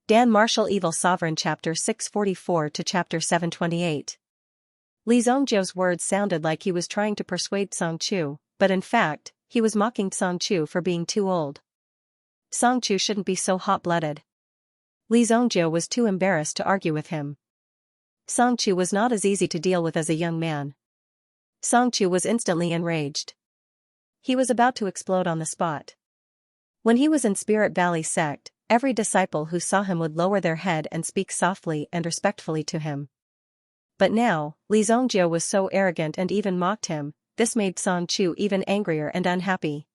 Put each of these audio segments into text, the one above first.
Dan Marshall Evil Sovereign Chapter 644 to Chapter 728. Li Zhongjiu's words sounded like he was trying to persuade Song Chu, but in fact, he was mocking Song Chu for being too old. Song Chu shouldn't be so hot-blooded. Li Zhongjiu was too embarrassed to argue with him. Song Chu was not as easy to deal with as a young man. Song Chu was instantly enraged. He was about to explode on the spot. When he was in Spirit Valley sect, every disciple who saw him would lower their head and speak softly and respectfully to him. But now, Li Zhongjiu was so arrogant and even mocked him. This made Song Chu even angrier and unhappy.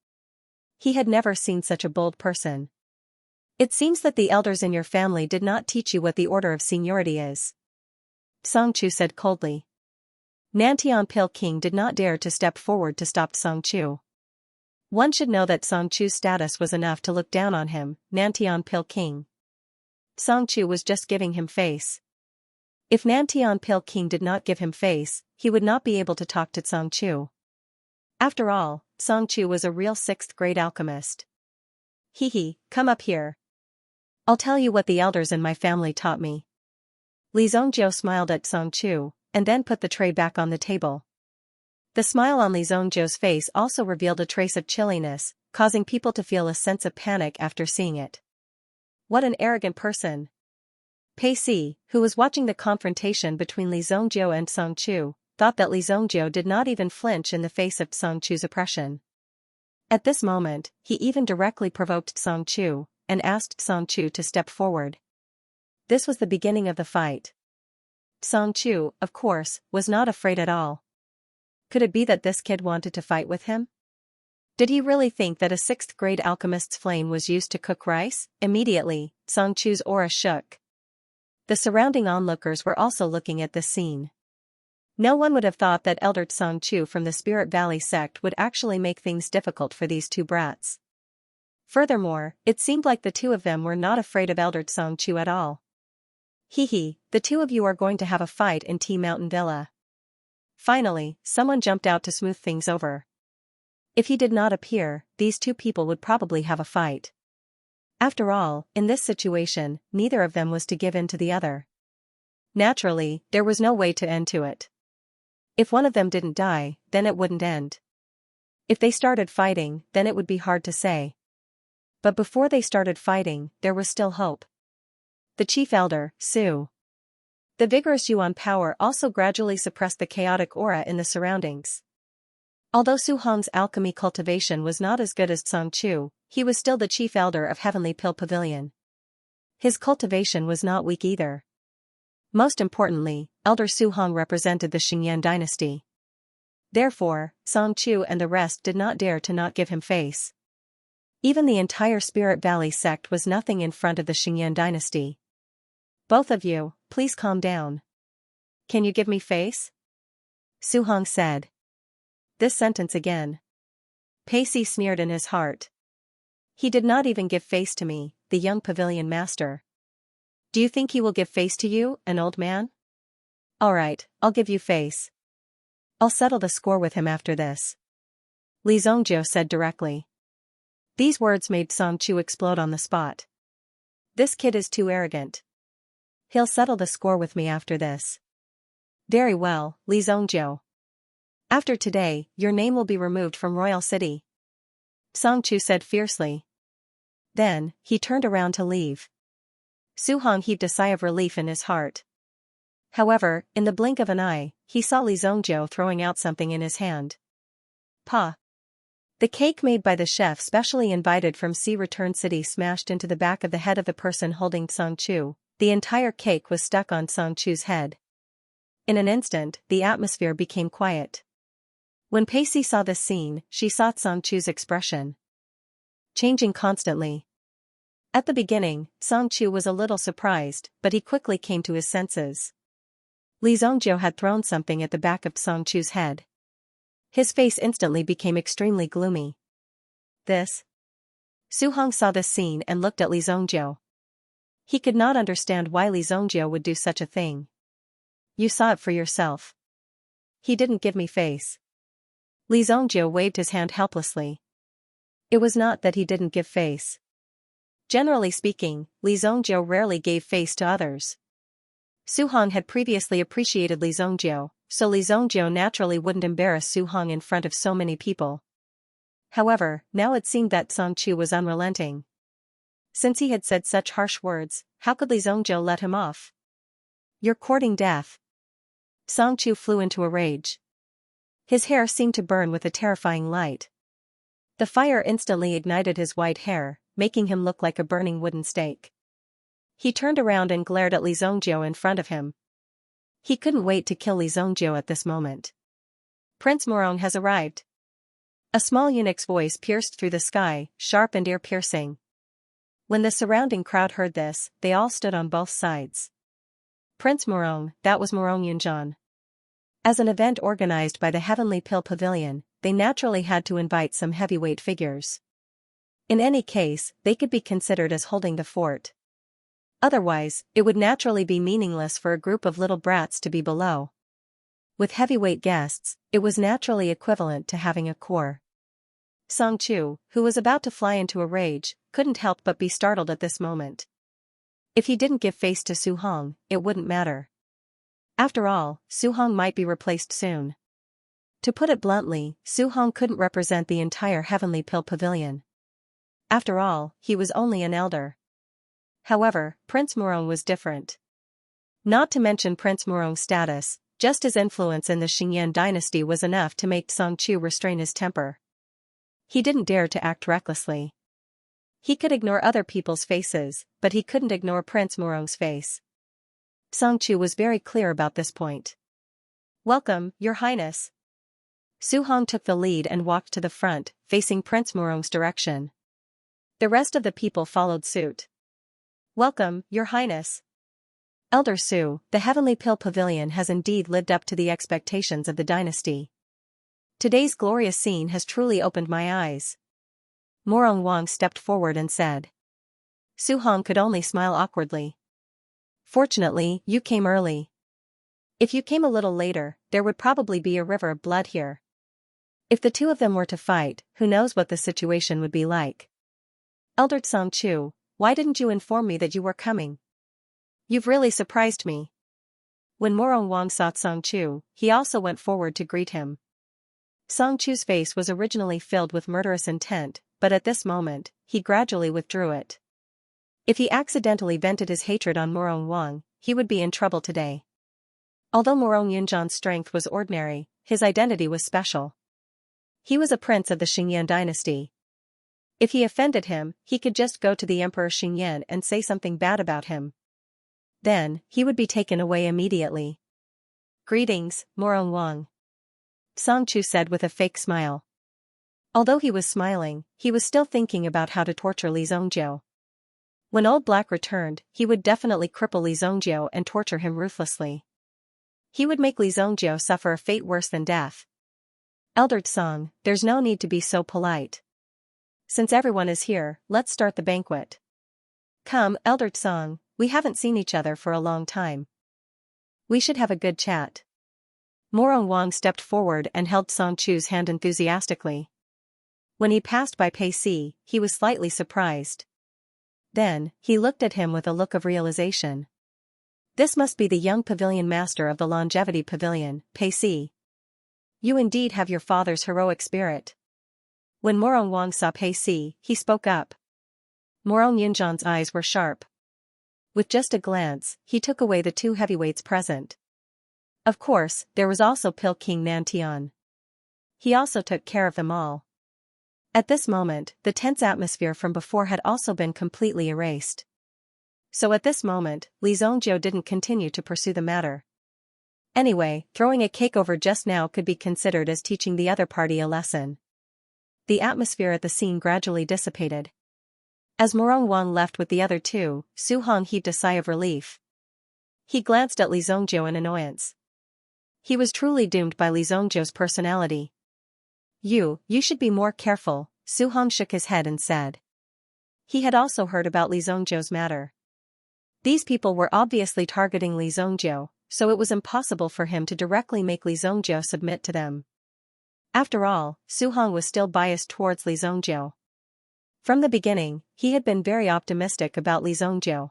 He had never seen such a bold person. It seems that the elders in your family did not teach you what the order of seniority is. Song Chu said coldly. Nantian Pil King did not dare to step forward to stop Song Chu. One should know that Song Chu's status was enough to look down on him, Nantian Pil King. Song Chu was just giving him face. If Nantian Pil King did not give him face, he would not be able to talk to Song Chu. After all, Song Chu was a real 6th grade alchemist. Hee, come up here. I'll tell you what the elders in my family taught me. Li Zhongjiu smiled at Song Chu, and then put the tray back on the table. The smile on Li Zhongjiu's face also revealed a trace of chilliness, causing people to feel a sense of panic after seeing it. What an arrogant person. Pei Si, who was watching the confrontation between Li Zhongjiu and Song Chu, thought that Li Zhongjiu did not even flinch in the face of Song Chu's oppression. At this moment, he even directly provoked Song Chu, and asked Song Chu to step forward. This was the beginning of the fight. Song Chu, of course, was not afraid at all. Could it be that this kid wanted to fight with him? Did he really think that a 6th grade alchemist's flame was used to cook rice? Immediately, Song Chu's aura shook. The surrounding onlookers were also looking at this scene. No one would have thought that Elder Song Chu from the Spirit Valley sect would actually make things difficult for these two brats. Furthermore, it seemed like the two of them were not afraid of Elder Song Chu at all. Hee, the two of you are going to have a fight in Tea Mountain Villa. Finally, someone jumped out to smooth things over. If he did not appear, these two people would probably have a fight. After all, in this situation, neither of them was to give in to the other. Naturally, there was no way to end to it. If one of them didn't die, then it wouldn't end. If they started fighting, then it would be hard to say. But before they started fighting, there was still hope. The chief elder, Su. The vigorous Yuan power also gradually suppressed the chaotic aura in the surroundings. Although Su Hong's alchemy cultivation was not as good as Song Chu, he was still the chief elder of Heavenly Pill Pavilion. His cultivation was not weak either. Most importantly, Elder Su Hong represented the Xianxia dynasty. Therefore, Song Chu and the rest did not dare to not give him face. Even the entire Spirit Valley sect was nothing in front of the Xianxia dynasty. Both of you, please calm down. Can you give me face? Su Hong said. This sentence again. Pei Si sneered in his heart. He did not even give face to me, the young pavilion master. Do you think he will give face to you, an old man? Alright, I'll give you face. I'll settle the score with him after this. Li Zhongjiu said directly. These words made Song Chu explode on the spot. This kid is too arrogant. He'll settle the score with me after this. Very well, Li Zhongjiu. After today, your name will be removed from Royal City. Song Chu said fiercely. Then, he turned around to leave. Su Hong heaved a sigh of relief in his heart. However, in the blink of an eye, he saw Li Zhongjiu throwing out something in his hand. Pa. The cake made by the chef specially invited from Sea Return City smashed into the back of the head of the person holding Song Chu. The entire cake was stuck on Song Chu's head. In an instant, the atmosphere became quiet. When Pei Si saw this scene, she saw Song Chu's expression changing constantly. At the beginning, Song Chu was a little surprised, but he quickly came to his senses. Li Zhongjiu had thrown something at the back of Song Chu's head. His face instantly became extremely gloomy. This? Su Hong saw this scene and looked at Li Zhongjiu. He could not understand why Li Zhongjiu would do such a thing. You saw it for yourself. He didn't give me face. Li Zhongjiu waved his hand helplessly. It was not that he didn't give face. Generally speaking, Li Zongjiu rarely gave face to others. Su Hong had previously appreciated Li Zongjiu, so Li Zongjiu naturally wouldn't embarrass Su Hong in front of so many people. However, now it seemed that Song Chu was unrelenting. Since he had said such harsh words, how could Li Zongjiu let him off? "You're courting death." Song Chu flew into a rage. His hair seemed to burn with a terrifying light. The fire instantly ignited his white hair, making him look like a burning wooden stake. He turned around and glared at Li Zongjiu in front of him. He couldn't wait to kill Li Zongjiu at this moment. "Prince Morong has arrived." A small eunuch's voice pierced through the sky, sharp and ear-piercing. When the surrounding crowd heard this, they all stood on both sides. Prince Morong, that was Morong Yunjian. As an event organized by the Heavenly Pill Pavilion, they naturally had to invite some heavyweight figures. In any case, they could be considered as holding the fort. Otherwise, it would naturally be meaningless for a group of little brats to be below. With heavyweight guests, it was naturally equivalent to having a core. Song Chu, who was about to fly into a rage, couldn't help but be startled at this moment. If he didn't give face to Su Hong, it wouldn't matter. After all, Su Hong might be replaced soon. To put it bluntly, Su Hong couldn't represent the entire Heavenly Pill Pavilion. After all, he was only an elder. However, Prince Morong was different. Not to mention Prince Morong's status, just his influence in the Xianxia dynasty was enough to make Song Chu restrain his temper. He didn't dare to act recklessly. He could ignore other people's faces, but he couldn't ignore Prince Morong's face. Song Chu was very clear about this point. "Welcome, Your Highness." Su Hong took the lead and walked to the front, facing Prince Morong's direction. The rest of the people followed suit. "Welcome, Your Highness." "Elder Su, the Heavenly Pill Pavilion has indeed lived up to the expectations of the dynasty. Today's glorious scene has truly opened my eyes." Morong Wang stepped forward and said. Su Hong could only smile awkwardly. "Fortunately, you came early. If you came a little later, there would probably be a river of blood here. If the two of them were to fight, who knows what the situation would be like." "Elder Song Chu, why didn't you inform me that you were coming? You've really surprised me." When Morong Wang saw Song Chu, he also went forward to greet him. Song Chu's face was originally filled with murderous intent, but at this moment, he gradually withdrew it. If he accidentally vented his hatred on Morong Wang, he would be in trouble today. Although Morong Yunjian's strength was ordinary, his identity was special. He was a prince of the Xianxia dynasty. If he offended him, he could just go to the Emperor Xingyan and say something bad about him. Then, he would be taken away immediately. "Greetings, Morong Wang," Song Chu said with a fake smile. Although he was smiling, he was still thinking about how to torture Li Zongjiu. When Old Black returned, he would definitely cripple Li Zongjiu and torture him ruthlessly. He would make Li Zongjiu suffer a fate worse than death. "Elder Song, there's no need to be so polite. Since everyone is here, let's start the banquet. Come, Elder Song, we haven't seen each other for a long time. We should have a good chat." Morong Wang stepped forward and held Song Chu's hand enthusiastically. When he passed by Pei Si, he was slightly surprised. Then, he looked at him with a look of realization. This must be the young pavilion master of the Longevity Pavilion, Pei Si. You indeed have your father's heroic spirit. When Morong Wang saw Pei Si, he spoke up. Morong Yunjian's eyes were sharp. With just a glance, he took away the two heavyweights present. Of course, there was also Pill King Nantian. He also took care of them all. At this moment, the tense atmosphere from before had also been completely erased. So at this moment, Li Zongjiu didn't continue to pursue the matter. Anyway, throwing a cake over just now could be considered as teaching the other party a lesson. The atmosphere at the scene gradually dissipated. As Morong Wang left with the other two, Su Hong heaved a sigh of relief. He glanced at Li Zongjiu in annoyance. He was truly doomed by Li Zongjiu's personality. You should be more careful," Su Hong shook his head and said. He had also heard about Li Zongjiu's matter. These people were obviously targeting Li Zongjiu, so it was impossible for him to directly make Li Zongjiu submit to them. After all, Su Hong was still biased towards Li Zongjiu. From the beginning, he had been very optimistic about Li Zongjiu.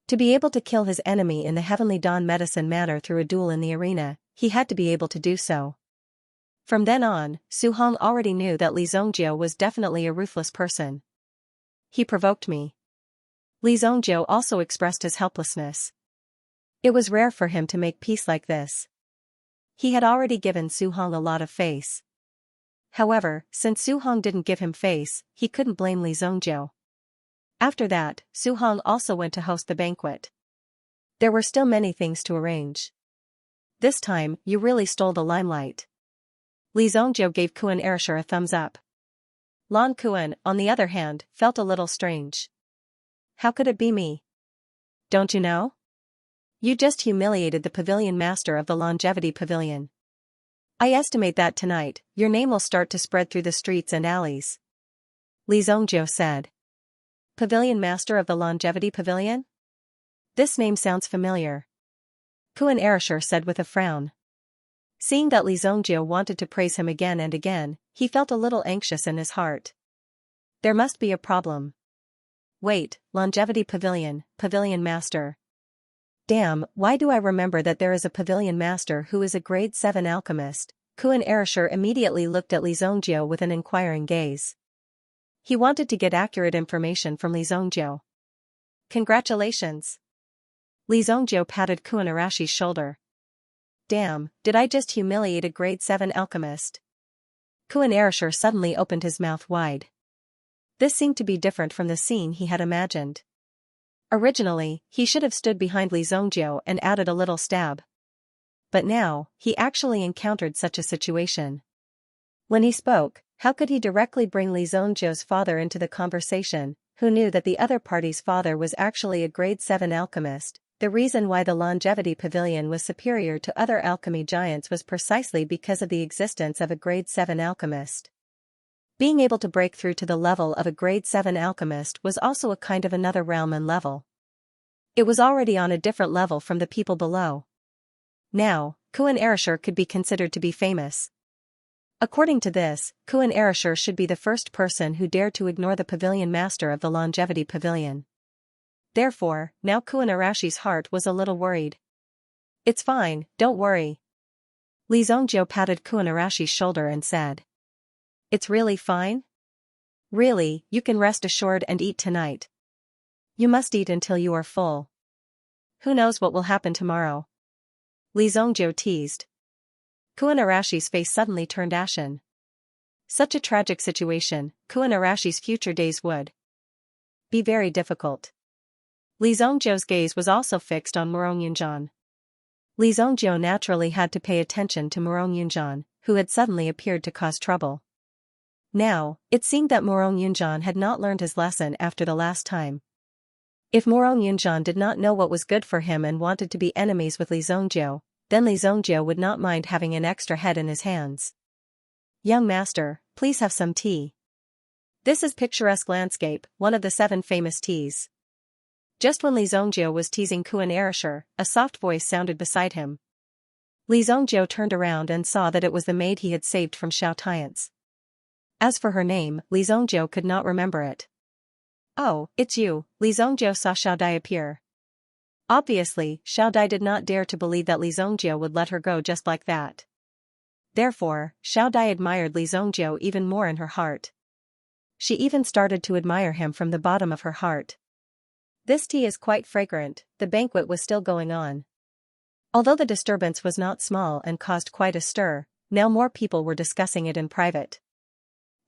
To be able to kill his enemy in the Heavenly Dawn medicine manner through a duel in the arena, he had to be able to do so. From then on, Su Hong already knew that Li Zongjiu was definitely a ruthless person. He provoked me. Li Zongjiu also expressed his helplessness. It was rare for him to make peace like this. He had already given Su Hong a lot of face. However, since Su Hong didn't give him face, he couldn't blame Li Zongjiu. After that, Su Hong also went to host the banquet. There were still many things to arrange. This time, you really stole the limelight. Li Zongjiu gave Kuan Erishur a thumbs up. Lan Kuan, on the other hand, felt a little strange. How could it be me? Don't you know? You just humiliated the pavilion master of the Longevity Pavilion. I estimate that tonight, your name will start to spread through the streets and alleys. Li Zongjiu said. Pavilion master of the Longevity Pavilion? This name sounds familiar. Kuan Erishur said with a frown. Seeing that Li Zongjiu wanted to praise him again and again, he felt a little anxious in his heart. There must be a problem. Wait, Longevity Pavilion, Pavilion Master. Damn, why do I remember that there is a Pavilion Master who is a grade 7 alchemist? Kuan Erishur immediately looked at Li Zongjiu with an inquiring gaze. He wanted to get accurate information from Li Zongjiu. Congratulations. Li Zongjiu patted Kuan Arashi's shoulder. Damn, did I just humiliate a grade 7 alchemist? Kuan Erishur suddenly opened his mouth wide. This seemed to be different from the scene he had imagined. Originally, he should have stood behind Li Zongjiu and added a little stab. But now, he actually encountered such a situation. When he spoke, how could he directly bring Li Zongjiu's father into the conversation, who knew that the other party's father was actually a grade 7 alchemist? The reason why the Longevity Pavilion was superior to other alchemy giants was precisely because of the existence of a grade 7 alchemist. Being able to break through to the level of a grade 7 alchemist was also a kind of another realm and level. It was already on a different level from the people below. Now, Kuan Erishur could be considered to be famous. According to this, Kuan Erishur should be the first person who dared to ignore the pavilion master of the Longevity Pavilion. Therefore, now Kuan Arashi's heart was a little worried. It's fine, don't worry. Li Zongjiu patted Kuan Arashi's shoulder and said. It's really fine? Really, you can rest assured and eat tonight. You must eat until you are full. Who knows what will happen tomorrow? Li Zongjiu teased. Kuan Arashi's face suddenly turned ashen. Such a tragic situation, Kuan Arashi's future days would be very difficult. Li Zongjiu's gaze was also fixed on Murong Yunjian. Li Zongjiu naturally had to pay attention to Murong Yunjian, who had suddenly appeared to cause trouble. Now, it seemed that Murong Yunjian had not learned his lesson after the last time. If Murong Yunjian did not know what was good for him and wanted to be enemies with Li Zongjiu, then Li Zongjiu would not mind having an extra head in his hands. Young master, please have some tea. This is picturesque landscape, one of the 7 famous teas. Just when Li Zongjiu was teasing Kuan Erishur, a soft voice sounded beside him. Li Zongjiu turned around and saw that it was the maid he had saved from Xiao Tian's. As for her name, Li Zongjiu could not remember it. Oh, it's you. Li Zongjiu saw Xiao Dai appear. Obviously, Xiao Dai did not dare to believe that Li Zongjiu would let her go just like that. Therefore, Xiao Dai admired Li Zongjiu even more in her heart. She even started to admire him from the bottom of her heart. This tea is quite fragrant. The banquet was still going on. Although the disturbance was not small and caused quite a stir, now more people were discussing it in private.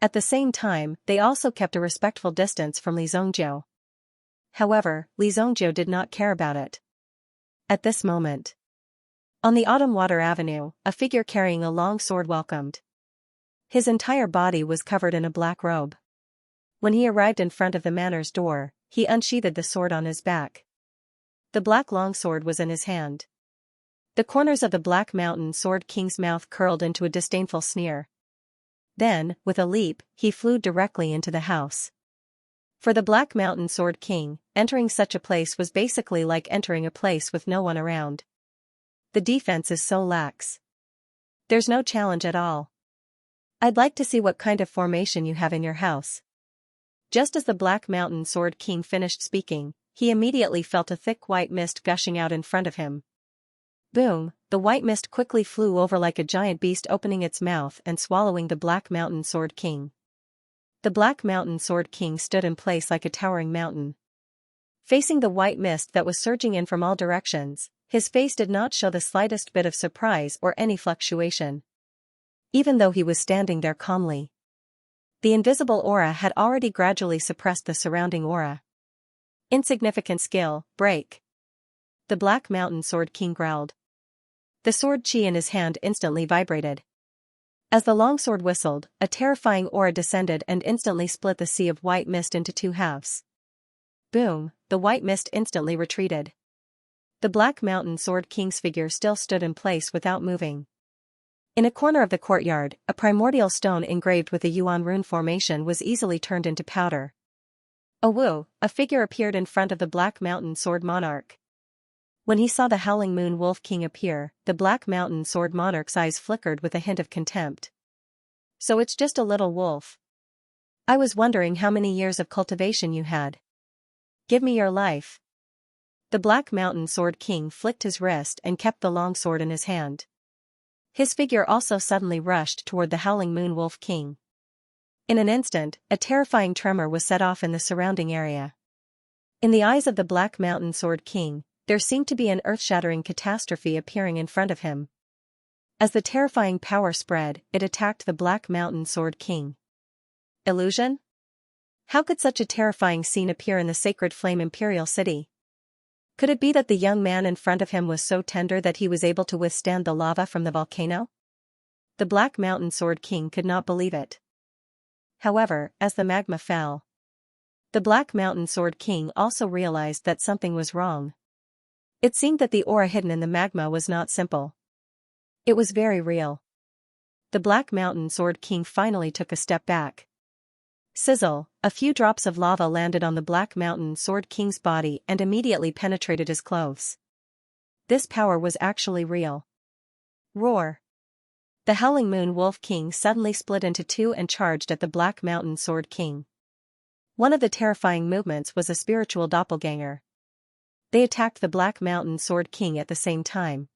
At the same time, they also kept a respectful distance from Li Zongjiu. However, Li Zongjiu did not care about it. At this moment, on the Autumn Water Avenue, a figure carrying a long sword welcomed. His entire body was covered in a black robe. When he arrived in front of the manor's door, he unsheathed the sword on his back. The black longsword was in his hand. The corners of the Black Mountain Sword King's mouth curled into a disdainful sneer. Then, with a leap, he flew directly into the house. For the Black Mountain Sword King, entering such a place was basically like entering a place with no one around. The defense is so lax. There's no challenge at all. I'd like to see what kind of formation you have in your house. Just as the Black Mountain Sword King finished speaking, he immediately felt a thick white mist gushing out in front of him. Boom, the white mist quickly flew over like a giant beast, opening its mouth and swallowing the Black Mountain Sword King. The Black Mountain Sword King stood in place like a towering mountain. Facing the white mist that was surging in from all directions, his face did not show the slightest bit of surprise or any fluctuation. Even though he was standing there calmly. The invisible aura had already gradually suppressed the surrounding aura. Insignificant skill, break. The Black Mountain Sword King growled. The sword chi in his hand instantly vibrated. As the longsword whistled, a terrifying aura descended and instantly split the sea of white mist into two halves. Boom, the white mist instantly retreated. The Black Mountain Sword King's figure still stood in place without moving. In a corner of the courtyard, a primordial stone engraved with a Yuan rune formation was easily turned into powder. Woo! A figure appeared in front of the Black Mountain Sword Monarch. When he saw the Howling Moon Wolf King appear, the Black Mountain Sword Monarch's eyes flickered with a hint of contempt. So it's just a little wolf. I was wondering how many years of cultivation you had. Give me your life. The Black Mountain Sword King flicked his wrist and kept the longsword in his hand. His figure also suddenly rushed toward the Howling Moon Wolf King. In an instant, a terrifying tremor was set off in the surrounding area. In the eyes of the Black Mountain Sword King, there seemed to be an earth-shattering catastrophe appearing in front of him. As the terrifying power spread, it attacked the Black Mountain Sword King. Illusion? How could such a terrifying scene appear in the Sacred Flame Imperial City? Could it be that the young man in front of him was so tender that he was able to withstand the lava from the volcano? The Black Mountain Sword King could not believe it. However, as the magma fell, the Black Mountain Sword King also realized that something was wrong. It seemed that the aura hidden in the magma was not simple. It was very real. The Black Mountain Sword King finally took a step back. Sizzle, a few drops of lava landed on the Black Mountain Sword King's body and immediately penetrated his clothes. This power was actually real. Roar. The Howling Moon Wolf King suddenly split into two and charged at the Black Mountain Sword King. One of the terrifying movements was a spiritual doppelganger. They attacked the Black Mountain Sword King at the same time.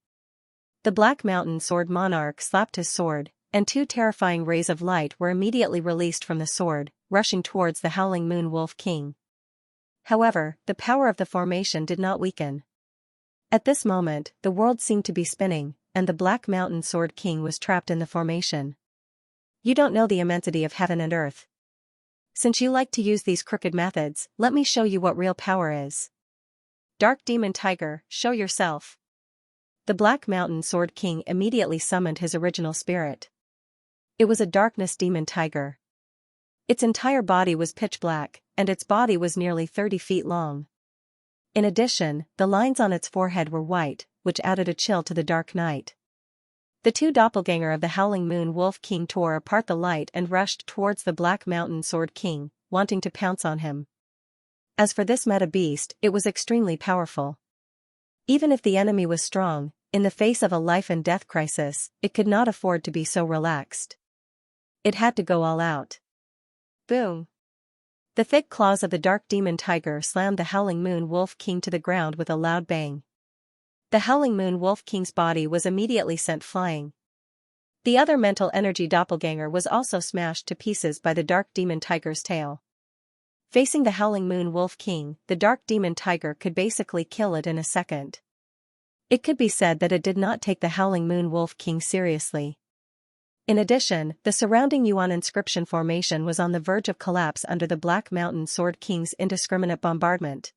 The Black Mountain Sword Monarch slapped his sword, and two terrifying rays of light were immediately released from the sword, rushing towards the Howling Moon Wolf King. However, the power of the formation did not weaken. At this moment, the world seemed to be spinning, and the Black Mountain Sword King was trapped in the formation. You don't know the immensity of heaven and earth. Since you like to use these crooked methods, let me show you what real power is. Dark Demon Tiger, show yourself. The Black Mountain Sword King immediately summoned his original spirit. It was a darkness demon tiger. Its entire body was pitch black, and its body was nearly 30 feet long. In addition, the lines on its forehead were white, which added a chill to the dark night. The two doppelganger of the Howling Moon Wolf King tore apart the light and rushed towards the Black Mountain Sword King, wanting to pounce on him. As for this meta beast, it was extremely powerful. Even if the enemy was strong, in the face of a life-and-death crisis, it could not afford to be so relaxed. It had to go all out. Boom! The thick claws of the Dark Demon Tiger slammed the Howling Moon Wolf King to the ground with a loud bang. The Howling Moon Wolf King's body was immediately sent flying. The other mental energy doppelganger was also smashed to pieces by the Dark Demon Tiger's tail. Facing the Howling Moon Wolf King, the Dark Demon Tiger could basically kill it in a second. It could be said that it did not take the Howling Moon Wolf King seriously. In addition, the surrounding Yuan inscription formation was on the verge of collapse under the Black Mountain Sword King's indiscriminate bombardment.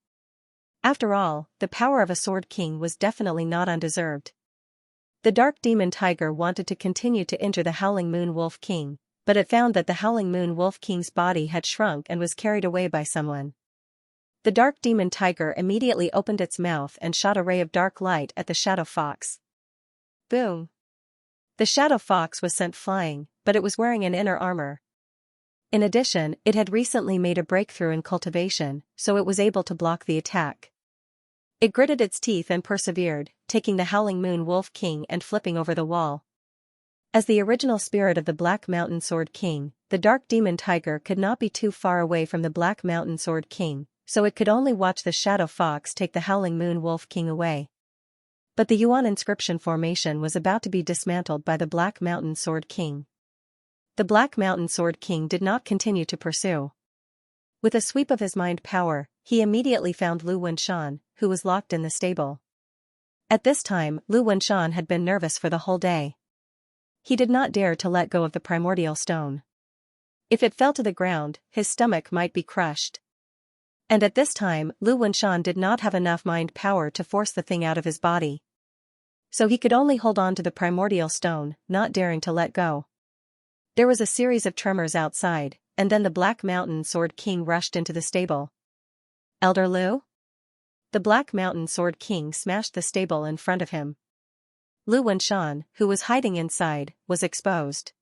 After all, the power of a Sword King was definitely not undeserved. The Dark Demon Tiger wanted to continue to injure the Howling Moon Wolf King, but it found that the Howling Moon Wolf King's body had shrunk and was carried away by someone. The Dark Demon Tiger immediately opened its mouth and shot a ray of dark light at the Shadow Fox. Boom! The Shadow Fox was sent flying, but it was wearing an inner armor. In addition, it had recently made a breakthrough in cultivation, so it was able to block the attack. It gritted its teeth and persevered, taking the Howling Moon Wolf King and flipping over the wall. As the original spirit of the Black Mountain Sword King, the dark demon tiger could not be too far away from the Black Mountain Sword King, so it could only watch the Shadow Fox take the Howling Moon Wolf King away. But the Yuan inscription formation was about to be dismantled by the Black Mountain Sword King. The Black Mountain Sword King did not continue to pursue. With a sweep of his mind power, he immediately found Lu Wenshan, who was locked in the stable. At this time, Lu Wenshan had been nervous for the whole day. He did not dare to let go of the primordial stone. If it fell to the ground, his stomach might be crushed. And at this time, Lu Wenshan did not have enough mind power to force the thing out of his body. So he could only hold on to the primordial stone, not daring to let go. There was a series of tremors outside, and then the Black Mountain Sword King rushed into the stable. "Elder Lu?" The Black Mountain Sword King smashed the stable in front of him. Lu Wenshan, who was hiding inside, was exposed.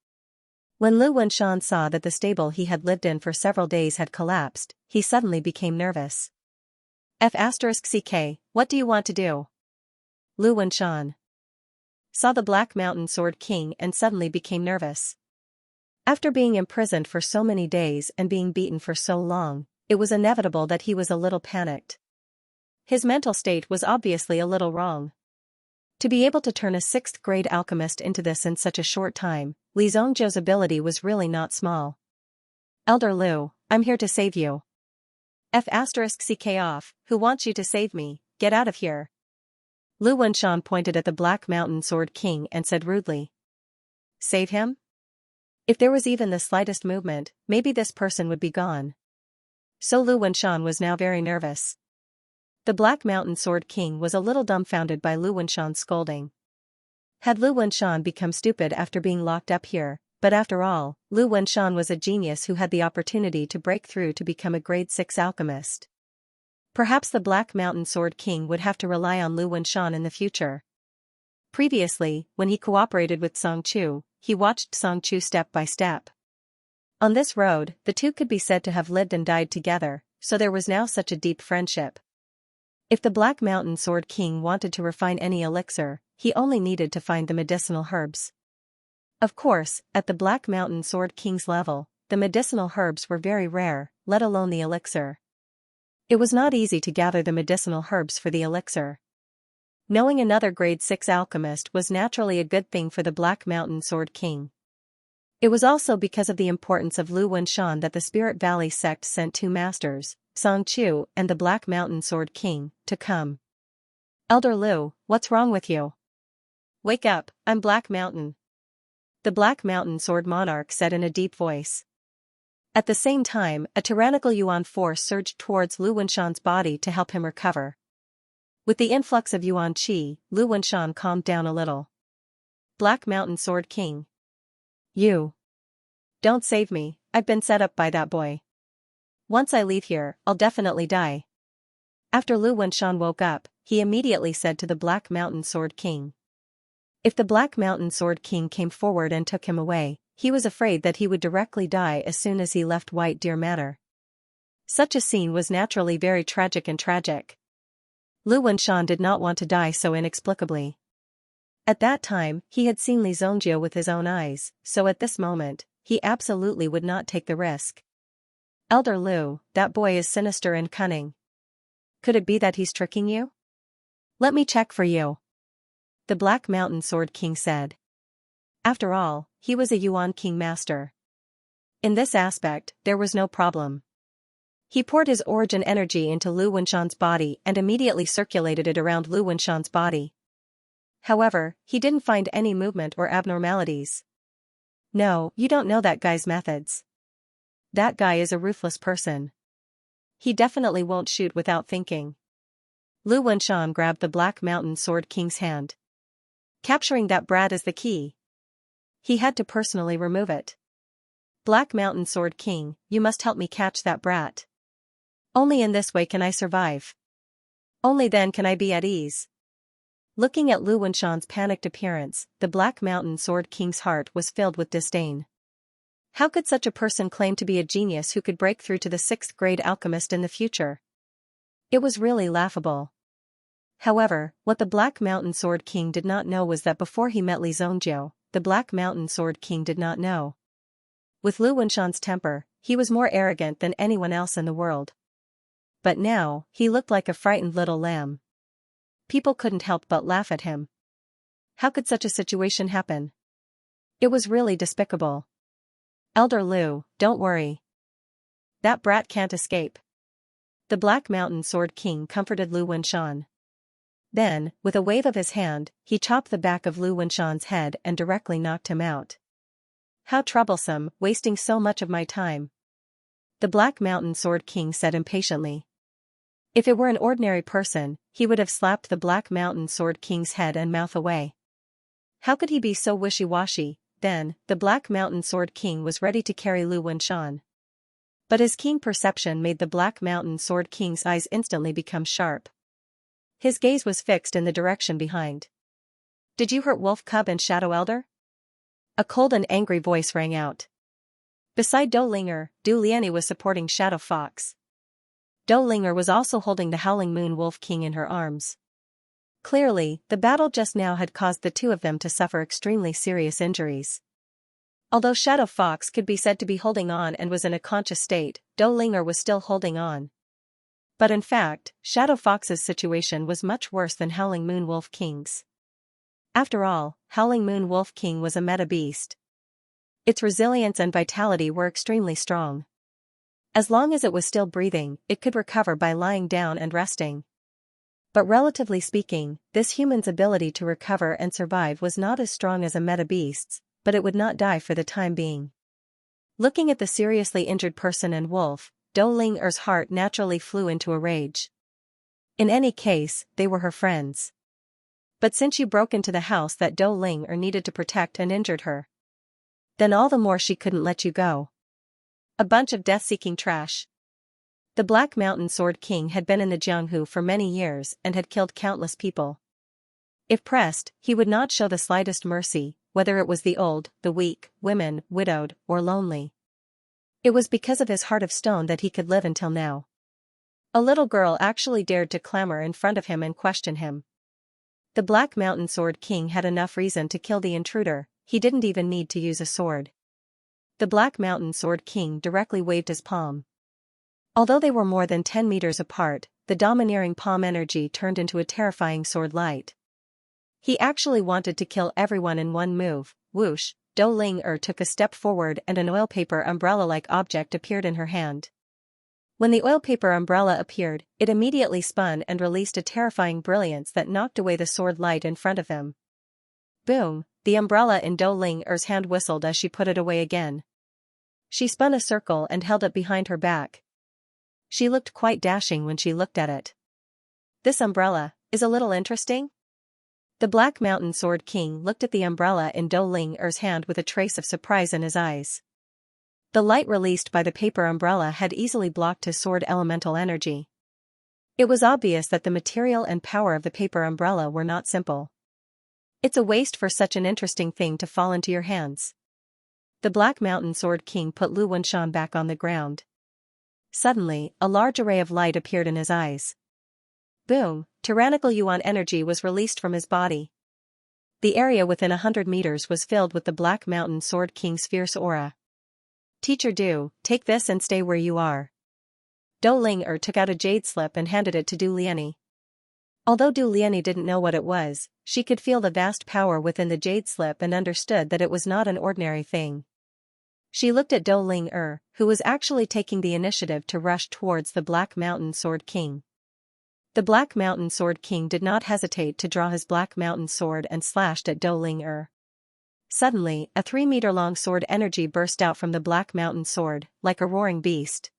When Lu Wenshan saw that the stable he had lived in for several days had collapsed, he suddenly became nervous. "F***ck, what do you want to do?" Lu Wenshan saw the Black Mountain Sword King and suddenly became nervous. After being imprisoned for so many days and being beaten for so long, it was inevitable that he was a little panicked. His mental state was obviously a little wrong. To be able to turn a 6th-grade alchemist into this in such a short time, Li Zhongjiu's ability was really not small. "Elder Lu, I'm here to save you." "F***ck off, who wants you to save me, get out of here." Lu Wenshan pointed at the Black Mountain Sword King and said rudely. "Save him?" If there was even the slightest movement, maybe this person would be gone. So Lu Wenshan was now very nervous. The Black Mountain Sword King was a little dumbfounded by Lu Wenshan's scolding. Had Lu Wenshan become stupid after being locked up here? But after all, Lu Wenshan was a genius who had the opportunity to break through to become a grade 6 alchemist. Perhaps the Black Mountain Sword King would have to rely on Lu Wenshan in the future. Previously, when he cooperated with Song Chu, he watched Song Chu step by step. On this road, the two could be said to have lived and died together, so there was now such a deep friendship. If the Black Mountain Sword King wanted to refine any elixir, he only needed to find the medicinal herbs. Of course, at the Black Mountain Sword King's level, the medicinal herbs were very rare, let alone the elixir. It was not easy to gather the medicinal herbs for the elixir. Knowing another grade 6 alchemist was naturally a good thing for the Black Mountain Sword King. It was also because of the importance of Lu Wenshan that the Spirit Valley sect sent 2 masters, Song Chu and the Black Mountain Sword King, to come. "Elder Lu, what's wrong with you? Wake up, I'm Black Mountain," the Black Mountain Sword Monarch said in a deep voice. At the same time, a tyrannical Yuan force surged towards Lu Wenshan's body to help him recover. With the influx of Yuan Qi, Lu Wenshan calmed down a little. "Black Mountain Sword King. You don't save me, I've been set up by that boy. Once I leave here, I'll definitely die." After Lu Wenshan woke up, he immediately said to the Black Mountain Sword King. If the Black Mountain Sword King came forward and took him away, he was afraid that he would directly die as soon as he left White Deer Manor. Such a scene was naturally very tragic and tragic. Lu Wenshan did not want to die so inexplicably. At that time, he had seen Li Zhongjiu with his own eyes, so at this moment, he absolutely would not take the risk. "Elder Lu, that boy is sinister and cunning. Could it be that he's tricking you? Let me check for you," the Black Mountain Sword King said. After all, he was a Yuan King master. In this aspect, there was no problem. He poured his origin energy into Lu Wenshan's body and immediately circulated it around Lu Wenshan's body. However, he didn't find any movement or abnormalities. "No, you don't know that guy's methods. That guy is a ruthless person. He definitely won't shoot without thinking." Lu Wenshan grabbed the Black Mountain Sword King's hand. Capturing that brat is the key. He had to personally remove it. "Black Mountain Sword King, you must help me catch that brat. Only in this way can I survive. Only then can I be at ease." Looking at Lu Wenshan's panicked appearance, the Black Mountain Sword King's heart was filled with disdain. How could such a person claim to be a genius who could break through to the 6th-grade alchemist in the future? It was really laughable. However, what the Black Mountain Sword King did not know was that before he met Li Zhongjiu, the Black Mountain Sword King did not know. With Lu Wenshan's temper, he was more arrogant than anyone else in the world. But now, he looked like a frightened little lamb. People couldn't help but laugh at him. How could such a situation happen? It was really despicable. Elder Lu, don't worry. That brat can't escape. The Black Mountain Sword King comforted Lu Wenshan. Then, with a wave of his hand, he chopped the back of Lu Wenshan's head and directly knocked him out. How troublesome, wasting so much of my time. The Black Mountain Sword King said impatiently. If it were an ordinary person, he would have slapped the Black Mountain Sword King's head and mouth away. How could he be so wishy-washy? Then, the Black Mountain Sword King was ready to carry Lu Wenshan. But his keen perception made the Black Mountain Sword King's eyes instantly become sharp. His gaze was fixed in the direction behind. Did you hurt Wolf Cub and Shadow Elder? A cold and angry voice rang out. Beside Dou Linger, Du Liani was supporting Shadow Fox. Dou Linger was also holding the Howling Moon Wolf King in her arms. Clearly, the battle just now had caused the two of them to suffer extremely serious injuries. Although Shadow Fox could be said to be holding on and was in a conscious state, Dou Linger was still holding on. But in fact, Shadow Fox's situation was much worse than Howling Moon Wolf King's. After all, Howling Moon Wolf King was a meta beast. Its resilience and vitality were extremely strong. As long as it was still breathing, it could recover by lying down and resting. But relatively speaking, this human's ability to recover and survive was not as strong as a meta beast's, but it would not die for the time being. Looking at the seriously injured person and wolf, Dou Linger's heart naturally flew into a rage. In any case, they were her friends. But since you broke into the house that Dou Linger needed to protect and injured her, then all the more she couldn't let you go. A bunch of death-seeking trash. The Black Mountain Sword King had been in the Jianghu for many years and had killed countless people. If pressed, he would not show the slightest mercy, whether it was the old, the weak, women, widowed, or lonely. It was because of his heart of stone that he could live until now. A little girl actually dared to clamor in front of him and question him. The Black Mountain Sword King had enough reason to kill the intruder, he didn't even need to use a sword. The Black Mountain Sword King directly waved his palm. Although they were more than 10 meters apart, the domineering palm energy turned into a terrifying sword light. He actually wanted to kill everyone in one move. Whoosh, Dou Linger took a step forward and an oil paper umbrella-like object appeared in her hand. When the oil paper umbrella appeared, it immediately spun and released a terrifying brilliance that knocked away the sword light in front of him. Boom, the umbrella in Dou Linger's hand whistled as she put it away again. She spun a circle and held it behind her back. She looked quite dashing when she looked at it. This umbrella is a little interesting. The Black Mountain Sword King looked at the umbrella in Dou Linger's hand with a trace of surprise in his eyes. The light released by the paper umbrella had easily blocked his sword elemental energy. It was obvious that the material and power of the paper umbrella were not simple. It's a waste for such an interesting thing to fall into your hands. The Black Mountain Sword King put Lu Wenshan back on the ground. Suddenly, a large array of light appeared in his eyes. Boom, tyrannical yuan energy was released from his body. The area within 100 meters was filled with the Black Mountain Sword King's fierce aura. Teacher Du, take this and stay where you are. Dou Linger took out a jade slip and handed it to Du Liani. Although Du Liani didn't know what it was, she could feel the vast power within the jade slip and understood that it was not an ordinary thing. She looked at Dou Linger, who was actually taking the initiative to rush towards the Black Mountain Sword King. The Black Mountain Sword King did not hesitate to draw his Black Mountain Sword and slashed at Dou Linger. Suddenly, a 3-meter-long sword energy burst out from the Black Mountain Sword, like a roaring beast.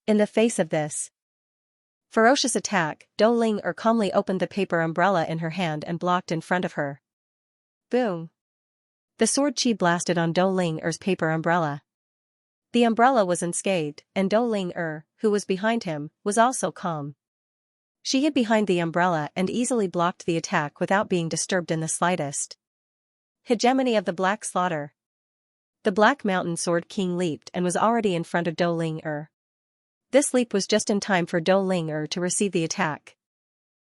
In the face of this ferocious attack, Dou Linger calmly opened the paper umbrella in her hand and blocked in front of her. Boom! The sword chi blasted on Dou Linger's paper umbrella. The umbrella was unscathed, and Dou Linger, who was behind him, was also calm. She hid behind the umbrella and easily blocked the attack without being disturbed in the slightest. Hegemony of the Black Slaughter. The Black Mountain Sword King leaped and was already in front of Dou Linger. This leap was just in time for Dou Linger to receive the attack.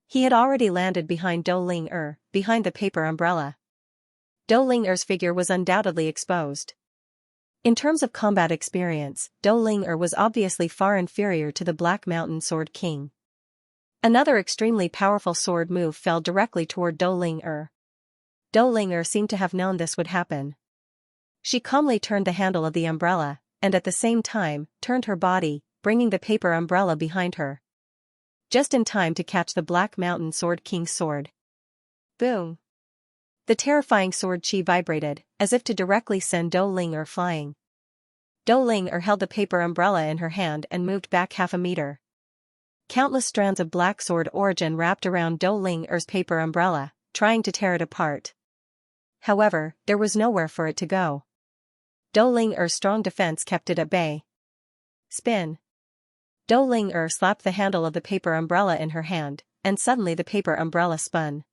He had already landed behind Dou Linger, behind the paper umbrella. Dou Linger's figure was undoubtedly exposed. In terms of combat experience, Dou Ling was obviously far inferior to the Black Mountain Sword King. Another extremely powerful sword move fell directly toward Dou Ling. Dou Ling seemed to have known this would happen. She calmly turned the handle of the umbrella, and at the same time, turned her body, bringing the paper umbrella behind her. Just in time to catch the Black Mountain Sword King's sword. Boom! The terrifying sword chi vibrated, as if to directly send Dou Ling flying. Dou Ling held the paper umbrella in her hand and moved back half a meter. Countless strands of black sword origin wrapped around Dou Ling's paper umbrella, trying to tear it apart. However, there was nowhere for it to go. Dou Ling's strong defense kept it at bay. Spin. Dou Ling slapped the handle of the paper umbrella in her hand, and suddenly the paper umbrella spun.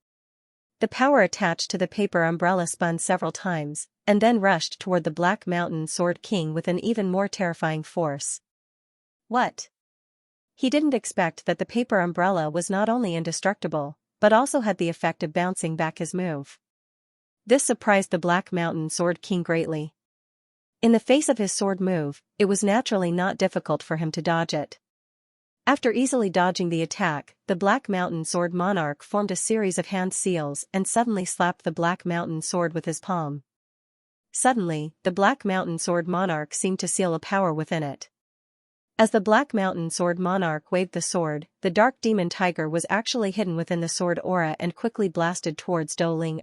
The power attached to the paper umbrella spun several times, and then rushed toward the Black Mountain Sword King with an even more terrifying force. What? He didn't expect that the paper umbrella was not only indestructible, but also had the effect of bouncing back his move. This surprised the Black Mountain Sword King greatly. In the face of his sword move, it was naturally not difficult for him to dodge it. After easily dodging the attack, the Black Mountain Sword Monarch formed a series of hand seals and suddenly slapped the Black Mountain Sword with his palm. Suddenly, the Black Mountain Sword Monarch seemed to seal a power within it. As the Black Mountain Sword Monarch waved the sword, the Dark Demon Tiger was actually hidden within the sword aura and quickly blasted towards Dou Ling.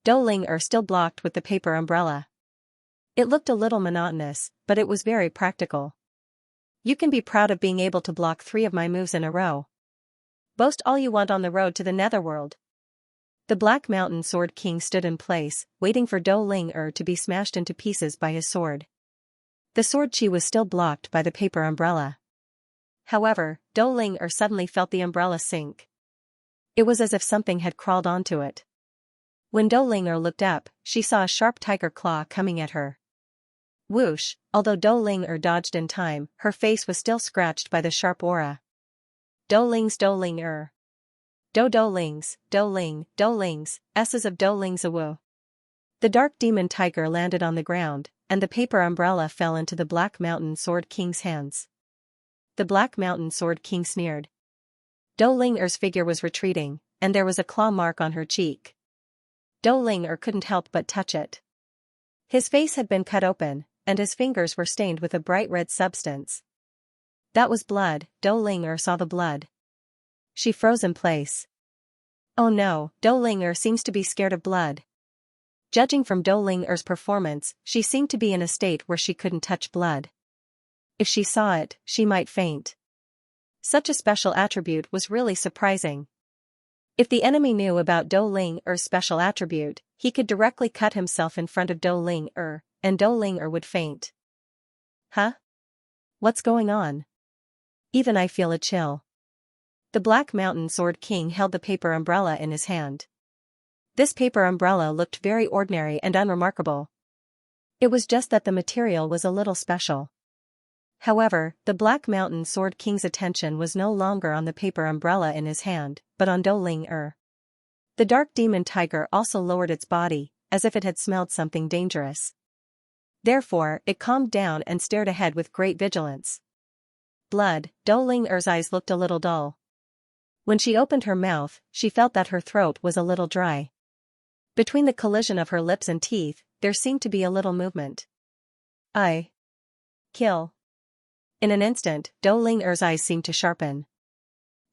Dou Ling still blocked with the paper umbrella. It looked a little monotonous, but it was very practical. You can be proud of being able to block 3 of my moves in a row. Boast all you want on the road to the netherworld. The Black Mountain Sword King stood in place, waiting for Dou Ling to be smashed into pieces by his sword. The sword chi was still blocked by the paper umbrella. However, Dou Ling suddenly felt the umbrella sink. It was as if something had crawled onto it. When Dou Ling looked up, she saw a sharp tiger claw coming at her. Whoosh! Although Dou Ling dodged in time, her face was still scratched by the sharp aura. Dou Ling's. Dou Ling's, S's of Dou Ling's awu. The Dark Demon Tiger landed on the ground, and the paper umbrella fell into the Black Mountain Sword King's hands. The Black Mountain Sword King sneered. Dou Ling's figure was retreating, and there was a claw mark on her cheek. Dou Ling couldn't help but touch it. His face had been cut open, and his fingers were stained with a bright red substance. That was blood. Dou Ling saw the blood. She froze in place. Oh no, Dou Ling seems to be scared of blood. Judging from Dou Ling's performance, she seemed to be in a state where she couldn't touch blood. If she saw it, she might faint. Such a special attribute was really surprising. If the enemy knew about Dou Ling's special attribute, he could directly cut himself in front of Dou Ling, and Dou Ling would faint. Huh? What's going on? Even I feel a chill. The Black Mountain Sword King held the paper umbrella in his hand. This paper umbrella looked very ordinary and unremarkable. It was just that the material was a little special. However, the Black Mountain Sword King's attention was no longer on the paper umbrella in his hand, but on Dou Ling. The Dark Demon Tiger also lowered its body, as if it had smelled something dangerous. Therefore, it calmed down and stared ahead with great vigilance. Blood. Dou Ling's eyes looked a little dull. When she opened her mouth, she felt that her throat was a little dry. Between the collision of her lips and teeth, there seemed to be a little movement. Kill. In an instant, Dou Ling's eyes seemed to sharpen.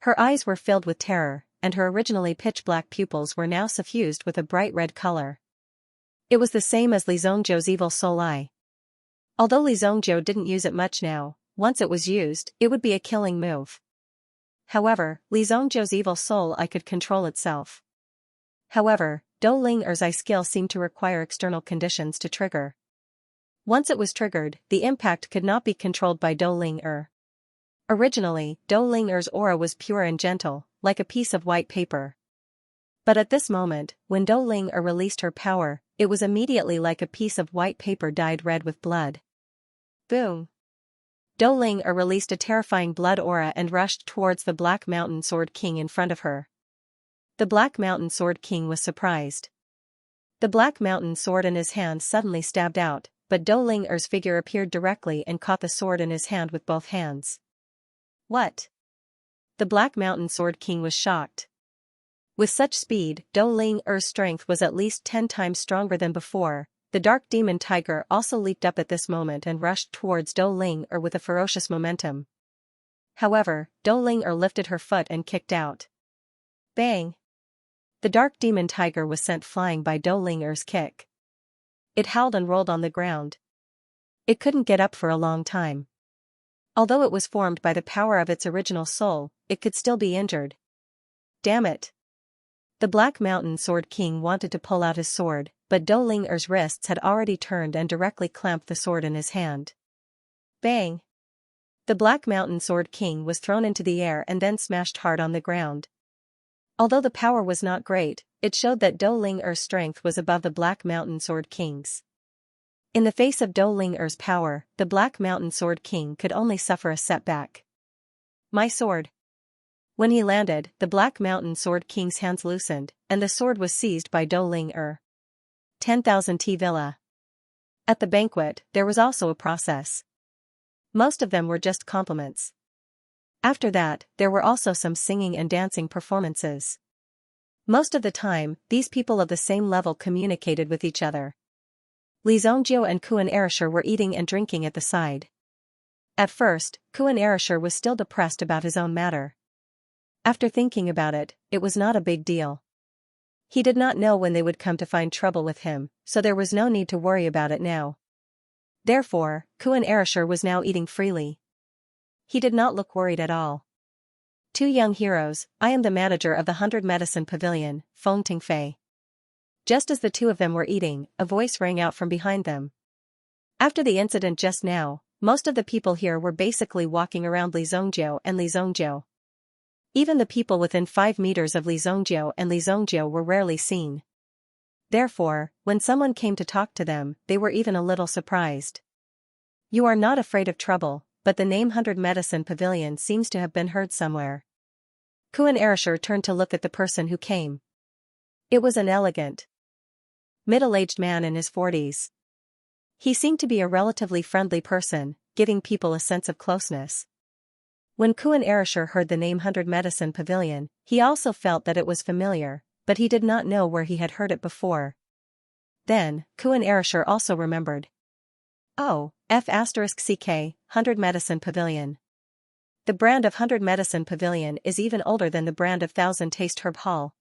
Her eyes were filled with terror, and her originally pitch-black pupils were now suffused with a bright red color. It was the same as Li Zhongzhou's evil soul eye. Although Li Zhongzhou didn't use it much now, once it was used, it would be a killing move. However, Li Zhongzhou's evil soul eye could control itself. However, Dou Ling's eye skill seemed to require external conditions to trigger. Once it was triggered, the impact could not be controlled by Dou Ling. Originally, Dou Ling's aura was pure and gentle, like a piece of white paper. But at this moment, when Dou Ling released her power, it was immediately like a piece of white paper dyed red with blood. Boom! Dou Ling released a terrifying blood aura and rushed towards the Black Mountain Sword King in front of her. The Black Mountain Sword King was surprised. The Black Mountain Sword in his hand suddenly stabbed out, but Dou Ling-er's figure appeared directly and caught the sword in his hand with both hands. What? The Black Mountain Sword King was shocked. With such speed, Dou Ling-er's strength was at least 10 times stronger than before. The Dark Demon Tiger also leaped up at this moment and rushed towards Dou Ling-er with a ferocious momentum. However, Dou Ling-er lifted her foot and kicked out. Bang! The Dark Demon Tiger was sent flying by Dou Ling-er's kick. It howled and rolled on the ground. It couldn't get up for a long time. Although it was formed by the power of its original soul, it could still be injured. Damn it! The Black Mountain Sword King wanted to pull out his sword, but Dou Ling-er's wrists had already turned and directly clamped the sword in his hand. Bang! The Black Mountain Sword King was thrown into the air and then smashed hard on the ground. Although the power was not great, it showed that Dou Ling-er's strength was above the Black Mountain Sword King's. In the face of Dou Ling-er's power, the Black Mountain Sword King could only suffer a setback. My sword! When he landed, the Black Mountain Sword King's hands loosened, and the sword was seized by Dou Ling-er. 10,000 T Villa. At the banquet, there was also a process. Most of them were just compliments. After that, there were also some singing and dancing performances. Most of the time, these people of the same level communicated with each other. Li Zongjiu and Kuan Erishur were eating and drinking at the side. At first, Kuan Erishur was still depressed about his own matter. After thinking about it, it was not a big deal. He did not know when they would come to find trouble with him, so there was no need to worry about it now. Therefore, Kuan Erishur was now eating freely. He did not look worried at all. Two young heroes, I am the manager of the 100 Medicine Pavilion, Feng Tingfei. Just as the two of them were eating, a voice rang out from behind them. After the incident just now, most of the people here were basically walking around Li Zongjiu and Li Zongjiu. Even the people within 5 meters of Li Zongjiu and Li Zongjiu were rarely seen. Therefore, when someone came to talk to them, they were even a little surprised. You are not afraid of trouble, but the name 100 Medicine Pavilion seems to have been heard somewhere. Kuan Erishur turned to look at the person who came. It was an elegant, middle-aged man in his 40s. He seemed to be a relatively friendly person, giving people a sense of closeness. When Kuan Erishur heard the name 100 Medicine Pavilion, he also felt that it was familiar, but he did not know where he had heard it before. Then, Kuan Erishur also remembered. Oh, F***CK, 100 Medicine Pavilion. The brand of 100 Medicine Pavilion is even older than the brand of 1000 Taste Herb Hall.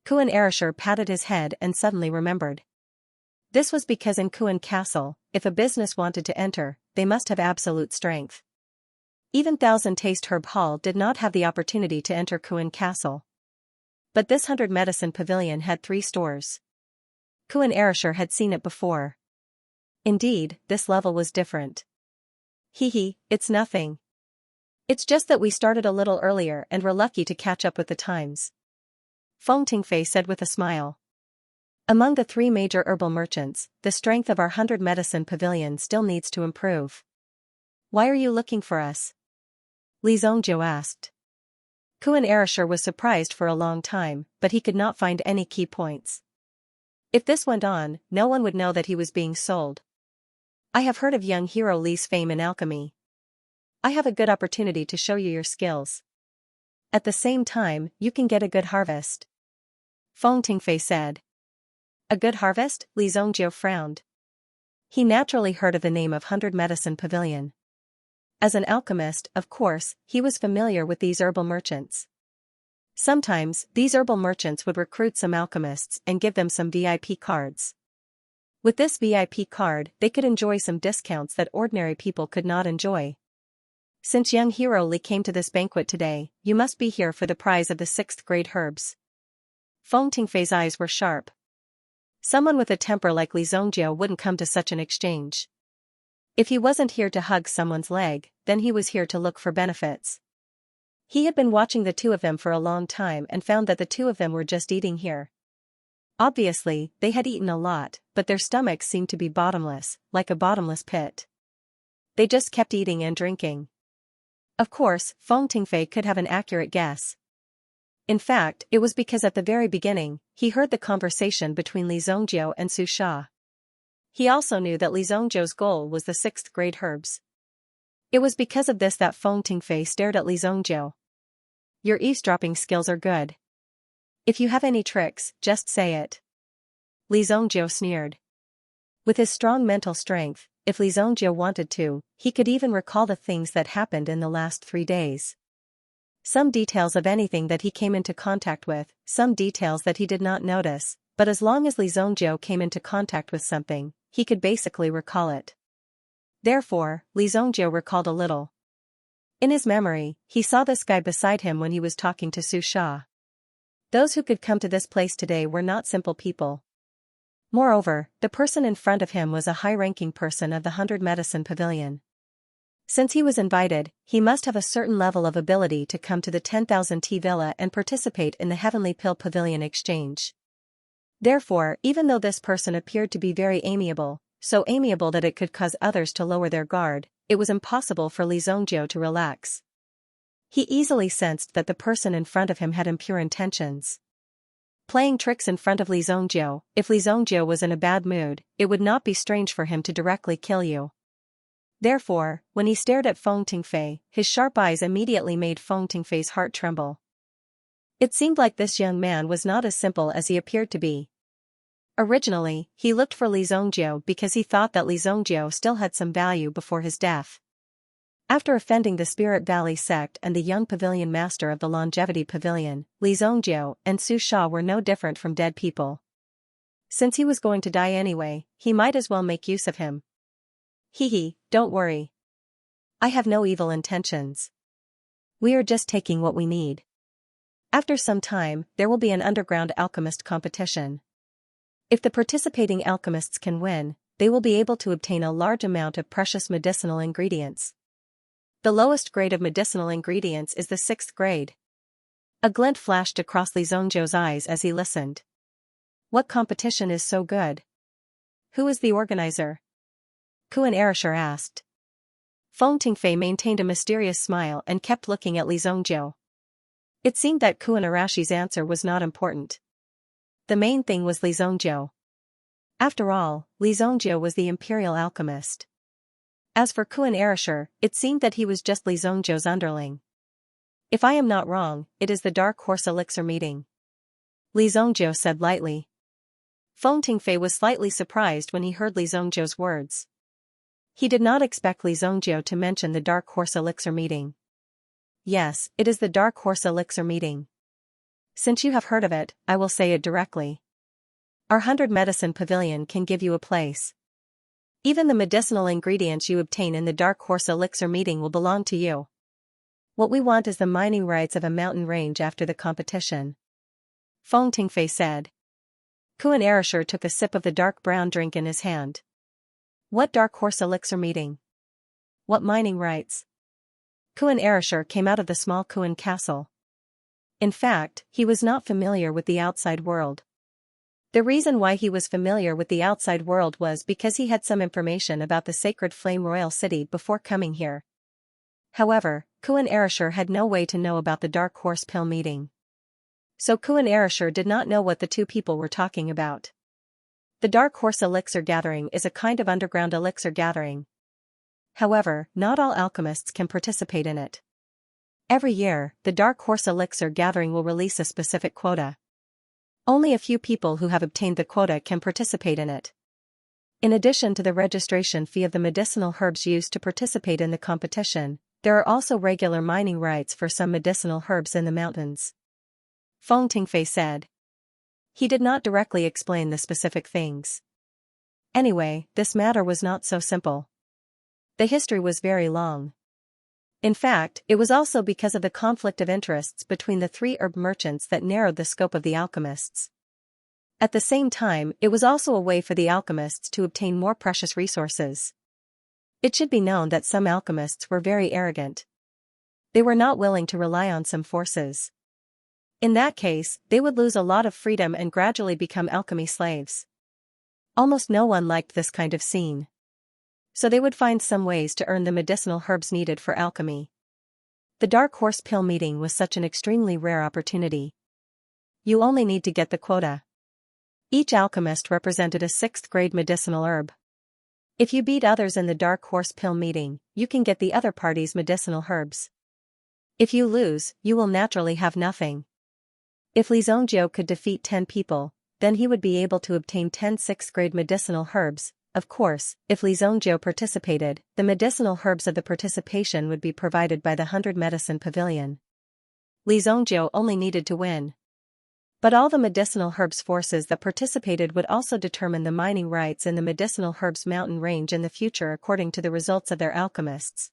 Kuan Erishur patted his head and suddenly remembered. This was because in Kuan Castle, if a business wanted to enter, they must have absolute strength. Even 1000 Taste Herb Hall did not have the opportunity to enter Kuan Castle. But this 100 Medicine Pavilion had 3 stores. Kuan Erishur had seen it before. Indeed, this level was different. Hee, it's nothing. It's just that we started a little earlier and were lucky to catch up with the times. Feng Tingfei said with a smile. Among the 3 major herbal merchants, the strength of our 100 Medicine Pavilion still needs to improve. Why are you looking for us? Li Zongjiu asked. Kuan Erishur was surprised for a long time, but he could not find any key points. If this went on, no one would know that he was being sold. I have heard of young hero Li's fame in alchemy. I have a good opportunity to show you your skills. At the same time, you can get a good harvest. Feng Tingfei said. A good harvest? Li Zongjiu frowned. He naturally heard of the name of 100 Medicine Pavilion. As an alchemist, of course, he was familiar with these herbal merchants. Sometimes, these herbal merchants would recruit some alchemists and give them some VIP cards. With this VIP card, they could enjoy some discounts that ordinary people could not enjoy. Since young hero Li came to this banquet today, you must be here for the prize of the 6th grade herbs. Feng Tingfei's eyes were sharp. Someone with a temper like Li Zongjiu wouldn't come to such an exchange. If he wasn't here to hug someone's leg, then he was here to look for benefits. He had been watching the two of them for a long time and found that the two of them were just eating here. Obviously, they had eaten a lot, but their stomachs seemed to be bottomless, like a bottomless pit. They just kept eating and drinking. Of course, Feng Tingfei could have an accurate guess. In fact, it was because at the very beginning, he heard the conversation between Li Zongjiu and Su Sha. He also knew that Li Zhongzhou's goal was the 6th grade herbs. It was because of this that Feng Tingfei stared at Li Zhongzhou. Your eavesdropping skills are good. If you have any tricks, just say it. Li Zhongzhou sneered. With his strong mental strength, if Li Zhongzhou wanted to, he could even recall the things that happened in the last 3 days. Some details of anything that he came into contact with, some details that he did not notice, but as long as Li Zhongzhou came into contact with something, he could basically recall it. Therefore, Li Zhongzhou recalled a little. In his memory, he saw this guy beside him when he was talking to Su Sha. Those who could come to this place today were not simple people. Moreover, the person in front of him was a high-ranking person of the 100 Medicine Pavilion. Since he was invited, he must have a certain level of ability to come to the 10,000 T Villa and participate in the Heavenly Pill Pavilion exchange. Therefore, even though this person appeared to be very amiable, so amiable that it could cause others to lower their guard, it was impossible for Li Zhongzhou to relax. He easily sensed that the person in front of him had impure intentions. Playing tricks in front of Li Zhongzhou, if Li Zhongzhou was in a bad mood, it would not be strange for him to directly kill you. Therefore, when he stared at Feng Tingfei, his sharp eyes immediately made Feng Tingfei's heart tremble. It seemed like this young man was not as simple as he appeared to be. Originally, he looked for Li Zhongzhou because he thought that Li Zhongzhou still had some value before his death. After offending the Spirit Valley sect and the young pavilion master of the Longevity Pavilion, Li Zhongzhou and Su Sha were no different from dead people. Since he was going to die anyway, he might as well make use of him. Hee, don't worry. I have no evil intentions. We are just taking what we need. After some time, there will be an underground alchemist competition. If the participating alchemists can win, they will be able to obtain a large amount of precious medicinal ingredients. The lowest grade of medicinal ingredients is the 6th grade. A glint flashed across Li Zhongzhou's eyes as he listened. What competition is so good? Who is the organizer? Kuan Erishar asked. Feng Tingfei maintained a mysterious smile and kept looking at Li Zhongzhou. It seemed that Kuan Arashi's answer was not important. The main thing was Li Zhongzhou. After all, Li Zhongzhou was the imperial alchemist. As for Kuan Erishar, it seemed that he was just Li Zhongzhou's underling. If I am not wrong, it is the Dark Horse Elixir meeting. Li Zhongzhou said lightly. Feng Tingfei was slightly surprised when he heard Li Zhongzhou's words. He did not expect Li Zhongzhou to mention the Dark Horse Elixir meeting. Yes, it is the Dark Horse Elixir meeting. Since you have heard of it, I will say it directly. Our 100 Medicine Pavilion can give you a place. Even the medicinal ingredients you obtain in the Dark Horse Elixir meeting will belong to you. What we want is the mining rights of a mountain range after the competition. Feng Tingfei said. Kuan Erishar took a sip of the dark brown drink in his hand. What Dark Horse Elixir meeting? What mining rights? Kuan Erishar came out of the small Kuan castle. In fact, he was not familiar with the outside world. The reason why he was familiar with the outside world was because he had some information about the sacred flame royal city before coming here. However, Kuan Erishar had no way to know about the Dark Horse Pill meeting. So Kuan Erishar did not know what the two people were talking about. The Dark Horse Elixir Gathering is a kind of underground elixir gathering. However, not all alchemists can participate in it. Every year, the Dark Horse Elixir Gathering will release a specific quota. Only a few people who have obtained the quota can participate in it. In addition to the registration fee of the medicinal herbs used to participate in the competition, there are also regular mining rights for some medicinal herbs in the mountains. Feng Tingfei said. He did not directly explain the specific things. Anyway, this matter was not so simple. The history was very long. In fact, it was also because of the conflict of interests between the 3 herb merchants that narrowed the scope of the alchemists. At the same time, it was also a way for the alchemists to obtain more precious resources. It should be known that some alchemists were very arrogant. They were not willing to rely on some forces. In that case, they would lose a lot of freedom and gradually become alchemy slaves. Almost no one liked this kind of scene. So they would find some ways to earn the medicinal herbs needed for alchemy. The Dark Horse Pill meeting was such an extremely rare opportunity. You only need to get the quota. Each alchemist represented a 6th grade medicinal herb. If you beat others in the dark horse pill meeting, you can get the other party's medicinal herbs. If you lose, you will naturally have nothing. If Li Zongjiu could defeat 10 people, then he would be able to obtain 10 6th-grade medicinal herbs. Of course, if Li Zongjiu participated, the medicinal herbs of the participation would be provided by the 100 Medicine Pavilion. Li Zongjiu only needed to win. But all the medicinal herbs forces that participated would also determine the mining rights in the medicinal herbs mountain range in the future according to the results of their alchemists.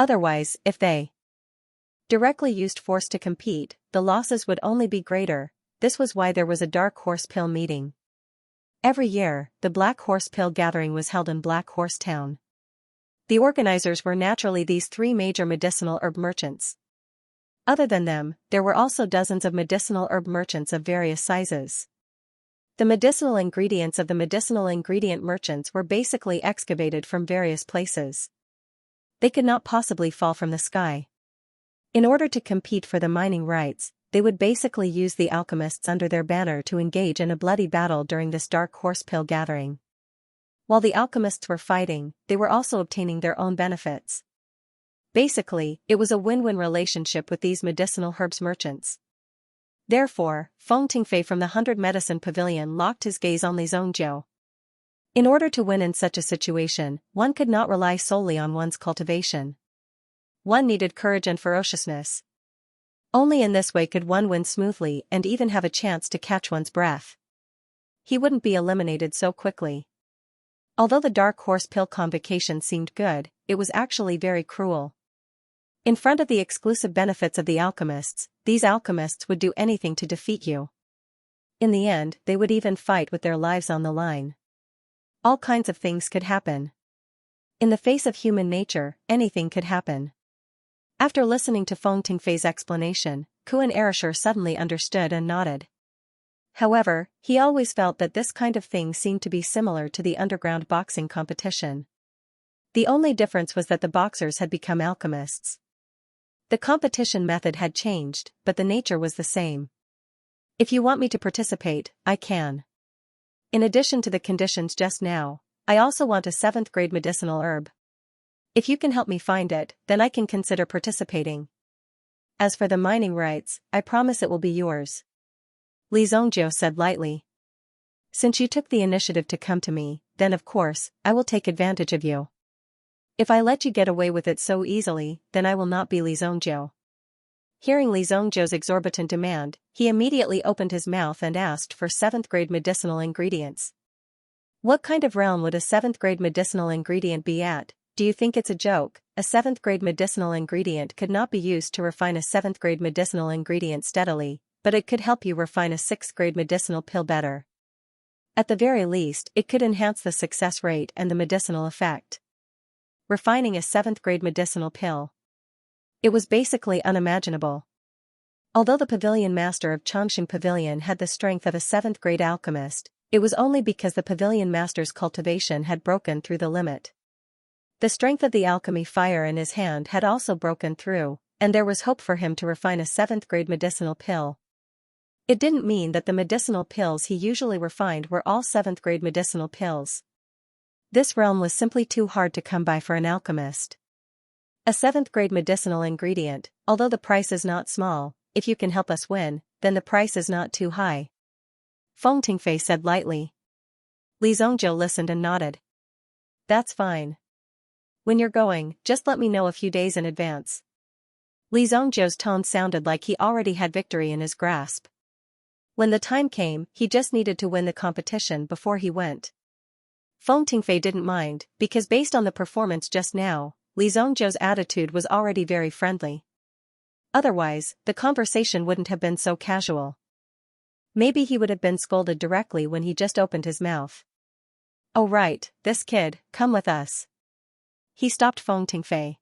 Otherwise, if they directly used force to compete, the losses would only be greater. This was why there was a dark horse pill meeting. Every year, the Black Horse Pill Gathering was held in Black Horse Town. The organizers were naturally these 3 major medicinal herb merchants. Other than them, there were also dozens of medicinal herb merchants of various sizes. The medicinal ingredients of the medicinal ingredient merchants were basically excavated from various places. They could not possibly fall from the sky. In order to compete for the mining rights, they would basically use the alchemists under their banner to engage in a bloody battle during this dark horse pill gathering. While the alchemists were fighting, they were also obtaining their own benefits. Basically, it was a win-win relationship with these medicinal herbs merchants. Therefore, Feng Tingfei from the 100 Medicine Pavilion locked his gaze on Li Zongjiu. In order to win in such a situation, one could not rely solely on one's cultivation. One needed courage and ferociousness. Only in this way could one win smoothly and even have a chance to catch one's breath. He wouldn't be eliminated so quickly. Although the dark horse pill convocation seemed good, it was actually very cruel. In front of the exclusive benefits of the alchemists, these alchemists would do anything to defeat you. In the end, they would even fight with their lives on the line. All kinds of things could happen. In the face of human nature, anything could happen. After listening to Feng Tingfei's explanation, Kuan Erishur suddenly understood and nodded. However, he always felt that this kind of thing seemed to be similar to the underground boxing competition. The only difference was that the boxers had become alchemists. The competition method had changed, but the nature was the same. If you want me to participate, I can. In addition to the conditions just now, I also want a 7th-grade medicinal herb. If you can help me find it, then I can consider participating. As for the mining rights, I promise it will be yours. Li Zongjiu said lightly. Since you took the initiative to come to me, then of course, I will take advantage of you. If I let you get away with it so easily, then I will not be Li Zongjiu. Hearing Li Zongjiu's exorbitant demand, he immediately opened his mouth and asked for 7th-grade medicinal ingredients. What kind of realm would a 7th-grade medicinal ingredient be at? Do you think it's a joke? A 7th-grade medicinal ingredient could not be used to refine a 7th-grade medicinal ingredient steadily, but it could help you refine a 6th-grade medicinal pill better. At the very least, it could enhance the success rate and the medicinal effect. Refining a 7th-grade medicinal pill. It was basically unimaginable. Although the pavilion master of Changxing Pavilion had the strength of a 7th-grade alchemist, it was only because the pavilion master's cultivation had broken through the limit. The strength of the alchemy fire in his hand had also broken through, and there was hope for him to refine a 7th-grade medicinal pill. It didn't mean that the medicinal pills he usually refined were all 7th-grade medicinal pills. This realm was simply too hard to come by for an alchemist. A 7th-grade medicinal ingredient, although the price is not small, if you can help us win, then the price is not too high. Feng Tingfei said lightly. Li Zongjiu listened and nodded. That's fine. When you're going, just let me know a few days in advance. Li Zongjiu's tone sounded like he already had victory in his grasp. When the time came, he just needed to win the competition before he went. Feng Tingfei didn't mind, because based on the performance just now, Li Zongjiu's attitude was already very friendly. Otherwise, the conversation wouldn't have been so casual. Maybe he would have been scolded directly when he just opened his mouth. Oh right, this kid, come with us. He stopped Feng Tingfei.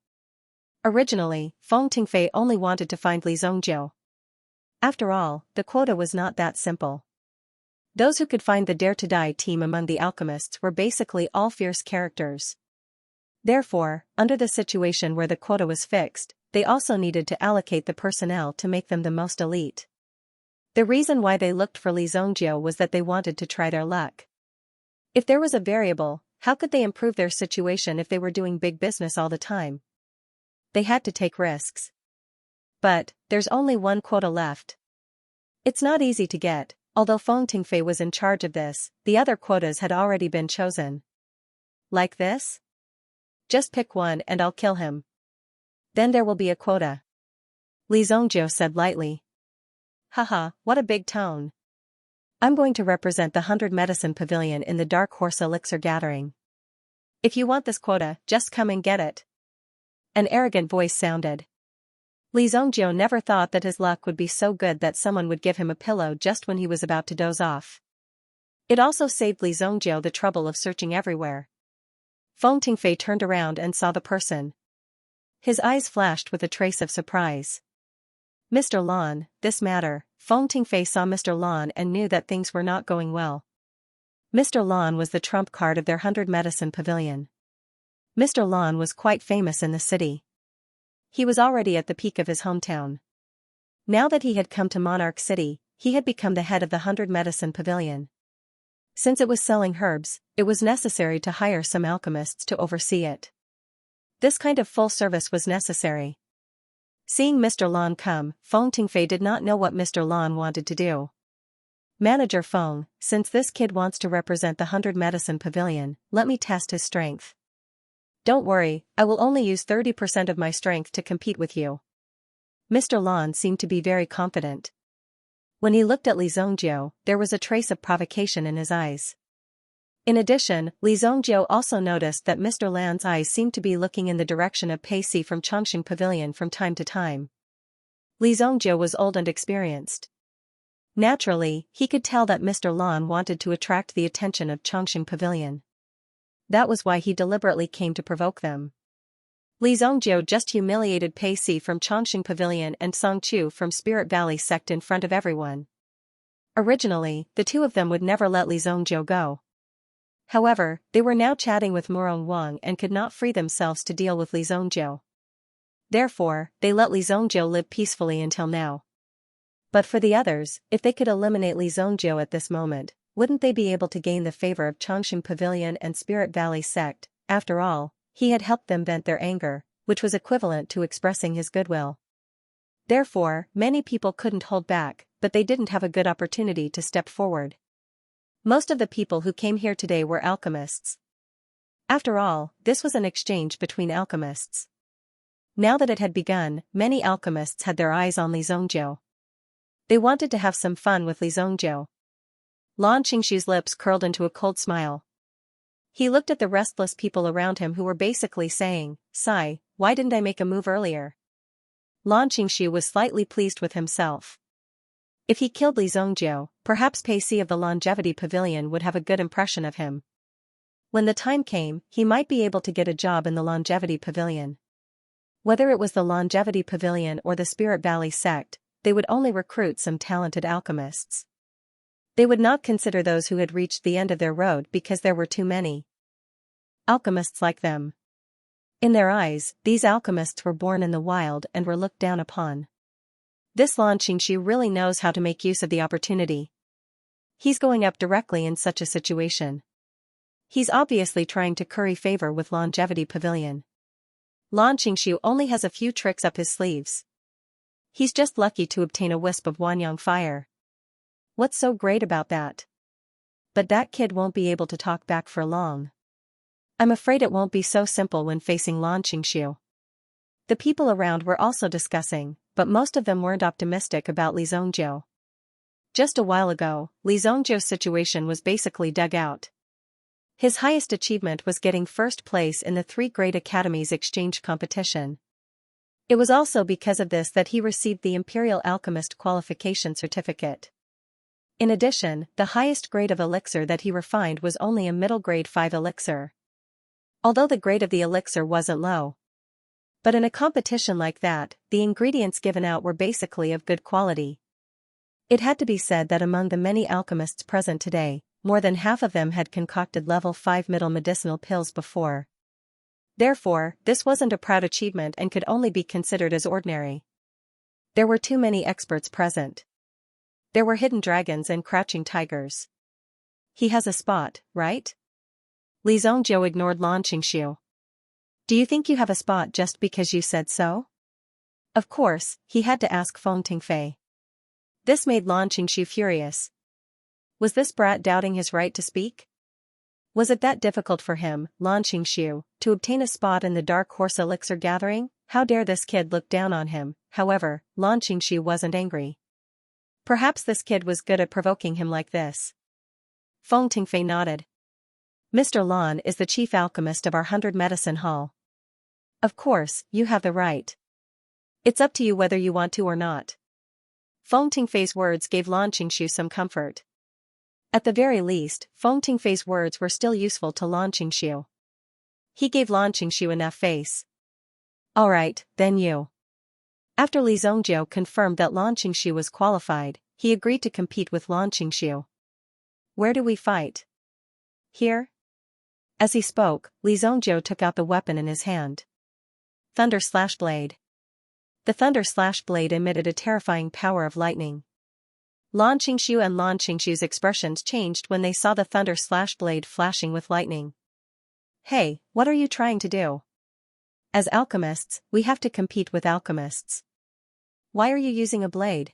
Originally, Feng Tingfei only wanted to find Li Zongjiu. After all, the quota was not that simple. Those who could find the Dare to Die team among the alchemists were basically all fierce characters. Therefore, under the situation where the quota was fixed, they also needed to allocate the personnel to make them the most elite. The reason why they looked for Li Zongjiu was that they wanted to try their luck. If there was a variable, How could they improve their situation if they were doing big business all the time? They had to take risks. But, there's only one quota left. It's not easy to get, although Feng Tingfei was in charge of this, the other quotas had already been chosen. Like this? Just pick one and I'll kill him. Then there will be a quota. Li Zongjiu said lightly. Haha, what a big tone. I'm going to represent the 100 Medicine Pavilion in the Dark Horse Elixir Gathering. If you want this quota, just come and get it. An arrogant voice sounded. Li Zongjiu never thought that his luck would be so good that someone would give him a pillow just when he was about to doze off. It also saved Li Zongjiu the trouble of searching everywhere. Feng Tingfei turned around and saw the person. His eyes flashed with a trace of surprise. Mr. Lan, this matter. Feng Tingfei saw Mr. Lan and knew that things were not going well. Mr. Lan was the trump card of their 100 Medicine Pavilion. Mr. Lan was quite famous in the city. He was already at the peak of his hometown. Now that he had come to Monarch City, he had become the head of the 100 Medicine Pavilion. Since it was selling herbs, it was necessary to hire some alchemists to oversee it. This kind of full service was necessary. Seeing Mr. Lan come, Feng Tingfei did not know what Mr. Lan wanted to do. Manager Feng, since this kid wants to represent the 100 Medicine Pavilion, let me test his strength. Don't worry, I will only use 30% of my strength to compete with you. Mr. Lan seemed to be very confident. When he looked at Li Zongjiu, there was a trace of provocation in his eyes. In addition, Li Zongjiu also noticed that Mr. Lan's eyes seemed to be looking in the direction of Pei Si from Chongqing Pavilion from time to time. Li Zongjiu was old and experienced. Naturally, he could tell that Mr. Lan wanted to attract the attention of Chongqing Pavilion. That was why he deliberately came to provoke them. Li Zongjiu just humiliated Pei Si from Chongqing Pavilion and Song Chu from Spirit Valley sect in front of everyone. Originally, the two of them would never let Li Zongjiu go. However, they were now chatting with Murong Wang and could not free themselves to deal with Li Zongjiu. Therefore, they let Li Zongjiu live peacefully until now. But for the others, if they could eliminate Li Zongjiu at this moment, wouldn't they be able to gain the favor of Chongqing Pavilion and Spirit Valley sect? After all, he had helped them vent their anger, which was equivalent to expressing his goodwill. Therefore, many people couldn't hold back, but they didn't have a good opportunity to step forward. Most of the people who came here today were alchemists. After all, this was an exchange between alchemists. Now that it had begun, many alchemists had their eyes on Li Zongjiu. They wanted to have some fun with Li Zongjiu. Lan Qingxi's lips curled into a cold smile. He looked at the restless people around him who were basically saying, "Sigh, why didn't I make a move earlier?" Lan Qingxi was slightly pleased with himself. If he killed Li Zongjiu, perhaps Pei Si of the Longevity Pavilion would have a good impression of him. When the time came, he might be able to get a job in the Longevity Pavilion. Whether it was the Longevity Pavilion or the Spirit Valley sect, they would only recruit some talented alchemists. They would not consider those who had reached the end of their road because there were too many alchemists like them. In their eyes, these alchemists were born in the wild and were looked down upon. This Lan Qingxi really knows how to make use of the opportunity. He's going up directly in such a situation. He's obviously trying to curry favor with Longevity Pavilion. Lan Qingxi only has a few tricks up his sleeves. He's just lucky to obtain a wisp of Wanyang fire. What's so great about that? But that kid won't be able to talk back for long. I'm afraid it won't be so simple when facing Lan Qingxiu. The people around were also discussing, but most of them weren't optimistic about Li Zongjiu. Just a while ago, Li Zongjiu's situation was basically dug out. His highest achievement was getting first place in the 3 Great Academies exchange competition. It was also because of this that he received the Imperial Alchemist Qualification Certificate. In addition, the highest grade of elixir that he refined was only a middle grade 5 elixir. Although the grade of the elixir wasn't low. But in a competition like that, the ingredients given out were basically of good quality. It had to be said that among the many alchemists present today, more than half of them had concocted level 5 middle medicinal pills before. Therefore, this wasn't a proud achievement and could only be considered as ordinary. There were too many experts present. There were hidden dragons and crouching tigers. He has a spot, right? Li Zongjiu ignored Lan Qingshu. Do you think you have a spot just because you said so? Of course, he had to ask Feng Tingfei. This made Lan Qingshu furious. Was this brat doubting his right to speak? Was it that difficult for him, Lan Qingshu, to obtain a spot in the Dark Horse Elixir gathering? How dare this kid look down on him? However, Lan Qingshu wasn't angry. Perhaps this kid was good at provoking him like this. Feng Tingfei nodded. Mr. Lan is the chief alchemist of our 100 Medicine Hall. Of course, you have the right. It's up to you whether you want to or not. Feng Tingfei's words gave Lan Qingshu some comfort. At the very least, Feng Tingfei's words were still useful to Lan Qingshu. He gave Lan Qingshu enough face. Alright, then you. After Li Zongjiu confirmed that Lan Qingshu was qualified, he agreed to compete with Lan Qingshu. Where do we fight? Here? As he spoke, Li Zongjiu took out the weapon in his hand. Thunder Slash Blade. The Thunder Slash Blade emitted a terrifying power of lightning. Lan Qingshu and Lan Qingshu's expressions changed when they saw the Thunder Slash Blade flashing with lightning. Hey, what are you trying to do? As alchemists, we have to compete with alchemists. Why are you using a blade?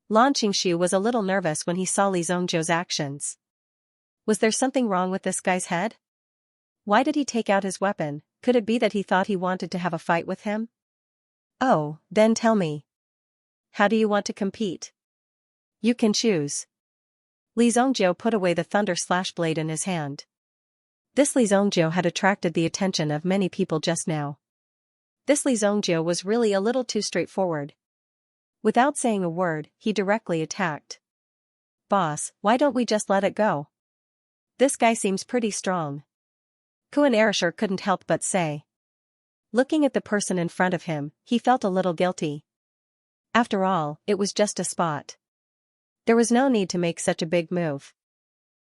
Lan Qingshu was a little nervous when he saw Li Zongjiu's actions. Was there something wrong with this guy's head? Why did he take out his weapon? Could it be that he thought he wanted to have a fight with him? Oh, then tell me. How do you want to compete? You can choose. Li Zongjiu put away the Thunder Slash Blade in his hand. This Li Zongjiu had attracted the attention of many people just now. This Li Zongjiu was really a little too straightforward. Without saying a word, he directly attacked. Boss, why don't we just let it go? This guy seems pretty strong. Kuan Erasure couldn't help but say. Looking at the person in front of him, he felt a little guilty. After all, it was just a spot. There was no need to make such a big move.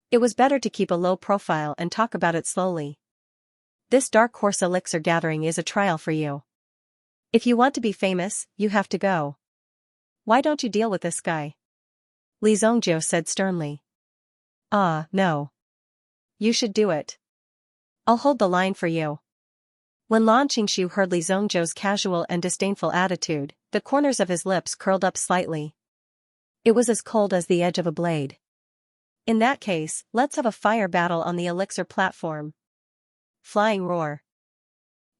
It was better to keep a low profile and talk about it slowly. This Dark Horse Elixir gathering is a trial for you. If you want to be famous, you have to go. Why don't you deal with this guy? Li Zongjiu said sternly. No. You should do it. I'll hold the line for you. When Lan Qingshu heard Li Zongjiu's casual and disdainful attitude, the corners of his lips curled up slightly. It was as cold as the edge of a blade. In that case, let's have a fire battle on the elixir platform. Flying Roar.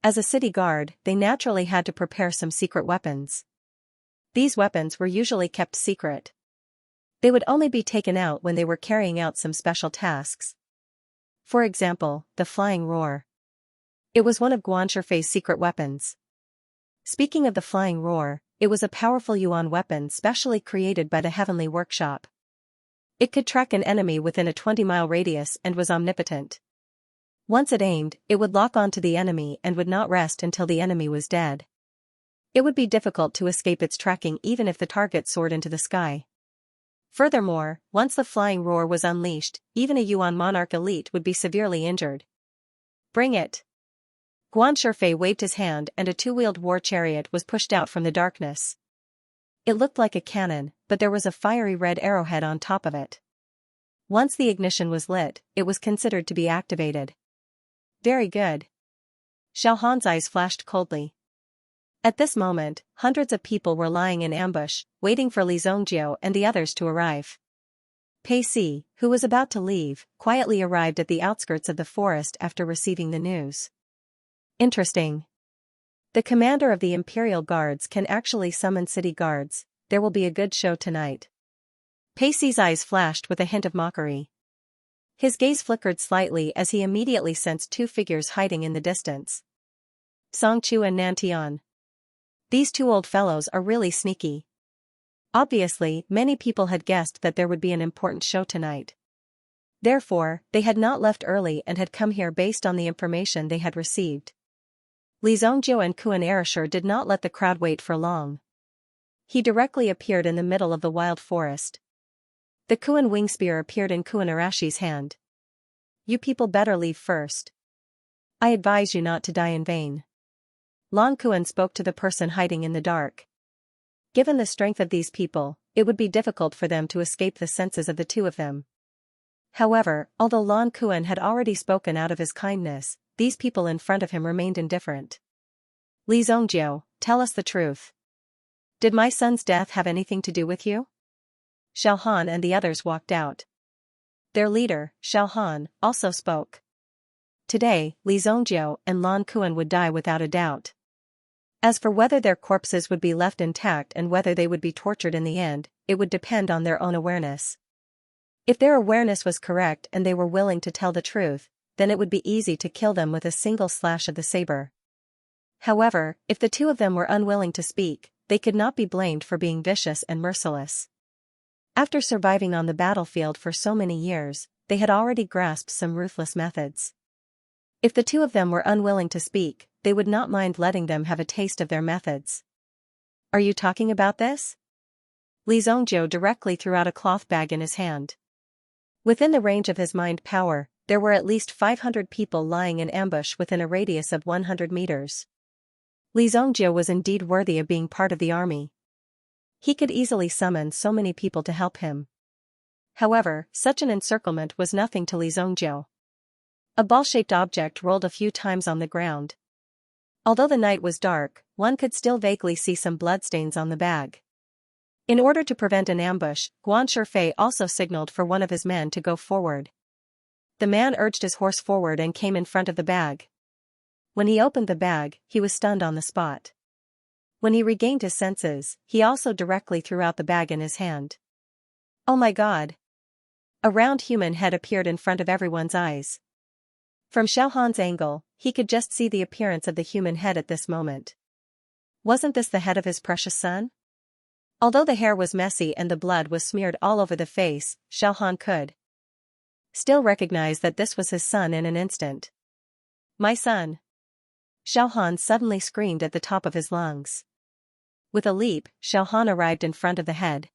As a city guard, they naturally had to prepare some secret weapons. These weapons were usually kept secret. They would only be taken out when they were carrying out some special tasks. For example, the Flying Roar. It was one of Guan Shifei's secret weapons. Speaking of the Flying Roar, it was a powerful Yuan weapon specially created by the Heavenly Workshop. It could track an enemy within a 20-mile radius and was omnipotent. Once it aimed, it would lock onto the enemy and would not rest until the enemy was dead. It would be difficult to escape its tracking even if the target soared into the sky. Furthermore, once the Flying Roar was unleashed, even a Yuan monarch elite would be severely injured. Bring it! Guan Shifei waved his hand and a two-wheeled war chariot was pushed out from the darkness. It looked like a cannon, but there was a fiery red arrowhead on top of it. Once the ignition was lit, it was considered to be activated. Very good. Xiao Han's eyes flashed coldly. At this moment, hundreds of people were lying in ambush, waiting for Li Zongjiu and the others to arrive. Pei Si, who was about to leave, quietly arrived at the outskirts of the forest after receiving the news. Interesting. The commander of the Imperial Guards can actually summon city guards. There will be a good show tonight. Pei Si's eyes flashed with a hint of mockery. His gaze flickered slightly as he immediately sensed two figures hiding in the distance. Song Chu and Nan Tian. These two old fellows are really sneaky. Obviously, many people had guessed that there would be an important show tonight. Therefore, they had not left early and had come here based on the information they had received. Li Zongjiu and Kuan Erasure did not let the crowd wait for long. He directly appeared in the middle of the wild forest. The Kuan wing spear appeared in Kuan Arashi's hand. You people better leave first. I advise you not to die in vain. Lan Kuan spoke to the person hiding in the dark. Given the strength of these people, it would be difficult for them to escape the senses of the two of them. However, although Lan Kuan had already spoken out of his kindness, these people in front of him remained indifferent. Li Zongjiu, tell us the truth. Did my son's death have anything to do with you? Xiao Han and the others walked out. Their leader, Xiao Han, also spoke. Today, Li Zongjiu and Lan Kuan would die without a doubt. As for whether their corpses would be left intact and whether they would be tortured in the end, it would depend on their own awareness. If their awareness was correct and they were willing to tell the truth, then it would be easy to kill them with a single slash of the saber. However, if the two of them were unwilling to speak, they could not be blamed for being vicious and merciless. After surviving on the battlefield for so many years, they had already grasped some ruthless methods. If the two of them were unwilling to speak, they would not mind letting them have a taste of their methods. Are you talking about this? Li Zongjiu directly threw out a cloth bag in his hand. Within the range of his mind power, there were at least 500 people lying in ambush within a radius of 100 meters. Li Zongjiu was indeed worthy of being part of the army. He could easily summon so many people to help him. However, such an encirclement was nothing to Li Zongjiu. A ball-shaped object rolled a few times on the ground. Although the night was dark, one could still vaguely see some bloodstains on the bag. In order to prevent an ambush, Guan Shifei also signaled for one of his men to go forward. The man urged his horse forward and came in front of the bag. When he opened the bag, he was stunned on the spot. When he regained his senses, he also directly threw out the bag in his hand. Oh my God! A round human head appeared in front of everyone's eyes. From Xiao Han's angle, he could just see the appearance of the human head at this moment. Wasn't this the head of his precious son? Although the hair was messy and the blood was smeared all over the face, Xiao Han could still recognize that this was his son in an instant. My son! Xiao Han suddenly screamed at the top of his lungs. With a leap, Xiao Han arrived in front of the head.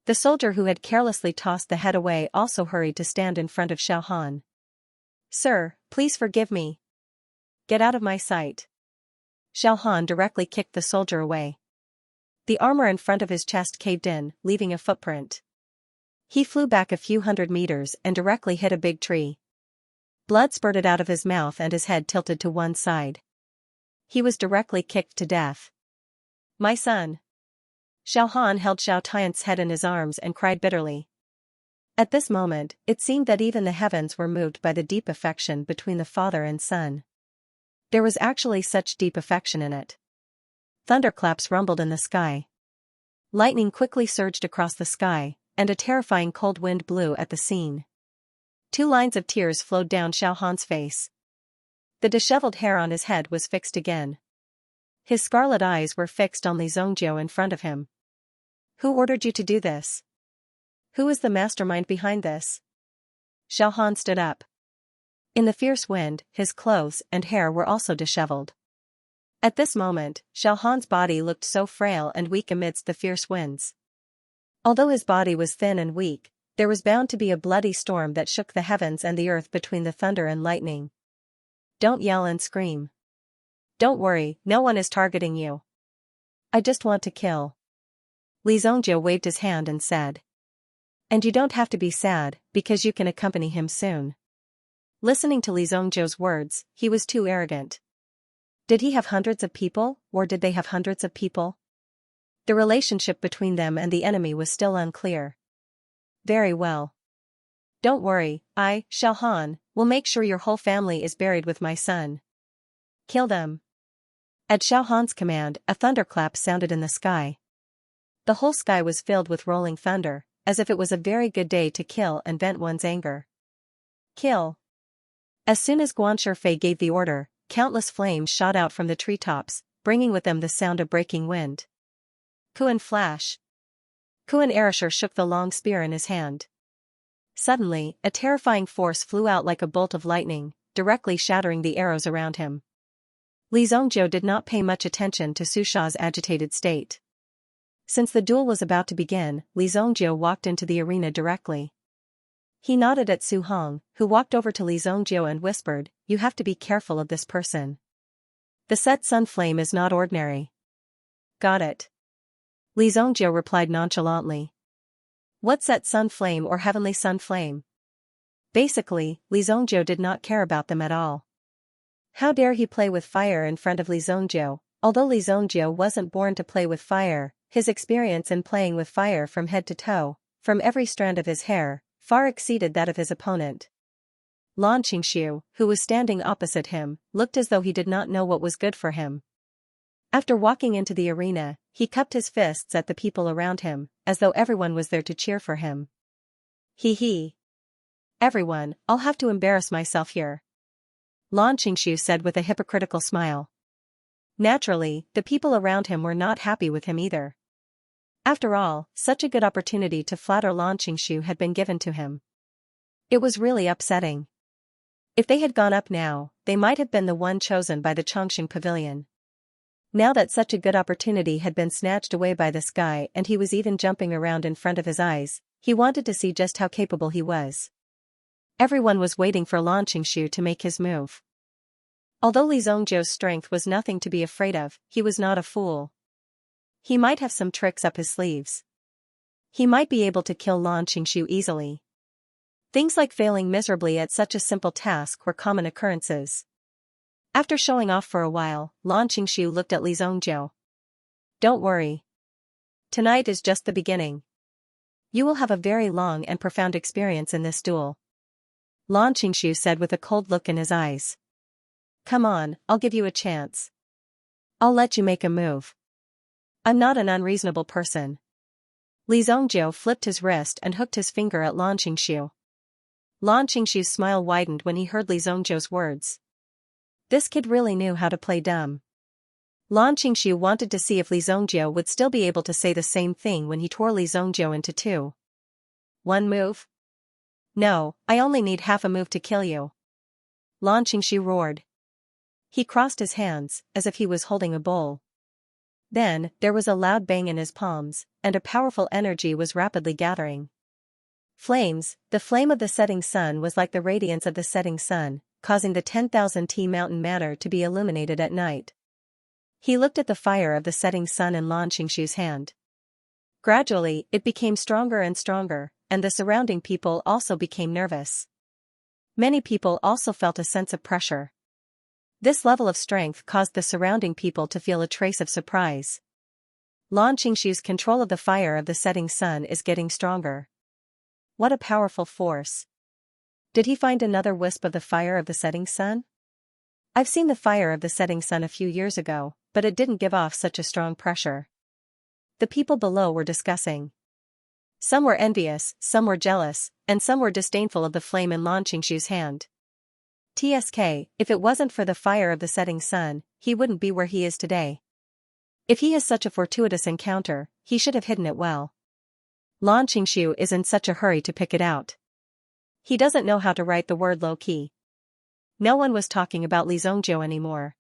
The soldier who had carelessly tossed the head away also hurried to stand in front of Xiao Han. Sir, please forgive me. Get out of my sight. Xiao Han directly kicked the soldier away. The armor in front of his chest caved in, leaving a footprint. He flew back a few hundred meters and directly hit a big tree. Blood spurted out of his mouth and his head tilted to one side. He was directly kicked to death. My son! Xiao Han held Xiao Tian's head in his arms and cried bitterly. At this moment, it seemed that even the heavens were moved by the deep affection between the father and son. There was actually such deep affection in it. Thunderclaps rumbled in the sky. Lightning quickly surged across the sky, and a terrifying cold wind blew at the scene. 2 lines of tears flowed down Xiao Han's face. The disheveled hair on his head was fixed again. His scarlet eyes were fixed on Li Zongjiu in front of him. Who ordered you to do this? Who is the mastermind behind this? Xiao Han stood up. In the fierce wind, his clothes and hair were also disheveled. At this moment, Xiao Han's body looked so frail and weak amidst the fierce winds. Although his body was thin and weak, there was bound to be a bloody storm that shook the heavens and the earth between the thunder and lightning. Don't yell and scream. Don't worry, no one is targeting you. I just want to kill. Li Zongjiu waved his hand and said. And you don't have to be sad, because you can accompany him soon. Listening to Li Zongjiu's words, he was too arrogant. Did he have hundreds of people, or did they have hundreds of people? The relationship between them and the enemy was still unclear. Very well. Don't worry, I, Xiao Han, will make sure your whole family is buried with my son. Kill them. At Xiao Han's command, a thunderclap sounded in the sky. The whole sky was filled with rolling thunder, as if it was a very good day to kill and vent one's anger. Kill. As soon as Guan Shifei gave the order, countless flames shot out from the treetops, bringing with them the sound of breaking wind. Kuan flash. Kuan Erasher shook the long spear in his hand. Suddenly, a terrifying force flew out like a bolt of lightning, directly shattering the arrows around him. Li Zongjiu did not pay much attention to Su Sha's agitated state. Since the duel was about to begin, Li Zongjiu walked into the arena directly. He nodded at Su Hong, who walked over to Li Zongjiu and whispered, "You have to be careful of this person. The set sun flame is not ordinary." Got it. Li Zongjiu replied nonchalantly. What set sun flame or heavenly sun flame? Basically, Li Zongjiu did not care about them at all. How dare he play with fire in front of Li Zongjiu? Although Li Zongjiu wasn't born to play with fire, his experience in playing with fire from head to toe, from every strand of his hair, far exceeded that of his opponent. Lan Qingxiu, who was standing opposite him, looked as though he did not know what was good for him. After walking into the arena, he cupped his fists at the people around him, as though everyone was there to cheer for him. Hee. Everyone, I'll have to embarrass myself here. Lan Qingxiu said with a hypocritical smile. Naturally, the people around him were not happy with him either. After all, such a good opportunity to flatter Lan Qingxiu had been given to him. It was really upsetting. If they had gone up now, they might have been the one chosen by the Chongqing Pavilion. Now that such a good opportunity had been snatched away by this guy and he was even jumping around in front of his eyes, he wanted to see just how capable he was. Everyone was waiting for Lan Qingxiu to make his move. Although Li Zongjiu's strength was nothing to be afraid of, he was not a fool. He might have some tricks up his sleeves. He might be able to kill Lan Qingxiu easily. Things like failing miserably at such a simple task were common occurrences. After showing off for a while, Lan Qingxiu looked at Li Zongjiu. Don't worry. Tonight is just the beginning. You will have a very long and profound experience in this duel. Lan Qingxiu said with a cold look in his eyes. Come on, I'll give you a chance. I'll let you make a move. I'm not an unreasonable person. Li Zongjiu flipped his wrist and hooked his finger at Lan Qingxiu. Lan Qingxiu's smile widened when he heard Li Zongjiu's words. This kid really knew how to play dumb. Lan Qingxiu wanted to see if Li Zongjiu would still be able to say the same thing when he tore Li Zongjiu into two. One move? No, I only need half a move to kill you. Lan Qingxiu roared. He crossed his hands, as if he was holding a bowl. Then, there was a loud bang in his palms, and a powerful energy was rapidly gathering. Flames, the flame of the setting sun was like the radiance of the setting sun, causing the 10,000 T mountain matter to be illuminated at night. He looked at the fire of the setting sun in Lan Qingxiu's hand. Gradually, it became stronger and stronger, and the surrounding people also became nervous. Many people also felt a sense of pressure. This level of strength caused the surrounding people to feel a trace of surprise. Lan Qingxiu's control of the fire of the setting sun is getting stronger. What a powerful force. Did he find another wisp of the fire of the setting sun? I've seen the fire of the setting sun a few years ago, but it didn't give off such a strong pressure. The people below were discussing. Some were envious, some were jealous, and some were disdainful of the flame in Lan Qingxiu's hand. TSK, if it wasn't for the fire of the setting sun, he wouldn't be where he is today. If he has such a fortuitous encounter, he should have hidden it well. Lan Qingxiu is in such a hurry to pick it out. He doesn't know how to write the word low-key. No one was talking about Li Zongjiu anymore.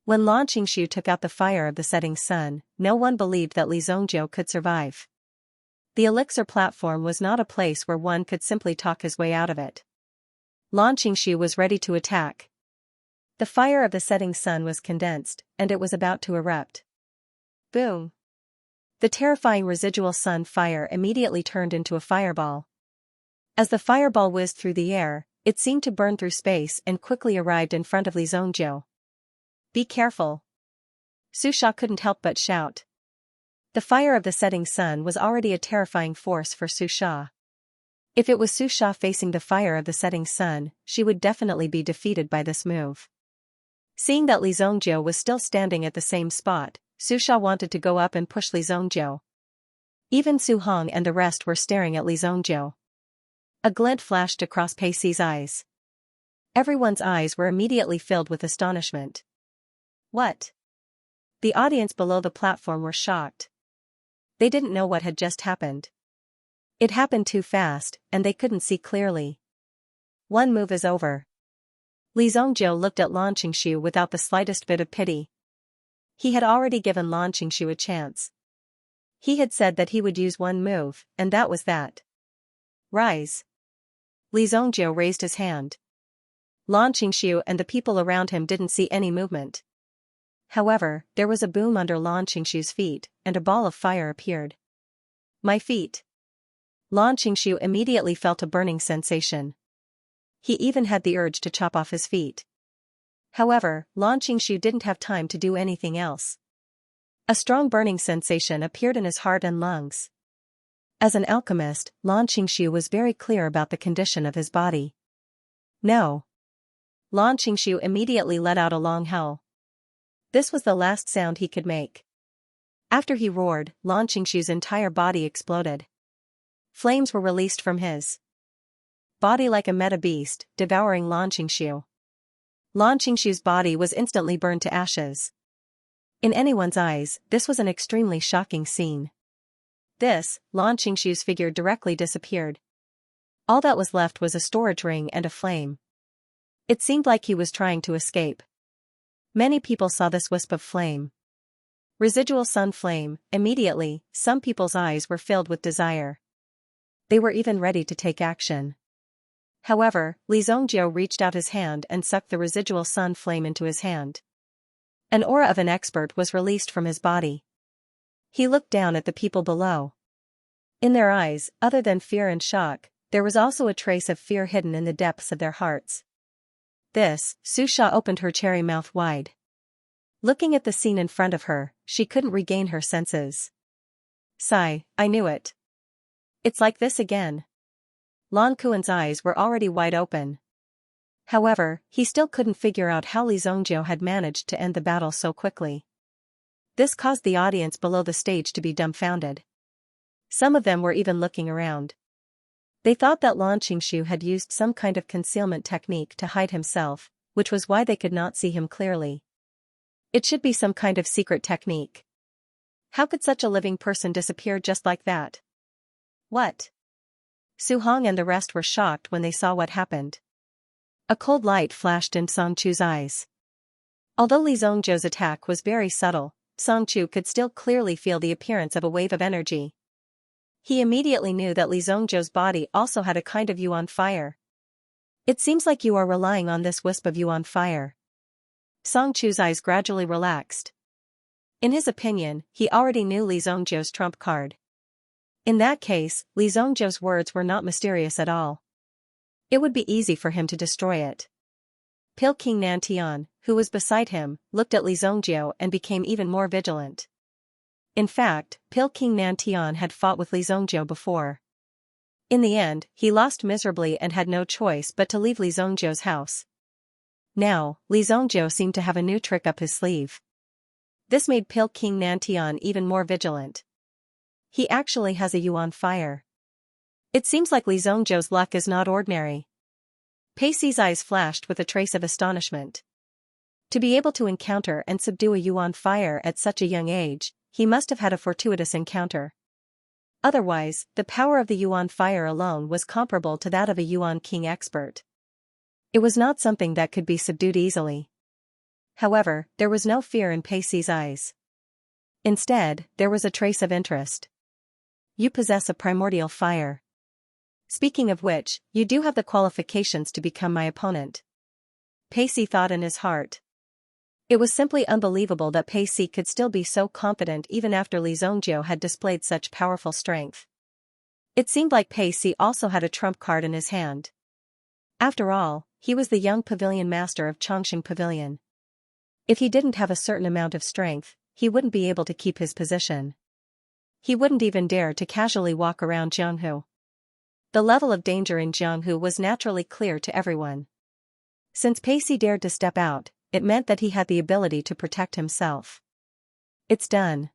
When Lan Qingxiu took out the fire of the setting sun, no one believed that Li Zongjiu could survive. The elixir platform was not a place where one could simply talk his way out of it. Lan Qingxiu was ready to attack. The fire of the setting sun was condensed, and it was about to erupt. Boom! The terrifying residual sun fire immediately turned into a fireball. As the fireball whizzed through the air, it seemed to burn through space and quickly arrived in front of Li Zongjiu. Be careful! Su Sha couldn't help but shout. The fire of the setting sun was already a terrifying force for Su Sha. If it was Su Sha facing the fire of the setting sun, she would definitely be defeated by this move. Seeing that Li Zongjiu was still standing at the same spot, Su Sha wanted to go up and push Li Zongjiu. Even Su Hong and the rest were staring at Li Zongjiu. A glint flashed across Pei Si's eyes. Everyone's eyes were immediately filled with astonishment. What? The audience below the platform were shocked. They didn't know what had just happened. It happened too fast, and they couldn't see clearly. One move is over. Li Zongjiu looked at Lan Qingxiu without the slightest bit of pity. He had already given Lan Qingxiu a chance. He had said that he would use one move, and that was that. Rise! Li Zongjiu raised his hand. Lan Qingxiu and the people around him didn't see any movement. However, there was a boom under Lan Qingxiu's feet, and a ball of fire appeared. My feet! Lan Qingxiu immediately felt a burning sensation. he even had the urge to chop off his feet. However, Lan Qingshu didn't have time to do anything else. A strong burning sensation appeared in his heart and lungs. As an alchemist, Lan Qingshu was very clear about the condition of his body. No. Lan Qingshu immediately let out a long howl. This was the last sound he could make. After he roared, Lan Qingshu's entire body exploded. Flames were released from his body like a meta beast, devouring Lan Qingshu. Lan Qingshu's body was instantly burned to ashes. In anyone's eyes, this was an extremely shocking scene. Lan Qingshu's figure directly disappeared. All that was left was a storage ring and a flame. It seemed like he was trying to escape. Many people saw this wisp of flame. Residual sun flame. Immediately, some people's eyes were filled with desire. They were even ready to take action. However, Li Zongjiu reached out his hand and sucked the residual sun flame into his hand. An aura of an expert was released from his body. He looked down at the people below. In their eyes, other than fear and shock, there was also a trace of fear hidden in the depths of their hearts. Su Sha opened her cherry mouth wide. Looking at the scene in front of her, she couldn't regain her senses. Sigh, I knew it. It's like this again. Lan Kuan's eyes were already wide open. However, he still couldn't figure out how Li Zongjiu had managed to end the battle so quickly. This caused the audience below the stage to be dumbfounded. Some of them were even looking around. They thought that Lan Qingshu had used some kind of concealment technique to hide himself, which was why they could not see him clearly. It should be some kind of secret technique. How could such a living person disappear just like that? What? Su Hong and the rest were shocked when they saw what happened. A cold light flashed in Song Chu's eyes. Although Li Zongjiu's attack was very subtle, Song Chu could still clearly feel the appearance of a wave of energy. He immediately knew that Li Zongjiu's body also had a kind of yuan fire. It seems like you are relying on this wisp of yuan fire. Song Chu's eyes gradually relaxed. In his opinion, he already knew Li Zongjiu's trump card. In that case, Li Zongjiu's words were not mysterious at all. It would be easy for him to destroy it. Pil King Nantian, who was beside him, looked at Li Zongjiu and became even more vigilant. In fact, Pil King Nantian had fought with Li Zongjiu before. In the end, he lost miserably and had no choice but to leave Li Zongjiu's house. Now, Li Zongjiu seemed to have a new trick up his sleeve. This made Pil King Nantian even more vigilant. He actually has a yuan fire. It seems like Li Zongjiu's luck is not ordinary. Pei Si's eyes flashed with a trace of astonishment. To be able to encounter and subdue a yuan fire at such a young age, he must have had a fortuitous encounter. Otherwise, the power of the yuan fire alone was comparable to that of a yuan king expert. It was not something that could be subdued easily. However, there was no fear in Pei Si's eyes. Instead, there was a trace of interest. You possess a primordial fire. Speaking of which, you do have the qualifications to become my opponent. Pei Si thought in his heart. It was simply unbelievable that Pei Si could still be so confident even after Li Zongjiu had displayed such powerful strength. It seemed like Pei Si also had a trump card in his hand. After all, he was the young pavilion master of Chongqing Pavilion. If he didn't have a certain amount of strength, he wouldn't be able to keep his position. He wouldn't even dare to casually walk around Jianghu. The level of danger in Jianghu was naturally clear to everyone. Since Pei Si dared to step out, it meant that he had the ability to protect himself. It's done.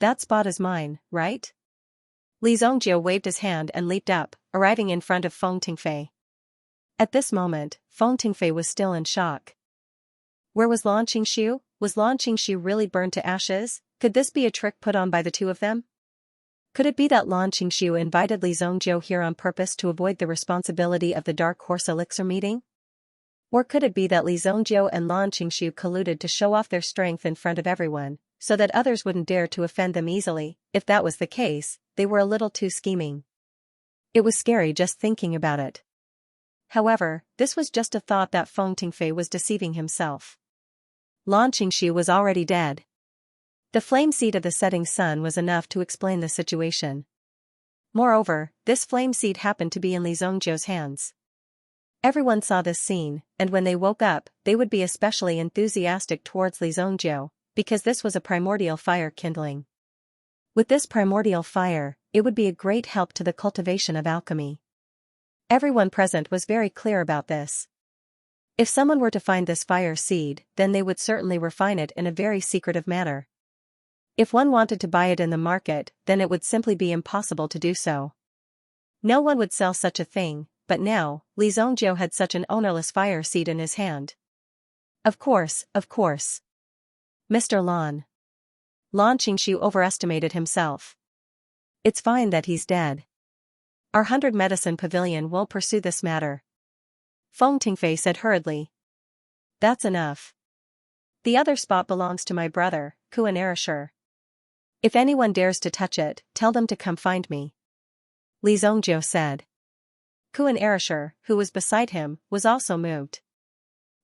That spot is mine, right? Li Zongjiu waved his hand and leaped up, arriving in front of Feng Tingfei. At this moment, Feng Tingfei was still in shock. Where was Lan Qingshu? Was Lan Qingshu really burned to ashes? Could this be a trick put on by the two of them? Could it be that Lan Qingshu invited Li Zongjiu here on purpose to avoid the responsibility of the Dark Horse Elixir meeting? Or could it be that Li Zongjiu and Lan Qingshu colluded to show off their strength in front of everyone, so that others wouldn't dare to offend them easily? If that was the case, they were a little too scheming. It was scary just thinking about it. However, this was just a thought that Feng Tingfei was deceiving himself. Lan Qingshu was already dead. The flame seed of the setting sun was enough to explain the situation. Moreover, this flame seed happened to be in Li Zongjiu's hands. Everyone saw this scene, and when they woke up, they would be especially enthusiastic towards Li Zongjiu, because this was a primordial fire kindling. With this primordial fire, it would be a great help to the cultivation of alchemy. Everyone present was very clear about this. If someone were to find this fire seed, then they would certainly refine it in a very secretive manner. If one wanted to buy it in the market, then it would simply be impossible to do so. No one would sell such a thing, but now, Li Zongjiu had such an ownerless fire seed in his hand. Of course. Mr. Lan Qingxiu overestimated himself. It's fine that he's dead. Our 100 medicine pavilion will pursue this matter. Feng Tingfei said hurriedly. That's enough. The other spot belongs to my brother, Kuan Erishur. If anyone dares to touch it, tell them to come find me. Li Zongjiu said. Kuan Erishur, who was beside him, was also moved.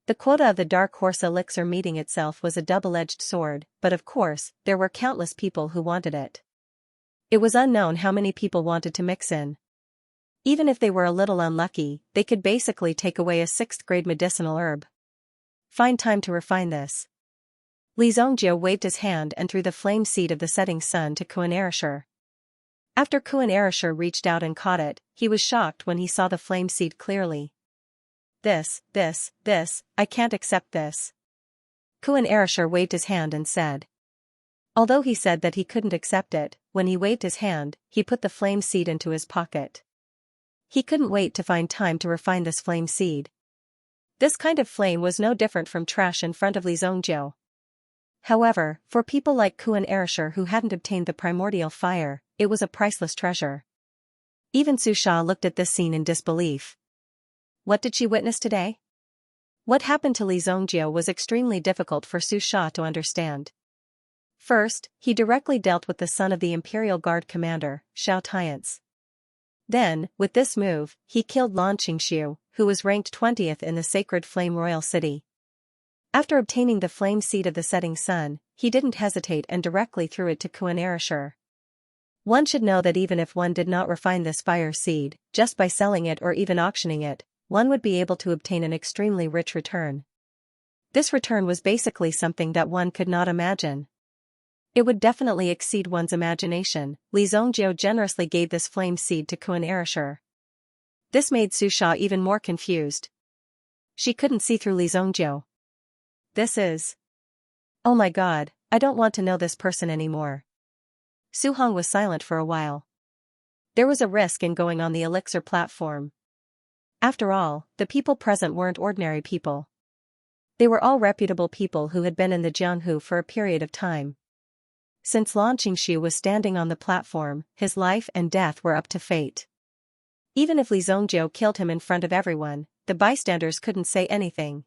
The quota of the dark horse elixir meeting itself was a double-edged sword, but of course, there were countless people who wanted it. It was unknown how many people wanted to mix in. Even if they were a little unlucky, they could basically take away a 6th-grade medicinal herb. Find time to refine this. Li Zongjiu waved his hand and threw the flame seed of the setting sun to Kuan Erishur. After Kuan Erishur reached out and caught it, he was shocked when he saw the flame seed clearly. This, I can't accept this. Kuan Erishur waved his hand and said. Although he said that he couldn't accept it, when he waved his hand, he put the flame seed into his pocket. He couldn't wait to find time to refine this flame seed. This kind of flame was no different from trash in front of Li Zongjiu. However, for people like Kuan Erishur who hadn't obtained the primordial fire, it was a priceless treasure. Even Su Sha looked at this scene in disbelief. What did she witness today? What happened to Li Zongjiu was extremely difficult for Su Sha to understand. First, he directly dealt with the son of the Imperial Guard commander, Xiao Tiance. Then, with this move, he killed Lan Qingxiu, who was ranked 20th in the Sacred Flame Royal City. After obtaining the flame seed of the setting sun, he didn't hesitate and directly threw it to Kuan Erishur. One should know that even if one did not refine this fire seed, just by selling it or even auctioning it, one would be able to obtain an extremely rich return. This return was basically something that one could not imagine. It would definitely exceed one's imagination. Li Zongjiu generously gave this flame seed to Kuan Erishur. This made Su Sha even more confused. She couldn't see through Li Zongjiu. This is... Oh my god, I don't want to know this person anymore. Su Hong was silent for a while. There was a risk in going on the elixir platform. After all, the people present weren't ordinary people. They were all reputable people who had been in the Jianghu for a period of time. Since Lan Qingxiu was standing on the platform, his life and death were up to fate. Even if Li Zongjiu killed him in front of everyone, the bystanders couldn't say anything.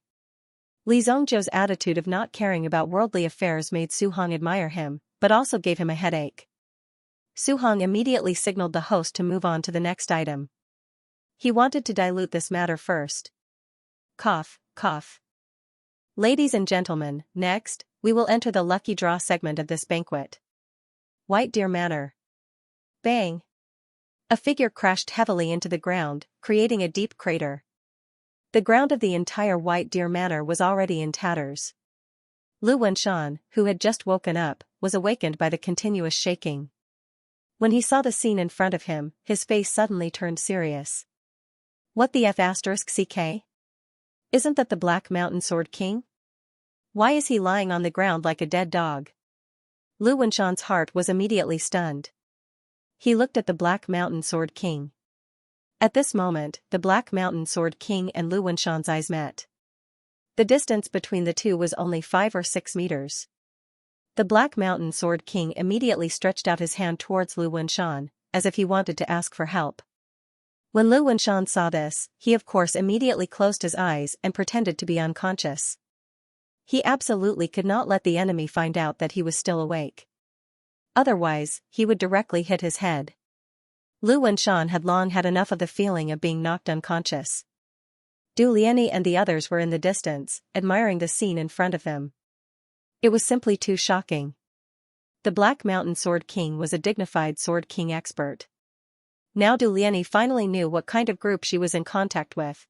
Li Zongjiu's attitude of not caring about worldly affairs made Su Hong admire him, but also gave him a headache. Su Hong immediately signaled the host to move on to the next item. He wanted to dilute this matter first. Cough. Ladies and gentlemen, next, we will enter the lucky draw segment of this banquet. White Deer Manor. Bang! A figure crashed heavily into the ground, creating a deep crater. The ground of the entire White Deer Manor was already in tatters. Lu Wenshan, who had just woken up, was awakened by the continuous shaking. When he saw the scene in front of him, his face suddenly turned serious. What the F***CK? Isn't that the Black Mountain Sword King? Why is he lying on the ground like a dead dog? Lu Wenshan's heart was immediately stunned. He looked at the Black Mountain Sword King. At this moment, the Black Mountain Sword King and Lu Wenshan's eyes met. The distance between the two was only 5 or 6 meters. The Black Mountain Sword King immediately stretched out his hand towards Lu Wenshan, as if he wanted to ask for help. When Lu Wenshan saw this, he of course immediately closed his eyes and pretended to be unconscious. He absolutely could not let the enemy find out that he was still awake. Otherwise, he would directly hit his head. Lu Wenshan had long had enough of the feeling of being knocked unconscious. Du Liani and the others were in the distance, admiring the scene in front of them. It was simply too shocking. The Black Mountain Sword King was a dignified Sword King expert. Now Du Liani finally knew what kind of group she was in contact with.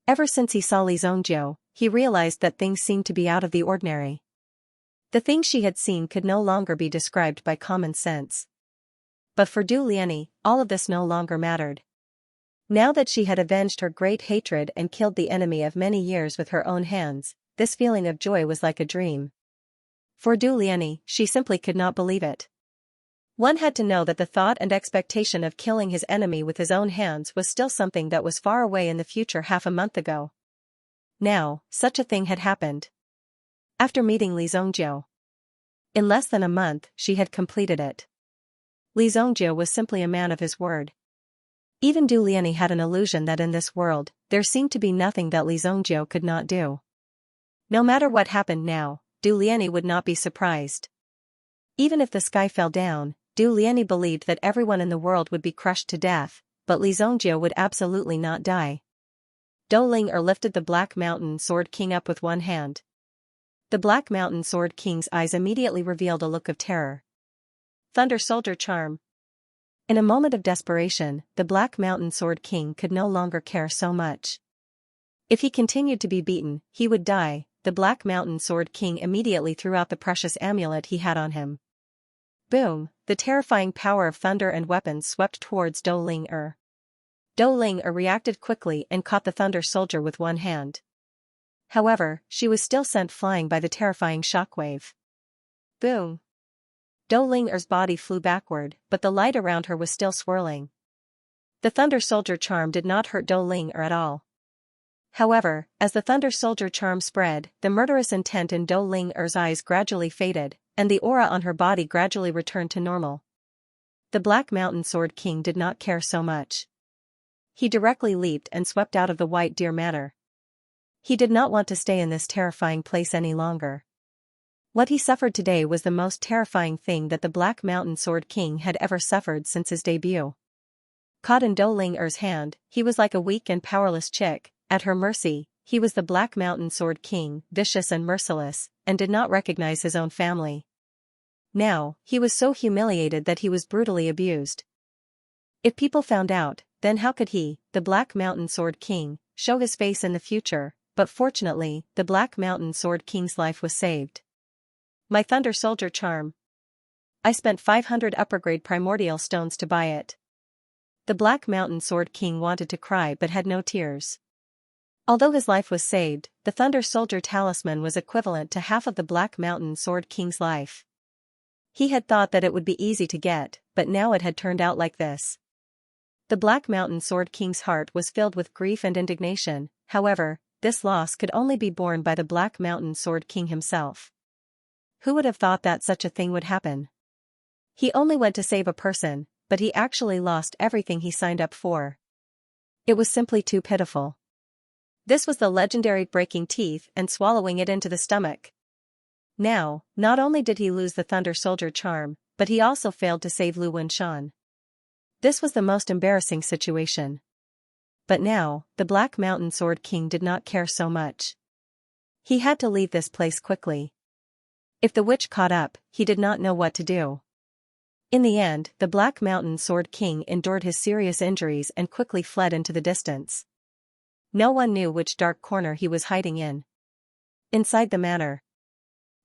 Ever since he saw Li Zhongjiu, he realized that things seemed to be out of the ordinary. The things she had seen could no longer be described by common sense. But for Du Lianyi, all of this no longer mattered. Now that she had avenged her great hatred and killed the enemy of many years with her own hands, this feeling of joy was like a dream. For Du Lianyi, she simply could not believe it. One had to know that the thought and expectation of killing his enemy with his own hands was still something that was far away in the future half a month ago. Now, such a thing had happened. After meeting Li Zhongjiu. In less than a month, she had completed it. Li Zhongjiu was simply a man of his word. Even Du Lianyi had an illusion that in this world, there seemed to be nothing that Li Zhongjiu could not do. No matter what happened now, Du Lianyi would not be surprised. Even if the sky fell down, Du Lianyi believed that everyone in the world would be crushed to death, but Li Zhongjiu would absolutely not die. Dou Ling lifted the Black Mountain Sword King up with one hand. The Black Mountain Sword King's eyes immediately revealed a look of terror. Thunder Soldier Charm. In a moment of desperation, the Black Mountain Sword King could no longer care so much. If he continued to be beaten, he would die. The Black Mountain Sword King immediately threw out the precious amulet he had on him. Boom! The terrifying power of thunder and weapons swept towards Dou Ling. Dou Ling reacted quickly and caught the Thunder Soldier with one hand. However, she was still sent flying by the terrifying shockwave. Boom! Dou Ling's body flew backward, but the light around her was still swirling. The Thunder Soldier charm did not hurt Dou Ling at all. However, as the Thunder Soldier charm spread, the murderous intent in Dou Ling's eyes gradually faded, and the aura on her body gradually returned to normal. The Black Mountain Sword King did not care so much. He directly leaped and swept out of the White Deer Manor. He did not want to stay in this terrifying place any longer. What he suffered today was the most terrifying thing that the Black Mountain Sword King had ever suffered since his debut. Caught in Dou Ling's hand, he was like a weak and powerless chick. At her mercy, he was the Black Mountain Sword King, vicious and merciless, and did not recognize his own family. Now, he was so humiliated that he was brutally abused. If people found out, then how could he, the Black Mountain Sword King, show his face in the future? But fortunately, the Black Mountain Sword King's life was saved. My Thunder Soldier charm. I spent 500 upper-grade primordial stones to buy it. The Black Mountain Sword King wanted to cry but had no tears. Although his life was saved, the Thunder Soldier talisman was equivalent to half of the Black Mountain Sword King's life. He had thought that it would be easy to get, but now it had turned out like this. The Black Mountain Sword King's heart was filled with grief and indignation. However, this loss could only be borne by the Black Mountain Sword King himself. Who would have thought that such a thing would happen? He only went to save a person, but he actually lost everything he signed up for. It was simply too pitiful. This was the legendary breaking teeth and swallowing it into the stomach. Now, not only did he lose the Thunder Soldier charm, but he also failed to save Lu Wenshan. This was the most embarrassing situation. But now, the Black Mountain Sword King did not care so much. He had to leave this place quickly. If the witch caught up, he did not know what to do. In the end, the Black Mountain Sword King endured his serious injuries and quickly fled into the distance. No one knew which dark corner he was hiding in. Inside the manor.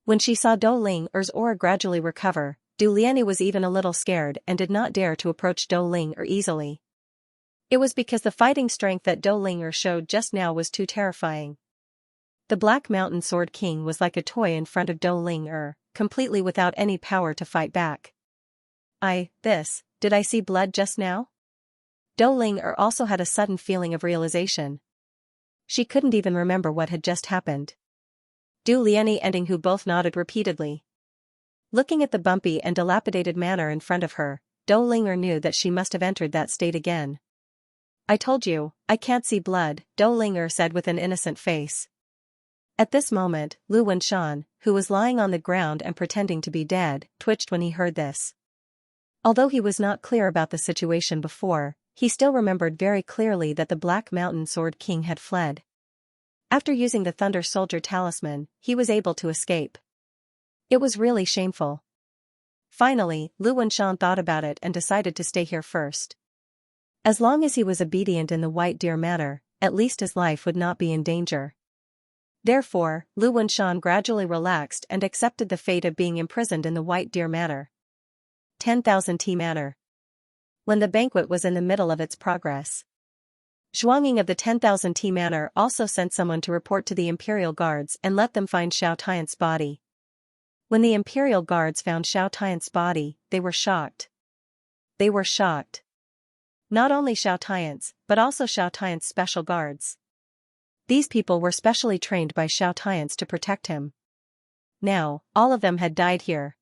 When she saw Dou Ling's aura gradually recover, Du Lianyi was even a little scared and did not dare to approach Dou Ling easily. It was because the fighting strength that Dou Ling showed just now was too terrifying. The Black Mountain Sword King was like a toy in front of Dou Ling, completely without any power to fight back. Did I see blood just now? Dou Ling also had a sudden feeling of realization. She couldn't even remember what had just happened. Du Lianyi and Hu both nodded repeatedly. Looking at the bumpy and dilapidated manor in front of her, Dou Ling knew that she must have entered that state again. I told you, I can't see blood, Dou Ling said with an innocent face. At this moment, Lu Wenshan, who was lying on the ground and pretending to be dead, twitched when he heard this. Although he was not clear about the situation before, he still remembered very clearly that the Black Mountain Sword King had fled. After using the Thunder Soldier talisman, he was able to escape. It was really shameful. Finally, Lu Wenshan thought about it and decided to stay here first. As long as he was obedient in the White Deer Manor, at least his life would not be in danger. Therefore, Lu Wenshan gradually relaxed and accepted the fate of being imprisoned in the White Deer Manor. 10,000 Tea Manor. When the banquet was in the middle of its progress, Zhuanging of the 10,000 Tea Manor also sent someone to report to the Imperial Guards and let them find Xiao Tian's body. When the Imperial Guards found Xiao Tian's body, they were shocked. They were shocked. Not only Xiao Tian's, but also Xiao Tian's special guards. These people were specially trained by Xiao Tian's to protect him. Now, all of them had died here.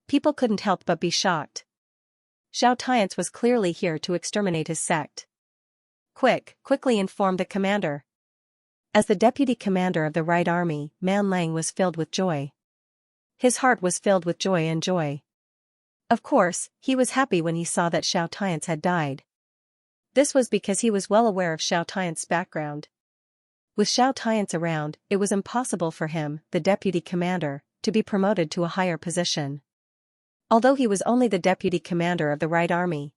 People couldn't help but be shocked. Xiao Tian's was clearly here to exterminate his sect. Quickly inform the commander. As the deputy commander of the Right Army, Man Lang was filled with joy. His heart was filled with joy and joy. Of course, he was happy when he saw that Xiao Tian's had died. This was because he was well aware of Xiao Tian's background. With Xiao Tian's around, it was impossible for him, the deputy commander, to be promoted to a higher position. Although he was only the deputy commander of the Right Army.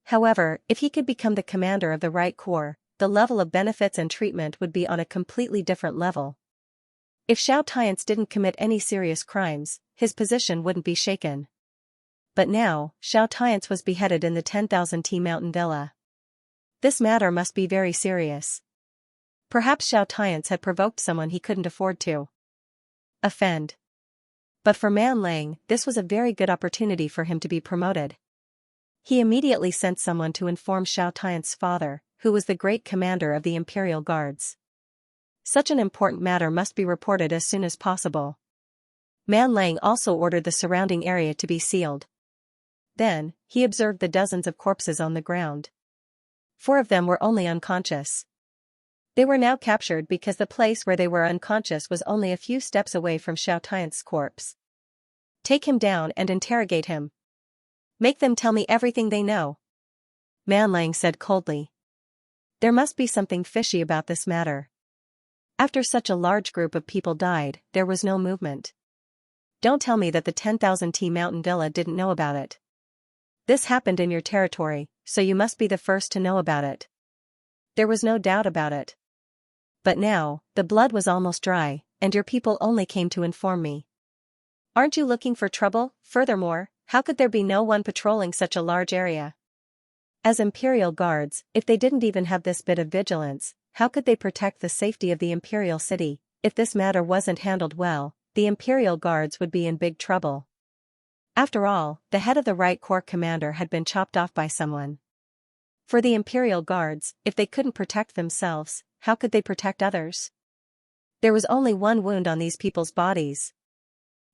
However, if he could become the commander of the Right Corps, the level of benefits and treatment would be on a completely different level. If Xiao Tian's didn't commit any serious crimes, his position wouldn't be shaken. But now, Xiao Tian's was beheaded in the 10,000 Tea Mountain Villa. This matter must be very serious. Perhaps Xiao Tian's had provoked someone he couldn't afford to offend. But for Man Lang, this was a very good opportunity for him to be promoted. He immediately sent someone to inform Xiao Tian's father, who was the great commander of the Imperial Guards. Such an important matter must be reported as soon as possible. Man Lang also ordered the surrounding area to be sealed. Then, he observed the dozens of corpses on the ground. 4 of them were only unconscious. They were now captured because the place where they were unconscious was only a few steps away from Xiao Tian's corpse. Take him down and interrogate him. Make them tell me everything they know. Man Lang said coldly. There must be something fishy about this matter. After such a large group of people died, there was no movement. Don't tell me that the 10,000 Tea Mountain Villa didn't know about it. This happened in your territory, so you must be the first to know about it. There was no doubt about it. But now, the blood was almost dry, and your people only came to inform me. Aren't you looking for trouble? Furthermore, how could there be no one patrolling such a large area? As Imperial Guards, if they didn't even have this bit of vigilance, how could they protect the safety of the Imperial City? If this matter wasn't handled well, the Imperial Guards would be in big trouble. After all, the head of the Right Corps commander had been chopped off by someone. For the Imperial Guards, if they couldn't protect themselves, how could they protect others? There was only one wound on these people's bodies.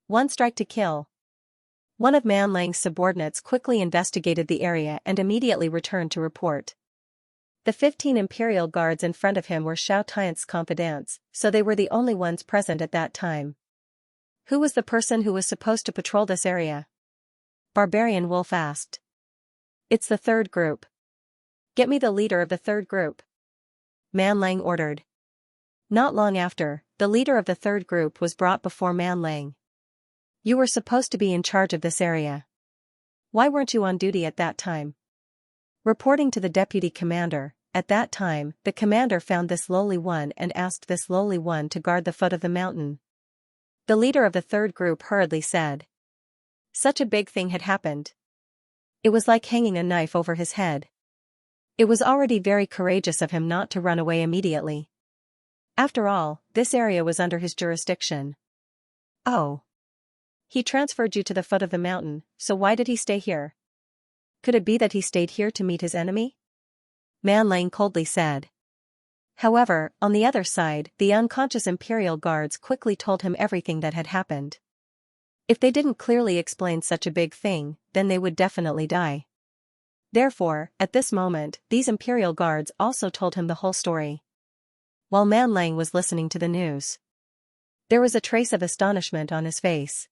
One strike to kill. One of Man Lang's subordinates quickly investigated the area and immediately returned to report. The 15 Imperial Guards in front of him were Xiao Tian's confidants, so they were the only ones present at that time. Who was the person who was supposed to patrol this area? Barbarian Wolf asked. It's the 3rd group. Get me the leader of the 3rd group. Man Lang ordered. Not long after, the leader of the 3rd group was brought before Man Lang. You were supposed to be in charge of this area. Why weren't you on duty at that time? Reporting to the deputy commander, at that time, the commander found this lowly one and asked this lowly one to guard the foot of the mountain. The leader of the 3rd group hurriedly said. Such a big thing had happened. It was like hanging a knife over his head. It was already very courageous of him not to run away immediately. After all, this area was under his jurisdiction. Oh. He transferred you to the foot of the mountain, so why did he stay here? Could it be that he stayed here to meet his enemy? Man Lang coldly said. However, on the other side, the unconscious Imperial Guards quickly told him everything that had happened. If they didn't clearly explain such a big thing, then they would definitely die. Therefore, at this moment, these Imperial Guards also told him the whole story. While Man Lang was listening to the news, there was a trace of astonishment on his face.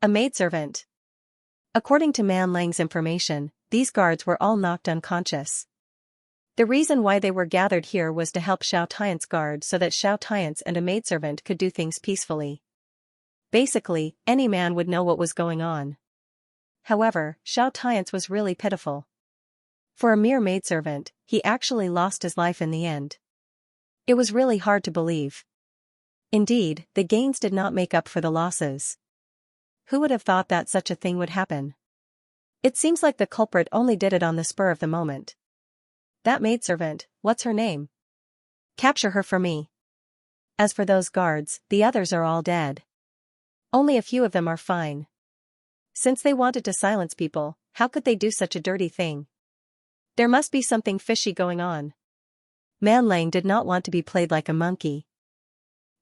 A maidservant. According to Man Lang's information, these guards were all knocked unconscious. The reason why they were gathered here was to help Xiao Tian's guard so that Xiao Tian's and a maidservant could do things peacefully. Basically, any man would know what was going on. However, Xiao Tian's was really pitiful. For a mere maidservant, he actually lost his life in the end. It was really hard to believe. Indeed, the gains did not make up for the losses. Who would have thought that such a thing would happen? It seems like the culprit only did it on the spur of the moment. That maidservant, what's her name? Capture her for me. As for those guards, the others are all dead. Only a few of them are fine. Since they wanted to silence people, how could they do such a dirty thing? There must be something fishy going on. Man Lang did not want to be played like a monkey.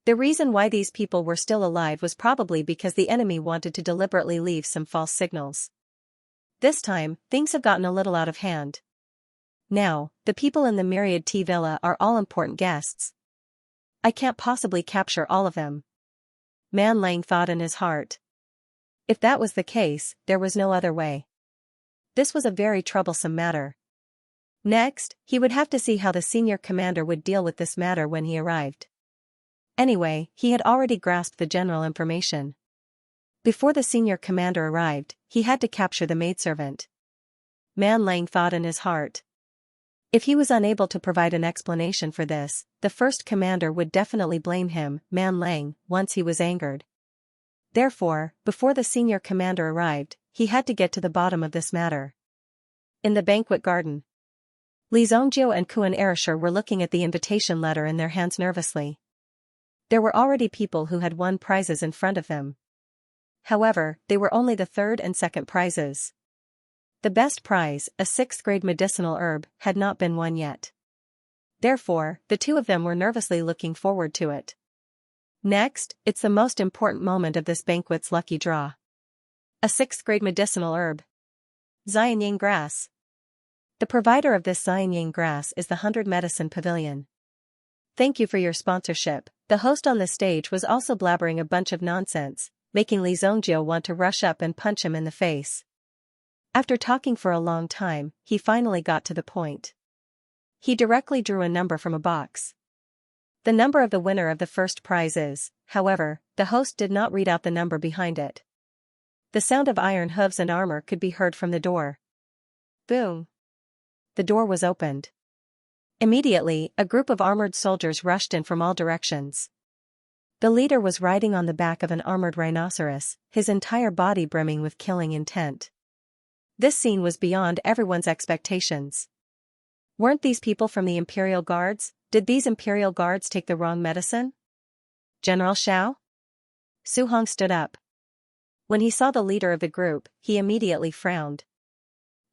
The reason why these people were still alive was probably because the enemy wanted to deliberately leave some false signals. This time, things have gotten a little out of hand. Now, the people in the Myriad Tea Villa are all important guests. I can't possibly capture all of them. Man Lang thought in his heart. If that was the case, there was no other way. This was a very troublesome matter. Next, he would have to see how the senior commander would deal with this matter when he arrived. Anyway, he had already grasped the general information. Before the senior commander arrived, he had to capture the maidservant. Man Lang thought in his heart. If he was unable to provide an explanation for this, the first commander would definitely blame him, Man Lang, once he was angered. Therefore, before the senior commander arrived, he had to get to the bottom of this matter. In the banquet garden, Li Zongjiu and Kuan Erishur were looking at the invitation letter in their hands nervously. There were already people who had won prizes in front of them. However, they were only the third and second prizes. The best prize, a 6th-grade medicinal herb, had not been won yet. Therefore, the two of them were nervously looking forward to it. Next, it's the most important moment of this banquet's lucky draw. A 6th-grade medicinal herb. Xianxia grass. The provider of this Xianxia grass is the 100 Medicine Pavilion. Thank you for your sponsorship. The host on the stage was also blabbering a bunch of nonsense, making Li Zongjiu want to rush up and punch him in the face. After talking for a long time, he finally got to the point. He directly drew a number from a box. The number of the winner of the first prize is, however, the host did not read out the number behind it. The sound of iron hooves and armor could be heard from the door. Boom! The door was opened. Immediately, a group of armored soldiers rushed in from all directions. The leader was riding on the back of an armored rhinoceros, his entire body brimming with killing intent. This scene was beyond everyone's expectations. Weren't these people from the Imperial Guards? Did these Imperial Guards take the wrong medicine? General Xiao? Su Hong stood up. When he saw the leader of the group, he immediately frowned.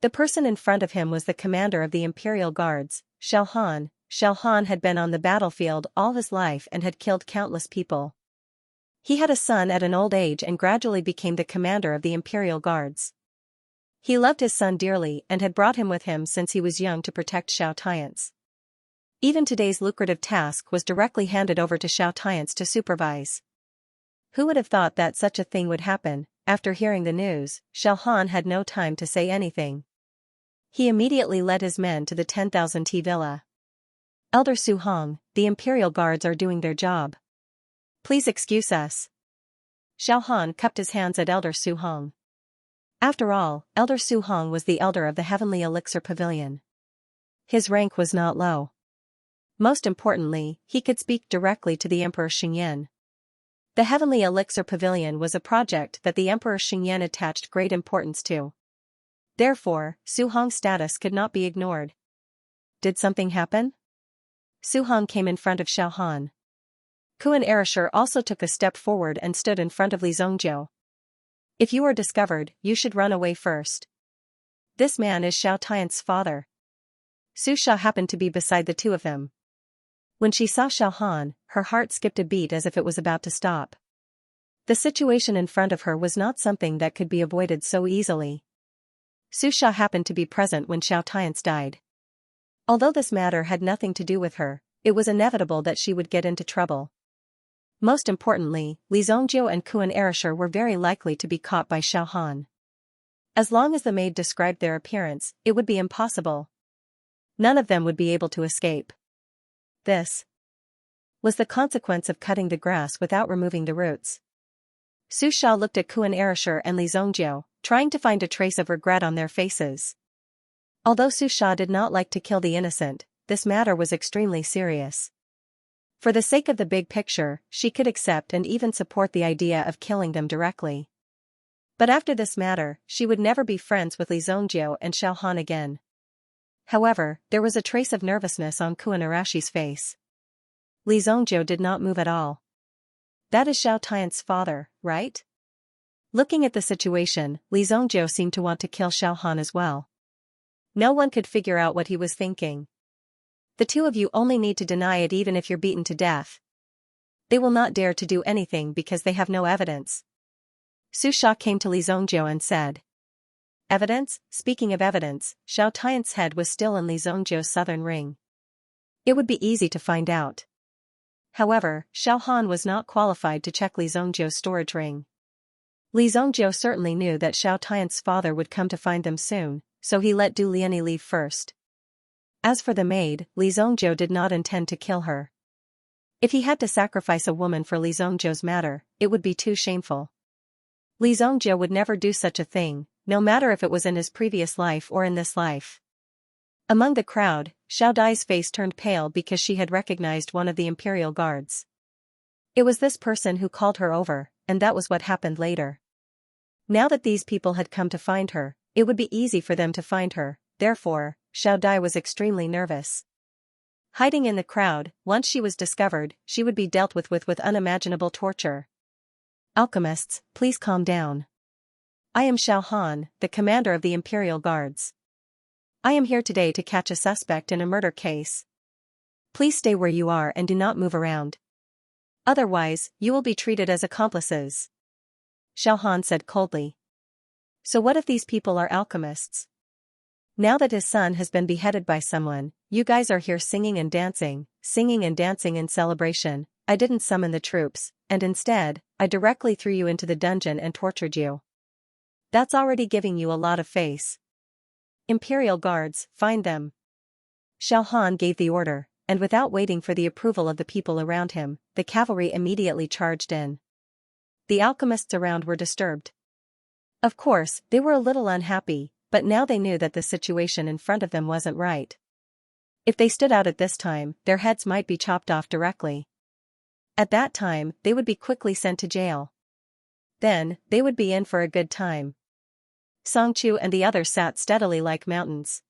The person in front of him was the commander of the Imperial Guards, Xiao Han. Xiao Han had been on the battlefield all his life and had killed countless people. He had a son at an old age and gradually became the commander of the Imperial Guards. He loved his son dearly and had brought him with him since he was young to protect Xiao Tiance. Even today's lucrative task was directly handed over to Xiao Tiance to supervise. Who would have thought that such a thing would happen? After hearing the news, Xiao Han had no time to say anything. He immediately led his men to the 10,000 tea villa. Elder Su Hong, the Imperial Guards are doing their job. Please excuse us. Xiao Han cupped his hands at Elder Su Hong. After all, Elder Su Hong was the elder of the Heavenly Elixir Pavilion. His rank was not low. Most importantly, he could speak directly to the Emperor Xingyan. The Heavenly Elixir Pavilion was a project that the Emperor Xingyan attached great importance to. Therefore, Su Hong's status could not be ignored. Did something happen? Su Hong came in front of Xiao Han. Kuan Erishur also took a step forward and stood in front of Li Zongjiu. If you are discovered, you should run away first. This man is Xiao Tiance's father. Su Sha happened to be beside the two of them. When she saw Xiao Han, her heart skipped a beat as if it was about to stop. The situation in front of her was not something that could be avoided so easily. Su Sha happened to be present when Xiao Tiance died. Although this matter had nothing to do with her, it was inevitable that she would get into trouble. Most importantly, Li Zongjiu and Kuan Erishur were very likely to be caught by Xiao Han. As long as the maid described their appearance, it would be impossible. None of them would be able to escape. This was the consequence of cutting the grass without removing the roots. Su Sha looked at Kuan Erishur and Li Zongjiu, trying to find a trace of regret on their faces. Although Su Sha did not like to kill the innocent, this matter was extremely serious. For the sake of the big picture, she could accept and even support the idea of killing them directly. But after this matter, she would never be friends with Li Zhongjiu and Xiao Han again. However, there was a trace of nervousness on Kuinarashi's face. Li Zhongjiu did not move at all. That is Xiao Tian's father, right? Looking at the situation, Li Zhongjiu seemed to want to kill Xiao Han as well. No one could figure out what he was thinking. The two of you only need to deny it even if you're beaten to death. They will not dare to do anything because they have no evidence. Su Sha came to Li Zhongjiu and said. Evidence? Speaking of evidence, Xiao Tian's head was still in Li Zhongjiu's southern ring. It would be easy to find out. However, Xiao Han was not qualified to check Li Zhongjiu's storage ring. Li Zhongjiu certainly knew that Xiao Tian's father would come to find them soon, so he let Du Lianyi leave first. As for the maid, Li Zhongjiu did not intend to kill her. If he had to sacrifice a woman for Li Zhongjiu's matter, it would be too shameful. Li Zhongjiu would never do such a thing, no matter if it was in his previous life or in this life. Among the crowd, Xiao Dai's face turned pale because she had recognized one of the imperial guards. It was this person who called her over, and that was what happened later. Now that these people had come to find her, it would be easy for them to find her, therefore, Xiao Dai was extremely nervous. Hiding in the crowd, once she was discovered, she would be dealt with unimaginable torture. Alchemists, please calm down. I am Xiao Han, the commander of the Imperial Guards. I am here today to catch a suspect in a murder case. Please stay where you are and do not move around. Otherwise, you will be treated as accomplices. Xiao Han said coldly. So what if these people are alchemists? Now that his son has been beheaded by someone, you guys are here singing and dancing in celebration. I didn't summon the troops, and instead, I directly threw you into the dungeon and tortured you. That's already giving you a lot of face. Imperial Guards, find them. Xiao Han gave the order, and without waiting for the approval of the people around him, the cavalry immediately charged in. The alchemists around were disturbed. Of course, they were a little unhappy, but now they knew that the situation in front of them wasn't right. If they stood out at this time, their heads might be chopped off directly. At that time, they would be quickly sent to jail. Then, they would be in for a good time. Songchu and the others sat steadily like mountains.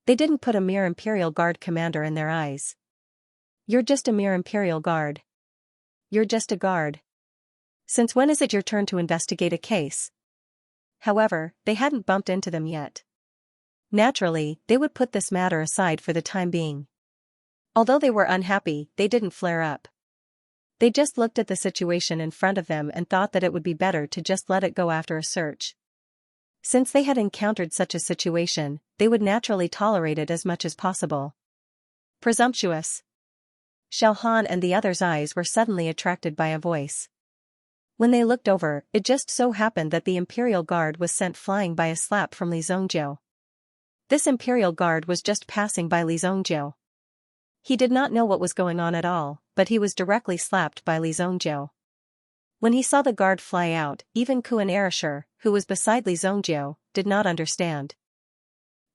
They didn't put a mere Imperial Guard commander in their eyes. You're just a mere Imperial Guard. You're just a guard. Since when is it your turn to investigate a case? However, they hadn't bumped into them yet. Naturally, they would put this matter aside for the time being. Although they were unhappy, they didn't flare up. They just looked at the situation in front of them and thought that it would be better to just let it go after a search. Since they had encountered such a situation, they would naturally tolerate it as much as possible. Presumptuous. Xiao Han and the others' eyes were suddenly attracted by a voice. When they looked over, it just so happened that the Imperial Guard was sent flying by a slap from Li Zhongjiu. This Imperial Guard was just passing by Li Zhongjiu. He did not know what was going on at all, but he was directly slapped by Li Zhongjiu. When he saw the guard fly out, even Kuinarasher, who was beside Li Zhongjiu, did not understand.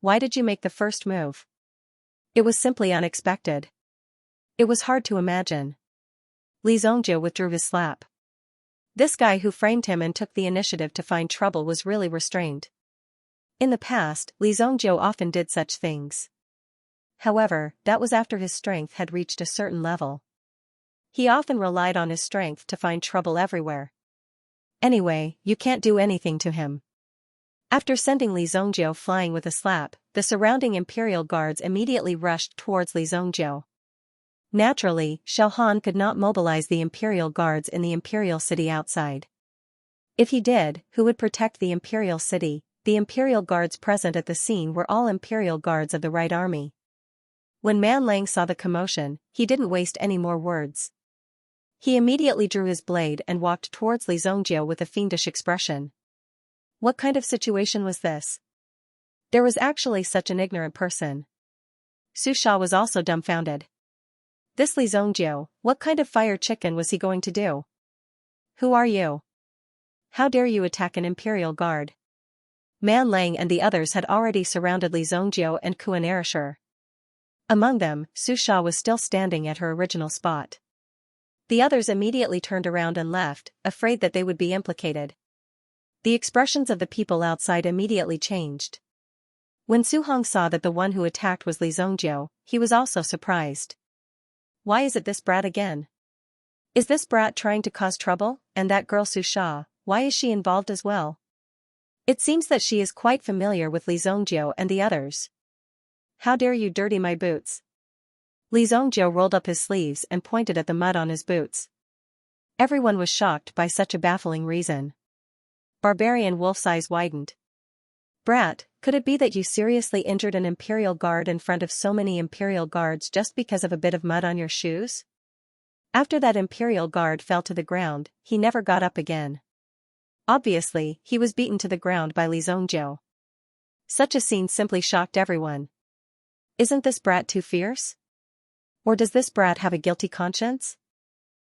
Why did you make the first move? It was simply unexpected. It was hard to imagine. Li Zhongjiu withdrew his slap. This guy who framed him and took the initiative to find trouble was really restrained. In the past, Li Zhongjiu often did such things. However, that was after his strength had reached a certain level. He often relied on his strength to find trouble everywhere. Anyway, you can't do anything to him. After sending Li Zhongjiu flying with a slap, the surrounding Imperial Guards immediately rushed towards Li Zhongjiu. Naturally, Xiao Han could not mobilize the Imperial Guards in the Imperial City outside. If he did, who would protect the Imperial City? The Imperial Guards present at the scene were all Imperial Guards of the Right Army. When Man Lang saw the commotion, he didn't waste any more words. He immediately drew his blade and walked towards Li Zhongjiu with a fiendish expression. What kind of situation was this? There was actually such an ignorant person. Su Sha was also dumbfounded. This Li Zhongjiu, what kind of fire chicken was he going to do? Who are you? How dare you attack an Imperial Guard? Man Lang and the others had already surrounded Li Zongjiu and Kuan Erisher. Among them, Su Sha was still standing at her original spot. The others immediately turned around and left, afraid that they would be implicated. The expressions of the people outside immediately changed. When Su Hong saw that the one who attacked was Li Zongjiu, he was also surprised. Why is it this brat again? Is this brat trying to cause trouble? And that girl Su Sha, why is she involved as well? It seems that she is quite familiar with Li Zongjiu and the others. How dare you dirty my boots? Li Zongjiu rolled up his sleeves and pointed at the mud on his boots. Everyone was shocked by such a baffling reason. Barbarian Wolf's eyes widened. Brat, could it be that you seriously injured an Imperial Guard in front of so many Imperial Guards just because of a bit of mud on your shoes? After that Imperial Guard fell to the ground, he never got up again. Obviously, he was beaten to the ground by Li Zongjiu. Such a scene simply shocked everyone. Isn't this brat too fierce? Or does this brat have a guilty conscience?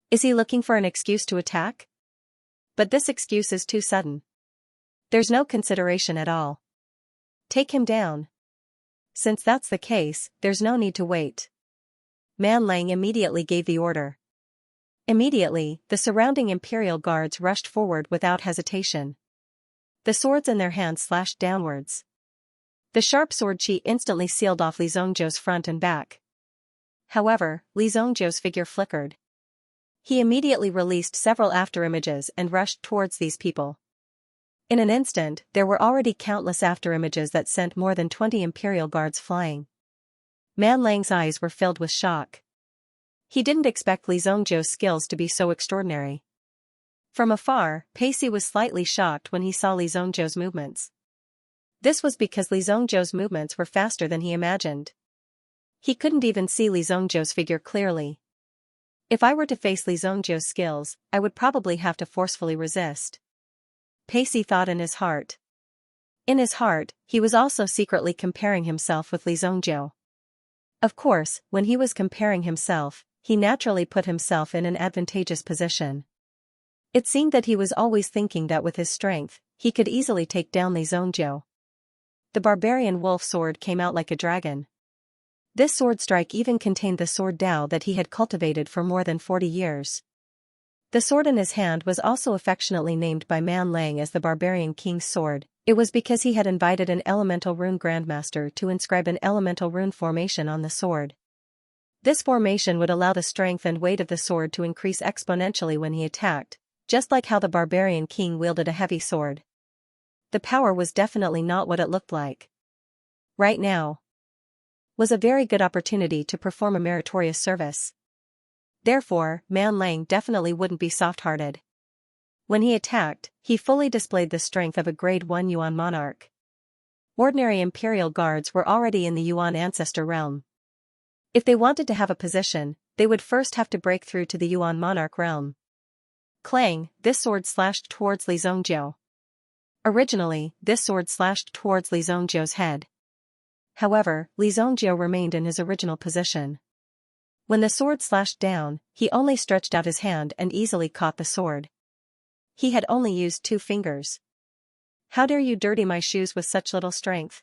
Is he looking for an excuse to attack? But this excuse is too sudden. There's no consideration at all. Take him down. Since that's the case, there's no need to wait. Man Lang immediately gave the order. Immediately, the surrounding Imperial Guards rushed forward without hesitation. The swords in their hands slashed downwards. The sharp sword chi instantly sealed off Li Zongjiu's front and back. However, Li Zongjiu's figure flickered. He immediately released several afterimages and rushed towards these people. In an instant, there were already countless afterimages that sent more than 20 Imperial Guards flying. Man Lang's eyes were filled with shock. He didn't expect Li Zongjiu's skills to be so extraordinary. From afar, Pacey was slightly shocked when he saw Li Zongjiu's movements. This was because Li Zongjiu's movements were faster than he imagined. He couldn't even see Li Zongjiu's figure clearly. If I were to face Li Zongjiu's skills, I would probably have to forcefully resist. Pacey thought in his heart. In his heart, he was also secretly comparing himself with Li Zongjiu. Of course, when he was comparing himself, he naturally put himself in an advantageous position. It seemed that he was always thinking that with his strength, he could easily take down Li Zongjiu. The barbarian wolf sword came out like a dragon. This sword strike even contained the sword Dao that he had cultivated for more than 40 years. The sword in his hand was also affectionately named by Man Lang as the Barbarian King's Sword. It was because he had invited an elemental rune grandmaster to inscribe an elemental rune formation on the sword. This formation would allow the strength and weight of the sword to increase exponentially when he attacked, just like how the Barbarian King wielded a heavy sword. The power was definitely not what it looked like. Right now was a very good opportunity to perform a meritorious service. Therefore, Man Lang definitely wouldn't be soft-hearted. When he attacked, he fully displayed the strength of a grade 1 Yuan monarch. Ordinary Imperial Guards were already in the Yuan ancestor realm. If they wanted to have a position, they would first have to break through to the Yuan monarch realm. Clang, this sword slashed towards Li Zongjiu. Originally, this sword slashed towards Li Zongjiu's head. However, Li Zongjiu remained in his original position. When the sword slashed down, he only stretched out his hand and easily caught the sword. He had only used 2 fingers. How dare you dirty my shoes with such little strength?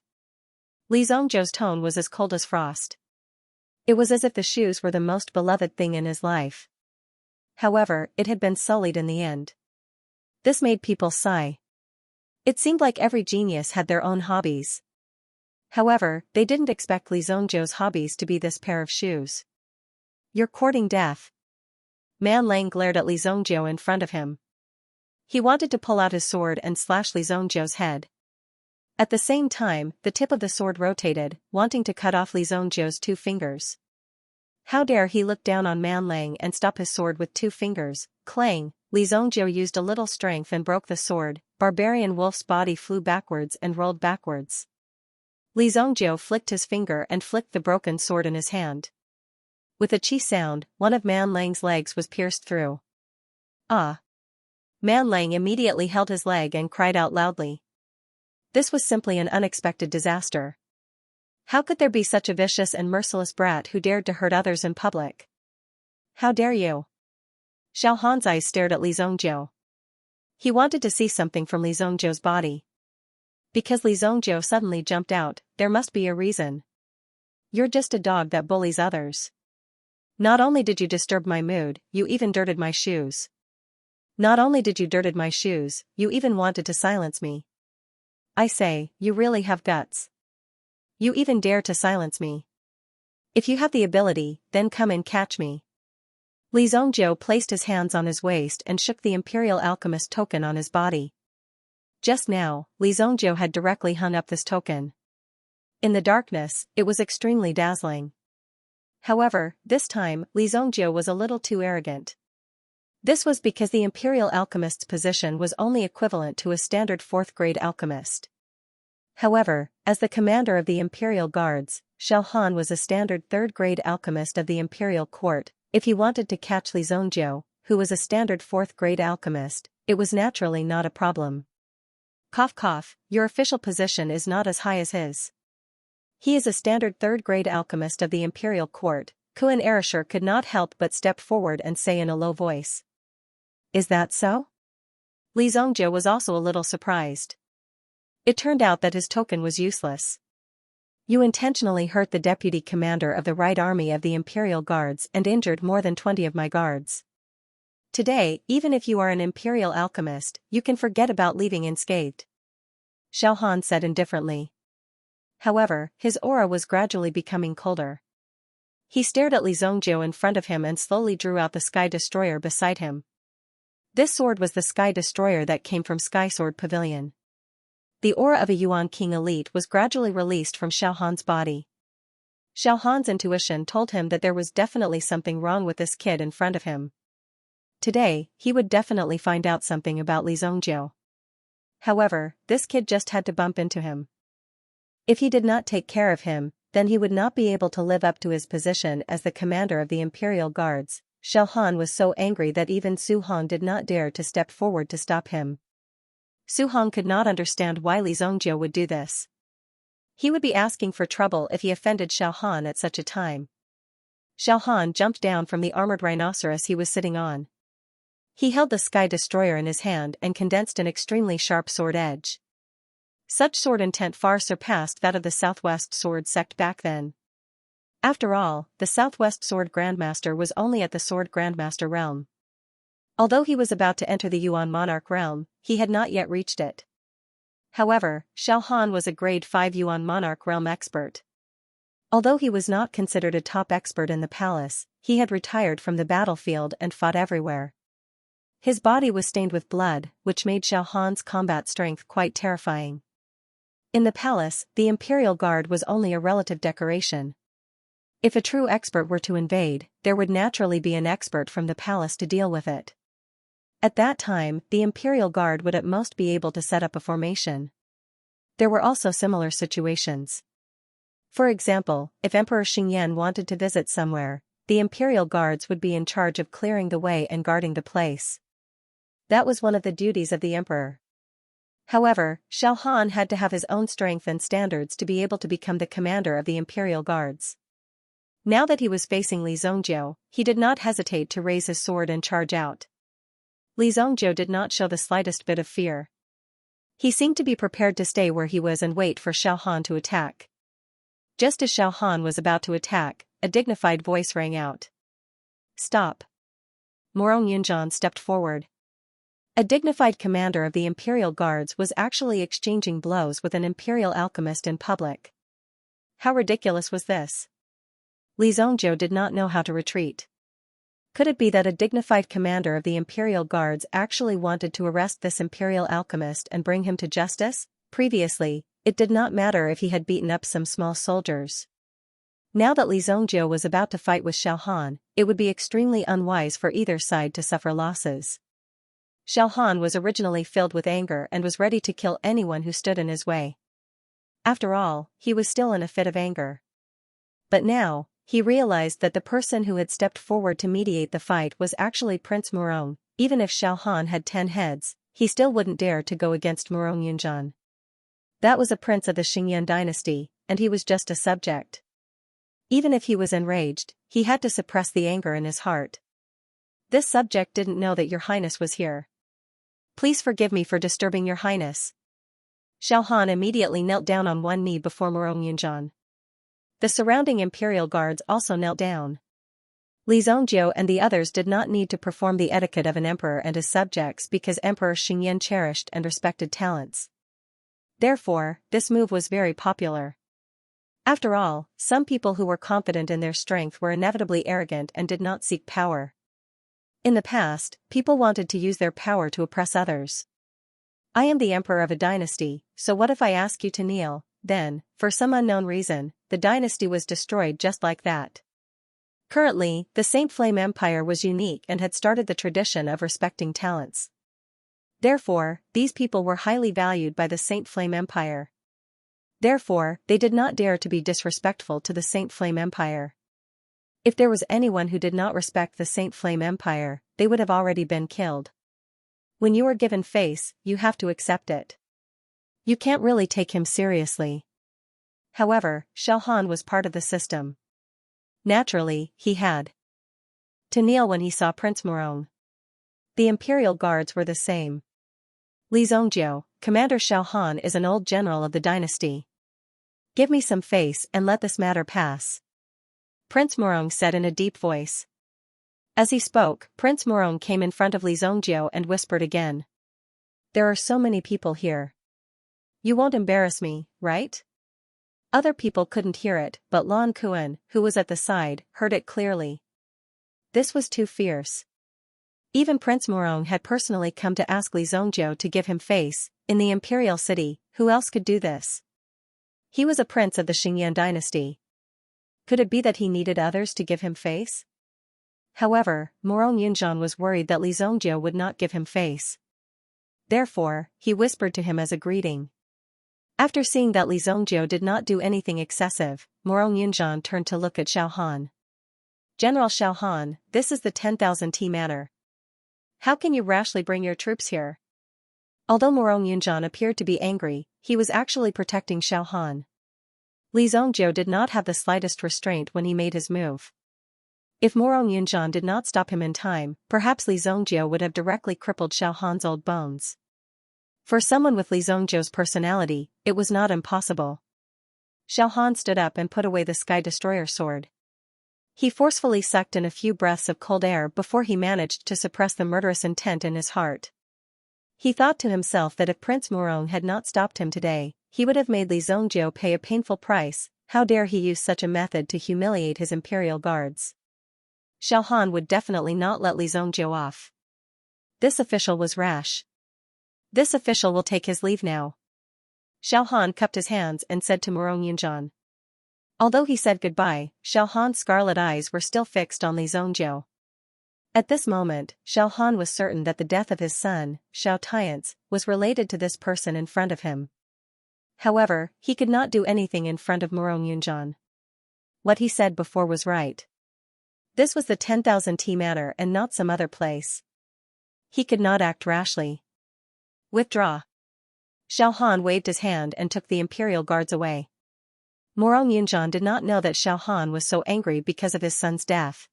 Li Zongjiu's tone was as cold as frost. It was as if the shoes were the most beloved thing in his life. However, it had been sullied in the end. This made people sigh. It seemed like every genius had their own hobbies. However, they didn't expect Li Zongjiu's hobbies to be this pair of shoes. You're courting death. Man Lang glared at Li Zongjiu in front of him. He wanted to pull out his sword and slash Li Zongjiu's head. At the same time, the tip of the sword rotated, wanting to cut off Li Zongjiu's 2 fingers. How dare he look down on Man Lang and stop his sword with 2 fingers? Clang, Li Zongjiu used a little strength and broke the sword. Barbarian Wolf's body flew backwards and rolled backwards. Li Zongjiu flicked his finger and flicked the broken sword in his hand. With a chi sound, one of Man Lang's legs was pierced through. Ah! Man Lang immediately held his leg and cried out loudly. This was simply an unexpected disaster. How could there be such a vicious and merciless brat who dared to hurt others in public? How dare you? Xiao Han's eyes stared at Li Zongjiu. He wanted to see something from Li Zongjiu's body. Because Li Zhongjiu suddenly jumped out, there must be a reason. You're just a dog that bullies others. Not only did you disturb my mood, you even dirted my shoes. Not only did you dirted my shoes, you even wanted to silence me. I say, you really have guts. You even dare to silence me. If you have the ability, then come and catch me. Li Zhongjiu placed his hands on his waist and shook the Imperial Alchemist token on his body. Just now, Li Zhongjiu had directly hung up this token. In the darkness, it was extremely dazzling. However, this time, Li Zhongjiu was a little too arrogant. This was because the Imperial Alchemist's position was only equivalent to a standard 4th-grade alchemist. However, as the commander of the Imperial Guards, Xiao Han was a standard 3rd-grade alchemist of the Imperial Court. If he wanted to catch Li Zhongjiu, who was a standard 4th-grade alchemist, it was naturally not a problem. Cough cough, your official position is not as high as his. He is a standard 3rd-grade alchemist of the Imperial Court. Kuan Erasher could not help but step forward and say in a low voice. Is that so? Li Zhongjiu was also a little surprised. It turned out that his token was useless. You intentionally hurt the deputy commander of the Right Army of the Imperial Guards and injured more than 20 of my guards. Today, even if you are an Imperial alchemist, you can forget about leaving unscathed. Xiao Han said indifferently. However, his aura was gradually becoming colder. He stared at Li Zhongjiu in front of him and slowly drew out the Sky Destroyer beside him. This sword was the Sky Destroyer that came from Sky Sword Pavilion. The aura of a Yuan King elite was gradually released from Xiao Han's body. Xiao Han's intuition told him that there was definitely something wrong with this kid in front of him. Today, he would definitely find out something about Li Zhongjiu. However, this kid just had to bump into him. If he did not take care of him, then he would not be able to live up to his position as the commander of the Imperial Guards. Xiao Han was so angry that even Su Hong did not dare to step forward to stop him. Su Hong could not understand why Li Zhongjiu would do this. He would be asking for trouble if he offended Xiao Han at such a time. Xiao Han jumped down from the armored rhinoceros he was sitting on. He held the Sky Destroyer in his hand and condensed an extremely sharp sword edge. Such sword intent far surpassed that of the Southwest Sword sect back then. After all, the Southwest Sword Grandmaster was only at the Sword Grandmaster realm. Although he was about to enter the Yuan Monarch realm, he had not yet reached it. However, Xiao Han was a grade 5 Yuan Monarch realm expert. Although he was not considered a top expert in the palace, he had retired from the battlefield and fought everywhere. His body was stained with blood, which made Xiao Han's combat strength quite terrifying. In the palace, the Imperial Guard was only a relative decoration. If a true expert were to invade, there would naturally be an expert from the palace to deal with it. At that time, the Imperial Guard would at most be able to set up a formation. There were also similar situations. For example, if Emperor Xingyan wanted to visit somewhere, the Imperial Guards would be in charge of clearing the way and guarding the place. That was one of the duties of the emperor. However, Xiao Han had to have his own strength and standards to be able to become the commander of the Imperial Guards. Now that he was facing Li Zhongjiu, he did not hesitate to raise his sword and charge out. Li Zhongjiu did not show the slightest bit of fear. He seemed to be prepared to stay where he was and wait for Xiao Han to attack. Just as Xiao Han was about to attack, a dignified voice rang out. Stop. Morong Yunjian stepped forward. A dignified commander of the Imperial Guards was actually exchanging blows with an Imperial alchemist in public. How ridiculous was this? Li Zhongjiu did not know how to retreat. Could it be that a dignified commander of the Imperial Guards actually wanted to arrest this Imperial alchemist and bring him to justice? Previously, it did not matter if he had beaten up some small soldiers. Now that Li Zhongjiu was about to fight with Xiao Han, it would be extremely unwise for either side to suffer losses. Xiao Han was originally filled with anger and was ready to kill anyone who stood in his way. After all, he was still in a fit of anger. But now, he realized that the person who had stepped forward to mediate the fight was actually Prince Morong. Even if Xiao Han had 10 heads, he still wouldn't dare to go against Morong Yunjian. That was a prince of the Xingyan dynasty, and he was just a subject. Even if he was enraged, he had to suppress the anger in his heart. This subject didn't know that Your Highness was here. Please forgive me for disturbing Your Highness. Xiao Han immediately knelt down on one knee before Murong Yunzhan. The surrounding imperial guards also knelt down. Li Zongjiu and the others did not need to perform the etiquette of an emperor and his subjects because Emperor Xingyan cherished and respected talents. Therefore, this move was very popular. After all, some people who were confident in their strength were inevitably arrogant and did not seek power. In the past, people wanted to use their power to oppress others. I am the emperor of a dynasty, so what if I ask you to kneel? Then, for some unknown reason, the dynasty was destroyed just like that. Currently, the Saint Flame Empire was unique and had started the tradition of respecting talents. Therefore, these people were highly valued by the Saint Flame Empire. Therefore, they did not dare to be disrespectful to the Saint Flame Empire. If there was anyone who did not respect the Saint Flame Empire, they would have already been killed. When you are given face, you have to accept it. You can't really take him seriously. However, Xiao Han was part of the system. Naturally, he had to kneel when he saw Prince Murong. The imperial guards were the same. Li Zongjiu, Commander Xiao Han is an old general of the dynasty. Give me some face and let this matter pass. Prince Murong said in a deep voice. As he spoke, Prince Murong came in front of Li Zongjiu and whispered again. There are so many people here. You won't embarrass me, right? Other people couldn't hear it, but Lan Kuan, who was at the side, heard it clearly. This was too fierce. Even Prince Murong had personally come to ask Li Zongjiu to give him face. In the imperial city, who else could do this? He was a prince of the Xingyan dynasty. Could it be that he needed others to give him face? However, Murong Yunzhan was worried that Li Zongjiu would not give him face. Therefore, he whispered to him as a greeting. After seeing that Li Zongjiu did not do anything excessive, Murong Yunzhan turned to look at Xiao Han. General Xiao Han, this is the 10,000 tea matter. How can you rashly bring your troops here? Although Murong Yunzhan appeared to be angry, he was actually protecting Xiao Han. Li Zongjiu did not have the slightest restraint when he made his move. If Murong Yunzhan did not stop him in time, perhaps Li Zongjiu would have directly crippled Xiao Han's old bones. For someone with Li Zongjiu's personality, it was not impossible. Xiao Han stood up and put away the Sky Destroyer sword. He forcefully sucked in a few breaths of cold air before he managed to suppress the murderous intent in his heart. He thought to himself that if Prince Murong had not stopped him today, he would have made Li Zongjiu pay a painful price. How dare he use such a method to humiliate his imperial guards? Xiao Han would definitely not let Li Zongjiu off. This official was rash. This official will take his leave now. Xiao Han cupped his hands and said to Murong Yunzhan. Although he said goodbye, Xiao Han's scarlet eyes were still fixed on Li Zongjiu. At this moment, Xiao Han was certain that the death of his son, Xiao Tian's, was related to this person in front of him. However, he could not do anything in front of Murong Yunzhan. What he said before was right. This was the 10,000 tea matter and not some other place. He could not act rashly. Withdraw. Xiao Han waved his hand and took the imperial guards away. Murong Yunzhan did not know that Xiao Han was so angry because of his son's death.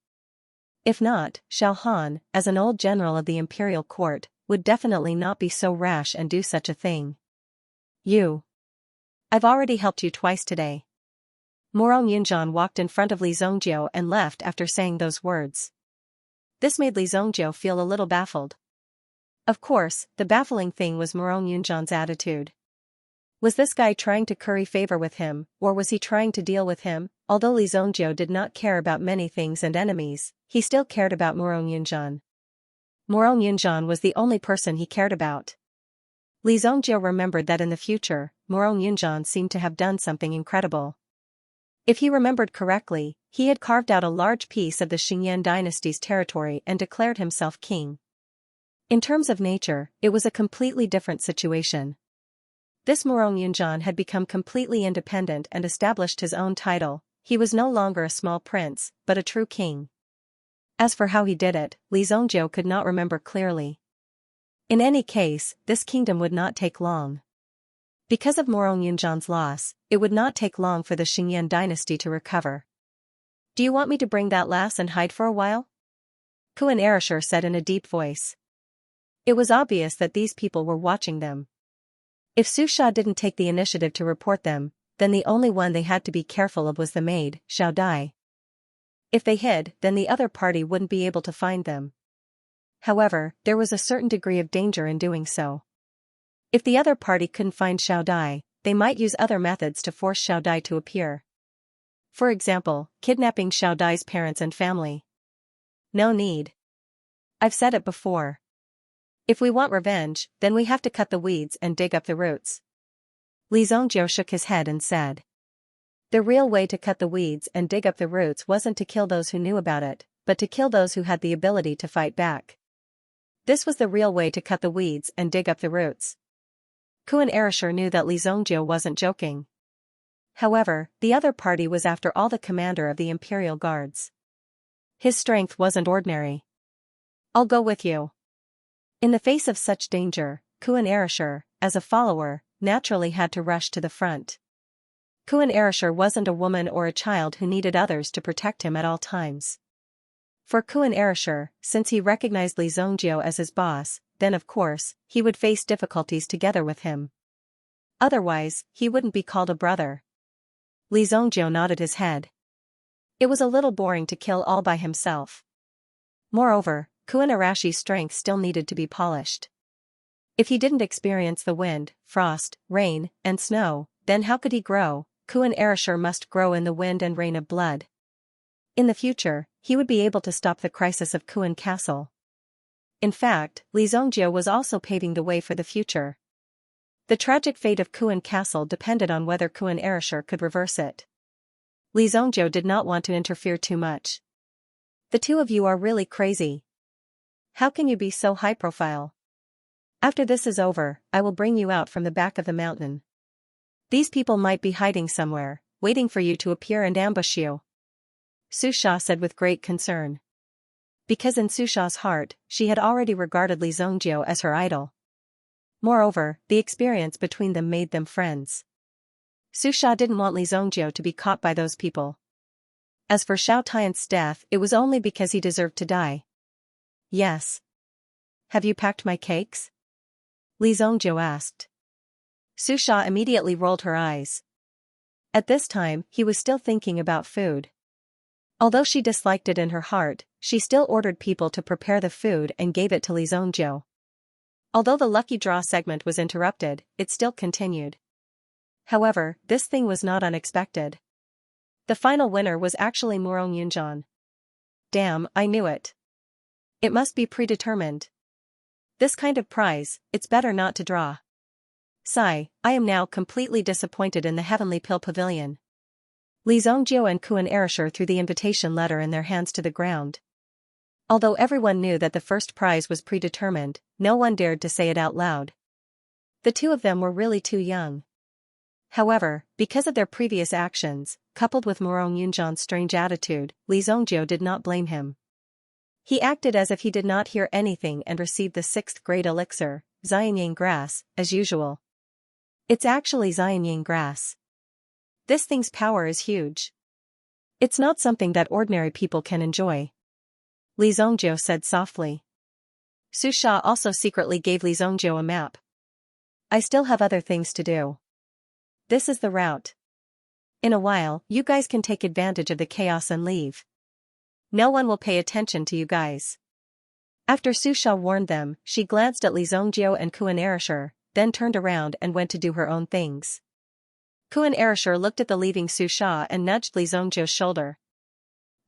If not, Xiao Han, as an old general of the imperial court, would definitely not be so rash and do such a thing. I've already helped you twice today. Murong Yunzhan walked in front of Li Zongjiu and left after saying those words. This made Li Zongjiu feel a little baffled. Of course, the baffling thing was Murong Yunzhan's attitude. Was this guy trying to curry favor with him, or was he trying to deal with him? Although Li Zongjiu did not care about many things and enemies, he still cared about Murong Yunzhan. Murong Yunzhan was the only person he cared about. Li Zongjiu remembered that in the future, Murong Yunzhan seemed to have done something incredible. If he remembered correctly, he had carved out a large piece of the Xingyan dynasty's territory and declared himself king. In terms of nature, it was a completely different situation. This Murong Yunzhan had become completely independent and established his own title. He was no longer a small prince, but a true king. As for how he did it, Li Zongjiu could not remember clearly. In any case, this kingdom would not take long. Because of Murong Yunzhan's loss, it would not take long for the Xingyan dynasty to recover. Do you want me to bring that lass and hide for a while? Kuan Erishur said in a deep voice. It was obvious that these people were watching them. If Susha didn't take the initiative to report them, then the only one they had to be careful of was the maid, Xiaodai. If they hid, then the other party wouldn't be able to find them. However, there was a certain degree of danger in doing so. If the other party couldn't find Xiaodai, they might use other methods to force Xiaodai to appear. For example, kidnapping Xiaodai's parents and family. No need. I've said it before. If we want revenge, then we have to cut the weeds and dig up the roots. Li Zongjiu shook his head and said. The real way to cut the weeds and dig up the roots wasn't to kill those who knew about it, but to kill those who had the ability to fight back. This was the real way to cut the weeds and dig up the roots. Kuan Erishur knew that Li Zongjiu wasn't joking. However, the other party was after all the commander of the Imperial Guards. His strength wasn't ordinary. I'll go with you. In the face of such danger, Kuan Erishur, as a follower, naturally had to rush to the front. Kuan Erishur wasn't a woman or a child who needed others to protect him at all times. For Kuan Erishur, since he recognized Li Zongjiu as his boss, then of course, he would face difficulties together with him. Otherwise, he wouldn't be called a brother. Li Zongjiu nodded his head. It was a little boring to kill all by himself. Moreover, Kuan Arashi's strength still needed to be polished. If he didn't experience the wind, frost, rain, and snow, then how could he grow? Kuan Erishur must grow in the wind and rain of blood. In the future, he would be able to stop the crisis of Kuan Castle. In fact, Li Zongjiu was also paving the way for the future. The tragic fate of Kuan Castle depended on whether Kuan Erishur could reverse it. Li Zongjiu did not want to interfere too much. The two of you are really crazy. How can you be so high profile? After this is over, I will bring you out from the back of the mountain. These people might be hiding somewhere, waiting for you to appear and ambush you. Susha said with great concern. Because in Susha's heart, she had already regarded Li Zongjiu as her idol. Moreover, the experience between them made them friends. Susha didn't want Li Zongjiu to be caught by those people. As for Xiao Tian's death, it was only because he deserved to die. Yes. Have you packed my cakes? Li Zongjiu asked. Susha immediately rolled her eyes. At this time, he was still thinking about food. Although she disliked it in her heart, she still ordered people to prepare the food and gave it to Li Zongjiu. Although the lucky draw segment was interrupted, it still continued. However, this thing was not unexpected. The final winner was actually Murong Yunjian. Damn, I knew it. It must be predetermined. This kind of prize, it's better not to draw. Sigh, I am now completely disappointed in the Heavenly Pill Pavilion. Li Zongjiu and Kuan Erishur threw the invitation letter in their hands to the ground. Although everyone knew that the first prize was predetermined, no one dared to say it out loud. The two of them were really too young. However, because of their previous actions, coupled with Murong Yunjian's strange attitude, Li Zongjiu did not blame him. He acted as if he did not hear anything and received the 6th grade elixir, Xianxia grass, as usual. It's actually Xianxia grass. This thing's power is huge. It's not something that ordinary people can enjoy. Li Zongjiu said softly. Susha also secretly gave Li Zongjiu a map. I still have other things to do. This is the route. In a while, you guys can take advantage of the chaos and leave. No one will pay attention to you guys. After Susha warned them, she glanced at Li Zongjiu and Kuan Erishur, then turned around and went to do her own things. Kuan Erishur looked at the leaving Susha and nudged Li Zongjiu's shoulder.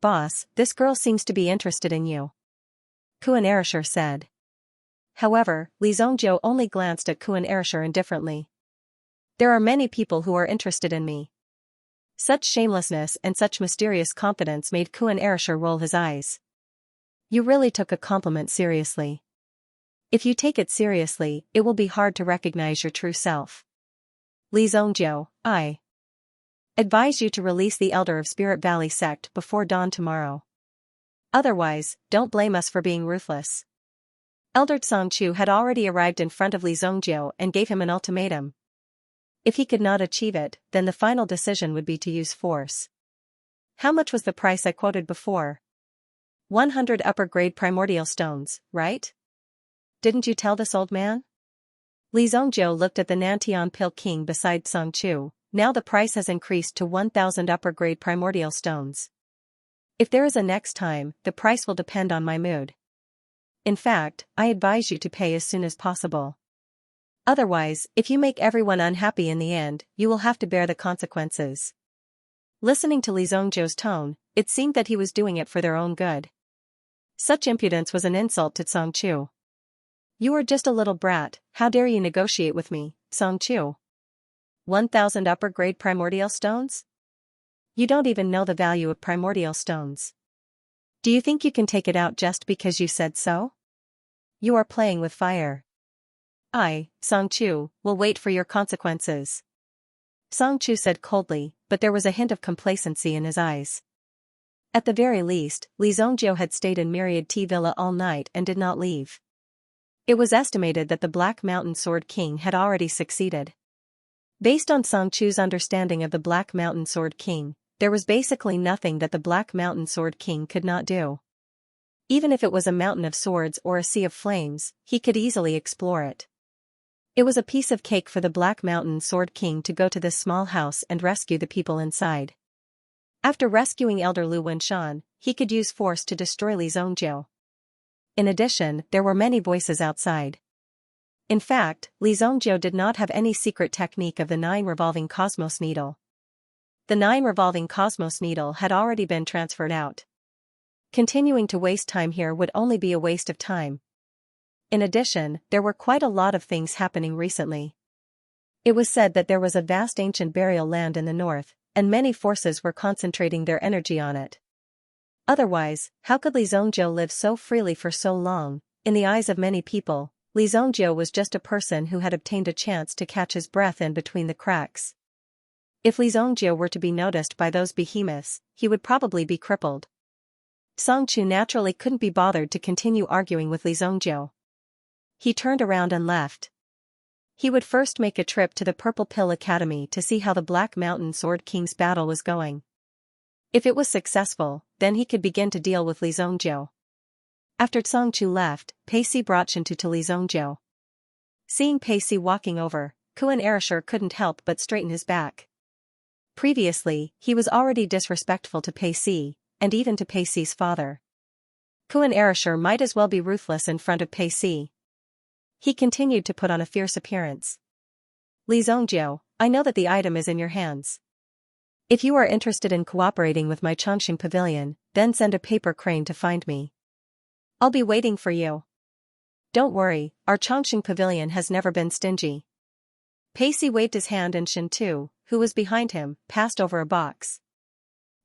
Boss, this girl seems to be interested in you. Kuan Erishur said. However, Li Zongjiu only glanced at Kuan Erishur indifferently. There are many people who are interested in me. Such shamelessness and such mysterious confidence made Kuan Erishur roll his eyes. You really took a compliment seriously. If you take it seriously, it will be hard to recognize your true self. Li Zongjiu, I advise you to release the Elder of Spirit Valley sect before dawn tomorrow. Otherwise, don't blame us for being ruthless. Elder Xianxia had already arrived in front of Li Zongjiu and gave him an ultimatum. If he could not achieve it, then the final decision would be to use force. How much was the price I quoted before? 100 upper-grade primordial stones, right? Didn't you tell this old man? Li Zhongjiu looked at the Nantian Pil King beside Song Chu. Now the price has increased to 1,000 upper-grade primordial stones. If there is a next time, the price will depend on my mood. In fact, I advise you to pay as soon as possible. Otherwise, if you make everyone unhappy in the end, you will have to bear the consequences. Listening to Li Zhongjiu's tone, it seemed that he was doing it for their own good. Such impudence was an insult to Song Chu. You are just a little brat, how dare you negotiate with me, Song Chu? 1,000 upper-grade primordial stones? You don't even know the value of primordial stones. Do you think you can take it out just because you said so? You are playing with fire. I, Song Chu, will wait for your consequences. Song Chu said coldly, but there was a hint of complacency in his eyes. At the very least, Li Zhongjiu had stayed in Myriad Tea Villa all night and did not leave. It was estimated that the Black Mountain Sword King had already succeeded. Based on Song Chu's understanding of the Black Mountain Sword King, there was basically nothing that the Black Mountain Sword King could not do. Even if it was a mountain of swords or a sea of flames, he could easily explore it. It was a piece of cake for the Black Mountain Sword King to go to this small house and rescue the people inside. After rescuing Elder Lu Wenshan, he could use force to destroy Li Zhongjiu. In addition, there were many voices outside. In fact, Li Zhongjiu did not have any secret technique of the 9 revolving cosmos needle. The 9 revolving cosmos needle had already been transferred out. Continuing to waste time here would only be a waste of time. In addition, there were quite a lot of things happening recently. It was said that there was a vast ancient burial land in the north, and many forces were concentrating their energy on it. Otherwise, how could Li Zhongjiu live so freely for so long? In the eyes of many people, Li Zhongjiu was just a person who had obtained a chance to catch his breath in between the cracks. If Li Zhongjiu were to be noticed by those behemoths, he would probably be crippled. Song Chu naturally couldn't be bothered to continue arguing with Li Zhongjiu. He turned around and left. He would first make a trip to the Purple Pill Academy to see how the Black Mountain Sword King's battle was going. If it was successful, then he could begin to deal with Li Zhongjiu. After Song Chu left, Pacey brought Shintu to Li Zhongjiu. Seeing Pacey walking over, Kuan Erishur couldn't help but straighten his back. Previously, he was already disrespectful to Pacey, and even to Pacey's father. Kuan Erishur might as well be ruthless in front of Pacey. He continued to put on a fierce appearance. Li Zhongjiu, I know that the item is in your hands. If you are interested in cooperating with my Chongqing Pavilion, then send a paper crane to find me. I'll be waiting for you. Don't worry, our Chongqing Pavilion has never been stingy. Pacey waved his hand and Shintu, who was behind him, passed over a box.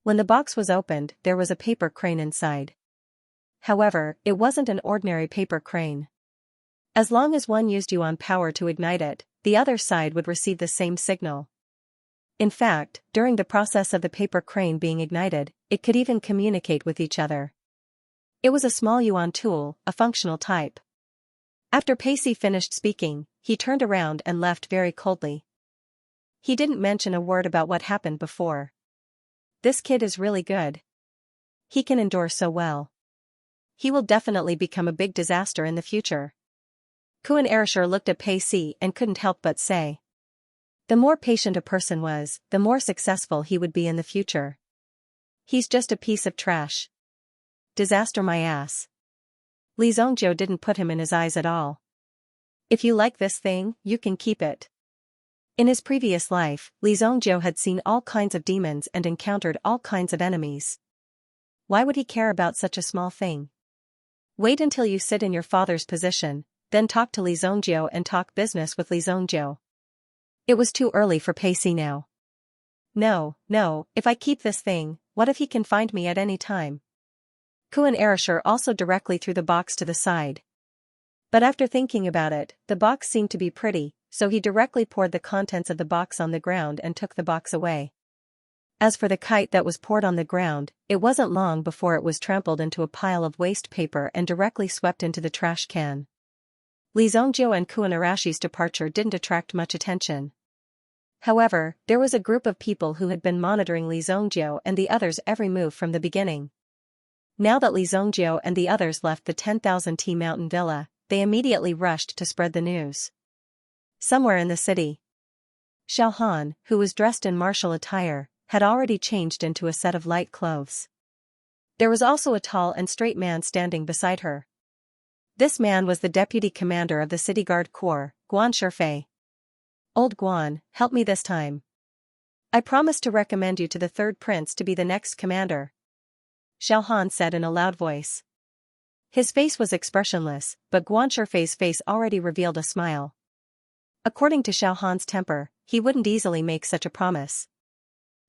When the box was opened, there was a paper crane inside. However, it wasn't an ordinary paper crane. As long as one used yuan power to ignite it, the other side would receive the same signal. In fact, during the process of the paper crane being ignited, it could even communicate with each other. It was a small yuan tool, a functional type. After Pacey finished speaking, he turned around and left very coldly. He didn't mention a word about what happened before. This kid is really good. He can endure so well. He will definitely become a big disaster in the future. Kuan Erishur looked at Pacey and couldn't help but say. The more patient a person was, the more successful he would be in the future. He's just a piece of trash. Disaster my ass. Li Zhongjiu didn't put him in his eyes at all. If you like this thing, you can keep it. In his previous life, Li Zhongjiu had seen all kinds of demons and encountered all kinds of enemies. Why would he care about such a small thing? Wait until you sit in your father's position, then talk to Li Zhongjiu and talk business with Li Zhongjiu. It was too early for Pacey now. No, if I keep this thing, what if he can find me at any time? Kuan Erishur also directly threw the box to the side. But after thinking about it, the box seemed to be pretty, so he directly poured the contents of the box on the ground and took the box away. As for the kite that was poured on the ground, it wasn't long before it was trampled into a pile of waste paper and directly swept into the trash can. Li Zhongjiu and Kuan Erishur's departure didn't attract much attention. However, there was a group of people who had been monitoring Li Zhongjiu and the others' every move from the beginning. Now that Li Zhongjiu and the others left the 10,000 Tea Mountain Villa, they immediately rushed to spread the news. Somewhere in the city. Xiao Han, who was dressed in martial attire, had already changed into a set of light clothes. There was also a tall and straight man standing beside her. This man was the deputy commander of the city guard corps, Guan Shifei. Old Guan, help me this time. I promise to recommend you to the third prince to be the next commander. Xiao Han said in a loud voice. His face was expressionless, but Guan Shifei's face already revealed a smile. According to Xiao Han's temper, he wouldn't easily make such a promise.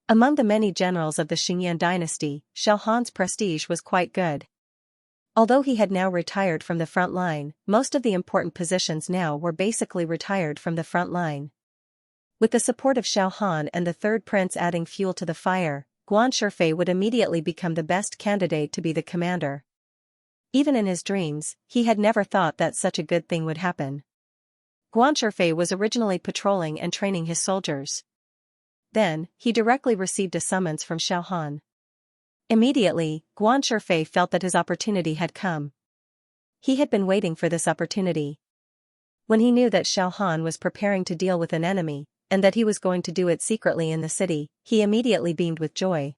Among the many generals of the Xianxia dynasty, Xiao Han's prestige was quite good. Although he had now retired from the front line, most of the important positions now were basically retired from the front line. With the support of Xiao Han and the third prince adding fuel to the fire, Guan Shifei would immediately become the best candidate to be the commander. Even in his dreams, he had never thought that such a good thing would happen. Guan Shifei was originally patrolling and training his soldiers. Then, he directly received a summons from Xiao Han. Immediately, Guan Shifei felt that his opportunity had come. He had been waiting for this opportunity. When he knew that Xiao Han was preparing to deal with an enemy, and that he was going to do it secretly in the city, he immediately beamed with joy.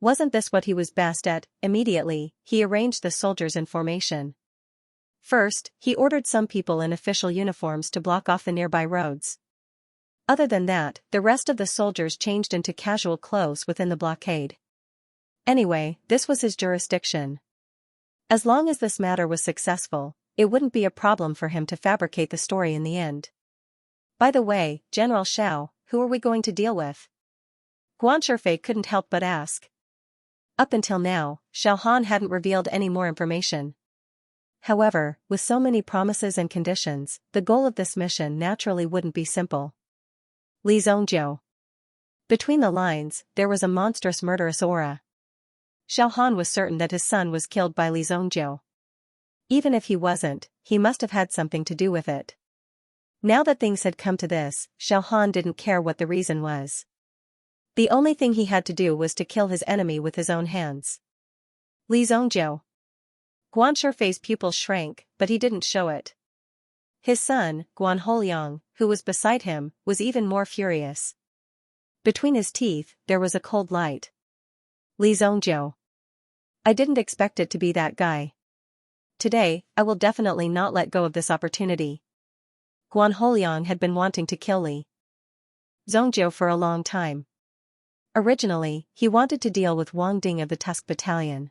Wasn't this what he was best at? Immediately, he arranged the soldiers in formation. First, he ordered some people in official uniforms to block off the nearby roads. Other than that, the rest of the soldiers changed into casual clothes within the blockade. Anyway, this was his jurisdiction. As long as this matter was successful, it wouldn't be a problem for him to fabricate the story in the end. By the way, General Xiao, who are we going to deal with? Guan Shifei couldn't help but ask. Up until now, Xiao Han hadn't revealed any more information. However, with so many promises and conditions, the goal of this mission naturally wouldn't be simple. Li Zongjiu. Between the lines, there was a monstrous murderous aura. Xiao Han was certain that his son was killed by Li Zongjiu. Even if he wasn't, he must have had something to do with it. Now that things had come to this, Xiao Han didn't care what the reason was. The only thing he had to do was to kill his enemy with his own hands. Li Zongjiu. Guan Shifei's pupils shrank, but he didn't show it. His son, Guan Holiang, who was beside him, was even more furious. Between his teeth, there was a cold light. Li Zongjiu. I didn't expect it to be that guy. Today, I will definitely not let go of this opportunity. Guan Holiang had been wanting to kill Li Zongjiu for a long time. Originally, he wanted to deal with Wang Ding of the Tusk Battalion.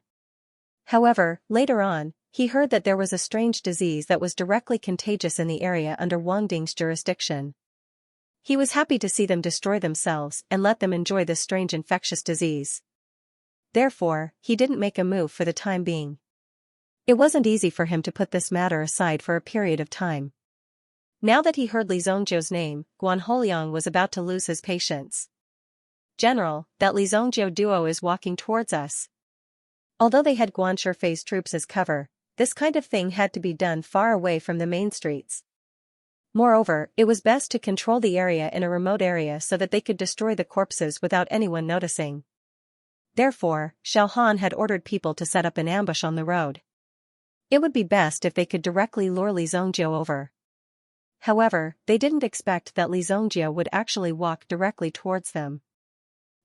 However, later on, he heard that there was a strange disease that was directly contagious in the area under Wang Ding's jurisdiction. He was happy to see them destroy themselves and let them enjoy this strange infectious disease. Therefore, he didn't make a move for the time being. It wasn't easy for him to put this matter aside for a period of time. Now that he heard Li Zongjiu's name, Guan Holiang was about to lose his patience. General, that Li Zongjiu duo is walking towards us. Although they had Guan Shifei's troops as cover, this kind of thing had to be done far away from the main streets. Moreover, it was best to control the area in a remote area so that they could destroy the corpses without anyone noticing. Therefore, Xiao Han had ordered people to set up an ambush on the road. It would be best if they could directly lure Li Zongjiu over. However, they didn't expect that Li Zongjiu would actually walk directly towards them.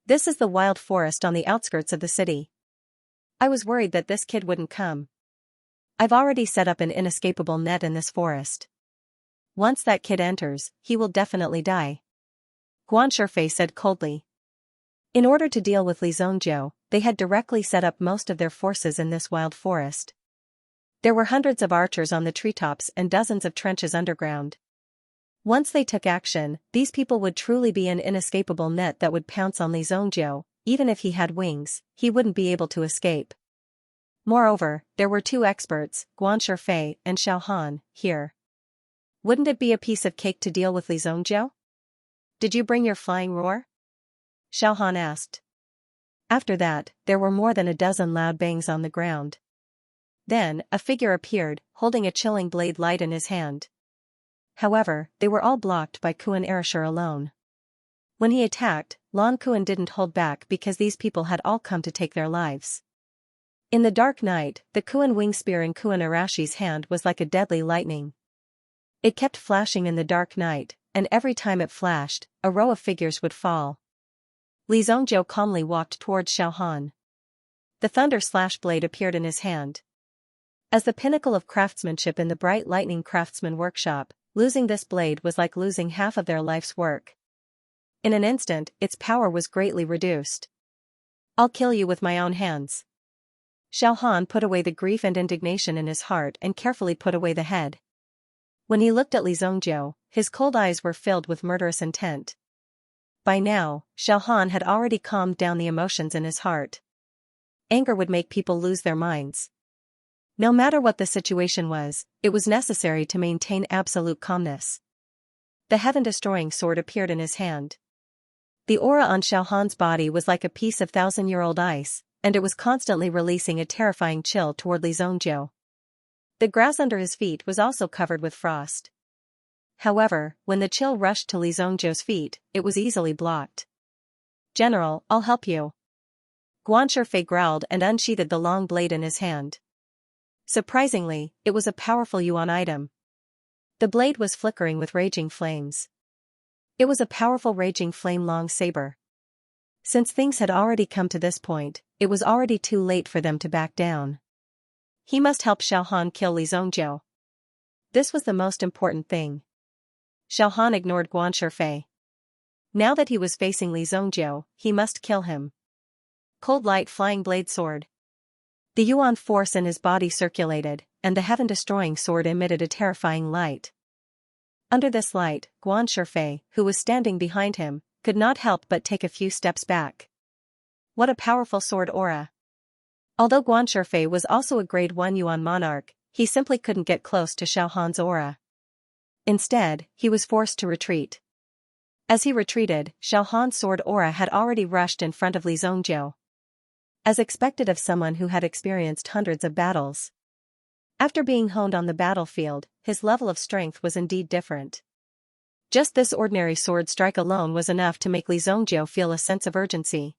This is the wild forest on the outskirts of the city. I was worried that this kid wouldn't come. I've already set up an inescapable net in this forest. Once that kid enters, he will definitely die. Guan Shifei said coldly. In order to deal with Li Zongjiu, they had directly set up most of their forces in this wild forest. There were hundreds of archers on the treetops and dozens of trenches underground. Once they took action, these people would truly be an inescapable net that would pounce on Li Zongjiu. Even if he had wings, he wouldn't be able to escape. Moreover, there were two experts, Guan Shifei and Xiao Han, here. Wouldn't it be a piece of cake to deal with Li Zongjiu? Did you bring your flying roar? Xiao Han asked. After that, there were more than a dozen loud bangs on the ground. Then, a figure appeared, holding a chilling blade light in his hand. However, they were all blocked by Kuan Erashur alone. When he attacked, Lan Kuan didn't hold back because these people had all come to take their lives. In the dark night, the Kuan wing spear in Kuan Arashi's hand was like a deadly lightning. It kept flashing in the dark night, and every time it flashed, a row of figures would fall. Li Zongjiu calmly walked towards Xiaohan. The thunder slash blade appeared in his hand. As the pinnacle of craftsmanship in the bright lightning craftsman workshop, losing this blade was like losing half of their life's work. In an instant, its power was greatly reduced. I'll kill you with my own hands. Xiaohan put away the grief and indignation in his heart and carefully put away the head. When he looked at Li Zongjiu, his cold eyes were filled with murderous intent. By now, Xiaohan had already calmed down the emotions in his heart. Anger would make people lose their minds. No matter what the situation was, it was necessary to maintain absolute calmness. The heaven-destroying sword appeared in his hand. The aura on Xiaohan's body was like a piece of thousand-year-old ice, and it was constantly releasing a terrifying chill toward Li Zongjiu. The grass under his feet was also covered with frost. However, when the chill rushed to Li Zongjiu's feet, it was easily blocked. "General, I'll help you." Guan Shifei growled and unsheathed the long blade in his hand. Surprisingly, it was a powerful yuan item. The blade was flickering with raging flames. It was a powerful raging flame long saber. Since things had already come to this point, it was already too late for them to back down. He must help Xiaohan kill Li Zongjiu. This was the most important thing. Xiaohan ignored Guan Shifei. Now that he was facing Li Zongjiu, he must kill him. Cold light flying blade sword. The yuan force in his body circulated, and the heaven-destroying sword emitted a terrifying light. Under this light, Guan Shifei, who was standing behind him, could not help but take a few steps back. What a powerful sword aura! Although Guan Shifei was also a grade 1 yuan monarch, he simply couldn't get close to Xiaohan's aura. Instead, he was forced to retreat. As he retreated, Xiaohan's sword aura had already rushed in front of Li Zongjiu. As expected of someone who had experienced hundreds of battles. After being honed on the battlefield, his level of strength was indeed different. Just this ordinary sword strike alone was enough to make Li Zongjiu feel a sense of urgency.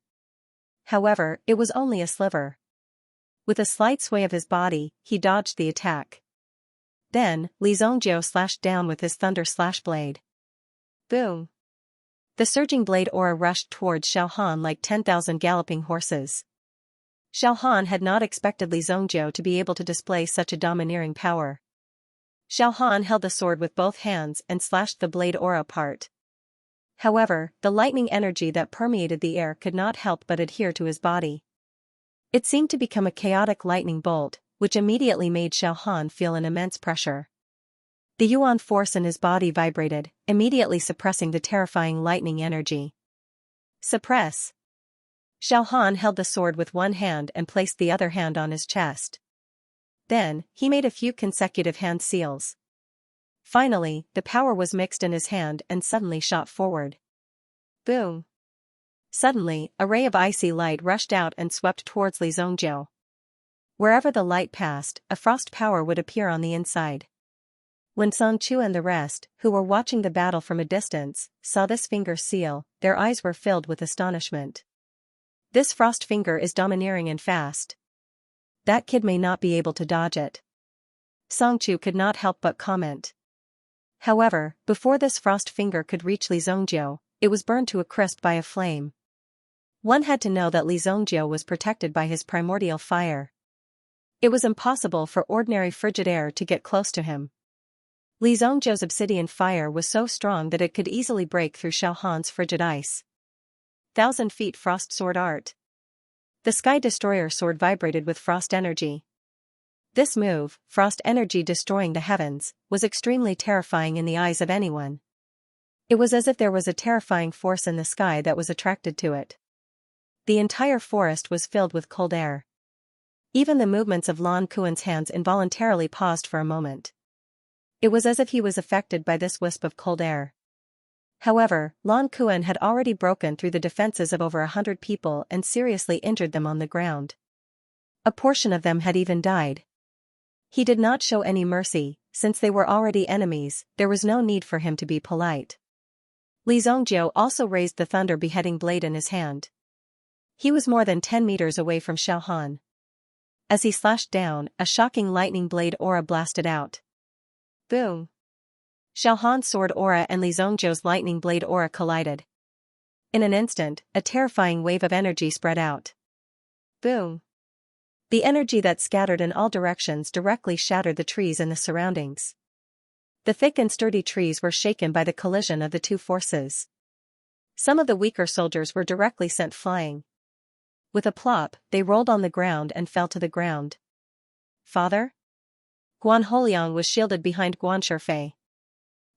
However, it was only a sliver. With a slight sway of his body, he dodged the attack. Then, Li Zongjiu slashed down with his thunder slash blade. Boom! The surging blade aura rushed towards Xiaohan like 10,000 galloping horses. Xiaohan had not expected Li Zongjiu to be able to display such a domineering power. Xiaohan held the sword with both hands and slashed the blade aura apart. However, the lightning energy that permeated the air could not help but adhere to his body. It seemed to become a chaotic lightning bolt, which immediately made Xiaohan feel an immense pressure. The yuan force in his body vibrated, immediately suppressing the terrifying lightning energy. Suppress! Xiaohan held the sword with one hand and placed the other hand on his chest. Then, he made a few consecutive hand seals. Finally, the power was mixed in his hand and suddenly shot forward. Boom! Suddenly, a ray of icy light rushed out and swept towards Li Zongjiu. Wherever the light passed, a frost power would appear on the inside. When Song Chu and the rest, who were watching the battle from a distance, saw this finger seal, their eyes were filled with astonishment. This frost finger is domineering and fast. That kid may not be able to dodge it. Song Chu could not help but comment. However, before this frost finger could reach Li Zongjiu, it was burned to a crisp by a flame. One had to know that Li Zongjiu was protected by his primordial fire. It was impossible for ordinary frigid air to get close to him. Li Zongjiu's obsidian fire was so strong that it could easily break through Xiaohan's frigid ice. 1,000 feet frost sword art. The Sky Destroyer sword vibrated with frost energy. This move, frost energy destroying the heavens, was extremely terrifying in the eyes of anyone. It was as if there was a terrifying force in the sky that was attracted to it. The entire forest was filled with cold air. Even the movements of Lan Kuan's hands involuntarily paused for a moment. It was as if he was affected by this wisp of cold air. However, Lan Kuan had already broken through the defenses of over 100 people and seriously injured them on the ground. A portion of them had even died. He did not show any mercy, since they were already enemies, there was no need for him to be polite. Li Zongjiu also raised the thunder beheading blade in his hand. He was more than 10 meters away from Xiaohan. As he slashed down, a shocking lightning blade aura blasted out. Boom! Xiaohan's sword aura and Li Zongjiu's lightning blade aura collided. In an instant, a terrifying wave of energy spread out. Boom! The energy that scattered in all directions directly shattered the trees in the surroundings. The thick and sturdy trees were shaken by the collision of the two forces. Some of the weaker soldiers were directly sent flying. With a plop, they rolled on the ground and fell to the ground. Father? Guan Holiang was shielded behind Guan Shifei.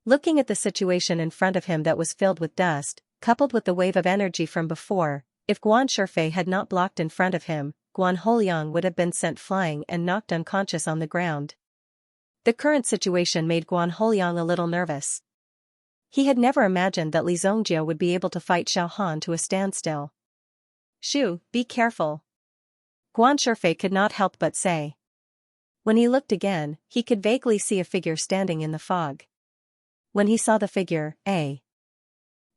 Looking at the situation in front of him that was filled with dust, coupled with the wave of energy from before, if Guan Shifei had not blocked in front of him, Guan Holiang would have been sent flying and knocked unconscious on the ground. The current situation made Guan Holiang a little nervous. He had never imagined that Li Zongjiu would be able to fight Xiaohan to a standstill. Shu, be careful. Guan Shifei could not help but say. When he looked again, he could vaguely see a figure standing in the fog. When he saw the figure, a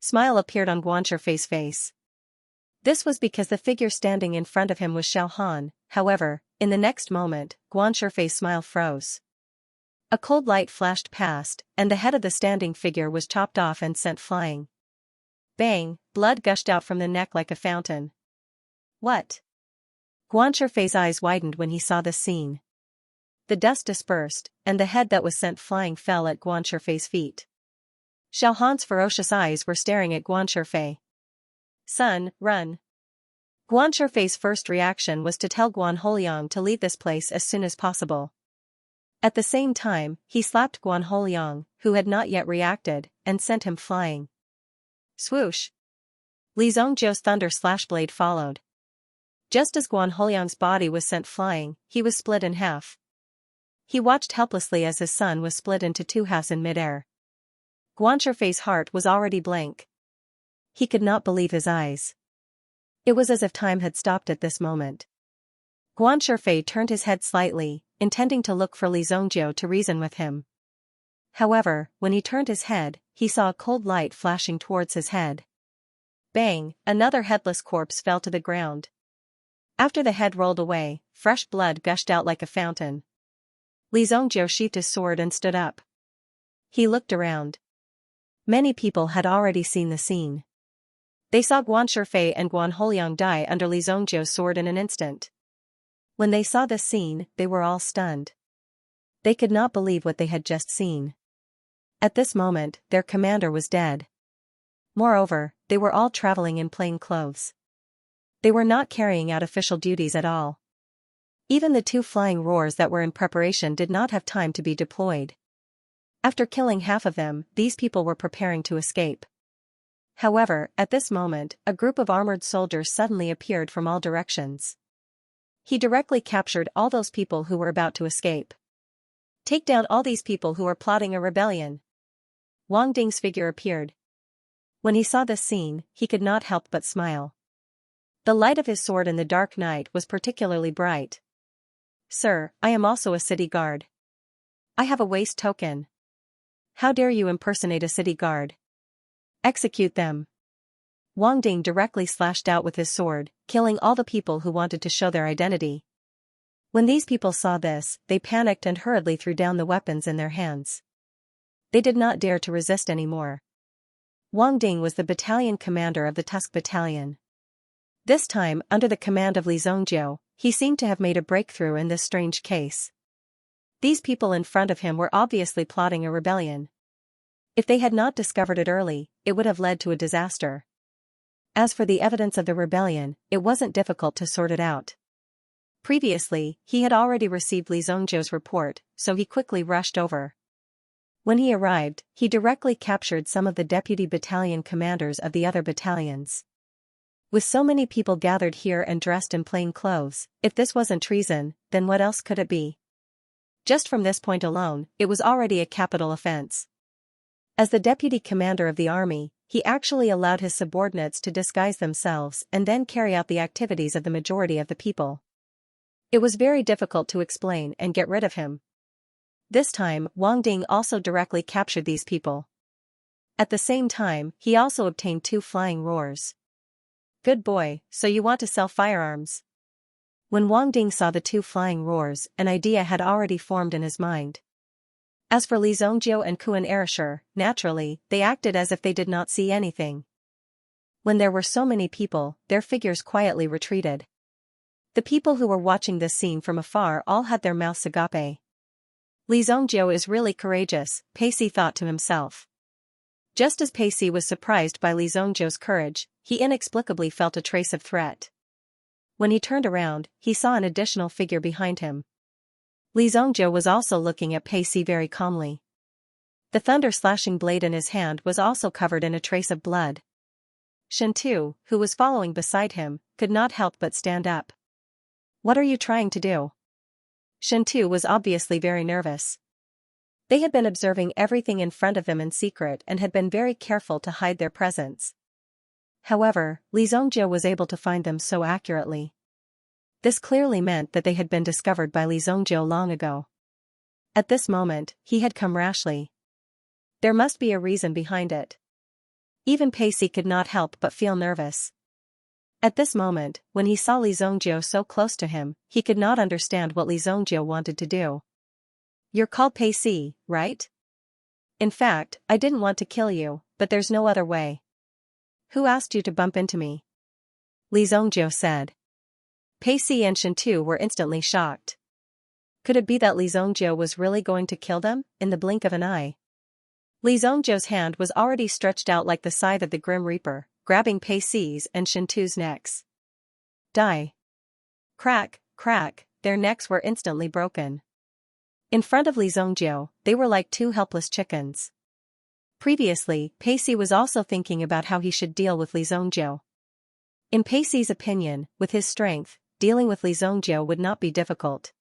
smile appeared on Guan Shifei's face. This was because the figure standing in front of him was Xiaohan. However, in the next moment, Guan Shifei's smile froze. A cold light flashed past, and the head of the standing figure was chopped off and sent flying. Bang! Blood gushed out from the neck like a fountain. What? Guan Shifei's eyes widened when he saw this scene. The dust dispersed, and the head that was sent flying fell at Guan Shifei's feet. Xiaohan's ferocious eyes were staring at Guan Shifei. Son, run. Guan Shifei's first reaction was to tell Guan Holiang to leave this place as soon as possible. At the same time, he slapped Guan Holiang, who had not yet reacted, and sent him flying. Swoosh! Li Zongjiu's thunder slash blade followed. Just as Guan Holiang's body was sent flying, he was split in half. He watched helplessly as his son was split into two halves in midair. Guan Shifei's heart was already blank. He could not believe his eyes. It was as if time had stopped at this moment. Guan Shifei turned his head slightly, intending to look for Li Zongjiu to reason with him. However, when he turned his head, he saw a cold light flashing towards his head. Bang! Another headless corpse fell to the ground. After the head rolled away, fresh blood gushed out like a fountain. Li Zongjiu sheathed his sword and stood up. He looked around. Many people had already seen the scene. They saw Guan Shifei and Guan Holiang die under Li Zongjiu's sword in an instant. When they saw this scene, they were all stunned. They could not believe what they had just seen. At this moment, their commander was dead. Moreover, they were all traveling in plain clothes. They were not carrying out official duties at all. Even the two flying roars that were in preparation did not have time to be deployed. After killing half of them, these people were preparing to escape. However, at this moment, a group of armored soldiers suddenly appeared from all directions. He directly captured all those people who were about to escape. Take down all these people who are plotting a rebellion. Wang Ding's figure appeared. When he saw this scene, he could not help but smile. The light of his sword in the dark night was particularly bright. Sir, I am also a city guard. I have a waste token. How dare you impersonate a city guard? Execute them. Wang Ding directly slashed out with his sword, killing all the people who wanted to show their identity. When these people saw this, they panicked and hurriedly threw down the weapons in their hands. They did not dare to resist anymore. Wang Ding was the battalion commander of the Tusk Battalion. This time, under the command of Li Zongjiu, he seemed to have made a breakthrough in this strange case. These people in front of him were obviously plotting a rebellion. If they had not discovered it early, it would have led to a disaster. As for the evidence of the rebellion, it wasn't difficult to sort it out. Previously, he had already received Li Zongjiu's report, so he quickly rushed over. When he arrived, he directly captured some of the deputy battalion commanders of the other battalions. With so many people gathered here and dressed in plain clothes, if this wasn't treason, then what else could it be? Just from this point alone, it was already a capital offense. As the deputy commander of the army, he actually allowed his subordinates to disguise themselves and then carry out the activities of the majority of the people. It was very difficult to explain and get rid of him. This time, Wang Ding also directly captured these people. At the same time, he also obtained 2 flying roars. Good boy, so you want to sell firearms? When Wang Ding saw the 2 flying roars, an idea had already formed in his mind. As for Li Zongjiu and Kuan Erishur, naturally, they acted as if they did not see anything. When there were so many people, their figures quietly retreated. The people who were watching this scene from afar all had their mouths agape. Li Zongjiu is really courageous, Pacey thought to himself. Just as Pacey was surprised by Li Zongjiu's courage, he inexplicably felt a trace of threat. When he turned around, he saw an additional figure behind him. Li Zongjiu was also looking at Pacey very calmly. The thunder-slashing blade in his hand was also covered in a trace of blood. Shentu, who was following beside him, could not help but stand up. "What are you trying to do?" Shentu was obviously very nervous. They had been observing everything in front of them in secret and had been very careful to hide their presence. However, Li Zongjiu was able to find them so accurately. This clearly meant that they had been discovered by Li Zongjiu long ago. At this moment, he had come rashly. There must be a reason behind it. Even Pacey could not help but feel nervous. At this moment, when he saw Li Zongjiu so close to him, he could not understand what Li Zongjiu wanted to do. "You're called Pacey, right? In fact, I didn't want to kill you, but there's no other way." "Who asked you to bump into me?" Li Zongjiu said. Pacey and Shentu were instantly shocked. Could it be that Li Zongjiu was really going to kill them, in the blink of an eye? Li Zongjiu's hand was already stretched out like the scythe of the Grim Reaper, grabbing Pacey's and Shentu's necks. Die. Crack, crack, their necks were instantly broken. In front of Li Zongjiu, they were like two helpless chickens. Previously, Pacey was also thinking about how he should deal with Li Zongjiu. In Pacey's opinion, with his strength, dealing with Li Zongjiu would not be difficult.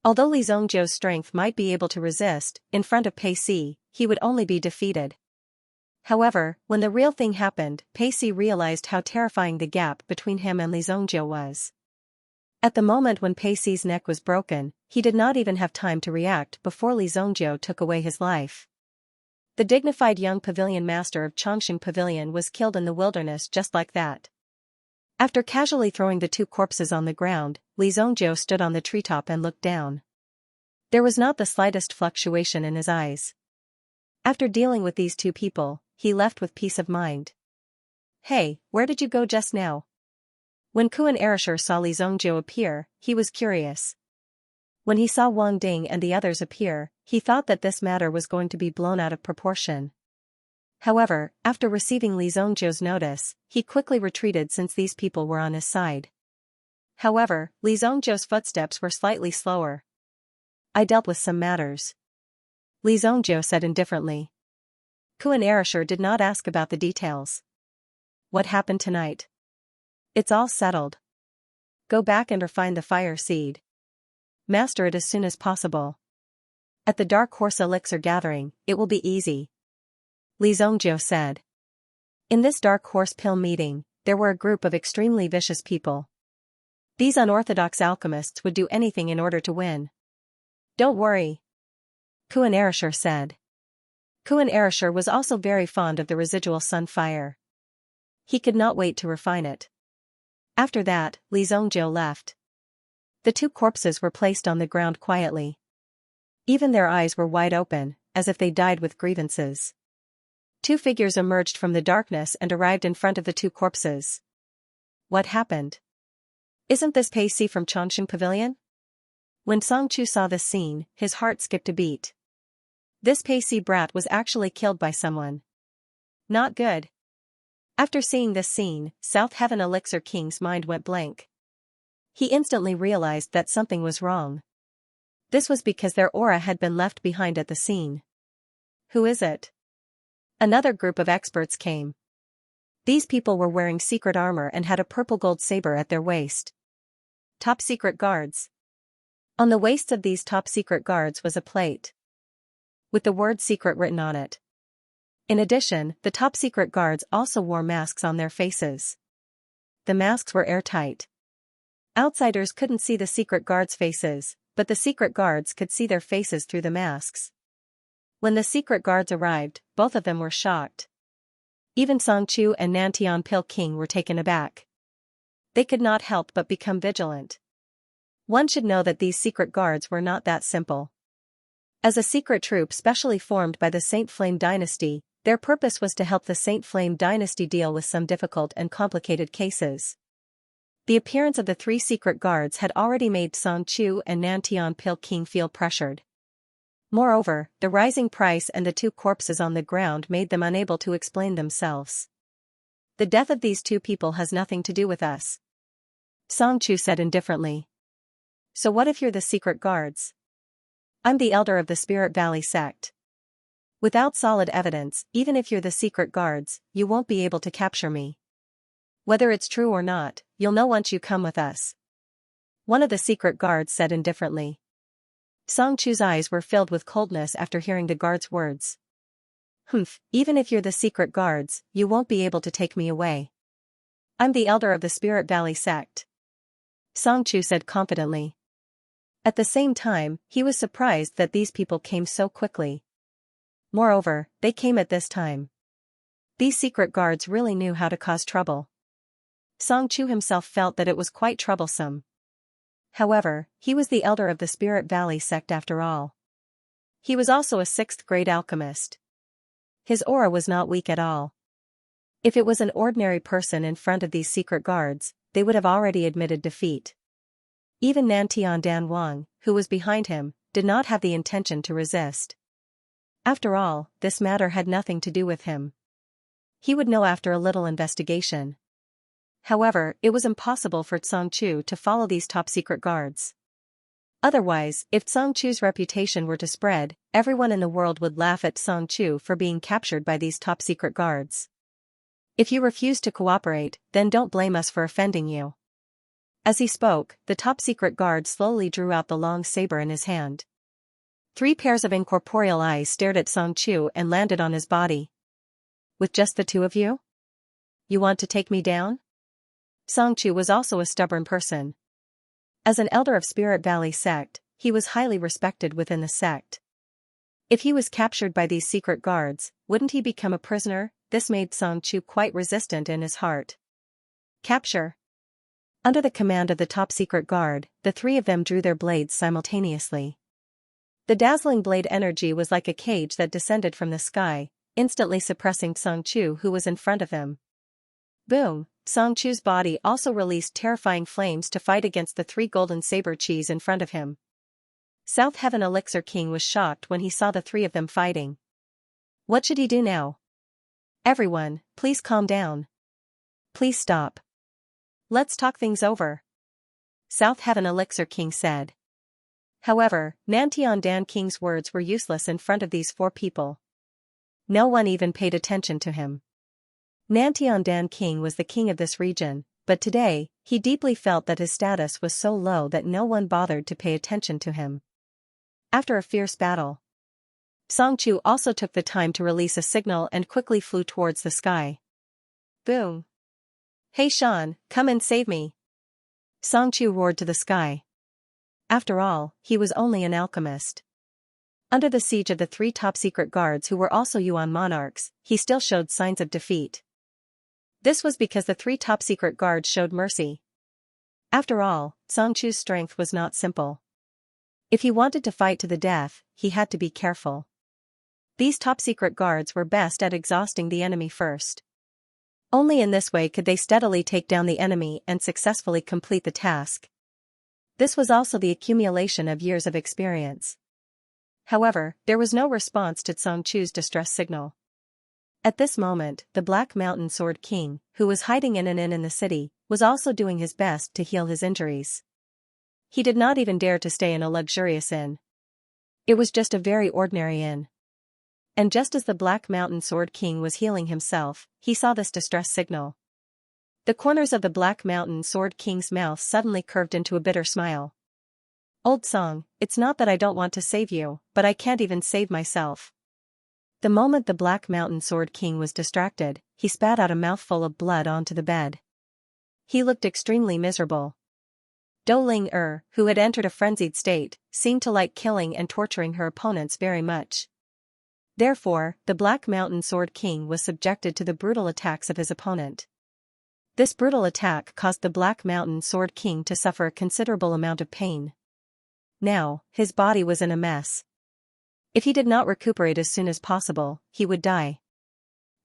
Although Li Zongjiu's strength might be able to resist, in front of Pacey, he would only be defeated. However, when the real thing happened, Pacey realized how terrifying the gap between him and Li Zongjiu was. At the moment when Pacey's neck was broken, he did not even have time to react before Li Zongjiu took away his life. The dignified young pavilion master of Chongqing Pavilion was killed in the wilderness just like that. After casually throwing the two corpses on the ground, Li Zongjiu stood on the treetop and looked down. There was not the slightest fluctuation in his eyes. After dealing with these two people, he left with peace of mind. "Hey, where did you go just now?" When Kuan Erishur saw Li Zongjiu appear, he was curious. When he saw Wang Ding and the others appear, he thought that this matter was going to be blown out of proportion. However, after receiving Li Zongjiu's notice, he quickly retreated since these people were on his side. However, Li Zongjiu's footsteps were slightly slower. "I dealt with some matters," Li Zongjiu said indifferently. Kuan Erishur did not ask about the details. "What happened tonight?" "It's all settled. Go back and refine the fire seed. Master it as soon as possible. At the Dark Horse Elixir gathering, it will be easy," Li Zongjiu said. In this Dark Horse Pill meeting, there were a group of extremely vicious people. These unorthodox alchemists would do anything in order to win. "Don't worry," Kuan Erishur said. Kuan Erishur was also very fond of the residual sun fire. He could not wait to refine it. After that, Li Zongjiu left. The two corpses were placed on the ground quietly. Even their eyes were wide open, as if they died with grievances. Two figures emerged from the darkness and arrived in front of the two corpses. "What happened? Isn't this Pacey from Chongqing Pavilion?" When Song Chu saw this scene, his heart skipped a beat. This Pacey brat was actually killed by someone. Not good. After seeing this scene, South Heaven Elixir King's mind went blank. He instantly realized that something was wrong. This was because their aura had been left behind at the scene. "Who is it?" Another group of experts came. These people were wearing secret armor and had a purple gold saber at their waist. Top secret guards. On the waists of these top secret guards was a plate with the word secret written on it. In addition, the top secret guards also wore masks on their faces. The masks were airtight. Outsiders couldn't see the secret guards' faces, but the secret guards could see their faces through the masks. When the secret guards arrived, both of them were shocked. Even Song Chu and Nantian Pil King were taken aback. They could not help but become vigilant. One should know that these secret guards were not that simple. As a secret troop specially formed by the Saint Flame dynasty, their purpose was to help the Saint Flame dynasty deal with some difficult and complicated cases. The appearance of the three secret guards had already made Song Chu and Nantian Pil King feel pressured. Moreover, the rising price and the two corpses on the ground made them unable to explain themselves. The death of these two people has nothing to do with us, Song Chu said indifferently. So what if you're the secret guards? I'm the elder of the Spirit Valley sect. Without solid evidence, even if you're the secret guards, you won't be able to capture me. Whether it's true or not, you'll know once you come with us, one of the secret guards said indifferently. Song Chu's eyes were filled with coldness after hearing the guard's words. Humph, even if you're the secret guards, you won't be able to take me away. I'm the elder of the Spirit Valley sect, Song Chu said confidently. At the same time, he was surprised that these people came so quickly. Moreover, they came at this time. These secret guards really knew how to cause trouble. Song Chu himself felt that it was quite troublesome. However, he was the elder of the Spirit Valley sect after all. He was also a 6th-grade alchemist. His aura was not weak at all. If it was an ordinary person in front of these secret guards, they would have already admitted defeat. Even Nantian Dan Wang, who was behind him, did not have the intention to resist. After all, this matter had nothing to do with him. He would know after a little investigation. However, it was impossible for Song Chu to follow these top-secret guards. Otherwise, if Song Chu's reputation were to spread, everyone in the world would laugh at Song Chu for being captured by these top-secret guards. If you refuse to cooperate, then don't blame us for offending you. As he spoke, the top-secret guard slowly drew out the long saber in his hand. 3 pairs of incorporeal eyes stared at Song Chu and landed on his body. With just the two of you? You want to take me down? Song Chu was also a stubborn person. As an elder of Spirit Valley sect, he was highly respected within the sect. If he was captured by these secret guards, wouldn't he become a prisoner? This made Song Chu quite resistant in his heart. Capture. Under the command of the top-secret guard, the 3 of them drew their blades simultaneously. The dazzling blade energy was like a cage that descended from the sky, instantly suppressing Song Chu who was in front of him. Boom! Song Chu's body also released terrifying flames to fight against the 3 golden saber cheese in front of him. South Heaven Elixir King was shocked when he saw the 3 of them fighting. What should he do now? Everyone, please calm down. Please stop. Let's talk things over, South Heaven Elixir King said. However, Nantian Dan King's words were useless in front of these 4 people. No one even paid attention to him. Nantian Dan King was the king of this region, but today, he deeply felt that his status was so low that no one bothered to pay attention to him. After a fierce battle, Song Chu also took the time to release a signal and quickly flew towards the sky. Boom! Hey Shan, come and save me! Song Chu roared to the sky. After all, he was only an alchemist. Under the siege of the 3 top-secret guards who were also Yuan monarchs, he still showed signs of defeat. This was because the 3 top-secret guards showed mercy. After all, Song Chu's strength was not simple. If he wanted to fight to the death, he had to be careful. These top-secret guards were best at exhausting the enemy first. Only in this way could they steadily take down the enemy and successfully complete the task. This was also the accumulation of years of experience. However, there was no response to Song Chu's distress signal. At this moment, the Black Mountain Sword King, who was hiding in an inn in the city, was also doing his best to heal his injuries. He did not even dare to stay in a luxurious inn. It was just a very ordinary inn. And just as the Black Mountain Sword King was healing himself, he saw this distress signal. The corners of the Black Mountain Sword King's mouth suddenly curved into a bitter smile. Old song, it's not that I don't want to save you, but I can't even save myself. The moment the Black Mountain Sword King was distracted, he spat out a mouthful of blood onto the bed. He looked extremely miserable. Do Ling who had entered a frenzied state, seemed to like killing and torturing her opponents very much. Therefore, the Black Mountain Sword King was subjected to the brutal attacks of his opponent. This brutal attack caused the Black Mountain Sword King to suffer a considerable amount of pain. Now, his body was in a mess. If he did not recuperate as soon as possible, he would die.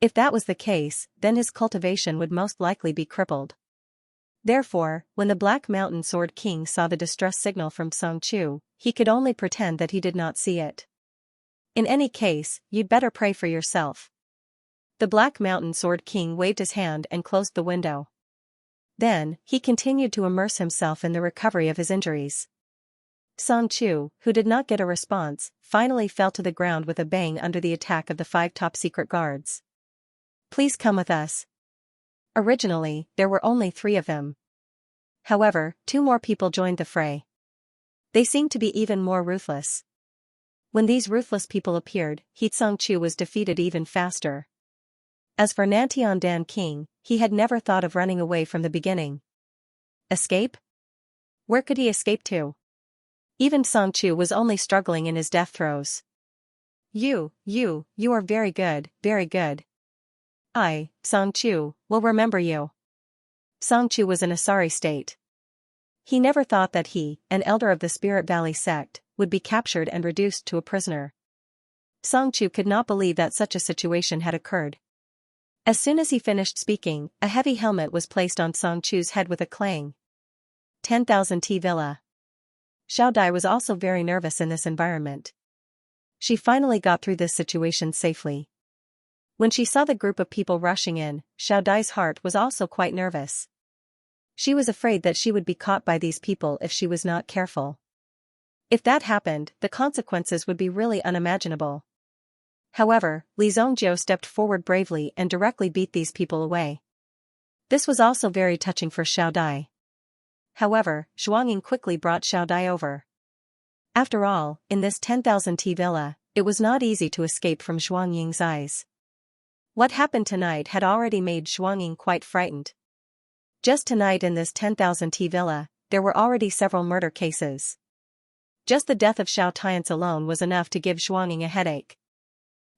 If that was the case, then his cultivation would most likely be crippled. Therefore, when the Black Mountain Sword King saw the distress signal from Song Chu, he could only pretend that he did not see it. In any case, you'd better pray for yourself. The Black Mountain Sword King waved his hand and closed the window. Then, he continued to immerse himself in the recovery of his injuries. Song Chu, who did not get a response, finally fell to the ground with a bang under the attack of the 5 top-secret guards. Please come with us. Originally, there were only 3 of them. However, 2 more people joined the fray. They seemed to be even more ruthless. When these ruthless people appeared, Song Chu was defeated even faster. As for Nantian Dan King, he had never thought of running away from the beginning. Escape? Where could he escape to? Even Song Chu was only struggling in his death throes. You are very good, very good. I, Song Chu, will remember you. Song Chu was in a sorry state. He never thought that he, an elder of the Spirit Valley sect, would be captured and reduced to a prisoner. Song Chu could not believe that such a situation had occurred. As soon as he finished speaking, a heavy helmet was placed on Song Chu's head with a clang. 10,000 T Villa. Xiao Dai was also very nervous in this environment. She finally got through this situation safely. When she saw the group of people rushing in, Xiao Dai's heart was also quite nervous. She was afraid that she would be caught by these people if she was not careful. If that happened, the consequences would be really unimaginable. However, Li Zhongjiu stepped forward bravely and directly beat these people away. This was also very touching for Xiao Dai. However, Zhuangying quickly brought Xiao Dai over. After all, in this 10,000 T villa, it was not easy to escape from Zhuangying's eyes. What happened tonight had already made Zhuangying quite frightened. Just tonight in this 10,000 T villa, there were already several murder cases. Just the death of Xiao Tian's alone was enough to give Zhuangying a headache.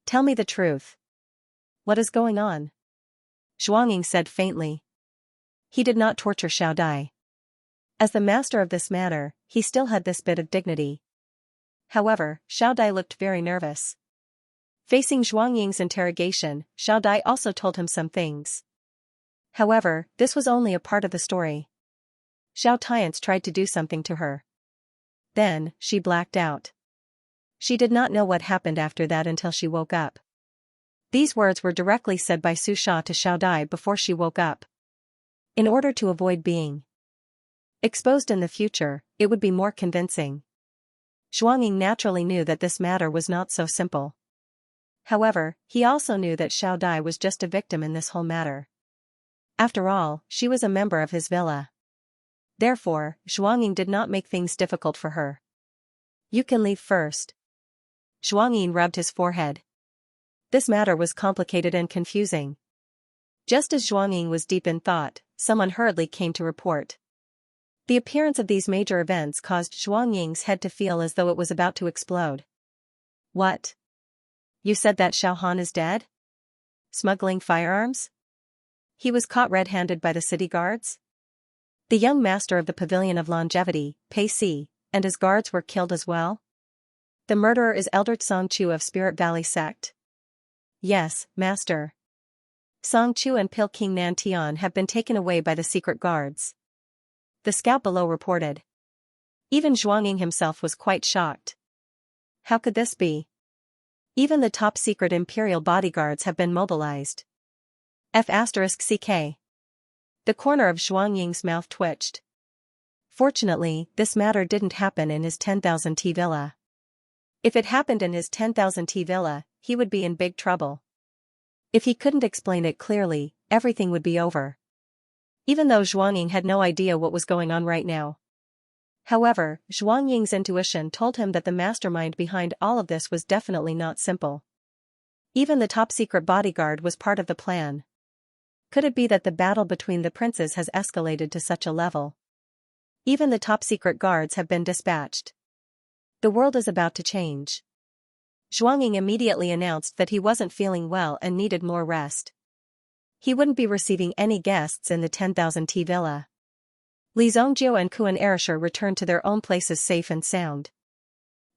Tell me the truth. What is going on? Zhuangying said faintly. He did not torture Xiao Dai. As the master of this matter, he still had this bit of dignity. However, Xiao Dai looked very nervous. Facing Zhuangying's interrogation, Xiao Dai also told him some things. However, this was only a part of the story. Xiao Tian's tried to do something to her. Then, she blacked out. She did not know what happened after that until she woke up. These words were directly said by Su Sha to Xiao Dai before she woke up. In order to avoid being exposed in the future, it would be more convincing. Zhuangying naturally knew that this matter was not so simple. However, he also knew that Xiao Dai was just a victim in this whole matter. After all, she was a member of his villa. Therefore, Zhuangying did not make things difficult for her. You can leave first. Zhuangying rubbed his forehead. This matter was complicated and confusing. Just as Zhuangying was deep in thought, someone hurriedly came to report. The appearance of these major events caused Zhuangying's head to feel as though it was about to explode. What? You said that Xiao Han is dead? Smuggling firearms? He was caught red-handed by the city guards? The young master of the Pavilion of Longevity, Pei Si, and his guards were killed as well? The murderer is Elder Song Chu of Spirit Valley Sect. Yes, master. Song Chu and Pil King Nan Tian have been taken away by the secret guards. The scout below reported. Even Zhuangying himself was quite shocked. How could this be? Even the top-secret imperial bodyguards have been mobilized. F***ck. The corner of Zhuangying's mouth twitched. Fortunately, this matter didn't happen in his 10,000 T villa. If it happened in his 10,000 T villa, he would be in big trouble. If he couldn't explain it clearly, everything would be over. Even though Zhuangying had no idea what was going on right now. However, Zhuangying's intuition told him that the mastermind behind all of this was definitely not simple. Even the top-secret bodyguard was part of the plan. Could it be that the battle between the princes has escalated to such a level? Even the top-secret guards have been dispatched. The world is about to change. Zhuangying immediately announced that he wasn't feeling well and needed more rest. He wouldn't be receiving any guests in the 10,000 T villa. Li Zhongjiu and Kuan Erisher returned to their own places safe and sound.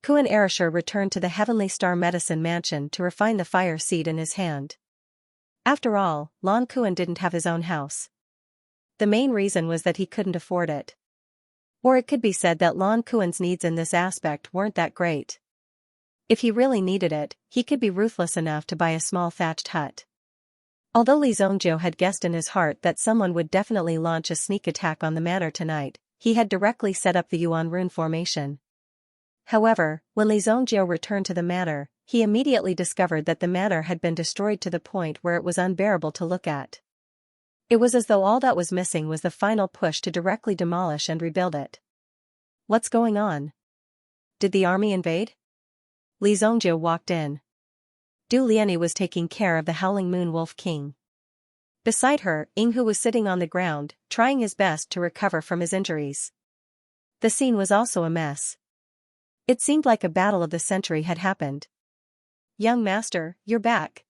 Kuan Erisher returned to the Heavenly Star Medicine Mansion to refine the fire seed in his hand. After all, Lon Kuan didn't have his own house. The main reason was that he couldn't afford it. Or it could be said that Lon Kuan's needs in this aspect weren't that great. If he really needed it, he could be ruthless enough to buy a small thatched hut. Although Li Zongjiu had guessed in his heart that someone would definitely launch a sneak attack on the manor tonight, he had directly set up the Yuan rune formation. However, when Li Zongjiu returned to the manor, he immediately discovered that the manor had been destroyed to the point where it was unbearable to look at. It was as though all that was missing was the final push to directly demolish and rebuild it. What's going on? Did the army invade? Li Zongjiu walked in. Du Lianyi was taking care of the Howling Moon Wolf King. Beside her, Yinghu was sitting on the ground, trying his best to recover from his injuries. The scene was also a mess. It seemed like a battle of the century had happened. "Young master, you're back,"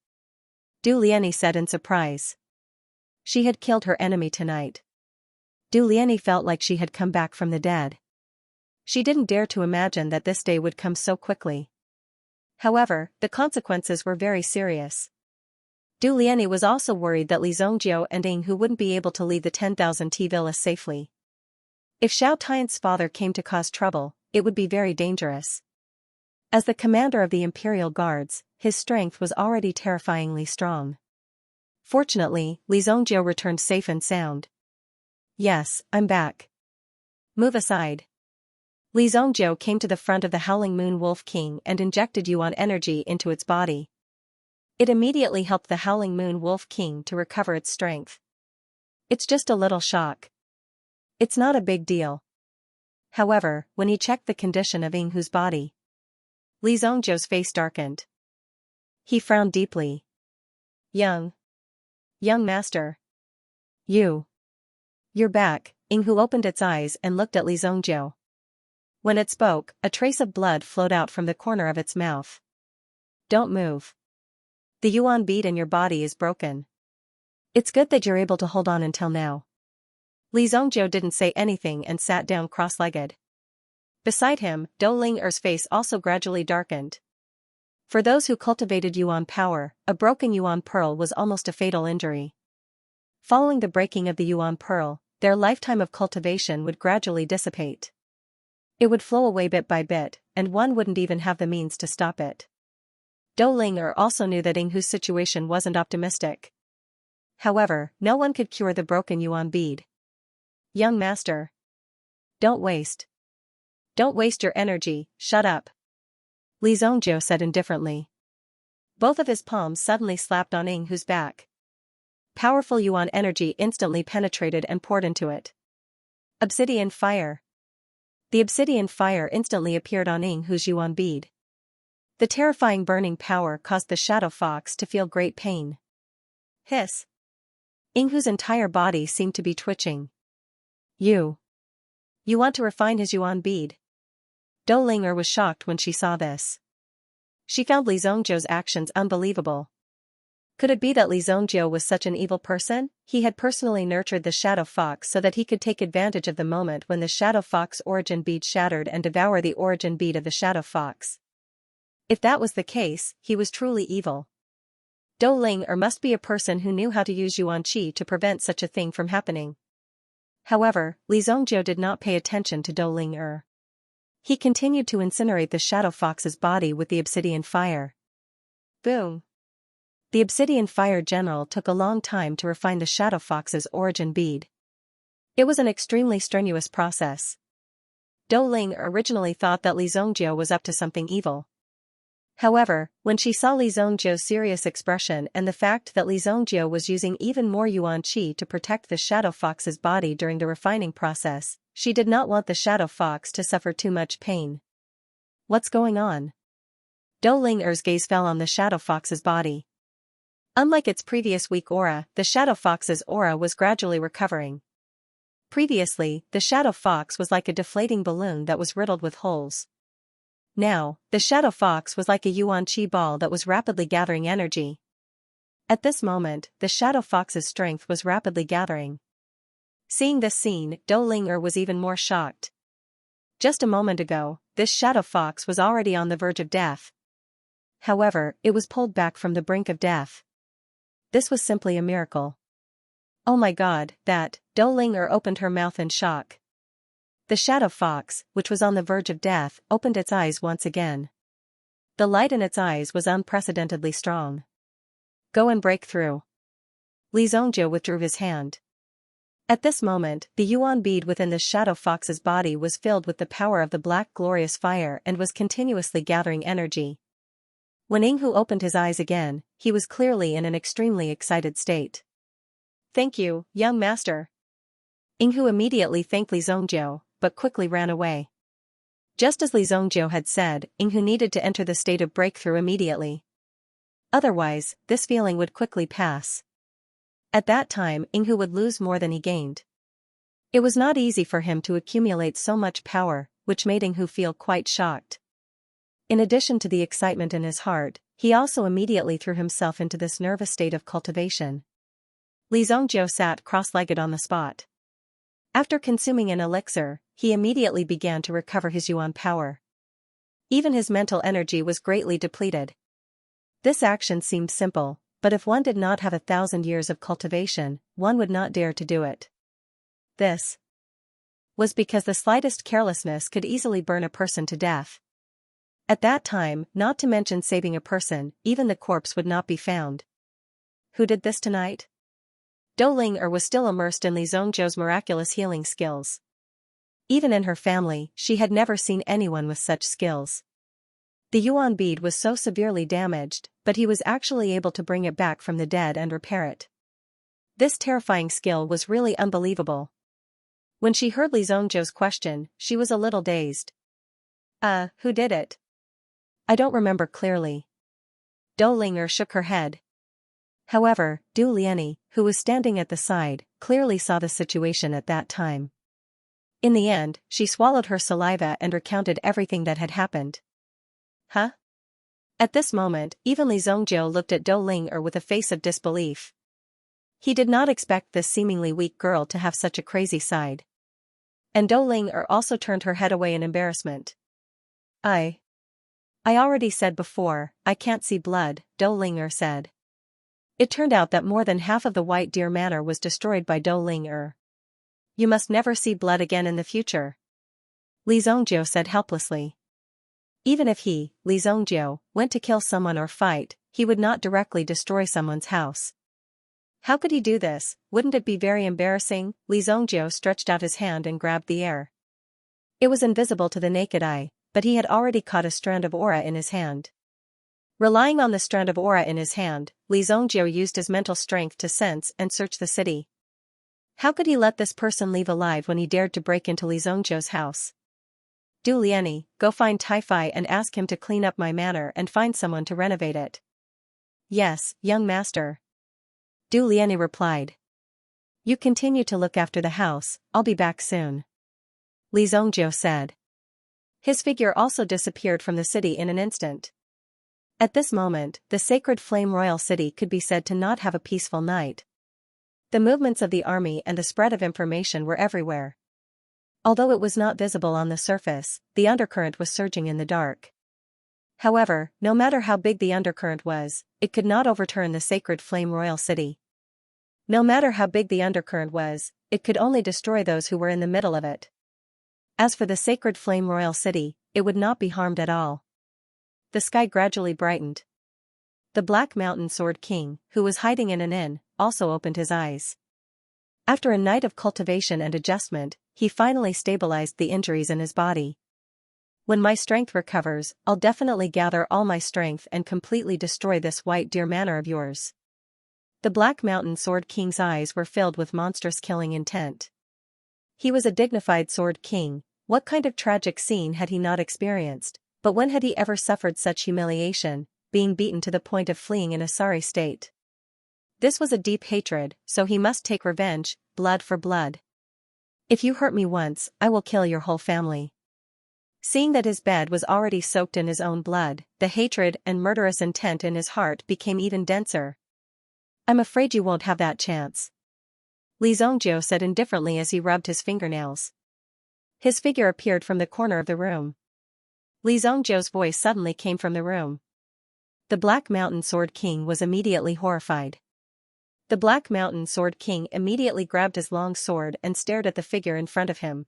Du Lianyi said in surprise. She had killed her enemy tonight. Du Lianyi felt like she had come back from the dead. She didn't dare to imagine that this day would come so quickly. However, the consequences were very serious. Du Lianyi was also worried that Li Zongjiu and Yinghu wouldn't be able to leave the 10,000 T villa safely. If Xiao Tian's father came to cause trouble, it would be very dangerous. As the commander of the Imperial Guards, his strength was already terrifyingly strong. Fortunately, Li Zongjiu returned safe and sound. "Yes, I'm back. Move aside." Li Zongjiu came to the front of the Howling Moon Wolf King and injected Yuan energy into its body. It immediately helped the Howling Moon Wolf King to recover its strength. "It's just a little shock. It's not a big deal." However, when he checked the condition of Yinghu's body, Li Zongjiu's face darkened. He frowned deeply. Young master. You're back." Yinghu opened its eyes and looked at Li Zongjiu. When it spoke, a trace of blood flowed out from the corner of its mouth. "Don't move. The Yuan bead in your body is broken. It's good that you're able to hold on until now." Li Zongjiu didn't say anything and sat down cross-legged. Beside him, Dou Ling-er's face also gradually darkened. For those who cultivated Yuan power, a broken Yuan pearl was almost a fatal injury. Following the breaking of the Yuan pearl, their lifetime of cultivation would gradually dissipate. It would flow away bit by bit, and one wouldn't even have the means to stop it. Dou Ling-er also knew that Yinghu's situation wasn't optimistic. However, no one could cure the broken Yuan bead. "Young master. Don't waste your energy, shut up," Li Zongjiu said indifferently. Both of his palms suddenly slapped on Yinghu's back. Powerful Yuan energy instantly penetrated and poured into it. Obsidian fire. The obsidian fire instantly appeared on Yinghu's Yuan bead. The terrifying burning power caused the shadow fox to feel great pain. Hiss. Yinghu's entire body seemed to be twitching. You want to refine his Yuan bead?" Dou Ling-er was shocked when she saw this. She found Li Zongjiu's actions unbelievable. Could it be that Li Zongjiu was such an evil person? He had personally nurtured the shadow fox so that he could take advantage of the moment when the shadow fox origin bead shattered and devour the origin bead of the shadow fox. If that was the case, he was truly evil. Dou Ling-er must be a person who knew how to use Yuan Qi to prevent such a thing from happening. However, Li Zongjiu did not pay attention to Dou Ling-er. He continued to incinerate the shadow fox's body with the obsidian fire. Boom! The obsidian fire general took a long time to refine the shadow fox's origin bead. It was an extremely strenuous process. Dou Ling-er originally thought that Li Zongjiu was up to something evil. However, when she saw Li Zongjiu's serious expression and the fact that Li Zongjiu was using even more Yuan Qi to protect the shadow fox's body during the refining process, she did not want the shadow fox to suffer too much pain. What's going on? Dou Ling-er's gaze fell on the shadow fox's body. Unlike its previous weak aura, the shadow fox's aura was gradually recovering. Previously, the shadow fox was like a deflating balloon that was riddled with holes. Now, the shadow fox was like a Yuan Qi ball that was rapidly gathering energy. At this moment, the shadow fox's strength was rapidly gathering. Seeing this scene, Dou Ling-er was even more shocked. Just a moment ago, this shadow fox was already on the verge of death. However, it was pulled back from the brink of death. This was simply a miracle. Oh my God, that, Dou Ling opened her mouth in shock. The shadow fox, which was on the verge of death, opened its eyes once again. The light in its eyes was unprecedentedly strong. Go and break through. Li Zhongjiu withdrew his hand. At this moment, the yuan bead within the shadow fox's body was filled with the power of the black glorious fire and was continuously gathering energy. When Yinghu opened his eyes again, he was clearly in an extremely excited state. Thank you, young master. Yinghu immediately thanked Li Zhongjiu, but quickly ran away. Just as Li Zhongjiu had said, Yinghu needed to enter the state of breakthrough immediately. Otherwise, this feeling would quickly pass. At that time, Yinghu would lose more than he gained. It was not easy for him to accumulate so much power, which made Yinghu feel quite shocked. In addition to the excitement in his heart, he also immediately threw himself into this nervous state of cultivation. Li Zhongjiu sat cross-legged on the spot. After consuming an elixir, he immediately began to recover his yuan power. Even his mental energy was greatly depleted. This action seemed simple, but if one did not have 1,000 years of cultivation, one would not dare to do it. This was because the slightest carelessness could easily burn a person to death. At that time, not to mention saving a person, even the corpse would not be found. Who did this tonight? Dou Ling was still immersed in Li Zhongjiu's miraculous healing skills. Even in her family, she had never seen anyone with such skills. The yuan bead was so severely damaged, but he was actually able to bring it back from the dead and repair it. This terrifying skill was really unbelievable. When she heard Li Zhongjiu's question, she was a little dazed. Who did it? I don't remember clearly. Dou Ling shook her head. However, Du Lianyi, who was standing at the side, clearly saw the situation at that time. In the end, she swallowed her saliva and recounted everything that had happened. Huh? At this moment, even Li Zhongjiu looked at Dou Ling with a face of disbelief. He did not expect this seemingly weak girl to have such a crazy side. And Dou Ling also turned her head away in embarrassment. I already said before, I can't see blood, Dou Ling said. It turned out that more than half of the White Deer Manor was destroyed by Dou Ling. You must never see blood again in the future. Li Zhongjiu said helplessly. Even if he, Li Zhongjiu, went to kill someone or fight, he would not directly destroy someone's house. How could he do this? Wouldn't it be very embarrassing? Li Zhongjiu stretched out his hand and grabbed the air. It was invisible to the naked eye, but he had already caught a strand of aura in his hand. Relying on the strand of aura in his hand, Li Zhongjiu used his mental strength to sense and search the city. How could he let this person leave alive when he dared to break into Li Zhongjiu's house? Du Lianyi, go find Taifai and ask him to clean up my manor and find someone to renovate it. Yes, young master. Du Lianyi replied. You continue to look after the house, I'll be back soon. Li Zhongjiu said. His figure also disappeared from the city in an instant. At this moment, the sacred flame royal city could be said to not have a peaceful night. The movements of the army and the spread of information were everywhere. Although it was not visible on the surface, the undercurrent was surging in the dark. However, no matter how big the undercurrent was, it could not overturn the sacred flame royal city. No matter how big the undercurrent was, it could only destroy those who were in the middle of it. As for the sacred flame royal city, it would not be harmed at all. The sky gradually brightened. The Black Mountain Sword King, who was hiding in an inn, also opened his eyes. After a night of cultivation and adjustment, he finally stabilized the injuries in his body. When my strength recovers, I'll definitely gather all my strength and completely destroy this White Deer Manor of yours. The Black Mountain Sword King's eyes were filled with monstrous killing intent. He was a dignified Sword King. What kind of tragic scene had he not experienced? But when had he ever suffered such humiliation, being beaten to the point of fleeing in a sorry state? This was a deep hatred, so he must take revenge, blood for blood. If you hurt me once, I will kill your whole family. Seeing that his bed was already soaked in his own blood, the hatred and murderous intent in his heart became even denser. I'm afraid you won't have that chance. Li Zhongjiu said indifferently as he rubbed his fingernails. His figure appeared from the corner of the room. Li Zhongzhou's voice suddenly came from the room. The Black Mountain Sword King was immediately horrified. The Black Mountain Sword King immediately grabbed his long sword and stared at the figure in front of him.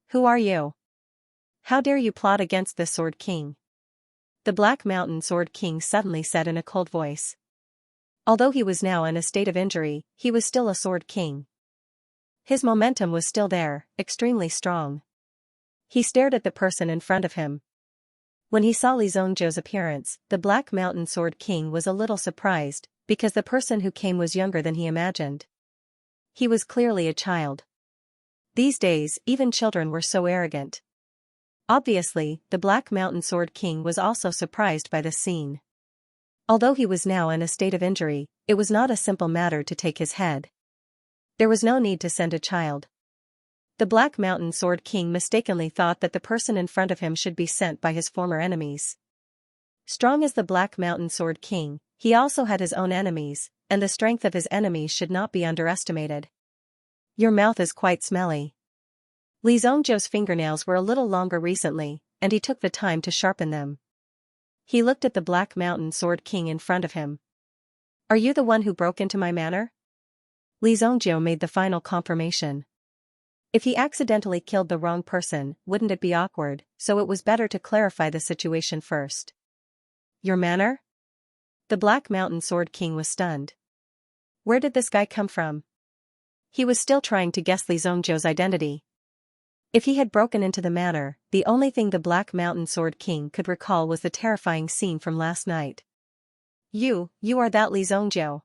Who are you? How dare you plot against this Sword King? The Black Mountain Sword King suddenly said in a cold voice. Although he was now in a state of injury, he was still a Sword King. His momentum was still there, extremely strong. He stared at the person in front of him. When he saw Li Zhongzhou's appearance, the Black Mountain Sword King was a little surprised, because the person who came was younger than he imagined. He was clearly a child. These days, even children were so arrogant. Obviously, the Black Mountain Sword King was also surprised by this scene. Although he was now in a state of injury, it was not a simple matter to take his head. There was no need to send a child. The Black Mountain Sword King mistakenly thought that the person in front of him should be sent by his former enemies. Strong as the Black Mountain Sword King, he also had his own enemies, and the strength of his enemies should not be underestimated. Your mouth is quite smelly. Li Zhongzhou's fingernails were a little longer recently, and he took the time to sharpen them. He looked at the Black Mountain Sword King in front of him. Are you the one who broke into my manor? Li Zhongzhou made the final confirmation. If he accidentally killed the wrong person, wouldn't it be awkward, so it was better to clarify the situation first. Your manor? The Black Mountain Sword King was stunned. Where did this guy come from? He was still trying to guess Li Zhongzhou's identity. If he had broken into the manor, the only thing the Black Mountain Sword King could recall was the terrifying scene from last night. You are that Li Zhongzhou.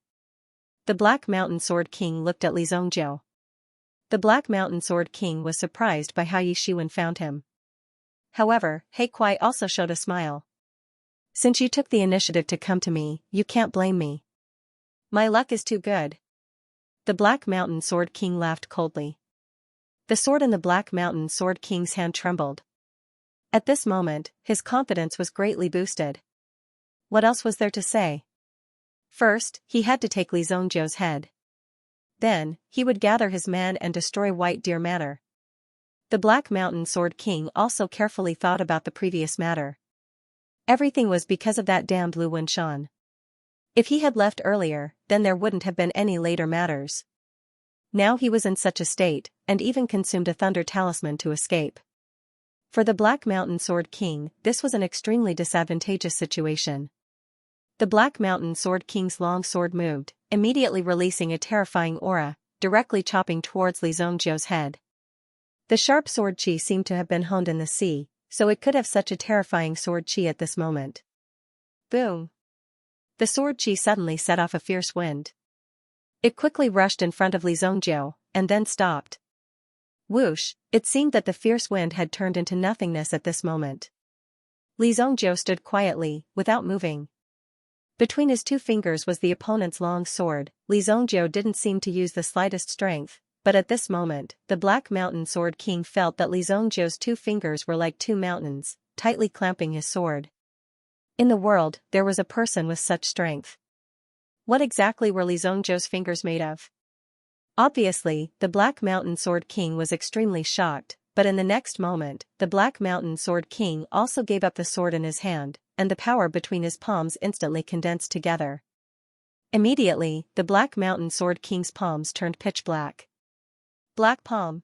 The Black Mountain Sword King looked at Li Zhongzhou. The Black Mountain Sword King was surprised by how Yi Shiwen found him. However, He Kuai also showed a smile. Since you took the initiative to come to me, you can't blame me. My luck is too good. The Black Mountain Sword King laughed coldly. The sword in the Black Mountain Sword King's hand trembled. At this moment, his confidence was greatly boosted. What else was there to say? First, he had to take Li Zhongzhou's head. Then, he would gather his men and destroy White Deer Manor. The Black Mountain Sword King also carefully thought about the previous matter. Everything was because of that damned Lu Wenshan. If he had left earlier, then there wouldn't have been any later matters. Now he was in such a state, and even consumed a thunder talisman to escape. For the Black Mountain Sword King, this was an extremely disadvantageous situation. The Black Mountain Sword King's long sword moved, immediately releasing a terrifying aura, directly chopping towards Li Zhongzhou's head. The sharp sword chi seemed to have been honed in the sea, so it could have such a terrifying sword chi at this moment. Boom! The sword chi suddenly set off a fierce wind. It quickly rushed in front of Li Zhongzhou, and then stopped. Whoosh! It seemed that the fierce wind had turned into nothingness at this moment. Li Zhongzhou stood quietly, without moving. Between his two fingers was the opponent's long sword. Li Zhongzhou didn't seem to use the slightest strength, but at this moment, the Black Mountain Sword King felt that Li Zhongzhou's two fingers were like two mountains, tightly clamping his sword. In the world, there was a person with such strength. What exactly were Li Zhongzhou's fingers made of? Obviously, the Black Mountain Sword King was extremely shocked, but in the next moment, the Black Mountain Sword King also gave up the sword in his hand, and the power between his palms instantly condensed together. Immediately, the Black Mountain Sword King's palms turned pitch black. Black palm.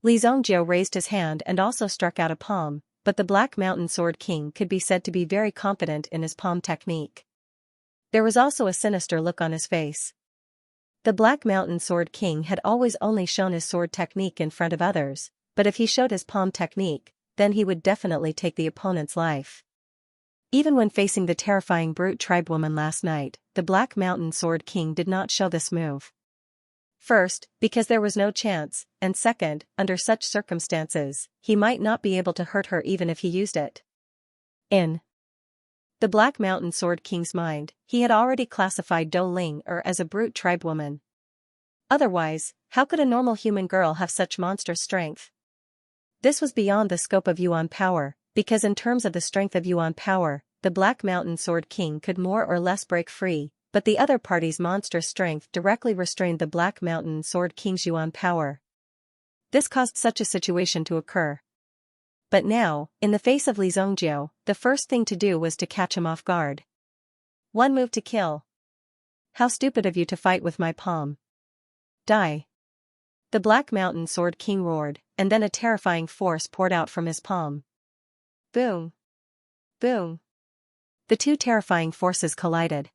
Li Zhongzhou raised his hand and also struck out a palm, but the Black Mountain Sword King could be said to be very confident in his palm technique. There was also a sinister look on his face. The Black Mountain Sword King had always only shown his sword technique in front of others, but if he showed his palm technique, then he would definitely take the opponent's life. Even when facing the terrifying brute tribewoman last night, the Black Mountain Sword King did not show this move. First, because there was no chance, and second, under such circumstances, he might not be able to hurt her even if he used it. In the Black Mountain Sword King's mind, he had already classified Do Ling as a brute tribewoman. Otherwise, how could a normal human girl have such monstrous strength? This was beyond the scope of Yuan power, because in terms of the strength of Yuan power, the Black Mountain Sword King could more or less break free, but the other party's monstrous strength directly restrained the Black Mountain Sword King's Yuan power. This caused such a situation to occur. But now, in the face of Li Zongjiu, the first thing to do was to catch him off guard. One move to kill. How stupid of you to fight with my palm. Die. The Black Mountain Sword King roared, and then a terrifying force poured out from his palm. Boom. Boom. The two terrifying forces collided.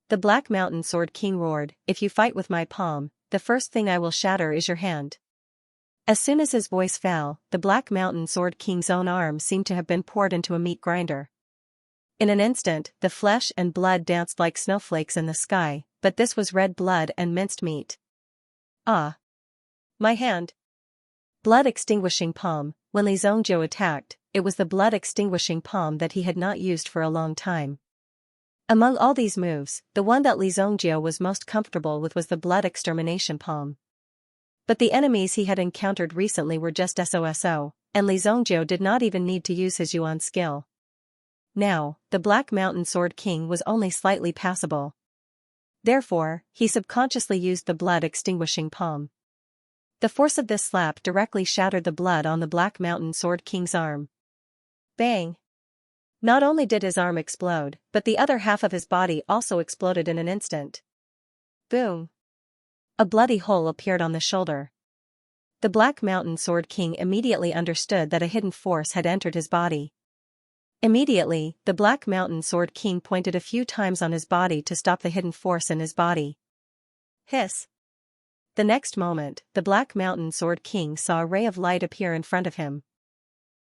The Black Mountain Sword King roared, if you fight with my palm, the first thing I will shatter is your hand. As soon as his voice fell, the Black Mountain Sword King's own arm seemed to have been poured into a meat grinder. In an instant, the flesh and blood danced like snowflakes in the sky, but this was red blood and minced meat. Ah! My hand! Blood-extinguishing palm. When Li Zongjiu attacked, it was the blood-extinguishing palm that he had not used for a long time. Among all these moves, the one that Li Zongjiu was most comfortable with was the blood-extermination palm. But the enemies he had encountered recently were just SOSO, and Li Zongjiu did not even need to use his Yuan skill. Now, the Black Mountain Sword King was only slightly passable. Therefore, he subconsciously used the blood-extinguishing palm. The force of this slap directly shattered the blood on the Black Mountain Sword King's arm. Bang! Not only did his arm explode, but the other half of his body also exploded in an instant. Boom! A bloody hole appeared on the shoulder. The Black Mountain Sword King immediately understood that a hidden force had entered his body. Immediately, the Black Mountain Sword King pointed a few times on his body to stop the hidden force in his body. Hiss! The next moment, the Black Mountain Sword King saw a ray of light appear in front of him.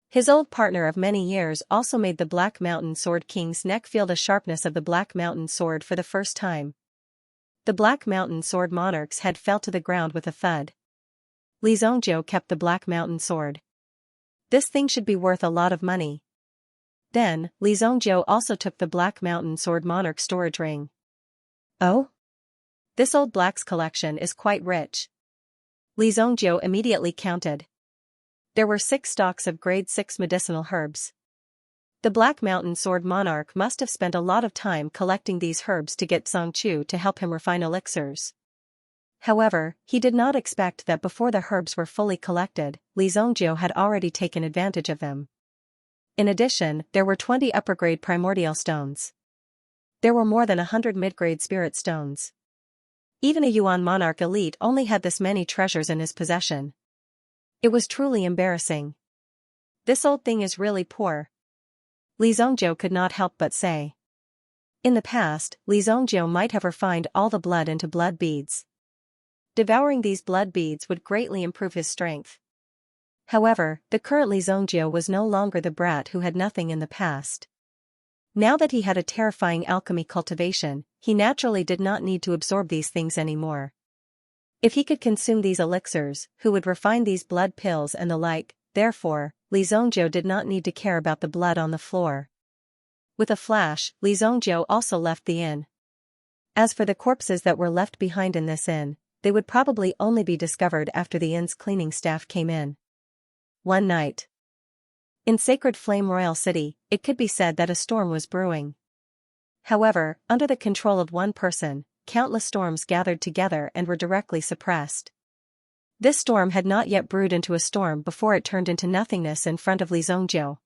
His old partner of many years also made the Black Mountain Sword King's neck feel the sharpness of the Black Mountain Sword for the first time. The Black Mountain Sword Monarch's head fell to the ground with a thud. Li Zongjiu kept the Black Mountain Sword. This thing should be worth a lot of money. Then, Li Zongjiu also took the Black Mountain Sword Monarch storage ring. Oh? This old black's collection is quite rich. Li Zongjiu immediately counted. There were 6 stalks of grade 6 medicinal herbs. The Black Mountain Sword Monarch must have spent a lot of time collecting these herbs to get Xianxia to help him refine elixirs. However, he did not expect that before the herbs were fully collected, Li Zongjiu had already taken advantage of them. In addition, there were 20 upper-grade primordial stones. There were more than 100 mid-grade spirit stones. Even a Yuan monarch elite only had this many treasures in his possession. It was truly embarrassing. This old thing is really poor. Li Zongjiu could not help but say. In the past, Li Zongjiu might have refined all the blood into blood beads. Devouring these blood beads would greatly improve his strength. However, the current Li Zongjiu was no longer the brat who had nothing in the past. Now that he had a terrifying alchemy cultivation, he naturally did not need to absorb these things anymore. If he could consume these elixirs, who would refine these blood pills and the like? Therefore, Li Zongjiu did not need to care about the blood on the floor. With a flash, Li Zongjiu also left the inn. As for the corpses that were left behind in this inn, they would probably only be discovered after the inn's cleaning staff came in. One night. In Sacred Flame Royal City, it could be said that a storm was brewing. However, under the control of one person, countless storms gathered together and were directly suppressed. This storm had not yet brewed into a storm before it turned into nothingness in front of Li Zongjiu.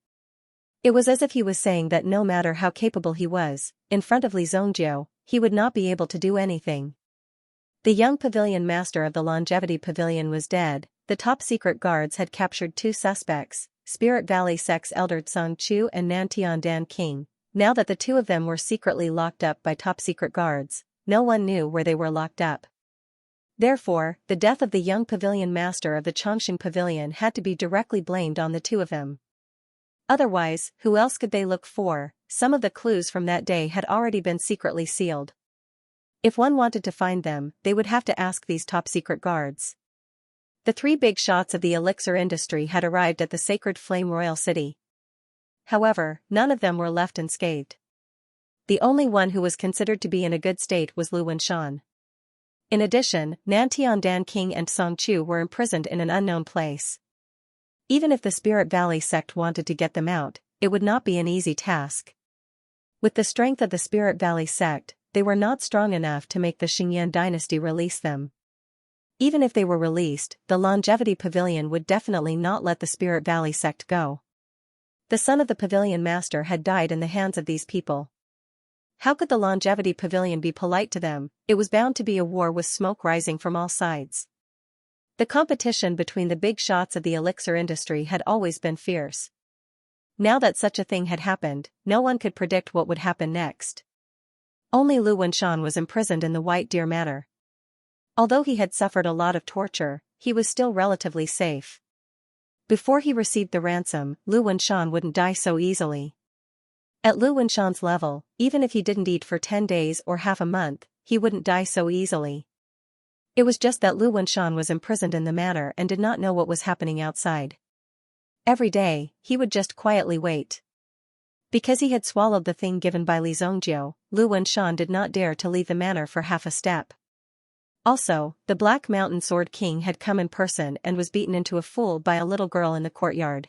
It was as if he was saying that no matter how capable he was, in front of Li Zongjiu, he would not be able to do anything. The young pavilion master of the Longevity Pavilion was dead. The top secret guards had captured 2 suspects, Spirit Valley Sect's elder Xianxia and Nantian King. Now that the 2 of them were secretly locked up by top secret guards, no one knew where they were locked up. Therefore, the death of the young pavilion master of the Chongqing Pavilion had to be directly blamed on the 2 of them. Otherwise, who else could they look for? Some of the clues from that day had already been secretly sealed. If one wanted to find them, they would have to ask these top secret guards. The 3 big shots of the elixir industry had arrived at the Sacred Flame Royal City. However, none of them were left unscathed. The only one who was considered to be in a good state was Lu Wenshan. In addition, Nantian King and Xianxia were imprisoned in an unknown place. Even if the Spirit Valley sect wanted to get them out, it would not be an easy task. With the strength of the Spirit Valley sect, they were not strong enough to make the Xingyan dynasty release them. Even if they were released, the Longevity Pavilion would definitely not let the Spirit Valley sect go. The son of the Pavilion Master had died in the hands of these people. How could the Longevity Pavilion be polite to them? It was bound to be a war with smoke rising from all sides. The competition between the big shots of the elixir industry had always been fierce. Now that such a thing had happened, no one could predict what would happen next. Only Lu Wenshan was imprisoned in the White Deer Manor. Although he had suffered a lot of torture, he was still relatively safe. Before he received the ransom, Lu Wenshan wouldn't die so easily. At Lu Wenshan's level, even if he didn't eat for 10 days or half a month, he wouldn't die so easily. It was just that Lu Wenshan was imprisoned in the manor and did not know what was happening outside. Every day, he would just quietly wait. Because he had swallowed the thing given by Li Zongjiu, Lu Wenshan did not dare to leave the manor for half a step. Also, the Black Mountain Sword King had come in person and was beaten into a fool by a little girl in the courtyard.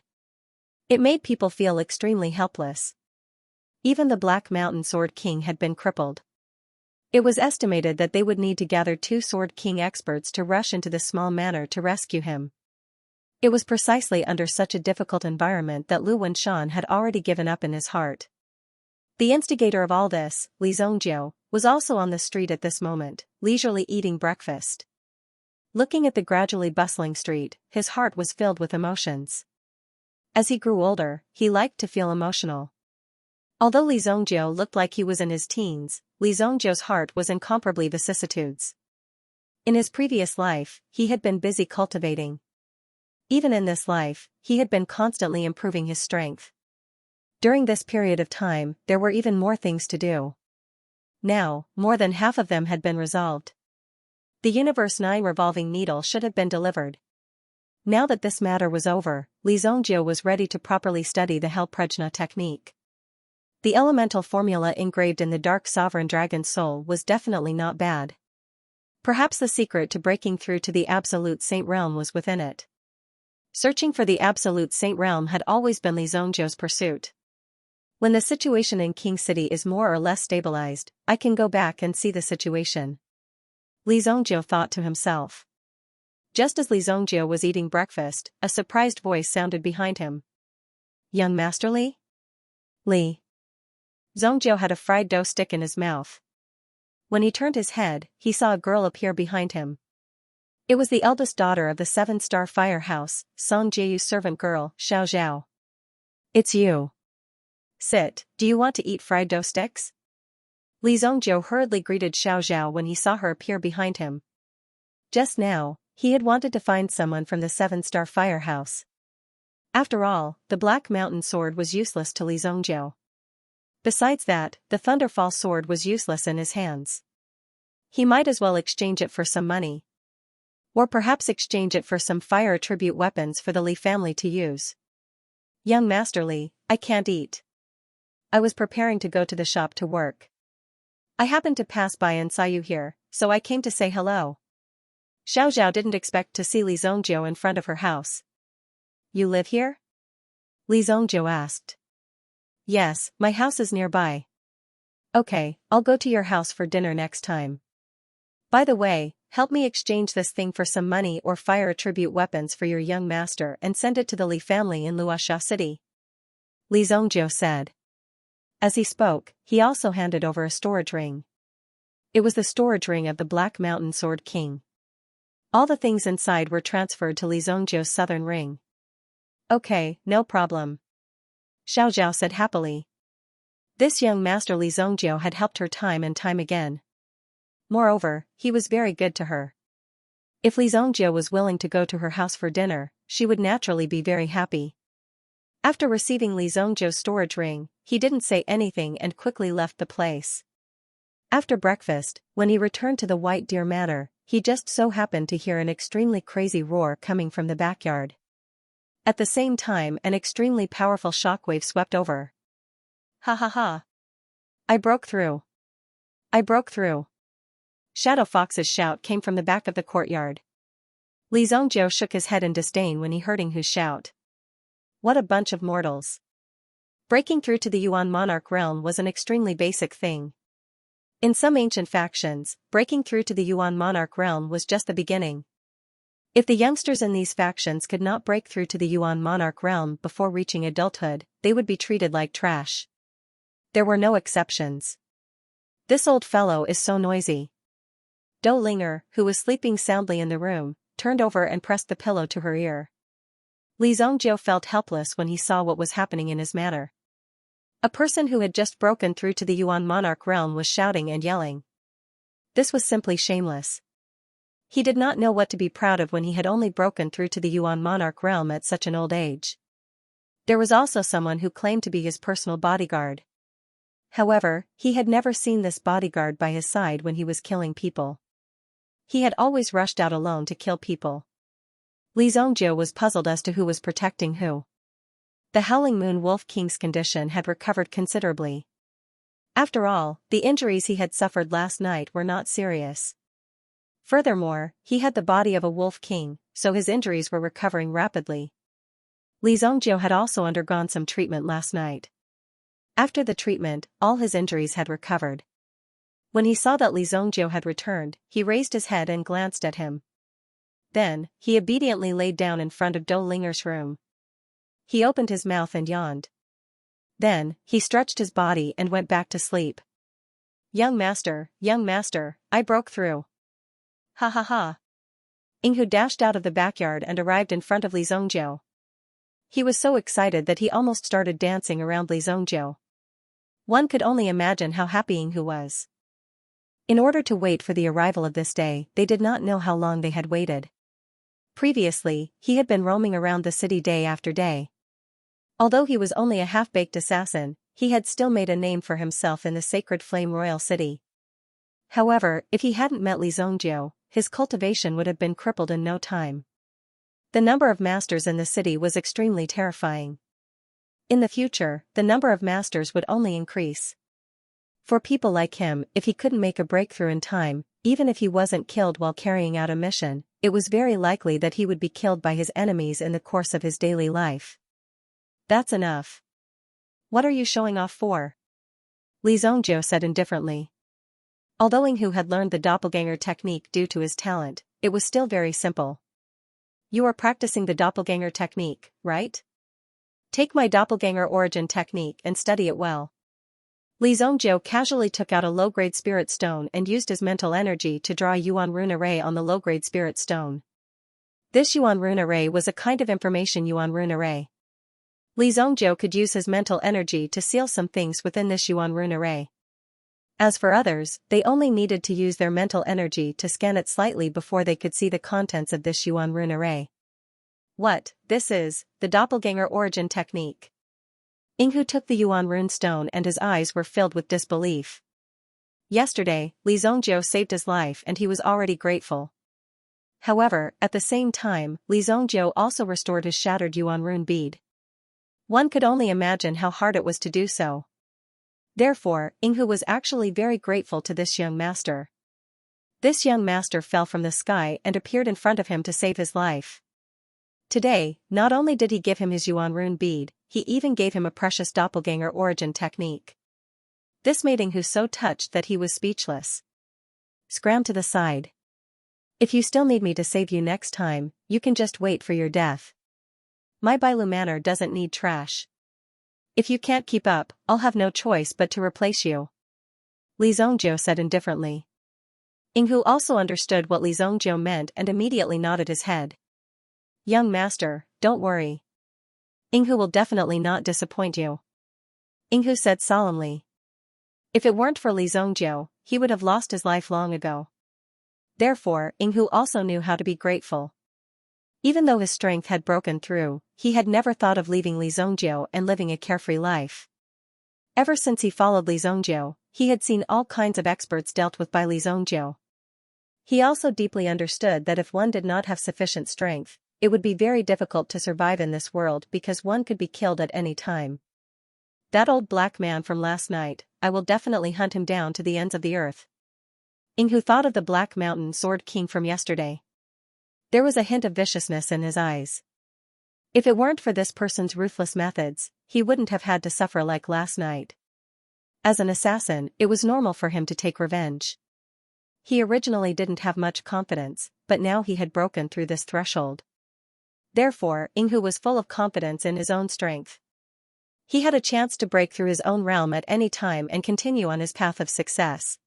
It made people feel extremely helpless. Even the Black Mountain Sword King had been crippled. It was estimated that they would need to gather 2 Sword King experts to rush into the small manor to rescue him. It was precisely under such a difficult environment that Lu Wenshan had already given up in his heart. The instigator of all this, Li Zongjiu, was also on the street at this moment, leisurely eating breakfast. Looking at the gradually bustling street, his heart was filled with emotions. As he grew older, he liked to feel emotional. Although Li Zongjiu looked like he was in his teens, Li Zongjiu's heart was incomparably vicissitudes. In his previous life, he had been busy cultivating. Even in this life, he had been constantly improving his strength. During this period of time, there were even more things to do. Now, more than half of them had been resolved. The Universe 9 revolving needle should have been delivered. Now that this matter was over, Li Zongjiu was ready to properly study the Hell Prajna technique. The elemental formula engraved in the Dark Sovereign Dragon's soul was definitely not bad. Perhaps the secret to breaking through to the Absolute Saint Realm was within it. Searching for the Absolute Saint Realm had always been Li Zongjiu's pursuit. When the situation in King City is more or less stabilized, I can go back and see the situation. Li Zongjiu thought to himself. Just as Li Zongjiu was eating breakfast, a surprised voice sounded behind him. Young Master Li? Li. Zongjiu had a fried dough stick in his mouth. When he turned his head, he saw a girl appear behind him. It was the eldest daughter of the 7-star firehouse, Song Jieyu's servant girl, Xiao. It's you. Sit, do you want to eat fried dough sticks? Li Zongjiu hurriedly greeted Xiao when he saw her appear behind him. Just now, he had wanted to find someone from the 7-star firehouse. After all, the Black Mountain sword was useless to Li Zongjiu. Besides that, the Thunderfall sword was useless in his hands. He might as well exchange it for some money. Or perhaps exchange it for some fire attribute weapons for the Li family to use. Young Master Li, I can't eat. I was preparing to go to the shop to work. I happened to pass by and saw you here, so I came to say hello. Xiao didn't expect to see Li Zongjiu in front of her house. You live here? Li Zongjiu asked. Yes, my house is nearby. Okay, I'll go to your house for dinner next time. By the way, help me exchange this thing for some money or fire attribute weapons for your young master and send it to the Li family in Luoxia City. Li Zongjiu said. As he spoke, he also handed over a storage ring. It was the storage ring of the Black Mountain Sword King. All the things inside were transferred to Li Zongjiu's southern ring. Okay, no problem. Xiao said happily. This young master Li Zongjiu had helped her time and time again. Moreover, he was very good to her. If Li Zongjiu was willing to go to her house for dinner, she would naturally be very happy. After receiving Li Zongjiu's storage ring, he didn't say anything and quickly left the place. After breakfast, when he returned to the White Deer Manor, he just so happened to hear an extremely crazy roar coming from the backyard. At the same time, an extremely powerful shockwave swept over. Ha ha ha. I broke through. I broke through. Shadow Fox's shout came from the back of the courtyard. Li Zongjiu shook his head in disdain when he heard Hu's shout. What a bunch of mortals. Breaking through to the Yuan monarch realm was an extremely basic thing. In some ancient factions, breaking through to the Yuan monarch realm was just the beginning, If the youngsters in these factions could not break through to the Yuan monarch realm before reaching adulthood, they would be treated like trash. There were no exceptions. This old fellow is so noisy. Dou Linger, who was sleeping soundly in the room, turned over and pressed the pillow to her ear. Li Zongjiu felt helpless when he saw what was happening in his manor. A person who had just broken through to the Yuan monarch realm was shouting and yelling. This was simply shameless. He did not know what to be proud of when he had only broken through to the Yuan monarch realm at such an old age. There was also someone who claimed to be his personal bodyguard. However, he had never seen this bodyguard by his side when he was killing people. He had always rushed out alone to kill people. Li Zongjiu was puzzled as to who was protecting who. The Howling Moon Wolf King's condition had recovered considerably. After all, the injuries he had suffered last night were not serious. Furthermore, he had the body of a Wolf King, so his injuries were recovering rapidly. Li Zongjiu had also undergone some treatment last night. After the treatment, all his injuries had recovered. When he saw that Li Zongjiu had returned, he raised his head and glanced at him. Then, he obediently laid down in front of Dou Linger's room. He opened his mouth and yawned. Then, he stretched his body and went back to sleep. Young master, I broke through. Ha ha ha. Yinghu dashed out of the backyard and arrived in front of Li Zongjiu. He was so excited that he almost started dancing around Li Zongjiu. One could only imagine how happy Yinghu was. In order to wait for the arrival of this day, they did not know how long they had waited. Previously, he had been roaming around the city day after day. Although he was only a half-baked assassin, he had still made a name for himself in the Sacred Flame Royal City. However, if he hadn't met Li Zongjiu, his cultivation would have been crippled in no time. The number of masters in the city was extremely terrifying. In the future, the number of masters would only increase. For people like him, if he couldn't make a breakthrough in time, even if he wasn't killed while carrying out a mission, it was very likely that he would be killed by his enemies in the course of his daily life. That's enough. What are you showing off for? Li Zongjiu said indifferently. Although Yinghu had learned the doppelganger technique due to his talent, it was still very simple. You are practicing the doppelganger technique, right? Take my doppelganger origin technique and study it well. Li Zongjiu casually took out a low-grade spirit stone and used his mental energy to draw a Yuan rune array on the low-grade spirit stone. This Yuan rune array was a kind of information Yuan rune array. Li Zongjiu could use his mental energy to seal some things within this Yuan rune array. As for others, they only needed to use their mental energy to scan it slightly before they could see the contents of this Yuan rune array. What, this is, the doppelganger origin technique. Yinghu took the Yuan rune stone and his eyes were filled with disbelief. Yesterday, Li Zongjiu saved his life and he was already grateful. However, at the same time, Li Zongjiu also restored his shattered Yuan rune bead. One could only imagine how hard it was to do so. Therefore, Yinghu was actually very grateful to this young master. This young master fell from the sky and appeared in front of him to save his life. Today, not only did he give him his Yuan rune bead, he even gave him a precious doppelganger origin technique. This made Yinghu so touched that he was speechless. Scram to the side. If you still need me to save you next time, you can just wait for your death. My Bailu Manor doesn't need trash. If you can't keep up, I'll have no choice but to replace you. Li Zongjiu said indifferently. Yinghu also understood what Li Zongjiu meant and immediately nodded his head. Young master, don't worry. Yinghu will definitely not disappoint you. Yinghu said solemnly. If it weren't for Li Zongjiu, he would have lost his life long ago. Therefore, Yinghu also knew how to be grateful. Even though his strength had broken through, he had never thought of leaving Li Zongjiu and living a carefree life. Ever since he followed Li Zongjiu, he had seen all kinds of experts dealt with by Li Zongjiu. He also deeply understood that if one did not have sufficient strength, it would be very difficult to survive in this world because one could be killed at any time. That old black man from last night, I will definitely hunt him down to the ends of the earth. Yinghu thought of the Black Mountain Sword King from yesterday. There was a hint of viciousness in his eyes. If it weren't for this person's ruthless methods, he wouldn't have had to suffer like last night. As an assassin, it was normal for him to take revenge. He originally didn't have much confidence, but now he had broken through this threshold. Therefore, Yinghu was full of confidence in his own strength. He had a chance to break through his own realm at any time and continue on his path of success.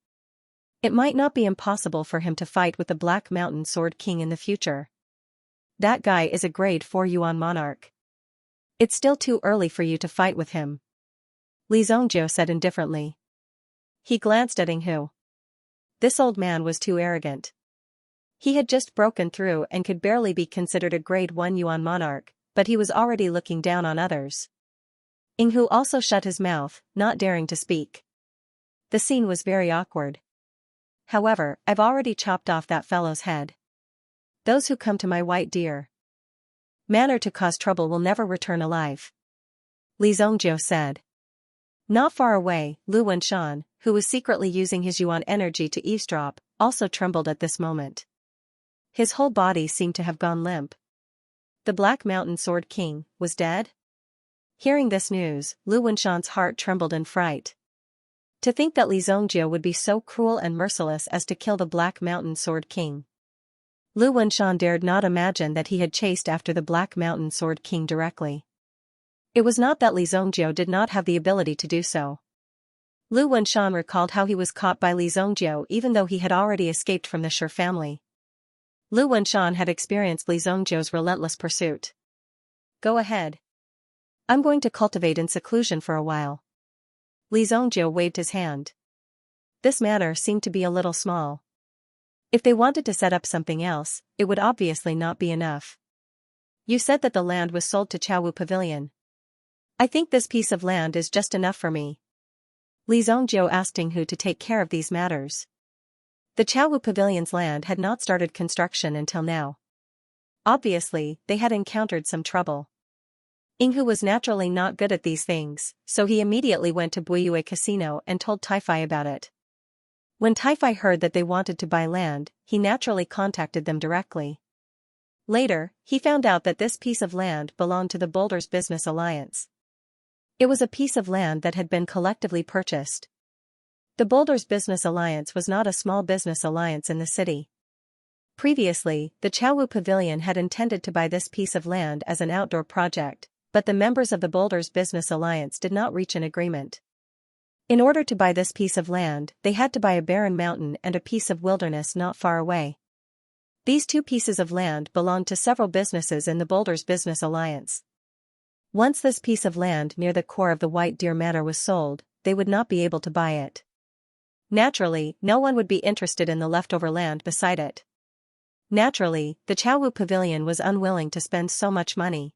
It might not be impossible for him to fight with the Black Mountain Sword King in the future. That guy is a grade 4 Yuan monarch. It's still too early for you to fight with him, Li Zongjiu said indifferently. He glanced at Yinghu. This old man was too arrogant. He had just broken through and could barely be considered a grade 1 Yuan monarch, but he was already looking down on others. Yinghu also shut his mouth, not daring to speak. The scene was very awkward. However, I've already chopped off that fellow's head. Those who come to my white deer manor to cause trouble will never return alive, Li Zongjiu said. Not far away, Lu Wenshan, who was secretly using his Yuan energy to eavesdrop, also trembled at this moment. His whole body seemed to have gone limp. The Black Mountain Sword King was dead? Hearing this news, Lu Wenshan's heart trembled in fright. To think that Li Zongjiu would be so cruel and merciless as to kill the Black Mountain Sword King. Lu Wenshan dared not imagine that he had chased after the Black Mountain Sword King directly. It was not that Li Zongjiu did not have the ability to do so. Lu Wenshan recalled how he was caught by Li Zongjiu even though he had already escaped from the Shi family. Lu Wenshan had experienced Li Zongjiu's relentless pursuit. Go ahead. I'm going to cultivate in seclusion for a while. Li Zongjiu waved his hand. This manor seemed to be a little small. If they wanted to set up something else, it would obviously not be enough. You said that the land was sold to Chaowu Pavilion. I think this piece of land is just enough for me. Li Zongjiu asked Yinghu to take care of these matters. The Chaowu Pavilion's land had not started construction until now. Obviously, they had encountered some trouble. Yinghu was naturally not good at these things, so he immediately went to Buiyue Casino and told Taifai about it. When Taifai heard that they wanted to buy land, he naturally contacted them directly. Later, he found out that this piece of land belonged to the Boulders Business Alliance. It was a piece of land that had been collectively purchased. The Boulders Business Alliance was not a small business alliance in the city. Previously, the Chaowu Pavilion had intended to buy this piece of land as an outdoor project, but the members of the Boulders Business Alliance did not reach an agreement. In order to buy this piece of land, they had to buy a barren mountain and a piece of wilderness not far away. These two pieces of land belonged to several businesses in the Boulders Business Alliance. Once this piece of land near the core of the White Deer Manor was sold, they would not be able to buy it. Naturally, no one would be interested in the leftover land beside it. Naturally, the Chaowu Pavilion was unwilling to spend so much money.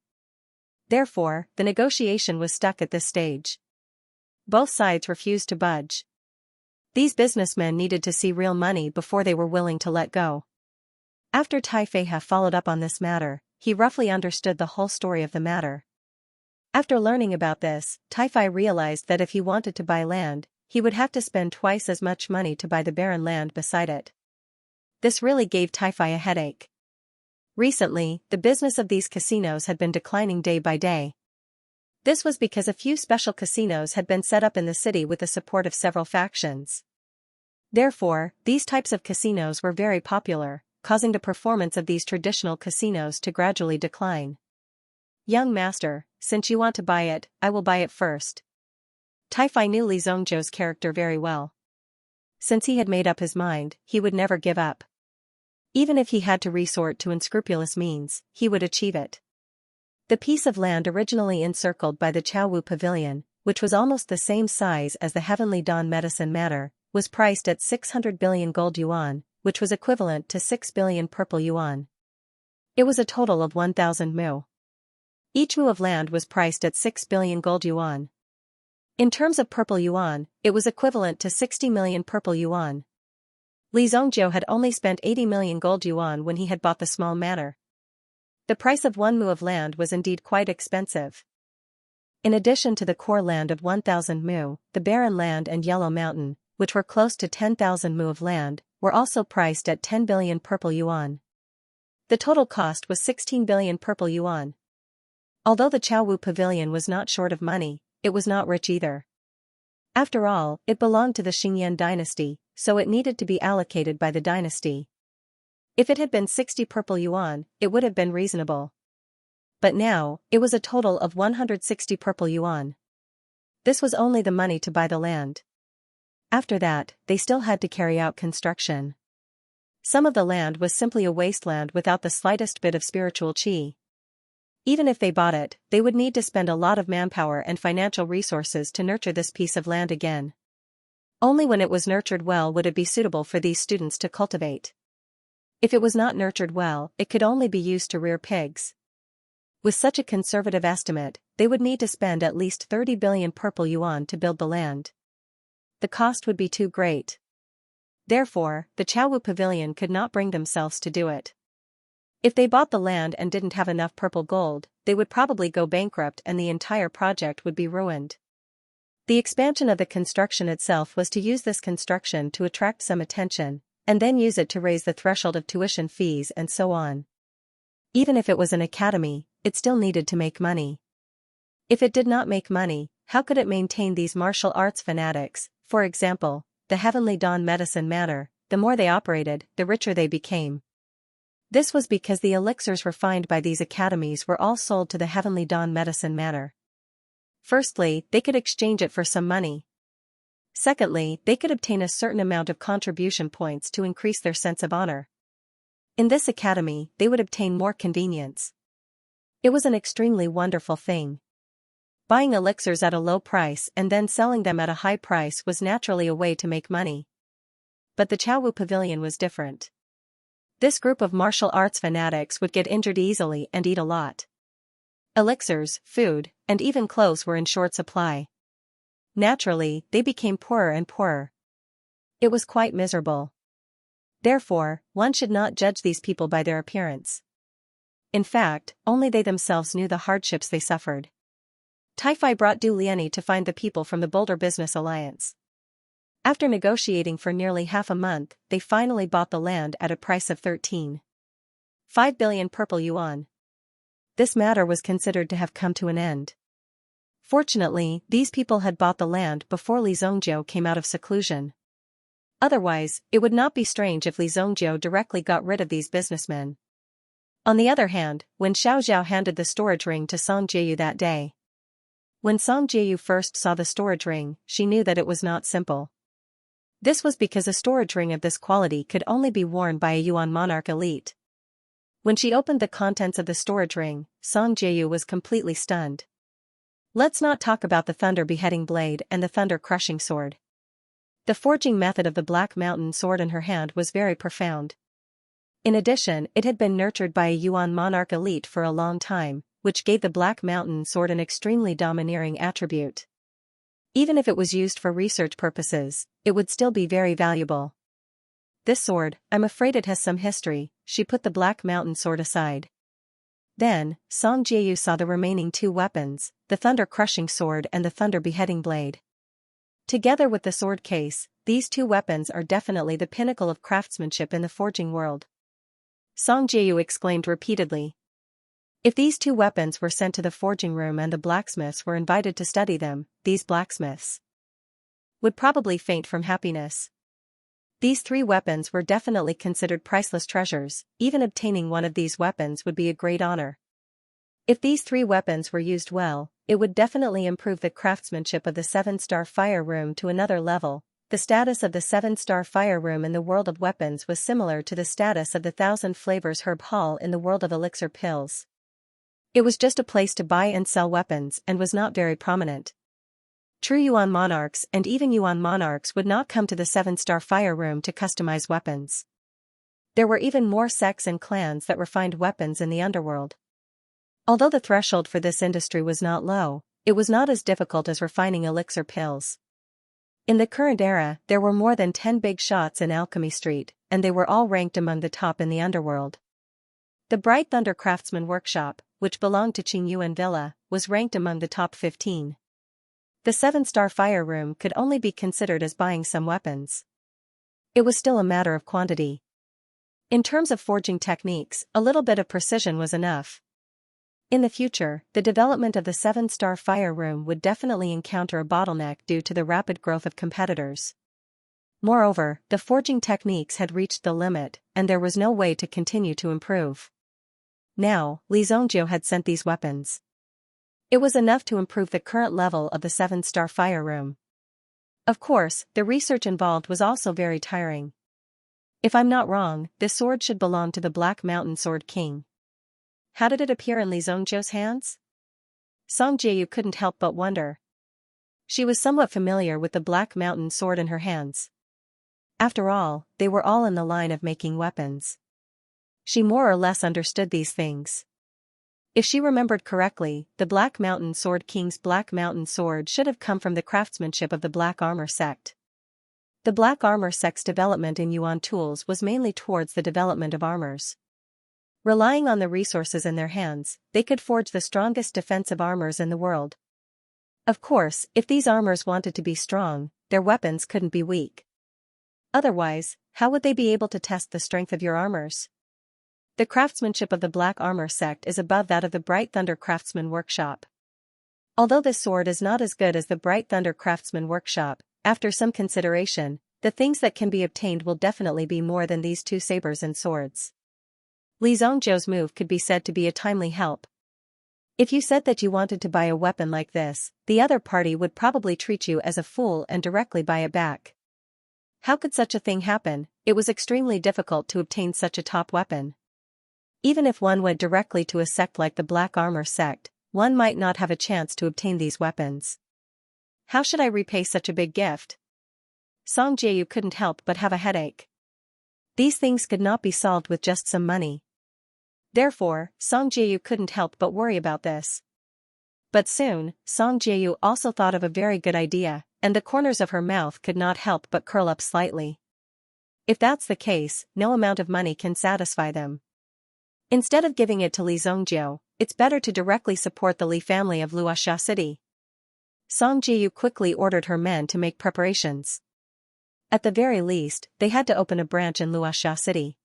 Therefore, the negotiation was stuck at this stage. Both sides refused to budge. These businessmen needed to see real money before they were willing to let go. After Taifei followed up on this matter, he roughly understood the whole story of the matter. After learning about this, Taifei realized that if he wanted to buy land, he would have to spend twice as much money to buy the barren land beside it. This really gave Taifei a headache. Recently, the business of these casinos had been declining day by day. This was because a few special casinos had been set up in the city with the support of several factions. Therefore, these types of casinos were very popular, causing the performance of these traditional casinos to gradually decline. Young master, since you want to buy it, I will buy it first. Taifei knew Li Zongjiu's character very well. Since he had made up his mind, he would never give up. Even if he had to resort to unscrupulous means, he would achieve it. The piece of land originally encircled by the Chaowu Pavilion, which was almost the same size as the Heavenly Dawn Medicine Manor, was priced at 600 billion gold yuan, which was equivalent to 6 billion purple yuan. It was a total of 1,000 mu. Each mu of land was priced at 6 billion gold yuan. In terms of purple yuan, it was equivalent to 60 million purple yuan. Li Zongjiu had only spent 80 million gold yuan when he had bought the small manor. The price of 1 mu of land was indeed quite expensive. In addition to the core land of 1,000 mu, the barren land and Yellow Mountain, which were close to 10,000 mu of land, were also priced at 10 billion purple yuan. The total cost was 16 billion purple yuan. Although the Chaowu Pavilion was not short of money, it was not rich either. After all, it belonged to the Xingyan dynasty, so it needed to be allocated by the dynasty. If it had been 60 purple yuan, it would have been reasonable. But now, it was a total of 160 purple yuan. This was only the money to buy the land. After that, they still had to carry out construction. Some of the land was simply a wasteland without the slightest bit of spiritual qi. Even if they bought it, they would need to spend a lot of manpower and financial resources to nurture this piece of land again. Only when it was nurtured well would it be suitable for these students to cultivate. If it was not nurtured well, it could only be used to rear pigs. With such a conservative estimate, they would need to spend at least 30 billion purple yuan to build the land. The cost would be too great. Therefore, the Chaowu Pavilion could not bring themselves to do it. If they bought the land and didn't have enough purple gold, they would probably go bankrupt and the entire project would be ruined. The expansion of the construction itself was to use this construction to attract some attention, and then use it to raise the threshold of tuition fees and so on. Even if it was an academy, it still needed to make money. If it did not make money, how could it maintain these martial arts fanatics? For example, the Heavenly Dawn Medicine Manor, the more they operated, the richer they became. This was because the elixirs refined by these academies were all sold to the Heavenly Dawn Medicine Manor. Firstly, they could exchange it for some money. Secondly, they could obtain a certain amount of contribution points to increase their sense of honor. In this academy, they would obtain more convenience. It was an extremely wonderful thing. Buying elixirs at a low price and then selling them at a high price was naturally a way to make money. But the Chaowu Pavilion was different. This group of martial arts fanatics would get injured easily and eat a lot. Elixirs, food, and even clothes were in short supply. Naturally, they became poorer and poorer. It was quite miserable. Therefore, one should not judge these people by their appearance. In fact, only they themselves knew the hardships they suffered. Taifai brought Du Liani to find the people from the Boulder Business Alliance. After negotiating for nearly half a month, they finally bought the land at a price of 13.5 billion purple yuan. This matter was considered to have come to an end. Fortunately, these people had bought the land before Li Zongjiu came out of seclusion. Otherwise, it would not be strange if Li Zongjiu directly got rid of these businessmen. On the other hand, when Xiao Zhao handed the storage ring to Song Jieyu that day. When Song Jieyu first saw the storage ring, she knew that it was not simple. This was because a storage ring of this quality could only be worn by a Yuan monarch elite. When she opened the contents of the storage ring, Song Jieyu was completely stunned. Let's not talk about the thunder beheading blade and the thunder crushing sword. The forging method of the Black Mountain sword in her hand was very profound. In addition, it had been nurtured by a Yuan monarch elite for a long time, which gave the Black Mountain sword an extremely domineering attribute. Even if it was used for research purposes, it would still be very valuable. This sword, I'm afraid it has some history. She put the Black Mountain sword aside. Then, Song Jieyu saw the remaining two weapons, the thunder crushing sword and the thunder beheading blade. Together with the sword case, these two weapons are definitely the pinnacle of craftsmanship in the forging world. Song Jieyu exclaimed repeatedly. If these two weapons were sent to the forging room and the blacksmiths were invited to study them, these blacksmiths would probably faint from happiness. These three weapons were definitely considered priceless treasures. Even obtaining one of these weapons would be a great honor. If these three weapons were used well, it would definitely improve the craftsmanship of the 7-star fire room to another level. The status of the 7-star fire room in the world of weapons was similar to the status of the 1,000 flavors herb hall in the world of elixir pills. It was just a place to buy and sell weapons and was not very prominent. True Yuan monarchs and even Yuan monarchs would not come to the 7-star fire room to customize weapons. There were even more sects and clans that refined weapons in the underworld. Although the threshold for this industry was not low, it was not as difficult as refining elixir pills. In the current era, there were more than 10 big shots in Alchemy Street, and they were all ranked among the top in the underworld. The Bright Thunder Craftsman Workshop, which belonged to Qingyuan Villa, was ranked among the top 15. The 7-star fire room could only be considered as buying some weapons. It was still a matter of quantity. In terms of forging techniques, a little bit of precision was enough. In the future, the development of the 7-star fire room would definitely encounter a bottleneck due to the rapid growth of competitors. Moreover, the forging techniques had reached the limit, and there was no way to continue to improve. Now, Li Zhongjiu had sent these weapons. It was enough to improve the current level of the 7-star fire room. Of course, the research involved was also very tiring. If I'm not wrong, this sword should belong to the Black Mountain Sword King. How did it appear in Li Zhongjiu's hands? Song Jieyu couldn't help but wonder. She was somewhat familiar with the Black Mountain sword in her hands. After all, they were all in the line of making weapons. She more or less understood these things. If she remembered correctly, the Black Mountain Sword King's Black Mountain Sword should have come from the craftsmanship of the Black Armor sect. The Black Armor sect's development in Yuan tools was mainly towards the development of armors. Relying on the resources in their hands, they could forge the strongest defensive armors in the world. Of course, if these armors wanted to be strong, their weapons couldn't be weak. Otherwise, how would they be able to test the strength of your armors? The craftsmanship of the Black Armor sect is above that of the Bright Thunder Craftsman Workshop. Although this sword is not as good as the Bright Thunder Craftsman Workshop, after some consideration, the things that can be obtained will definitely be more than these two sabers and swords. Li Zhongjiu's move could be said to be a timely help. If you said that you wanted to buy a weapon like this, the other party would probably treat you as a fool and directly buy it back. How could such a thing happen? It was extremely difficult to obtain such a top weapon. Even if one went directly to a sect like the Black Armor sect, one might not have a chance to obtain these weapons. How should I repay such a big gift? Song Jieyu couldn't help but have a headache. These things could not be solved with just some money. Therefore, Song Jieyu couldn't help but worry about this. But soon, Song Jieyu also thought of a very good idea, and the corners of her mouth could not help but curl up slightly. If that's the case, no amount of money can satisfy them. Instead of giving it to Li Zhongjiu, it's better to directly support the Li family of Luoxia City. Song Jieyu quickly ordered her men to make preparations. At the very least, they had to open a branch in Luoxia City.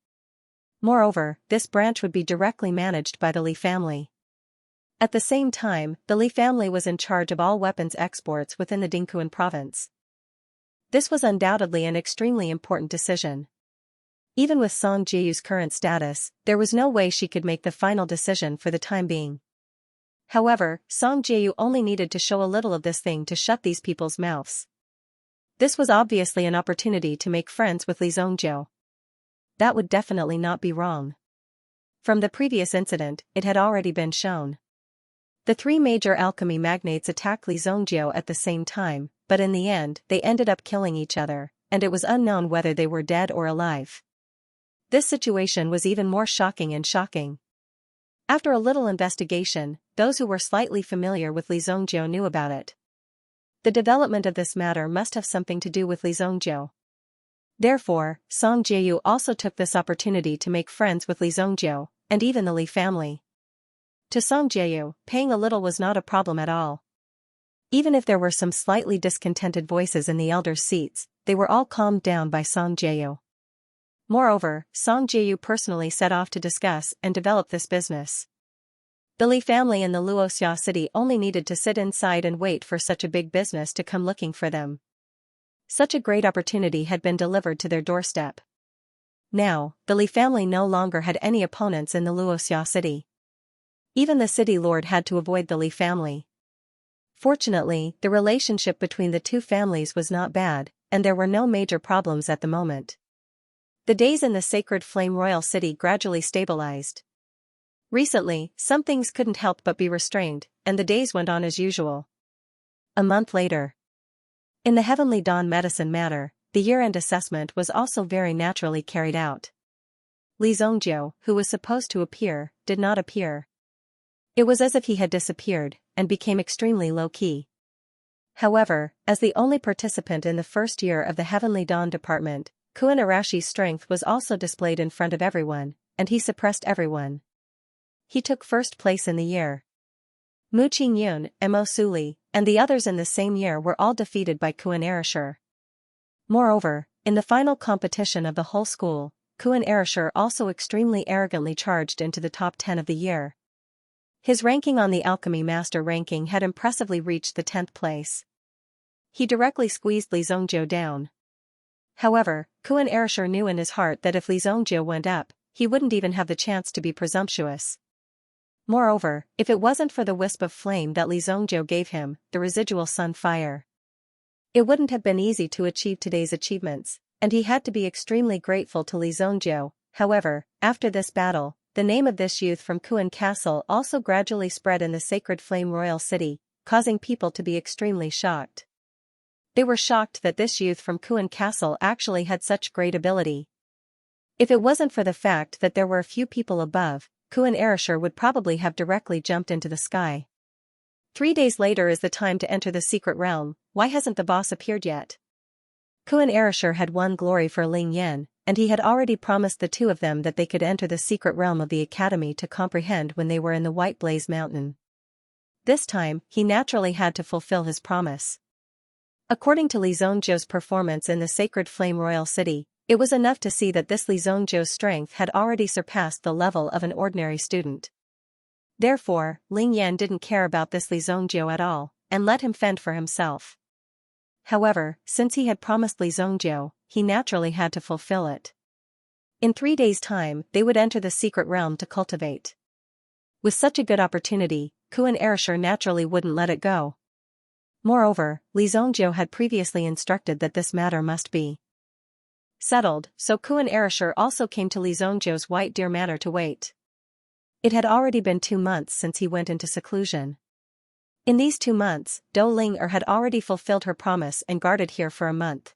Moreover, this branch would be directly managed by the Li family. At the same time, the Li family was in charge of all weapons exports within the Dingquan province. This was undoubtedly an extremely important decision. Even with Song Jieyu's current status, there was no way she could make the final decision for the time being. However, Song Jieyu only needed to show a little of this thing to shut these people's mouths. This was obviously an opportunity to make friends with Li Zhongjiu. That would definitely not be wrong. From the previous incident, it had already been shown. The three major alchemy magnates attacked Li Zhongjiu at the same time, but in the end, they ended up killing each other, and it was unknown whether they were dead or alive. This situation was even more shocking. After a little investigation, those who were slightly familiar with Li Zhongjiu knew about it. The development of this matter must have something to do with Li Zhongjiu. Therefore, Song Jieyu also took this opportunity to make friends with Li Zhongjiu, and even the Li family. To Song Jieyu, paying a little was not a problem at all. Even if there were some slightly discontented voices in the elders' seats, they were all calmed down by Song Jieyu. Moreover, Song Jieyu personally set off to discuss and develop this business. The Li family in the Luoxia city only needed to sit inside and wait for such a big business to come looking for them. Such a great opportunity had been delivered to their doorstep. Now, the Li family no longer had any opponents in the Luoxia city. Even the city lord had to avoid the Li family. Fortunately, the relationship between the two families was not bad, and there were no major problems at the moment. The days in the sacred flame royal city gradually stabilized. Recently, some things couldn't help but be restrained, and the days went on as usual. A month later. In the Heavenly Dawn medicine matter, the year-end assessment was also very naturally carried out. Li Zhongjiu, who was supposed to appear, did not appear. It was as if he had disappeared, and became extremely low-key. However, as the only participant in the first year of the Heavenly Dawn department, Kun Arashi's strength was also displayed in front of everyone, and he suppressed everyone. He took first place in the year. Mu Qingyun, Mo Suli, and the others in the same year were all defeated by Kun Arashir. Moreover, in the final competition of the whole school, Kun Arashir also extremely arrogantly charged into the top 10 of the year. His ranking on the Alchemy Master ranking had impressively reached the 10th place. He directly squeezed Li Zhongjiu down. However, Kuan Erishur knew in his heart that if Li Zhongjiu went up, he wouldn't even have the chance to be presumptuous. Moreover, if it wasn't for the wisp of flame that Li Zhongjiu gave him, the residual sun fire, it wouldn't have been easy to achieve today's achievements, and he had to be extremely grateful to Li Zhongjiu. However, after this battle, the name of this youth from Kuan Castle also gradually spread in the sacred flame royal city, causing people to be extremely shocked. They were shocked that this youth from Kuan Castle actually had such great ability. If it wasn't for the fact that there were a few people above, Kuan Erishur would probably have directly jumped into the sky. 3 days later is the time to enter the secret realm. Why hasn't the boss appeared yet? Kuan Erishur had won glory for Ling Yan, and he had already promised the two of them that they could enter the secret realm of the academy to comprehend when they were in the White Blaze Mountain. This time, he naturally had to fulfill his promise. According to Li Zhongjiu's performance in the sacred flame royal city, it was enough to see that this Li Zhongjiu's strength had already surpassed the level of an ordinary student. Therefore, Ling Yan didn't care about this Li Zhongjiu at all, and let him fend for himself. However, since he had promised Li Zhongjiu, he naturally had to fulfill it. In 3 days' time, they would enter the secret realm to cultivate. With such a good opportunity, Kuan Erishur naturally wouldn't let it go. Moreover, Li Zhongjiu had previously instructed that this matter must be settled, so Kuan Erishur also came to Li Zhongjiu's White Deer Manor to wait. It had already been 2 months since he went into seclusion. In these 2 months, Dou Ling had already fulfilled her promise and guarded here for a month.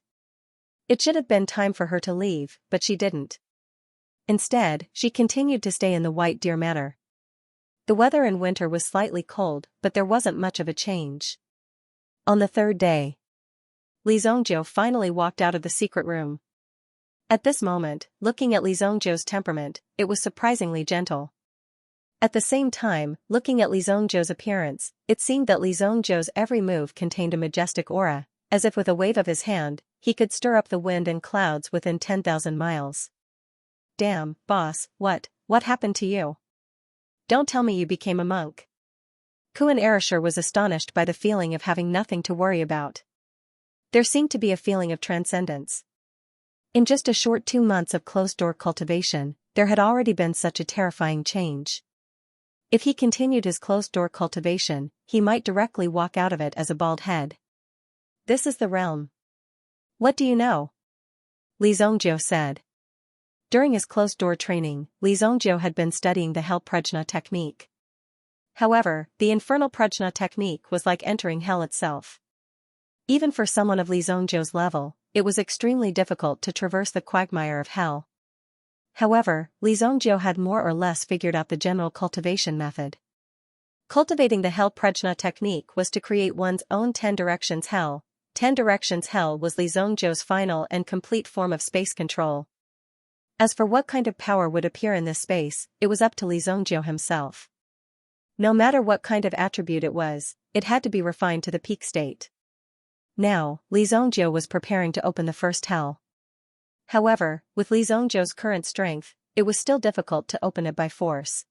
It should have been time for her to leave, but she didn't. Instead, she continued to stay in the White Deer Manor. The weather in winter was slightly cold, but there wasn't much of a change. On the 3rd day, Li Zhongjiu finally walked out of the secret room. At this moment, looking at Li Zhongjiu's temperament, it was surprisingly gentle. At the same time, looking at Li Zhongjiu's appearance, it seemed that Li Zhongjiu's every move contained a majestic aura, as if with a wave of his hand, he could stir up the wind and clouds within 10,000 miles. Damn, boss, what happened to you? Don't tell me you became a monk. Kuan Erishur was astonished by the feeling of having nothing to worry about. There seemed to be a feeling of transcendence. In just a short 2 months of closed-door cultivation, there had already been such a terrifying change. If he continued his closed-door cultivation, he might directly walk out of it as a bald head. This is the realm. What do you know? Li Zhongjiu said. During his closed-door training, Li Zhongjiu had been studying the Hell Prajna technique. However, the infernal Prajna technique was like entering hell itself. Even for someone of Li Zhongjiu's level, it was extremely difficult to traverse the quagmire of hell. However, Li Zhongjiu had more or less figured out the general cultivation method. Cultivating the Hell Prajna technique was to create one's own 10 directions hell. 10 directions hell was Li Zhongjiu's final and complete form of space control. As for what kind of power would appear in this space, it was up to Li Zhongjiu himself. No matter what kind of attribute it was, it had to be refined to the peak state. Now, Li Zhongjiu was preparing to open the first hell. However, with Li Zhongjiu's current strength, it was still difficult to open it by force.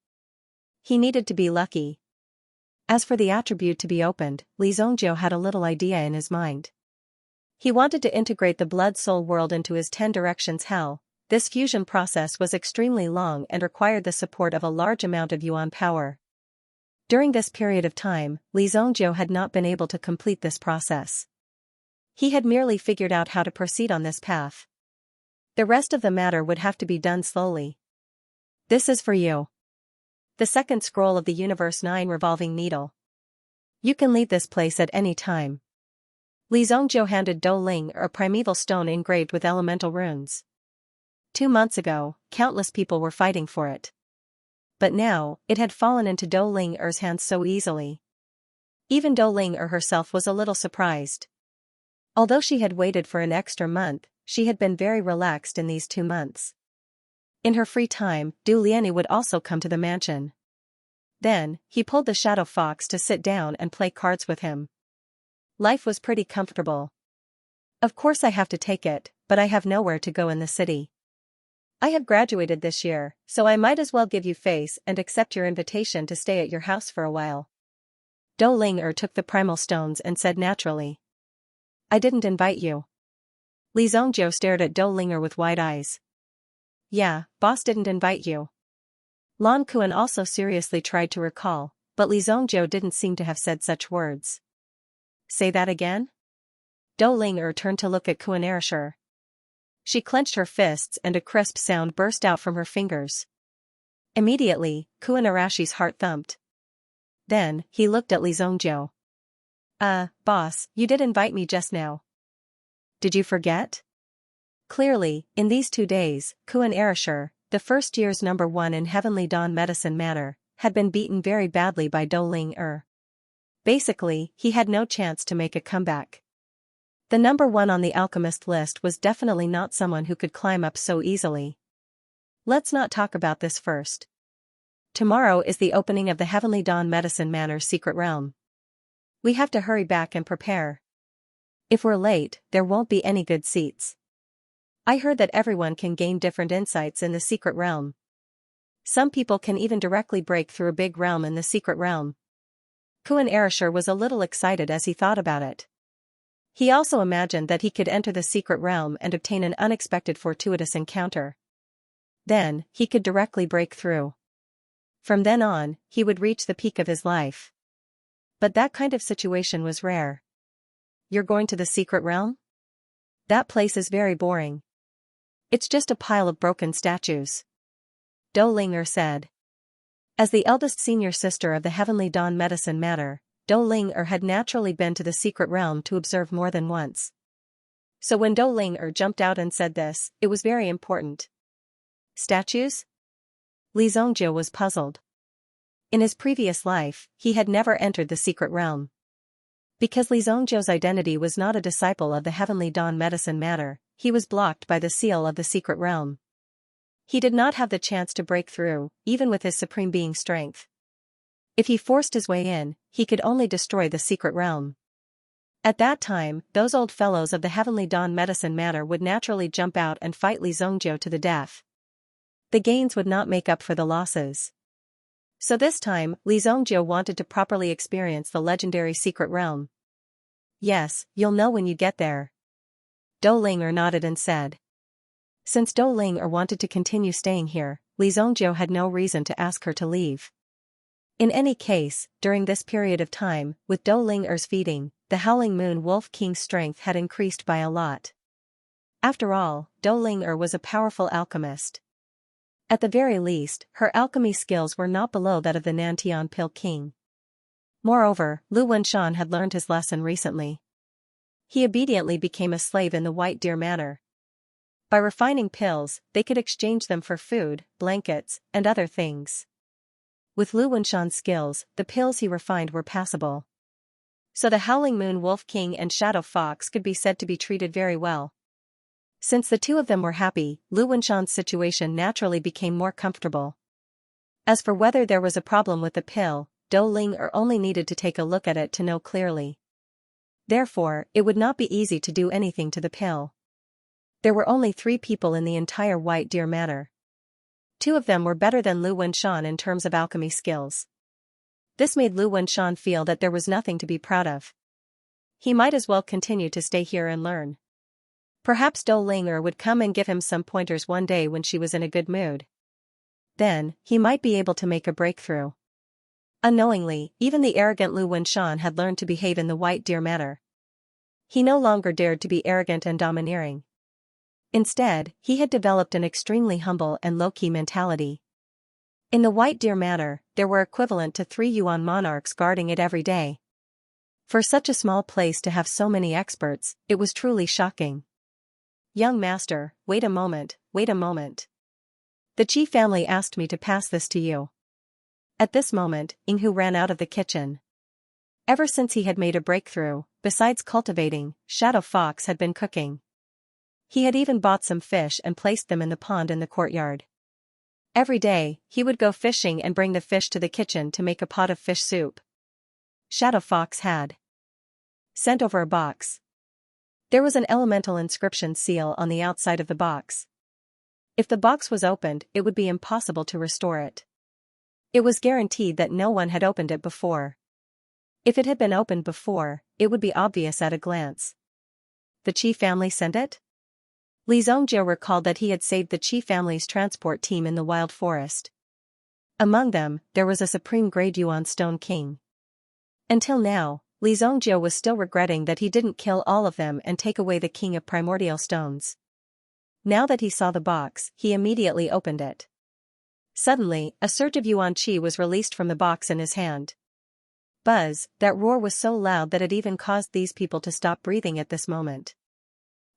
He needed to be lucky. As for the attribute to be opened, Li Zhongjiu had a little idea in his mind. He wanted to integrate the blood-soul world into his 10 directions hell. This fusion process was extremely long and required the support of a large amount of yuan power. During this period of time, Li Zhongjiu had not been able to complete this process. He had merely figured out how to proceed on this path. The rest of the matter would have to be done slowly. This is for you. The second scroll of the Universe 9 revolving needle. You can leave this place at any time. Li Zhongjiu handed Dou Ling a primeval stone engraved with elemental runes. 2 months ago, countless people were fighting for it. But now, it had fallen into Dou Ling's hands so easily. Even Dou Ling herself was a little surprised. Although she had waited for an extra month, she had been very relaxed in these 2 months. In her free time, Du Lianyi would also come to the mansion. Then, he pulled the shadow fox to sit down and play cards with him. Life was pretty comfortable. Of course I have to take it, but I have nowhere to go in the city. I have graduated this year, so I might as well give you face and accept your invitation to stay at your house for a while. Dou Ling took the primal stones and said naturally. I didn't invite you. Li Zongjiu stared at Dou Linger with wide eyes. Yeah, boss didn't invite you. Lan Kuan also seriously tried to recall, but Li Zongjiu didn't seem to have said such words. Say that again? Dou Linger turned to look at Kuan Erishur. She clenched her fists and a crisp sound burst out from her fingers. Immediately, Kuan Arashi's heart thumped. Then, he looked at Li Zongjiu. Boss, you did invite me just now. Did you forget? Clearly, in these 2 days, Kuan Erishur, the first year's #1 in Heavenly Dawn Medicine Manor, had been beaten very badly by Dou Linger. Basically, he had no chance to make a comeback. The #1 on the alchemist list was definitely not someone who could climb up so easily. Let's not talk about this first. Tomorrow is the opening of the Heavenly Dawn Medicine Manor's secret realm. We have to hurry back and prepare. If we're late, there won't be any good seats. I heard that everyone can gain different insights in the secret realm. Some people can even directly break through a big realm in the secret realm. Kuan Erishur was a little excited as he thought about it. He also imagined that he could enter the secret realm and obtain an unexpected fortuitous encounter. Then, he could directly break through. From then on, he would reach the peak of his life. But that kind of situation was rare. You're going to the secret realm? That place is very boring. It's just a pile of broken statues. Dou Linger said. As the eldest senior sister of the Heavenly Dawn Medicine Manor, Dou Linger had naturally been to the secret realm to observe more than once. So when Dou Linger jumped out and said this, it was very important. Statues? Li Zongjiu was puzzled. In his previous life, he had never entered the secret realm. Because Li Zongjiu's identity was not a disciple of the Heavenly Dawn Medicine Manor, he was blocked by the seal of the secret realm. He did not have the chance to break through, even with his supreme being strength. If he forced his way in, he could only destroy the secret realm. At that time, those old fellows of the Heavenly Dawn Medicine Manor would naturally jump out and fight Li Zongjiu to the death. The gains would not make up for the losses. So this time, Li Zongjiu wanted to properly experience the legendary secret realm. Yes, you'll know when you get there. Dou Linger nodded and said. Since Dou Linger wanted to continue staying here, Li Zongjiu had no reason to ask her to leave. In any case, during this period of time, with Dou Linger's feeding, the Howling Moon Wolf King's strength had increased by a lot. After all, Dou Linger was a powerful alchemist. At the very least, her alchemy skills were not below that of the Nantian Pill King. Moreover, Lu Wenshan had learned his lesson recently. He obediently became a slave in the White Deer Manor. By refining pills, they could exchange them for food, blankets, and other things. With Lu Wenshan's skills, the pills he refined were passable. So the Howling Moon Wolf King and Shadow Fox could be said to be treated very well. Since the two of them were happy, Lu Wenshan's situation naturally became more comfortable. As for whether there was a problem with the pill, Dou Linger only needed to take a look at it to know clearly. Therefore, it would not be easy to do anything to the pill. There were only 3 people in the entire White Deer Manor. 2 of them were better than Lu Wenshan in terms of alchemy skills. This made Lu Wenshan feel that there was nothing to be proud of. He might as well continue to stay here and learn. Perhaps Dou Linger would come and give him some pointers one day when she was in a good mood. Then, he might be able to make a breakthrough. Unknowingly, even the arrogant Lu Wenshan had learned to behave in the White Deer Manor. He no longer dared to be arrogant and domineering. Instead, he had developed an extremely humble and low-key mentality. In the White Deer Manor, there were equivalent to 3 Yuan monarchs guarding it every day. For such a small place to have so many experts, it was truly shocking. Young master, wait a moment, wait a moment. The Qi family asked me to pass this to you. At this moment, Yinghu ran out of the kitchen. Ever since he had made a breakthrough, besides cultivating, Shadow Fox had been cooking. He had even bought some fish and placed them in the pond in the courtyard. Every day, he would go fishing and bring the fish to the kitchen to make a pot of fish soup. Shadow Fox had sent over a box. There was an elemental inscription seal on the outside of the box. If the box was opened, it would be impossible to restore it. It was guaranteed that no one had opened it before. If it had been opened before, it would be obvious at a glance. The Qi family sent it? Li Zhongjiu recalled that he had saved the Qi family's transport team in the wild forest. Among them, there was a supreme-grade Yuan Stone King. Until now, Li Zhongjiu was still regretting that he didn't kill all of them and take away the King of Primordial Stones. Now that he saw the box, he immediately opened it. Suddenly, a surge of Yuan Qi was released from the box in his hand. Buzz, that roar was so loud that it even caused these people to stop breathing at this moment.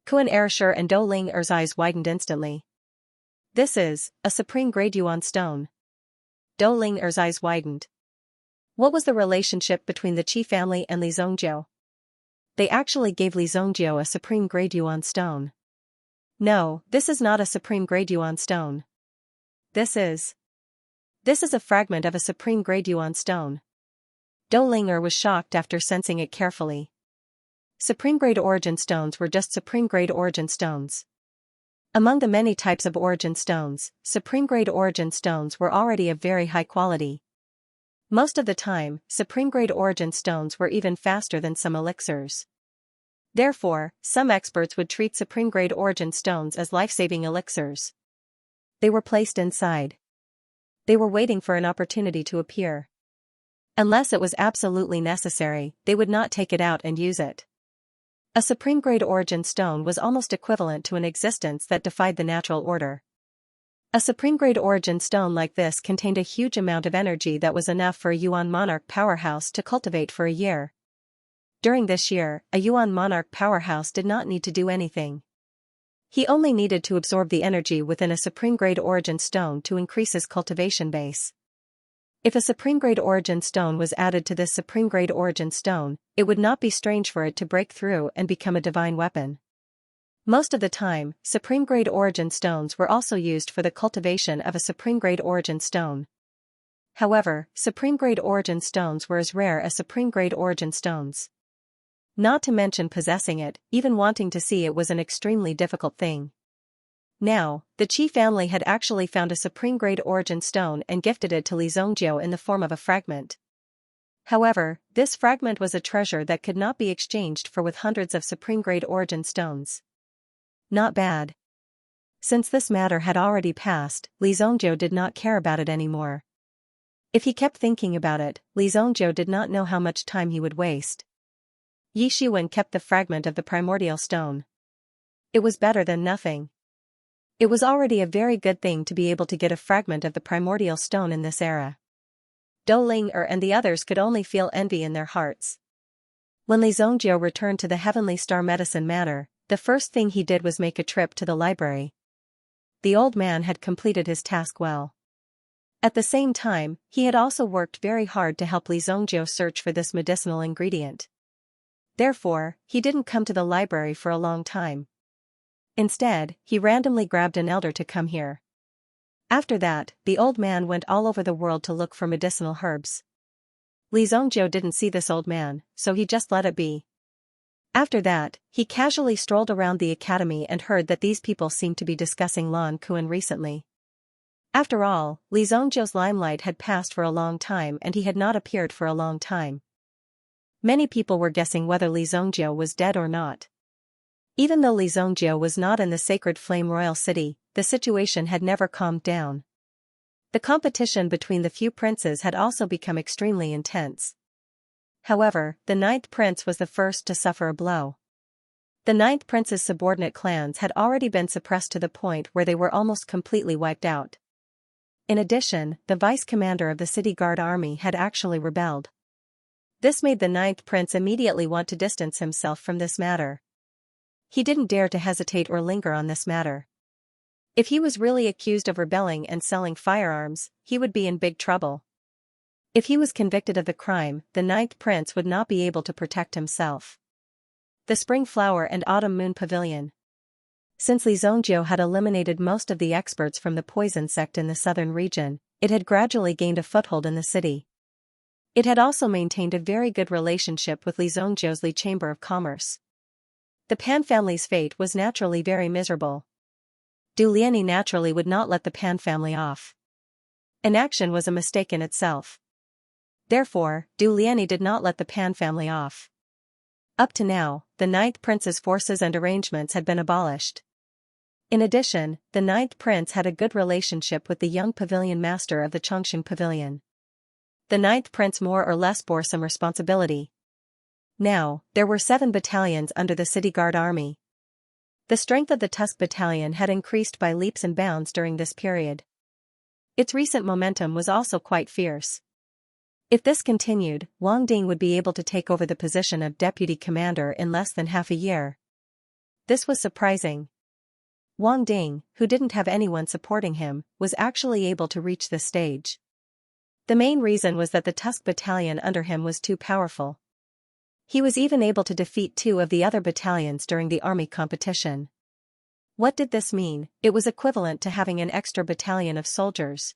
Kuan Ershur and Dou Ling Er's eyes widened instantly. This is a supreme-grade Yuan stone. Dou Ling Er's eyes widened. What was the relationship between the Qi family and Li Zhongjiu? They actually gave Li Zhongjiu a supreme-grade Yuan stone. No, this is not a supreme-grade Yuan stone. This is a fragment of a supreme-grade Yuan stone. Dou Ling Er was shocked after sensing it carefully. Supreme-grade origin stones were just supreme-grade origin stones. Among the many types of origin stones, supreme-grade origin stones were already of very high quality. Most of the time, supreme-grade origin stones were even faster than some elixirs. Therefore, some experts would treat supreme-grade origin stones as life-saving elixirs. They were placed inside. They were waiting for an opportunity to appear. Unless it was absolutely necessary, they would not take it out and use it. A supreme-grade origin stone was almost equivalent to an existence that defied the natural order. A supreme-grade origin stone like this contained a huge amount of energy that was enough for a Yuan monarch powerhouse to cultivate for a year. During this year, a Yuan monarch powerhouse did not need to do anything. He only needed to absorb the energy within a supreme-grade origin stone to increase his cultivation base. If a supreme-grade origin stone was added to this supreme-grade origin stone, it would not be strange for it to break through and become a divine weapon. Most of the time, supreme-grade origin stones were also used for the cultivation of a supreme-grade origin stone. However, supreme-grade origin stones were as rare as supreme-grade origin stones. Not to mention possessing it, even wanting to see it was an extremely difficult thing. Now, the Qi family had actually found a supreme-grade origin stone and gifted it to Li Zhongjiu in the form of a fragment. However, this fragment was a treasure that could not be exchanged for with hundreds of supreme-grade origin stones. Not bad. Since this matter had already passed, Li Zhongjiu did not care about it anymore. If he kept thinking about it, Li Zhongjiu did not know how much time he would waste. Yi Shiwen kept the fragment of the primordial stone. It was better than nothing. It was already a very good thing to be able to get a fragment of the primordial stone in this era. Dou Ling Er and the others could only feel envy in their hearts. When Li Zhongjiu returned to the Heavenly Star Medicine Matter, the first thing he did was make a trip to the library. The old man had completed his task well. At the same time, he had also worked very hard to help Li Zhongjiu search for this medicinal ingredient. Therefore, he didn't come to the library for a long time. Instead, he randomly grabbed an elder to come here. After that, the old man went all over the world to look for medicinal herbs. Li Zhongjiu didn't see this old man, so he just let it be. After that, he casually strolled around the academy and heard that these people seemed to be discussing Lan Kuan recently. After all, Li Zhongjiu's limelight had passed for a long time and he had not appeared for a long time. Many people were guessing whether Li Zhongjiu was dead or not. Even though Li Zhongjiu was not in the Sacred Flame Royal City, the situation had never calmed down. The competition between the few princes had also become extremely intense. However, the ninth prince was the first to suffer a blow. The ninth prince's subordinate clans had already been suppressed to the point where they were almost completely wiped out. In addition, the vice commander of the city guard army had actually rebelled. This made the ninth prince immediately want to distance himself from this matter. He didn't dare to hesitate or linger on this matter. If he was really accused of rebelling and selling firearms, he would be in big trouble. If he was convicted of the crime, the ninth prince would not be able to protect himself. The Spring Flower and Autumn Moon Pavilion. Since Li Zhongjiu had eliminated most of the experts from the poison sect in the southern region, it had gradually gained a foothold in the city. It had also maintained a very good relationship with Li Zhongjiu's Li Chamber of Commerce. The Pan family's fate was naturally very miserable. Du Liani naturally would not let the Pan family off. Inaction was a mistake in itself. Therefore, Du Liani did not let the Pan family off. Up to now, the ninth prince's forces and arrangements had been abolished. In addition, the ninth prince had a good relationship with the young pavilion master of the Chongqing pavilion. The ninth prince more or less bore some responsibility. Now, there were 7 battalions under the city guard army. The strength of the Tusk battalion had increased by leaps and bounds during this period. Its recent momentum was also quite fierce. If this continued, Wang Ding would be able to take over the position of deputy commander in less than half a year. This was surprising. Wang Ding, who didn't have anyone supporting him, was actually able to reach this stage. The main reason was that the Tusk battalion under him was too powerful. He was even able to defeat 2 of the other battalions during the army competition. What did this mean? It was equivalent to having an extra battalion of soldiers.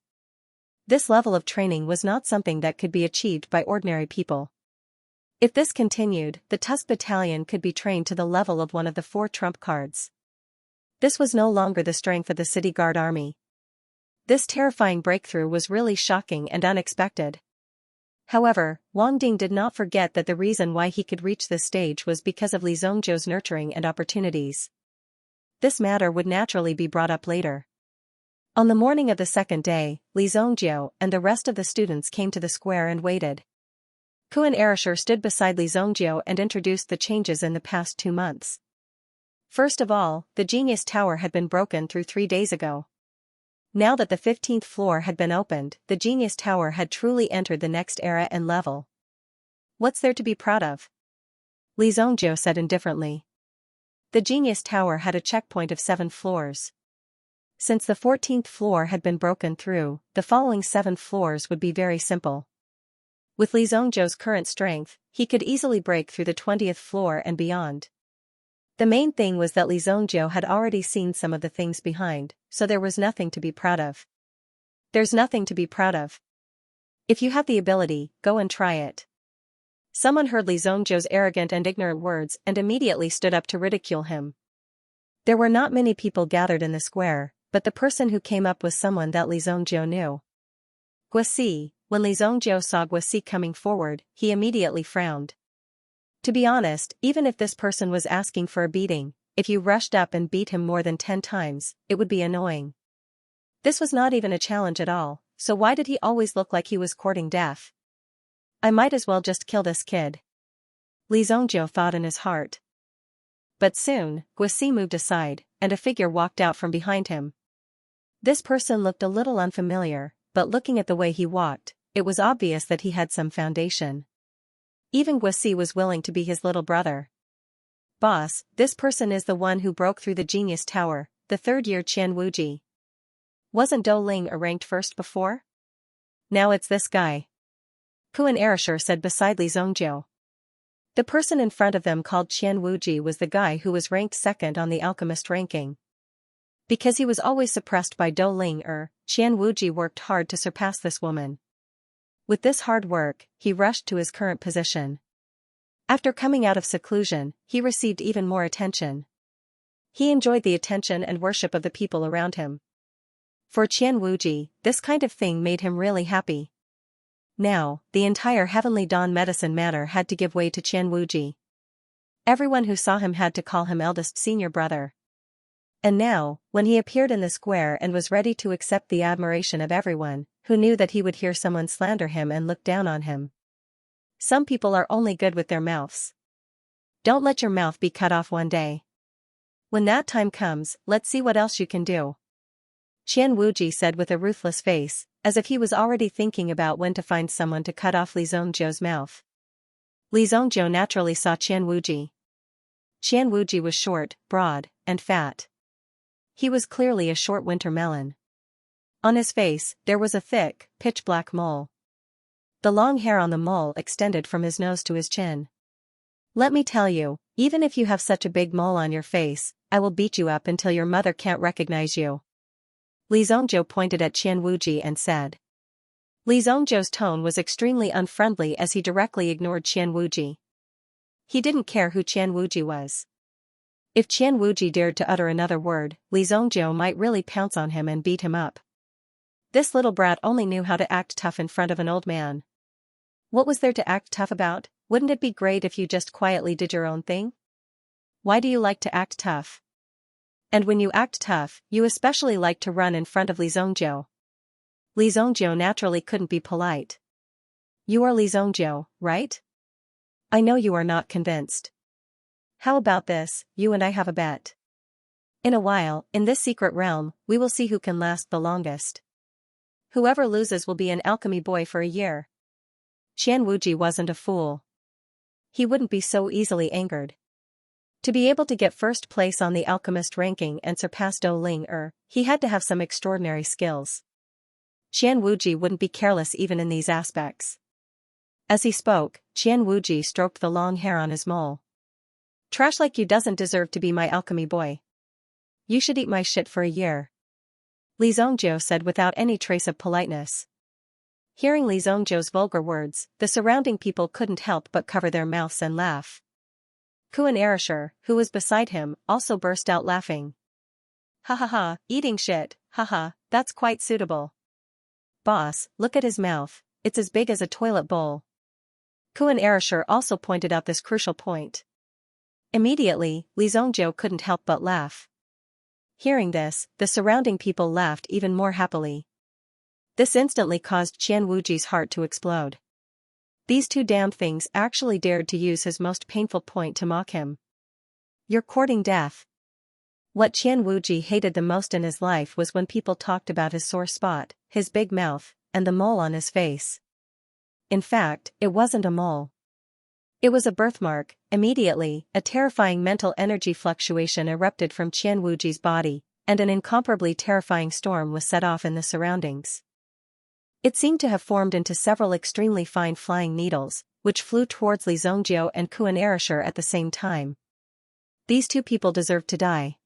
This level of training was not something that could be achieved by ordinary people. If this continued, the Tusk battalion could be trained to the level of one of the 4 trump cards. This was no longer the strength of the city guard army. This terrifying breakthrough was really shocking and unexpected. However, Wang Ding did not forget that the reason why he could reach this stage was because of Li Zhongzhou's nurturing and opportunities. This matter would naturally be brought up later. On the morning of the second day, Li Zhongzhou and the rest of the students came to the square and waited. Kuan Erishur stood beside Li Zhongzhou and introduced the changes in the past 2 months. First of all, the Genius Tower had been broken through 3 days ago. Now that the 15th floor had been opened, the Genius Tower had truly entered the next era and level. What's there to be proud of? Li Zhongzhou said indifferently. The Genius Tower had a checkpoint of 7 floors. Since the 14th floor had been broken through, the following 7 floors would be very simple. With Li Zhongzhou's current strength, he could easily break through the 20th floor and beyond. The main thing was that Li Zhongzhou had already seen some of the things behind, so there was nothing to be proud of. There's nothing to be proud of. If you have the ability, go and try it. Someone heard Li Zhongzhou's arrogant and ignorant words and immediately stood up to ridicule him. There were not many people gathered in the square, but the person who came up was someone that Li Zhongzhou knew. Guosi. When Li Zhongzhou saw Guosi coming forward, he immediately frowned. To be honest, even if this person was asking for a beating, if you rushed up and beat him more than 10 times, it would be annoying. This was not even a challenge at all, so why did he always look like he was courting death? I might as well just kill this kid. Li Zhongzhou thought in his heart. But soon, Guosi moved aside, and a figure walked out from behind him. This person looked a little unfamiliar, but looking at the way he walked, it was obvious that he had some foundation. Even Guosi was willing to be his little brother. Boss, this person is the one who broke through the Genius Tower, the 3rd-year Qian Wuji. Wasn't Dou Ling ranked first before? Now it's this guy. Kuan Erishur said beside Li Zhongzhou. The person in front of them called Qian Wuji was the guy who was ranked 2nd on the alchemist ranking. Because he was always suppressed by Dou Ling, Qian Wuji worked hard to surpass this woman. With this hard work, he rushed to his current position. After coming out of seclusion, he received even more attention. He enjoyed the attention and worship of the people around him. For Qian Wuji, this kind of thing made him really happy. Now, the entire Heavenly Dawn medicine matter had to give way to Qian Wuji. Everyone who saw him had to call him eldest senior brother. And now, when he appeared in the square and was ready to accept the admiration of everyone, who knew that he would hear someone slander him and look down on him. Some people are only good with their mouths. Don't let your mouth be cut off one day. When that time comes, let's see what else you can do. Qian Wuji said with a ruthless face, as if he was already thinking about when to find someone to cut off Li Zhongzhou's mouth. Li Zhongzhou naturally saw Qian Wuji. Qian Wuji was short, broad, and fat. He was clearly a short winter melon. On his face, there was a thick, pitch-black mole. The long hair on the mole extended from his nose to his chin. Let me tell you, even if you have such a big mole on your face, I will beat you up until your mother can't recognize you. Li Zhongzhou pointed at Qian Wuji and said. Li Zhongzhou's tone was extremely unfriendly as he directly ignored Qian Wuji. He didn't care who Qian Wuji was. If Qian Wuji dared to utter another word, Li Zhongzhou might really pounce on him and beat him up. This little brat only knew how to act tough in front of an old man. What was there to act tough about? Wouldn't it be great if you just quietly did your own thing? Why do you like to act tough? And when you act tough, you especially like to run in front of Li Zongjiu. Li Zongjiu naturally couldn't be polite. You are Li Zongjiu, right? I know you are not convinced. How about this, you and I have a bet. In a while, in this secret realm, we will see who can last the longest. Whoever loses will be an alchemy boy for a year. Qian Wuji wasn't a fool. He wouldn't be so easily angered. To be able to get first place on the alchemist ranking and surpass Dou Ling he had to have some extraordinary skills. Qian Wuji wouldn't be careless even in these aspects. As he spoke, Qian Wuji stroked the long hair on his mole. Trash like you doesn't deserve to be my alchemy boy. You should eat my shit for a year. Li Zongjiu said without any trace of politeness. Hearing Li Zongjiu's vulgar words, the surrounding people couldn't help but cover their mouths and laugh. Kuan Erasher, who was beside him, also burst out laughing. Ha ha ha, eating shit, haha, that's quite suitable. Boss, look at his mouth, it's as big as a toilet bowl. Kuan Erasher also pointed out this crucial point. Immediately, Li Zongjiu couldn't help but laugh. Hearing this, the surrounding people laughed even more happily. This instantly caused Qian Wuji's heart to explode. These two damn things actually dared to use his most painful point to mock him. You're courting death. What Qian Wuji hated the most in his life was when people talked about his sore spot, his big mouth, and the mole on his face. In fact, it wasn't a mole. It was a birthmark. Immediately, a terrifying mental energy fluctuation erupted from Qian Wuji's body, and an incomparably terrifying storm was set off in the surroundings. It seemed to have formed into several extremely fine flying needles, which flew towards Li Zongjiu and Kuan Erasher at the same time. These two people deserved to die.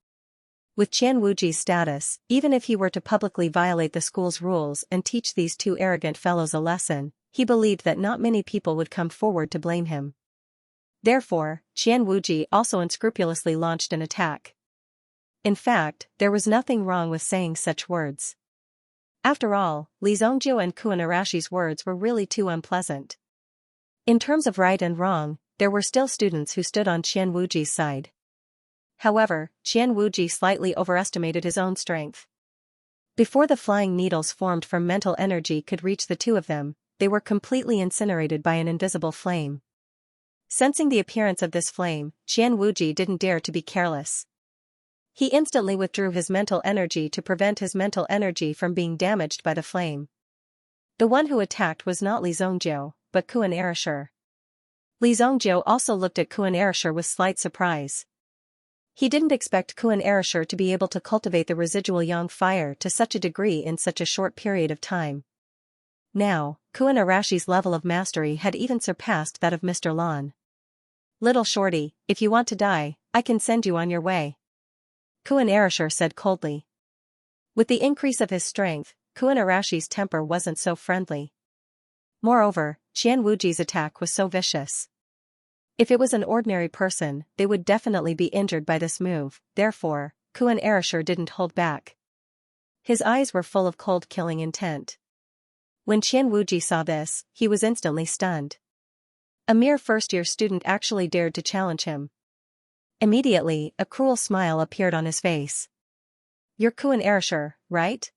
With Qian Wuji's status, even if he were to publicly violate the school's rules and teach these two arrogant fellows a lesson, he believed that not many people would come forward to blame him. Therefore, Qian Wuji also unscrupulously launched an attack. In fact, there was nothing wrong with saying such words. After all, Li Zongjiu and Kuan Erasher's words were really too unpleasant. In terms of right and wrong, there were still students who stood on Qian Wuji's side. However, Qian Wuji slightly overestimated his own strength. Before the flying needles formed from mental energy could reach the two of them, they were completely incinerated by an invisible flame. Sensing the appearance of this flame, Qian Wuji didn't dare to be careless. He instantly withdrew his mental energy to prevent his mental energy from being damaged by the flame. The one who attacked was not Li Zongjiu, but Kuan Erasher. Li Zongjiu also looked at Kuan Erasher with slight surprise. He didn't expect Kuan Erasher to be able to cultivate the residual yang fire to such a degree in such a short period of time. Now, Kuan Erasher's level of mastery had even surpassed that of Mr. Lan. Little shorty, if you want to die, I can send you on your way. Kuan Erasher said coldly. With the increase of his strength, Kuan Erasher's temper wasn't so friendly. Moreover, Qian Wuji's attack was so vicious. If it was an ordinary person, they would definitely be injured by this move, therefore, Kuan Erasher didn't hold back. His eyes were full of cold killing intent. When Qian Wuji saw this, he was instantly stunned. A mere first-year student actually dared to challenge him. Immediately, a cruel smile appeared on his face. You're Kuan Erasher, right?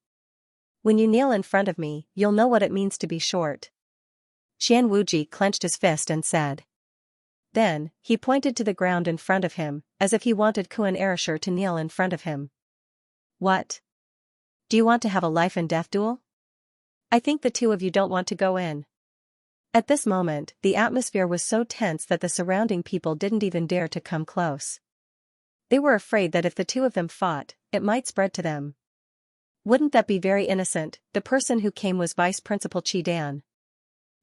When you kneel in front of me, you'll know what it means to be short. Qian Wuji clenched his fist and said. Then, he pointed to the ground in front of him, as if he wanted Kuan Erasher to kneel in front of him. What? Do you want to have a life and death duel? I think the two of you don't want to go in. At this moment, the atmosphere was so tense that the surrounding people didn't even dare to come close. They were afraid that if the two of them fought, it might spread to them. Wouldn't that be very innocent? The person who came was Vice Principal Qi Dan.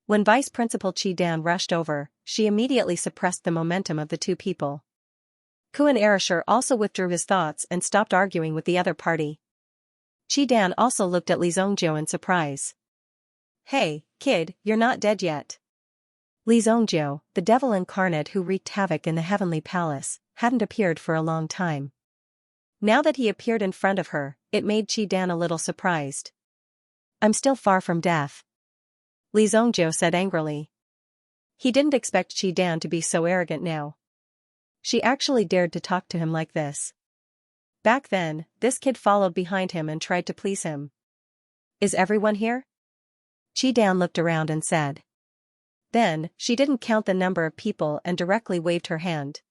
When Vice Principal Qi Dan rushed over, she immediately suppressed the momentum of the two people. Kuan Erasher also withdrew his thoughts and stopped arguing with the other party. Qi Dan also looked at Li Zongjiu in surprise. Hey, kid, you're not dead yet. Li Zongjiu, the devil incarnate who wreaked havoc in the heavenly palace, hadn't appeared for a long time. Now that he appeared in front of her, it made Qi Dan a little surprised. I'm still far from death. Li Zongjiu said angrily. He didn't expect Qi Dan to be so arrogant now. She actually dared to talk to him like this. Back then, this kid followed behind him and tried to please him. Is everyone here? Qidan looked around and said. Then, she didn't count the number of people and directly waved her hand.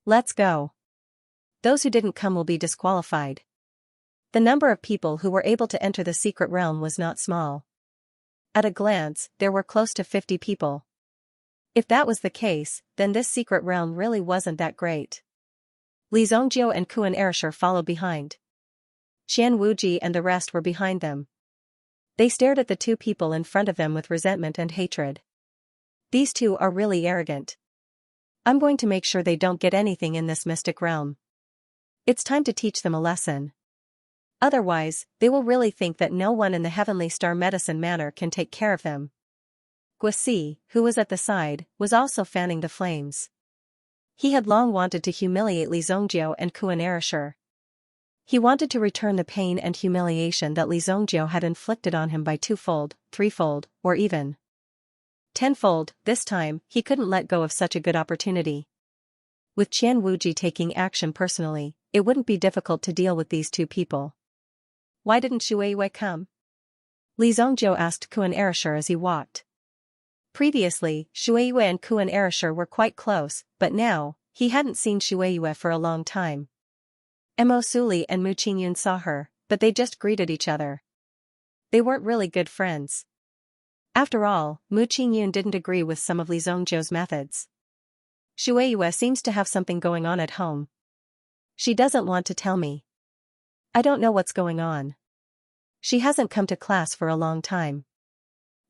Let's go. Those who didn't come will be disqualified. The number of people who were able to enter the secret realm was not small. At a glance, there were close to 50 people. If that was the case, then this secret realm really wasn't that great. Li Zongjiu and Kuan Erishur followed behind. Qian Wuji and the rest were behind them. They stared at the two people in front of them with resentment and hatred. These two are really arrogant. I'm going to make sure they don't get anything in this mystic realm. It's time to teach them a lesson. Otherwise, they will really think that no one in the Heavenly Star Medicine Manor can take care of them. Guasi, who was at the side, was also fanning the flames. He had long wanted to humiliate Li Zongjiu and Kuan Erishur. He wanted to return the pain and humiliation that Li Zongjiu had inflicted on him by twofold, threefold, or even tenfold. This time, he couldn't let go of such a good opportunity. With Qian Wuji taking action personally, it wouldn't be difficult to deal with these two people. Why didn't Shueiyue come? Li Zongjiu asked Kuan Erishur as he walked. Previously, Shueiyue and Kuan Erishur were quite close, but now, he hadn't seen Shueiyue for a long time. Mo Suli and Mu Qingyun saw her, but they just greeted each other. They weren't really good friends. After all, Mu Qingyun didn't agree with some of Li Zongjiu's methods. Shueiyue seems to have something going on at home. She doesn't want to tell me. I don't know what's going on. She hasn't come to class for a long time.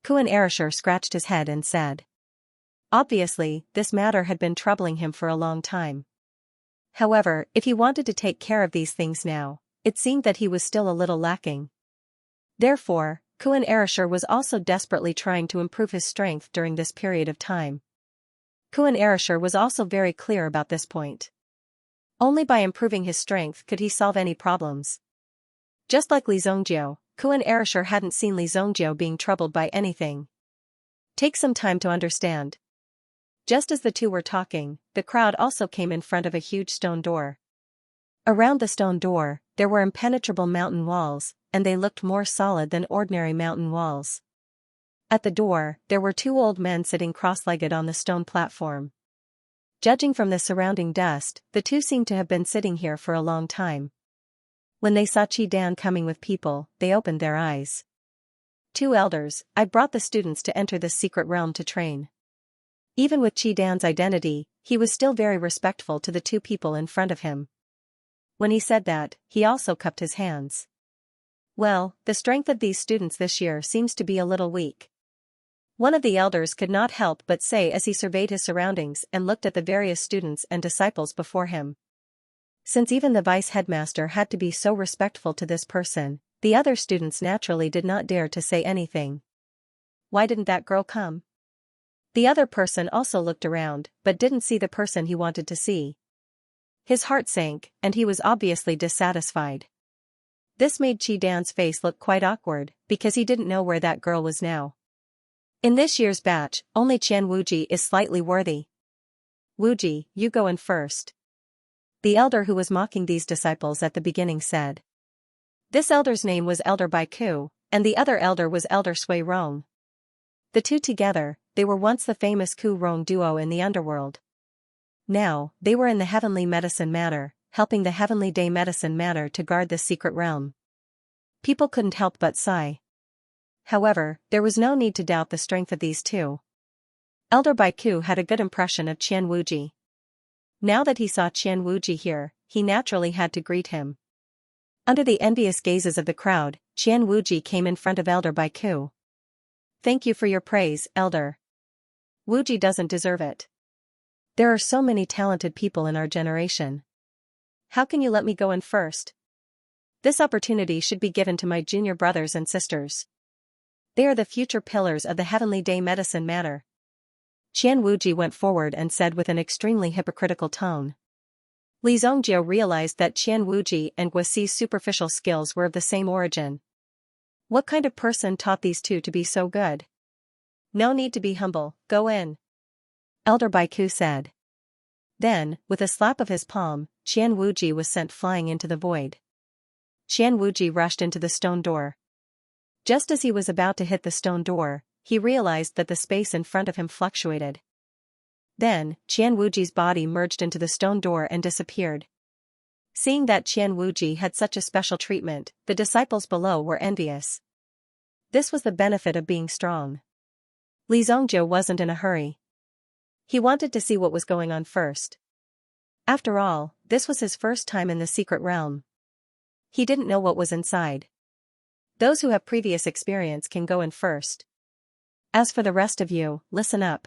Kuan Erishur scratched his head and said. Obviously, this matter had been troubling him for a long time. However, if he wanted to take care of these things now, it seemed that he was still a little lacking. Therefore, Kuan Erishur was also desperately trying to improve his strength during this period of time. Kuan Erishur was also very clear about this point. Only by improving his strength could he solve any problems. Just like Li Zongjiu, Kuan Erishur hadn't seen Li Zongjiu being troubled by anything. Take some time to understand. Just as the two were talking, the crowd also came in front of a huge stone door. Around the stone door, there were impenetrable mountain walls, and they looked more solid than ordinary mountain walls. At the door, there were two old men sitting cross-legged on the stone platform. Judging from the surrounding dust, the two seemed to have been sitting here for a long time. When they saw Qidan coming with people, they opened their eyes. Two elders, I brought the students to enter this secret realm to train. Even with Qidan's identity, he was still very respectful to the two people in front of him. When he said that, he also cupped his hands. Well, the strength of these students this year seems to be a little weak. One of the elders could not help but say as he surveyed his surroundings and looked at the various students and disciples before him. Since even the vice headmaster had to be so respectful to this person, the other students naturally did not dare to say anything. Why didn't that girl come? The other person also looked around, but didn't see the person he wanted to see. His heart sank, and he was obviously dissatisfied. This made Qidan's face look quite awkward, because he didn't know where that girl was now. In this year's batch, only Qian Wuji is slightly worthy. Wuji, you go in first. The elder who was mocking these disciples at the beginning said. This elder's name was Elder Baiku, and the other elder was Elder Sui Rong. The two together, they were once the famous Ku Rong duo in the underworld. Now, they were in the Heavenly Medicine Manor, helping the Heavenly Day Medicine Manor to guard this secret realm. People couldn't help but sigh. However, there was no need to doubt the strength of these two. Elder Baiku had a good impression of Qian Wuji. Now that he saw Qian Wuji here, he naturally had to greet him. Under the envious gazes of the crowd, Qian Wuji came in front of Elder Baiku. Thank you for your praise, Elder. Wuji doesn't deserve it. There are so many talented people in our generation. How can you let me go in first? This opportunity should be given to my junior brothers and sisters. They are the future pillars of the Heavenly Day Medicine Manor. Qian Wuji went forward and said with an extremely hypocritical tone. Li Zongjiu realized that Qian Wuji and Guasi's superficial skills were of the same origin. What kind of person taught these two to be so good? No need to be humble, go in. Elder Baiku said. Then, with a slap of his palm, Qian Wuji was sent flying into the void. Qian Wuji rushed into the stone door. Just as he was about to hit the stone door, he realized that the space in front of him fluctuated. Then, Qian Wuji's body merged into the stone door and disappeared. Seeing that Qian Wuji had such a special treatment, the disciples below were envious. This was the benefit of being strong. Li Zongjiu wasn't in a hurry. He wanted to see what was going on first. After all, this was his first time in the secret realm. He didn't know what was inside. Those who have previous experience can go in first. As for the rest of you, listen up.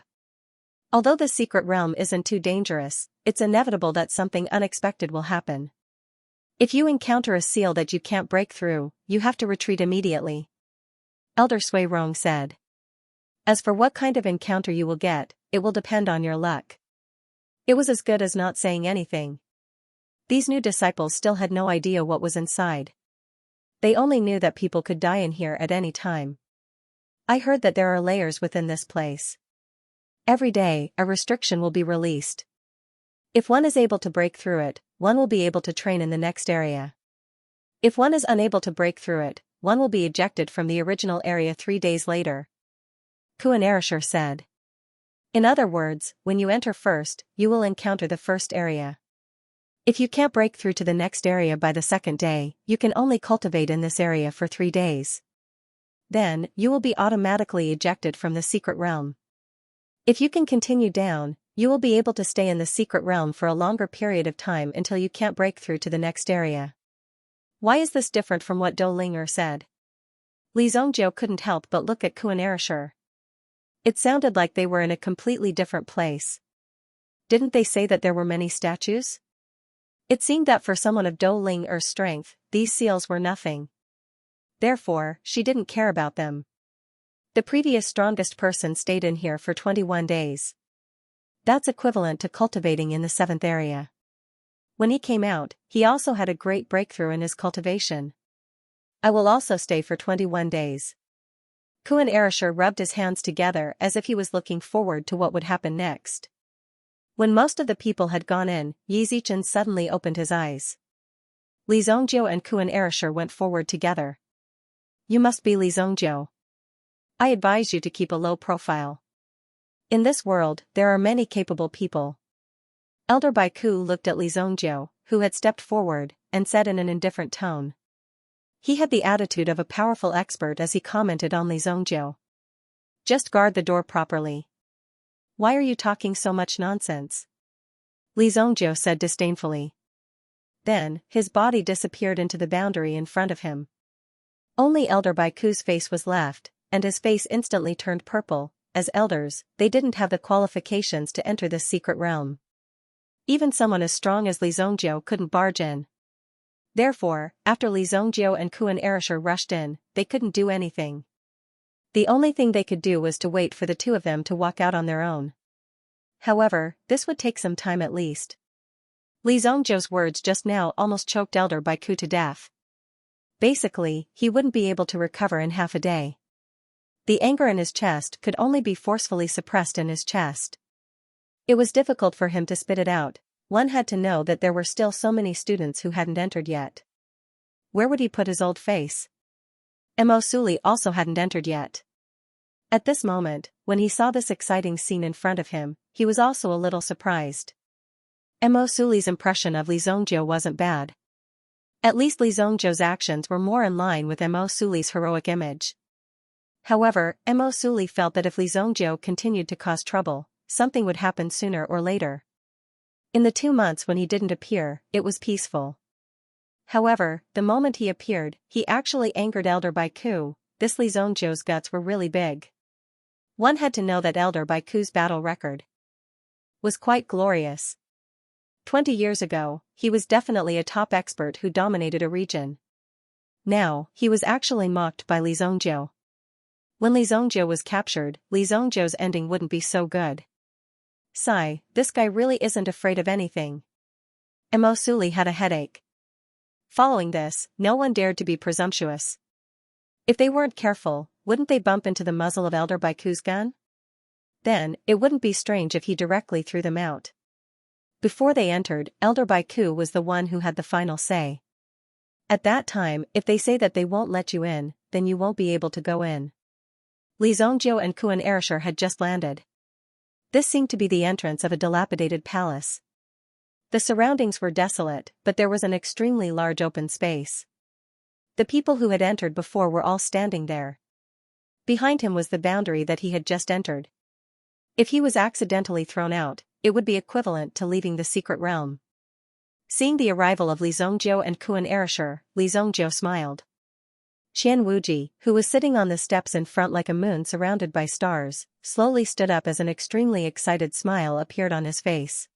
Although the secret realm isn't too dangerous, it's inevitable that something unexpected will happen. If you encounter a seal that you can't break through, you have to retreat immediately. Elder Sui Rong said. As for what kind of encounter you will get, it will depend on your luck. It was as good as not saying anything. These new disciples still had no idea what was inside. They only knew that people could die in here at any time. I heard that there are layers within this place. Every day, a restriction will be released. If one is able to break through it, one will be able to train in the next area. If one is unable to break through it, one will be ejected from the original area 3 days later. Kuan Erishur said. In other words, when you enter first, you will encounter the first area. If you can't break through to the next area by the second day, you can only cultivate in this area for 3 days. Then, you will be automatically ejected from the secret realm. If you can continue down, you will be able to stay in the secret realm for a longer period of time until you can't break through to the next area. Why is this different from what Dou Ling'er said? Li Zongjiu couldn't help but look at Kuan Erishur. It sounded like they were in a completely different place. Didn't they say that there were many statues? It seemed that for someone of Dou Ling'er's strength, these seals were nothing. Therefore, she didn't care about them. The previous strongest person stayed in here for 21 days. That's equivalent to cultivating in the 7th area. When he came out, he also had a great breakthrough in his cultivation. I will also stay for 21 days. Kuan Erishur rubbed his hands together as if he was looking forward to what would happen next. When most of the people had gone in, Yi Zichen suddenly opened his eyes. Li Zongjiu and Kuan Erishur went forward together. You must be Li Zongjiu. I advise you to keep a low profile. In this world, there are many capable people. Elder Baiku looked at Li Zongjiu, who had stepped forward, and said in an indifferent tone. He had the attitude of a powerful expert as he commented on Li Zongjiu. Just guard the door properly. Why are you talking so much nonsense? Li Zongjiu said disdainfully. Then, his body disappeared into the boundary in front of him. Only Elder Baiku's face was left, and his face instantly turned purple. As elders, they didn't have the qualifications to enter this secret realm. Even someone as strong as Li Zongjiu couldn't barge in. Therefore, after Li Zongjiu and Kuan Erishur rushed in, they couldn't do anything. The only thing they could do was to wait for the two of them to walk out on their own. However, this would take some time at least. Li Zongjiu's words just now almost choked Elder Baiku to death. Basically, he wouldn't be able to recover in half a day. The anger in his chest could only be forcefully suppressed in his chest. It was difficult for him to spit it out. One had to know that there were still so many students who hadn't entered yet. Where would he put his old face? Mo Suli also hadn't entered yet. At this moment, when he saw this exciting scene in front of him, he was also a little surprised. Mo Suli's impression of Li Zongjiu wasn't bad. At least Li Zongjiu's actions were more in line with Mo Suli's heroic image. However, Mo Suli felt that if Li Zongjiu continued to cause trouble, something would happen sooner or later. In the 2 months when he didn't appear, it was peaceful. However, the moment he appeared, he actually angered Elder Baiku. This Li Zongjiu's guts were really big. One had to know that Elder Baiku's battle record was quite glorious. 20 years ago, he was definitely a top expert who dominated a region. Now, he was actually mocked by Li Zongjiu. When Li Zongjiu was captured, Li Zongjiu's ending wouldn't be so good. Sigh, this guy really isn't afraid of anything. Mo Suli had a headache. Following this, no one dared to be presumptuous. If they weren't careful, wouldn't they bump into the muzzle of Elder Baiku's gun? Then, it wouldn't be strange if he directly threw them out. Before they entered, Elder Baiku was the one who had the final say. At that time, if they say that they won't let you in, then you won't be able to go in. Li Zongjiu and Kuan Erishur had just landed. This seemed to be the entrance of a dilapidated palace. The surroundings were desolate, but there was an extremely large open space. The people who had entered before were all standing there. Behind him was the boundary that he had just entered. If he was accidentally thrown out, it would be equivalent to leaving the secret realm. Seeing the arrival of Li Zongjiu and Kuan Erishur, Li Zongjiu smiled. Qian Wuji, who was sitting on the steps in front like a moon surrounded by stars, slowly stood up as an extremely excited smile appeared on his face.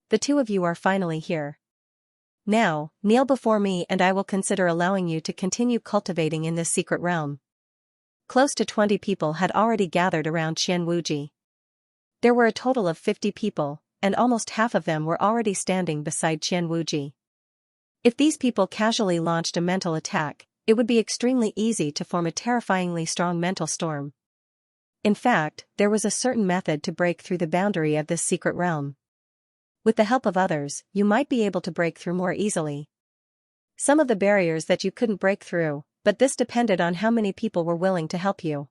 The two of you are finally here. Now, kneel before me and I will consider allowing you to continue cultivating in this secret realm. Close to 20 people had already gathered around Qian Wuji. There were a total of 50 people, and almost half of them were already standing beside Qian Wuji. If these people casually launched a mental attack, it would be extremely easy to form a terrifyingly strong mental storm. In fact, there was a certain method to break through the boundary of this secret realm. With the help of others, you might be able to break through more easily. Some of the barriers that you couldn't break through, but this depended on how many people were willing to help you.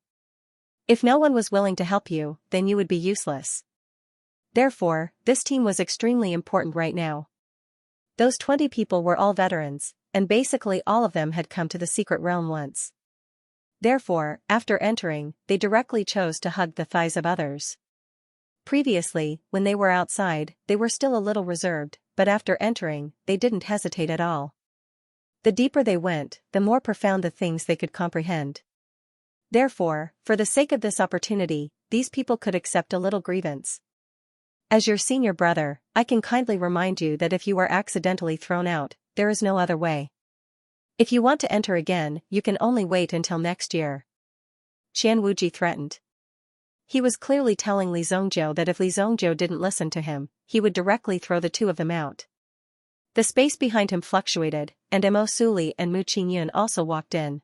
If no one was willing to help you, then you would be useless. Therefore, this team was extremely important right now. Those 20 people were all veterans, and basically all of them had come to the secret realm once. Therefore, after entering, they directly chose to hug the thighs of others. Previously, when they were outside, they were still a little reserved, but after entering, they didn't hesitate at all. The deeper they went, the more profound the things they could comprehend. Therefore, for the sake of this opportunity, these people could accept a little grievance. As your senior brother, I can kindly remind you that if you are accidentally thrown out, there is no other way. If you want to enter again, you can only wait until next year. Qian Wuji threatened. He was clearly telling Li Zongjiu that if Li Zongjiu didn't listen to him, he would directly throw the two of them out. The space behind him fluctuated, and Mo Suli and Mu Qingyun also walked in.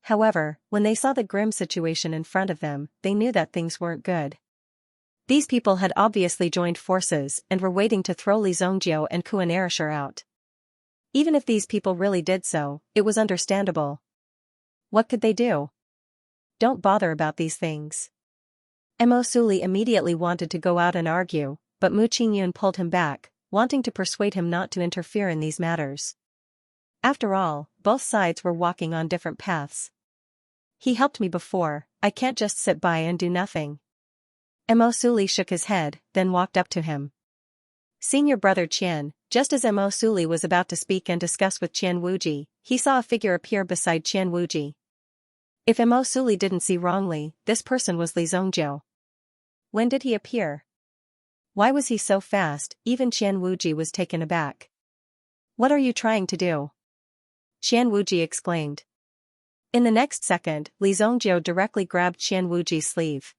However, when they saw the grim situation in front of them, they knew that things weren't good. These people had obviously joined forces and were waiting to throw Li Zongjiu and Kuan Erishur out. Even if these people really did so, it was understandable. What could they do? Don't bother about these things. Mo Suli immediately wanted to go out and argue, but Mu Qingyun pulled him back, wanting to persuade him not to interfere in these matters. After all, both sides were walking on different paths. He helped me before, I can't just sit by and do nothing. Mo Suli shook his head, then walked up to him. Senior brother Qian, just as Mo Suli was about to speak and discuss with Qian Wuji, he saw a figure appear beside Qian Wuji. If Mo Suli didn't see wrongly, this person was Li Zongjiu. When did he appear? Why was he so fast? Even Qian Wuji was taken aback. What are you trying to do? Qian Wuji exclaimed. In the next second, Li Zongjiu directly grabbed Qian Wuji's sleeve.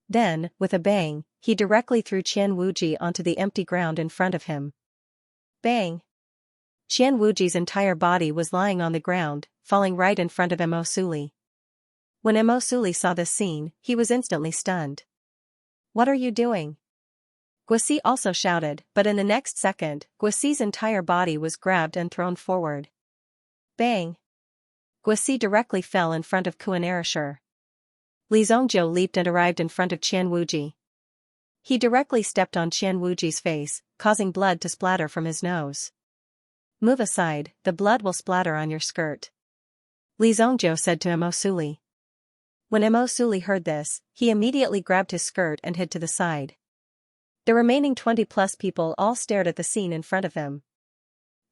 Then, with a bang, he directly threw Qian Wuji onto the empty ground in front of him. Bang! Qian Wuji's entire body was lying on the ground, falling right in front of Mo Suli. When Mo Suli saw this scene, he was instantly stunned. What are you doing? Guosi also shouted, but in the next second, Guosi's entire body was grabbed and thrown forward. Bang! Guosi directly fell in front of Kuan Erishur. Li Zongjiu leaped and arrived in front of Qian Wuji. He directly stepped on Qian Wuji's face, causing blood to splatter from his nose. Move aside, the blood will splatter on your skirt. Li Zongjiu said to Mo Suli. When Mo Suli heard this, he immediately grabbed his skirt and hid to the side. The remaining 20+ people all stared at the scene in front of them.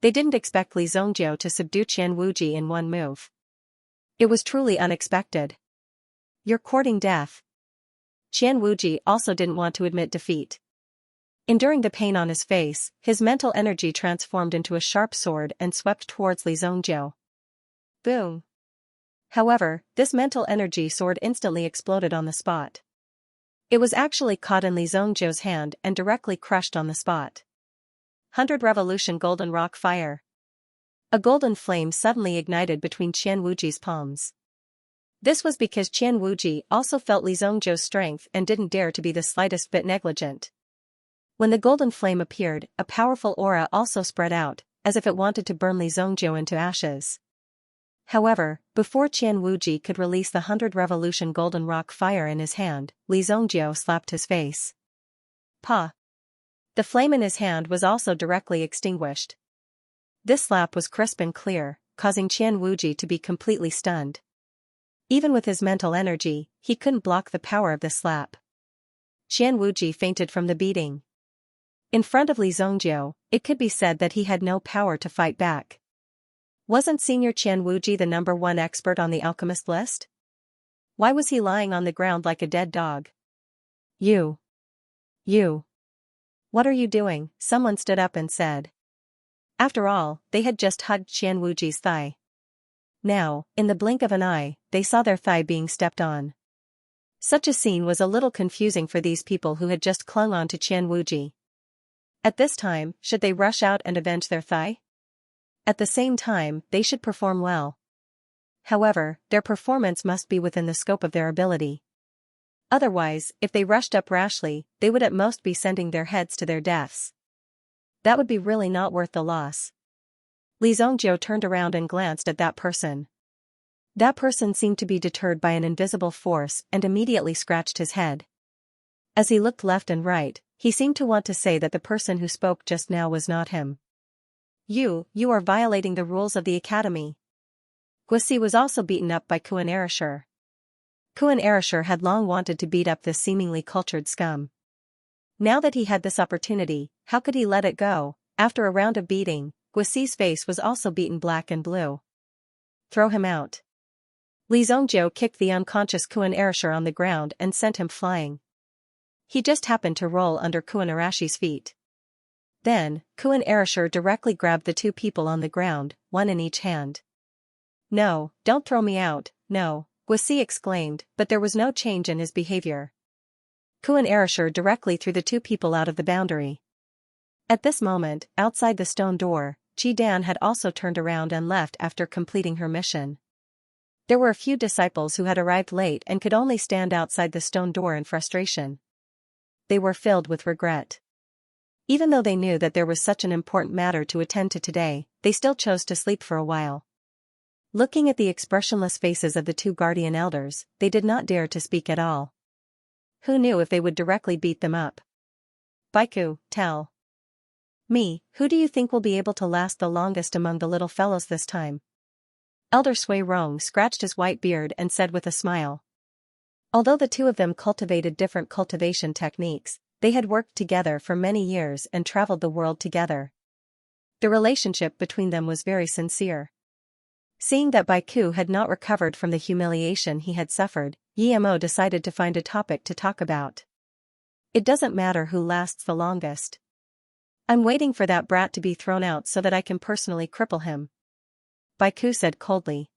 They didn't expect Li Zongjiu to subdue Qian Wuji in one move. It was truly unexpected. You're courting death. Qian Wuji also didn't want to admit defeat. Enduring the pain on his face, his mental energy transformed into a sharp sword and swept towards Li Zongjiu. Boom! However, this mental energy sword instantly exploded on the spot. It was actually caught in Li Zongjiu's hand and directly crushed on the spot. 100 Revolution Golden Rock Fire. A golden flame suddenly ignited between Qian Wuji's palms. This was because Qian Wuji also felt Li Zongjiu's strength and didn't dare to be the slightest bit negligent. When the golden flame appeared, a powerful aura also spread out, as if it wanted to burn Li Zongjiu into ashes. However, before Qian Wuji could release the 100 revolution golden rock fire in his hand, Li Zongjiu slapped his face. Pa! The flame in his hand was also directly extinguished. This slap was crisp and clear, causing Qian Wuji to be completely stunned. Even with his mental energy, he couldn't block the power of the slap. Qian Wuji fainted from the beating. In front of Li Zongjiu, it could be said that he had no power to fight back. Wasn't Senior Qian Wuji the #1 expert on the alchemist list? Why was he lying on the ground like a dead dog? You. What are you doing? Someone stood up and said. After all, they had just hugged Qian Wuji's thigh. Now, in the blink of an eye, they saw their thigh being stepped on. Such a scene was a little confusing for these people who had just clung on to Qian Wuji. At this time, should they rush out and avenge their thigh? At the same time, they should perform well. However, their performance must be within the scope of their ability. Otherwise, if they rushed up rashly, they would at most be sending their heads to their deaths. That would be really not worth the loss. Li Zongjiu turned around and glanced at that person. That person seemed to be deterred by an invisible force and immediately scratched his head. As he looked left and right, he seemed to want to say that the person who spoke just now was not him. You are violating the rules of the academy. Guisi was also beaten up by Kuan Erishur. Kuan Erishur had long wanted to beat up this seemingly cultured scum. Now that he had this opportunity, how could he let it go? After a round of beating, Guisi's face was also beaten black and blue. Throw him out. Li Zongjiu kicked the unconscious Kuan Erishur on the ground and sent him flying. He just happened to roll under Kuan Arashi's feet. Then, Kuan Erishur directly grabbed the two people on the ground, one in each hand. No, don't throw me out, no, Guisi exclaimed, but there was no change in his behavior. Kuan Erishur directly threw the two people out of the boundary. At this moment, outside the stone door, Qi Dan had also turned around and left after completing her mission. There were a few disciples who had arrived late and could only stand outside the stone door in frustration. They were filled with regret. Even though they knew that there was such an important matter to attend to today, they still chose to sleep for a while. Looking at the expressionless faces of the two guardian elders, they did not dare to speak at all. Who knew if they would directly beat them up? Baiku, tell me, who do you think will be able to last the longest among the little fellows this time? Elder Sui Rong scratched his white beard and said with a smile. Although the two of them cultivated different cultivation techniques, they had worked together for many years and traveled the world together. The relationship between them was very sincere. Seeing that Baiku had not recovered from the humiliation he had suffered, Yemo decided to find a topic to talk about. It doesn't matter who lasts the longest. I'm waiting for that brat to be thrown out so that I can personally cripple him. Baiku said coldly.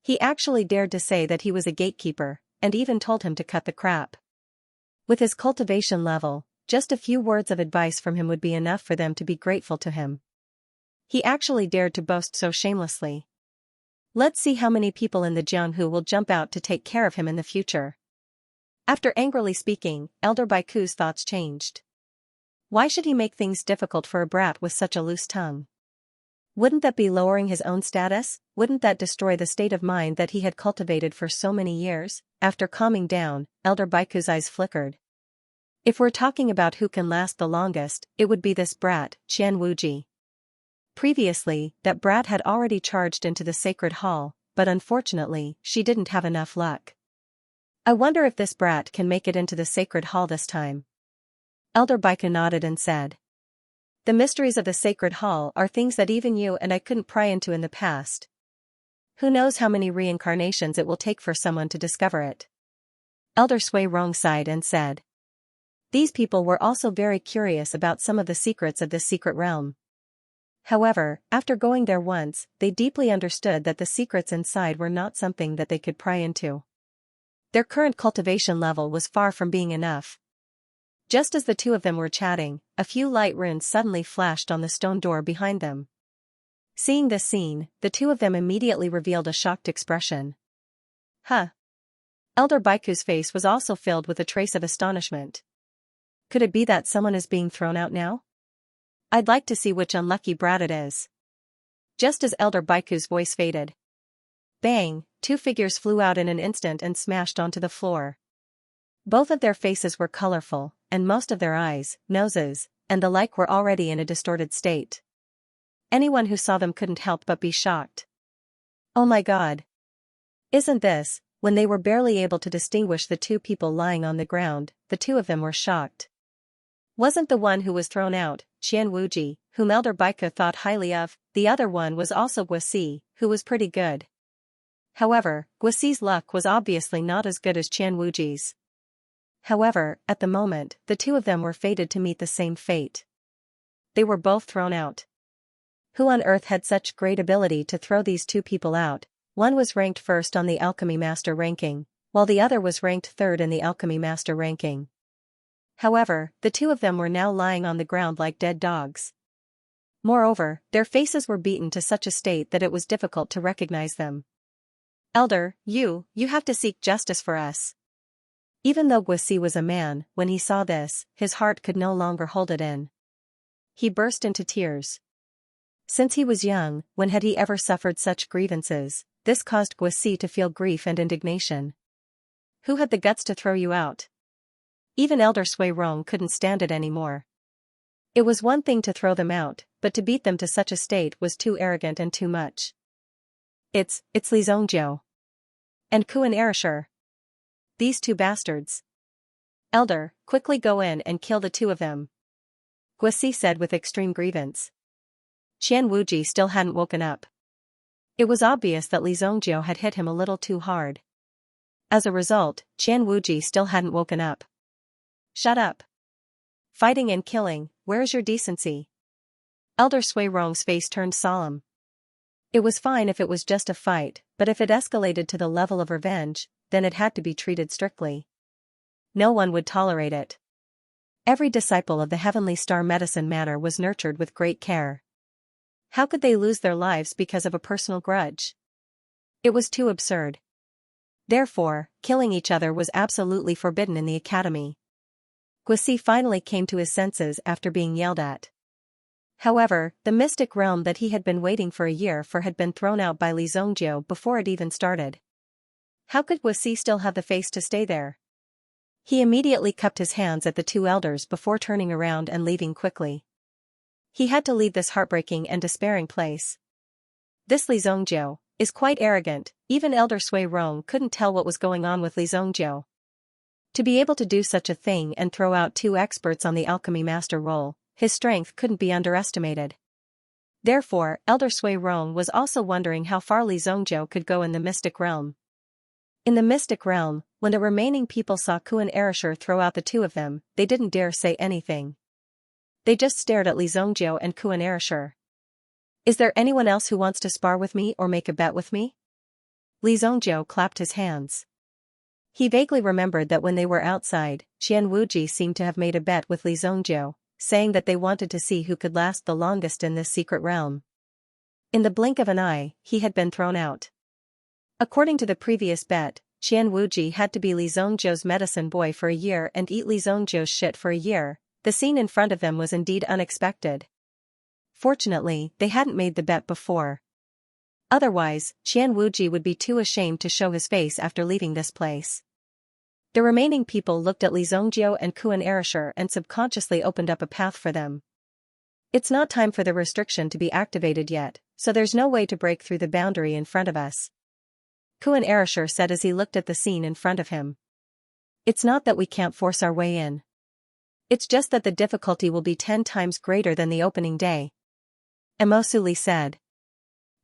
He actually dared to say that he was a gatekeeper, and even told him to cut the crap. With his cultivation level, just a few words of advice from him would be enough for them to be grateful to him. He actually dared to boast so shamelessly. Let's see how many people in the Jianghu will jump out to take care of him in the future. After angrily speaking, Elder Baiku's thoughts changed. Why should he make things difficult for a brat with such a loose tongue? Wouldn't that be lowering his own status? Wouldn't that destroy the state of mind that he had cultivated for so many years? After calming down, Elder Baiku's eyes flickered. If we're talking about who can last the longest, it would be this brat, Qian Wuji. Previously, that brat had already charged into the sacred hall, but unfortunately, she didn't have enough luck. I wonder if this brat can make it into the sacred hall this time. Elder Baiku nodded and said. The mysteries of the sacred hall are things that even you and I couldn't pry into in the past. Who knows how many reincarnations it will take for someone to discover it. Elder Sui Rong sighed and said. These people were also very curious about some of the secrets of this secret realm. However, after going there once, they deeply understood that the secrets inside were not something that they could pry into. Their current cultivation level was far from being enough. Just as the two of them were chatting, a few light runes suddenly flashed on the stone door behind them. Seeing this scene, the two of them immediately revealed a shocked expression. Huh. Elder Baiku's face was also filled with a trace of astonishment. Could it be that someone is being thrown out now? I'd like to see which unlucky brat it is. Just as Elder Baiku's voice faded. Bang, two figures flew out in an instant and smashed onto the floor. Both of their faces were colorful, and most of their eyes, noses, and the like were already in a distorted state. Anyone who saw them couldn't help but be shocked. Oh my God! Isn't this? When they were barely able to distinguish the two people lying on the ground, the two of them were shocked. Wasn't the one who was thrown out, Qian Wuji, whom Elder Baiku thought highly of? The other one was also Guosi, who was pretty good. However, Guosi's luck was obviously not as good as Qian Wuji's. However, at the moment, the two of them were fated to meet the same fate. They were both thrown out. Who on earth had such great ability to throw these two people out? One was ranked first on the Alchemy Master ranking, while the other was ranked third in the Alchemy Master ranking. However, the two of them were now lying on the ground like dead dogs. Moreover, their faces were beaten to such a state that it was difficult to recognize them. Elder, you have to seek justice for us. Even though Guosi was a man, when he saw this, his heart could no longer hold it in. He burst into tears. Since he was young, when had he ever suffered such grievances? This caused Guosi to feel grief and indignation. Who had the guts to throw you out? Even Elder Sui Rong couldn't stand it anymore. It was one thing to throw them out, but to beat them to such a state was too arrogant and too much. It's Li Zongjiu. And Kuan Erishur. These two bastards. Elder, quickly go in and kill the two of them. Guosi said with extreme grievance. Qian Wuji still hadn't woken up. It was obvious that Li Zongjiu had hit him a little too hard. As a result, Qian Wuji still hadn't woken up. Shut up. Fighting and killing, where's your decency? Elder Sui Rong's face turned solemn. It was fine if it was just a fight, but if it escalated to the level of revenge, then it had to be treated strictly. No one would tolerate it. Every disciple of the Heavenly Star Medicine Matter was nurtured with great care. How could they lose their lives because of a personal grudge? It was too absurd. Therefore, killing each other was absolutely forbidden in the academy. Guosi finally came to his senses after being yelled at. However, the mystic realm that he had been waiting for a year for had been thrown out by Li Zongjiu before it even started. How could Guosi still have the face to stay there? He immediately cupped his hands at the two elders before turning around and leaving quickly. He had to leave this heartbreaking and despairing place. This Li Zongjiu is quite arrogant. Even Elder Sui Rong couldn't tell what was going on with Li Zongjiu. To be able to do such a thing and throw out two experts on the alchemy master role, his strength couldn't be underestimated. Therefore, Elder Sui Rong was also wondering how far Li Zongjiu could go in the mystic realm. In the mystic realm, when the remaining people saw Kuan Erishur throw out the two of them, they didn't dare say anything. They just stared at Li Zongjiu and Kuan Erishur. Is there anyone else who wants to spar with me or make a bet with me? Li Zongjiu clapped his hands. He vaguely remembered that when they were outside, Qian Wuji seemed to have made a bet with Li Zongjiu, saying that they wanted to see who could last the longest in this secret realm. In the blink of an eye, he had been thrown out. According to the previous bet, Qian Wuji had to be Li Zongjiu's medicine boy for a year and eat Li Zongjiu's shit for a year. The scene in front of them was indeed unexpected. Fortunately, they hadn't made the bet before. Otherwise, Qian Wuji would be too ashamed to show his face after leaving this place. The remaining people looked at Li Zongjiu and Kuan Erishur and subconsciously opened up a path for them. It's not time for the restriction to be activated yet, so there's no way to break through the boundary in front of us. Kuan Erishur said as he looked at the scene in front of him. It's not that we can't force our way in. It's just that the difficulty will be 10 times greater than the opening day. Emosuli said.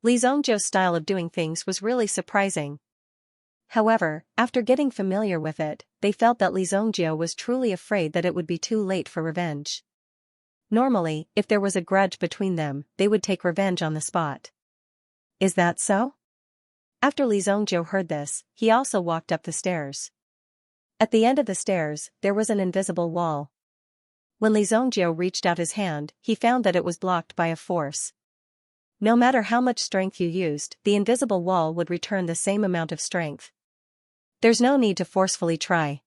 Li Zongjiu's style of doing things was really surprising. However, after getting familiar with it, they felt that Li Zongjiu was truly afraid that it would be too late for revenge. Normally, if there was a grudge between them, they would take revenge on the spot. Is that so? After Li Zongjiu heard this, he also walked up the stairs. At the end of the stairs, there was an invisible wall. When Li Zongjiu reached out his hand, he found that it was blocked by a force. No matter how much strength you used, the invisible wall would return the same amount of strength. There's no need to forcefully try.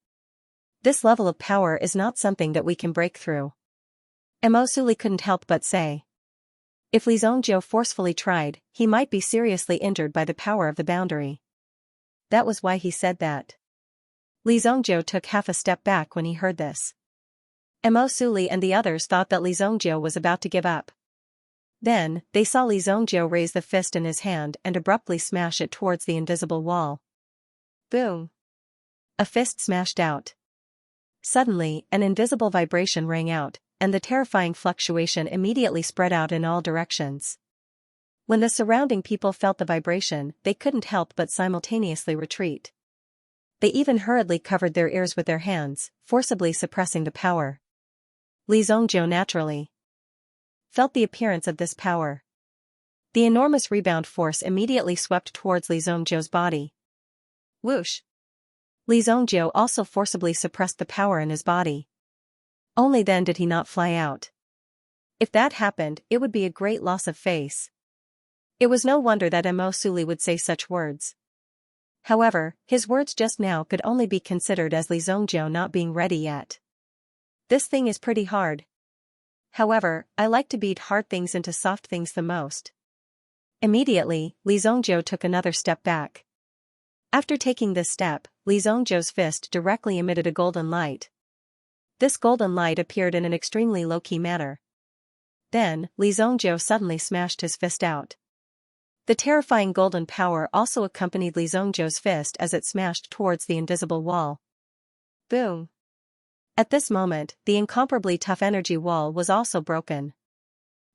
This level of power is not something that we can break through. Emosuli couldn't help but say. If Li Zongjiu forcefully tried, he might be seriously injured by the power of the boundary. That was why he said that. Li Zongjiu took half a step back when he heard this. Emosuli and the others thought that Li Zongjiu was about to give up. Then, they saw Li Zongjiu raise the fist in his hand and abruptly smash it towards the invisible wall. Boom! A fist smashed out. Suddenly, an invisible vibration rang out, and the terrifying fluctuation immediately spread out in all directions. When the surrounding people felt the vibration, they couldn't help but simultaneously retreat. They even hurriedly covered their ears with their hands, forcibly suppressing the power. Li Zongjiu naturally felt the appearance of this power. The enormous rebound force immediately swept towards Li Zongjiu's body. Whoosh! Li Zongjiu also forcibly suppressed the power in his body. Only then did he not fly out. If that happened, it would be a great loss of face. It was no wonder that Emosuli would say such words. However, his words just now could only be considered as Li Zongjiu not being ready yet. This thing is pretty hard. However, I like to beat hard things into soft things the most. Immediately, Li Zongjiu took another step back. After taking this step, Li Zongjiu's fist directly emitted a golden light. This golden light appeared in an extremely low-key manner. Then, Li Zongjiu suddenly smashed his fist out. The terrifying golden power also accompanied Li Zongjiu's fist as it smashed towards the invisible wall. Boom! At this moment, the incomparably tough energy wall was also broken.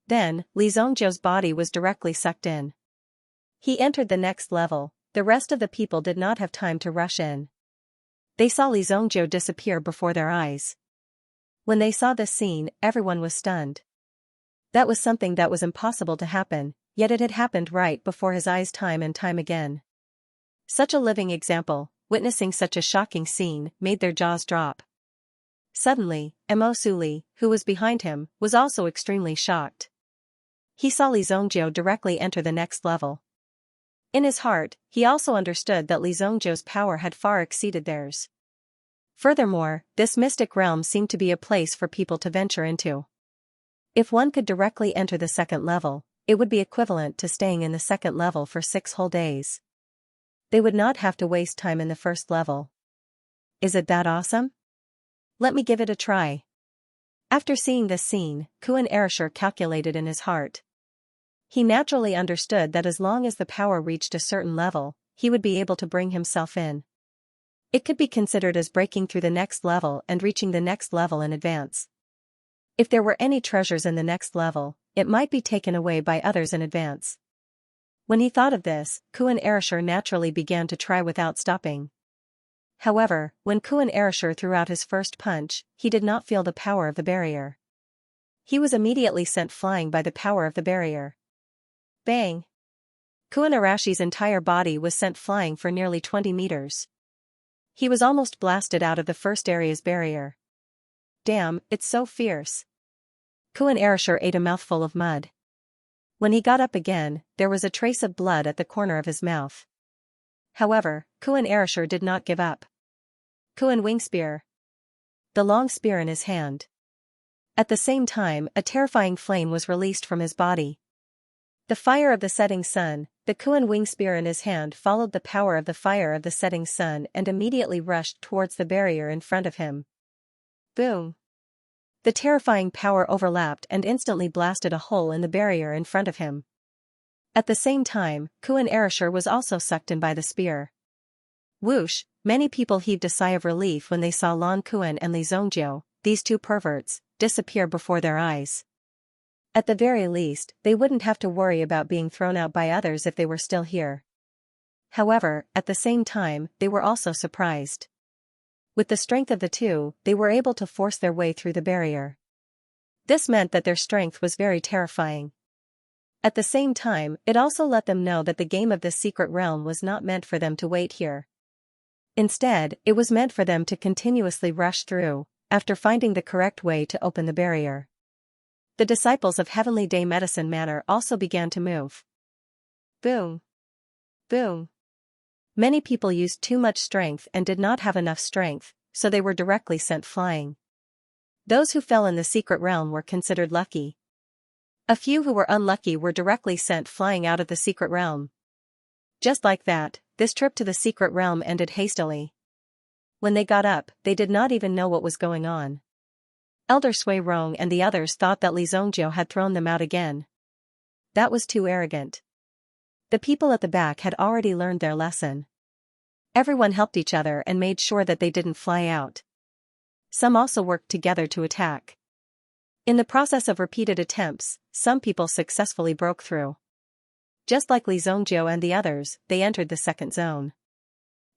Then, Li Zongjiu's body was directly sucked in. He entered the next level. The rest of the people did not have time to rush in. They saw Li Zongjiu disappear before their eyes. When they saw this scene, everyone was stunned. That was something that was impossible to happen, yet it had happened right before his eyes time and time again. Such a living example, witnessing such a shocking scene, made their jaws drop. Suddenly, Emosuli, who was behind him, was also extremely shocked. He saw Li Zongjiu directly enter the next level. In his heart, he also understood that Li Zongjiu's power had far exceeded theirs. Furthermore, this mystic realm seemed to be a place for people to venture into. If one could directly enter the second level, it would be equivalent to staying in the second level for 6 whole days. They would not have to waste time in the first level. Is it that awesome? Let me give it a try. After seeing this scene, Kuan Erasure calculated in his heart. He naturally understood that as long as the power reached a certain level, he would be able to bring himself in. It could be considered as breaking through the next level and reaching the next level in advance. If there were any treasures in the next level, it might be taken away by others in advance. When he thought of this, Kuan Erasure naturally began to try without stopping. However, when Kuan Erasure threw out his first punch, he did not feel the power of the barrier. He was immediately sent flying by the power of the barrier. Bang! Kuan Arashi's entire body was sent flying for nearly 20 meters. He was almost blasted out of the first area's barrier. Damn, it's so fierce. Kuan Erasure ate a mouthful of mud. When he got up again, there was a trace of blood at the corner of his mouth. However, Kuan Erasure did not give up. Kuan Wing Spear. The long spear in his hand. At the same time, a terrifying flame was released from his body. The fire of the setting sun, the Kuan Wing Spear in his hand followed the power of the fire of the setting sun and immediately rushed towards the barrier in front of him. Boom! The terrifying power overlapped and instantly blasted a hole in the barrier in front of him. At the same time, Kuan Erasure was also sucked in by the spear. Whoosh! Many people heaved a sigh of relief when they saw Lan Kuan and Li Zongjiu, these two perverts, disappear before their eyes. At the very least, they wouldn't have to worry about being thrown out by others if they were still here. However, at the same time, they were also surprised. With the strength of the two, they were able to force their way through the barrier. This meant that their strength was very terrifying. At the same time, it also let them know that the game of this secret realm was not meant for them to wait here. Instead, it was meant for them to continuously rush through, after finding the correct way to open the barrier. The disciples of Heavenly Day Medicine Manor also began to move. Boom! Boom! Many people used too much strength and did not have enough strength, so they were directly sent flying. Those who fell in the secret realm were considered lucky. A few who were unlucky were directly sent flying out of the secret realm. Just like that, this trip to the secret realm ended hastily. When they got up, they did not even know what was going on. Elder Sui Rong and the others thought that Li Zongjiu had thrown them out again. That was too arrogant. The people at the back had already learned their lesson. Everyone helped each other and made sure that they didn't fly out. Some also worked together to attack. In the process of repeated attempts, some people successfully broke through. Just like Li Zongjiu and the others, they entered the second zone.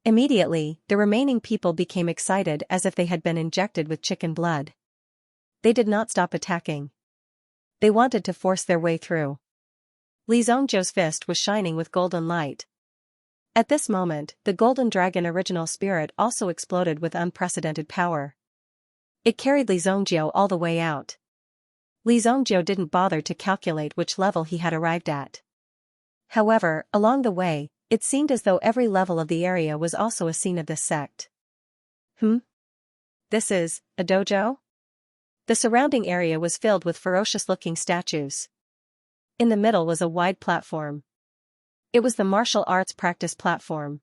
Immediately, the remaining people became excited as if they had been injected with chicken blood. They did not stop attacking. They wanted to force their way through. Li Zongjiu's fist was shining with golden light. At this moment, the Golden Dragon original spirit also exploded with unprecedented power. It carried Li Zongjiu all the way out. Li Zongjiu didn't bother to calculate which level he had arrived at. However, along the way, it seemed as though every level of the area was also a scene of this sect. This is a dojo? The surrounding area was filled with ferocious-looking statues. In the middle was a wide platform. It was the martial arts practice platform.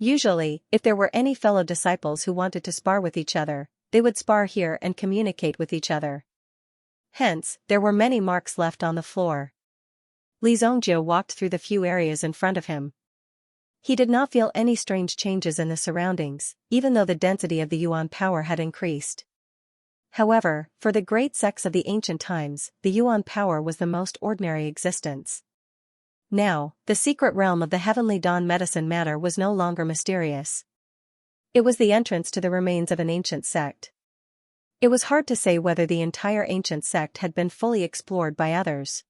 Usually, if there were any fellow disciples who wanted to spar with each other, they would spar here and communicate with each other. Hence, there were many marks left on the floor. Li Zongjiu walked through the few areas in front of him. He did not feel any strange changes in the surroundings, even though the density of the Yuan power had increased. However, for the great sects of the ancient times, the Yuan power was the most ordinary existence. Now, the secret realm of the Heavenly Dawn medicine matter was no longer mysterious. It was the entrance to the remains of an ancient sect. It was hard to say whether the entire ancient sect had been fully explored by others.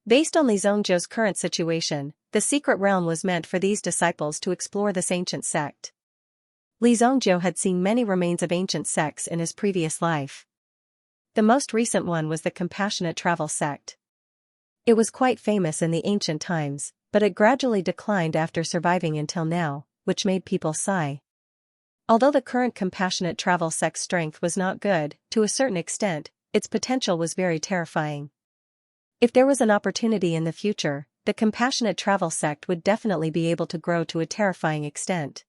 Based on Li Zongjiu's current situation, the secret realm was meant for these disciples to explore this ancient sect. Li Zongjiu had seen many remains of ancient sects in his previous life. The most recent one was the Compassionate Travel sect. It was quite famous in the ancient times, but it gradually declined after surviving until now, which made people sigh. Although the current Compassionate Travel sect's strength was not good, to a certain extent, its potential was very terrifying. If there was an opportunity in the future, the Compassionate Travel sect would definitely be able to grow to a terrifying extent.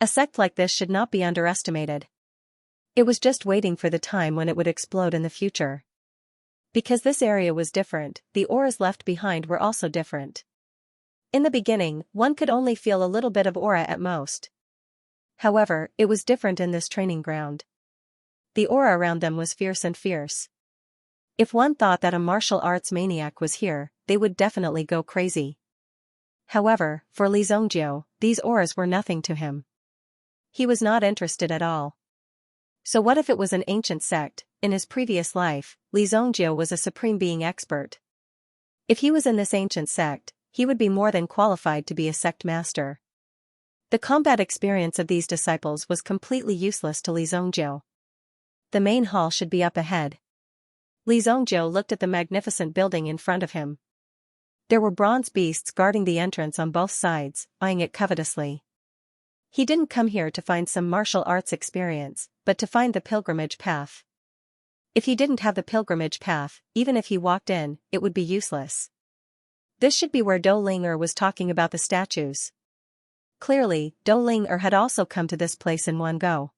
A sect like this should not be underestimated. It was just waiting for the time when it would explode in the future. Because this area was different, the auras left behind were also different. In the beginning, one could only feel a little bit of aura at most. However, it was different in this training ground. The aura around them was fierce and fierce. If one thought that a martial arts maniac was here, they would definitely go crazy. However, for Li Zongjiu, these auras were nothing to him. He was not interested at all. So what if it was an ancient sect? In his previous life, Li Zongjiu was a supreme being expert. If he was in this ancient sect, he would be more than qualified to be a sect master. The combat experience of these disciples was completely useless to Li Zongjiu. The main hall should be up ahead. Li Zongjiu looked at the magnificent building in front of him. There were bronze beasts guarding the entrance on both sides, eyeing it covetously. He didn't come here to find some martial arts experience, but to find the pilgrimage path. If he didn't have the pilgrimage path, even if he walked in, it would be useless. This should be where Dou Ling was talking about the statues. Clearly, Dou Ling had also come to this place in one go.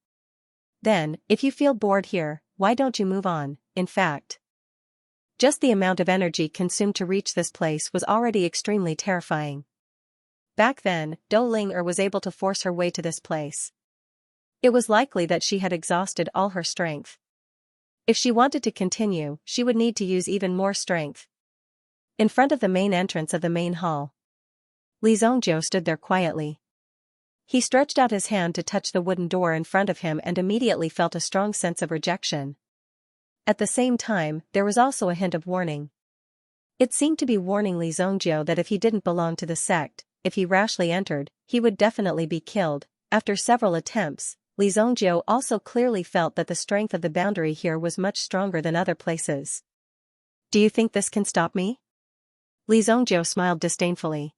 Then, if you feel bored here, why don't you move on? In fact, just the amount of energy consumed to reach this place was already extremely terrifying. Back then, Dou Ling was able to force her way to this place. It was likely that she had exhausted all her strength. If she wanted to continue, she would need to use even more strength. In front of the main entrance of the main hall, Li Zongjiu stood there quietly. He stretched out his hand to touch the wooden door in front of him and immediately felt a strong sense of rejection. At the same time, there was also a hint of warning. It seemed to be warning Li Zongjiu that if he didn't belong to the sect, if he rashly entered, he would definitely be killed. After several attempts, Li Zongjiu also clearly felt that the strength of the boundary here was much stronger than other places. Do you think this can stop me? Li Zongjiu smiled disdainfully.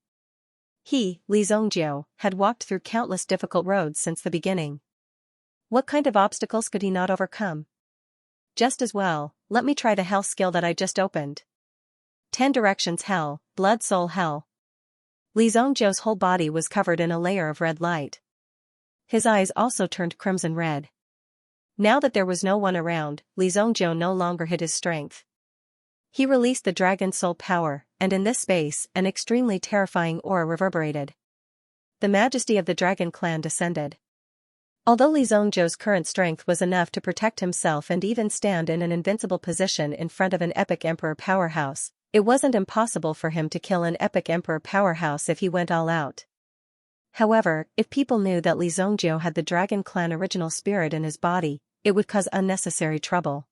He, Li Zongjiu, had walked through countless difficult roads since the beginning. What kind of obstacles could he not overcome? Just as well, let me try the hell skill that I just opened. 10 directions hell, blood soul hell. Li Zhongzhou's whole body was covered in a layer of red light. His eyes also turned crimson red. Now that there was no one around, Li Zhongzhou no longer hid his strength. He released the dragon soul power, and in this space, an extremely terrifying aura reverberated. The majesty of the dragon clan descended. Although Li Zhongzhou's current strength was enough to protect himself and even stand in an invincible position in front of an epic emperor powerhouse, it wasn't impossible for him to kill an epic emperor powerhouse if he went all out. However, if people knew that Li Zhongzhou had the dragon clan original spirit in his body, it would cause unnecessary trouble.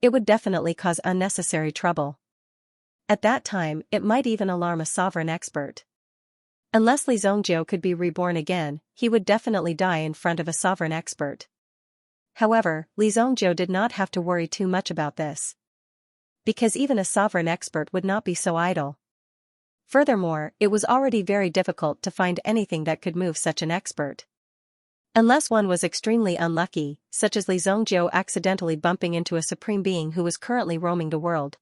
It would definitely cause unnecessary trouble. At that time, it might even alarm a sovereign expert. Unless Li Zhongzhou could be reborn again, he would definitely die in front of a sovereign expert. However, Li Zhongzhou did not have to worry too much about this. Because even a sovereign expert would not be so idle. Furthermore, it was already very difficult to find anything that could move such an expert. Unless one was extremely unlucky, such as Li Zhongzhou accidentally bumping into a supreme being who was currently roaming the world.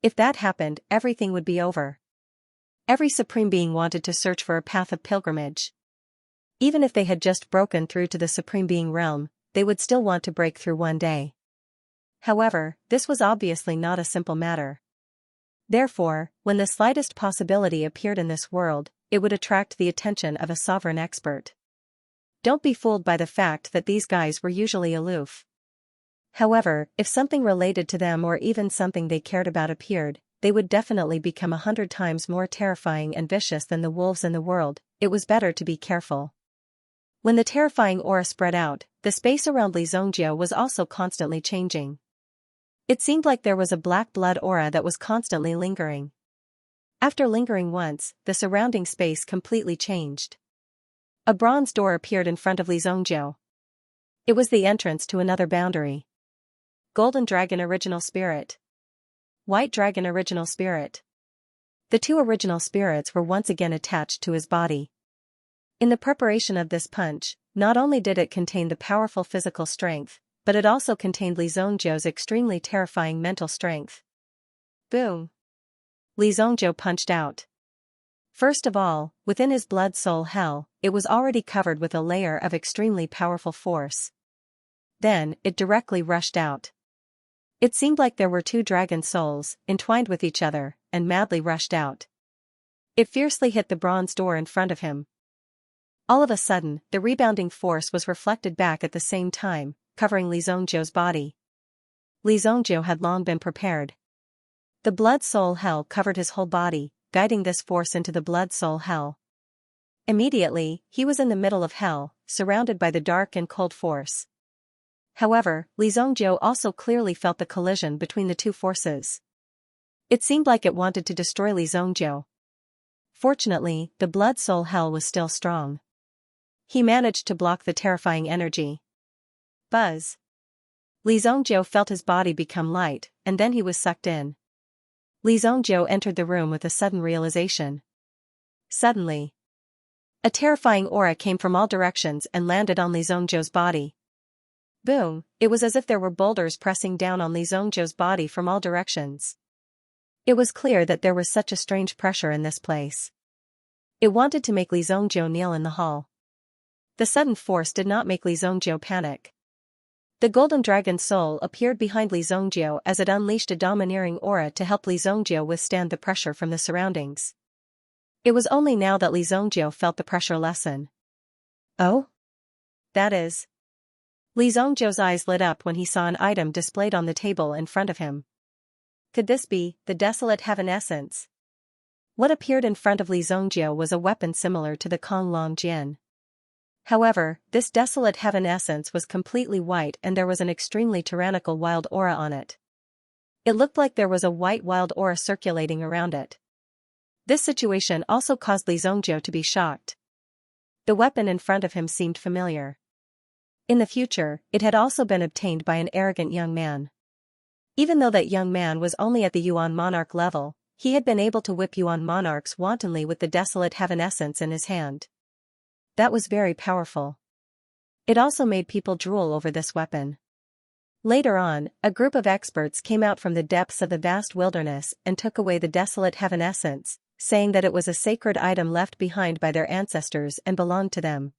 If that happened, everything would be over. Every supreme being wanted to search for a path of pilgrimage. Even if they had just broken through to the supreme being realm, they would still want to break through one day. However, this was obviously not a simple matter. Therefore, when the slightest possibility appeared in this world, it would attract the attention of a sovereign expert. Don't be fooled by the fact that these guys were usually aloof. However, if something related to them or even something they cared about appeared, they would definitely become 100 times more terrifying and vicious than the wolves in the world. It was better to be careful. When the terrifying aura spread out, the space around Li Zhongzhou was also constantly changing. It seemed like there was a black blood aura that was constantly lingering. After lingering once, the surrounding space completely changed. A bronze door appeared in front of Li Zhongzhou. It was the entrance to another boundary. Golden Dragon Original Spirit. White Dragon Original Spirit. The two original spirits were once again attached to his body. In the preparation of this punch, not only did it contain the powerful physical strength, but it also contained Li Zhongzhou's extremely terrifying mental strength. Boom! Li Zhongzhou punched out. First of all, within his blood soul hell, it was already covered with a layer of extremely powerful force. Then, it directly rushed out. It seemed like there were two dragon souls, entwined with each other, and madly rushed out. It fiercely hit the bronze door in front of him. All of a sudden, the rebounding force was reflected back at the same time, covering Li Zhongzhou's body. Li Zhongzhou had long been prepared. The blood soul hell covered his whole body, guiding this force into the blood soul hell. Immediately, he was in the middle of hell, surrounded by the dark and cold force. However, Li Zhongzhou also clearly felt the collision between the two forces. It seemed like it wanted to destroy Li Zhongzhou. Fortunately, the blood soul hell was still strong. He managed to block the terrifying energy. Buzz! Li Zhongzhou felt his body become light, and then he was sucked in. Li Zhongzhou entered the room with a sudden realization. Suddenly, a terrifying aura came from all directions and landed on Li Zhongzhou's body. Boom! It was as if there were boulders pressing down on Li Zhongzhou's body from all directions. It was clear that there was such a strange pressure in this place. It wanted to make Li Zhongzhou kneel in the hall. The sudden force did not make Li Zhongzhou panic. The golden dragon soul appeared behind Li Zhongzhou as it unleashed a domineering aura to help Li Zhongzhou withstand the pressure from the surroundings. It was only now that Li Zhongzhou felt the pressure lessen. Oh? That is. Li Zhongzhou's eyes lit up when he saw an item displayed on the table in front of him. Could this be the desolate heaven essence? What appeared in front of Li Zhongzhou was a weapon similar to the Kong Long Jian. However, this desolate heaven essence was completely white and there was an extremely tyrannical wild aura on it. It looked like there was a white wild aura circulating around it. This situation also caused Li Zhongzhou to be shocked. The weapon in front of him seemed familiar. In the future, it had also been obtained by an arrogant young man. Even though that young man was only at the Yuan monarch level, he had been able to whip Yuan monarchs wantonly with the desolate heaven essence in his hand. That was very powerful. It also made people drool over this weapon. Later on, a group of experts came out from the depths of the vast wilderness and took away the desolate heaven essence, saying that it was a sacred item left behind by their ancestors and belonged to them.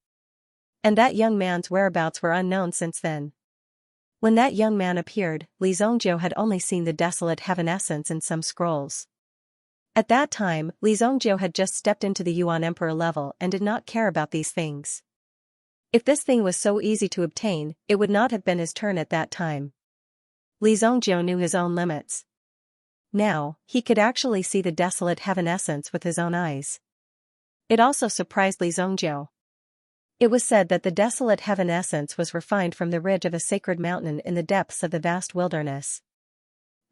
And that young man's whereabouts were unknown since then. When that young man appeared, Li Zhongjiu had only seen the desolate heaven essence in some scrolls. At that time, Li Zhongjiu had just stepped into the Yuan Emperor level and did not care about these things. If this thing was so easy to obtain, it would not have been his turn at that time. Li Zhongjiu knew his own limits. Now, he could actually see the desolate heaven essence with his own eyes. It also surprised Li Zhongjiu. It was said that the desolate heaven essence was refined from the ridge of a sacred mountain in the depths of the vast wilderness.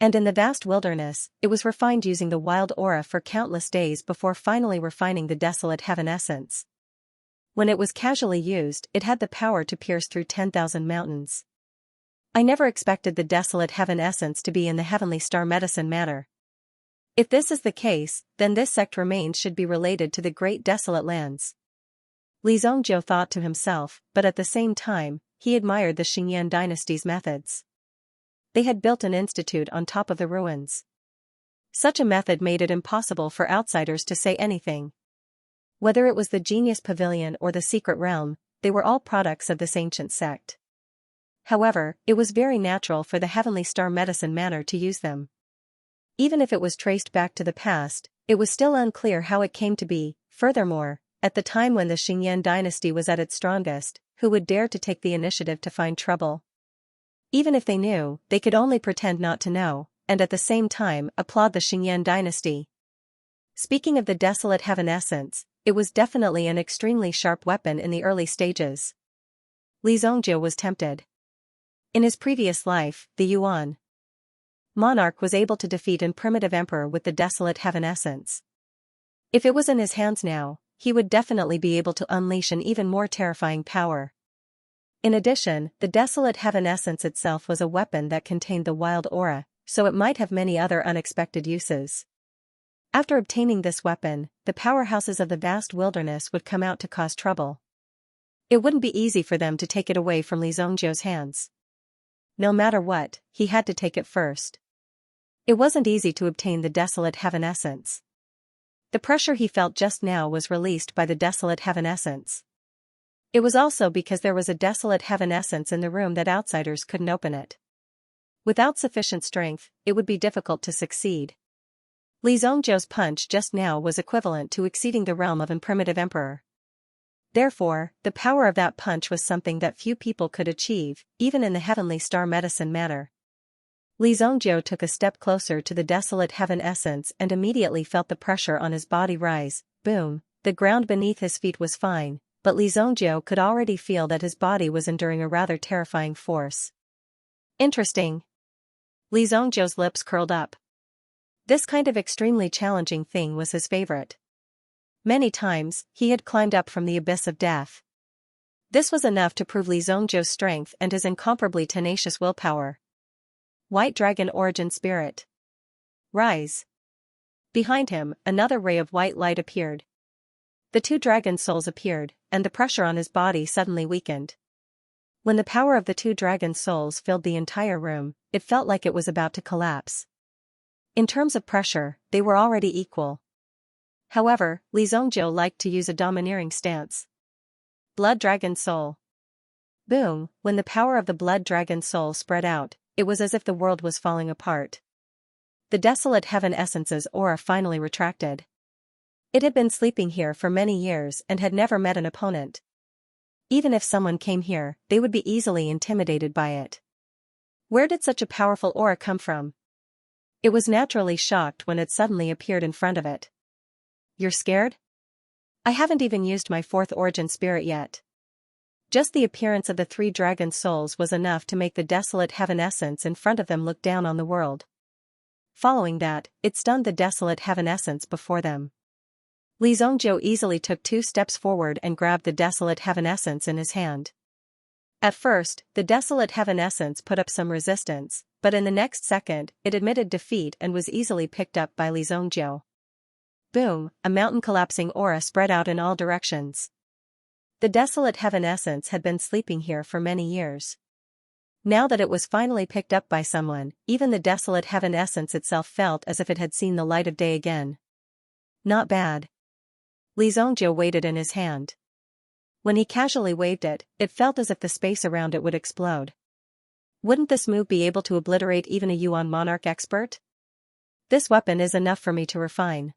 And in the vast wilderness, it was refined using the wild aura for countless days before finally refining the desolate heaven essence. When it was casually used, it had the power to pierce through 10,000 mountains. I never expected the desolate heaven essence to be in the heavenly star medicine matter. If this is the case, then this sect remains should be related to the great desolate lands. Li Zhongjiu thought to himself, but at the same time, he admired the Xianxia dynasty's methods. They had built an institute on top of the ruins. Such a method made it impossible for outsiders to say anything. Whether it was the Genius Pavilion or the Secret Realm, they were all products of this ancient sect. However, it was very natural for the Heavenly Star Medicine Manor to use them. Even if it was traced back to the past, it was still unclear how it came to be. Furthermore, at the time when the Xianxia dynasty was at its strongest, who would dare to take the initiative to find trouble? Even if they knew, they could only pretend not to know, and at the same time applaud the Xianxia dynasty. Speaking of the desolate heaven essence, it was definitely an extremely sharp weapon in the early stages. Li Zhongjiu was tempted. In his previous life, the Yuan monarch was able to defeat an primitive emperor with the desolate heaven essence. If it was in his hands now, he would definitely be able to unleash an even more terrifying power. In addition, the desolate heaven essence itself was a weapon that contained the wild aura, so it might have many other unexpected uses. After obtaining this weapon, the powerhouses of the vast wilderness would come out to cause trouble. It wouldn't be easy for them to take it away from Li Zhongjiu's hands. No matter what, he had to take it first. It wasn't easy to obtain the desolate heaven essence. The pressure he felt just now was released by the desolate heaven essence. It was also because there was a desolate heaven essence in the room that outsiders couldn't open it. Without sufficient strength, it would be difficult to succeed. Li Zhongjiu's punch just now was equivalent to exceeding the realm of an primitive emperor. Therefore, the power of that punch was something that few people could achieve, even in the heavenly star medicine matter. Li Zhongjiu took a step closer to the desolate heaven essence and immediately felt the pressure on his body rise. Boom, the ground beneath his feet was fine, but Li Zhongjiu could already feel that his body was enduring a rather terrifying force. Interesting. Li Zhongjiu's lips curled up. This kind of extremely challenging thing was his favorite. Many times, he had climbed up from the abyss of death. This was enough to prove Li Zhongjiu's strength and his incomparably tenacious willpower. White Dragon Origin Spirit. Rise. Behind him, another ray of white light appeared. The two dragon souls appeared, and the pressure on his body suddenly weakened. When the power of the two dragon souls filled the entire room, it felt like it was about to collapse. In terms of pressure, they were already equal. However, Li Zhongjiu liked to use a domineering stance. Blood Dragon Soul. Boom, when the power of the Blood Dragon Soul spread out, it was as if the world was falling apart. The desolate heaven essence's aura finally retracted. It had been sleeping here for many years and had never met an opponent. Even if someone came here, they would be easily intimidated by it. Where did such a powerful aura come from? It was naturally shocked when it suddenly appeared in front of it. You're scared? I haven't even used my fourth origin spirit yet. Just the appearance of the three dragon souls was enough to make the desolate heaven essence in front of them look down on the world. Following that, it stunned the desolate heaven essence before them. Li Zhongjiu easily took 2 steps forward and grabbed the desolate heaven essence in his hand. At first, the desolate heaven essence put up some resistance, but in the next second, it admitted defeat and was easily picked up by Li Zhongjiu. Boom, a mountain collapsing aura spread out in all directions. The desolate heaven essence had been sleeping here for many years. Now that it was finally picked up by someone, even the desolate heaven essence itself felt as if it had seen the light of day again. Not bad. Li Zhongjiu weighed it in his hand. When he casually waved it, it felt as if the space around it would explode. Wouldn't this move be able to obliterate even a Yuan monarch expert? This weapon is enough for me to refine.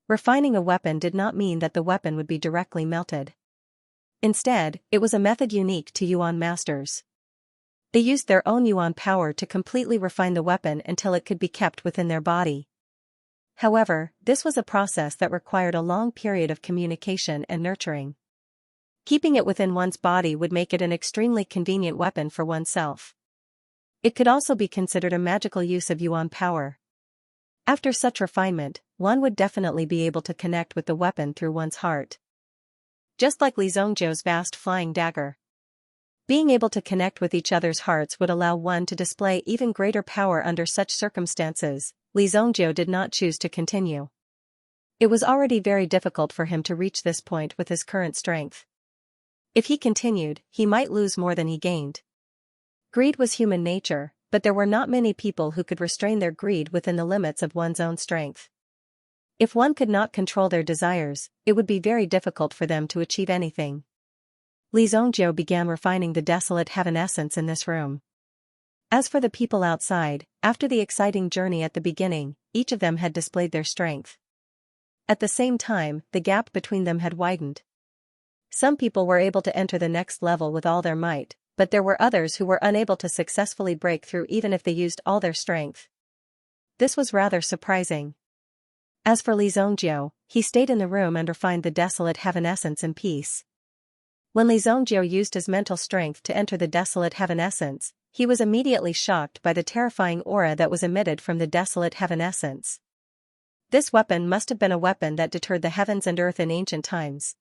Refining a weapon did not mean that the weapon would be directly melted. Instead, it was a method unique to Yuan masters. They used their own Yuan power to completely refine the weapon until it could be kept within their body. However, this was a process that required a long period of communication and nurturing. Keeping it within one's body would make it an extremely convenient weapon for oneself. It could also be considered a magical use of Yuan power. After such refinement, one would definitely be able to connect with the weapon through one's heart. Just like Li Zhongjiu's vast flying dagger. Being able to connect with each other's hearts would allow one to display even greater power under such circumstances. Li Zhongjiu did not choose to continue. It was already very difficult for him to reach this point with his current strength. If he continued, he might lose more than he gained. Greed was human nature, but there were not many people who could restrain their greed within the limits of one's own strength. If one could not control their desires, it would be very difficult for them to achieve anything. Li Zhongjiu began refining the desolate heaven essence in this room. As for the people outside, after the exciting journey at the beginning, each of them had displayed their strength. At the same time, the gap between them had widened. Some people were able to enter the next level with all their might, but there were others who were unable to successfully break through even if they used all their strength. This was rather surprising. As for Li Zhongjiu, he stayed in the room and refined the desolate heaven essence in peace. When Li Zhongjiu used his mental strength to enter the desolate heaven essence, he was immediately shocked by the terrifying aura that was emitted from the desolate heaven essence. This weapon must have been a weapon that deterred the heavens and earth in ancient times.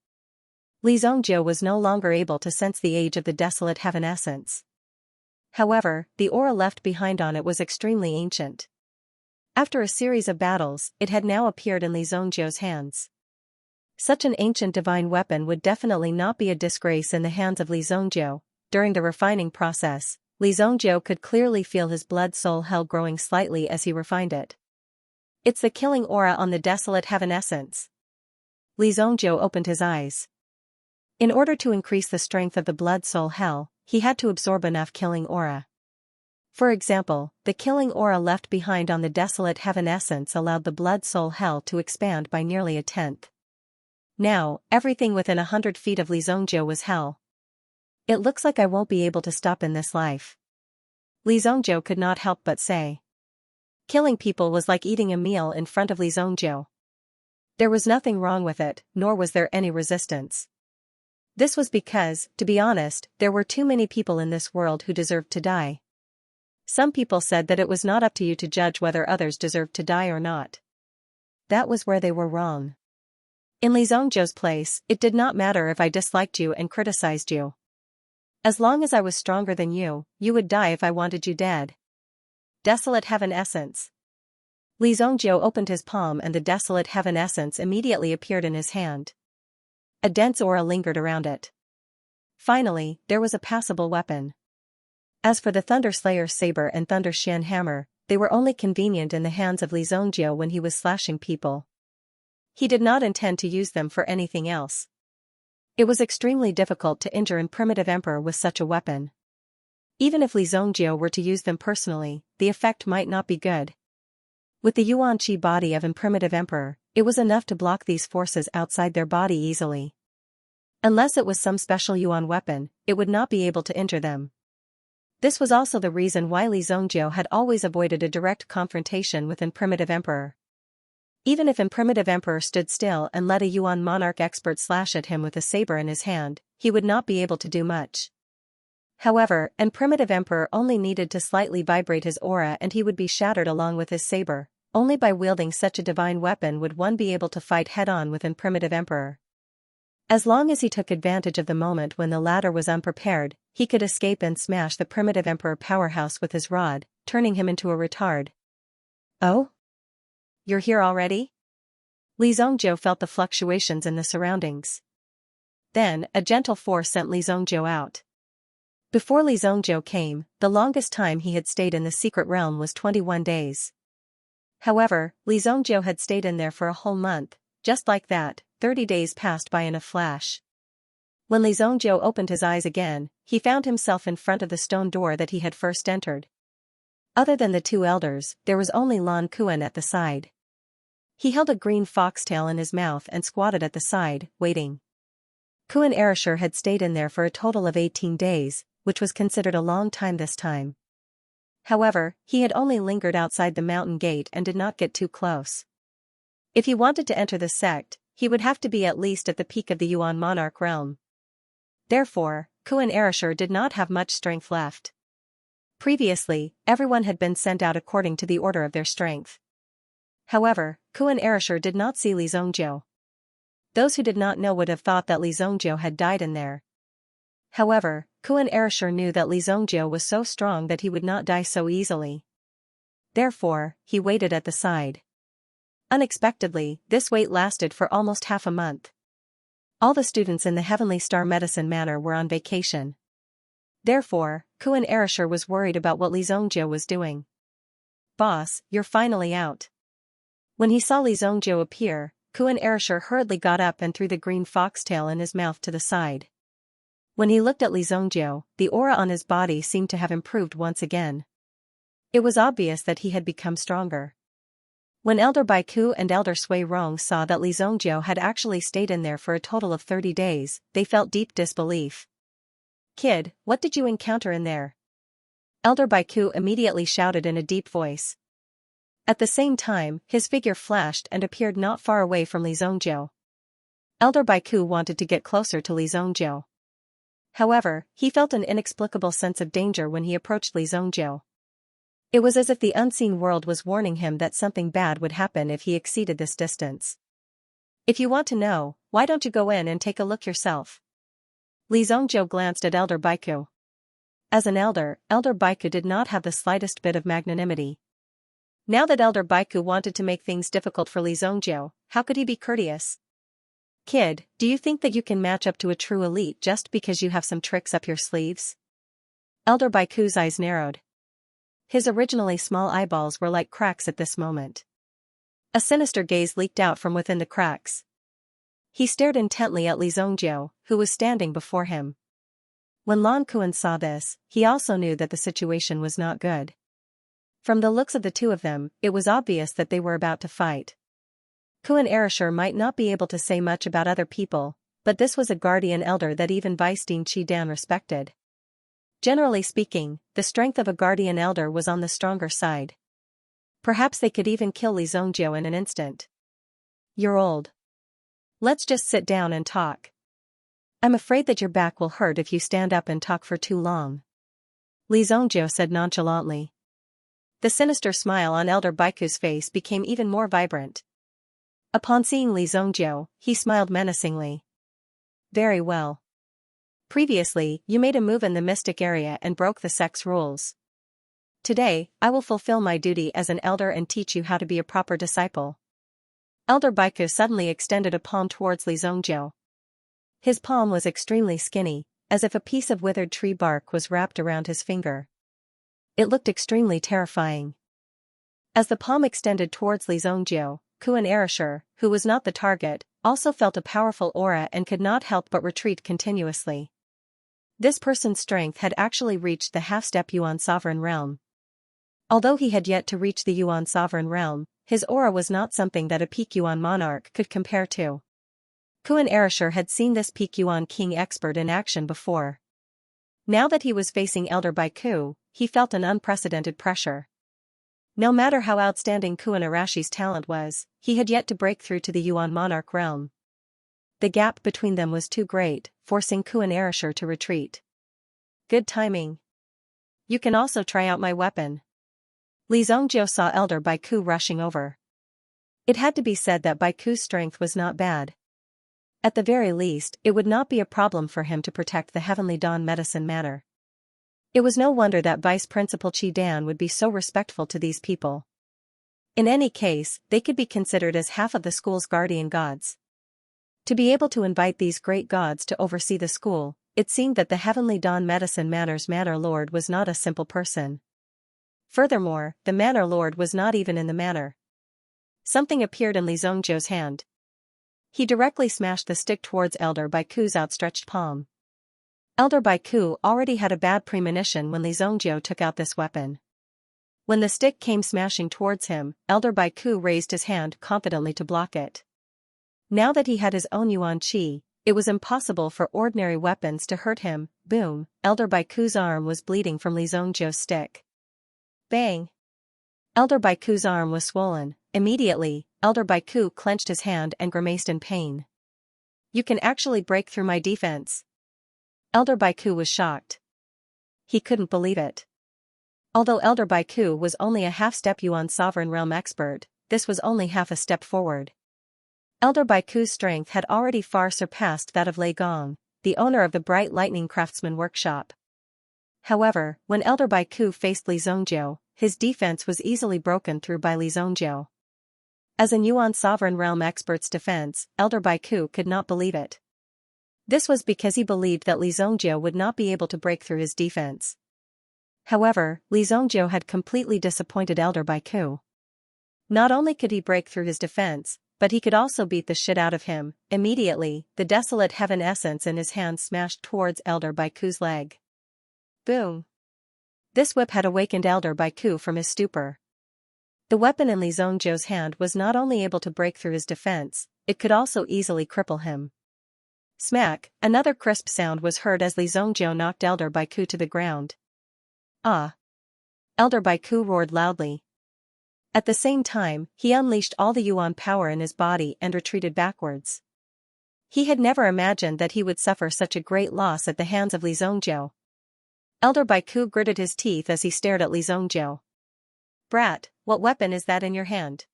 Li Zhongjiu was no longer able to sense the age of the desolate heaven essence. However, the aura left behind on it was extremely ancient. After a series of battles, it had now appeared in Li Zhongjiu's hands. Such an ancient divine weapon would definitely not be a disgrace in the hands of Li Zhongjiu. During the refining process, Li Zhongjiu could clearly feel his blood soul hell growing slightly as he refined it. It's the killing aura on the desolate heaven essence. Li Zhongjiu opened his eyes. In order to increase the strength of the blood soul hell, he had to absorb enough killing aura. For example, the killing aura left behind on the desolate heaven essence allowed the blood soul hell to expand by nearly a tenth. Now, everything within 100 feet of Li Zhongjiu was hell. It looks like I won't be able to stop in this life. Li Zhongjiu could not help but say. Killing people was like eating a meal in front of Li Zhongjiu. There was nothing wrong with it, nor was there any resistance. This was because, to be honest, there were too many people in this world who deserved to die. Some people said that it was not up to you to judge whether others deserved to die or not. That was where they were wrong. In Li Zhongjiu's place, it did not matter if I disliked you and criticized you. As long as I was stronger than you, you would die if I wanted you dead. Desolate heaven essence. Li Zhongjiu opened his palm and the desolate heaven essence immediately appeared in his hand. A dense aura lingered around it. Finally, there was a passable weapon. As for the Thunder Slayer's saber and Thunder Xian hammer, they were only convenient in the hands of Li Zhongjiu when he was slashing people. He did not intend to use them for anything else. It was extremely difficult to injure a primitive emperor with such a weapon. Even if Li Zhongjiu were to use them personally, the effect might not be good. With the Yuan Qi body of a primitive emperor, it was enough to block these forces outside their body easily. Unless it was some special Yuan weapon, it would not be able to injure them. This was also the reason why Li Zhongjiu had always avoided a direct confrontation with a primitive emperor. Even if a primitive emperor stood still and let a Yuan monarch expert slash at him with a saber in his hand, he would not be able to do much. However, a primitive emperor only needed to slightly vibrate his aura and he would be shattered along with his saber. Only by wielding such a divine weapon would one be able to fight head-on with a primitive emperor. As long as he took advantage of the moment when the latter was unprepared, he could escape and smash the primitive emperor powerhouse with his rod, turning him into a retard. Oh? You're here already? Li Zhongjiu felt the fluctuations in the surroundings. Then, a gentle force sent Li Zhongjiu out. Before Li Zhongjiu came, the longest time he had stayed in the secret realm was 21 days. However, Li Zhongjiu had stayed in there for a whole month. Just like that, 30 days passed by in a flash. When Li Zhongjiu opened his eyes again, he found himself in front of the stone door that he had first entered. Other than the two elders, there was only Lan Kuan at the side. He held a green foxtail in his mouth and squatted at the side, waiting. Kuan Erishur had stayed in there for a total of 18 days, which was considered a long time this time. However, he had only lingered outside the mountain gate and did not get too close. If he wanted to enter the sect, he would have to be at least at the peak of the Yuan monarch realm. Therefore, Kuan Erishur did not have much strength left. Previously, everyone had been sent out according to the order of their strength. However, Kuan Erishur did not see Li Zhongjiu. Those who did not know would have thought that Li Zhongjiu had died in there. However, Kuan Erishur knew that Li Zhongjiu was so strong that he would not die so easily. Therefore, he waited at the side. Unexpectedly, this wait lasted for almost half a month. All the students in the Heavenly Star Medicine Manor were on vacation. Therefore, Kuan Erishur was worried about what Li Zhongjiu was doing. "Boss, you're finally out." When he saw Li Zhongjiu appear, Kuan Erishur hurriedly got up and threw the green foxtail in his mouth to the side. When he looked at Li Zhongjiu, the aura on his body seemed to have improved once again. It was obvious that he had become stronger. When Elder Baiku and Elder Sui Rong saw that Li Zhongjiu had actually stayed in there for a total of 30 days, they felt deep disbelief. "Kid, what did you encounter in there?" Elder Baiku immediately shouted in a deep voice. At the same time, his figure flashed and appeared not far away from Li Zhongjiu. Elder Baiku wanted to get closer to Li Zhongjiu. However, he felt an inexplicable sense of danger when he approached Li Zhongjiu. It was as if the unseen world was warning him that something bad would happen if he exceeded this distance. "If you want to know, why don't you go in and take a look yourself?" Li Zhongjiu glanced at Elder Baiku. As an elder, Elder Baiku did not have the slightest bit of magnanimity. Now that Elder Baiku wanted to make things difficult for Li Zhongjiu, how could he be courteous? "Kid, do you think that you can match up to a true elite just because you have some tricks up your sleeves?" Elder Baiku's eyes narrowed. His originally small eyeballs were like cracks at this moment. A sinister gaze leaked out from within the cracks. He stared intently at Li Zhongjiu, who was standing before him. When Lan Kuan saw this, he also knew that the situation was not good. From the looks of the two of them, it was obvious that they were about to fight. Kuan Erishur might not be able to say much about other people, but this was a guardian elder that even Vice Dean Qi Dan respected. Generally speaking, the strength of a guardian elder was on the stronger side. Perhaps they could even kill Li Zhongjiu in an instant. "You're old. Let's just sit down and talk. I'm afraid that your back will hurt if you stand up and talk for too long," Li Zhongjiu said nonchalantly. The sinister smile on Elder Baiku's face became even more vibrant. Upon seeing Li Zhongjiu, he smiled menacingly. "Very well. Previously, you made a move in the mystic area and broke the sect's rules. Today, I will fulfill my duty as an elder and teach you how to be a proper disciple." Elder Baiku suddenly extended a palm towards Li Zhongjiu. His palm was extremely skinny, as if a piece of withered tree bark was wrapped around his finger. It looked extremely terrifying. As the palm extended towards Li Zhongjiu, Kuan Erishur, who was not the target, also felt a powerful aura and could not help but retreat continuously. This person's strength had actually reached the half-step Yuan sovereign realm. Although he had yet to reach the Yuan sovereign realm, his aura was not something that a peak Yuan monarch could compare to. Kuan Erishur had seen this peak Yuan king expert in action before. Now that he was facing Elder Baiku, he felt an unprecedented pressure. No matter how outstanding Kuan Arashi's talent was, he had yet to break through to the Yuan monarch realm. The gap between them was too great, forcing Kuan Erishur to retreat. "Good timing. You can also try out my weapon." Li Zhongjiu saw Elder Baiku rushing over. It had to be said that Baiku's strength was not bad. At the very least, it would not be a problem for him to protect the Heavenly Dawn Medicine Manor. It was no wonder that Vice Principal Qi Dan would be so respectful to these people. In any case, they could be considered as half of the school's guardian gods. To be able to invite these great gods to oversee the school, it seemed that the Heavenly Dawn Medicine Manor's Manor Lord was not a simple person. Furthermore, the Manor Lord was not even in the manor. Something appeared in Li Zhongzhou's hand. He directly smashed the stick towards Elder Baiku's outstretched palm. Elder Baiku already had a bad premonition when Li Zhongzhou took out this weapon. When the stick came smashing towards him, Elder Baiku raised his hand confidently to block it. Now that he had his own Yuan Qi, it was impossible for ordinary weapons to hurt him. Boom! Elder Baiku's arm was bleeding from Li Zhongzhou's stick. Bang! Elder Baiku's arm was swollen. Immediately, Elder Baiku clenched his hand and grimaced in pain. You can actually break through my defense. Elder Baiku was shocked. He couldn't believe it. Although Elder Baiku was only a half-step Yuan Sovereign Realm expert, this was only half a step forward. Elder Baiku's strength had already far surpassed that of Lei Gong, the owner of the Bright Lightning Craftsman Workshop. However, when Elder Baiku faced Li Zhongzhou, his defense was easily broken through by Li Zhongzhou. As a Yuan Sovereign Realm expert's defense, Elder Baiku could not believe it. This was because he believed that Li Zhongzhou would not be able to break through his defense. However, Li Zhongzhou had completely disappointed Elder Baiku. Not only could he break through his defense, but he could also beat the shit out of him. Immediately, the Desolate Heaven essence in his hand smashed towards Elder Baiku's leg. Boom! This whip had awakened Elder Baiku from his stupor. The weapon in Li Zhongzhou's hand was not only able to break through his defense, it could also easily cripple him. Smack! Another crisp sound was heard as Li Zhongzhou knocked Elder Baiku to the ground. Ah! Elder Baiku roared loudly. At the same time, he unleashed all the Yuan power in his body and retreated backwards. He had never imagined that he would suffer such a great loss at the hands of Li Zhongzhou. Elder Baiku gritted his teeth as he stared at Li Zhongzhou. Brat, what weapon is that in your hand?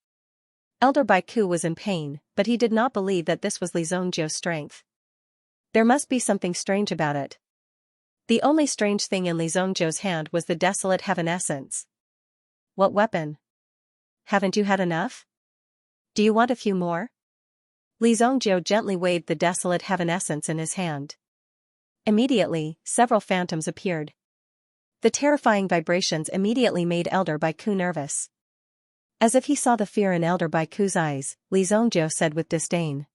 Elder Baiku was in pain, but he did not believe that this was Li Zhongzhou's strength. There must be something strange about it. The only strange thing in Li Zhongzhou's hand was the Desolate Heaven essence. What weapon? Haven't you had enough? Do you want a few more? Li Zhongzhou gently waved the Desolate Heaven essence in his hand. Immediately, several phantoms appeared. The terrifying vibrations immediately made Elder Baiku nervous. As if he saw the fear in Elder Baiku's eyes, Li Zhongzhou said with disdain.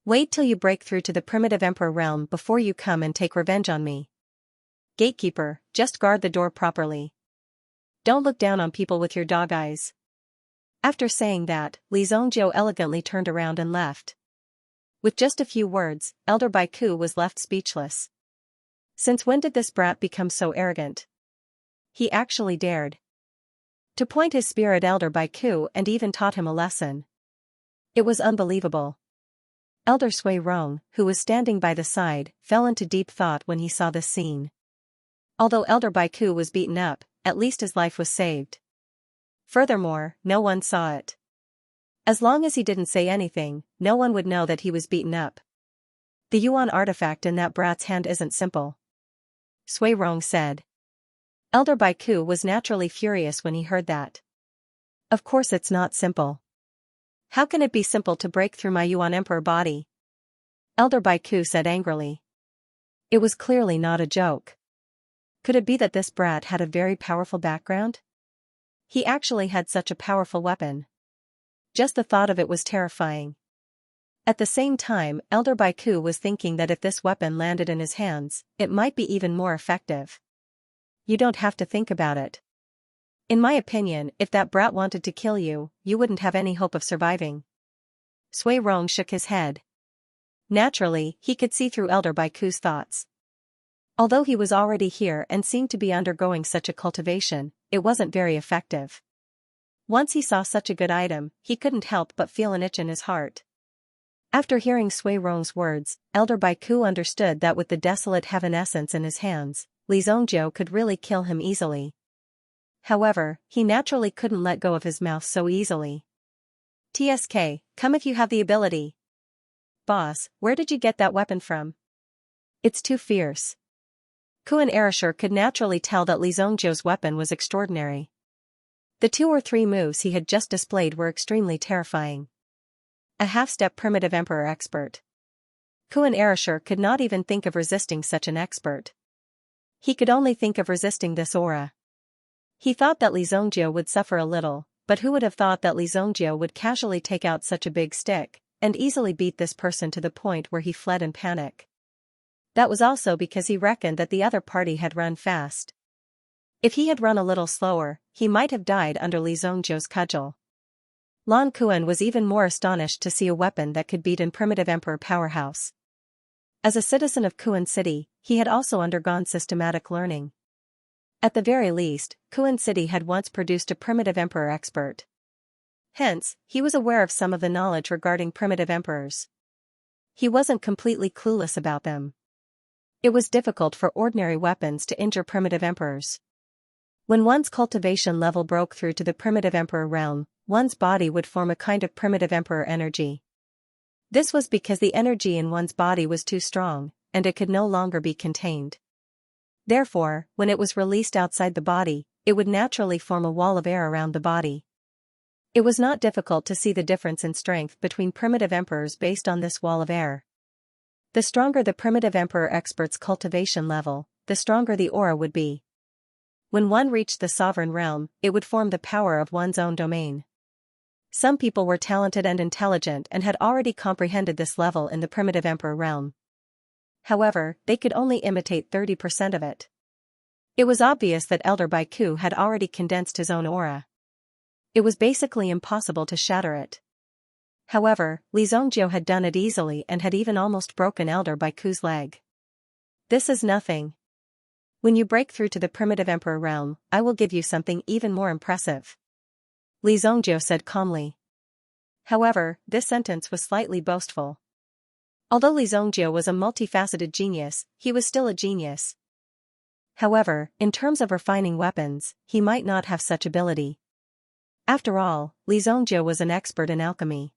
Wait till you break through to the primitive Emperor realm before you come and take revenge on me. Gatekeeper, just guard the door properly. Don't look down on people with your dog eyes. After saying that, Li Zhongzhou elegantly turned around and left. With just a few words, Elder Baiku was left speechless. Since when did this brat become so arrogant? He actually dared to point his spear at Elder Baiku and even taught him a lesson. It was unbelievable. Elder Sui Rong, who was standing by the side, fell into deep thought when he saw this scene. Although Elder Baiku was beaten up, at least his life was saved. Furthermore, no one saw it. As long as he didn't say anything, no one would know that he was beaten up. The Yuan artifact in that brat's hand isn't simple, Sui Rong said. Elder Baiku was naturally furious when he heard that. Of course it's not simple. How can it be simple to break through my Yuan Emperor body? Elder Baiku said angrily. It was clearly not a joke. Could it be that this brat had a very powerful background? He actually had such a powerful weapon. Just the thought of it was terrifying. At the same time, Elder Baiku was thinking that if this weapon landed in his hands, it might be even more effective. You don't have to think about it. In my opinion, if that brat wanted to kill you, you wouldn't have any hope of surviving. Sui Rong shook his head. Naturally, he could see through Elder Baiku's thoughts. Although he was already here and seemed to be undergoing such a cultivation, it wasn't very effective. Once he saw such a good item, he couldn't help but feel an itch in his heart. After hearing Sui Rong's words, Elder Baiku understood that with the Desolate Heaven essence in his hands, Li Zhongzhou could really kill him easily. However, he naturally couldn't let go of his mouth so easily. TSK, come if you have the ability. Boss, where did you get that weapon from? It's too fierce. Kuan Erasure could naturally tell that Li Zhongzhou's weapon was extraordinary. The 2 or 3 moves he had just displayed were extremely terrifying. A half-step primitive emperor expert. Kuan Erishur could not even think of resisting such an expert. He could only think of resisting this aura. He thought that Li Zongjia would suffer a little, but who would have thought that Li Zongjia would casually take out such a big stick, and easily beat this person to the point where he fled in panic. That was also because he reckoned that the other party had run fast. If he had run a little slower, he might have died under Li Zongjia's cudgel. Lan Kuan was even more astonished to see a weapon that could beat in primitive emperor powerhouse. As a citizen of Kuan City, he had also undergone systematic learning. At the very least, Kuan City had once produced a primitive emperor expert. Hence, he was aware of some of the knowledge regarding primitive emperors. He wasn't completely clueless about them. It was difficult for ordinary weapons to injure primitive emperors. When one's cultivation level broke through to the primitive emperor realm, one's body would form a kind of primitive emperor energy. This was because the energy in one's body was too strong, and it could no longer be contained. Therefore, when it was released outside the body, it would naturally form a wall of air around the body. It was not difficult to see the difference in strength between primitive emperors based on this wall of air. The stronger the primitive emperor expert's cultivation level, the stronger the aura would be. When one reached the sovereign realm, it would form the power of one's own domain. Some people were talented and intelligent and had already comprehended this level in the primitive emperor realm. However, they could only imitate 30% of it. It was obvious that Elder Baiku had already condensed his own aura. It was basically impossible to shatter it. However, Li Zongjia had done it easily and had even almost broken Elder Baiku's leg. This is nothing. When you break through to the primitive emperor realm, I will give you something even more impressive. Li Zongjia said calmly. However, this sentence was slightly boastful. Although Li Zongjia was a multifaceted genius, he was still a genius. However, in terms of refining weapons, he might not have such ability. After all, Li Zongjia was an expert in alchemy.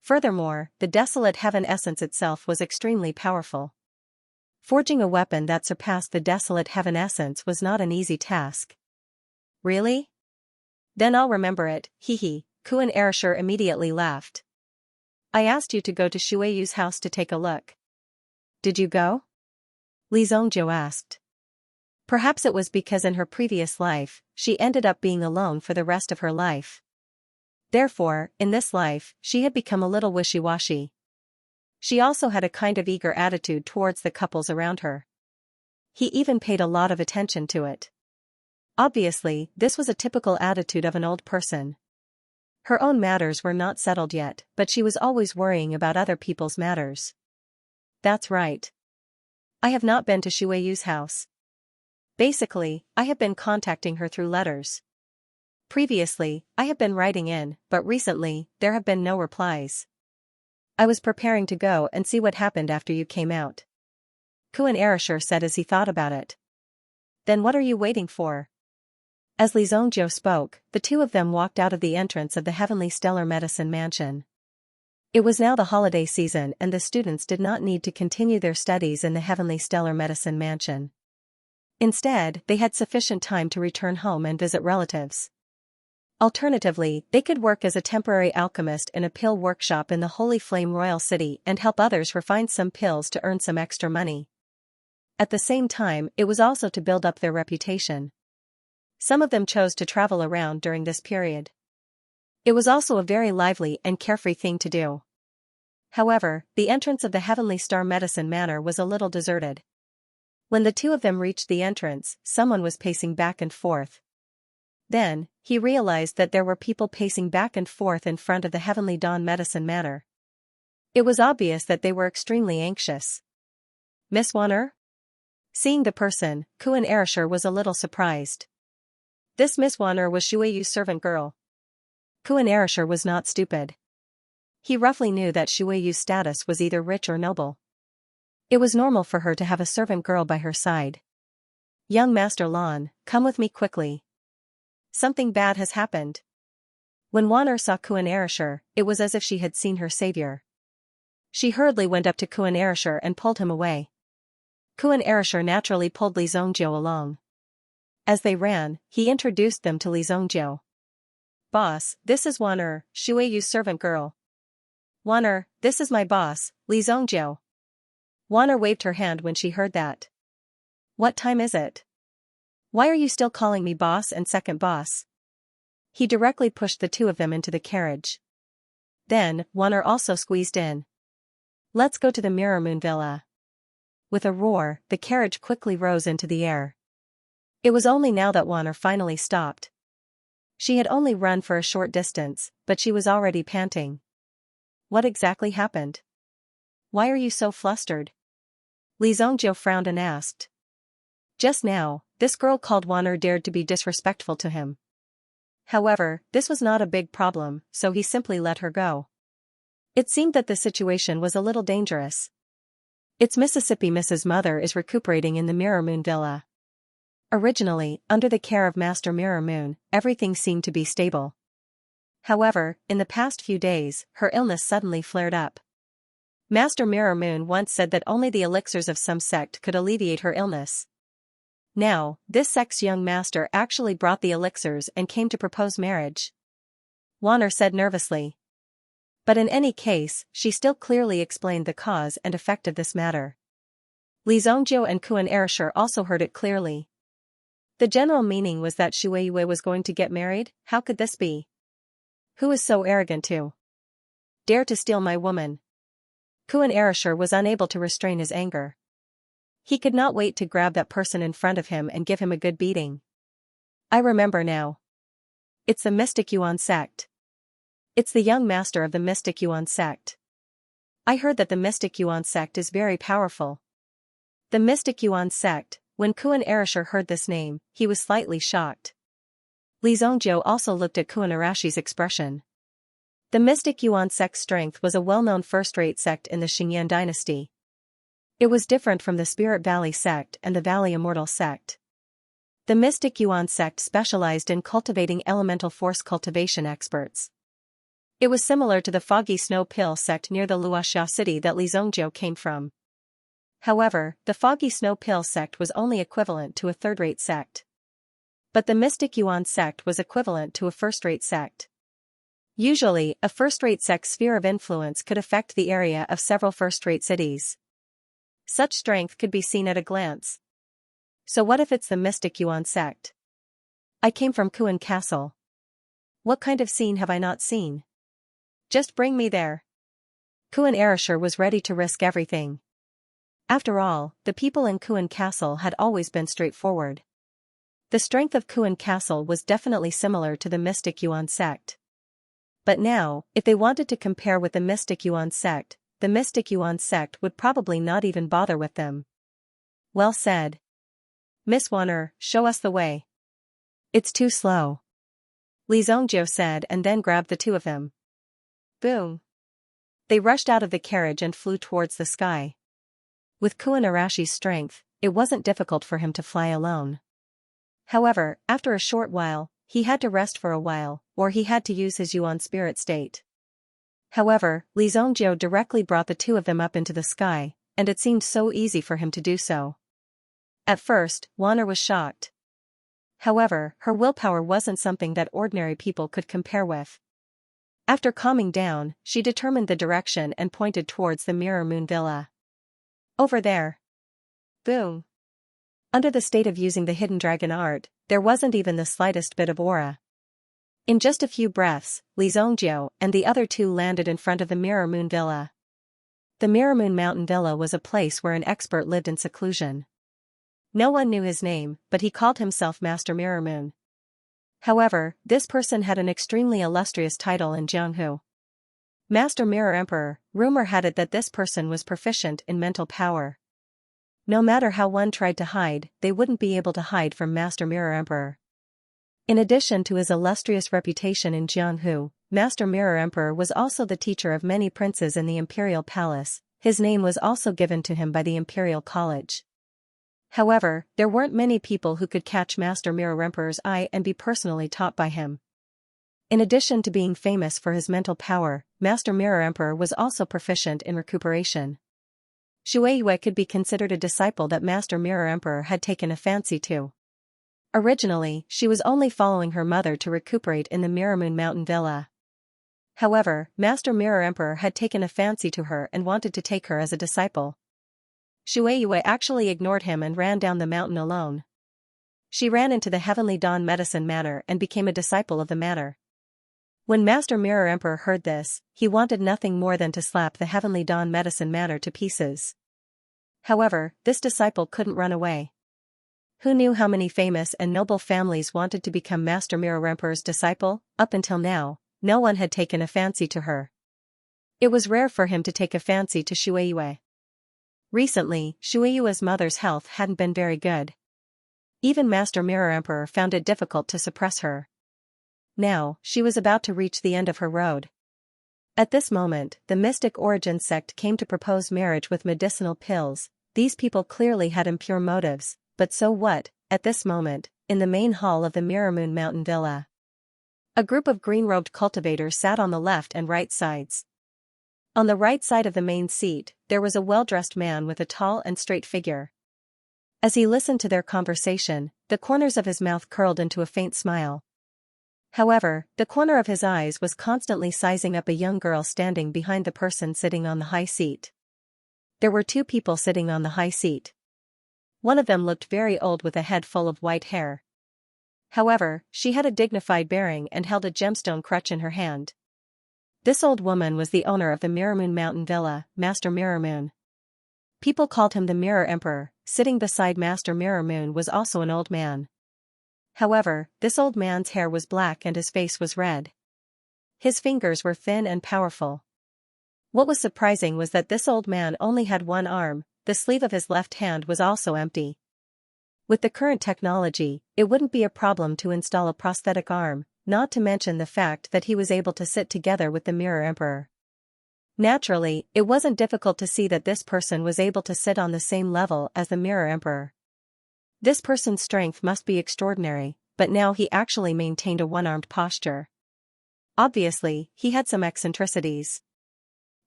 Furthermore, the desolate heaven essence itself was extremely powerful. Forging a weapon that surpassed the desolate heaven essence was not an easy task. Really? Then I'll remember it, hehe, Kuan Erishur immediately laughed. I asked you to go to Shueyu's house to take a look. Did you go? Li Zongjia asked. Perhaps it was because in her previous life, she ended up being alone for the rest of her life. Therefore, in this life, she had become a little wishy-washy. She also had a kind of eager attitude towards the couples around her. He even paid a lot of attention to it. Obviously, this was a typical attitude of an old person. Her own matters were not settled yet, but she was always worrying about other people's matters. That's right. I have not been to Shueyu's house. Basically, I have been contacting her through letters. Previously, I have been writing in, but recently, there have been no replies. I was preparing to go and see what happened after you came out. Kuan Erishur said as he thought about it. Then what are you waiting for? As Li Zongjia spoke, the two of them walked out of the entrance of the Heavenly Stellar Medicine Mansion. It was now the holiday season and the students did not need to continue their studies in the Heavenly Stellar Medicine Mansion. Instead, they had sufficient time to return home and visit relatives. Alternatively, they could work as a temporary alchemist in a pill workshop in the Holy Flame Royal City and help others refine some pills to earn some extra money. At the same time, it was also to build up their reputation. Some of them chose to travel around during this period. It was also a very lively and carefree thing to do. However, the entrance of the Heavenly Star Medicine Manor was a little deserted. When the two of them reached the entrance, someone was pacing back and forth. Then, he realized that there were people pacing back and forth in front of the Heavenly Dawn Medicine Manor. It was obvious that they were extremely anxious. Miss Wanner? Seeing the person, Kuan Erishur was a little surprised. This Miss Wanner was Shueyu's servant girl. Kuan Erishur was not stupid. He roughly knew that Shueyu's status was either rich or noble. It was normal for her to have a servant girl by her side. Young Master Lan, come with me quickly. Something bad has happened. When Wanner saw Kuan Erishur, it was as if she had seen her savior. She hurriedly went up to Kuan Erishur and pulled him away. Kuan Erishur naturally pulled Li Zongjia along. As they ran, he introduced them to Li Zongjia. Boss, this is Wanner, Shueyu's servant girl. Wanner, this is my boss, Li Zongjia. Wanner waved her hand when she heard that. What time is it? Why are you still calling me boss and second boss? He directly pushed the two of them into the carriage. Then, Wanner also squeezed in. Let's go to the Mirror Moon Villa. With a roar, the carriage quickly rose into the air. It was only now that Wanner finally stopped. She had only run for a short distance, but she was already panting. What exactly happened? Why are you so flustered? Li Zongjiu frowned and asked. Just now, this girl called Wanner dared to be disrespectful to him. However, this was not a big problem, so he simply let her go. It seemed that the situation was a little dangerous. It's Mississippi. Mrs. Mother is recuperating in the Mirror Moon Villa. Originally, under the care of Master Mirror Moon, everything seemed to be stable. However, in the past few days, her illness suddenly flared up. Master Mirror Moon once said that only the elixirs of some sect could alleviate her illness. Now, this sect's young master actually brought the elixirs and came to propose marriage. Wanner said nervously. But in any case, she still clearly explained the cause and effect of this matter. Li Zongjiu and Kuan Erishur also heard it clearly. The general meaning was that Shui Yue was going to get married. How could this be? Who is so arrogant to dare to steal my woman? Kuan Erishur was unable to restrain his anger. He could not wait to grab that person in front of him and give him a good beating. I remember now. It's the Mystic Yuan sect. It's the young master of the Mystic Yuan sect. I heard that the Mystic Yuan sect is very powerful. The Mystic Yuan sect, when Kuan Erishur heard this name, he was slightly shocked. Li Zongjiu also looked at Kuan Arashi's expression. The Mystic Yuan sect's strength was a well-known first-rate sect in the Xingyan dynasty. It was different from the Spirit Valley sect and the Valley Immortal sect. The Mystic Yuan sect specialized in cultivating elemental force cultivation experts. It was similar to the Foggy Snow Pill sect near the Luoxia city that Li Zongjiu came from. However, the Foggy Snow Pill sect was only equivalent to a third-rate sect. But the Mystic Yuan sect was equivalent to a first-rate sect. Usually, a first-rate sect's sphere of influence could affect the area of several first-rate cities. Such strength could be seen at a glance. So what if it's the Mystic Yuan sect? I came from Kuan Castle. What kind of scene have I not seen? Just bring me there. Kuan Erishur was ready to risk everything. After all, the people in Kuan Castle had always been straightforward. The strength of Kuan Castle was definitely similar to the Mystic Yuan sect. But now, if they wanted to compare with the Mystic Yuan sect, the Mystic Yuan sect would probably not even bother with them. Well said. Miss Wanner, show us the way. It's too slow. Li Zongjiu said and then grabbed the two of them. Boom. They rushed out of the carriage and flew towards the sky. With Kuan Arashi's strength, it wasn't difficult for him to fly alone. However, after a short while, he had to rest for a while, or he had to use his Yuan spirit state. However, Li Zongjiu directly brought the two of them up into the sky, and it seemed so easy for him to do so. At first, Wanner was shocked. However, her willpower wasn't something that ordinary people could compare with. After calming down, she determined the direction and pointed towards the Mirror Moon Villa. Over there. Boom. Under the state of using the hidden dragon art, there wasn't even the slightest bit of aura. In just a few breaths, Li Zongjiu and the other two landed in front of the Mirror Moon Villa. The Mirror Moon Mountain Villa was a place where an expert lived in seclusion. No one knew his name, but he called himself Master Mirror Moon. However, this person had an extremely illustrious title in Jianghu. Master Mirror Emperor. Rumor had it that this person was proficient in mental power. No matter how one tried to hide, they wouldn't be able to hide from Master Mirror Emperor. In addition to his illustrious reputation in Jianghu, Master Mirror Emperor was also the teacher of many princes in the Imperial Palace. His name was also given to him by the Imperial College. However, there weren't many people who could catch Master Mirror Emperor's eye and be personally taught by him. In addition to being famous for his mental power, Master Mirror Emperor was also proficient in recuperation. Shui Yue could be considered a disciple that Master Mirror Emperor had taken a fancy to. Originally, she was only following her mother to recuperate in the Mirror Moon Mountain Villa. However, Master Mirror Emperor had taken a fancy to her and wanted to take her as a disciple. Shueiyue actually ignored him and ran down the mountain alone. She ran into the Heavenly Dawn Medicine Manor and became a disciple of the manor. When Master Mirror Emperor heard this, he wanted nothing more than to slap the Heavenly Dawn Medicine Manor to pieces. However, this disciple couldn't run away. Who knew how many famous and noble families wanted to become Master Mirror Emperor's disciple? Up until now, no one had taken a fancy to her. It was rare for him to take a fancy to Shueiyue. Recently, Shueiyue's mother's health hadn't been very good. Even Master Mirror Emperor found it difficult to suppress her. Now, she was about to reach the end of her road. At this moment, the Mystic Origin sect came to propose marriage with medicinal pills. These people clearly had impure motives, but so what? At this moment, in the main hall of the Mirror Moon Mountain Villa, a group of green-robed cultivators sat on the left and right sides. On the right side of the main seat, there was a well-dressed man with a tall and straight figure. As he listened to their conversation, the corners of his mouth curled into a faint smile. However, the corner of his eyes was constantly sizing up a young girl standing behind the person sitting on the high seat. There were two people sitting on the high seat. One of them looked very old with a head full of white hair. However, she had a dignified bearing and held a gemstone crutch in her hand. This old woman was the owner of the Mirror Moon Mountain Villa, Master Mirror Moon. People called him the Mirror Emperor. Sitting beside Master Mirror Moon was also an old man. However, this old man's hair was black and his face was red. His fingers were thin and powerful. What was surprising was that this old man only had one arm. The sleeve of his left hand was also empty. With the current technology, it wouldn't be a problem to install a prosthetic arm, not to mention the fact that he was able to sit together with the Mirror Emperor. Naturally, it wasn't difficult to see that this person was able to sit on the same level as the Mirror Emperor. This person's strength must be extraordinary, but now he actually maintained a one-armed posture. Obviously, he had some eccentricities.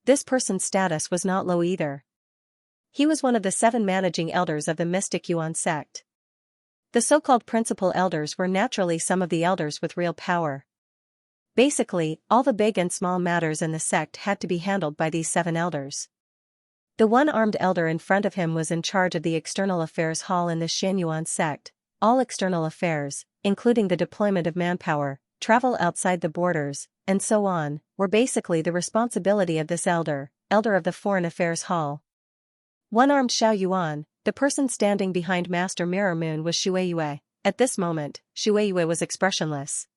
This person's status was not low either. He was one of the 7 managing elders of the Mystic Yuan sect. The so-called principal elders were naturally some of the elders with real power. Basically, all the big and small matters in the sect had to be handled by these 7 elders. The one-armed elder in front of him was in charge of the External Affairs Hall in the Xianyuan sect. All external affairs, including the deployment of manpower, travel outside the borders, and so on, were basically the responsibility of this elder of the Foreign Affairs Hall. One-armed Xiao Yuan, the person standing behind Master Mirror Moon, was Shueiyue. At this moment, Shueiyue was expressionless.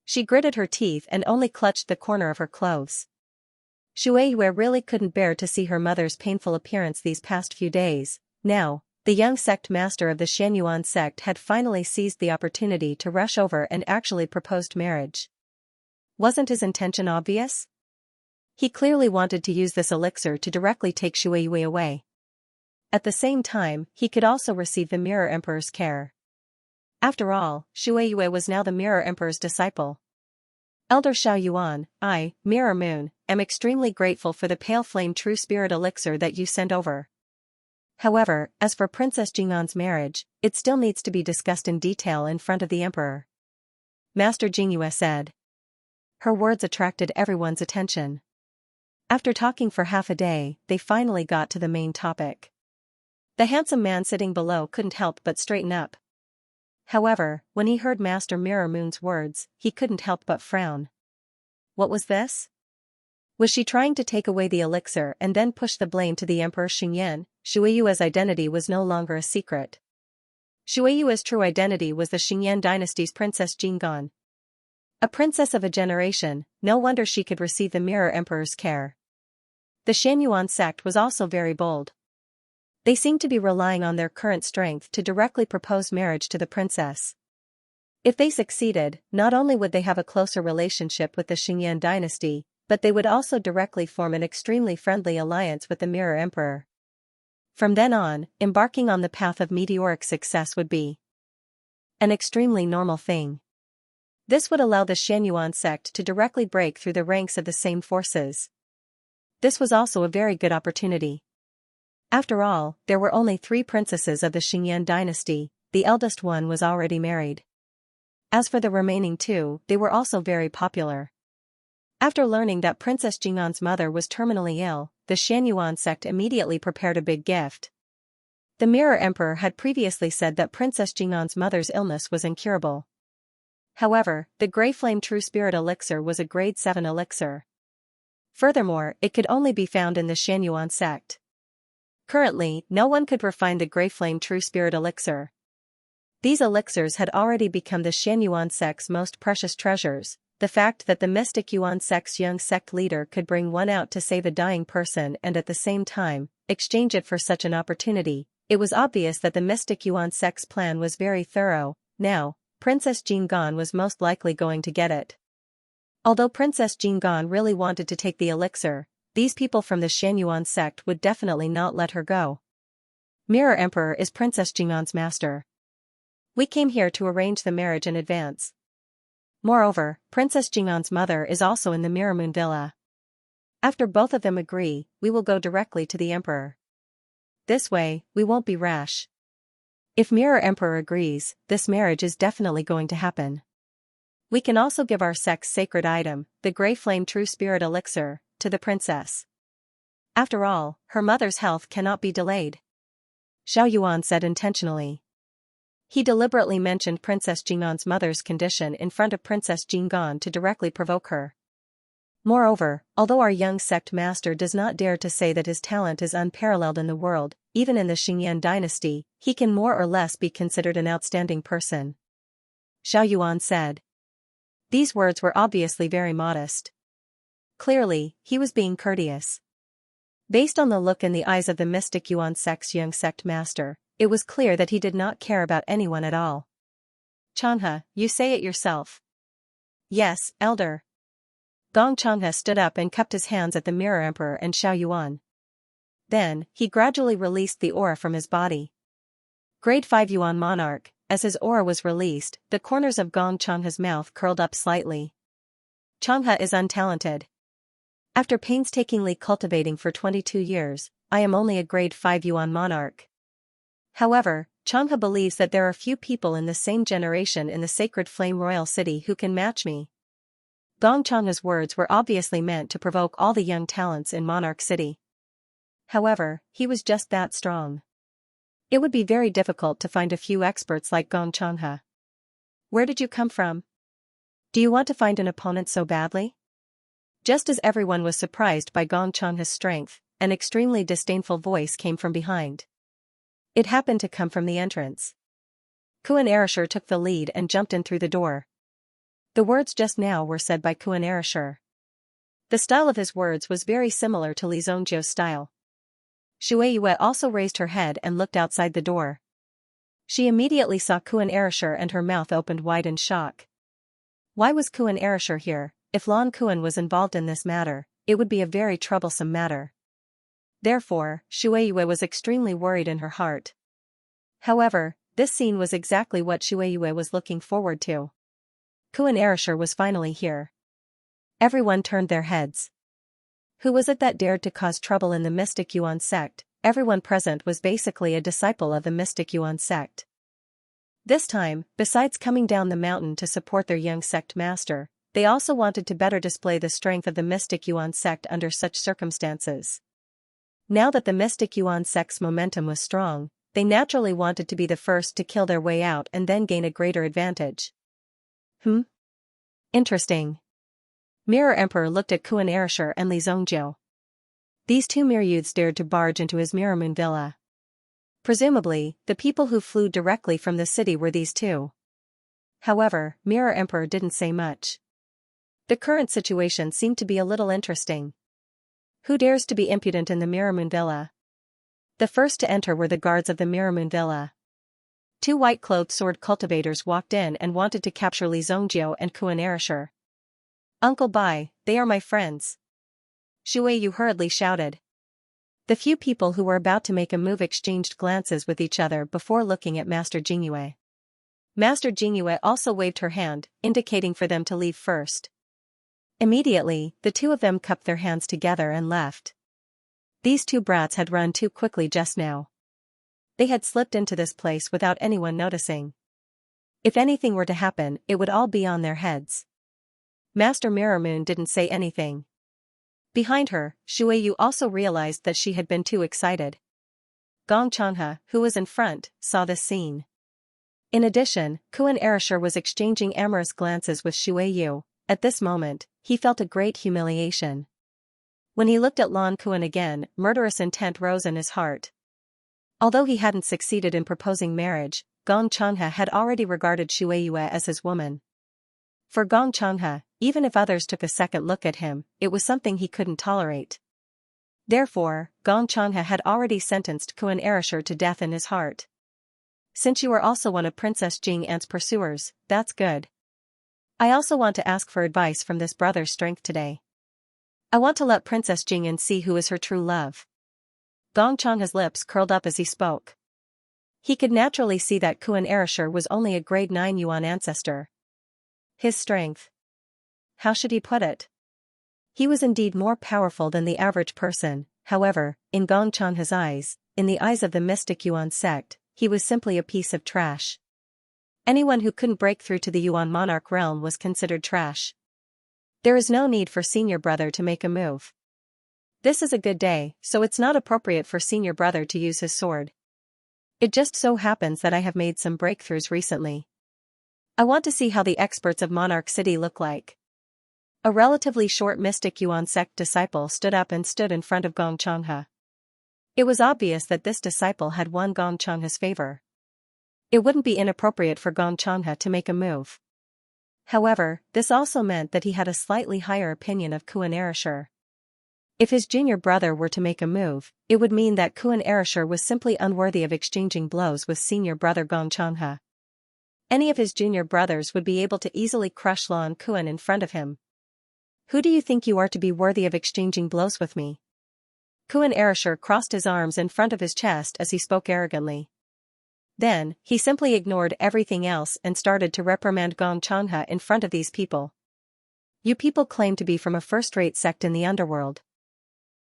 She gritted her teeth and only clutched the corner of her clothes. Shueiyue really couldn't bear to see her mother's painful appearance these past few days. Now, the young sect master of the Xianyuan sect had finally seized the opportunity to rush over and actually proposed marriage. Wasn't his intention obvious? He clearly wanted to use this elixir to directly take Shueiyue away. At the same time, he could also receive the Mirror Emperor's care. After all, Shueiyue was now the Mirror Emperor's disciple. Elder Xiao Yuan, I, Mirror Moon, am extremely grateful for the Pale Flame True Spirit elixir that you sent over. However, as for Princess Jing'an's marriage, it still needs to be discussed in detail in front of the Emperor. Master Jingyue said. Her words attracted everyone's attention. After talking for half a day, they finally got to the main topic. The handsome man sitting below couldn't help but straighten up. However, when he heard Master Mirror Moon's words, he couldn't help but frown. What was this? Was she trying to take away the elixir and then push the blame to the Emperor Xingyan? Shueiyue's identity was no longer a secret. Shueiyue's true identity was the Xingyan dynasty's Princess Jing'an. A princess of a generation, no wonder she could receive the Mirror Emperor's care. The Xianyuan sect was also very bold. They seemed to be relying on their current strength to directly propose marriage to the princess. If they succeeded, not only would they have a closer relationship with the Xingyan dynasty, but they would also directly form an extremely friendly alliance with the Mirror Emperor. From then on, embarking on the path of meteoric success would be an extremely normal thing. This would allow the Xianyuan sect to directly break through the ranks of the same forces. This was also a very good opportunity. After all, there were only 3 princesses of the Xingyan dynasty, the eldest one was already married. As for the remaining 2, they were also very popular. After learning that Princess Jing'an's mother was terminally ill, the Xianyuan sect immediately prepared a big gift. The Mirror Emperor had previously said that Princess Jing'an's mother's illness was incurable. However, the Grey Flame True Spirit Elixir was a grade 7 elixir. Furthermore, it could only be found in the Xianyuan sect. Currently, no one could refine the Grey Flame True Spirit Elixir. These elixirs had already become the Xianyuan sect's most precious treasures. The fact that the Mystic Yuan sect's young sect leader could bring one out to save a dying person and at the same time, exchange it for such an opportunity, it was obvious that the Mystic Yuan sect's plan was very thorough. Now, Princess Jing'an was most likely going to get it. Although Princess Jing'an really wanted to take the elixir, these people from the Xianyuan sect would definitely not let her go. Mirror Emperor is Princess Jing'an's master. We came here to arrange the marriage in advance. Moreover, Princess Jing'an's mother is also in the Mirror Moon Villa. After both of them agree, we will go directly to the Emperor. This way, we won't be rash. If Mirror Emperor agrees, this marriage is definitely going to happen. We can also give our sect's sacred item, the Grey Flame True Spirit Elixir, to the princess. After all, her mother's health cannot be delayed. Xiao Yuan said intentionally. He deliberately mentioned Princess Jing'an's mother's condition in front of Princess Jing'an to directly provoke her. Moreover, although our young sect master does not dare to say that his talent is unparalleled in the world, even in the Xingyan dynasty, he can more or less be considered an outstanding person. Xiao Yuan said. These words were obviously very modest. Clearly, he was being courteous. Based on the look in the eyes of the Mystic Yuan sect's young sect master, it was clear that he did not care about anyone at all. Changhe, you say it yourself. Yes, elder. Gong Changhe stood up and cupped his hands at the Mirror Emperor and Xiao Yuan. Then, he gradually released the aura from his body. Grade 5 Yuan Monarch, as his aura was released, the corners of Gong Changhe's mouth curled up slightly. Changhe is untalented. After painstakingly cultivating for 22 years, I am only a grade 5 Yuan Monarch. However, Changhe believes that there are few people in the same generation in the Sacred Flame Royal City who can match me. Gong Changhe's words were obviously meant to provoke all the young talents in Monarch City. However, he was just that strong. It would be very difficult to find a few experts like Gong Changhe. Where did you come from? Do you want to find an opponent so badly? Just as everyone was surprised by Gong Changhe's strength, an extremely disdainful voice came from behind. It happened to come from the entrance. Kuan Erishur took the lead and jumped in through the door. The words just now were said by Kuan Erishur. The style of his words was very similar to Li Zongjiu's style. Xue Yue also raised her head and looked outside the door. She immediately saw Kuan Erishur and her mouth opened wide in shock. Why was Kuan Erishur here? If Lan Kuan was involved in this matter, it would be a very troublesome matter. Therefore, Xue Yue was extremely worried in her heart. However, this scene was exactly what Xue Yue was looking forward to. Kuan Erishur was finally here. Everyone turned their heads. Who was it that dared to cause trouble in the Mystic Yuan sect? Everyone present was basically a disciple of the Mystic Yuan sect. This time, besides coming down the mountain to support their young sect master, they also wanted to better display the strength of the Mystic Yuan sect under such circumstances. Now that the Mystic Yuan sect's momentum was strong, they naturally wanted to be the first to kill their way out and then gain a greater advantage. Interesting. Mirror Emperor looked at Kuan Erishur and Li Zongjiu. These two mere youths dared to barge into his Mirror Moon Villa. Presumably, the people who flew directly from the city were these two. However, Mirror Emperor didn't say much. The current situation seemed to be a little interesting. Who dares to be impudent in the Mirror Moon Villa? The first to enter were the guards of the Mirror Moon Villa. Two white-clothed sword cultivators walked in and wanted to capture Li Zongjiu and Kuan Erishur. Uncle Bai, they are my friends. Xue Yu hurriedly shouted. The few people who were about to make a move exchanged glances with each other before looking at Master Jingyue. Master Jingyue also waved her hand, indicating for them to leave first. Immediately, the two of them cupped their hands together and left. These two brats had run too quickly just now. They had slipped into this place without anyone noticing. If anything were to happen, it would all be on their heads. Master Mirror Moon didn't say anything. Behind her, Xue Yu also realized that she had been too excited. Gong Changhe, who was in front, saw this scene. In addition, Kuan Erishur was exchanging amorous glances with Xue Yu. At this moment, he felt a great humiliation. When he looked at Lan Kuan again, murderous intent rose in his heart. Although he hadn't succeeded in proposing marriage, Gong Changhe had already regarded Xue Yue as his woman. For Gong Changhe, even if others took a second look at him, it was something he couldn't tolerate. Therefore, Gong Changhe had already sentenced Kuan Erishur to death in his heart. Since you are also one of Princess Jing An's pursuers, that's good. I also want to ask for advice from this brother's strength today. I want to let Princess Jing An see who is her true love. Gong Changhe's lips curled up as he spoke. He could naturally see that Kuan Erishur was only a grade 9 Yuan ancestor. His strength. How should he put it? He was indeed more powerful than the average person. However, in Gong Changhe's eyes, in the eyes of the mystic Yuan sect, he was simply a piece of trash. Anyone who couldn't break through to the Yuan monarch realm was considered trash. There is no need for senior brother to make a move. This is a good day, so it's not appropriate for senior brother to use his sword. It just so happens that I have made some breakthroughs recently. I want to see how the experts of Monarch City look like. A relatively short mystic Yuan sect disciple stood up and stood in front of Gong Changhe. It was obvious that this disciple had won Gong Changhe's favor. It wouldn't be inappropriate for Gong Changhe to make a move. However, this also meant that he had a slightly higher opinion of Kuan Erishur. If his junior brother were to make a move, it would mean that Kuan Erishur was simply unworthy of exchanging blows with senior brother Gong Changhe. Any of his junior brothers would be able to easily crush Lan Kuan in front of him. Who do you think you are to be worthy of exchanging blows with me? Kuan Erishur crossed his arms in front of his chest as he spoke arrogantly. Then, he simply ignored everything else and started to reprimand Gong Changhe in front of these people. You people claim to be from a first-rate sect in the underworld.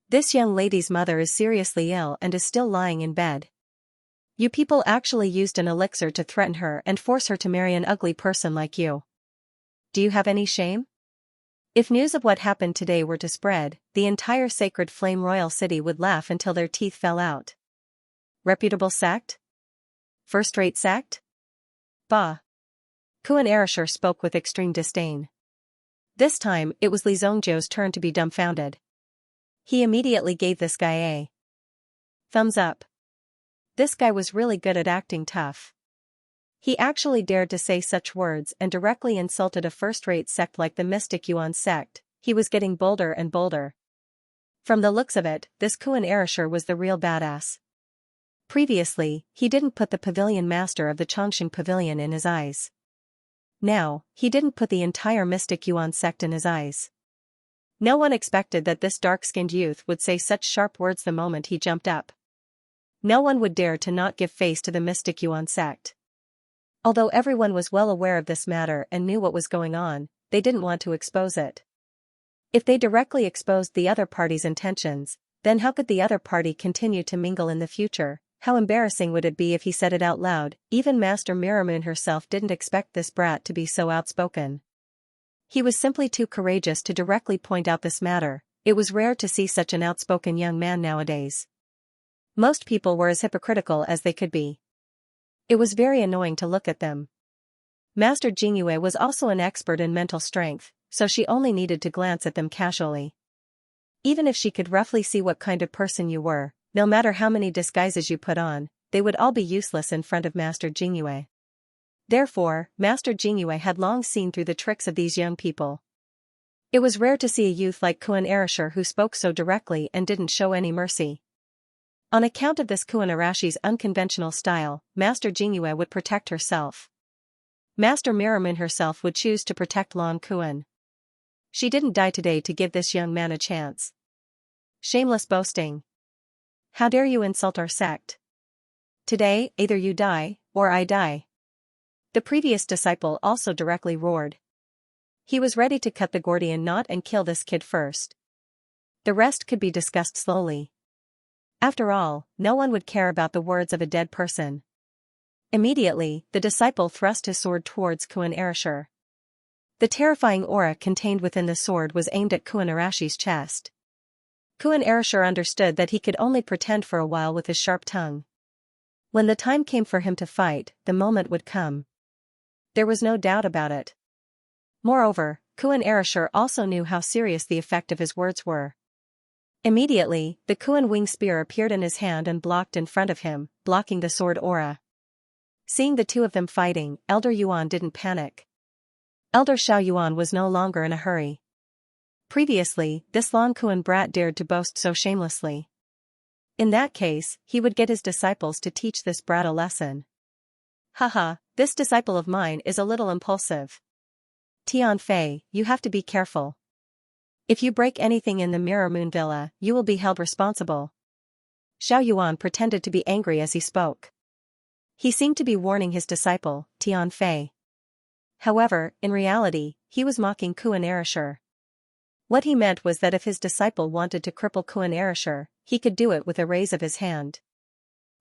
This young lady's mother is seriously ill and is still lying in bed. You people actually used an elixir to threaten her and force her to marry an ugly person like you. Do you have any shame? If news of what happened today were to spread, the entire Sacred Flame Royal City would laugh until their teeth fell out. Reputable sect? First-rate sect? Bah. Kuan Erishur spoke with extreme disdain. This time, it was Li Zhongjiu's turn to be dumbfounded. He immediately gave this guy a thumbs up. This guy was really good at acting tough. He actually dared to say such words and directly insulted a first-rate sect like the Mystic Yuan sect. He was getting bolder and bolder. From the looks of it, this Kuan Erishur was the real badass. Previously, he didn't put the pavilion master of the Chongqing Pavilion in his eyes. Now, he didn't put the entire Mystic Yuan sect in his eyes. No one expected that this dark-skinned youth would say such sharp words the moment he jumped up. No one would dare to not give face to the Mystic Yuan sect. Although everyone was well aware of this matter and knew what was going on, they didn't want to expose it. If they directly exposed the other party's intentions, then how could the other party continue to mingle in the future? How embarrassing would it be if he said it out loud? Even Master Mirrormoon herself didn't expect this brat to be so outspoken. He was simply too courageous to directly point out this matter. It was rare to see such an outspoken young man nowadays. Most people were as hypocritical as they could be. It was very annoying to look at them. Master Jingyue was also an expert in mental strength, so she only needed to glance at them casually. Even if she could roughly see what kind of person you were, no matter how many disguises you put on, they would all be useless in front of Master Jingyue. Therefore, Master Jingyue had long seen through the tricks of these young people. It was rare to see a youth like Kuan Erishur who spoke so directly and didn't show any mercy. On account of this Kuan Arashi's unconventional style, Master Jingyue would protect herself. Master Mirrormoon herself would choose to protect Lan Kuan. She didn't die today to give this young man a chance. Shameless boasting. How dare you insult our sect? Today, either you die, or I die. The previous disciple also directly roared. He was ready to cut the Gordian knot and kill this kid first. The rest could be discussed slowly. After all, no one would care about the words of a dead person. Immediately, the disciple thrust his sword towards Kuan Erishur. The terrifying aura contained within the sword was aimed at Kuan Arashi's chest. Kuan Erishur understood that he could only pretend for a while with his sharp tongue. When the time came for him to fight, the moment would come. There was no doubt about it. Moreover, Kuan Erasure also knew how serious the effect of his words were. Immediately, the Kuan wing spear appeared in his hand and blocked in front of him, blocking the sword aura. Seeing the two of them fighting, Elder Yuan didn't panic. Elder Xiao Yuan was no longer in a hurry. Previously, this Long Kuan brat dared to boast so shamelessly. In that case, he would get his disciples to teach this brat a lesson. Haha, this disciple of mine is a little impulsive. Tian Fei, you have to be careful. If you break anything in the Mirror Moon Villa, you will be held responsible. Xiao Yuan pretended to be angry as he spoke. He seemed to be warning his disciple, Tian Fei. However, in reality, he was mocking Kuan Erasure. What he meant was that if his disciple wanted to cripple Kuan Erasure, he could do it with a raise of his hand.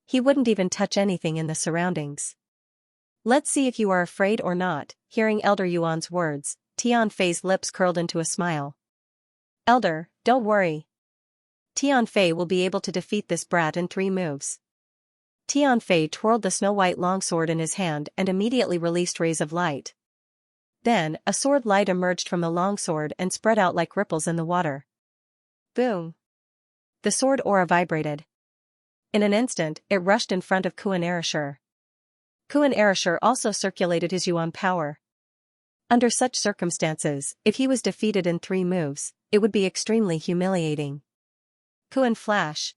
He wouldn't even touch anything in the surroundings. Let's see if you are afraid or not. Hearing Elder Yuan's words, Tian Fei's lips curled into a smile. Elder, don't worry. Tian Fei will be able to defeat this brat in 3 moves. Tian Fei twirled the snow-white longsword in his hand and immediately released rays of light. Then, a sword light emerged from the longsword and spread out like ripples in the water. Boom! The sword aura vibrated. In an instant, it rushed in front of Kuan Erasure. Kuan Erasure also circulated his Yuan power. Under such circumstances, if he was defeated in 3 moves, it would be extremely humiliating. Kuan Flash!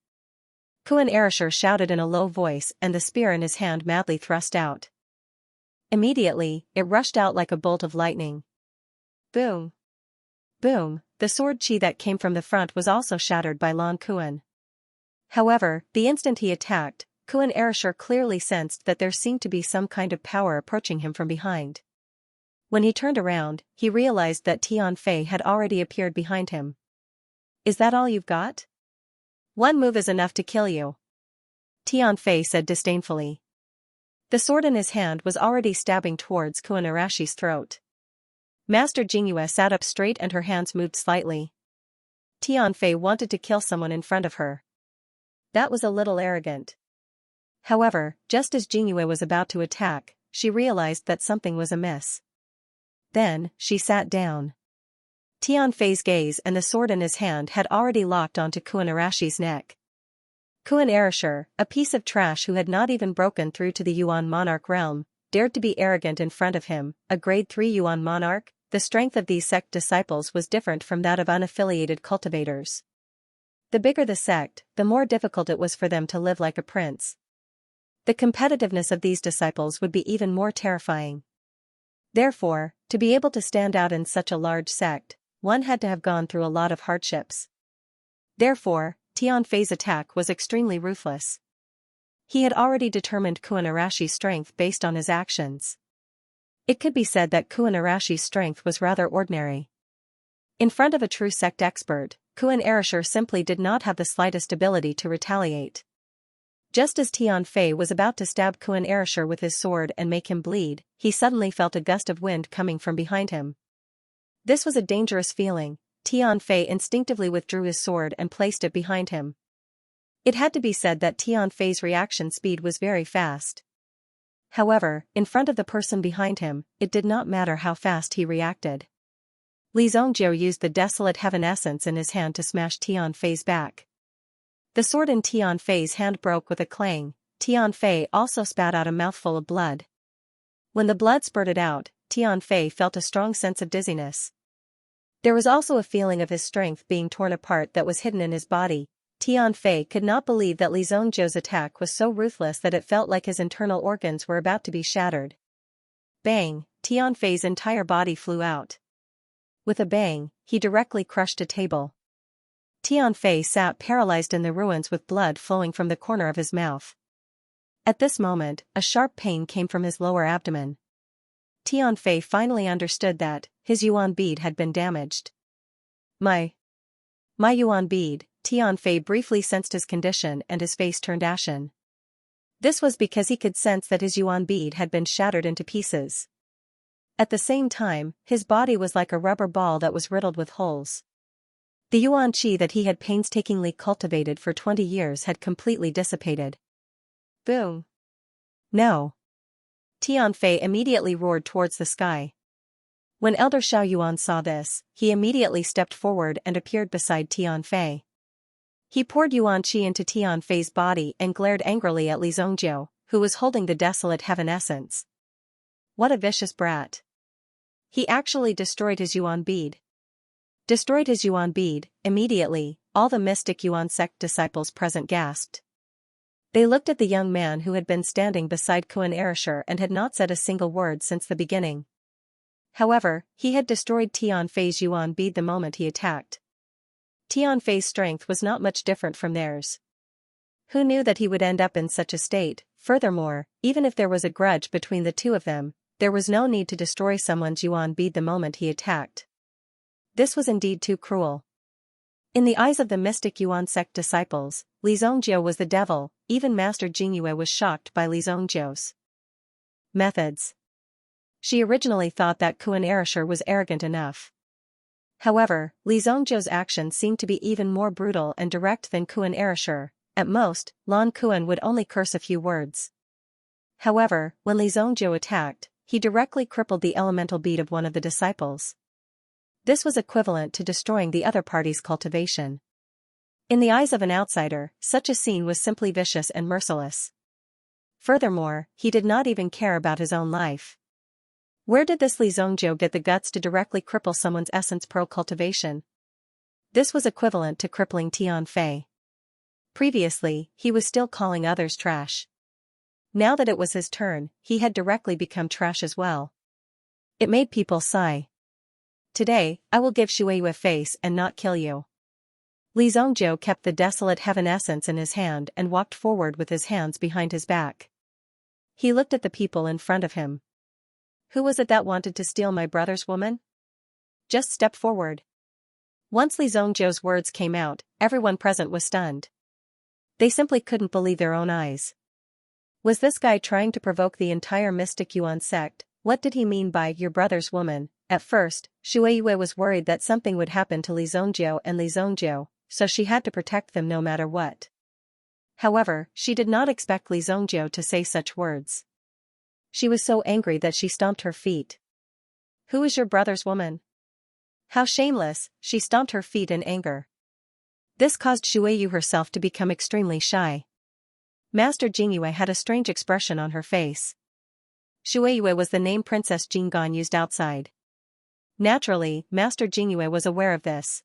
Kuan Erasure shouted in a low voice and the spear in his hand madly thrust out. Immediately, it rushed out like a bolt of lightning. Boom! Boom! The sword chi that came from the front was also shattered by Long Kuan. However, the instant he attacked, Kuan Erasure clearly sensed that there seemed to be some kind of power approaching him from behind. When he turned around, he realized that Tian Fei had already appeared behind him. Is that all you've got? 1 move is enough to kill you. Tian Fei said disdainfully. The sword in his hand was already stabbing towards Kuan Erashi's throat. Master Jingyue sat up straight and her hands moved slightly. Tian Fei wanted to kill someone in front of her. That was a little arrogant. However, just as Jingyue was about to attack, she realized that something was amiss. Then, she sat down. Tian Fei's gaze and the sword in his hand had already locked onto Kuan Erashi's neck. Kuan Erasure, a piece of trash who had not even broken through to the Yuan monarch realm, dared to be arrogant in front of him, a grade 3 Yuan monarch. The strength of these sect disciples was different from that of unaffiliated cultivators. The bigger the sect, the more difficult it was for them to live like a prince. The competitiveness of these disciples would be even more terrifying. Therefore, to be able to stand out in such a large sect, one had to have gone through a lot of hardships. Therefore, Tian Fei's attack was extremely ruthless. He had already determined Kuan Erashi's strength based on his actions. It could be said that Kuan Erashi's strength was rather ordinary. In front of a true sect expert, Kuan Erasure simply did not have the slightest ability to retaliate. Just as Tian Fei was about to stab Kuan Erasure with his sword and make him bleed, he suddenly felt a gust of wind coming from behind him. This was a dangerous feeling. Tian Fei instinctively withdrew his sword and placed it behind him. It had to be said that Tian Fei's reaction speed was very fast. However, in front of the person behind him, it did not matter how fast he reacted. Li Zhongjiu used the desolate heaven essence in his hand to smash Tian Fei's back. The sword in Tian Fei's hand broke with a clang. Tian Fei also spat out a mouthful of blood. When the blood spurted out, Tian Fei felt a strong sense of dizziness. There was also a feeling of his strength being torn apart that was hidden in his body. Tian Fei could not believe that Li Zhongjiu's attack was so ruthless that it felt like his internal organs were about to be shattered. Bang! Tian Fei's entire body flew out. With a bang, he directly crushed a table. Tian Fei sat paralyzed in the ruins with blood flowing from the corner of his mouth. At this moment, a sharp pain came from his lower abdomen. Tian Fei finally understood that his Yuan bead had been damaged. My Yuan bead. Tian Fei briefly sensed his condition and his face turned ashen. This was because he could sense that his Yuan bead had been shattered into pieces. At the same time, his body was like a rubber ball that was riddled with holes. The Yuan Qi that he had painstakingly cultivated for 20 years had completely dissipated. Boom! No. Tianfei immediately roared towards the sky. When Elder Xiaoyuan saw this, he immediately stepped forward and appeared beside Tianfei. He poured yuan qi into Tianfei's body and glared angrily at Li Zongjiu, who was holding the desolate heaven essence. What a vicious brat. He actually destroyed his yuan bead. Destroyed his yuan bead. Immediately, all the mystic yuan sect disciples present gasped. They looked at the young man who had been standing beside Kuan Erishur and had not said a single word since the beginning. However, he had destroyed Tianfei's yuan bead the moment he attacked. Tianfei's strength was not much different from theirs. Who knew that he would end up in such a state? Furthermore, even if there was a grudge between the two of them, there was no need to destroy someone's yuan bead the moment he attacked. This was indeed too cruel. In the eyes of the mystic yuan sect disciples, Li Zongjiu was the devil. Even Master Jingyue was shocked by Li Zongjiu's methods. She originally thought that Kuan Erishur was arrogant enough. However, Li Zongjiu's actions seemed to be even more brutal and direct than Kuan Erishur. At most, Lan Kuan would only curse a few words. However, when Li Zongjiu attacked, he directly crippled the elemental bead of one of the disciples. This was equivalent to destroying the other party's cultivation. In the eyes of an outsider, such a scene was simply vicious and merciless. Furthermore, he did not even care about his own life. Where did this Li Zongjiu get the guts to directly cripple someone's essence pearl cultivation? This was equivalent to crippling Tianfei. Previously, he was still calling others trash. Now that it was his turn, he had directly become trash as well. It made people sigh. Today, I will give Shueyu a face and not kill you. Li Zongjiu kept the desolate heaven essence in his hand and walked forward with his hands behind his back. He looked at the people in front of him. Who was it that wanted to steal my brother's woman? Just step forward. Once Li Zongjiu's words came out, everyone present was stunned. They simply couldn't believe their own eyes. Was this guy trying to provoke the entire mystic yuan sect? What did he mean by your brother's woman? At first, Shueyu was worried that something would happen to Li Zongjiu and Li Zongjiu, so she had to protect them no matter what. However, she did not expect Li Zongjiu to say such words. She was so angry that she stomped her feet. Who is your brother's woman? How shameless! She stomped her feet in anger. This caused Shueyu herself to become extremely shy. Master Jingyue had a strange expression on her face. Shueyu was the name Princess Jinggan used outside. Naturally, Master Jingyue was aware of this.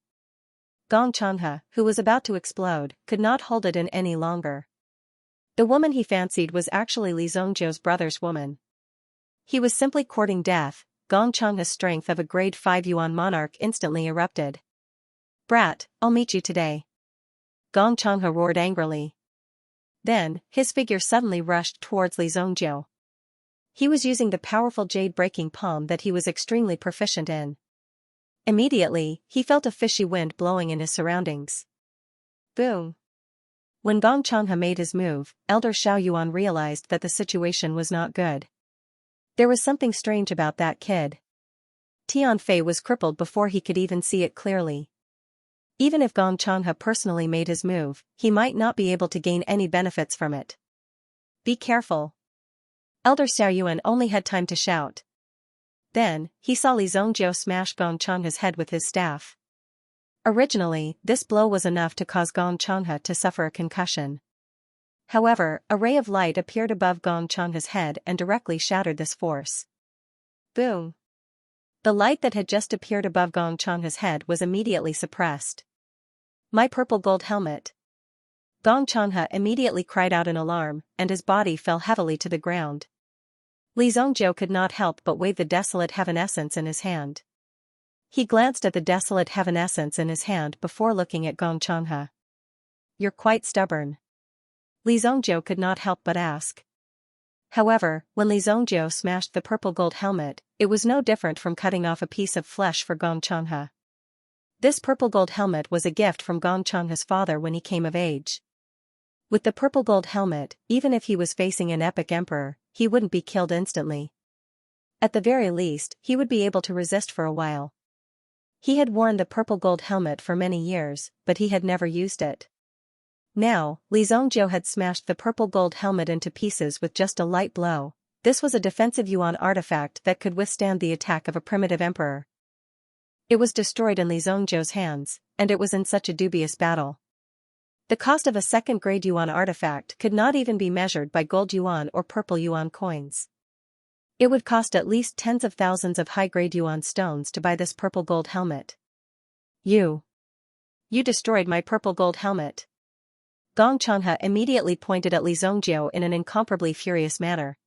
Gong Changhe, who was about to explode, could not hold it in any longer. The woman he fancied was actually Li Zongjiu's brother's woman. He was simply courting death. Gong Changhe's strength of a grade 5 yuan monarch instantly erupted. Brat, I'll meet you today. Gong Changhe roared angrily. Then, his figure suddenly rushed towards Li Zongjiu. He was using the powerful jade-breaking palm that he was extremely proficient in. Immediately, he felt a fishy wind blowing in his surroundings. Boom! When Gong Changhe made his move, Elder Xiaoyuan realized that the situation was not good. There was something strange about that kid. Tianfei was crippled before he could even see it clearly. Even if Gong Changhe personally made his move, he might not be able to gain any benefits from it. Be careful. Elder Xiaoyuan only had time to shout. Then, he saw Li Zongjiu smash Gong Changhe's head with his staff. Originally, this blow was enough to cause Gong Changhe to suffer a concussion. However, a ray of light appeared above Gong Changhe's head and directly shattered this force. Boom! The light that had just appeared above Gong Changhe's head was immediately suppressed. My purple gold helmet! Gong Changhe immediately cried out in alarm, and his body fell heavily to the ground. Li Zongjiu could not help but wave the desolate heaven essence in his hand. He glanced at the desolate heaven essence in his hand before looking at Gong Changhe. You're quite stubborn. Li Zongjiu could not help but ask. However, when Li Zongjiu smashed the purple gold helmet, it was no different from cutting off a piece of flesh for Gong Changhe. This purple gold helmet was a gift from Gong Changhe's father when he came of age. With the purple gold helmet, even if he was facing an epic emperor, he wouldn't be killed instantly. At the very least, he would be able to resist for a while. He had worn the purple gold helmet for many years, but he had never used it. Now, Li Zhongjiu had smashed the purple gold helmet into pieces with just a light blow. This was a defensive yuan artifact that could withstand the attack of a primitive emperor. It was destroyed in Li Zhongjiu's hands, and it was in such a dubious battle. The cost of a second-grade yuan artifact could not even be measured by gold yuan or purple yuan coins. It would cost at least tens of thousands of high-grade yuan stones to buy this purple gold helmet. You destroyed my purple gold helmet. Gong Changhe immediately pointed at Li Zhongjiu in an incomparably furious manner.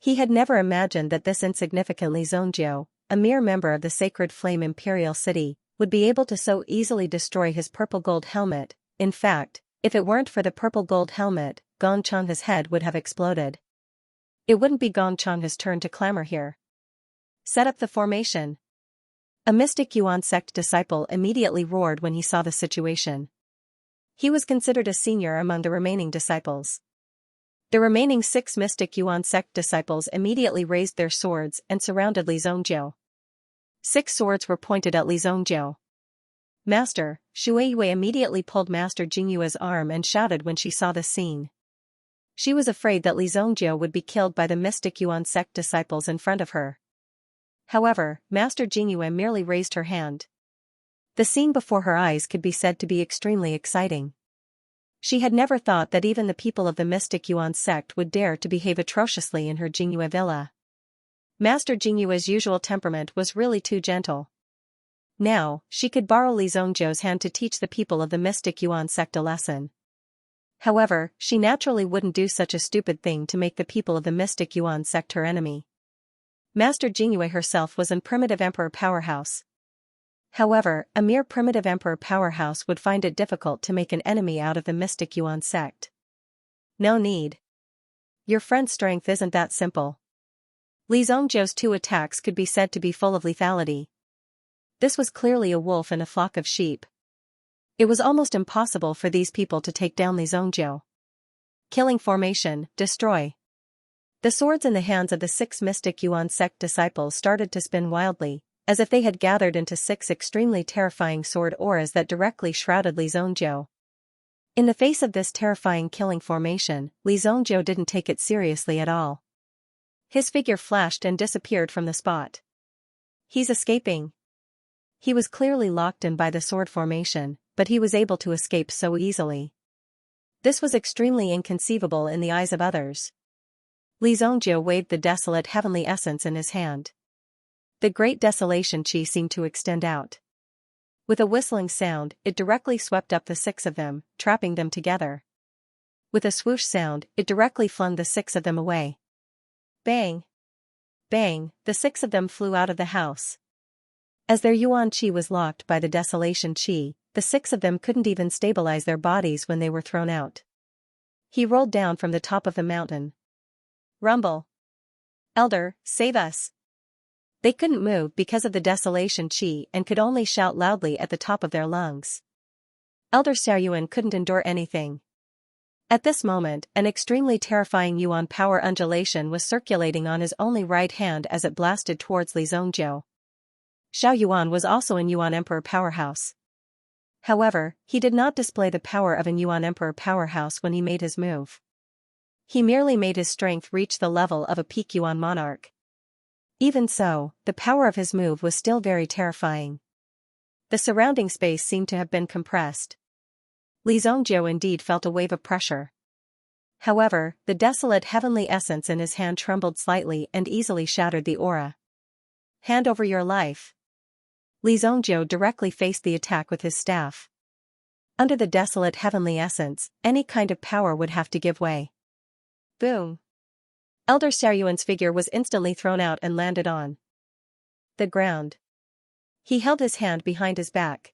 He had never imagined that this insignificant Li Zhongjiu, a mere member of the Sacred Flame Imperial City, would be able to so easily destroy his purple gold helmet. In fact, if it weren't for the purple gold helmet, Gong Changhe's head would have exploded. It wouldn't be Gong Changhe's turn to clamor here. Set up the formation. A mystic Yuan sect disciple immediately roared when he saw the situation. He was considered a senior among the remaining disciples. The remaining 6 mystic Yuan sect disciples immediately raised their swords and surrounded Li Zhongjiu. 6 swords were pointed at Li Zhongjiu. Master, Shuiyue immediately pulled Master Jingyue's arm and shouted when she saw the scene. She was afraid that Li Zhongjiu would be killed by the mystic Yuan sect disciples in front of her. However, Master Jingyue merely raised her hand. The scene before her eyes could be said to be extremely exciting. She had never thought that even the people of the mystic Yuan sect would dare to behave atrociously in her Jingyue villa. Master Jingyue's usual temperament was really too gentle. Now, she could borrow Li Zhongjiu's hand to teach the people of the mystic Yuan sect a lesson. However, she naturally wouldn't do such a stupid thing to make the people of the mystic Yuan sect her enemy. Master Jingyue herself was a primitive emperor powerhouse. However, a mere primitive emperor powerhouse would find it difficult to make an enemy out of the mystic Yuan sect. No need. Your friend's strength isn't that simple. Li Zhongjiu's 2 attacks could be said to be full of lethality. This was clearly a wolf in a flock of sheep. It was almost impossible for these people to take down Li Zhongjiu. Killing formation, destroy. The swords in the hands of the 6 mystic Yuan sect disciples started to spin wildly, as if they had gathered into 6 extremely terrifying sword auras that directly shrouded Li Zhongjiu. In the face of this terrifying killing formation, Li Zhongjiu didn't take it seriously at all. His figure flashed and disappeared from the spot. He's escaping. He was clearly locked in by the sword formation, but he was able to escape so easily. This was extremely inconceivable in the eyes of others. Li Zhongjiu waved the desolate heavenly essence in his hand. The great desolation chi seemed to extend out. With a whistling sound, it directly swept up the 6 of them, trapping them together. With a swoosh sound, it directly flung the 6 of them away. Bang! Bang! The 6 of them flew out of the house. As their yuan chi was locked by the desolation chi, the 6 of them couldn't even stabilize their bodies when they were thrown out. He rolled down from the top of the mountain. Rumble! Elder, save us! They couldn't move because of the desolation chi and could only shout loudly at the top of their lungs. Elder Xiaoyuan couldn't endure anything. At this moment, an extremely terrifying yuan power undulation was circulating on his only right hand as it blasted towards Li Zhongjiu. Xiao Yuan was also in Yuan Emperor powerhouse. However, he did not display the power of an Yuan Emperor powerhouse when he made his move. He merely made his strength reach the level of a peak Yuan monarch. Even so, the power of his move was still very terrifying. The surrounding space seemed to have been compressed. Li Zhongjiu indeed felt a wave of pressure. However, the desolate heavenly essence in his hand trembled slightly and easily shattered the aura. Hand over your life. Li Zhongjiu directly faced the attack with his staff. Under the desolate heavenly essence, any kind of power would have to give way. Boom! Elder Xiaoyuan's figure was instantly thrown out and landed on the ground. He held his hand behind his back.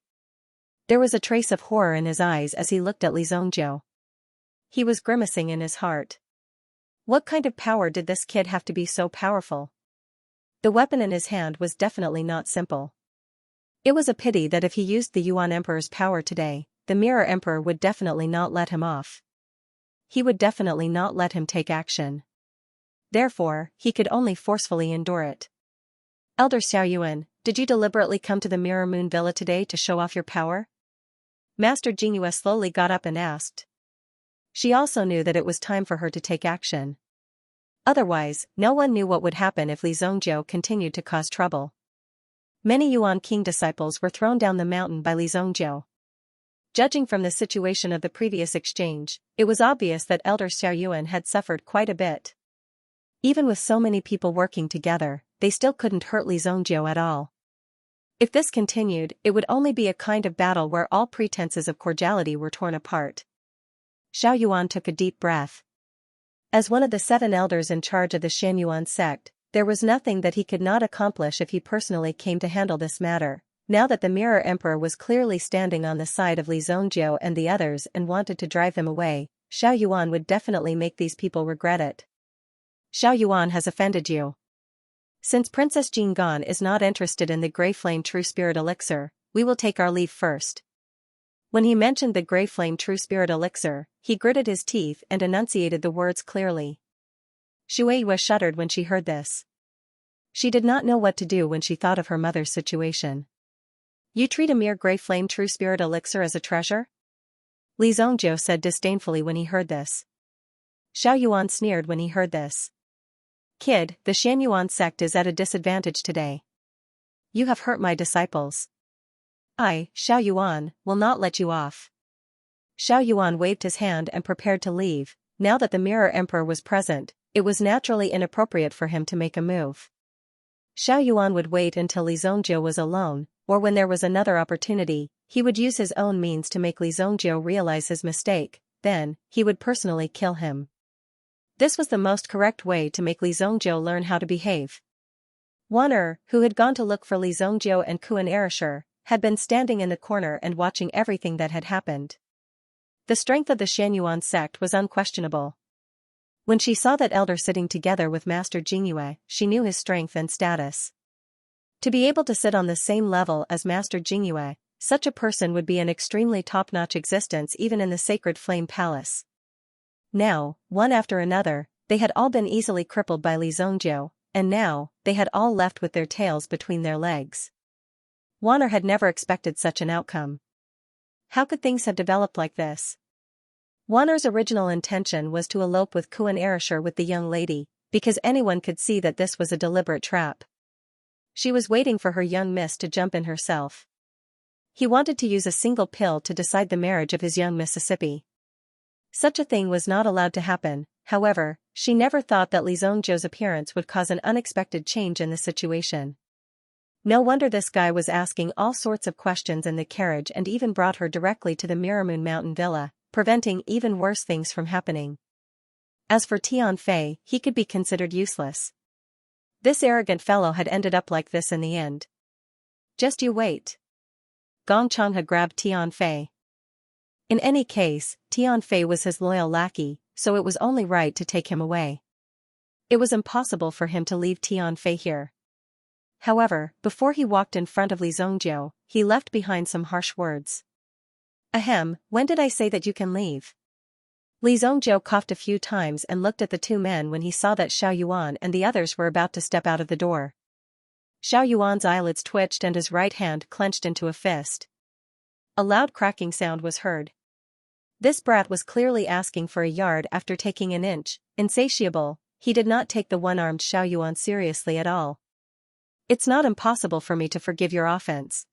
There was a trace of horror in his eyes as he looked at Li Zhongjiu. He was grimacing in his heart. What kind of power did this kid have to be so powerful? The weapon in his hand was definitely not simple. It was a pity that if he used the Yuan Emperor's power today, the Mirror Emperor would definitely not let him off. He would definitely not let him take action. Therefore, he could only forcefully endure it. Elder Xiaoyuan, did you deliberately come to the Mirror Moon Villa today to show off your power? Master Jingyue slowly got up and asked. She also knew that it was time for her to take action. Otherwise, no one knew what would happen if Li Zongjiu continued to cause trouble. Many Yuan King disciples were thrown down the mountain by Li Zongjiu. Judging from the situation of the previous exchange, it was obvious that Elder Xiaoyuan had suffered quite a bit. Even with so many people working together, they still couldn't hurt Li Zongjiu at all. If this continued, it would only be a kind of battle where all pretenses of cordiality were torn apart. Xiaoyuan took a deep breath. As one of the 7 elders in charge of the Xianyuan sect, there was nothing that he could not accomplish if he personally came to handle this matter. Now that the Mirror Emperor was clearly standing on the side of Li Zongjiu and the others and wanted to drive them away, Xiaoyuan would definitely make these people regret it. Xiaoyuan has offended you. Since Princess Jinggan is not interested in the Grey Flame True Spirit Elixir, we will take our leave first. When he mentioned the Grey Flame True Spirit Elixir, he gritted his teeth and enunciated the words clearly. Shueiyue shuddered when she heard this. She did not know what to do when she thought of her mother's situation. You treat a mere Grey Flame True Spirit Elixir as a treasure? Li Zongjiu said disdainfully when he heard this. Xiaoyuan sneered when he heard this. Kid, the Xianyuan sect is at a disadvantage today. You have hurt my disciples. I, Xiaoyuan, will not let you off. Xiaoyuan waved his hand and prepared to leave. Now that the Mirror Emperor was present, it was naturally inappropriate for him to make a move. Xiaoyuan would wait until Li Zongjiu was alone, or when there was another opportunity, he would use his own means to make Li Zongjiu realize his mistake, then, he would personally kill him. This was the most correct way to make Li Zongjiu learn how to behave. Wan who had gone to look for Li Zongjiu and Kuan Erishur, had been standing in the corner and watching everything that had happened. The strength of the Xianyuan sect was unquestionable. When she saw that elder sitting together with Master Jingyue, she knew his strength and status. To be able to sit on the same level as Master Jingyue, such a person would be an extremely top-notch existence even in the Sacred Flame Palace. Now, one after another, they had all been easily crippled by Li Zongjiu, and now, they had all left with their tails between their legs. Wan had never expected such an outcome. How could things have developed like this? Wan's original intention was to elope with Kuan Erishur with the young lady, because anyone could see that this was a deliberate trap. She was waiting for her young miss to jump in herself. He wanted to use a single pill to decide the marriage of his young Mississippi. Such a thing was not allowed to happen, however, she never thought that Li Zongjiu's appearance would cause an unexpected change in the situation. No wonder this guy was asking all sorts of questions in the carriage and even brought her directly to the Mirrormoon Mountain Villa, preventing even worse things from happening. As for Tianfei, he could be considered useless. This arrogant fellow had ended up like this in the end. Just you wait. Gong Changhe grabbed Tianfei. In any case, Tianfei was his loyal lackey, so it was only right to take him away. It was impossible for him to leave Tianfei here. However, before he walked in front of Li Zongjiu, he left behind some harsh words. Ahem, when did I say that you can leave? Li Zongjiu coughed a few times and looked at the 2 men when he saw that Xiaoyuan and the others were about to step out of the door. Xiaoyuan's eyelids twitched and his right hand clenched into a fist. A loud cracking sound was heard. This brat was clearly asking for a yard after taking an inch. Insatiable, he did not take the one-armed Xiaoyuan seriously at all. It's not impossible for me to forgive your offense.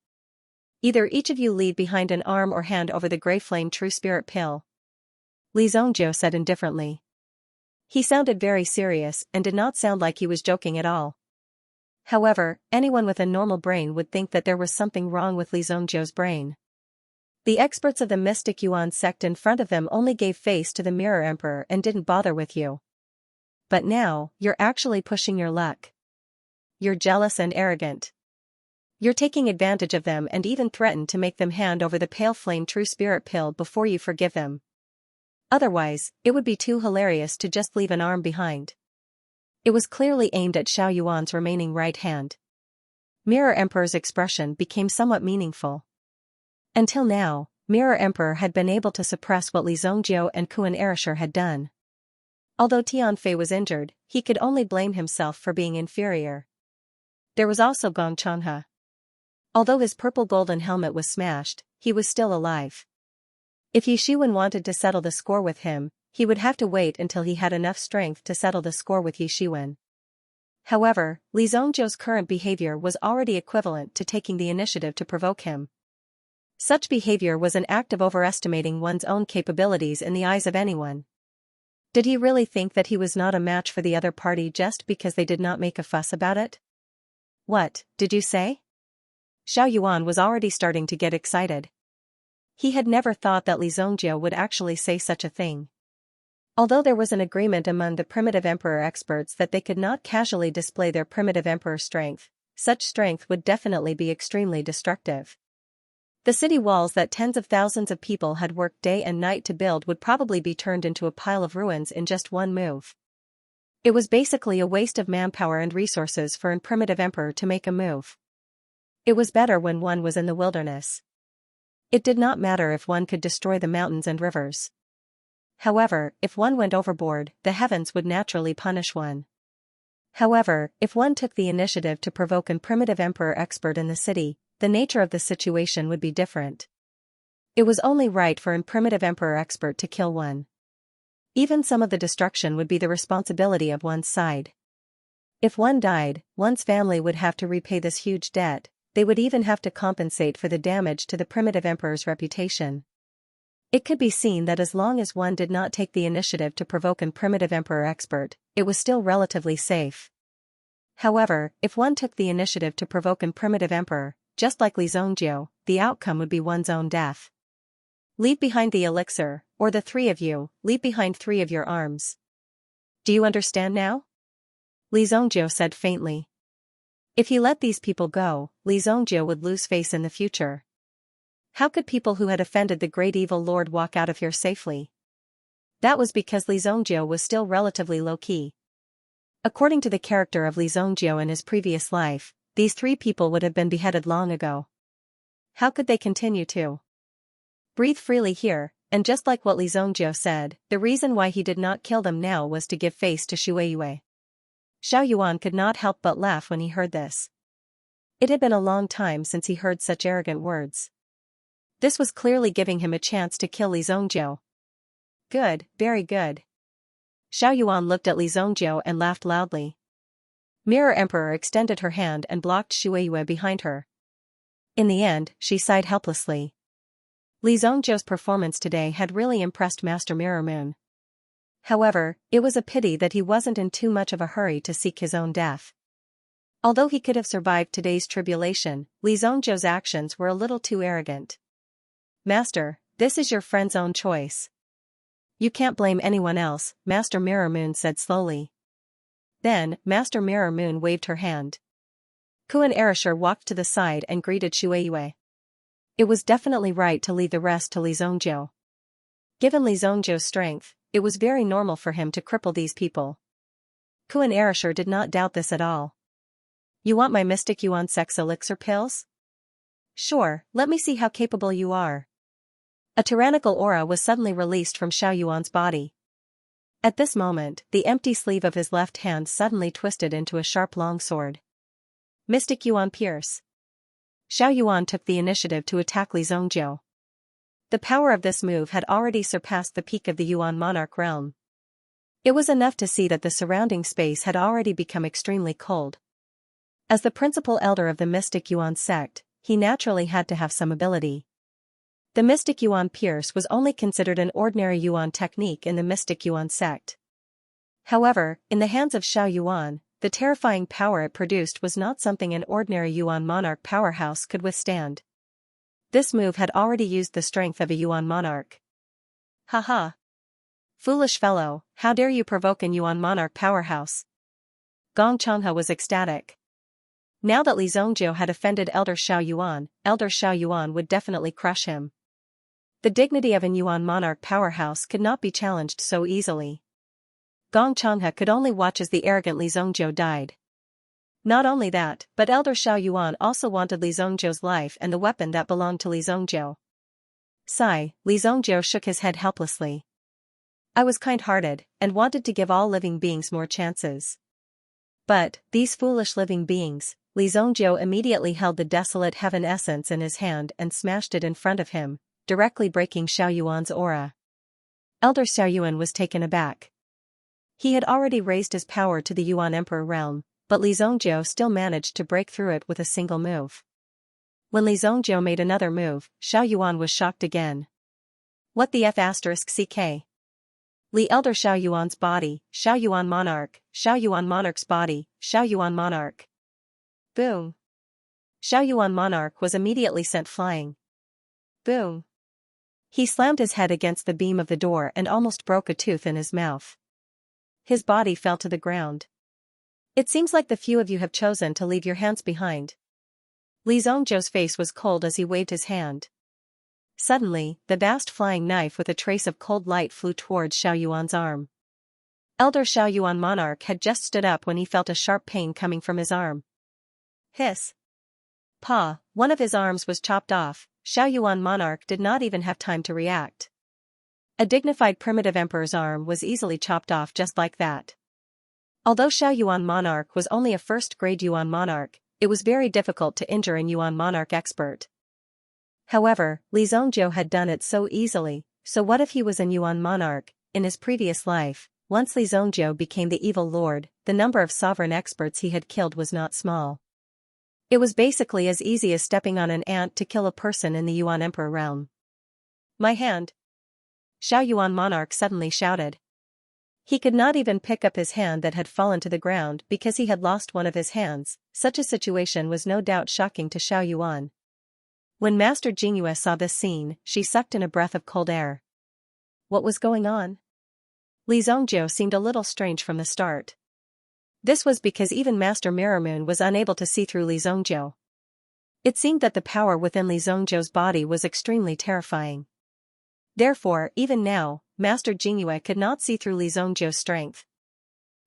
Either each of you leave behind an arm or hand over the Grey Flame True Spirit pill. Li Zongjiu said indifferently. He sounded very serious and did not sound like he was joking at all. However, anyone with a normal brain would think that there was something wrong with Li Zongjiu's brain. The experts of the Mystic Yuan sect in front of them only gave face to the Mirror Emperor and didn't bother with you. But now, you're actually pushing your luck. You're jealous and arrogant. You're taking advantage of them and even threatened to make them hand over the Pale Flame True Spirit pill before you forgive them. Otherwise, it would be too hilarious to just leave an arm behind. It was clearly aimed at Xiaoyuan's remaining right hand. Mirror Emperor's expression became somewhat meaningful. Until now, Mirror Emperor had been able to suppress what Li Zongjiu and Kuan Erishur had done. Although Tianfei was injured, he could only blame himself for being inferior. There was also Gong Changhe. Although his purple golden helmet was smashed, he was still alive. If Ye Shiwen wanted to settle the score with him, he would have to wait until he had enough strength to settle the score with Ye Shiwen. However, Li Zhongzhou's current behavior was already equivalent to taking the initiative to provoke him. Such behavior was an act of overestimating one's own capabilities in the eyes of anyone. Did he really think that he was not a match for the other party just because they did not make a fuss about it? What did you say? Xiao Yuan was already starting to get excited. He had never thought that Li Zhongzhou would actually say such a thing. Although there was an agreement among the primitive emperor experts that they could not casually display their primitive emperor strength, such strength would definitely be extremely destructive. The city walls that tens of thousands of people had worked day and night to build would probably be turned into a pile of ruins in just one move. It was basically a waste of manpower and resources for a primitive emperor to make a move. It was better when one was in the wilderness. It did not matter if one could destroy the mountains and rivers. However, if one went overboard, the heavens would naturally punish one. However, if one took the initiative to provoke a primitive emperor expert in the city, the nature of the situation would be different. It was only right for a primitive emperor expert to kill one. Even some of the destruction would be the responsibility of one's side. If one died, one's family would have to repay this huge debt. They would even have to compensate for the damage to the primitive emperor's reputation. It could be seen that as long as one did not take the initiative to provoke a primitive emperor expert, it was still relatively safe. However, if one took the initiative to provoke a primitive emperor, just like Li Zhongzhou, the outcome would be one's own death. Leave behind the elixir, or the three of you, leave behind 3 of your arms. Do you understand now? Li Zhongzhou said faintly. If he let these people go, Li Zhongzhou would lose face in the future. How could people who had offended the great evil lord walk out of here safely? That was because Li Zhongzhou was still relatively low-key. According to the character of Li Zhongzhou in his previous life, these 3 people would have been beheaded long ago. How could they continue to breathe freely here? And just like what Li Zhongzhou said, the reason why he did not kill them now was to give face to Shueiyue. Xiao Yuan could not help but laugh when he heard this. It had been a long time since he heard such arrogant words. This was clearly giving him a chance to kill Li Zhongzhou. Good, very good. Xiao Yuan looked at Li Zhongzhou and laughed loudly. Mirror Emperor extended her hand and blocked Shueiyue behind her. In the end, she sighed helplessly. Li Zhongzhou's performance today had really impressed Master Mirror Moon. However, it was a pity that he wasn't in too much of a hurry to seek his own death. Although he could have survived today's tribulation, Li Zhongzhou's actions were a little too arrogant. Master, this is your friend's own choice. You can't blame anyone else, Master Mirror Moon said slowly. Then, Master Mirror Moon waved her hand. Kuan Erishur walked to the side and greeted Shueiyue. It was definitely right to leave the rest to Li Zhongzhou. Given Li Zhongzhou's strength, it was very normal for him to cripple these people. Kuan Erishur did not doubt this at all. You want my Mystic Yuan Sex Elixir pills? Sure, let me see how capable you are. A tyrannical aura was suddenly released from Xiao Yuan's body. At this moment, the empty sleeve of his left hand suddenly twisted into a sharp long sword. Mystic Yuan Pierce. Xiao Yuan took the initiative to attack Li Zhongzhou. The power of this move had already surpassed the peak of the Yuan monarch realm. It was enough to see that the surrounding space had already become extremely cold. As the principal elder of the Mystic Yuan sect, he naturally had to have some ability. The Mystic Yuan Pierce was only considered an ordinary Yuan technique in the Mystic Yuan sect. However, in the hands of Xiao Yuan, the terrifying power it produced was not something an ordinary Yuan monarch powerhouse could withstand. This move had already used the strength of a Yuan monarch. Haha! Foolish fellow, how dare you provoke an Yuan monarch powerhouse? Gong Changhe was ecstatic. Now that Li Zhongzhou had offended Elder Xiao Yuan would definitely crush him. The dignity of an Yuan monarch powerhouse could not be challenged so easily. Gong Changhe could only watch as the arrogant Li Zhongzhou died. Not only that, but Elder Xiao Yuan also wanted Li Zhongzhou's life and the weapon that belonged to Li Zhongzhou. Sigh, Li Zhongzhou shook his head helplessly. I was kind-hearted, and wanted to give all living beings more chances. But, these foolish living beings, Li Zhongzhou immediately held the desolate heaven essence in his hand and smashed it in front of him, directly breaking Xiaoyuan's aura. Elder Xiaoyuan was taken aback. He had already raised his power to the Yuan Emperor realm, but Li Zhongjiu still managed to break through it with a single move. When Li Zhongjiu made another move, Xiaoyuan was shocked again. What the F***ck? Li Elder Xiaoyuan's body, Xiaoyuan Monarch's body, Xiaoyuan Monarch. Boom. Xiaoyuan Monarch was immediately sent flying. Boom. He slammed his head against the beam of the door and almost broke a tooth in his mouth. His body fell to the ground. It seems like the few of you have chosen to leave your hands behind. Li Zhongjiu's face was cold as he waved his hand. Suddenly, the vast flying knife with a trace of cold light flew towards Xiaoyuan's arm. Elder Xiaoyuan Monarch had just stood up when he felt a sharp pain coming from his arm. Hiss. Pa, one of his arms was chopped off. Xiaoyuan Monarch did not even have time to react. A dignified primitive emperor's arm was easily chopped off just like that. Although Xiaoyuan Monarch was only a first-grade Yuan Monarch, it was very difficult to injure an Yuan Monarch expert. However, Li Zhongjiu had done it so easily, so what if he was an Yuan Monarch? In his previous life, once Li Zhongjiu became the evil lord, the number of sovereign experts he had killed was not small. It was basically as easy as stepping on an ant to kill a person in the Yuan Emperor realm. My hand! Xiaoyuan Monarch suddenly shouted. He could not even pick up his hand that had fallen to the ground because he had lost one of his hands. Such a situation was no doubt shocking to Xiaoyuan. When Master Jingyue saw this scene, she sucked in a breath of cold air. What was going on? Li Zhongjiu seemed a little strange from the start. This was because even Master Mirrormoon was unable to see through Li Zhongjiu. It seemed that the power within Li Zhongjiu's body was extremely terrifying. Therefore, even now, Master Jingyue could not see through Li Zhongjiu's strength.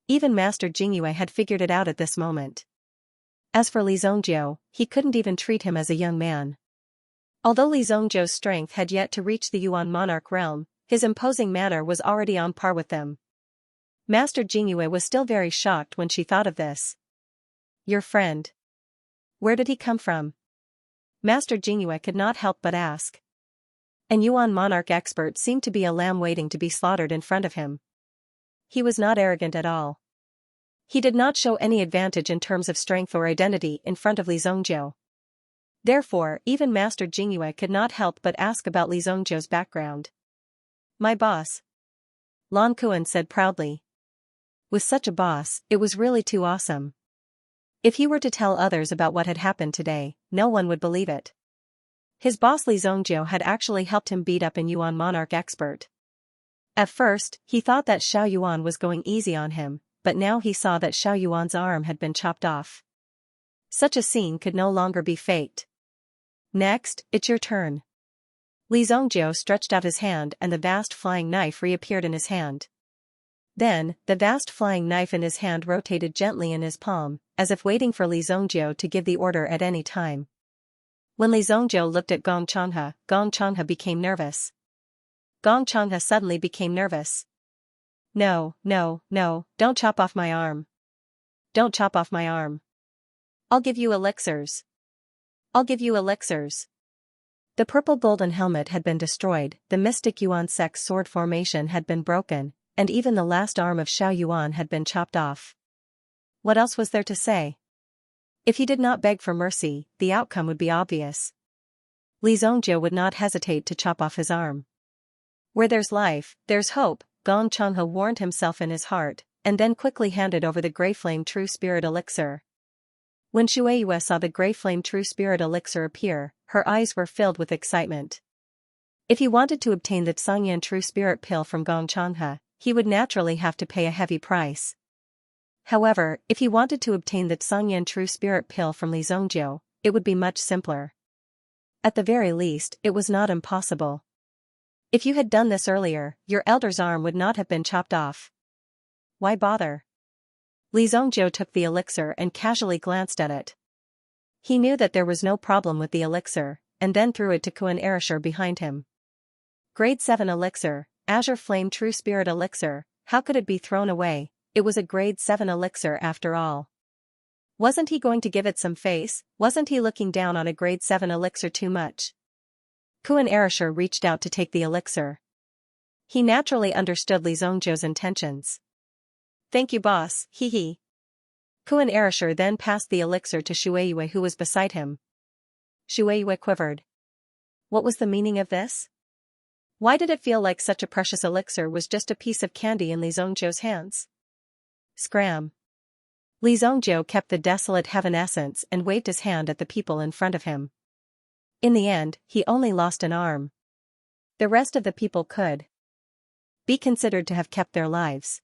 Even Master Jingyue had figured it out at this moment. As for Li Zhongjiu, he couldn't even treat him as a young man. Although Li Zhongjiu's strength had yet to reach the Yuan Monarch realm, his imposing manner was already on par with them. Master Jingyue was still very shocked when she thought of this. Your friend. Where did he come from? Master Jingyue could not help but ask. An Yuan Monarch expert seemed to be a lamb waiting to be slaughtered in front of him. He was not arrogant at all. He did not show any advantage in terms of strength or identity in front of Li Zhongjiu. Therefore, even Master Jingyue could not help but ask about Li Zhongjiu's background. My boss. Lan Kuan said proudly. With such a boss, it was really too awesome. If he were to tell others about what had happened today, no one would believe it. His boss Li Zhongjiu had actually helped him beat up an Yuan Monarch expert. At first, he thought that Xiaoyuan was going easy on him, but now he saw that Xiaoyuan's arm had been chopped off. Such a scene could no longer be faked. Next, it's your turn. Li Zhongjiu stretched out his hand and the vast flying knife reappeared in his hand. Then, the vast flying knife in his hand rotated gently in his palm, as if waiting for Li Zhongjiu to give the order at any time. When Li Zhongjiu looked at Gong Changhe became nervous. Gong Changhe suddenly became nervous. No, don't chop off my arm. Don't chop off my arm. I'll give you elixirs. I'll give you elixirs. The purple golden helmet had been destroyed, the mystic Yuan Sect sword formation had been broken, and even the last arm of Xiaoyuan had been chopped off. What else was there to say? If he did not beg for mercy, the outcome would be obvious. Li Zhongjiu would not hesitate to chop off his arm. Where there's life, there's hope, Gong Changhe warned himself in his heart, and then quickly handed over the Grey Flame True Spirit Elixir. When Shueiyue saw the Grey Flame True Spirit Elixir appear, her eyes were filled with excitement. If he wanted to obtain the Xianxia True Spirit Pill from Gong Changhe, he would naturally have to pay a heavy price. However, if he wanted to obtain the Xianxia True Spirit Pill from Li Zhongjiu, it would be much simpler. At the very least, it was not impossible. If you had done this earlier, your elder's arm would not have been chopped off. Why bother? Li Zhongjiu took the elixir and casually glanced at it. He knew that there was no problem with the elixir, and then threw it to Kuan Erishur behind him. Grade 7 elixir, Azure Flame True Spirit Elixir, how could it be thrown away? It was a grade 7 elixir after all. Wasn't he going to give it some face? Wasn't he looking down on a grade 7 elixir too much? Kuan Erasure reached out to take the elixir. He naturally understood Li Zongzhou's intentions. "Thank you, boss, hee hee." Kuan Erasure then passed the elixir to Shueiyue, who was beside him. Shueiyue quivered. What was the meaning of this? Why did it feel like such a precious elixir was just a piece of candy in Li Zongzhou's hands? Scram. Li Zongzhou kept the desolate heaven essence and waved his hand at the people in front of him. In the end, he only lost an arm. The rest of the people could be considered to have kept their lives.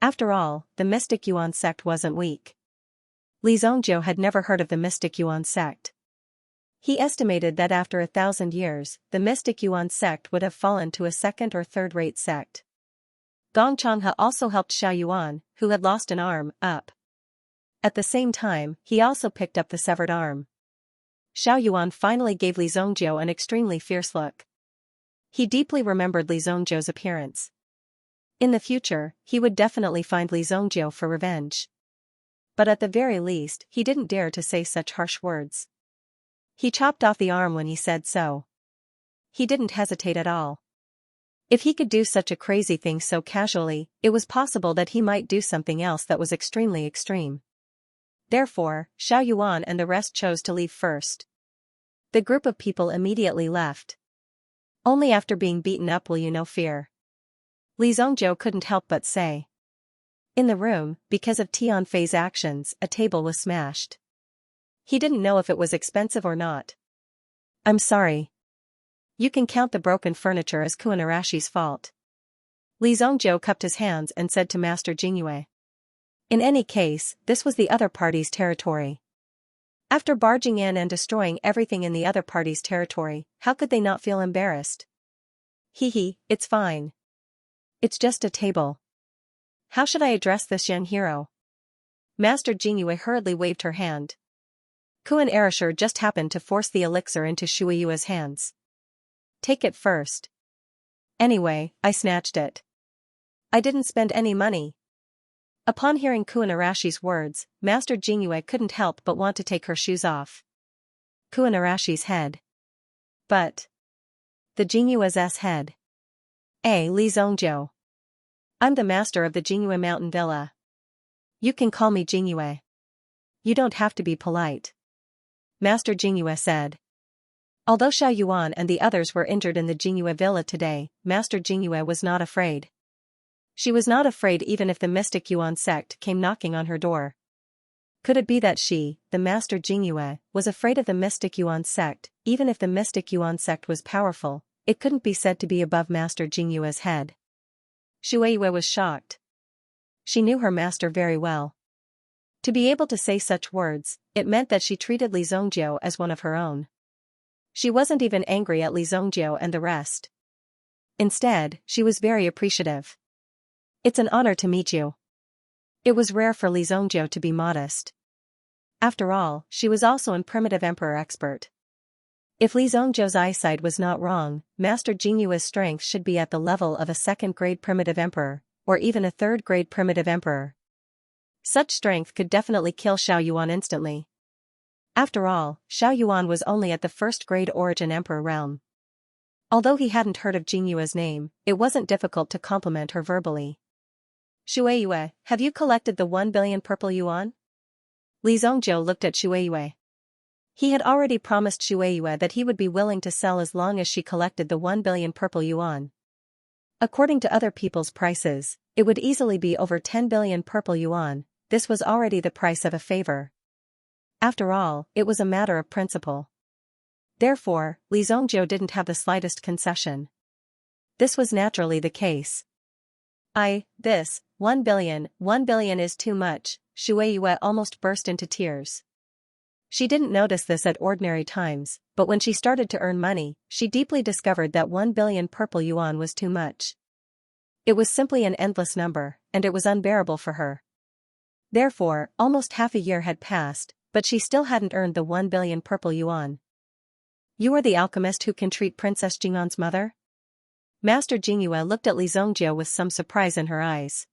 After all, the Mystic Yuan sect wasn't weak. Li Zongzhou had never heard of the Mystic Yuan sect. He estimated that after 1,000 years, the Mystic Yuan sect would have fallen to a second or third-rate sect. Gong Changhe also helped Xiao Yuan, who had lost an arm, up. At the same time, he also picked up the severed arm. Xiao Yuan finally gave Li Zongzhou an extremely fierce look. He deeply remembered Li Zongzhou's appearance. In the future, he would definitely find Li Zongzhou for revenge. But at the very least, he didn't dare to say such harsh words. He chopped off the arm when he said so. He didn't hesitate at all. If he could do such a crazy thing so casually, it was possible that he might do something else that was extremely extreme. Therefore, Xiao Yuan and the rest chose to leave first. The group of people immediately left. Only after being beaten up will you know fear. Li Zongzhou couldn't help but say. In the room, because of Tianfei's actions, a table was smashed. He didn't know if it was expensive or not. I'm sorry. You can count the broken furniture as Kuan Arashi's fault. Li Zongzhou cupped his hands and said to Master Jingyue. In any case, this was the other party's territory. After barging in and destroying everything in the other party's territory, how could they not feel embarrassed? Hee, it's fine. It's just a table. How should I address this young hero? Master Jingyue hurriedly waved her hand. Kuan Erasure just happened to force the elixir into Shueiyue's hands. Take it first. Anyway, I snatched it. I didn't spend any money. Upon hearing Kuan Arashi's words, Master Jingyue couldn't help but want to take her shoes off. Kuan Arashi's head. But the Jingyue's head. Li Zongzhou. I'm the master of the Jingyue Mountain Villa. You can call me Jingyue. You don't have to be polite. Master Jingyue said. Although Xiao Yuan and the others were injured in the Jingyue Villa today, Master Jingyue was not afraid. She was not afraid even if the Mystic Yuan sect came knocking on her door. Could it be that she, the Master Jingyue, was afraid of the Mystic Yuan sect? Even if the Mystic Yuan sect was powerful, it couldn't be said to be above Master Jingyue's head. Shueiyue was shocked. She knew her master very well. To be able to say such words, it meant that she treated Li Zongzhou as one of her own. She wasn't even angry at Li Zongzhou and the rest. Instead, she was very appreciative. It's an honor to meet you. It was rare for Li Zongzhou to be modest. After all, she was also an primitive emperor expert. If Li Zongzhou's eyesight was not wrong, Master Jingyue's strength should be at the level of a second-grade primitive emperor, or even a third-grade primitive emperor. Such strength could definitely kill Xiao Yuan instantly. After all, Xiao Yuan was only at the first-grade origin emperor realm. Although he hadn't heard of Jingyue's name, it wasn't difficult to compliment her verbally. Shueiyue, have you collected the 1 billion purple yuan? Li Zongzhou looked at Shueiyue. He had already promised Shueiyue that he would be willing to sell as long as she collected the 1 billion purple yuan. According to other people's prices, it would easily be over 10 billion purple yuan. This was already the price of a favor. After all, it was a matter of principle. Therefore, Li Zongzhou didn't have the slightest concession. This was naturally the case. 1 billion is too much, Shueiyue almost burst into tears. She didn't notice this at ordinary times, but when she started to earn money, she deeply discovered that 1 billion purple yuan was too much. It was simply an endless number, and it was unbearable for her. Therefore, almost half a year had passed, but she still hadn't earned the 1 billion purple yuan. You are the alchemist who can treat Princess Jing'an's mother? Master Jingyue looked at Li Zongzhou with some surprise in her eyes.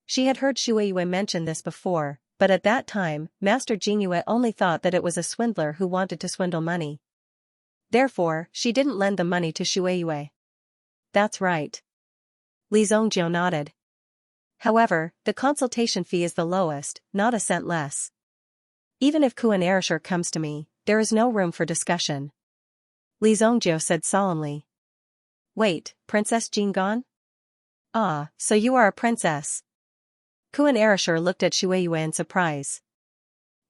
She had heard Shueiyue mention this before, but at that time, Master Jingyue only thought that it was a swindler who wanted to swindle money. Therefore, she didn't lend the money to Shueiyue. That's right. Li Zongjiu nodded. However, the consultation fee is the lowest, not a cent less. Even if Kuan Erishur comes to me, there is no room for discussion. Li Zongjiu said solemnly. Wait, Princess Jinggan? Ah, so you are a princess. Kuan Erishur looked at Shueiyue in surprise.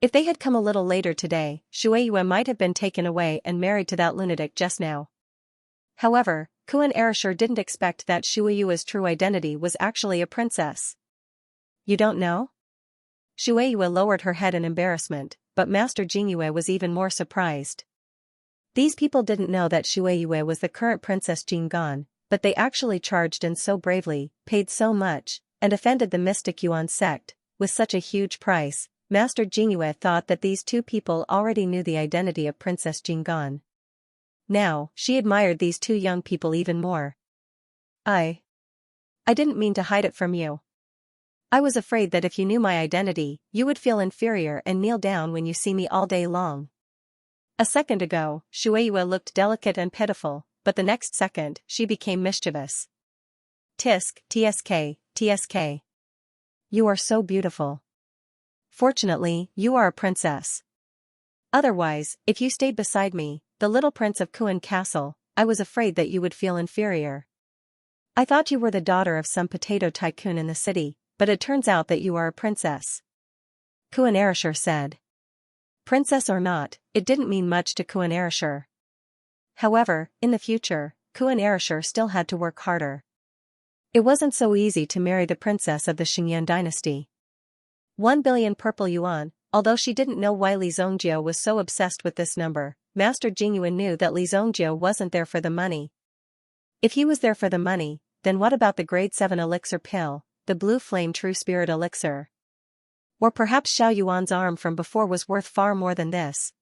If they had come a little later today, Shueiyue might have been taken away and married to that lunatic just now. However, Kuan Erishur didn't expect that Shueiyue's true identity was actually a princess. You don't know? Shueiyue lowered her head in embarrassment, but Master Jingyue was even more surprised. These people didn't know that Shueiyue was the current Princess Jinggan, but they actually charged in so bravely, paid so much, and offended the mystic Yuan sect, with such a huge price. Master Jingyue thought that these two people already knew the identity of Princess Jinggan. Now, she admired these two young people even more. I didn't mean to hide it from you. I was afraid that if you knew my identity, you would feel inferior and kneel down when you see me all day long. A second ago, Shueiyue looked delicate and pitiful, but the next second, she became mischievous. Tisk, tsk, tsk. You are so beautiful. Fortunately, you are a princess. Otherwise, if you stayed beside me, the little prince of Kuan Castle, I was afraid that you would feel inferior. I thought you were the daughter of some potato tycoon in the city, but it turns out that you are a princess. Kuan Erishur said. Princess or not, it didn't mean much to Kuan Erishur. However, in the future, Kuan Erishur still had to work harder. It wasn't so easy to marry the princess of the Xingyan dynasty. 1 billion purple yuan, although she didn't know why Li Zongjiu was so obsessed with this number, Master Jingyue knew that Li Zongjiu wasn't there for the money. If he was there for the money, then what about the grade 7 elixir pill, the blue flame true spirit elixir? Or perhaps Xiao Yuan's arm from before was worth far more than this.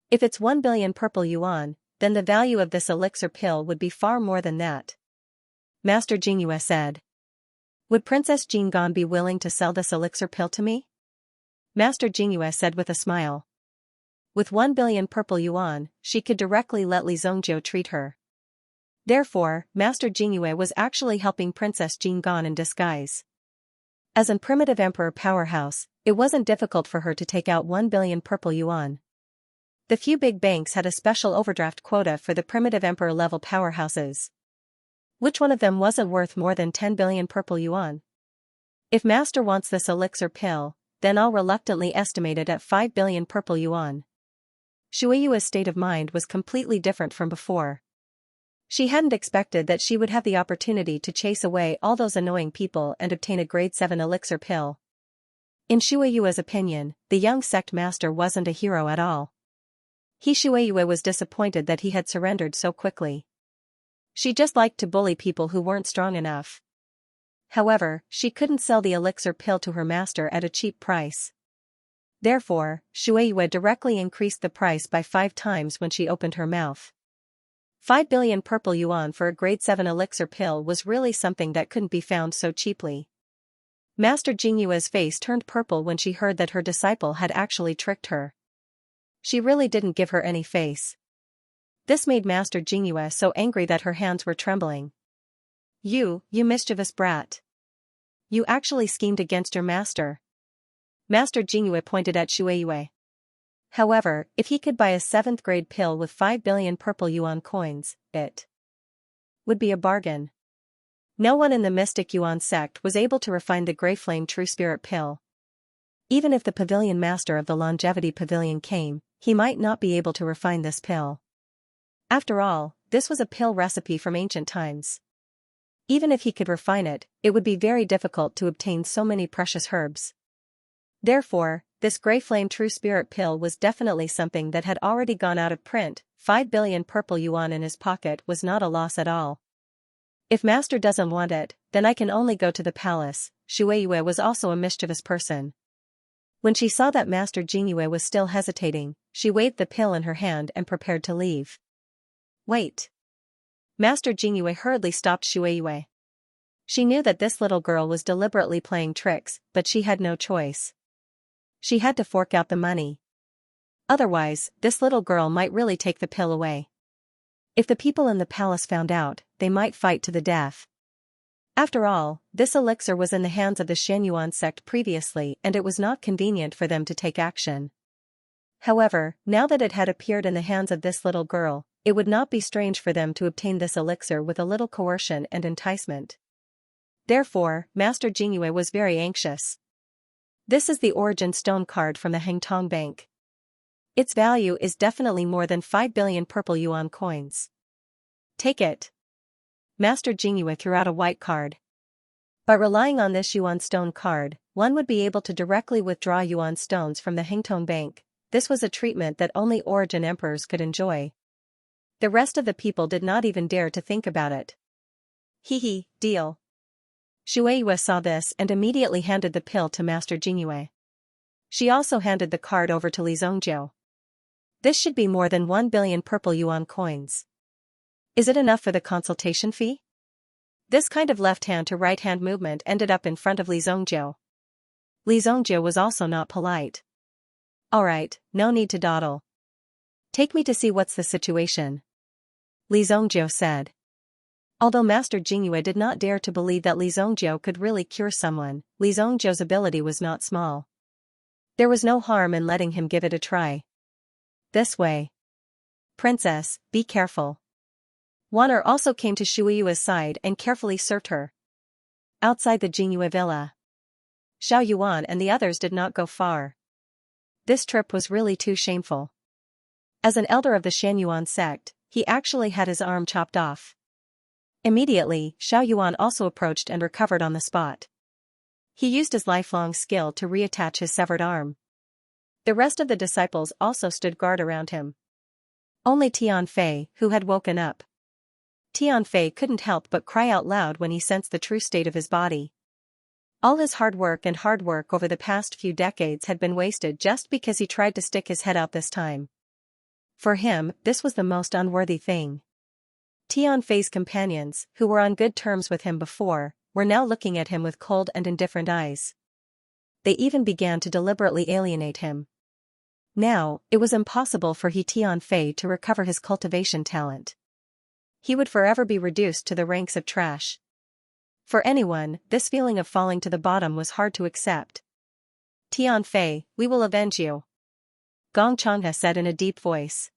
If it's 1 billion purple yuan, then the value of this elixir pill would be far more than that. Master Jingyue said. Would Princess Jinggan be willing to sell this elixir pill to me? Master Jingyue said with a smile. With 1 billion purple yuan, she could directly let Li Zongjiu treat her. Therefore, Master Jingyue was actually helping Princess Jinggan in disguise. As an primitive emperor powerhouse, it wasn't difficult for her to take out 1 billion purple yuan. The few big banks had a special overdraft quota for the primitive emperor level powerhouses. Which one of them wasn't worth more than 10 billion purple yuan? If Master wants this elixir pill, then I'll reluctantly estimate it at 5 billion purple yuan. Shueiyue's state of mind was completely different from before. She hadn't expected that she would have the opportunity to chase away all those annoying people and obtain a grade 7 elixir pill. In Shueiyue's opinion, the young sect master wasn't a hero at all. Shueiyue was disappointed that he had surrendered so quickly. She just liked to bully people who weren't strong enough. However, she couldn't sell the elixir pill to her master at a cheap price. Therefore, Shueiyue directly increased the price by 5 times when she opened her mouth. 5 billion purple yuan for a grade 7 elixir pill was really something that couldn't be found so cheaply. Master Jingyue's face turned purple when she heard that her disciple had actually tricked her. She really didn't give her any face. This made Master Jingyue so angry that her hands were trembling. You mischievous brat. You actually schemed against your master. Master Jingyue pointed at Shueiyue. However, if he could buy a 7th grade pill with 5 billion purple yuan coins, it would be a bargain. No one in the mystic Yuan sect was able to refine the Grey Flame True Spirit pill. Even if the pavilion master of the Longevity Pavilion came, he might not be able to refine this pill. After all, this was a pill recipe from ancient times. Even if he could refine it, it would be very difficult to obtain so many precious herbs. Therefore, this Grey Flame True Spirit pill was definitely something that had already gone out of print. 5 billion purple yuan in his pocket was not a loss at all. If Master doesn't want it, then I can only go to the palace. Shueiyue was also a mischievous person. When she saw that Master Jingyue was still hesitating, she waved the pill in her hand and prepared to leave. Wait. Master Jingyue hurriedly stopped Shueiyue. She knew that this little girl was deliberately playing tricks, but she had no choice. She had to fork out the money. Otherwise, this little girl might really take the pill away. If the people in the palace found out, they might fight to the death. After all, this elixir was in the hands of the Xianyuan sect previously and it was not convenient for them to take action. However, now that it had appeared in the hands of this little girl, it would not be strange for them to obtain this elixir with a little coercion and enticement. Therefore, Master Jingyue was very anxious. This is the origin stone card from the Hengtong Bank. Its value is definitely more than 5 billion purple yuan coins. Take it. Master Jingyue threw out a white card. By relying on this yuan stone card, one would be able to directly withdraw yuan stones from the Hengtong Bank. This was a treatment that only origin emperors could enjoy. The rest of the people did not even dare to think about it. Hee, deal. Shueiyue saw this and immediately handed the pill to Master Jingyue. She also handed the card over to Li Zongjiu. This should be more than 1 billion purple yuan coins. Is it enough for the consultation fee? This kind of left-hand to right-hand movement ended up in front of Li Zongjiu. Li Zongjiu was also not polite. Alright, no need to dawdle. Take me to see what's the situation. Li Zongjiu said. Although Master Jingyue did not dare to believe that Li Zongjiu could really cure someone, Li Zongjiu's ability was not small. There was no harm in letting him give it a try. This way. Princess, be careful. Wan'er also came to Shueiyue's side and carefully served her. Outside the Jingyue villa, Xiao Yuan and the others did not go far. This trip was really too shameful. As an elder of the Xianyuan sect, he actually had his arm chopped off. Immediately, Xiao Yuan also approached and recovered on the spot. He used his lifelong skill to reattach his severed arm. The rest of the disciples also stood guard around him. Only Tianfei, who had woken up. Tianfei couldn't help but cry out loud when he sensed the true state of his body. All his hard work over the past few decades had been wasted just because he tried to stick his head out this time. For him, this was the most unworthy thing. Tianfei's companions, who were on good terms with him before, were now looking at him with cold and indifferent eyes. They even began to deliberately alienate him. Now, it was impossible for Tianfei to recover his cultivation talent. He would forever be reduced to the ranks of trash. For anyone, this feeling of falling to the bottom was hard to accept. Tianfei, we will avenge you. Gong Changhe said in a deep voice.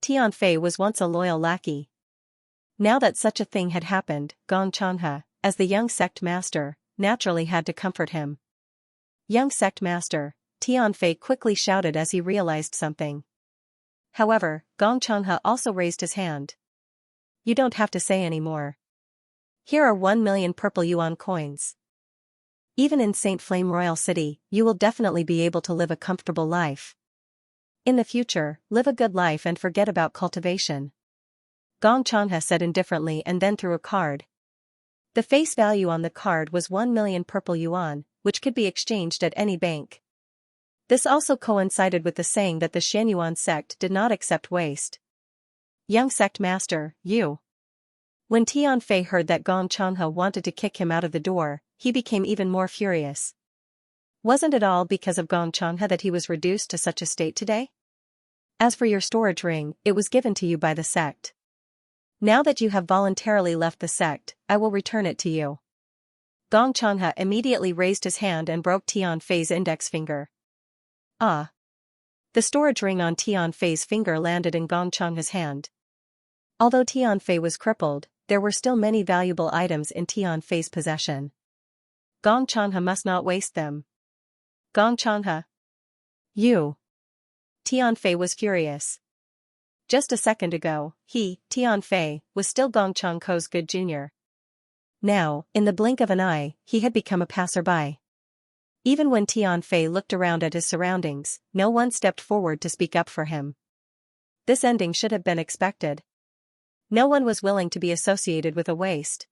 Tianfei was once a loyal lackey. Now that such a thing had happened, Gong Changhe, as the young sect master, naturally had to comfort him. Young sect master, Tianfei quickly shouted as he realized something. However, Gong Changhe also raised his hand. You don't have to say any more. Here are 1 million purple yuan coins. Even in Saint Flame Royal City, you will definitely be able to live a comfortable life. In the future, live a good life and forget about cultivation. Gong Changhe said indifferently and then threw a card. The face value on the card was 1 million purple yuan, which could be exchanged at any bank. This also coincided with the saying that the Xianyuan sect did not accept waste. Young sect master, you. When Tianfei heard that Gong Changhe wanted to kick him out of the door, he became even more furious. Wasn't it all because of Gong Changhe that he was reduced to such a state today? As for your storage ring, it was given to you by the sect. Now that you have voluntarily left the sect, I will return it to you. Gong Changhe immediately raised his hand and broke Tianfei's index finger. Ah! The storage ring on Tianfei's finger landed in Gong Changhe's hand. Although Tianfei was crippled, there were still many valuable items in Tianfei's possession. Gong Changhe must not waste them. Gong Changhe. You. Tianfei was furious. Just a second ago, he, Tianfei, was still Gong Changhe's good junior. Now, in the blink of an eye, he had become a passerby. Even when Tianfei looked around at his surroundings, no one stepped forward to speak up for him. This ending should have been expected. No one was willing to be associated with a waste.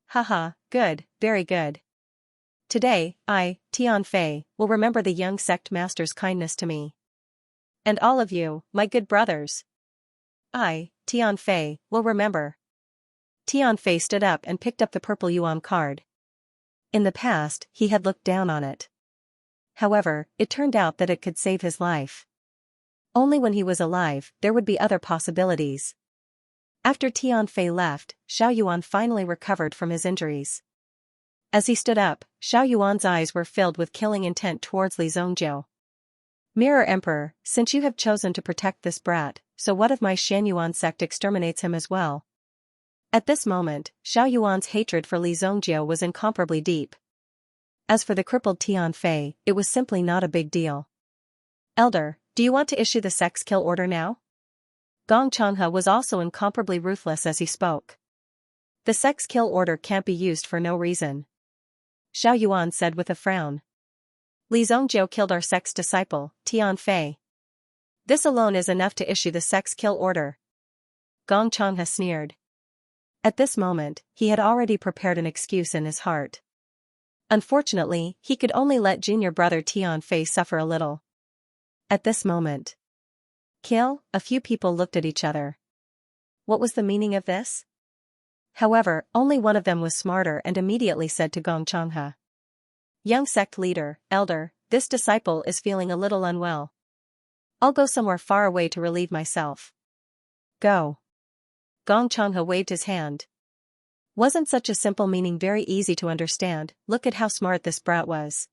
Haha, good, very good. Today, I, Tianfei, will remember the young sect master's kindness to me. And all of you, my good brothers. I, Tianfei, will remember. Tianfei stood up and picked up the purple yuan card. In the past, he had looked down on it. However, it turned out that it could save his life. Only when he was alive, there would be other possibilities. After Tianfei left, Xiao Yuan finally recovered from his injuries. As he stood up, Xiao Yuan's eyes were filled with killing intent towards Li Zongjiu. Mirror Emperor, since you have chosen to protect this brat, so what if my Xianyuan sect exterminates him as well? At this moment, Xiao Yuan's hatred for Li Zongjiu was incomparably deep. As for the crippled Tianfei, it was simply not a big deal. Elder, do you want to issue the sex kill order now? Gong Changhe was also incomparably ruthless as he spoke. The sex kill order can't be used for no reason. Xiao Yuan said with a frown. Li Zongjiu killed our sex disciple, Tianfei. This alone is enough to issue the sex kill order. Gong Changhe sneered. At this moment, he had already prepared an excuse in his heart. Unfortunately, he could only let junior brother Tianfei suffer a little. At this moment. Kill, a few people looked at each other. What was the meaning of this? However, only one of them was smarter and immediately said to Gong Changhe. Young sect leader, elder, this disciple is feeling a little unwell. I'll go somewhere far away to relieve myself. Go. Gong Changhe waved his hand. Wasn't such a simple meaning very easy to understand? Look at how smart this brat was.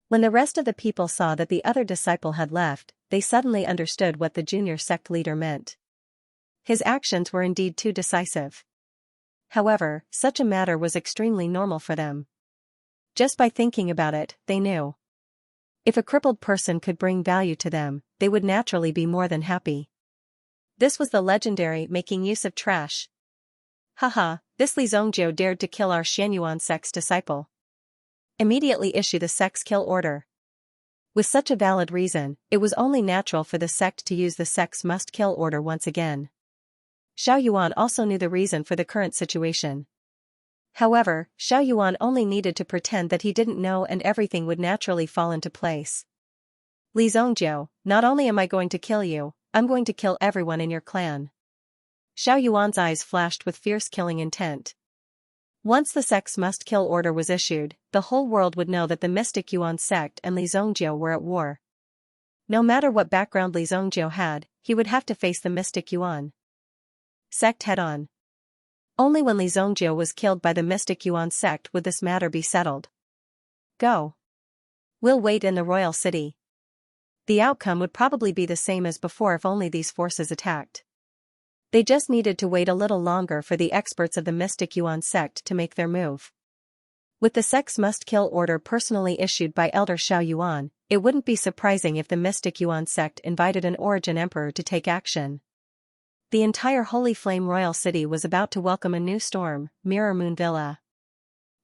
When the rest of the people saw that the other disciple had left, they suddenly understood what the junior sect leader meant. His actions were indeed too decisive. However, such a matter was extremely normal for them. Just by thinking about it, they knew. If a crippled person could bring value to them, they would naturally be more than happy. This was the legendary making use of trash. Haha, this Li Zongjiu dared to kill our Xianyuan sect's disciple. Immediately issue the sex kill order. With such a valid reason, it was only natural for the sect to use the sex must kill order once again. Xiao Yuan also knew the reason for the current situation. However, Xiao Yuan only needed to pretend that he didn't know and everything would naturally fall into place. Li Zongjiu, not only am I going to kill you, I'm going to kill everyone in your clan. Xiao Yuan's eyes flashed with fierce killing intent. Once the sex must kill order was issued, the whole world would know that the mystic Yuan sect and Li Zongjiu were at war. No matter what background Li Zongjiu had, he would have to face the mystic Yuan sect head-on. Only when Li Zongjiu was killed by the mystic Yuan sect would this matter be settled. Go. We'll wait in the royal city. The outcome would probably be the same as before if only these forces attacked. They just needed to wait a little longer for the experts of the mystic Yuan sect to make their move. With the sex must kill order personally issued by Elder Xiao Yuan, it wouldn't be surprising if the mystic Yuan sect invited an Origin Emperor to take action. The entire Holy Flame Royal City was about to welcome a new storm, Mirror Moon Villa.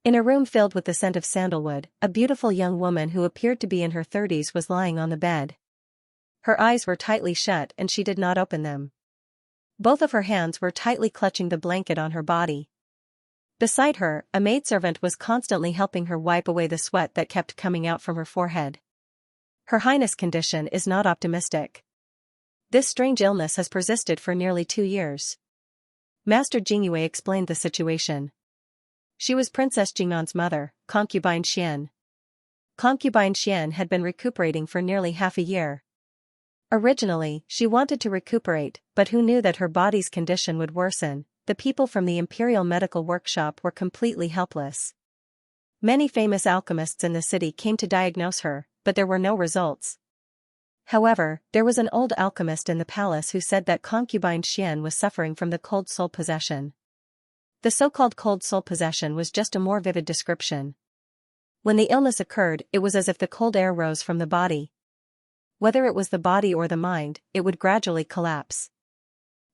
In a room filled with the scent of sandalwood, a beautiful young woman who appeared to be in her 30s was lying on the bed. Her eyes were tightly shut and she did not open them. Both of her hands were tightly clutching the blanket on her body. Beside her, a maidservant was constantly helping her wipe away the sweat that kept coming out from her forehead. Her Highness' condition is not optimistic. This strange illness has persisted for nearly 2 years. Master Jingyue explained the situation. She was Princess Jingnan's mother, concubine Xian. Concubine Xian had been recuperating for nearly half a year. Originally, she wanted to recuperate, but who knew that her body's condition would worsen? The people from the Imperial Medical Workshop were completely helpless. Many famous alchemists in the city came to diagnose her, but there were no results. However, there was an old alchemist in the palace who said that concubine Xian was suffering from the cold soul possession. The so-called cold soul possession was just a more vivid description. When the illness occurred, it was as if the cold air rose from the body. Whether it was the body or the mind, it would gradually collapse.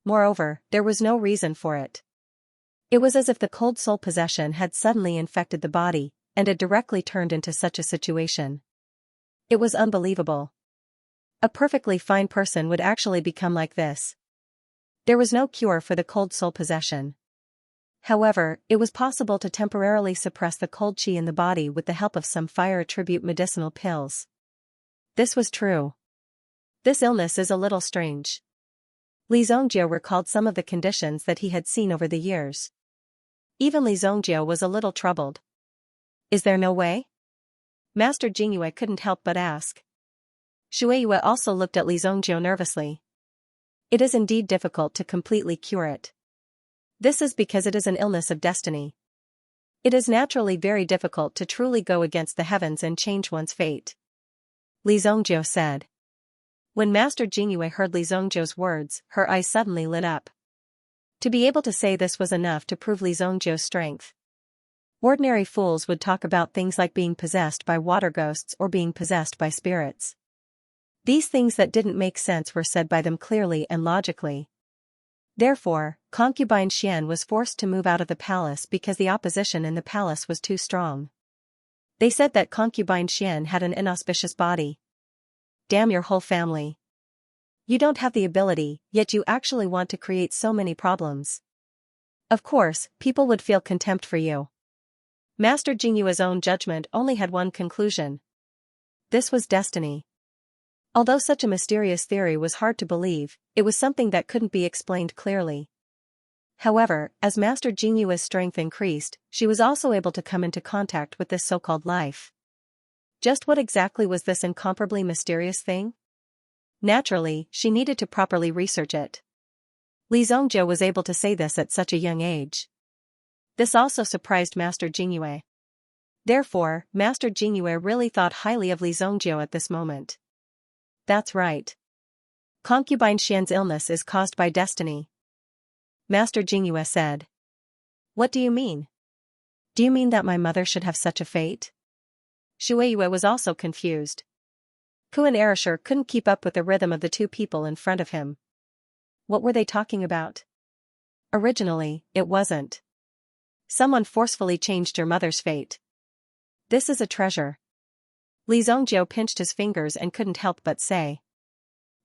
Moreover, there was no reason for it. It was as if the cold soul possession had suddenly infected the body, and it directly turned into such a situation. It was unbelievable. A perfectly fine person would actually become like this. There was no cure for the cold soul possession. However, it was possible to temporarily suppress the cold chi in the body with the help of some fire attribute medicinal pills. This was true. This illness is a little strange. Li Zongjiu recalled some of the conditions that he had seen over the years. Even Li Zongjiu was a little troubled. Is there no way? Master Jingyue couldn't help but ask. Shueiyue also looked at Li Zongjiu nervously. It is indeed difficult to completely cure it. This is because it is an illness of destiny. It is naturally very difficult to truly go against the heavens and change one's fate. Li Zhongjiu said. When Master Jingyue heard Li Zhongjiu's words, her eyes suddenly lit up. To be able to say this was enough to prove Li Zhongjiu's strength. Ordinary fools would talk about things like being possessed by water ghosts or being possessed by spirits. These things that didn't make sense were said by them clearly and logically. Therefore, concubine Xian was forced to move out of the palace because the opposition in the palace was too strong. They said that concubine Xian had an inauspicious body. Damn your whole family. You don't have the ability, yet you actually want to create so many problems. Of course, people would feel contempt for you. Master Jingyue's own judgment only had one conclusion. This was destiny. Although such a mysterious theory was hard to believe, it was something that couldn't be explained clearly. However, as Master Jingyue's strength increased, she was also able to come into contact with this so-called life. Just what exactly was this incomparably mysterious thing? Naturally, she needed to properly research it. Li Zhongjiu was able to say this at such a young age. This also surprised Master Jingyue. Therefore, Master Jingyue really thought highly of Li Zhongjiu at this moment. That's right. Concubine Xian's illness is caused by destiny. Master Jingyue said. What do you mean? Do you mean that my mother should have such a fate? Shueiyue was also confused. Kuan Erasure couldn't keep up with the rhythm of the two people in front of him. What were they talking about? Originally, it wasn't. Someone forcefully changed your mother's fate. This is a treasure. Li Zhongjiu pinched his fingers and couldn't help but say.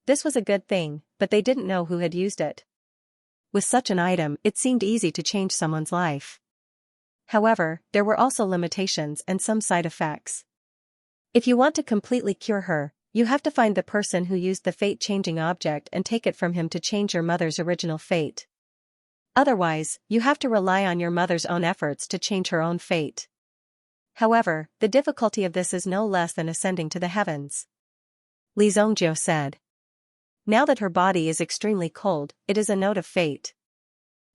This was a good thing, but they didn't know who had used it. With such an item, it seemed easy to change someone's life. However, there were also limitations and some side effects. If you want to completely cure her, you have to find the person who used the fate-changing object and take it from him to change your mother's original fate. Otherwise, you have to rely on your mother's own efforts to change her own fate. However, the difficulty of this is no less than ascending to the heavens. Li Zhongjiu said. Now that her body is extremely cold, it is a note of fate.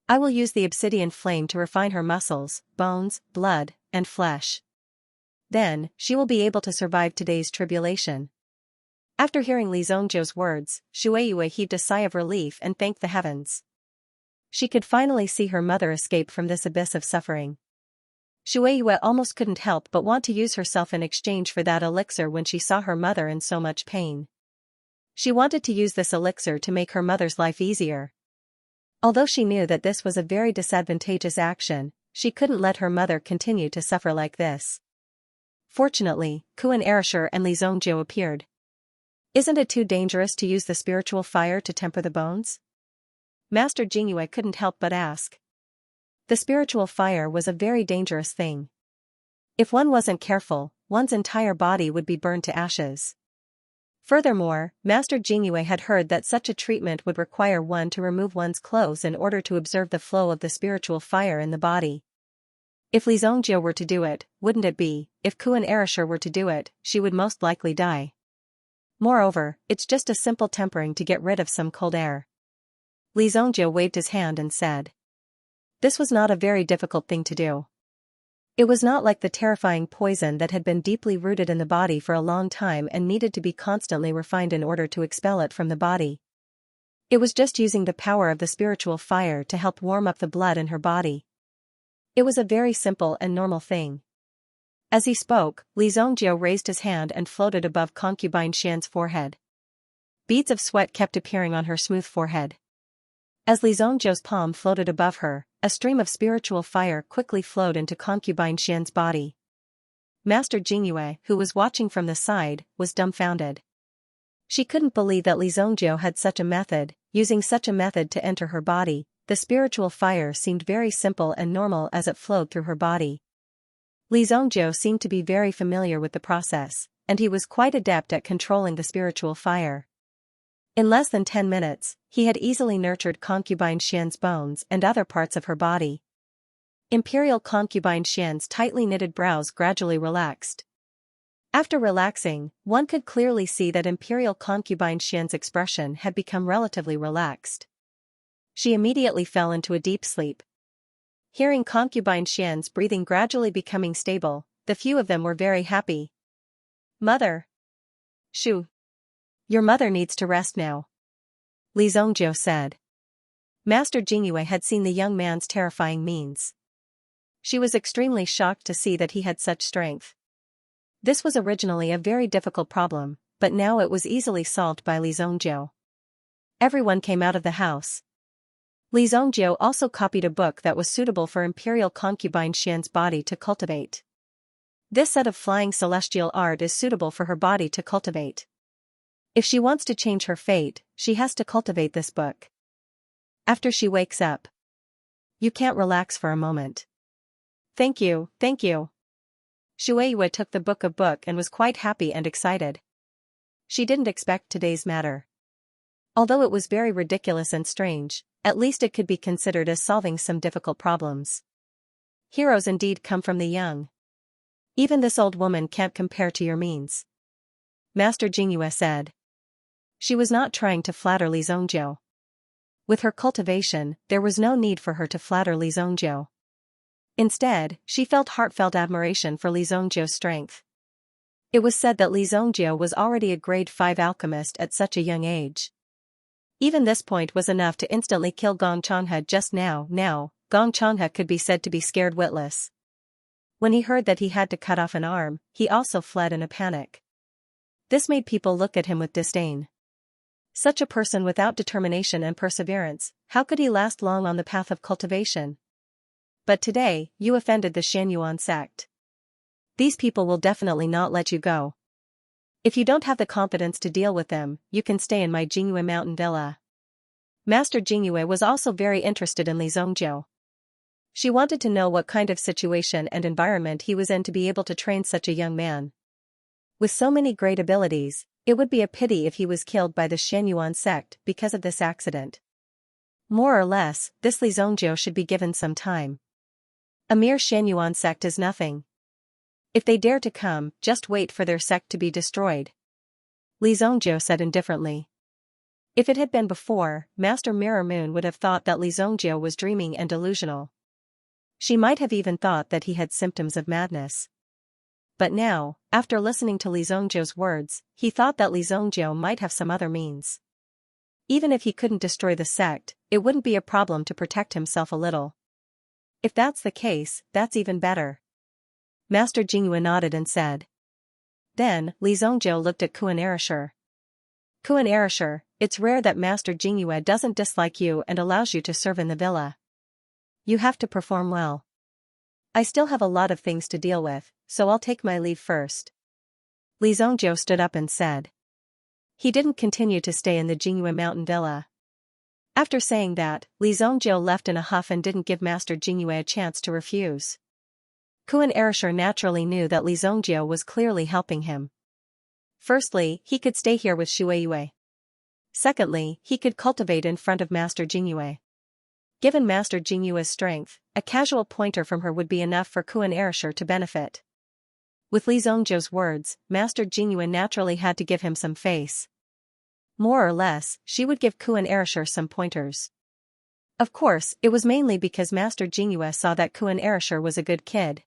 I will use the obsidian flame to refine her muscles, bones, blood, and flesh. Then, she will be able to survive today's tribulation. After hearing Li Zhongjiu's words, Shueiyue heaved a sigh of relief and thanked the heavens. She could finally see her mother escape from this abyss of suffering. Shueiyue almost couldn't help but want to use herself in exchange for that elixir when she saw her mother in so much pain. She wanted to use this elixir to make her mother's life easier. Although she knew that this was a very disadvantageous action, she couldn't let her mother continue to suffer like this. Fortunately, Kuan Erasure and Li Zhongjiu appeared. Isn't it too dangerous to use the spiritual fire to temper the bones? Master Jingyue couldn't help but ask. The spiritual fire was a very dangerous thing. If one wasn't careful, one's entire body would be burned to ashes. Furthermore, Master Jingyue had heard that such a treatment would require one to remove one's clothes in order to observe the flow of the spiritual fire in the body. If Li Zhongjiu were to do it, wouldn't it be, if Kuan Erasure were to do it, she would most likely die. Moreover, it's just a simple tempering to get rid of some cold air. Li Zhongjiu waved his hand and said. This was not a very difficult thing to do. It was not like the terrifying poison that had been deeply rooted in the body for a long time and needed to be constantly refined in order to expel it from the body. It was just using the power of the spiritual fire to help warm up the blood in her body. It was a very simple and normal thing. As he spoke, Li Zhongjiu raised his hand and floated above concubine Xian's forehead. Beads of sweat kept appearing on her smooth forehead. As Li Zhongjiu's palm floated above her, a stream of spiritual fire quickly flowed into concubine Xian's body. Master Jingyue, who was watching from the side, was dumbfounded. She couldn't believe that Li Zhongjiu had such a method, using such a method to enter her body. The spiritual fire seemed very simple and normal as it flowed through her body. Li Zhongjiu seemed to be very familiar with the process, and he was quite adept at controlling the spiritual fire. In less than 10 minutes, he had easily nurtured concubine Xian's bones and other parts of her body. Imperial concubine Xian's tightly knitted brows gradually relaxed. After relaxing, one could clearly see that Imperial concubine Xian's expression had become relatively relaxed. She immediately fell into a deep sleep, Hearing concubine Xian's breathing gradually becoming stable, the few of them were very happy. Mother. Shu. Your mother needs to rest now, Li Zongjiu said. Master Jingyue had seen the young man's terrifying means. She was extremely shocked to see that he had such strength. This was originally a very difficult problem, but now it was easily solved by Li Zongjiu. Everyone came out of the house. Li Zongjiu also copied a book that was suitable for imperial concubine Xian's body to cultivate. This set of flying celestial art is suitable for her body to cultivate. If she wants to change her fate, she has to cultivate this book. After she wakes up, you can't relax for a moment. Thank you, thank you. Shueiyue took the book and was quite happy and excited. She didn't expect today's matter. Although it was very ridiculous and strange, at least it could be considered as solving some difficult problems. Heroes indeed come from the young. Even this old woman can't compare to your means, Master Jingyue said. She was not trying to flatter Li Zongjiu. With her cultivation, there was no need for her to flatter Li Zongjiu. Instead, she felt heartfelt admiration for Li Zongjiu's strength. It was said that Li Zongjiu was already a grade 5 alchemist at such a young age. Even this point was enough to instantly kill Gong Changhe just now. Gong Changhe could be said to be scared witless. When he heard that he had to cut off an arm, he also fled in a panic. This made people look at him with disdain. Such a person without determination and perseverance, how could he last long on the path of cultivation? But today, you offended the Xianyuan sect. These people will definitely not let you go. If you don't have the confidence to deal with them, you can stay in my Jingyue mountain villa. Master Jingyue was also very interested in Li Zongjiu. She wanted to know what kind of situation and environment he was in to be able to train such a young man. With so many great abilities, it would be a pity if he was killed by the Xianyuan sect because of this accident. More or less, this Li Zongjiu should be given some time. A mere Xianyuan sect is nothing. If they dare to come, just wait for their sect to be destroyed, Li Zongjiu said indifferently. If it had been before, Master Mirror Moon would have thought that Li Zongjiu was dreaming and delusional. She might have even thought that he had symptoms of madness. But now, after listening to Li Zongjiu's words, he thought that Li Zongjiu might have some other means. Even if he couldn't destroy the sect, it wouldn't be a problem to protect himself a little. If that's the case, that's even better. Master Jingyue nodded and said. Then, Li Zongjiu looked at Kuan Erishur. Kuan Erishur, it's rare that Master Jingyue doesn't dislike you and allows you to serve in the villa. You have to perform well. I still have a lot of things to deal with, so I'll take my leave first. Li Zongjiu stood up and said. He didn't continue to stay in the Jingyue mountain villa. After saying that, Li Zongjiu left in a huff and didn't give Master Jingyue a chance to refuse. Kuan Erishur naturally knew that Li Zongjiu was clearly helping him. Firstly, he could stay here with Shueiyue. Secondly, he could cultivate in front of Master Jingyue. Given Master Jingyue's strength, a casual pointer from her would be enough for Kuan Erishur to benefit. With Li Zongjiu's words, Master Jingyue naturally had to give him some face. More or less, she would give Kuan Erishur some pointers. Of course, it was mainly because Master Jingyue saw that Kuan Erishur was a good kid.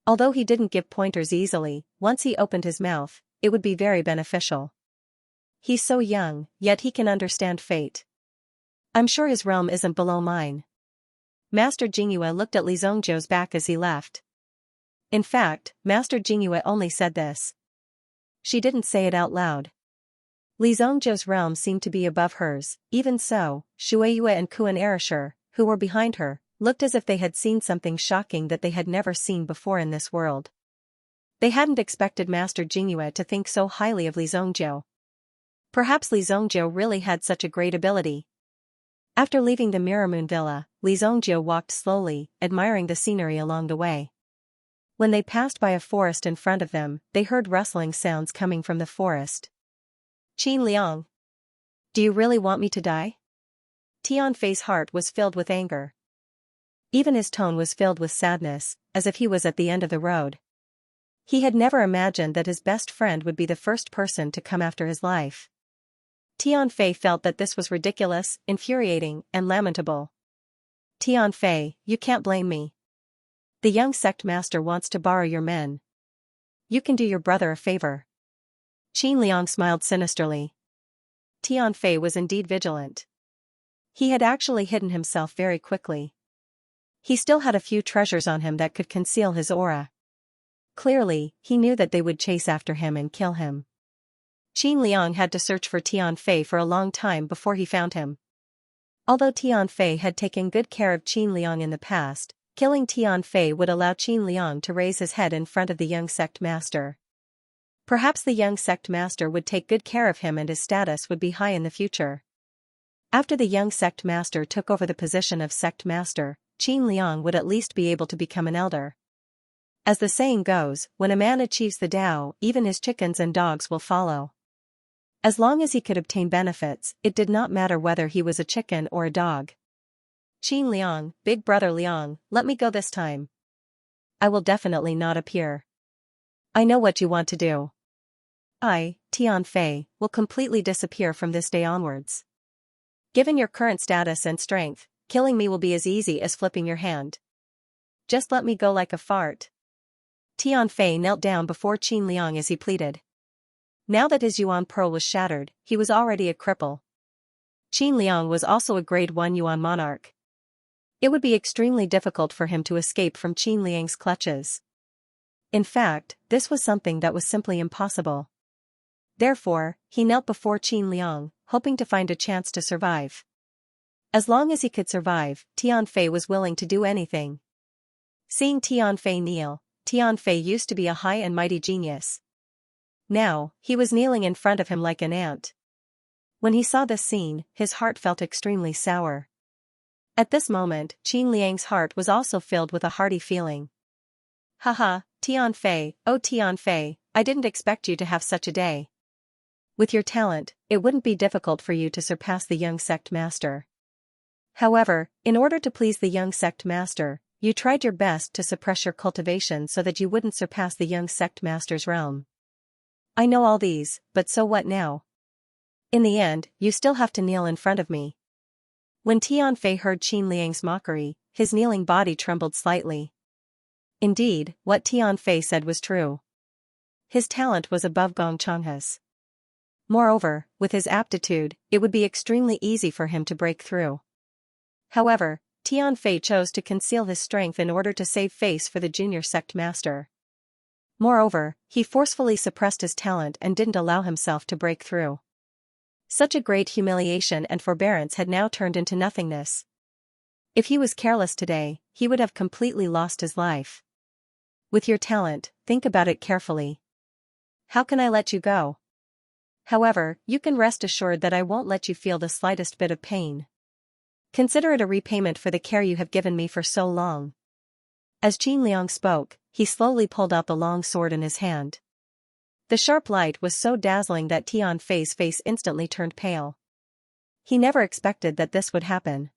Although he didn't give pointers easily, once he opened his mouth, it would be very beneficial. He's so young, yet he can understand fate. I'm sure his realm isn't below mine. Master Jingyue looked at Li Zongjiu's back as he left. In fact, Master Jingyue only said this. She didn't say it out loud. Li Zongjiu's realm seemed to be above hers. Even so, Shueiyue and Kuan Erishur, who were behind her, looked as if they had seen something shocking that they had never seen before in this world. They hadn't expected Master Jingyue to think so highly of Li Zongjiu. Perhaps Li Zongjiu really had such a great ability. After leaving the Mirror Moon Villa, Li Zongjiu walked slowly, admiring the scenery along the way. When they passed by a forest in front of them, they heard rustling sounds coming from the forest. Qin Liang. Do you really want me to die? Tianfei's heart was filled with anger. Even his tone was filled with sadness, as if he was at the end of the road. He had never imagined that his best friend would be the first person to come after his life. Tianfei felt that this was ridiculous, infuriating, and lamentable. Tianfei, you can't blame me. The young sect master wants to borrow your men. You can do your brother a favor. Qin Liang smiled sinisterly. Tianfei was indeed vigilant. He had actually hidden himself very quickly. He still had a few treasures on him that could conceal his aura. Clearly, he knew that they would chase after him and kill him. Qin Liang had to search for Tianfei for a long time before he found him. Although Tianfei had taken good care of Qin Liang in the past, killing Tianfei would allow Qin Liang to raise his head in front of the young sect master. Perhaps the young sect master would take good care of him and his status would be high in the future. After the young sect master took over the position of sect master, Qin Liang would at least be able to become an elder. As the saying goes, when a man achieves the Tao, even his chickens and dogs will follow. As long as he could obtain benefits, it did not matter whether he was a chicken or a dog. Qin Liang, big brother Liang, let me go this time. I will definitely not appear. I know what you want to do. I, Tianfei, will completely disappear from this day onwards. Given your current status and strength, killing me will be as easy as flipping your hand. Just let me go like a fart. Tianfei knelt down before Qin Liang as he pleaded. Now that his Yuan pearl was shattered, he was already a cripple. Qin Liang was also a grade 1 Yuan monarch. It would be extremely difficult for him to escape from Qin Liang's clutches. In fact, this was something that was simply impossible. Therefore, he knelt before Qin Liang, hoping to find a chance to survive. As long as he could survive, Tianfei was willing to do anything. Seeing Tianfei kneel, Tianfei used to be a high and mighty genius. Now, he was kneeling in front of him like an ant. When he saw this scene, his heart felt extremely sour. At this moment, Qin Liang's heart was also filled with a hearty feeling. Haha, Tianfei, oh Tianfei, I didn't expect you to have such a day. With your talent, it wouldn't be difficult for you to surpass the young sect master. However, in order to please the young sect master, you tried your best to suppress your cultivation so that you wouldn't surpass the young sect master's realm. I know all these, but so what now? In the end, you still have to kneel in front of me. When Tianfei heard Qin Liang's mockery, his kneeling body trembled slightly. Indeed, what Tianfei said was true. His talent was above Gong Changhe's. Moreover, with his aptitude, it would be extremely easy for him to break through. However, Tianfei chose to conceal his strength in order to save face for the junior sect master. Moreover, he forcefully suppressed his talent and didn't allow himself to break through. Such a great humiliation and forbearance had now turned into nothingness. If he was careless today, he would have completely lost his life. With your talent, think about it carefully. How can I let you go? However, you can rest assured that I won't let you feel the slightest bit of pain. Consider it a repayment for the care you have given me for so long. As Qin Liang spoke, he slowly pulled out the long sword in his hand. The sharp light was so dazzling that Tianfei's face instantly turned pale. He never expected that this would happen.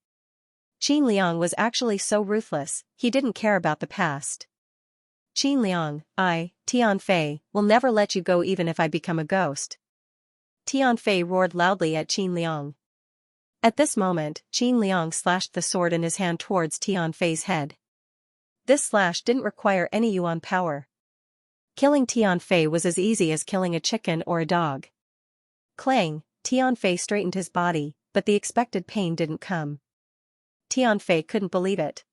Qin Liang was actually so ruthless, he didn't care about the past. Qin Liang, I, Tianfei, will never let you go even if I become a ghost. Tianfei roared loudly at Qin Liang. At this moment, Qin Liang slashed the sword in his hand towards Tianfei's head. This slash didn't require any Yuan power. Killing Tianfei was as easy as killing a chicken or a dog. Clang, Tianfei straightened his body, but the expected pain didn't come. Tianfei couldn't believe it.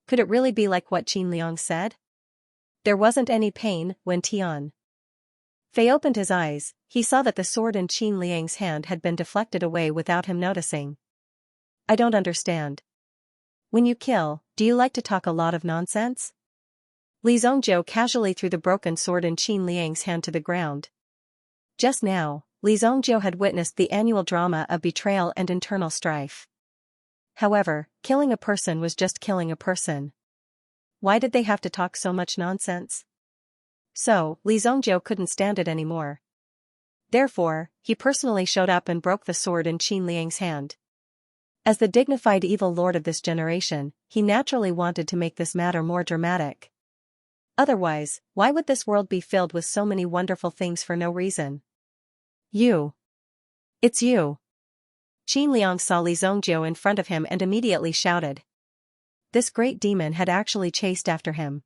Could it really be like what Qin Liang said? There wasn't any pain when Tianfei opened his eyes. He saw that the sword in Qin Liang's hand had been deflected away without him noticing. I don't understand. When you kill, do you like to talk a lot of nonsense? Li Zhongjiu casually threw the broken sword in Qin Liang's hand to the ground. Just now, Li Zhongjiu had witnessed the annual drama of betrayal and internal strife. However, killing a person was just killing a person. Why did they have to talk so much nonsense? So, Li Zhongjiu couldn't stand it anymore. Therefore, he personally showed up and broke the sword in Qin Liang's hand. As the dignified evil lord of this generation, he naturally wanted to make this matter more dramatic. Otherwise, why would this world be filled with so many wonderful things for no reason? You. It's you. Qin Liang saw Li Zhongjiu in front of him and immediately shouted. this great demon had actually chased after him.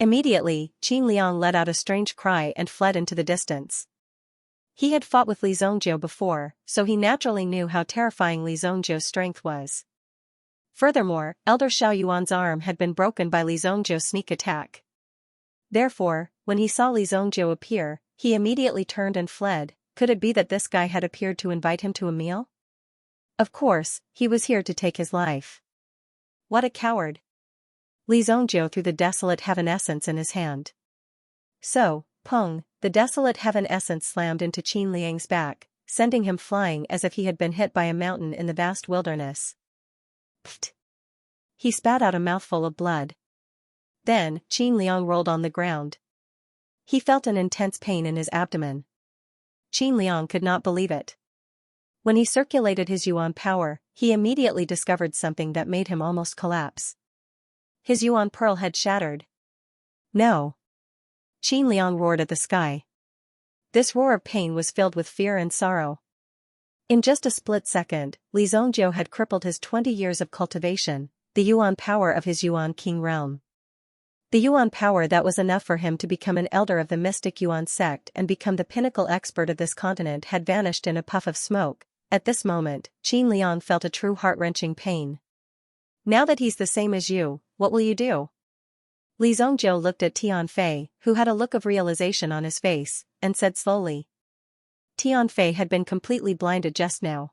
Immediately, Qin Liang let out a strange cry and fled into the distance. He had fought with Li Zongjiu before, so he naturally knew how terrifying Li Zongjiu's strength was. Furthermore, Elder Xiao Yuan's arm had been broken by Li Zongjiu's sneak attack. Therefore, when he saw Li Zongjiu appear, he immediately turned and fled. Could it be that this guy had appeared to invite him to a meal? Of course, he was here to take his life. What a coward! Li Zongjiu threw the desolate heaven essence in his hand. So, pong, the desolate heaven essence slammed into Qin Liang's back, sending him flying as if he had been hit by a mountain in the vast wilderness. Pfft! He spat out a mouthful of blood. Then, Qin Liang rolled on the ground. He felt an intense pain in his abdomen. Qin Liang could not believe it. When he circulated his Yuan power, he immediately discovered something that made him almost collapse. His Yuan pearl had shattered. No! Qin Liang roared at the sky. This roar of pain was filled with fear and sorrow. In just a split second, Li Zongjiu had crippled his 20 years of cultivation, the Yuan power of his Yuan King realm. The Yuan power that was enough for him to become an elder of the mystic Yuan sect and become the pinnacle expert of this continent had vanished in a puff of smoke. At this moment, Qin Liang felt a true heart-wrenching pain. Now that he's the same as you, what will you do? Li Zongjiu looked at Tianfei, who had a look of realization on his face, and said slowly. Tianfei had been completely blinded just now.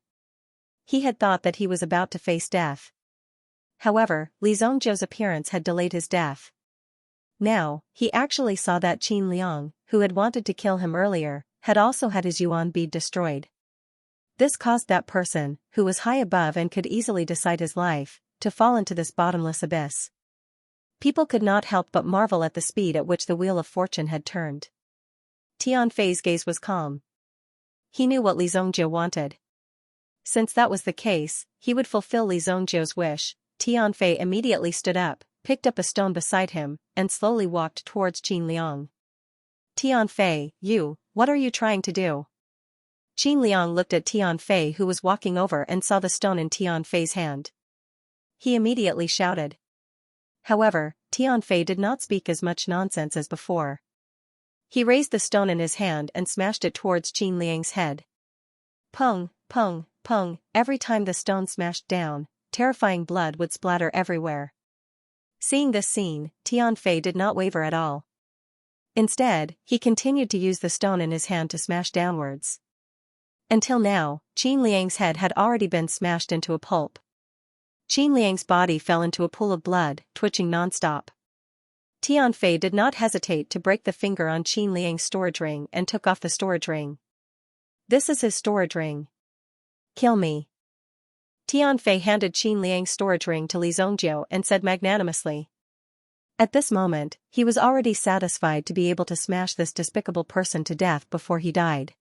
He had thought that he was about to face death. However, Li Zongjiu's appearance had delayed his death. Now, he actually saw that Qin Liang, who had wanted to kill him earlier, had also had his Yuan bead destroyed. This caused that person, who was high above and could easily decide his life, to fall into this bottomless abyss. People could not help but marvel at the speed at which the wheel of fortune had turned. Tianfei's gaze was calm. He knew what Li Zongjiu wanted. Since that was the case, he would fulfill Li Zongjiu's wish. Tianfei immediately stood up, picked up a stone beside him, and slowly walked towards Qin Liang. Tianfei, what are you trying to do? Qin Liang looked at Tianfei, who was walking over, and saw the stone in Tianfei's hand. He immediately shouted. However, Tianfei did not speak as much nonsense as before. He raised the stone in his hand and smashed it towards Qin Liang's head. Pung, pung, pung, every time the stone smashed down, terrifying blood would splatter everywhere. Seeing this scene, Tianfei did not waver at all. Instead, he continued to use the stone in his hand to smash downwards. Until now, Qin Liang's head had already been smashed into a pulp. Qin Liang's body fell into a pool of blood, twitching non-stop. Tianfei did not hesitate to break the finger on Qin Liang's storage ring and took off the storage ring. This is his storage ring. Kill me. Tianfei handed Qin Liang's storage ring to Li Zongjiu and said magnanimously. At this moment, he was already satisfied to be able to smash this despicable person to death before he died.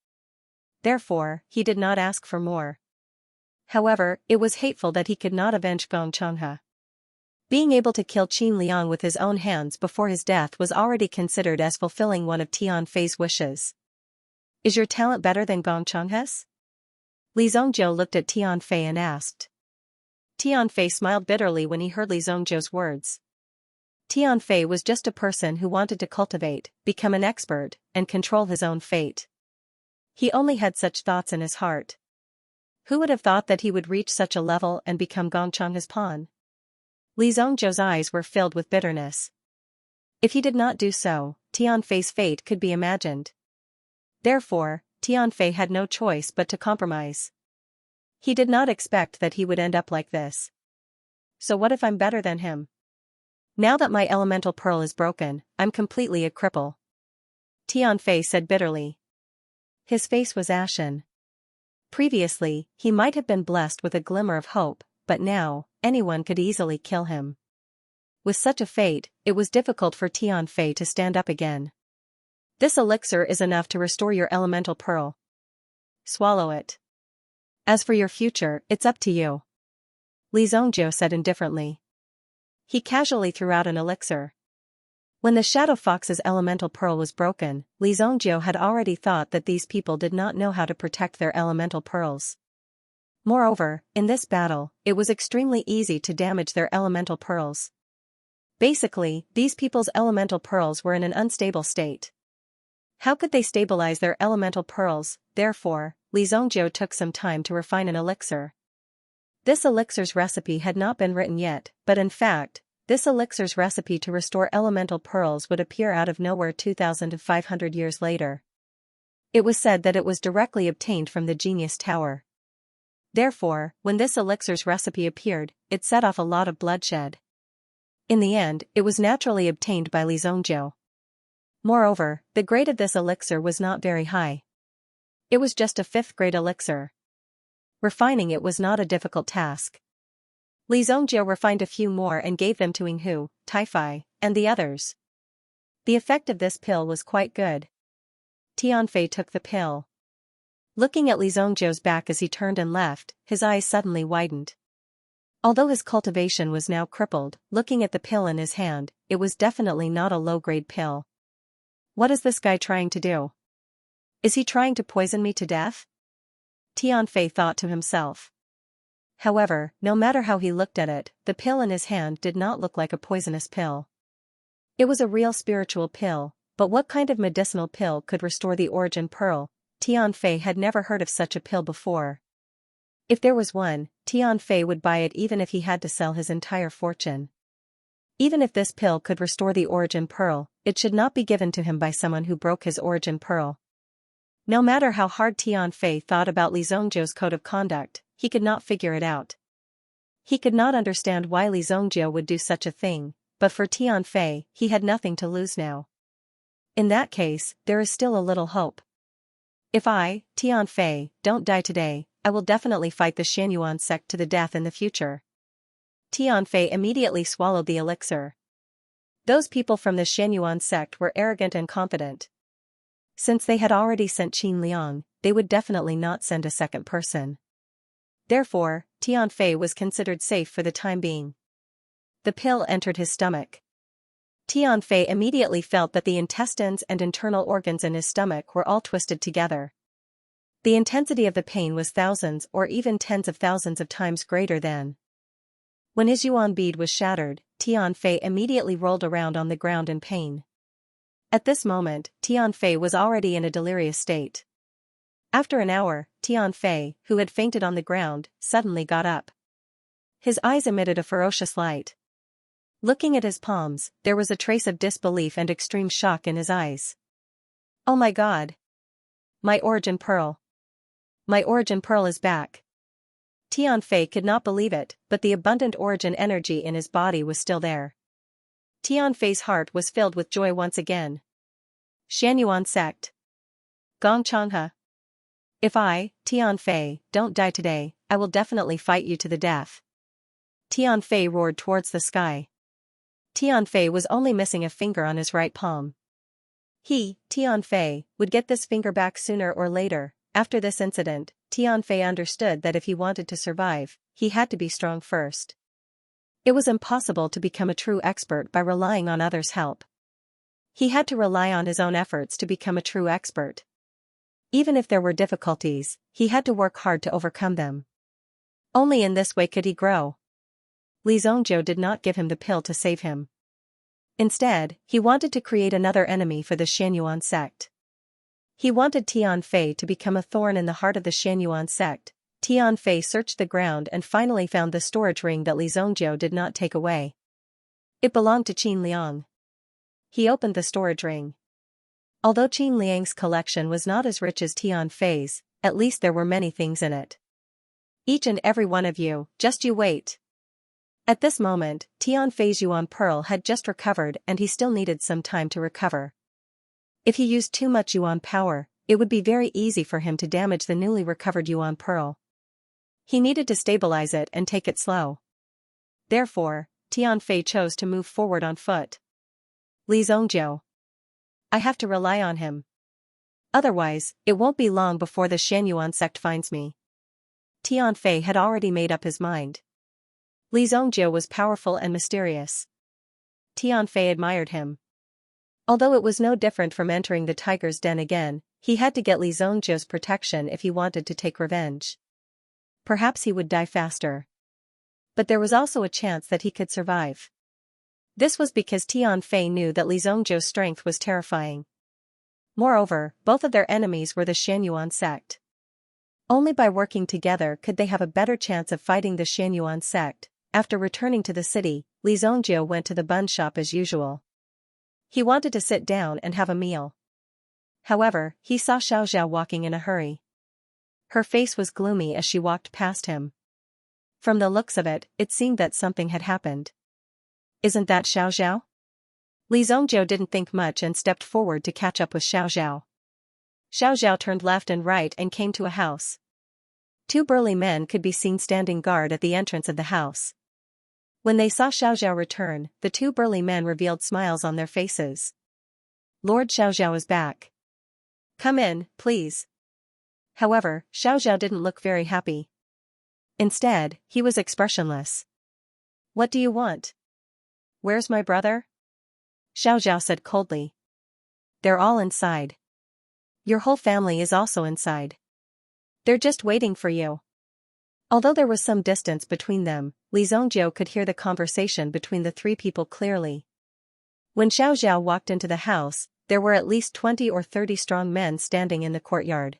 Therefore, he did not ask for more. However, it was hateful that he could not avenge Gong Changhe. Being able to kill Qin Liang with his own hands before his death was already considered as fulfilling one of Tianfei's wishes. Is your talent better than Gong Changhe's? Li Zongjiu looked at Tianfei and asked. Tianfei smiled bitterly when he heard Li Zongjiu's words. Tianfei was just a person who wanted to cultivate, become an expert, and control his own fate. He only had such thoughts in his heart. Who would have thought that he would reach such a level and become Gong Changhe's pawn? Li Zongjiu's eyes were filled with bitterness. If he did not do so, Tianfei's fate could be imagined. Therefore, Tianfei had no choice but to compromise. He did not expect that he would end up like this. So what if I'm better than him? Now that my elemental pearl is broken, I'm completely a cripple. Tianfei said bitterly. His face was ashen. Previously, he might have been blessed with a glimmer of hope, but now, anyone could easily kill him. With such a fate, it was difficult for Tianfei to stand up again. This elixir is enough to restore your elemental pearl. Swallow it. As for your future, it's up to you. Li Zongjiu said indifferently. He casually threw out an elixir. When the Shadow Fox's elemental pearl was broken, Li Zongjiu had already thought that these people did not know how to protect their elemental pearls. Moreover, in this battle, it was extremely easy to damage their elemental pearls. Basically, these people's elemental pearls were in an unstable state. How could they stabilize their elemental pearls? Therefore, Li Zongjiu took some time to refine an elixir. This elixir's recipe had not been written yet, but in fact, this elixir's recipe to restore elemental pearls would appear out of nowhere 2,500 years later. It was said that it was directly obtained from the Genius Tower. Therefore, when this elixir's recipe appeared, it set off a lot of bloodshed. In the end, it was naturally obtained by Li Zongjiu. Moreover, the grade of this elixir was not very high. It was just a 5th grade elixir. Refining it was not a difficult task. Li Zongjiu refined a few more and gave them to Yinghu, Taifai, and the others. The effect of this pill was quite good. Tianfei took the pill. Looking at Li Zongjiu's back as he turned and left, his eyes suddenly widened. Although his cultivation was now crippled, looking at the pill in his hand, it was definitely not a low-grade pill. What is this guy trying to do? Is he trying to poison me to death? Tianfei thought to himself. However, no matter how he looked at it, the pill in his hand did not look like a poisonous pill. It was a real spiritual pill, but what kind of medicinal pill could restore the origin pearl? Tianfei had never heard of such a pill before. If there was one, Tianfei would buy it even if he had to sell his entire fortune. Even if this pill could restore the origin pearl, it should not be given to him by someone who broke his origin pearl. No matter how hard Tianfei thought about Li Zongjiu's code of conduct, he could not figure it out. He could not understand why Li Zongjiu would do such a thing, but for Tianfei, he had nothing to lose now. In that case, there is still a little hope. If I, Tianfei, don't die today, I will definitely fight the Xianxia sect to the death in the future. Tianfei immediately swallowed the elixir. Those people from the Xianxia sect were arrogant and confident. Since they had already sent Qin Liang, they would definitely not send a second person. Therefore, Tianfei was considered safe for the time being. The pill entered his stomach. Tianfei immediately felt that the intestines and internal organs in his stomach were all twisted together. The intensity of the pain was thousands or even tens of thousands of times greater than. When his yuan bead was shattered, Tianfei immediately rolled around on the ground in pain. At this moment, Tianfei was already in a delirious state. After an hour, Tianfei, who had fainted on the ground, suddenly got up. His eyes emitted a ferocious light. Looking at his palms, there was a trace of disbelief and extreme shock in his eyes. Oh my God! My origin pearl! My origin pearl is back! Tianfei could not believe it, but the abundant origin energy in his body was still there. Tianfei's heart was filled with joy once again. Xianxia sect. Gongchanghe. If I, Tianfei, don't die today, I will definitely fight you to the death. Tianfei roared towards the sky. Tianfei was only missing a finger on his right palm. He, Tianfei, would get this finger back sooner or later. After this incident, Tianfei understood that if he wanted to survive, he had to be strong first. It was impossible to become a true expert by relying on others' help. He had to rely on his own efforts to become a true expert. Even if there were difficulties, he had to work hard to overcome them. Only in this way could he grow. Li Zongjiu did not give him the pill to save him. Instead, he wanted to create another enemy for the Xianxia sect. He wanted Tianfei to become a thorn in the heart of the Xianxia sect. Tianfei searched the ground and finally found the storage ring that Li Zongjiu did not take away. It belonged to Qin Liang. He opened the storage ring. Although Qin Liang's collection was not as rich as Tianfei's, at least there were many things in it. Each and every one of you, just you wait. At this moment, Tianfei's yuan pearl had just recovered and he still needed some time to recover. If he used too much yuan power, it would be very easy for him to damage the newly recovered yuan pearl. He needed to stabilize it and take it slow. Therefore, Tianfei chose to move forward on foot. Li Zongjiu. I have to rely on him. Otherwise, it won't be long before the Xianxia sect finds me. Tianfei had already made up his mind. Li Zongjiu was powerful and mysterious. Tianfei admired him. Although it was no different from entering the tiger's den again, he had to get Li Zongjiu's protection if he wanted to take revenge. perhaps he would die faster. But there was also a chance that he could survive. This was because Tian Fei knew that Li Zhongzhou's strength was terrifying. Moreover, both of their enemies were the Xianyuan sect. Only by working together could they have a better chance of fighting the Xianyuan sect. After returning to the city, Li Zhongzhou went to the bun shop as usual. He wanted to sit down and have a meal. However, he saw Xiaoxiao walking in a hurry. Her face was gloomy as she walked past him. From the looks of it, it seemed that something had happened. Isn't that Xiaoxiao? Li Zhongzhou didn't think much and stepped forward to catch up with Xiaoxiao. Xiaoxiao turned left and right and came to a house. Two burly men could be seen standing guard at the entrance of the house. When they saw Xiaoxiao return, the two burly men revealed smiles on their faces. Lord Xiaoxiao is back. Come in, please. However, Xiaoxiao didn't look very happy. Instead, he was expressionless. What do you want? Where's my brother? Xiaoxiao said coldly. They're all inside. Your whole family is also inside. They're just waiting for you. Although there was some distance between them, Li Zhongzhou could hear the conversation between the three people clearly. When Xiaoxiao walked into the house, there were at least 20 or 30 strong men standing in the courtyard.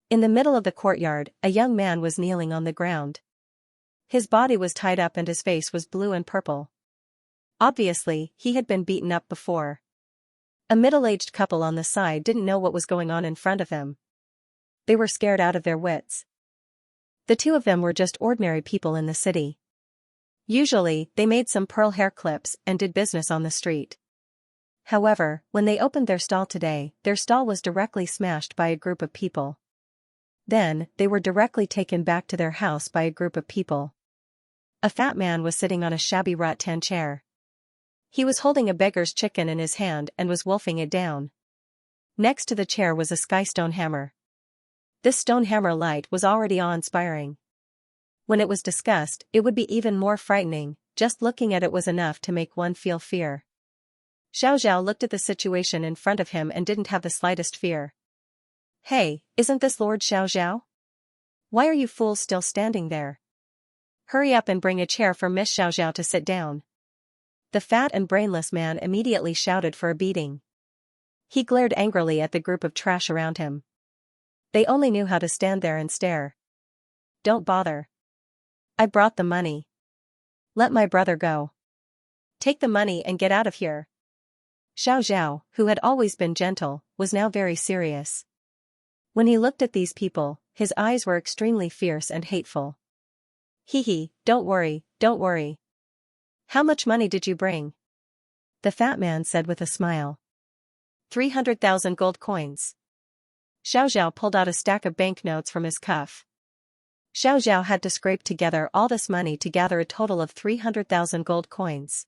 In the middle of the courtyard, a young man was kneeling on the ground. His body was tied up and his face was blue and purple. Obviously, he had been beaten up before. A middle-aged couple on the side didn't know what was going on in front of him. They were scared out of their wits. The two of them were just ordinary people in the city. Usually, they made some pearl hair clips and did business on the street. However, when they opened their stall today, their stall was directly smashed by a group of people. Then, they were directly taken back to their house by a group of people. A fat man was sitting on a shabby rattan chair. He was holding a beggar's chicken in his hand and was wolfing it down. Next to the chair was a sky stone hammer. This stone hammer light was already awe-inspiring. When it was discussed, it would be even more frightening. Just looking at it was enough to make one feel fear. Xiaoxiao looked at the situation in front of him and didn't have the slightest fear. Hey, isn't this Lord Xiaoxiao? Why are you fools still standing there? Hurry up and bring a chair for Miss Xiaoxiao to sit down. The fat and brainless man immediately shouted for a beating. He glared angrily at the group of trash around him. They only knew how to stand there and stare. Don't bother. I brought the money. Let my brother go. Take the money and get out of here. Xiaoxiao, who had always been gentle, was now very serious. When he looked at these people, his eyes were extremely fierce and hateful. Hee, don't worry, don't worry. How much money did you bring? The fat man said with a smile. 300,000 gold coins. Xiaoxiao pulled out a stack of banknotes from his cuff. Xiaoxiao had to scrape together all this money to gather a total of 300,000 gold coins.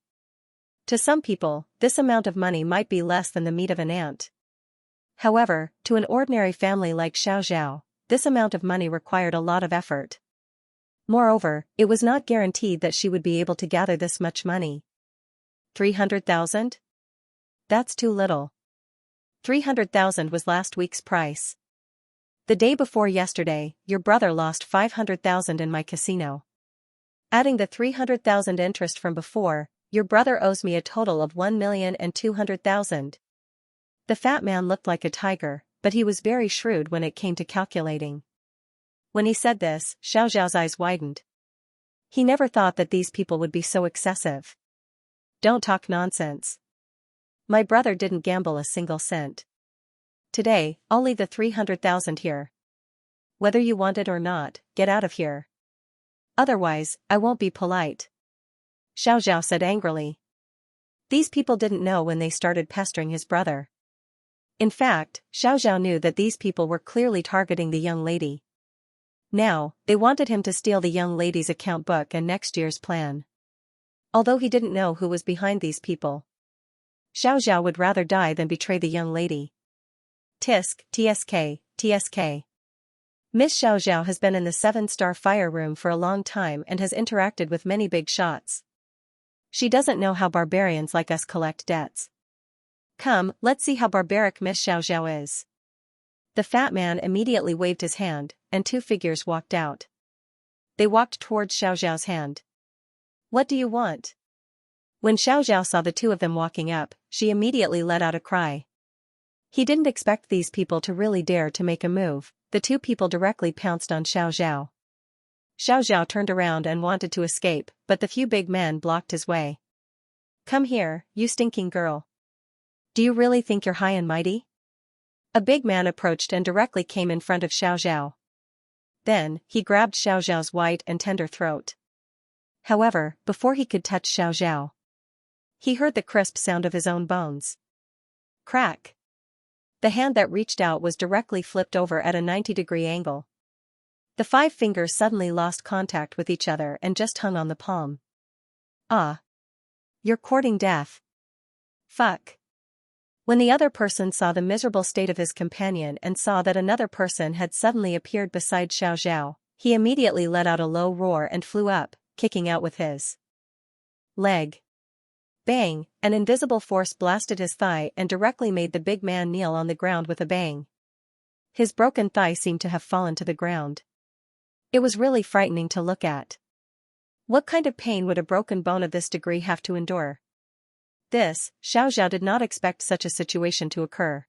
To some people, this amount of money might be less than the meat of an ant. However, to an ordinary family like Xiaoxiao, this amount of money required a lot of effort. Moreover, it was not guaranteed that she would be able to gather this much money. 300,000? That's too little. 300,000 was last week's price. The day before yesterday, your brother lost 500,000 in my casino. Adding the 300,000 interest from before, your brother owes me a total of 1,200,000. The fat man looked like a tiger, but he was very shrewd when it came to calculating. When he said this, Xiaoxiao's eyes widened. He never thought that these people would be so excessive. Don't talk nonsense. My brother didn't gamble a single cent. Today, I'll leave the 300,000 here. Whether you want it or not, get out of here. Otherwise, I won't be polite. Xiaoxiao said angrily. These people didn't know when they started pestering his brother. In fact, Xiaoxiao knew that these people were clearly targeting the young lady. Now, they wanted him to steal the young lady's account book and next year's plan. Although he didn't know who was behind these people. Xiaoxiao would rather die than betray the young lady. Tisk, TSK. Miss Xiaoxiao has been in the 7-star fire room for a long time and has interacted with many big shots. She doesn't know how barbarians like us collect debts. Come, let's see how barbaric Miss Xiaoxiao is. The fat man immediately waved his hand, and two figures walked out. they walked towards Xiaoxiao's hand. What do you want? When Xiaoxiao saw the two of them walking up, she immediately let out a cry. He didn't expect these people to really dare to make a move. The two people directly pounced on Xiaoxiao. Xiaoxiao turned around and wanted to escape, but the few big men blocked his way. Come here, you stinking girl. Do you really think you're high and mighty? A big man approached and directly came in front of Xiaoxiao. Then, he grabbed Xiaoxiao's white and tender throat. However, before he could touch Xiaoxiao, he heard the crisp sound of his own bones. Crack! The hand that reached out was directly flipped over at a 90-degree angle. The 5 fingers suddenly lost contact with each other and just hung on the palm. Ah! You're courting death. Fuck. When the other person saw the miserable state of his companion and saw that another person had suddenly appeared beside Xiaoxiao, he immediately let out a low roar and flew up, kicking out with his leg. Bang! An invisible force blasted his thigh and directly made the big man kneel on the ground with a bang. His broken thigh seemed to have fallen to the ground. It was really frightening to look at. What kind of pain would a broken bone of this degree have to endure? Xiaoxiao did not expect such a situation to occur.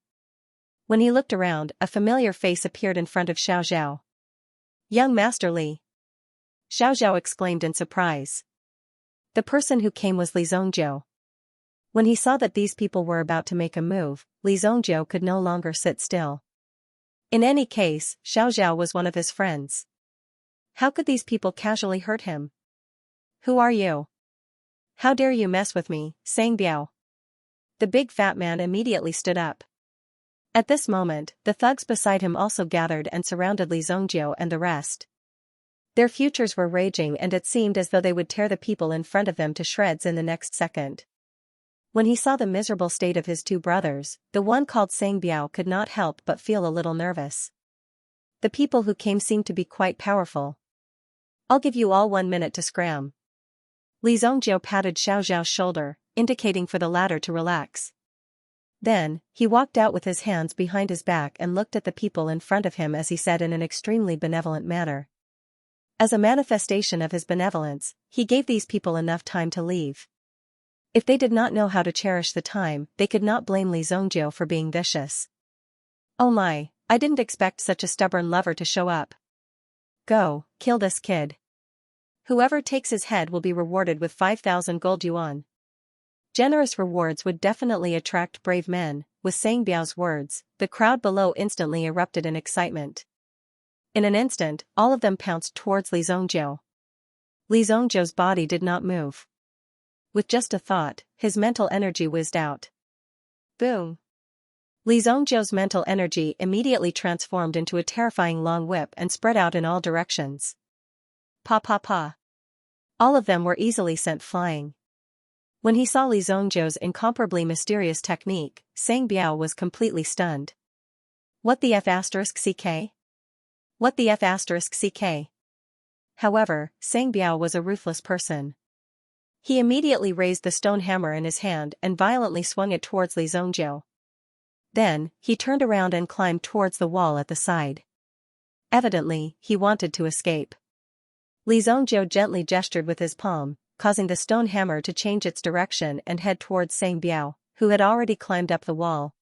When he looked around, a familiar face appeared in front of Xiaoxiao. Young Master Li! Xiaoxiao exclaimed in surprise. The person who came was Li Zongjiu. When he saw that these people were about to make a move, Li Zongjiu could no longer sit still. In any case, Xiaoxiao was one of his friends. How could these people casually hurt him? Who are you? How dare you mess with me, Xianxia? The big fat man immediately stood up. At this moment, the thugs beside him also gathered and surrounded Li Zongjiu and the rest. Their futures were raging and it seemed as though they would tear the people in front of them to shreds in the next second. When he saw the miserable state of his two brothers, the one called Xianxia could not help but feel a little nervous. The people who came seemed to be quite powerful. I'll give you all 1 minute to scram. Li Zongjiu patted Xiaoxiao's shoulder, indicating for the latter to relax. Then, he walked out with his hands behind his back and looked at the people in front of him as he said in an extremely benevolent manner. As a manifestation of his benevolence, he gave these people enough time to leave. If they did not know how to cherish the time, they could not blame Li Zongjiu for being vicious. Oh my, I didn't expect such a stubborn lover to show up. Go, kill this kid. Whoever takes his head will be rewarded with 5,000 gold yuan. Generous rewards would definitely attract brave men. With Xianxiao's words, the crowd below instantly erupted in excitement. In an instant, all of them pounced towards Li Zongjiu. Li Zongjiu's body did not move. With just a thought, his mental energy whizzed out. Boom! Li Zongjiu's mental energy immediately transformed into a terrifying long whip and spread out in all directions. Pa pa pa. All of them were easily sent flying. When he saw Li Zongjiu's incomparably mysterious technique, Xianxia was completely stunned. What the F***ck? What the F***ck? However, Xianxia was a ruthless person. He immediately raised the stone hammer in his hand and violently swung it towards Li Zongjiu. Then, he turned around and climbed towards the wall at the side. Evidently, he wanted to escape. Li Zongjiu gently gestured with his palm, causing the stone hammer to change its direction and head towards Xianxia, who had already climbed up the wall.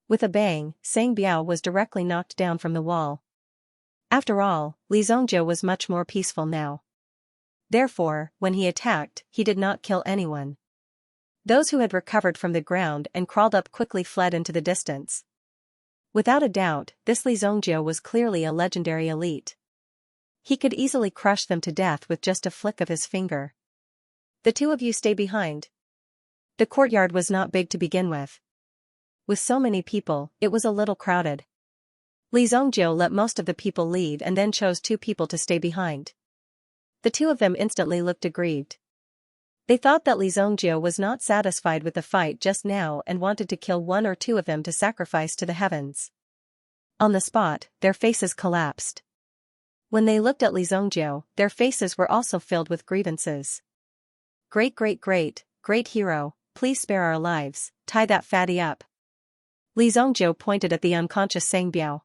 With a bang, Xianxia was directly knocked down from the wall. After all, Li Zongjiu was much more peaceful now. Therefore, when he attacked, he did not kill anyone. Those who had recovered from the ground and crawled up quickly fled into the distance. Without a doubt, this Li Zongjiu was clearly a legendary elite. He could easily crush them to death with just a flick of his finger. The two of you stay behind. The courtyard was not big to begin with. With so many people, it was a little crowded. Li Zongjiu let most of the people leave and then chose 2 people to stay behind. The 2 of them instantly looked aggrieved. They thought that Li Zongjiu was not satisfied with the fight just now and wanted to kill 1 or 2 of them to sacrifice to the heavens. On the spot, their faces collapsed. When they looked at Li Zongjiu, their faces were also filled with grievances. Great hero, please spare our lives, tie that fatty up. Li Zongjiu pointed at the unconscious Xianxia.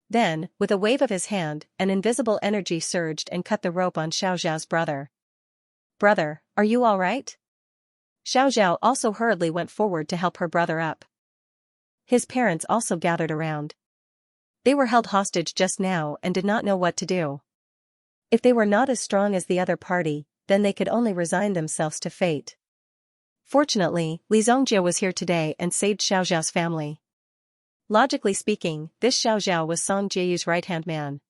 Then, with a wave of his hand, an invisible energy surged and cut the rope on Xiaoxiao's brother. Brother, are you all right? Xiaoxiao also hurriedly went forward to help her brother up. His parents also gathered around. They were held hostage just now and did not know what to do. If they were not as strong as the other party, then they could only resign themselves to fate. Fortunately, Li Zongjie was here today and saved Xiaoxiao's family. Logically speaking, this Xiaoxiao was Song Jieyu's right-hand man.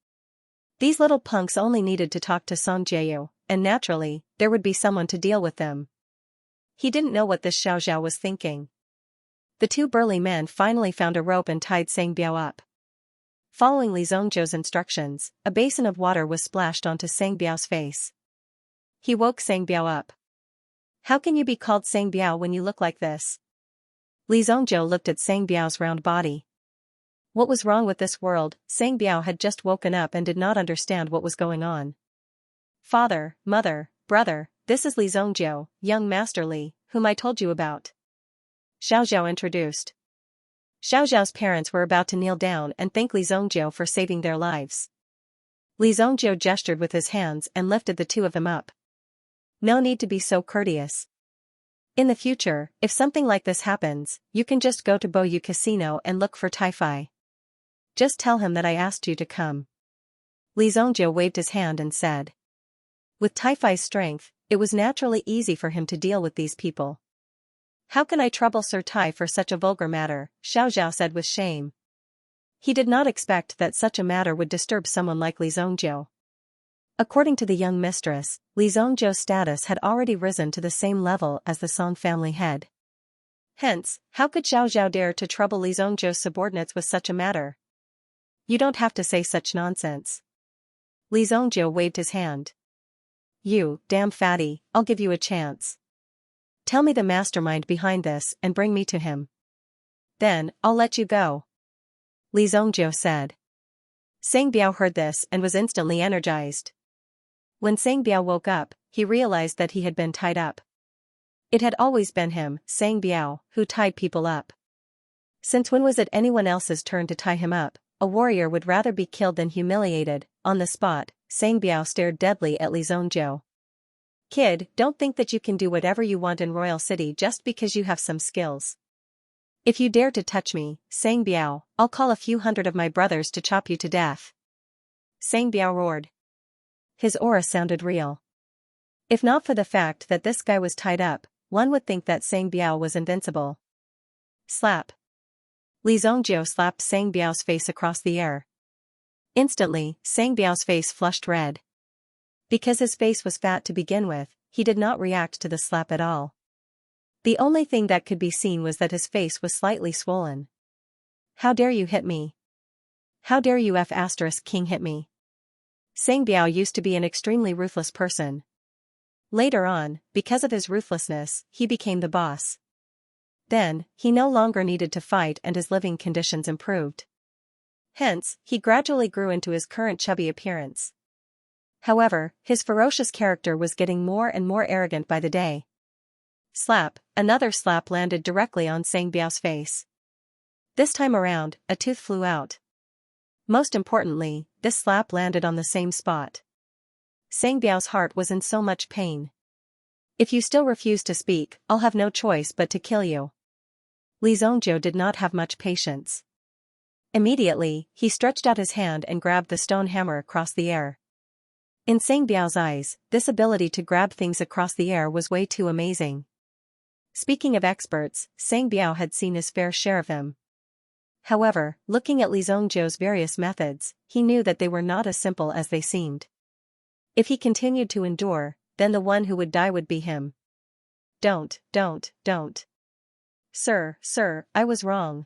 These little punks only needed to talk to Song Jieyu, and naturally, there would be someone to deal with them. He didn't know what this Xiaoxiao was thinking. The two burly men finally found a rope and tied Sang Biao up. Following Li Zongjie's instructions, a basin of water was splashed onto Sang Biao's face. He woke Sang Biao up. How can you be called Sang Biao when you look like this? Li Zongjie looked at Sang Biao's round body. What was wrong with this world? Sang Biao had just woken up and did not understand what was going on. Father, mother, brother, this is Li Zongjie, young Master Li, whom I told you about. Xiaoxiao introduced. Xiaoxiao's parents were about to kneel down and thank Li Zongjie for saving their lives. Li Zongjie gestured with his hands and lifted the two of them up. No need to be so courteous. In the future, if something like this happens, you can just go to Boyu Casino and look for Taifai. Just tell him that I asked you to come. Li Zongjie waved his hand and said. With Taifai's strength, it was naturally easy for him to deal with these people. How can I trouble Sir Tai for such a vulgar matter? Xiaoxiao said with shame. He did not expect that such a matter would disturb someone like Li Zongjie. According to the young mistress, Li Zongjie's status had already risen to the same level as the Song family head. Hence, how could Xiaoxiao dare to trouble Li Zongjie's subordinates with such a matter? You don't have to say such nonsense. Li Zongjie waved his hand. You, damn fatty, I'll give you a chance. Tell me the mastermind behind this and bring me to him. Then, I'll let you go. Li Zongjie said. Sang Biao heard this and was instantly energized. When Sang Biao woke up, he realized that he had been tied up. It had always been him, Sang Biao, who tied people up. Since when was it anyone else's turn to tie him up? A warrior would rather be killed than humiliated. On the spot, Sang Biao stared deadly at Li Zongjie. Kid, don't think that you can do whatever you want in Royal City just because you have some skills. If you dare to touch me, Sang Biao, I'll call a few hundred of my brothers to chop you to death. Sang Biao roared. His aura sounded real. If not for the fact that this guy was tied up, one would think that Sang Biao was invincible. Slap. Li Zongjie slapped Sang Biao's face across the air. Instantly, Sang Biao's face flushed red. Because his face was fat to begin with, he did not react to the slap at all. The only thing that could be seen was that his face was slightly swollen. How dare you hit me? How dare you King hit me? Sang Biao used to be an extremely ruthless person. Later on, because of his ruthlessness, he became the boss. Then, he no longer needed to fight and his living conditions improved. Hence, he gradually grew into his current chubby appearance. However, his ferocious character was getting more and more arrogant by the day. Slap, another slap landed directly on Sang Biao's face. This time around, a tooth flew out. Most importantly, this slap landed on the same spot. Sang Biao's heart was in so much pain. If you still refuse to speak, I'll have no choice but to kill you. Li Zongjie did not have much patience. Immediately, he stretched out his hand and grabbed the stone hammer across the air. In Sang Biao's eyes, this ability to grab things across the air was way too amazing. Speaking of experts, Sang Biao had seen his fair share of them. However, looking at Li Zongjie's various methods, he knew that they were not as simple as they seemed. If he continued to endure, then the one who would die would be him. Don't. Sir, I was wrong.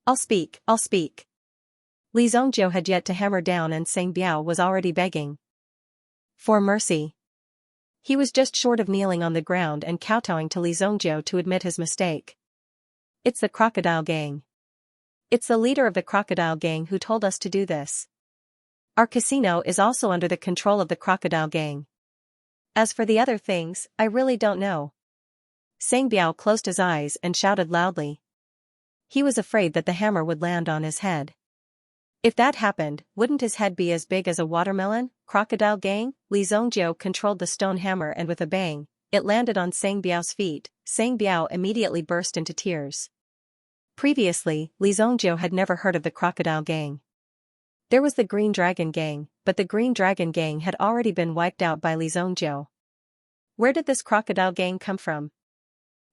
I'll speak. Li Zongjie had yet to hammer down and Sang Biao was already begging for mercy. He was just short of kneeling on the ground and kowtowing to Li Zongjie to admit his mistake. It's the crocodile gang. It's the leader of the crocodile gang who told us to do this. Our casino is also under the control of the crocodile gang. As for the other things, I really don't know. Sang Biao closed his eyes and shouted loudly. He was afraid that the hammer would land on his head. If that happened, wouldn't his head be as big as a watermelon? Crocodile gang? Li Zongjiu controlled the stone hammer and with a bang, it landed on Sang Biao's feet. Sang Biao immediately burst into tears. Previously, Li Zongjiu had never heard of the crocodile gang. There was the Green Dragon gang, but the Green Dragon gang had already been wiped out by Li Zongjiu. Where did this crocodile gang come from?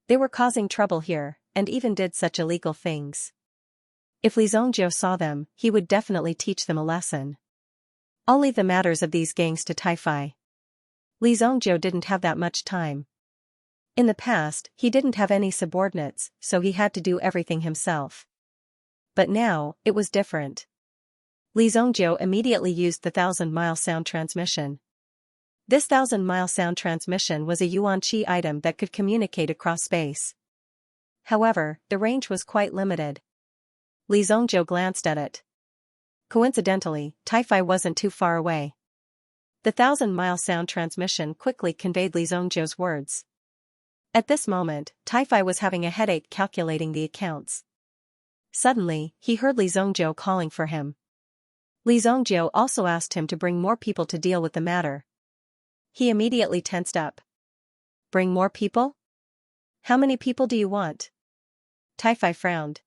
They were causing trouble here, and even did such illegal things. If Li Zongjiu saw them, he would definitely teach them a lesson. I'll leave the matters of these gangs to Tai-Fai. Li Zongjiu didn't have that much time. In the past, he didn't have any subordinates, so he had to do everything himself. But now, it was different. Li Zongjiu immediately used the 1,000-mile sound transmission. This 1,000-mile sound transmission was a Yuan-Chi item that could communicate across space. However, the range was quite limited. Li Zongjiu glanced at it. Coincidentally, Tai-Fai wasn't too far away. The 1,000-mile sound transmission quickly conveyed Li Zongjiu's words. At this moment, Tai-Fai was having a headache calculating the accounts. Suddenly, he heard Li Zongjiu calling for him. Li Zongjiu also asked him to bring more people to deal with the matter. He immediately tensed up. Bring more people? How many people do you want? Tai-Fai frowned.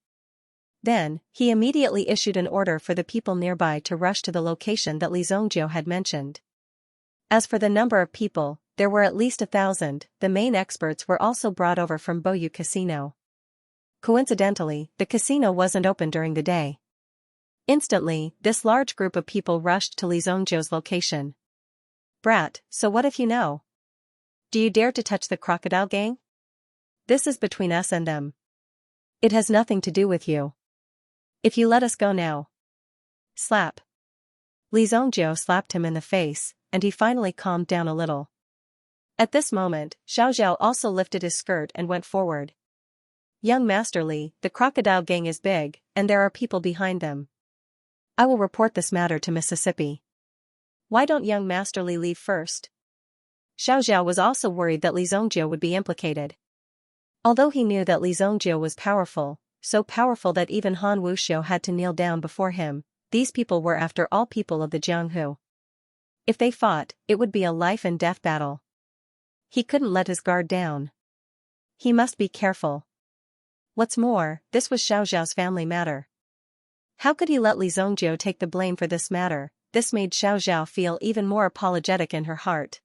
Then, he immediately issued an order for the people nearby to rush to the location that Li Zongjiu had mentioned. As for the number of people, there were at least 1,000. The main experts were also brought over from Boyu Casino. Coincidentally, the casino wasn't open during the day. Instantly, this large group of people rushed to Li Zongjiu's location. Brat, so what if you know? Do you dare to touch the crocodile gang? This is between us and them. It has nothing to do with you. If you let us go now. Slap. Li Zongjiu slapped him in the face, and he finally calmed down a little. At this moment, Xiaoxiao also lifted his skirt and went forward. Young Master Li, the crocodile gang is big, and there are people behind them. I will report this matter to Mississippi. Why don't young Master Li leave first? Xiaoxiao was also worried that Li Zongjiu would be implicated. Although he knew that Li Zongjiu was powerful, so powerful that even Han Wuxiu had to kneel down before him, these people were after all people of the Jianghu. If they fought, it would be a life-and-death battle. He couldn't let his guard down. He must be careful. What's more, this was Xiaoxiao's family matter. How could he let Li Zongjiu take the blame for this matter? This made Xiaoxiao feel even more apologetic in her heart.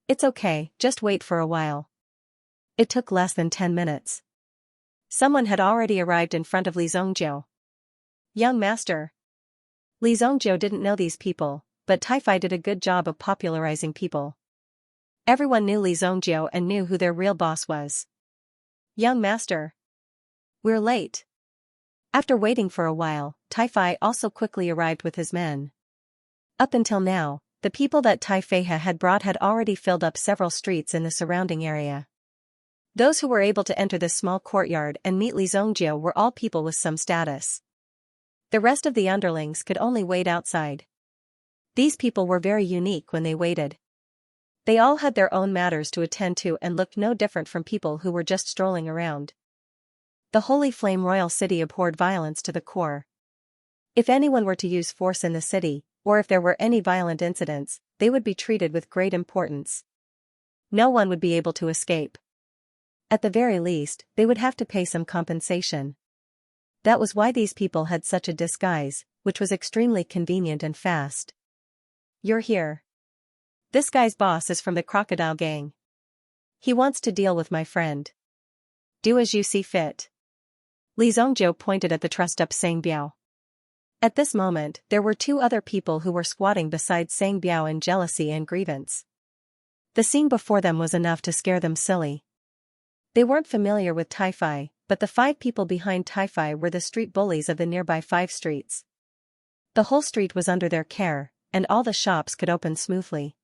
It's okay, just wait for a while. It took less than 10 minutes. Someone had already arrived in front of Li Zongjiu. Young master. Li Zongjiu didn't know these people, but Tai-Fai did a good job of popularizing people. Everyone knew Li Zongjiu and knew who their real boss was. Young master. We're late. After waiting for a while, Tai-Fai also quickly arrived with his men. Up until now, the people that Tai-Fai had brought had already filled up several streets in the surrounding area. Those who were able to enter this small courtyard and meet Li Zongjiu were all people with some status. The rest of the underlings could only wait outside. These people were very unique when they waited. They all had their own matters to attend to and looked no different from people who were just strolling around. The Holy Flame Royal City abhorred violence to the core. If anyone were to use force in the city, or if there were any violent incidents, they would be treated with great importance. No one would be able to escape. At the very least, they would have to pay some compensation. That was why these people had such a disguise, which was extremely convenient and fast. You're here. This guy's boss is from the crocodile gang. He wants to deal with my friend. Do as you see fit. Li Zongjiu pointed at the trussed-up Sang Biao. At this moment, there were two other people who were squatting beside Sang Biao in jealousy and grievance. The scene before them was enough to scare them silly. They weren't familiar with Tai-Fai, but the 5 people behind Tai-Fai were the street bullies of the nearby 5 streets. The whole street was under their care, and all the shops could open smoothly.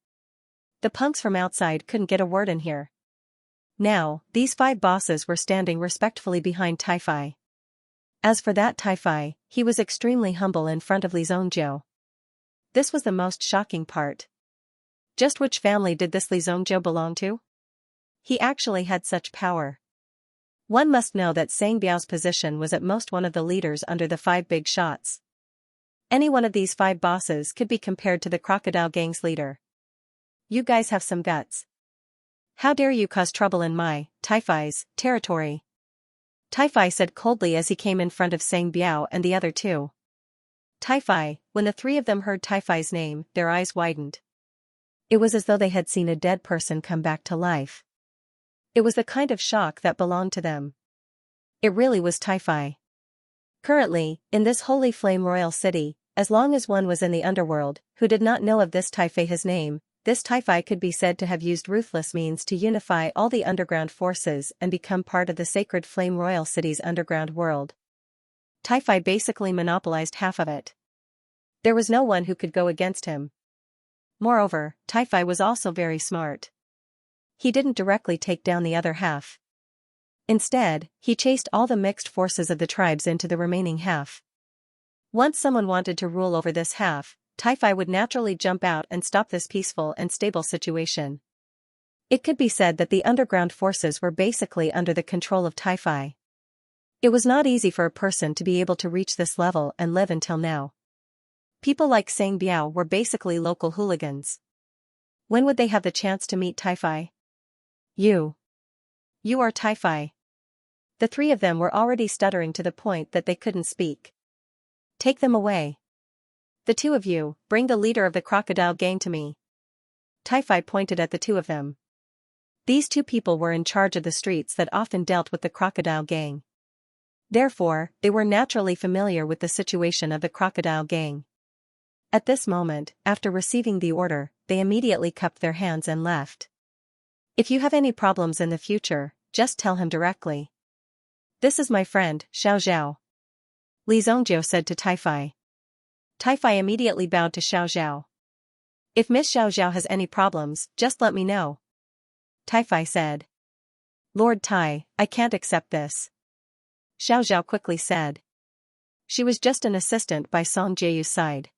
The punks from outside couldn't get a word in here. Now, these 5 bosses were standing respectfully behind Tai-Fai. As for that Tai-Fai, he was extremely humble in front of Li Zongjiu. This was the most shocking part. Just which family did this Li Zongjiu belong to? He actually had such power. One must know that Sang Biao's position was at most one of the leaders under the 5 big shots. Any one of these 5 bosses could be compared to the crocodile gang's leader. You guys have some guts. How dare you cause trouble in my, Taifai's, territory? Taifai said coldly as he came in front of Sang Biao and the other 2. Taifai, when the 3 of them heard Taifai's name, their eyes widened. It was as though they had seen a dead person come back to life. It was the kind of shock that belonged to them. It really was Taifai. Currently, in this holy flame royal city, as long as one was in the underworld, who did not know of this Taifai his name, this Taifai could be said to have used ruthless means to unify all the underground forces and become part of the sacred flame royal city's underground world. Taifai basically monopolized half of it. There was no one who could go against him. Moreover, Taifai was also very smart. He didn't directly take down the other half. Instead, he chased all the mixed forces of the tribes into the remaining half. Once someone wanted to rule over this half, Taifai would naturally jump out and stop this peaceful and stable situation. It could be said that the underground forces were basically under the control of Taifai. It was not easy for a person to be able to reach this level and live until now. People like Sang Biao were basically local hooligans. When would they have the chance to meet Taifai? You are Taifai. The 3 of them were already stuttering to the point that they couldn't speak. Take them away. The 2 of you, bring the leader of the crocodile gang to me. Taifai pointed at the 2 of them. These 2 people were in charge of the streets that often dealt with the crocodile gang. Therefore, they were naturally familiar with the situation of the crocodile gang. At this moment, after receiving the order, they immediately cupped their hands and left. If you have any problems in the future, just tell him directly. This is my friend, Xiao. Li Zongjiu said to Taifai. Taifai immediately bowed to Xiao. If Miss Xiao has any problems, just let me know. Taifai said. Lord Tai, I can't accept this. Xiao quickly said. She was just an assistant by Song Jieyu's side.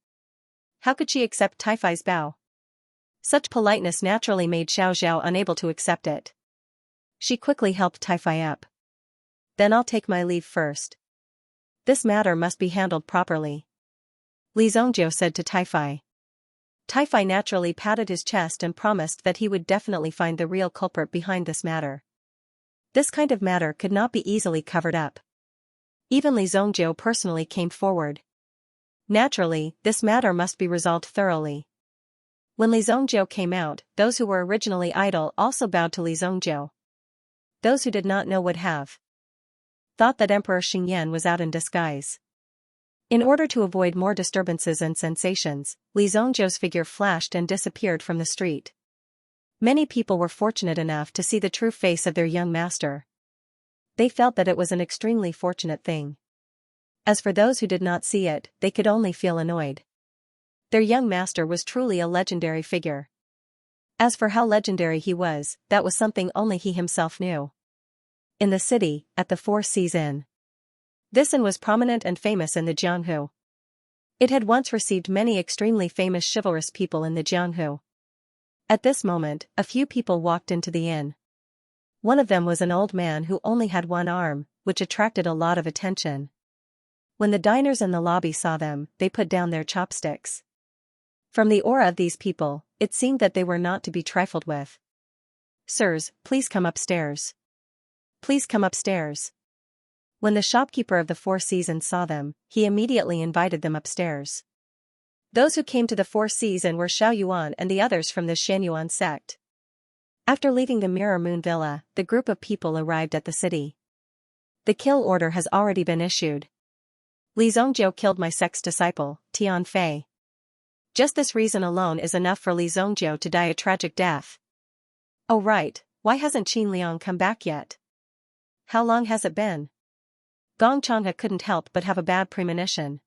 How could she accept Taifai's bow? Such politeness naturally made Xiao unable to accept it. She quickly helped Taifai up. Then I'll take my leave first. This matter must be handled properly. Li Zongjiu said to Taifai. Taifai naturally patted his chest and promised that he would definitely find the real culprit behind this matter. This kind of matter could not be easily covered up. Even Li Zongjiu personally came forward. Naturally, this matter must be resolved thoroughly. When Li Zongjiu came out, those who were originally idle also bowed to Li Zongjiu. Those who did not know would have thought that Emperor Xingyan was out in disguise. In order to avoid more disturbances and sensations, Li Zongjiu's figure flashed and disappeared from the street. Many people were fortunate enough to see the true face of their young master. They felt that it was an extremely fortunate thing. As for those who did not see it, they could only feel annoyed. Their young master was truly a legendary figure. As for how legendary he was, that was something only he himself knew. In the city, at the Four Seas Inn. This inn was prominent and famous in the Jianghu. It had once received many extremely famous chivalrous people in the Jianghu. At this moment, a few people walked into the inn. One of them was an old man who only had one arm, which attracted a lot of attention. When the diners in the lobby saw them, they put down their chopsticks. From the aura of these people, it seemed that they were not to be trifled with. Sirs, please come upstairs. Please come upstairs. When the shopkeeper of the Four Seasons saw them, he immediately invited them upstairs. Those who came to the Four Seasons were Xiao Yuan and the others from the Xianyuan sect. After leaving the Mirror Moon Villa, the group of people arrived at the city. The kill order has already been issued. Li Zongjiu killed my sect's disciple, Tian Fei. Just this reason alone is enough for Li Zongjiu to die a tragic death. Oh right, why hasn't Qin Liang come back yet? How long has it been? Gong Changhe couldn't help but have a bad premonition.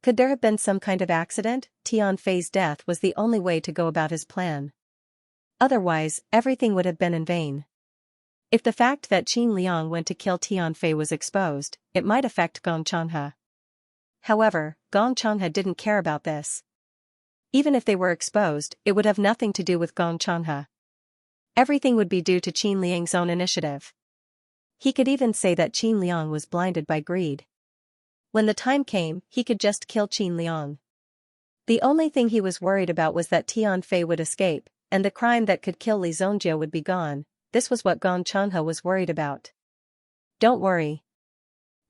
Could there have been some kind of accident? Tian Fei's death was the only way to go about his plan. Otherwise, everything would have been in vain. If the fact that Qin Liang went to kill Tian Fei was exposed, it might affect Gong Changhe. However, Gong Changhe didn't care about this. Even if they were exposed, it would have nothing to do with Gong Changhe. Everything would be due to Qin Liang's own initiative. He could even say that Qin Liang was blinded by greed. When the time came, he could just kill Qin Liang. The only thing he was worried about was that Tian Fei would escape, and the crime that could kill Li Zongjiu would be gone. This was what Gong Changhe was worried about. Don't worry.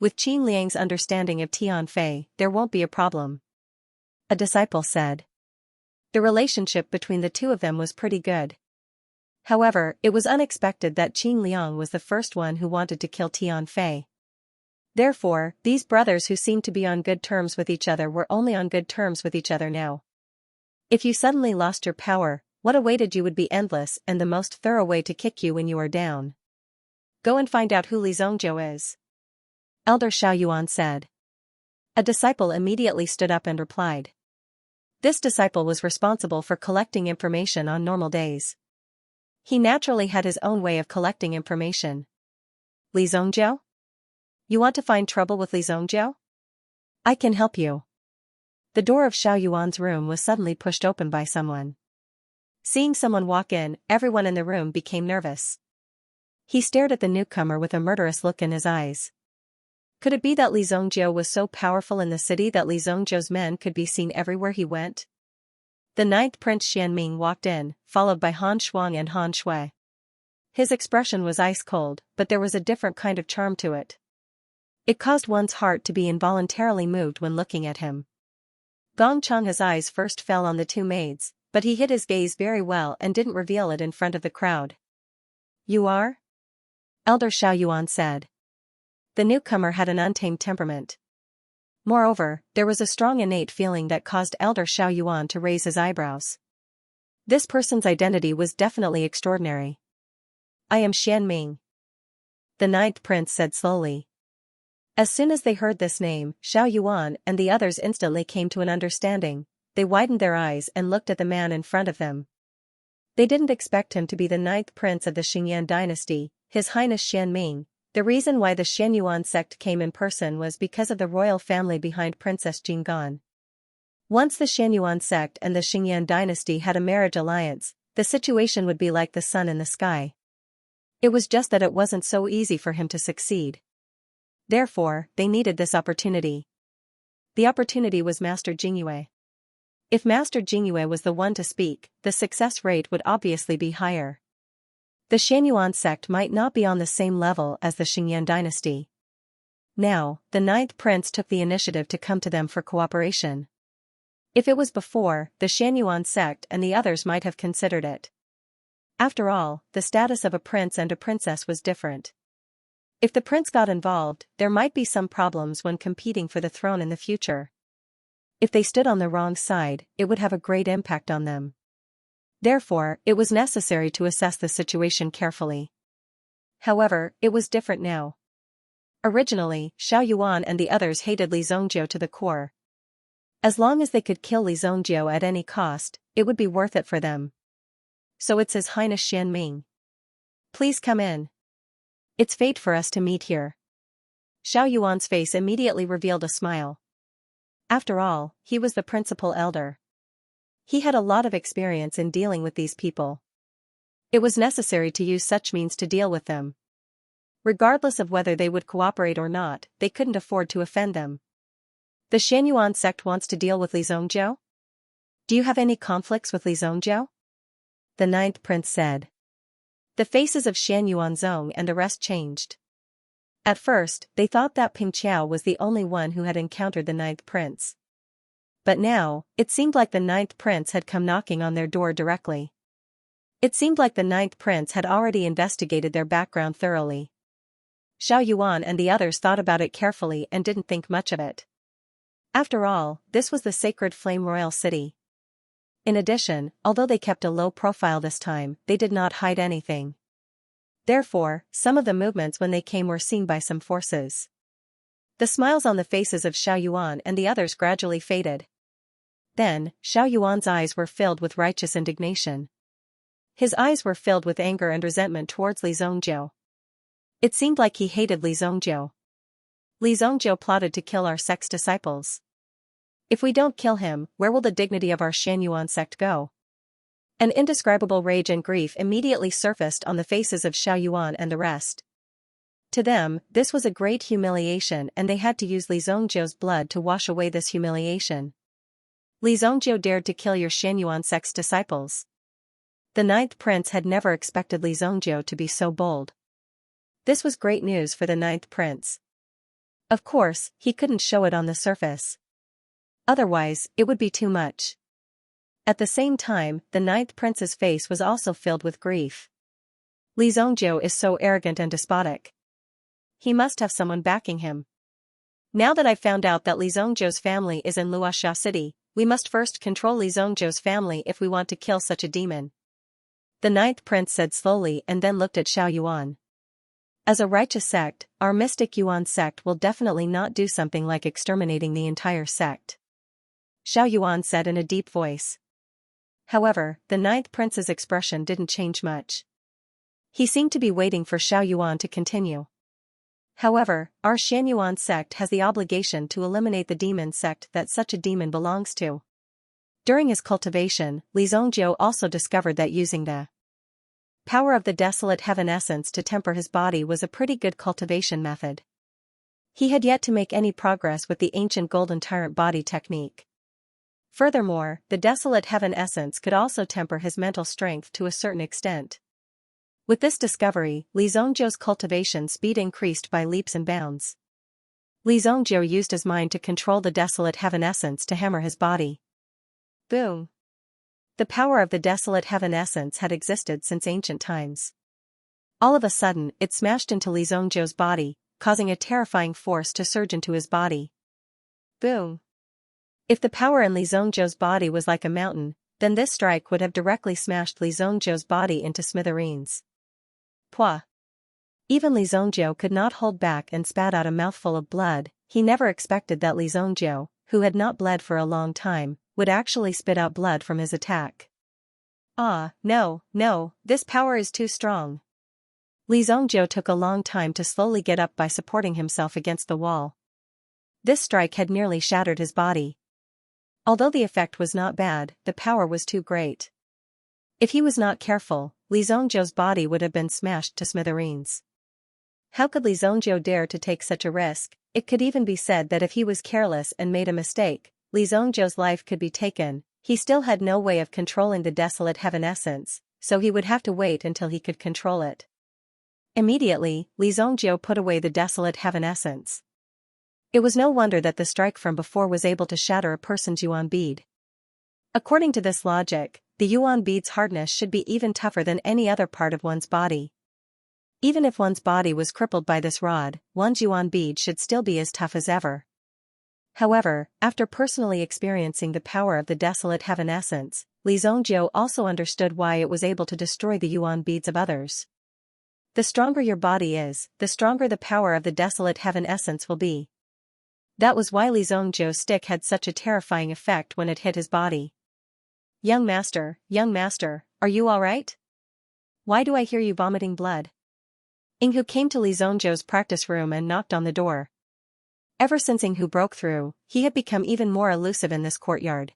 With Qin Liang's understanding of Tian Fei, there won't be a problem, a disciple said. The relationship between the two of them was pretty good. However, it was unexpected that Qin Liang was the first one who wanted to kill Tian Fei. Therefore, these brothers who seemed to be on good terms with each other were only on good terms with each other now. If you suddenly lost your power, what awaited you would be endless and the most thorough way to kick you when you are down. Go and find out who Li Zongjiu is, Elder Xiaoyuan said. A disciple immediately stood up and replied. This disciple was responsible for collecting information on normal days. He naturally had his own way of collecting information. Li Zongjiu? You want to find trouble with Li Zongjiu? I can help you. The door of Xiaoyuan's room was suddenly pushed open by someone. Seeing someone walk in, everyone in the room became nervous. He stared at the newcomer with a murderous look in his eyes. Could it be that Li Zongjiu was so powerful in the city that Li Zongjiu's men could be seen everywhere he went? The ninth Prince Xianming walked in, followed by Han Shuang and Han Shui. His expression was ice-cold, but there was a different kind of charm to it. It caused one's heart to be involuntarily moved when looking at him. Gong Changhe's eyes first fell on the two maids, but he hid his gaze very well and didn't reveal it in front of the crowd. You are? Elder Xiaoyuan said. The newcomer had an untamed temperament. Moreover, there was a strong innate feeling that caused Elder Xiaoyuan to raise his eyebrows. This person's identity was definitely extraordinary. I am Xianming, the ninth prince said slowly. As soon as they heard this name, Xiaoyuan and the others instantly came to an understanding. They widened their eyes and looked at the man in front of them. They didn't expect him to be the ninth prince of the Xingyan dynasty, His Highness Xianming. The reason why the Xianyuan sect came in person was because of the royal family behind Princess Jinggan. Once the Xianyuan sect and the Xingyan dynasty had a marriage alliance, the situation would be like the sun in the sky. It was just that it wasn't so easy for him to succeed. Therefore, they needed this opportunity. The opportunity was Master Jingyue. If Master Jingyue was the one to speak, the success rate would obviously be higher. The Xianyuan sect might not be on the same level as the Xingyan dynasty. Now, the ninth prince took the initiative to come to them for cooperation. If it was before, the Xianyuan sect and the others might have considered it. After all, the status of a prince and a princess was different. If the prince got involved, there might be some problems when competing for the throne in the future. If they stood on the wrong side, it would have a great impact on them. Therefore, it was necessary to assess the situation carefully. However, it was different now. Originally, Xiaoyuan and the others hated Li Zongjiu to the core. As long as they could kill Li Zongjiu at any cost, it would be worth it for them. So it's His Highness Xianming. Please come in. It's fate for us to meet here. Xiaoyuan's face immediately revealed a smile. After all, he was the principal elder. He had a lot of experience in dealing with these people. It was necessary to use such means to deal with them. Regardless of whether they would cooperate or not, they couldn't afford to offend them. The Xianyuan sect wants to deal with Li Zongjiu? Do you have any conflicts with Li Zongjiu? The ninth prince said. The faces of Xianyuan Zong and the rest changed. At first, they thought that Ping Qiao was the only one who had encountered the ninth prince. But now, it seemed like the ninth prince had come knocking on their door directly. It seemed like the ninth prince had already investigated their background thoroughly. Xiaoyuan and the others thought about it carefully and didn't think much of it. After all, this was the sacred Flame Royal City. In addition, although they kept a low profile this time, they did not hide anything. Therefore, some of the movements when they came were seen by some forces. The smiles on the faces of Xiaoyuan and the others gradually faded. Then, Xiaoyuan's eyes were filled with righteous indignation. His eyes were filled with anger and resentment towards Li Zongjiu. It seemed like he hated Li Zongjiu. Li Zongjiu plotted to kill our sect's disciples. If we don't kill him, where will the dignity of our Xianyuan sect go? An indescribable rage and grief immediately surfaced on the faces of Xiaoyuan and the rest. To them, this was a great humiliation and they had to use Li Zongjiu's blood to wash away this humiliation. Li Zongjiu dared to kill your Xianyuan sect's disciples. The ninth prince had never expected Li Zongjiu to be so bold. This was great news for the ninth prince. Of course, he couldn't show it on the surface. Otherwise, it would be too much. At the same time, the ninth prince's face was also filled with grief. Li Zongjiu is so arrogant and despotic. He must have someone backing him. Now that I've found out that Li Zongjiu's family is in Luoxia City, we must first control Li Zongjiu's family if we want to kill such a demon. The ninth prince said slowly and then looked at Xiao Yuan. As a righteous sect, our mystic Yuan sect will definitely not do something like exterminating the entire sect. Xiao Yuan said in a deep voice. However, the ninth prince's expression didn't change much. He seemed to be waiting for Xiao Yuan to continue. However, our Xianyuan sect has the obligation to eliminate the demon sect that such a demon belongs to. During his cultivation, Li Zongjiu also discovered that using the power of the desolate heaven essence to temper his body was a pretty good cultivation method. He had yet to make any progress with the ancient golden tyrant body technique. Furthermore, the desolate heaven essence could also temper his mental strength to a certain extent. With this discovery, Li Zongjiu's cultivation speed increased by leaps and bounds. Li Zongjiu used his mind to control the desolate heaven essence to hammer his body. Boom! The power of the desolate heaven essence had existed since ancient times. All of a sudden, it smashed into Li Zongjiu's body, causing a terrifying force to surge into his body. Boom! If the power in Li Zongjiu's body was like a mountain, then this strike would have directly smashed Li Zongjiu's body into smithereens. Pwah! Even Li Zongjiu could not hold back and spat out a mouthful of blood. He never expected that Li Zongjiu, who had not bled for a long time, would actually spit out blood from his attack. Ah, no, this power is too strong. Li Zongjiu took a long time to slowly get up by supporting himself against the wall. This strike had nearly shattered his body. Although the effect was not bad, the power was too great. If he was not careful, Li Zongjiu's body would have been smashed to smithereens. How could Li Zongjiu dare to take such a risk? It could even be said that if he was careless and made a mistake, Li Zongjiu's life could be taken. He still had no way of controlling the desolate heaven essence, so he would have to wait until he could control it. Immediately, Li Zongjiu put away the desolate heaven essence. It was no wonder that the strike from before was able to shatter a person's yuan bead. According to this logic, the yuan bead's hardness should be even tougher than any other part of one's body. Even if one's body was crippled by this rod, one's yuan bead should still be as tough as ever. However, after personally experiencing the power of the desolate heaven essence, Li Zongjiu also understood why it was able to destroy the yuan beads of others. The stronger your body is, the stronger the power of the desolate heaven essence will be. That was why Li Zongjiu's stick had such a terrifying effect when it hit his body. Young master, are you alright? Why do I hear you vomiting blood? Yinghu came to Li Zongjiu's practice room and knocked on the door. Ever since Yinghu broke through, he had become even more elusive in this courtyard.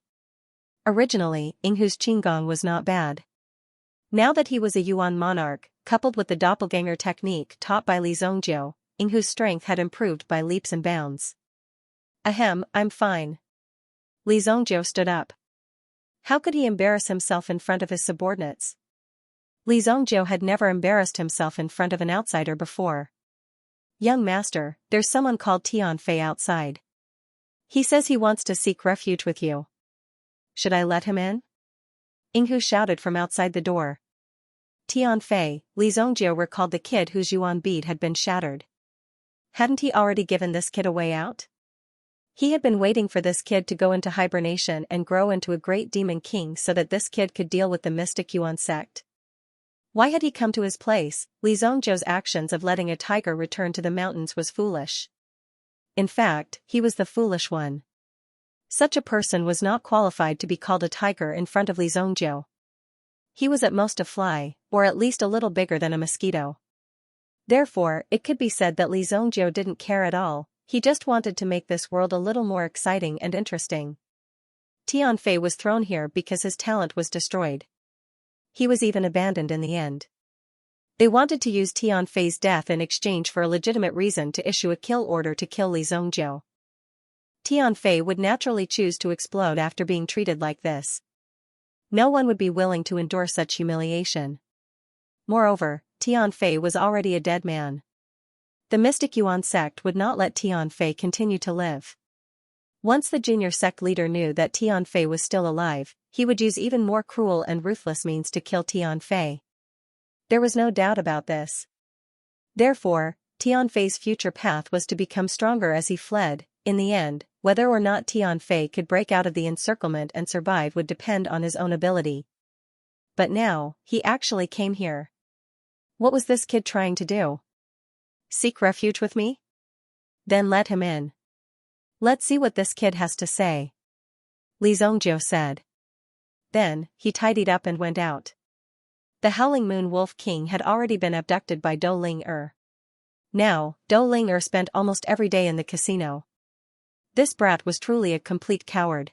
Originally, Yinghu's qinggong was not bad. Now that he was a yuan monarch, coupled with the doppelganger technique taught by Li Zongjiu, Yinghu's strength had improved by leaps and bounds. Ahem, I'm fine. Li Zongjiu stood up. How could he embarrass himself in front of his subordinates? Li Zongjiu had never embarrassed himself in front of an outsider before. Young master, there's someone called Tianfei outside. He says he wants to seek refuge with you. Should I let him in? Yinghu shouted from outside the door. Tianfei, Li Zongjiu recalled the kid whose yuan bead had been shattered. Hadn't he already given this kid a way out? He had been waiting for this kid to go into hibernation and grow into a great demon king so that this kid could deal with the mystic Yuan sect. Why had he come to his place? Li Zongjiu's actions of letting a tiger return to the mountains was foolish. In fact, he was the foolish one. Such a person was not qualified to be called a tiger in front of Li Zongjiu. He was at most a fly, or at least a little bigger than a mosquito. Therefore, it could be said that Li Zongjiu didn't care at all. He just wanted to make this world a little more exciting and interesting. Tianfei was thrown here because his talent was destroyed. He was even abandoned in the end. They wanted to use Tianfei's death in exchange for a legitimate reason to issue a kill order to kill Li Zongjiu. Tianfei would naturally choose to explode after being treated like this. No one would be willing to endure such humiliation. Moreover, Tianfei was already a dead man. The Mystic Yuan sect would not let Tianfei continue to live. Once the junior sect leader knew that Tianfei was still alive, he would use even more cruel and ruthless means to kill Tianfei. There was no doubt about this. Therefore, Tianfei's future path was to become stronger as he fled. In the end, whether or not Tianfei could break out of the encirclement and survive would depend on his own ability. But now, he actually came here. What was this kid trying to do? Seek refuge with me? Then let him in. Let's see what this kid has to say, Li Zongjiu said. Then, he tidied up and went out. The Howling Moon Wolf King had already been abducted by Dou Ling-er. Now, Dou Ling-er spent almost every day in the casino. This brat was truly a complete coward.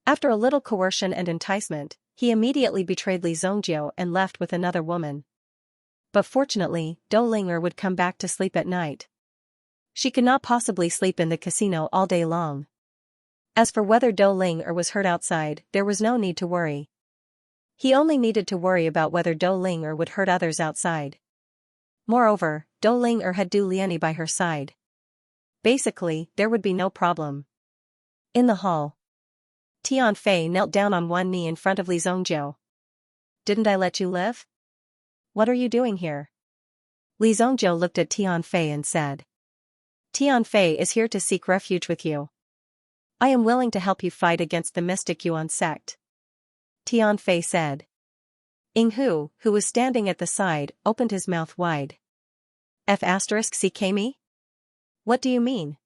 After a little coercion and enticement, he immediately betrayed Li Zongjiu and left with another woman. But fortunately, Dou Ling-er would come back to sleep at night. She could not possibly sleep in the casino all day long. As for whether Dou Ling-er was hurt outside, there was no need to worry. He only needed to worry about whether Dou Ling-er would hurt others outside. Moreover, Dou Ling-er had Du Lianyi by her side. Basically, there would be no problem. In the hall, Tianfei knelt down on one knee in front of Li Zongjiu. Didn't I let you live? What are you doing here? Li Zongjiu looked at Tianfei and said. Tianfei is here to seek refuge with you. I am willing to help you fight against the Mystic Yuan sect, Tianfei said. Yinghu, who was standing at the side, opened his mouth wide. F***CKme? What do you mean?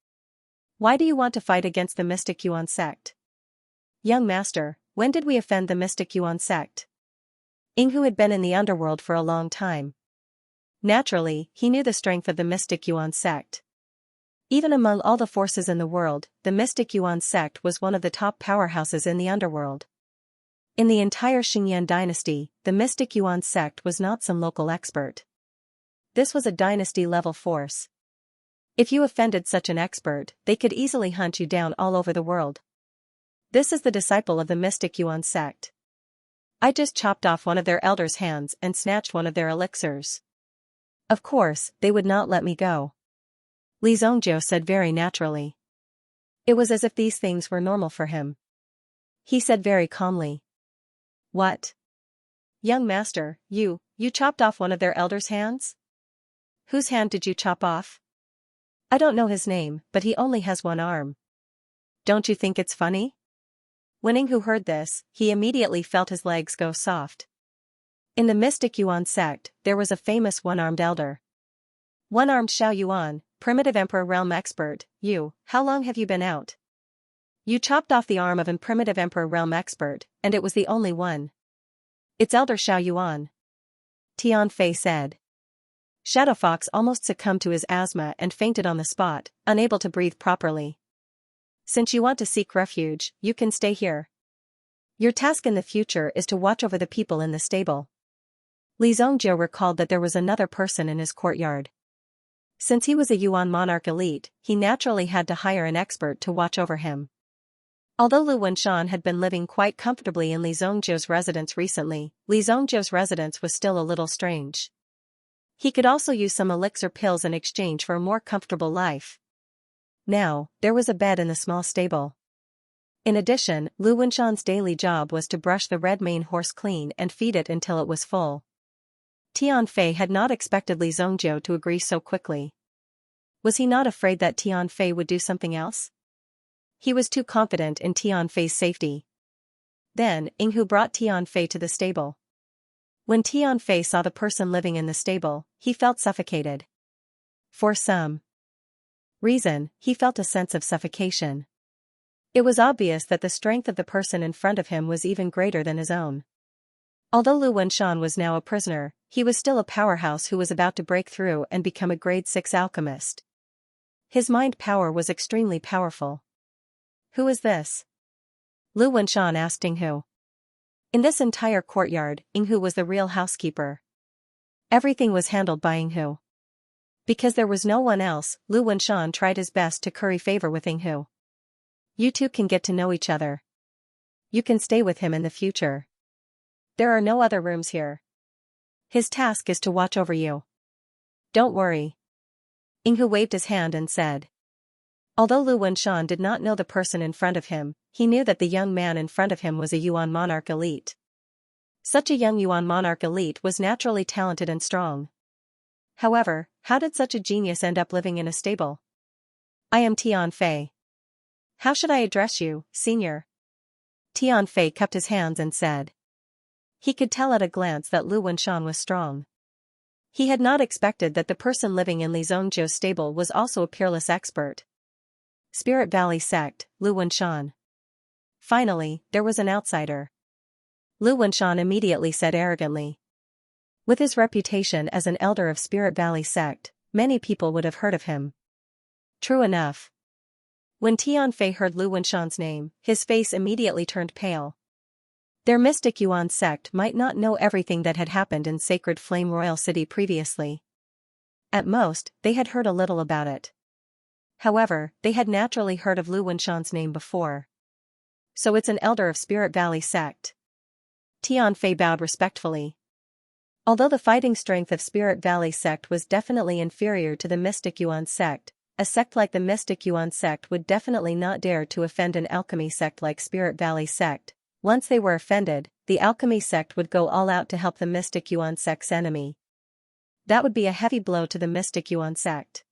Why do you want to fight against the Mystic Yuan sect? Young master, when did we offend the Mystic Yuan sect? Yinghu had been in the underworld for a long time. Naturally, he knew the strength of the Mystic Yuan sect. Even among all the forces in the world, the Mystic Yuan sect was one of the top powerhouses in the underworld. In the entire Xingyan dynasty, the Mystic Yuan sect was not some local expert. This was a dynasty-level force. If you offended such an expert, they could easily hunt you down all over the world. This is the disciple of the Mystic Yuan sect. I just chopped off one of their elders' hands and snatched one of their elixirs. Of course, they would not let me go, Li Zongjiu said very naturally. It was as if these things were normal for him. He said very calmly. What? Young master, you chopped off one of their elders' hands? Whose hand did you chop off? I don't know his name, but he only has one arm. Don't you think it's funny? When Yinghu heard this, he immediately felt his legs go soft. In the Mystic Yuan sect, there was a famous one-armed elder. One-armed Xiao Yuan, primitive emperor realm expert. How long have you been out? You chopped off the arm of an primitive emperor realm expert, and it was the only one. It's Elder Xiao Yuan, Tianfei said. Shadowfox almost succumbed to his asthma and fainted on the spot, unable to breathe properly. Since you want to seek refuge, you can stay here. Your task in the future is to watch over the people in the stable. Li Zongjiu recalled that there was another person in his courtyard. Since he was a Yuan monarch elite, he naturally had to hire an expert to watch over him. Although Lu Wenshan had been living quite comfortably in Li Zongjiu's residence recently, Li Zongjiu's residence was still a little strange. He could also use some elixir pills in exchange for a more comfortable life. Now, there was a bed in the small stable. In addition, Lu Wenshan's daily job was to brush the red mane horse clean and feed it until it was full. Tianfei had not expected Li Zongjiu to agree so quickly. Was he not afraid that Tianfei would do something else? He was too confident in Tianfei's safety. Then, Yinghu brought Tianfei to the stable. When Tianfei saw the person living in the stable, he felt suffocated. For some reason, he felt a sense of suffocation. It was obvious that the strength of the person in front of him was even greater than his own. Although Lu Wenshan was now a prisoner, he was still a powerhouse who was about to break through and become a grade 6 alchemist. His mind power was extremely powerful. Who is this? Lu Wenshan asked Yinghu. In this entire courtyard, Yinghu was the real housekeeper. Everything was handled by Yinghu. Because there was no one else, Lu Wenshan tried his best to curry favor with Yinghu. You two can get to know each other. You can stay with him in the future. There are no other rooms here. His task is to watch over you. Don't worry. Yinghu waved his hand and said. Although Lu Wenshan did not know the person in front of him, he knew that the young man in front of him was a Yuan monarch elite. Such a young Yuan monarch elite was naturally talented and strong. However, how did such a genius end up living in a stable? I am Tian Fei. How should I address you, senior? Tian Fei cupped his hands and said. He could tell at a glance that Lu Wenshan was strong. He had not expected that the person living in Li Zhongjiu's stable was also a peerless expert. Spirit Valley Sect, Lu Wenshan. Finally, there was an outsider. Lu Wenshan immediately said arrogantly. With his reputation as an elder of Spirit Valley Sect, many people would have heard of him. True enough. When Tian Fei heard Lu Wenshan's name, his face immediately turned pale. Their mystic Yuan sect might not know everything that had happened in Sacred Flame Royal City previously. At most, they had heard a little about it. However, they had naturally heard of Lu Wenshan's name before. So it's an elder of Spirit Valley Sect. Tian Fei bowed respectfully. Although the fighting strength of Spirit Valley Sect was definitely inferior to the Mystic Yuan Sect, a sect like the Mystic Yuan Sect would definitely not dare to offend an alchemy sect like Spirit Valley Sect. Once they were offended, the alchemy sect would go all out to help the Mystic Yuan Sect's enemy. That would be a heavy blow to the Mystic Yuan Sect.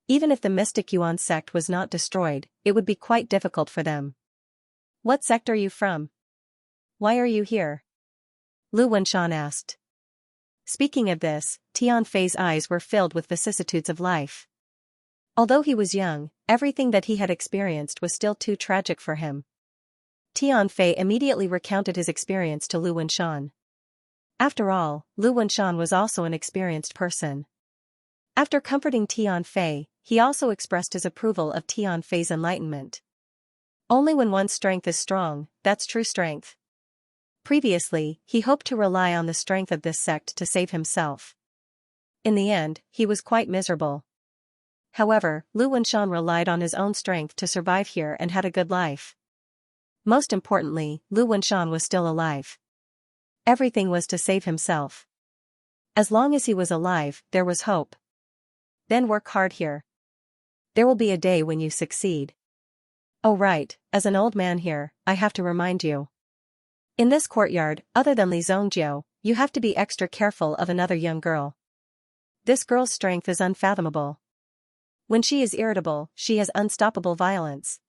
Even if the Mystic Yuan Sect was not destroyed, it would be quite difficult for them. What sect are you from? Why are you here? Lu Wenshan asked. Speaking of this, Tian Fei's eyes were filled with vicissitudes of life. Although he was young, everything that he had experienced was still too tragic for him. Tian Fei immediately recounted his experience to Lu Wenshan. After all, Lu Wenshan was also an experienced person. After comforting Tian Fei, he also expressed his approval of Tian Fei's enlightenment. Only when one's strength is strong, that's true strength. Previously, he hoped to rely on the strength of this sect to save himself. In the end, he was quite miserable. However, Lu Wenshan relied on his own strength to survive here and had a good life. Most importantly, Lu Wenshan was still alive. Everything was to save himself. As long as he was alive, there was hope. Then work hard here. There will be a day when you succeed. Oh right, as an old man here, I have to remind you. In this courtyard, other than Li Zhongjiu, you have to be extra careful of another young girl. This girl's strength is unfathomable. When she is irritable, she has unstoppable violence.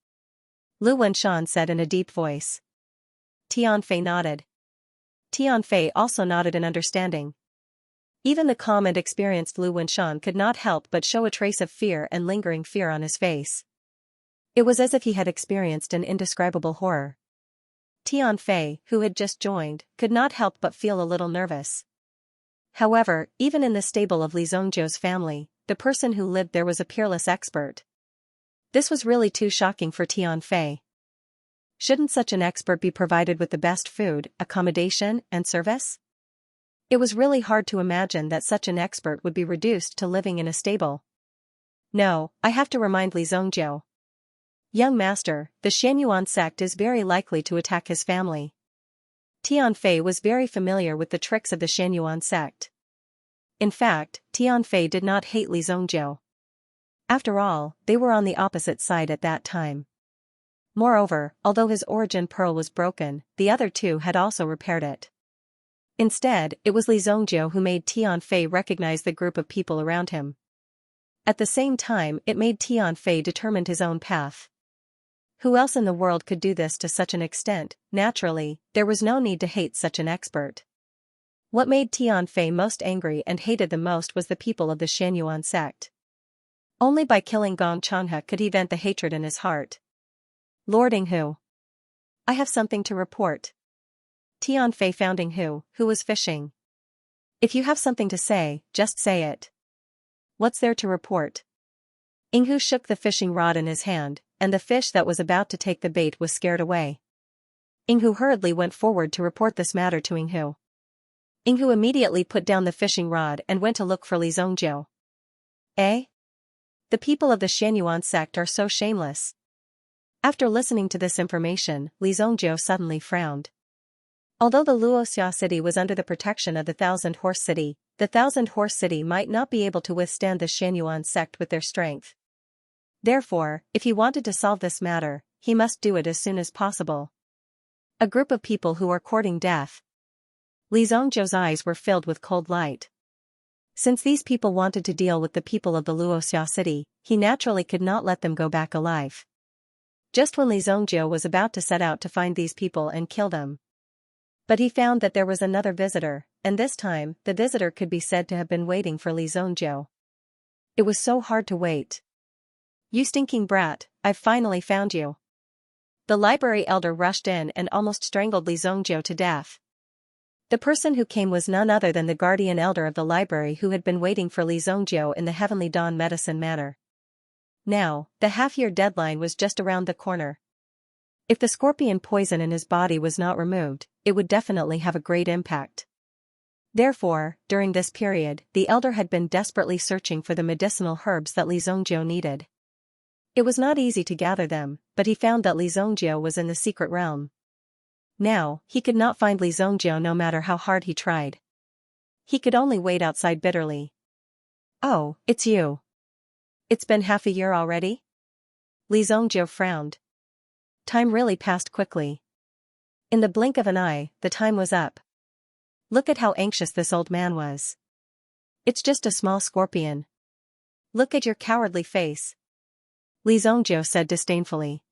Lu Wenshan said in a deep voice. Tian Fei nodded. Tian Fei also nodded in understanding. Even the calm and experienced Lu Wenshan could not help but show a trace of fear and lingering fear on his face. It was as if he had experienced an indescribable horror. Tian Fei, who had just joined, could not help but feel a little nervous. However, even in the stable of Li Zhongjiu's family, the person who lived there was a peerless expert. This was really too shocking for Tian Fei. Shouldn't such an expert be provided with the best food, accommodation, and service? It was really hard to imagine that such an expert would be reduced to living in a stable. No, I have to remind Li Zhongjiu. Young master, the Xianxia sect is very likely to attack his family. Tian Fei was very familiar with the tricks of the Xianxia sect. In fact, Tian Fei did not hate Li Zhongjiu. After all, they were on the opposite side at that time. Moreover, although his origin pearl was broken, the other two had also repaired it. Instead, it was Li Zhongjiu who made Tian Fei recognize the group of people around him. At the same time, it made Tian Fei determine his own path. Who else in the world could do this to such an extent? Naturally, there was no need to hate such an expert. What made Tian Fei most angry and hated the most was the people of the Xianxia sect. Only by killing Gong Changhe could he vent the hatred in his heart. Lord Yinghu. I have something to report. Tian Fei found Yinghu, who was fishing. If you have something to say, just say it. What's there to report? Yinghu shook the fishing rod in his hand, and the fish that was about to take the bait was scared away. Yinghu hurriedly went forward to report this matter to Yinghu. Inghu immediately put down the fishing rod and went to look for Li Zongjiu. Eh? The people of the Xianyuan sect are so shameless. After listening to this information, Li Zongjiu suddenly frowned. Although the Luoxia city was under the protection of the Thousand Horse City, the Thousand Horse City might not be able to withstand the Xianyuan sect with their strength. Therefore, if he wanted to solve this matter, he must do it as soon as possible. A group of people who are courting death. Li Zongjiu's eyes were filled with cold light. Since these people wanted to deal with the people of the Luoxia city, he naturally could not let them go back alive. Just when Li Zongjiu was about to set out to find these people and kill them. But he found that there was another visitor, and this time, the visitor could be said to have been waiting for Li Zongjiu. It was so hard to wait. You stinking brat, I've finally found you. The library elder rushed in and almost strangled Li Zongjiu to death. The person who came was none other than the guardian elder of the library who had been waiting for Li Zongjiu in the Heavenly Dawn Medicine Manor. Now, the half-year deadline was just around the corner. If the scorpion poison in his body was not removed, it would definitely have a great impact. Therefore, during this period, the elder had been desperately searching for the medicinal herbs that Li Zongjiu needed. It was not easy to gather them, but he found that Li Zongjiu was in the secret realm. Now, he could not find Li Zongjiu no matter how hard he tried. He could only wait outside bitterly. Oh, it's you. It's been half a year already? Li Zongjiu frowned. Time really passed quickly. In the blink of an eye, the time was up. Look at how anxious this old man was. It's just a small scorpion. Look at your cowardly face. Li Zongjiu said disdainfully.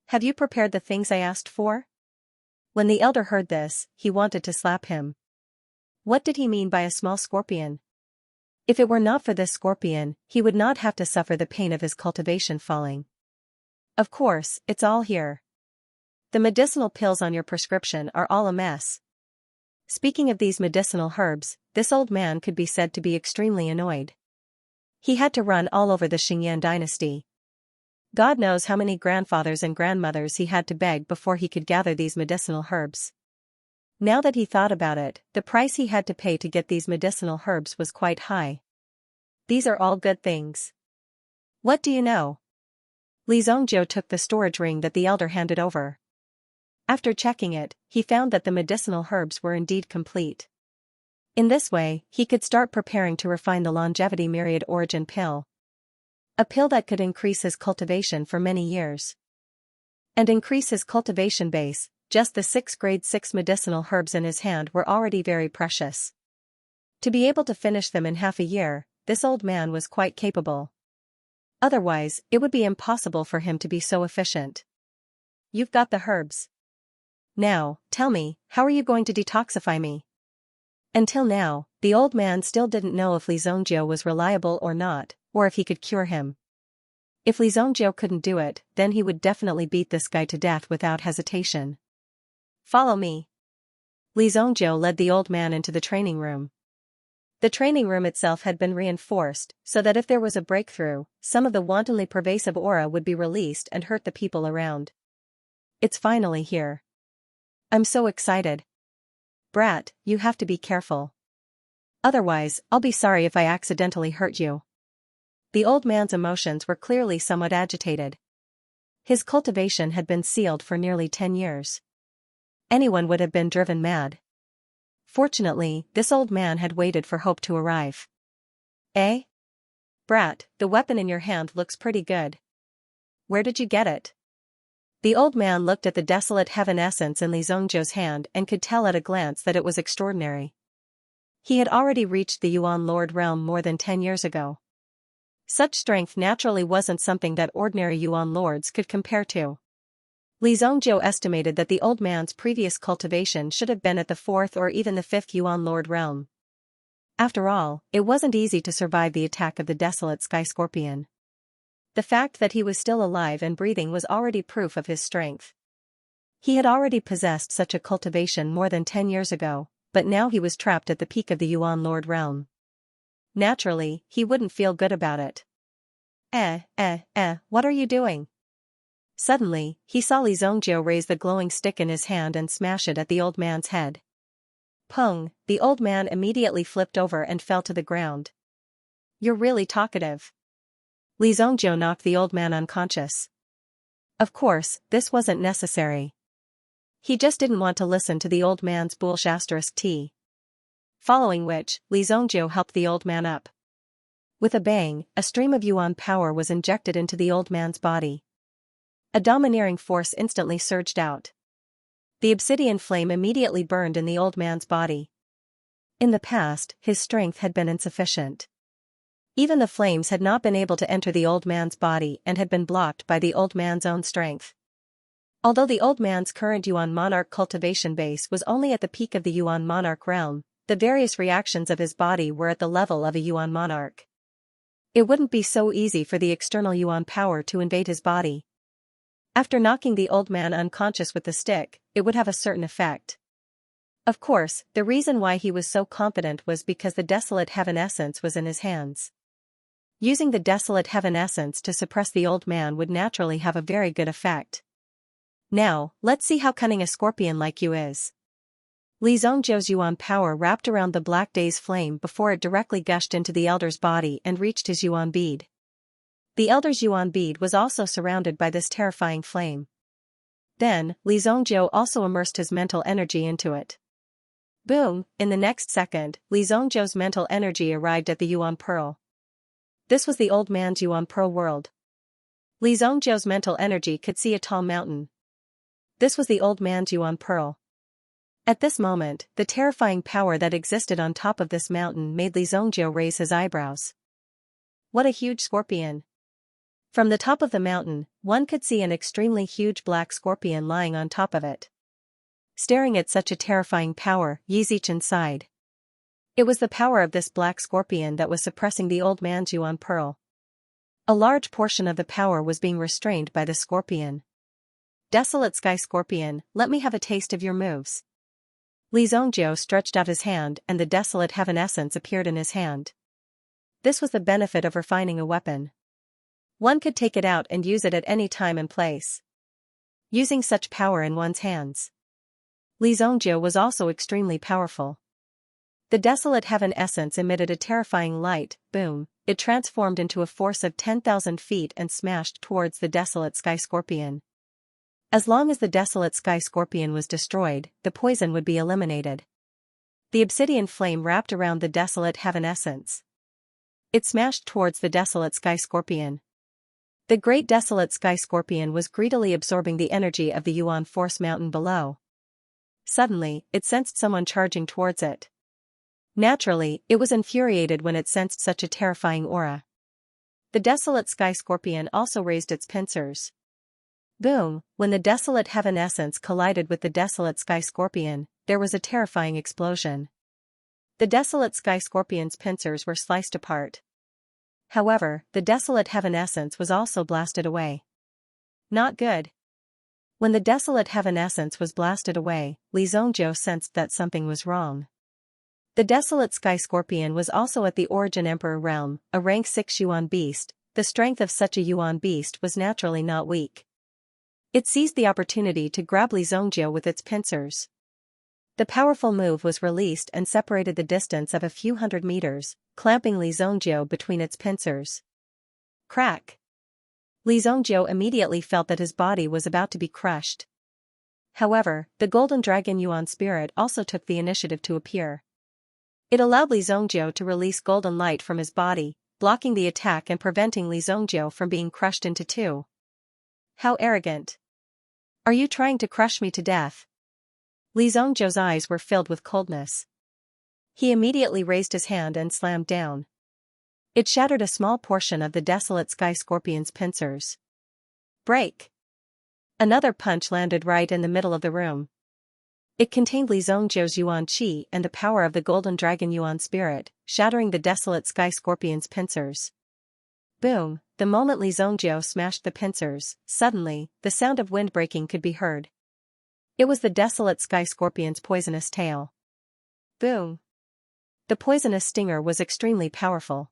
Have you prepared the things I asked for? When the elder heard this, he wanted to slap him. What did he mean by a small scorpion? If it were not for this scorpion, he would not have to suffer the pain of his cultivation falling. Of course, it's all here. The medicinal pills on your prescription are all a mess. Speaking of these medicinal herbs, this old man could be said to be extremely annoyed. He had to run all over the Xingyan dynasty. God knows how many grandfathers and grandmothers he had to beg before he could gather these medicinal herbs. Now that he thought about it, the price he had to pay to get these medicinal herbs was quite high. These are all good things. What do you know? Li Zongjiu took the storage ring that the elder handed over. After checking it, he found that the medicinal herbs were indeed complete. In this way, he could start preparing to refine the Longevity Myriad Origin pill. A pill that could increase his cultivation for many years. And increase his cultivation base. Just the 6 grade 6 medicinal herbs in his hand were already very precious. To be able to finish them in half a year, this old man was quite capable. Otherwise, it would be impossible for him to be so efficient. You've got the herbs. Now, tell me, how are you going to detoxify me? Until now, the old man still didn't know if Li Zongjiu was reliable or not, or if he could cure him. If Li Zongjiu couldn't do it, then he would definitely beat this guy to death without hesitation. Follow me. Li Zongjiu led the old man into the training room. The training room itself had been reinforced, so that if there was a breakthrough, some of the wantonly pervasive aura would be released and hurt the people around. It's finally here. I'm so excited. Brat, you have to be careful. Otherwise, I'll be sorry if I accidentally hurt you. The old man's emotions were clearly somewhat agitated. His cultivation had been sealed for nearly 10 years. Anyone would have been driven mad. Fortunately, this old man had waited for hope to arrive. Eh? Brat, the weapon in your hand looks pretty good. Where did you get it? The old man looked at the desolate heaven essence in Li Zongjiu's hand and could tell at a glance that it was extraordinary. He had already reached the Yuan Lord realm more than 10 years ago. Such strength naturally wasn't something that ordinary Yuan Lords could compare to. Li Zongjiu estimated that the old man's previous cultivation should have been at the 4th or even the 5th Yuan Lord realm. After all, it wasn't easy to survive the attack of the desolate sky scorpion. The fact that he was still alive and breathing was already proof of his strength. He had already possessed such a cultivation more than 10 years ago, but now he was trapped at the peak of the Yuan Lord realm. Naturally, he wouldn't feel good about it. What are you doing? Suddenly, he saw Li Zongjiu raise the glowing stick in his hand and smash it at the old man's head. Pung, the old man immediately flipped over and fell to the ground. You're really talkative. Li Zongjiu knocked the old man unconscious. Of course, this wasn't necessary. He just didn't want to listen to the old man's bullshit. Following which, Li Zongjiu helped the old man up. With a bang, a stream of yuan power was injected into the old man's body. A domineering force instantly surged out. The obsidian flame immediately burned in the old man's body. In the past, his strength had been insufficient. Even the flames had not been able to enter the old man's body and had been blocked by the old man's own strength. Although the old man's current Yuan Monarch cultivation base was only at the peak of the Yuan Monarch realm, the various reactions of his body were at the level of a Yuan Monarch. It wouldn't be so easy for the external Yuan power to invade his body. After knocking the old man unconscious with the stick, it would have a certain effect. Of course, the reason why he was so confident was because the Desolate Heaven Essence was in his hands. Using the Desolate Heaven Essence to suppress the old man would naturally have a very good effect. Now, let's see how cunning a scorpion like you is. Li Zongjiu's yuan power wrapped around the black day's flame before it directly gushed into the elder's body and reached his yuan bead. The elder's yuan bead was also surrounded by this terrifying flame. Then, Li Zongjiu also immersed his mental energy into it. Boom! In the next second, Li Zongjiu's mental energy arrived at the Yuan Pearl. This was the old man's Yuan Pearl world. Li Zongjiu's mental energy could see a tall mountain. This was the old man's Yuan Pearl. At this moment, the terrifying power that existed on top of this mountain made Li Zongjiu raise his eyebrows. What a huge scorpion! From the top of the mountain, one could see an extremely huge black scorpion lying on top of it. Staring at such a terrifying power, Yi Zichen sighed. It was the power of this black scorpion that was suppressing the old man's Yuan Pearl. A large portion of the power was being restrained by the scorpion. Desolate Sky Scorpion, let me have a taste of your moves. Li Zongjiu stretched out his hand and the Desolate Heaven Essence appeared in his hand. This was the benefit of refining a weapon. One could take it out and use it at any time and place. Using such power in one's hands. Li Zongjiu was also extremely powerful. The Desolate Heaven Essence emitted a terrifying light, boom, it transformed into a force of 10,000 feet and smashed towards the Desolate Sky Scorpion. As long as the Desolate Sky Scorpion was destroyed, the poison would be eliminated. The obsidian flame wrapped around the Desolate Heaven Essence. It smashed towards the Desolate Sky Scorpion. The great Desolate Sky Scorpion was greedily absorbing the energy of the Yuan Force Mountain below. Suddenly, it sensed someone charging towards it. Naturally, it was infuriated when it sensed such a terrifying aura. The Desolate Sky Scorpion also raised its pincers. Boom! When the Desolate Heaven Essence collided with the Desolate Sky Scorpion, there was a terrifying explosion. The Desolate Sky Scorpion's pincers were sliced apart. However, the Desolate Heaven Essence was also blasted away. Not good. When the Desolate Heaven Essence was blasted away, Li Zongjiu sensed that something was wrong. The Desolate Sky Scorpion was also at the Origin Emperor realm, a rank 6 Yuan beast. The strength of such a Yuan beast was naturally not weak. It seized the opportunity to grab Li Zongjiu with its pincers. The powerful move was released and separated the distance of a few hundred meters, clamping Li Zongjiu between its pincers. Crack! Li Zongjiu immediately felt that his body was about to be crushed. However, the Golden Dragon Yuan Spirit also took the initiative to appear. It allowed Li Zongjiu to release golden light from his body, blocking the attack and preventing Li Zongjiu from being crushed into two. How arrogant! Are you trying to crush me to death? Li Zongjiu's eyes were filled with coldness. He immediately raised his hand and slammed down. It shattered a small portion of the Desolate Sky Scorpion's pincers. Break! Another punch landed right in the middle of the room. It contained Li Zongjiu's Yuan Qi and the power of the Golden Dragon Yuan Spirit, shattering the Desolate Sky Scorpion's pincers. Boom! The moment Li Zongjiu smashed the pincers, suddenly, the sound of wind breaking could be heard. It was the Desolate Sky Scorpion's poisonous tail. Boom! The poisonous stinger was extremely powerful.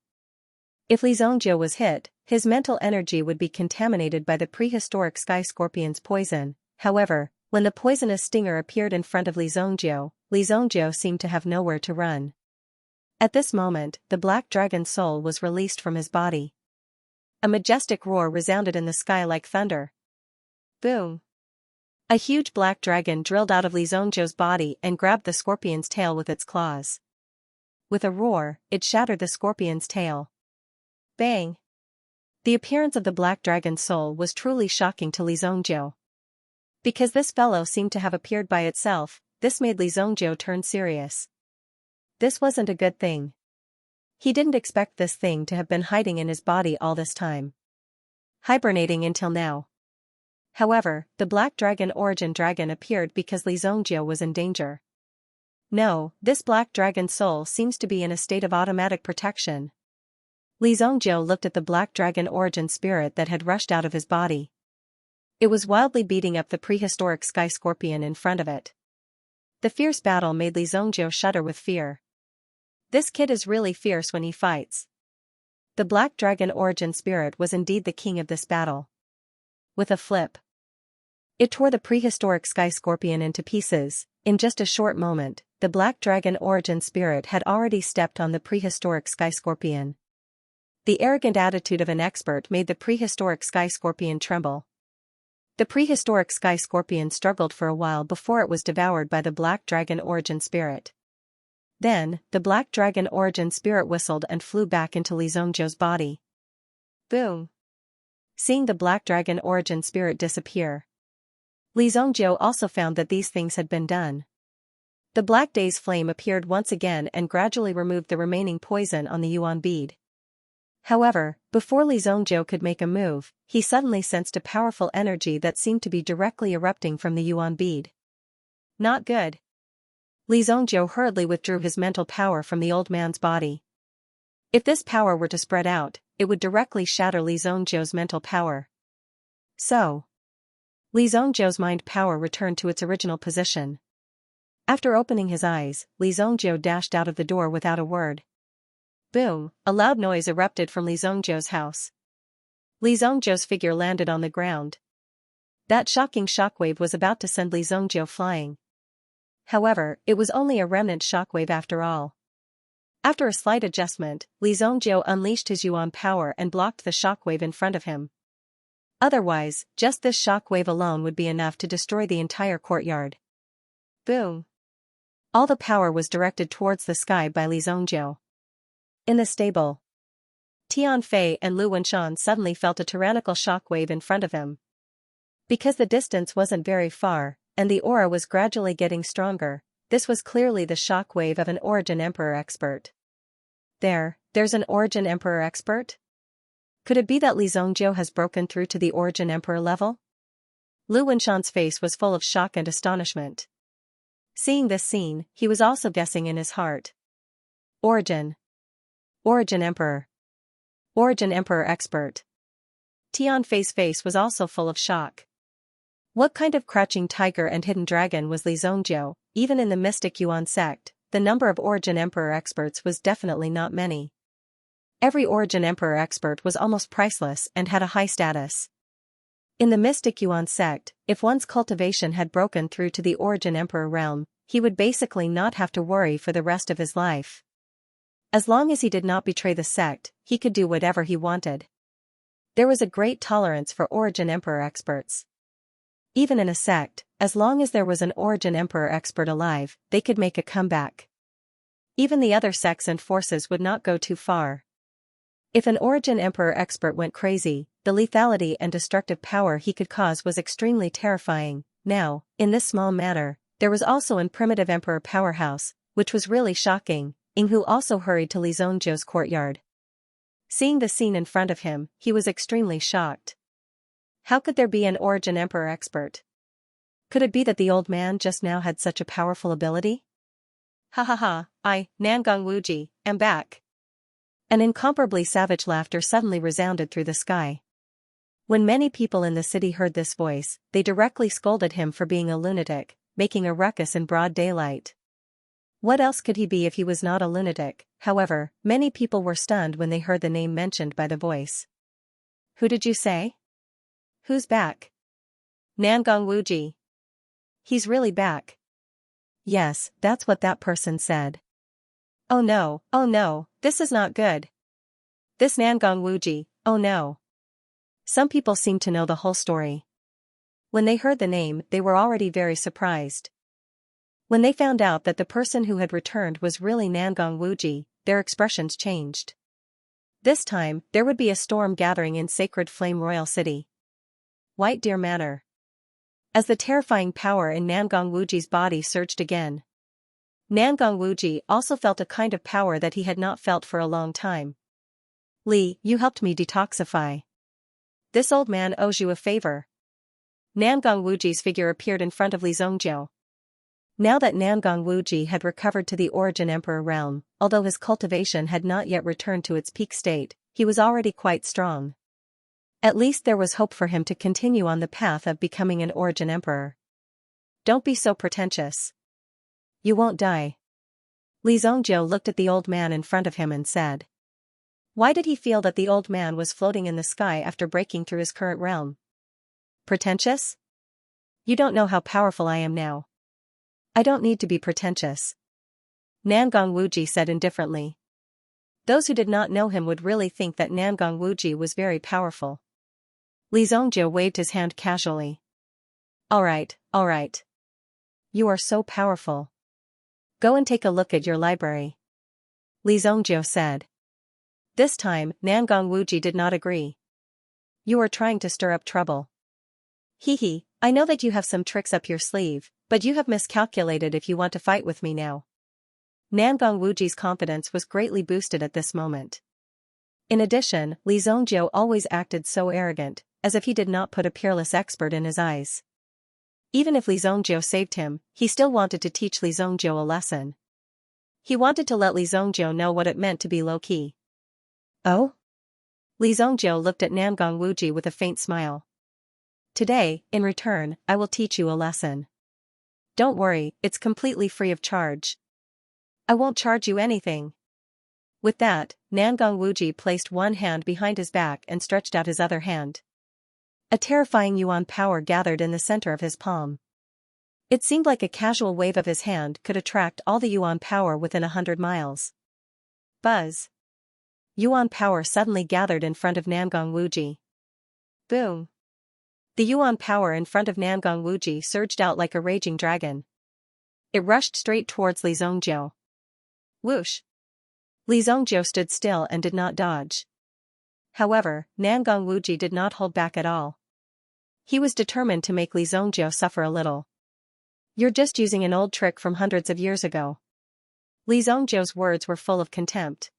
If Li Zongjiu was hit, his mental energy would be contaminated by the prehistoric Sky Scorpion's poison. However, when the poisonous stinger appeared in front of Li Zongjiu Li Zhongjiu seemed to have nowhere to run. At this moment, the black dragon's soul was released from his body. A majestic roar resounded in the sky like thunder. Boom! A huge black dragon drilled out of Li Zhongjiu's body and grabbed the scorpion's tail with its claws. With a roar, it shattered the scorpion's tail. Bang! The appearance of the black dragon's soul was truly shocking to Li Zhongjiu. Because this fellow seemed to have appeared by itself, this made Li Zhongjiu turn serious. This wasn't a good thing. He didn't expect this thing to have been hiding in his body all this time. Hibernating until now. However, the black dragon origin dragon appeared because Li Zhongjiu was in danger. No, this black dragon soul seems to be in a state of automatic protection. Li Zhongjiu looked at the black dragon origin spirit that had rushed out of his body. It was wildly beating up the prehistoric sky scorpion in front of it. The fierce battle made Li Zhongjiu shudder with fear. This kid is really fierce when he fights. The black dragon origin spirit was indeed the king of this battle. With a flip, it tore the prehistoric sky scorpion into pieces. In just a short moment, the black dragon origin spirit had already stepped on the prehistoric sky scorpion. The arrogant attitude of an expert made the prehistoric sky scorpion tremble. The prehistoric sky scorpion struggled for a while before it was devoured by the black dragon origin spirit. Then, the black dragon origin spirit whistled and flew back into Li Zhongjiu's body. Boom! Seeing the black dragon origin spirit disappear, Li Zhongjiu also found that these things had been done. The black day's flame appeared once again and gradually removed the remaining poison on the yuan bead. However, before Li Zhongjiu could make a move, he suddenly sensed a powerful energy that seemed to be directly erupting from the yuan bead. Not good. Li Zhongjiu hurriedly withdrew his mental power from the old man's body. If this power were to spread out, it would directly shatter Li Zhongjiu's mental power. So, Li Zhongjiu's mind power returned to its original position. After opening his eyes, Li Zhongjiu dashed out of the door without a word. Boom! A loud noise erupted from Li Zhongjiu's house. Li Zhongjiu's figure landed on the ground. That shocking shockwave was about to send Li Zhongjiu flying. However, it was only a remnant shockwave after all. After a slight adjustment, Li Zhongjiu unleashed his yuan power and blocked the shockwave in front of him. Otherwise, just this shockwave alone would be enough to destroy the entire courtyard. Boom! All the power was directed towards the sky by Li Zhongjiu. In the stable, Tian Fei and Lu Wenshan suddenly felt a tyrannical shockwave in front of him. Because the distance wasn't very far, and the aura was gradually getting stronger, this was clearly the shockwave of an Origin Emperor expert. There's an Origin Emperor expert? Could it be that Li Zhongjiu has broken through to the Origin Emperor level? Lu Wenshan's face was full of shock and astonishment. Seeing this scene, he was also guessing in his heart. Origin Emperor. Origin Emperor expert. Tian Fei's face was also full of shock. What kind of crouching tiger and hidden dragon was Li Zhongjiu? Even in the Mystic Yuan sect, the number of Origin Emperor experts was definitely not many. Every Origin Emperor expert was almost priceless and had a high status. In the Mystic Yuan sect, if one's cultivation had broken through to the Origin Emperor realm, he would basically not have to worry for the rest of his life. As long as he did not betray the sect, he could do whatever he wanted. There was a great tolerance for Origin Emperor experts. Even in a sect, as long as there was an Origin Emperor expert alive, they could make a comeback. Even the other sects and forces would not go too far. If an Origin Emperor expert went crazy, the lethality and destructive power he could cause was extremely terrifying. Now, in this small matter, there was also an primitive Emperor powerhouse, which was really shocking. Yinghu also hurried to Li Zhongjiu's courtyard. Seeing the scene in front of him, he was extremely shocked. How could there be an Origin Emperor expert? Could it be that the old man just now had such a powerful ability? Ha ha ha, Nangong Wuji, am back. An incomparably savage laughter suddenly resounded through the sky. When many people in the city heard this voice, they directly scolded him for being a lunatic, making a ruckus in broad daylight. What else could he be if he was not a lunatic? However, many people were stunned when they heard the name mentioned by the voice. Who did you say? Who's back? Nangong Wuji. He's really back. Yes, that's what that person said. Oh no, this is not good. This Nangong Wuji, oh no. Some people seem to know the whole story. When they heard the name, they were already very surprised. When they found out that the person who had returned was really Nangong Wuji, their expressions changed. This time, there would be a storm gathering in Sacred Flame Royal City. White Deer Manor. As the terrifying power in Nangong Wuji's body surged again, Nangong Wuji also felt a kind of power that he had not felt for a long time. Li, you helped me detoxify. This old man owes you a favor. Nangong Wuji's figure appeared in front of Li Zongjiu. Now that Nangong Wuji had recovered to the Origin Emperor realm, although his cultivation had not yet returned to its peak state, he was already quite strong. At least there was hope for him to continue on the path of becoming an Origin Emperor. Don't be so pretentious. You won't die. Li Zongjiu looked at the old man in front of him and said. Why did he feel that the old man was floating in the sky after breaking through his current realm? Pretentious? You don't know how powerful I am now. I don't need to be pretentious. Nangong Wuji said indifferently. Those who did not know him would really think that Nangong Wuji was very powerful. Li Zongjiu waved his hand casually. Alright. You are so powerful. Go and take a look at your library. Li Zongjiu said. This time, Nangong Wuji did not agree. You are trying to stir up trouble. Hee, I know that you have some tricks up your sleeve, but you have miscalculated if you want to fight with me now. Nangong Wuji's confidence was greatly boosted at this moment. In addition, Li Zongjiu always acted so arrogant, as if he did not put a peerless expert in his eyes. Even if Li Zongjiu saved him, he still wanted to teach Li Zongjiu a lesson. He wanted to let Li Zongjiu know what it meant to be low-key. Oh? Li Zongjiu looked at Nangong Wuji with a faint smile. Today, in return, I will teach you a lesson. Don't worry, it's completely free of charge. I won't charge you anything. With that, Nangong Wuji placed one hand behind his back and stretched out his other hand. A terrifying yuan power gathered in the center of his palm. It seemed like a casual wave of his hand could attract all the yuan power within 100 miles. Buzz. Yuan power suddenly gathered in front of Nangong Wuji. Boom. The yuan power in front of Nangong Wuji surged out like a raging dragon. It rushed straight towards Li Zongjiu. Whoosh. Li Zongjiu stood still and did not dodge. However, Nangong Wuji did not hold back at all. He was determined to make Li Zongjiu suffer a little. You're just using an old trick from hundreds of years ago. Li Zongjiu's words were full of contempt.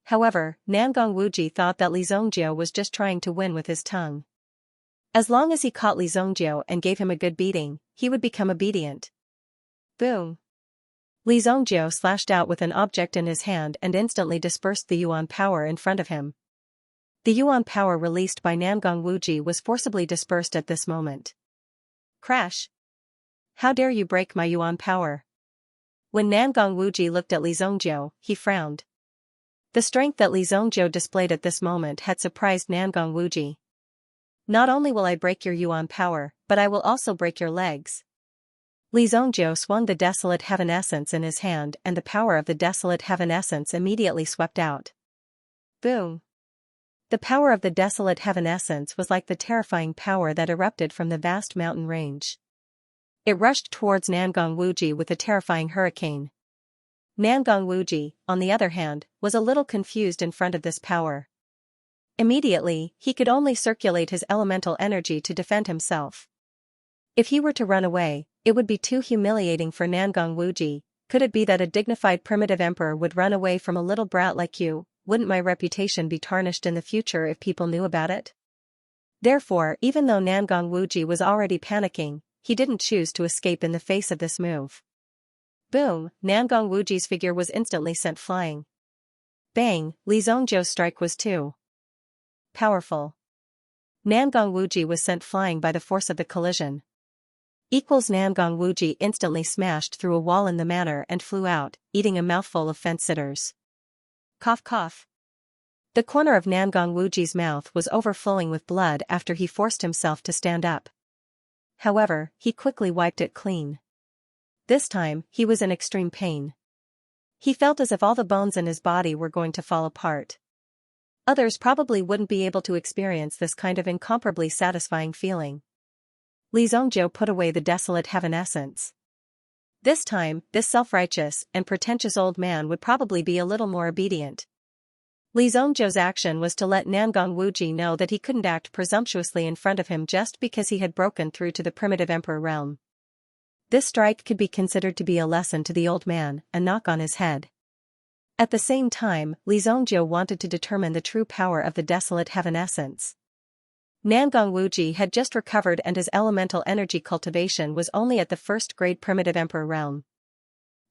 However, Nangong Wuji thought that Li Zongjiu was just trying to win with his tongue. As long as he caught Li Zongjiu and gave him a good beating, he would become obedient. Boom. Li Zongjiu slashed out with an object in his hand and instantly dispersed the yuan power in front of him. The yuan power released by Nangong Wuji was forcibly dispersed at this moment. Crash! How dare you break my yuan power? When Nangong Wuji looked at Li Zongjiu, he frowned. The strength that Li Zongjiu displayed at this moment had surprised Nangong Wuji. Not only will I break your yuan power, but I will also break your legs. Li Zongjiu swung the Desolate Heaven Essence in his hand and the power of the Desolate Heaven Essence immediately swept out. Boom. The power of the Desolate Heaven Essence was like the terrifying power that erupted from the vast mountain range. It rushed towards Nangong Wuji with a terrifying hurricane. Nangong Wuji, on the other hand, was a little confused in front of this power. Immediately, he could only circulate his elemental energy to defend himself. If he were to run away, it would be too humiliating for Nangong Wuji. Could it be that a dignified primitive emperor would run away from a little brat like you? Wouldn't my reputation be tarnished in the future if people knew about it? Therefore, even though Nangong Wuji was already panicking, he didn't choose to escape in the face of this move. Boom, Nangong Wuji's figure was instantly sent flying. Bang, Li Zongjiu's strike was too powerful. Nangong Wuji was sent flying by the force of the collision. Nangong Wuji instantly smashed through a wall in the manor and flew out, eating a mouthful of fence-sitters. Cough cough. The corner of Nangong Wuji's mouth was overflowing with blood after he forced himself to stand up. However, he quickly wiped it clean. This time, he was in extreme pain. He felt as if all the bones in his body were going to fall apart. Others probably wouldn't be able to experience this kind of incomparably satisfying feeling. Li Zongjiu put away the desolate heaven essence. This time, this self-righteous and pretentious old man would probably be a little more obedient. Li Zongjiu's action was to let Nangong Wuji know that he couldn't act presumptuously in front of him just because he had broken through to the primitive emperor realm. This strike could be considered to be a lesson to the old man, a knock on his head. At the same time, Li Zongjiu wanted to determine the true power of the desolate heaven essence. Nangong Wuji had just recovered and his elemental energy cultivation was only at the first-grade primitive emperor realm.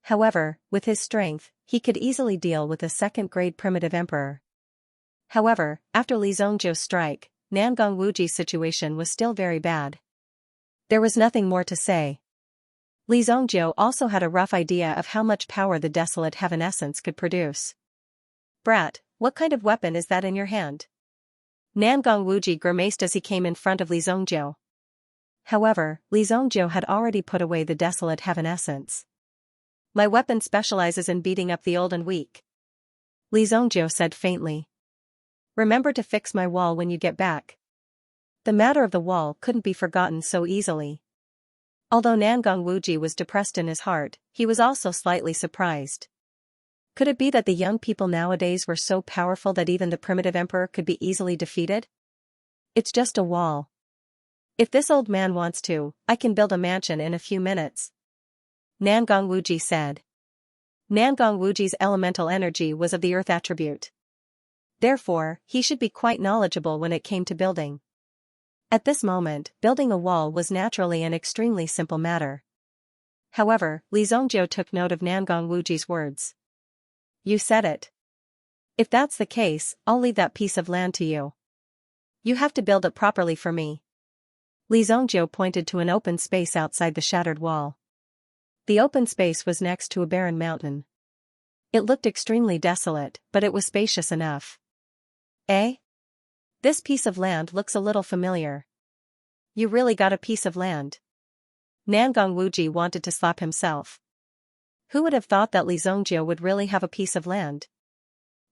However, with his strength, he could easily deal with a second-grade primitive emperor. However, after Li Zongjiu's strike, Nangong Wuji's situation was still very bad. There was nothing more to say. Li Zongjiu also had a rough idea of how much power the desolate heaven essence could produce. "Brat, what kind of weapon is that in your hand?" Nangong Wuji grimaced as he came in front of Li Zongjiu. However, Li Zongjiu had already put away the desolate heaven essence. "My weapon specializes in beating up the old and weak," Li Zongjiu said faintly. "Remember to fix my wall when you get back." The matter of the wall couldn't be forgotten so easily. Although Nangong Wuji was depressed in his heart, he was also slightly surprised. Could it be that the young people nowadays were so powerful that even the primitive emperor could be easily defeated? "It's just a wall. If this old man wants to, I can build a mansion in a few minutes," Nangong Wuji said. Nangong Wuji's elemental energy was of the earth attribute. Therefore, he should be quite knowledgeable when it came to building. At this moment, building a wall was naturally an extremely simple matter. However, Li Zongjiu took note of Nangong Wuji's words. "You said it. If that's the case, I'll leave that piece of land to you. You have to build it properly for me." Li Zongjiu pointed to an open space outside the shattered wall. The open space was next to a barren mountain. It looked extremely desolate, but it was spacious enough. "Eh? This piece of land looks a little familiar. You really got a piece of land?" Nangong Wuji wanted to slap himself. Who would have thought that Li Zongjiu would really have a piece of land?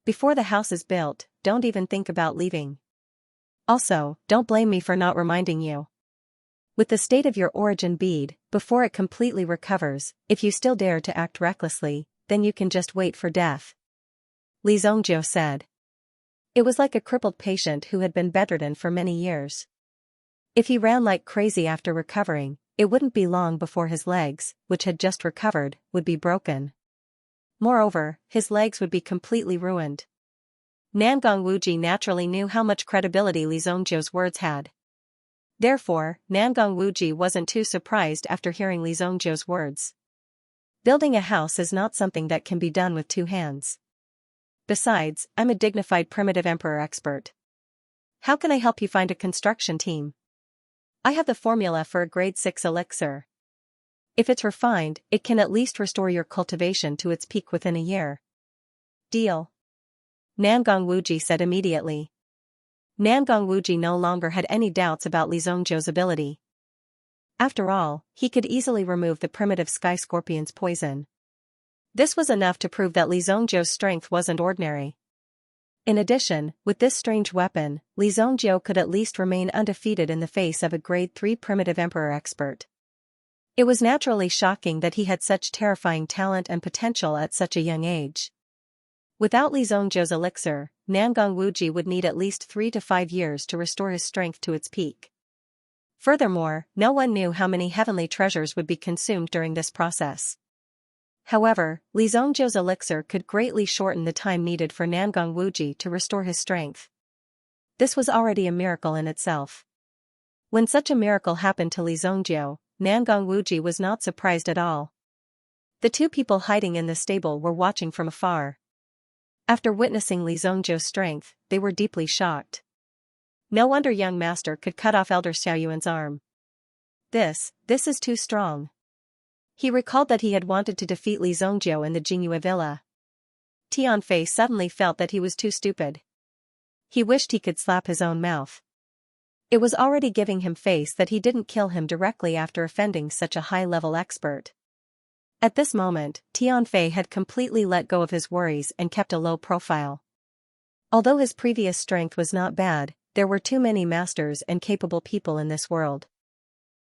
Before the house is built, don't even think about leaving. Also, don't blame me for not reminding you. With the state of your origin bead, before it completely recovers, if you still dare to act recklessly, then you can just wait for death," Li Zongjiu said. It was like a crippled patient who had been bedridden for many years. If he ran like crazy after recovering, it wouldn't be long before his legs, which had just recovered, would be broken. Moreover, his legs would be completely ruined. Nangong Wuji naturally knew how much credibility Li Zongjiu's words had. Therefore, Nangong Wuji wasn't too surprised after hearing Li Zongjiu's words. Building a house is not something that can be done with two hands. Besides, I'm a dignified primitive emperor expert. How can I help you find a construction team? I have the formula for a grade 6 elixir. If it's refined, it can at least restore your cultivation to its peak within a year. Deal. Nangong Wuji said immediately. Nangong Wuji no longer had any doubts about Li Zongjiu's ability. After all, he could easily remove the primitive sky scorpion's poison. This was enough to prove that Li Zongjiu's strength wasn't ordinary. In addition, with this strange weapon, Li Zongjiu could at least remain undefeated in the face of a grade 3 primitive emperor expert. It was naturally shocking that he had such terrifying talent and potential at such a young age. Without Li Zongjiu's elixir, Nangong Wuji would need at least 3 to 5 years to restore his strength to its peak. Furthermore, no one knew how many heavenly treasures would be consumed during this process. However, Li Zongjiu's elixir could greatly shorten the time needed for Nangong Wuji to restore his strength. This was already a miracle in itself. When such a miracle happened to Li Zongjiu, Nangong Wuji was not surprised at all. The two people hiding in the stable were watching from afar. After witnessing Li Zongjiu's strength, they were deeply shocked. No wonder young master could cut off Elder Xiaoyuan's arm. This is too strong. He recalled that he had wanted to defeat Li Zongjiu in the Jingyue villa. Tianfei suddenly felt that he was too stupid. He wished he could slap his own mouth. It was already giving him face that he didn't kill him directly after offending such a high-level expert. At this moment, Tianfei had completely let go of his worries and kept a low profile. Although his previous strength was not bad, there were too many masters and capable people in this world.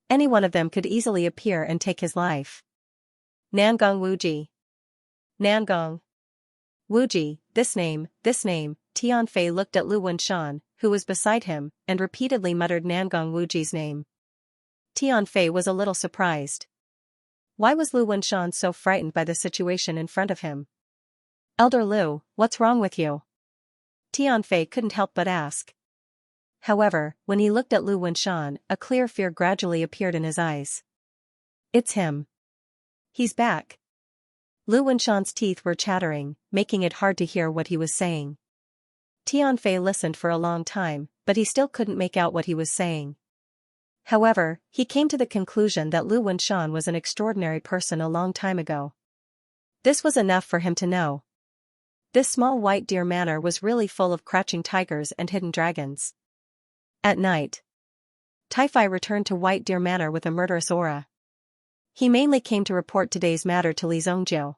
Any one of them could easily appear and take his life. Nangong Wuji. Nangong Wuji, this name, Tianfei looked at Lu Wenshan, who was beside him, and repeatedly muttered Nangong Wuji's name. Tianfei was a little surprised. Why was Lu Wenshan so frightened by the situation in front of him? Elder Lu, what's wrong with you? Tianfei couldn't help but ask. However, when he looked at Lu Wenshan, a clear fear gradually appeared in his eyes. It's him. He's back. Lu Wenshan's teeth were chattering, making it hard to hear what he was saying. Tianfei listened for a long time, but he still couldn't make out what he was saying. However, he came to the conclusion that Lu Wenshan was an extraordinary person a long time ago. This was enough for him to know. This small white deer manor was really full of crouching tigers and hidden dragons. At night, Taifai returned to White Deer Manor with a murderous aura. He mainly came to report today's matter to Li Zongjiu.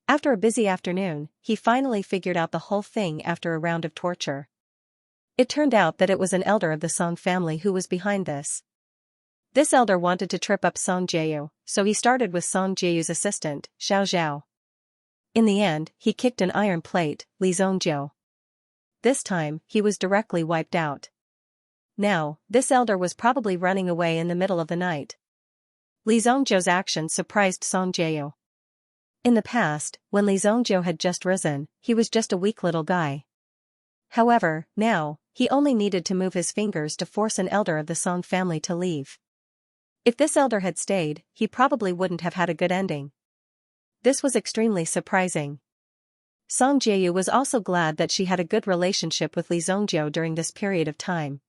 After a busy afternoon, he finally figured out the whole thing after a round of torture. It turned out that it was an elder of the Song family who was behind this. This elder wanted to trip up Song Jiu, so he started with Song Jiu's assistant, Xiao Zhao. In the end, he kicked an iron plate, Li Zongjiu. This time, he was directly wiped out. Now, this elder was probably running away in the middle of the night. Li Zongjiu's actions surprised Song Jiu. In the past, when Li Zongjiu had just risen, he was just a weak little guy. However, now, he only needed to move his fingers to force an elder of the Song family to leave. If this elder had stayed, he probably wouldn't have had a good ending. This was extremely surprising. Song Jiu was also glad that she had a good relationship with Li Zongjiu during this period of time.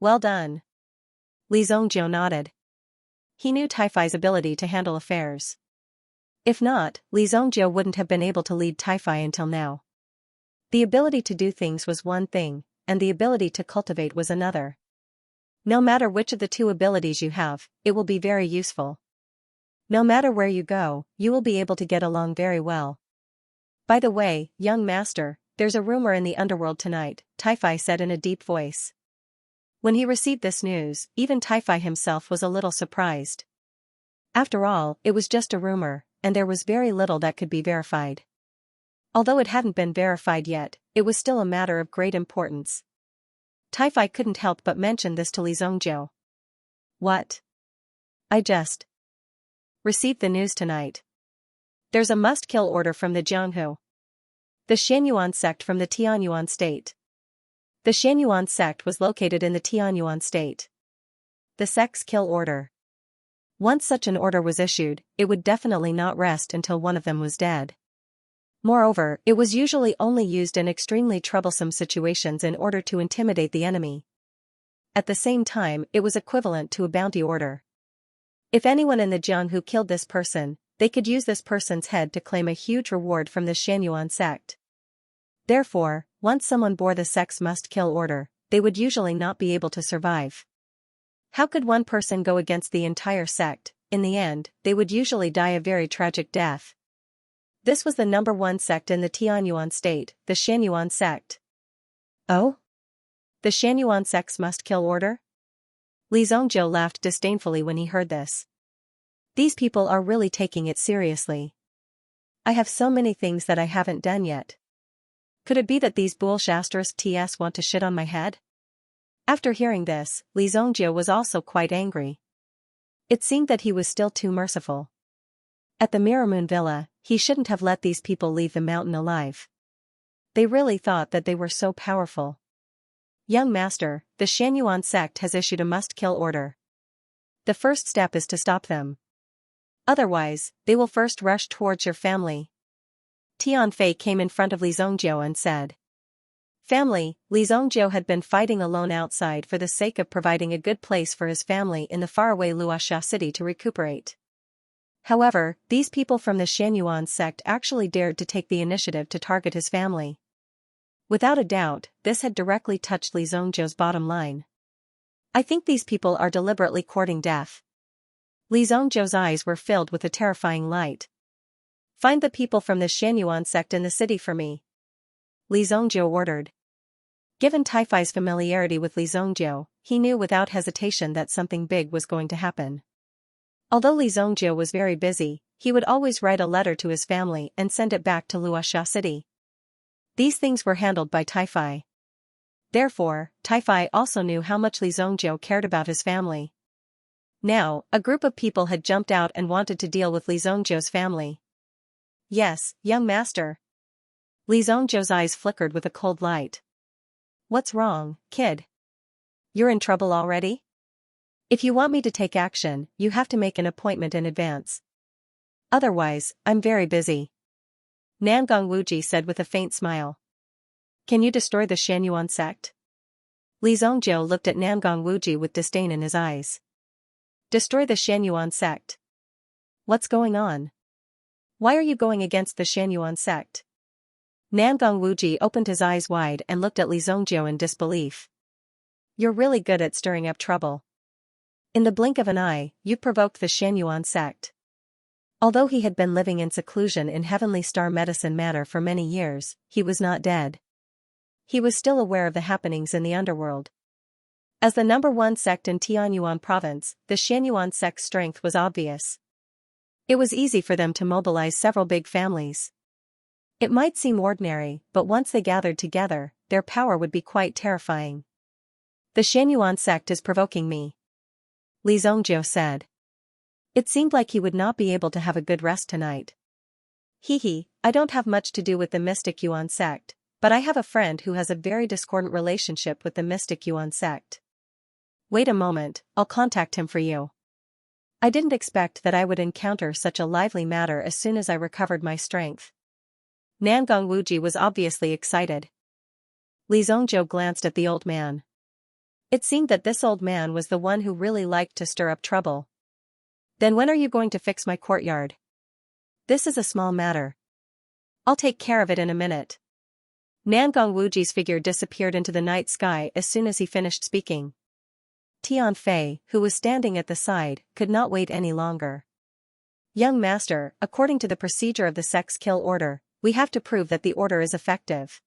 Well done. Li Zongjiu nodded. He knew Taifai's ability to handle affairs. If not, Li Zongjiu wouldn't have been able to lead Taifai until now. The ability to do things was one thing, and the ability to cultivate was another. No matter which of the two abilities you have, it will be very useful. No matter where you go, you will be able to get along very well. By the way, young master, there's a rumor in the underworld tonight, Taifai said in a deep voice. When he received this news, even Taifai himself was a little surprised. After all, it was just a rumor, and there was very little that could be verified. Although it hadn't been verified yet, it was still a matter of great importance. Taifai couldn't help but mention this to Li Zongjiu. What? I just received the news tonight. There's a must-kill order from the Jianghu. The Xianyuan sect from the Tianyuan state. The Xianyuan sect was located in the Tianyuan state. The sect's kill order. Once such an order was issued, it would definitely not rest until one of them was dead. Moreover, it was usually only used in extremely troublesome situations in order to intimidate the enemy. At the same time, it was equivalent to a bounty order. If anyone in the Jianghu killed this person, they could use this person's head to claim a huge reward from the Xianyuan sect. Therefore, once someone bore the sect's must-kill order, they would usually not be able to survive. How could one person go against the entire sect? In the end, they would usually die a very tragic death. This was the number one sect in the Tianyuan state, the Xianyuan sect. Oh? The Xianyuan sect's must-kill order? Li Zongjiu laughed disdainfully when he heard this. These people are really taking it seriously. I have so many things that I haven't done yet. Could it be that these bullshasters TS want to shit on my head? After hearing this, Li Zongjiu was also quite angry. It seemed that he was still too merciful. At the Mirror Moon Villa, he shouldn't have let these people leave the mountain alive. They really thought that they were so powerful. Young master, the Xianyuan sect has issued a must-kill order. The first step is to stop them. Otherwise, they will first rush towards your family. Tianfei came in front of Li Zongjiu and said. Family, Li Zongjiu had been fighting alone outside for the sake of providing a good place for his family in the faraway Luoxia city to recuperate. However, these people from the Xianyuan sect actually dared to take the initiative to target his family. Without a doubt, this had directly touched Li Zongjiu's bottom line. I think these people are deliberately courting death. Li Zhongzhou's eyes were filled with a terrifying light. Find the people from the Xianyuan sect in the city for me. Li Zhongzhou ordered. Given Taifai's familiarity with Li Zhongzhou, he knew without hesitation that something big was going to happen. Although Li Zhongzhou was very busy, he would always write a letter to his family and send it back to Luoxia City. These things were handled by Taifai. Therefore, Taifai also knew how much Li Zhongzhou cared about his family. Now, a group of people had jumped out and wanted to deal with Li Zhongzhou's family. Yes, young master. Li Zhongzhou's eyes flickered with a cold light. What's wrong, kid? You're in trouble already? If you want me to take action, you have to make an appointment in advance. Otherwise, I'm very busy. Nangong Wuji said with a faint smile. Can you destroy the Xianyuan sect? Li Zhongzhou looked at Nangong Wuji with disdain in his eyes. Destroy the Xianyuan sect? What's going on? Why are you going against the Xianyuan sect? Nangong Wuji opened his eyes wide and looked at Li Zhongzhou in disbelief. You're really good at stirring up trouble. In the blink of an eye, you provoked the Xianyuan sect. Although he had been living in seclusion in Heavenly Star Medicine Manor for many years, he was not dead. He was still aware of the happenings in the underworld. As the #1 sect in Tianyuan province, the Xianyuan sect's strength was obvious. It was easy for them to mobilize several big families. It might seem ordinary, but once they gathered together, their power would be quite terrifying. The Xianyuan sect is provoking me, Li Zhongzhou said. It seemed like he would not be able to have a good rest tonight. I don't have much to do with the Mystic Yuan sect, but I have a friend who has a very discordant relationship with the Mystic Yuan sect. Wait a moment, I'll contact him for you. I didn't expect that I would encounter such a lively matter as soon as I recovered my strength. Nangong Wuji was obviously excited. Li Zhongzhou glanced at the old man. It seemed that this old man was the one who really liked to stir up trouble. Then when are you going to fix my courtyard? This is a small matter. I'll take care of it in a minute. Nangong Wuji's figure disappeared into the night sky as soon as he finished speaking. Tian Fei, who was standing at the side, could not wait any longer. Young master, according to the procedure of the sect's kill order, we have to prove that the order is effective.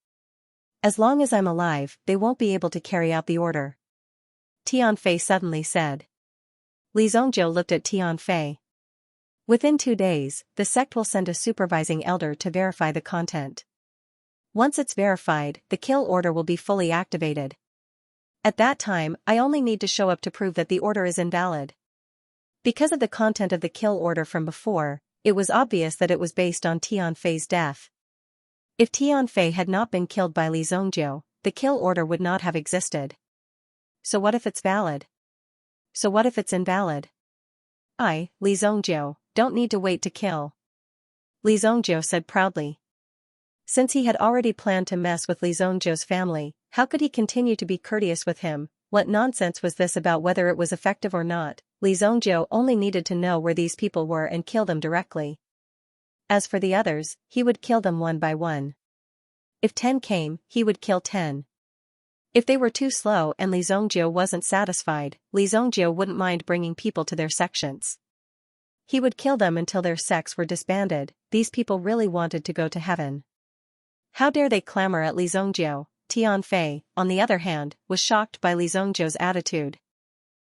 As long as I'm alive, they won't be able to carry out the order. Tian Fei suddenly said. Li Zhongzhou looked at Tian Fei. Within 2 days, the sect will send a supervising elder to verify the content. Once it's verified, the kill order will be fully activated. At that time, I only need to show up to prove that the order is invalid. Because of the content of the kill order from before, it was obvious that it was based on Tian Fei's death. If Tian Fei had not been killed by Li Zhongzhou, the kill order would not have existed. So what if it's valid? So what if it's invalid? I, Li Zhongzhou, don't need to wait to kill. Li Zhongzhou said proudly. Since he had already planned to mess with Li Zhongzhou's family, how could he continue to be courteous with him? What nonsense was this about whether it was effective or not? Li Zhongzhou only needed to know where these people were and kill them directly. As for the others, he would kill them one by one. If 10 came, he would kill 10. If they were too slow and Li Zhongzhou wasn't satisfied, Li Zhongzhou wouldn't mind bringing people to their sections. He would kill them until their sects were disbanded. These people really wanted to go to heaven. How dare they clamor at Li Zhongzhou? Tian Fei, on the other hand, was shocked by Li Zhongzhou's attitude.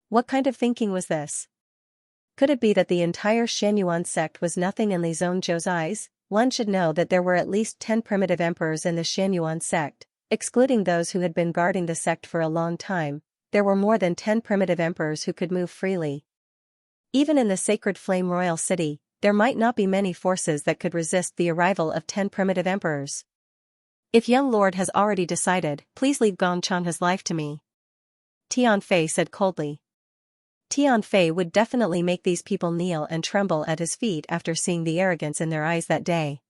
What kind of thinking was this? Could it be that the entire Xianyuan sect was nothing in Li Zhongzhou's eyes? One should know that there were at least 10 primitive emperors in the Xianyuan sect, excluding those who had been guarding the sect for a long time. There were more than 10 primitive emperors who could move freely. Even in the sacred Flame Royal City, there might not be many forces that could resist the arrival of 10 primitive emperors. If young lord has already decided, please leave Gongchang's life to me, Tian Fei said coldly. Tian Fei would definitely make these people kneel and tremble at his feet after seeing the arrogance in their eyes that day.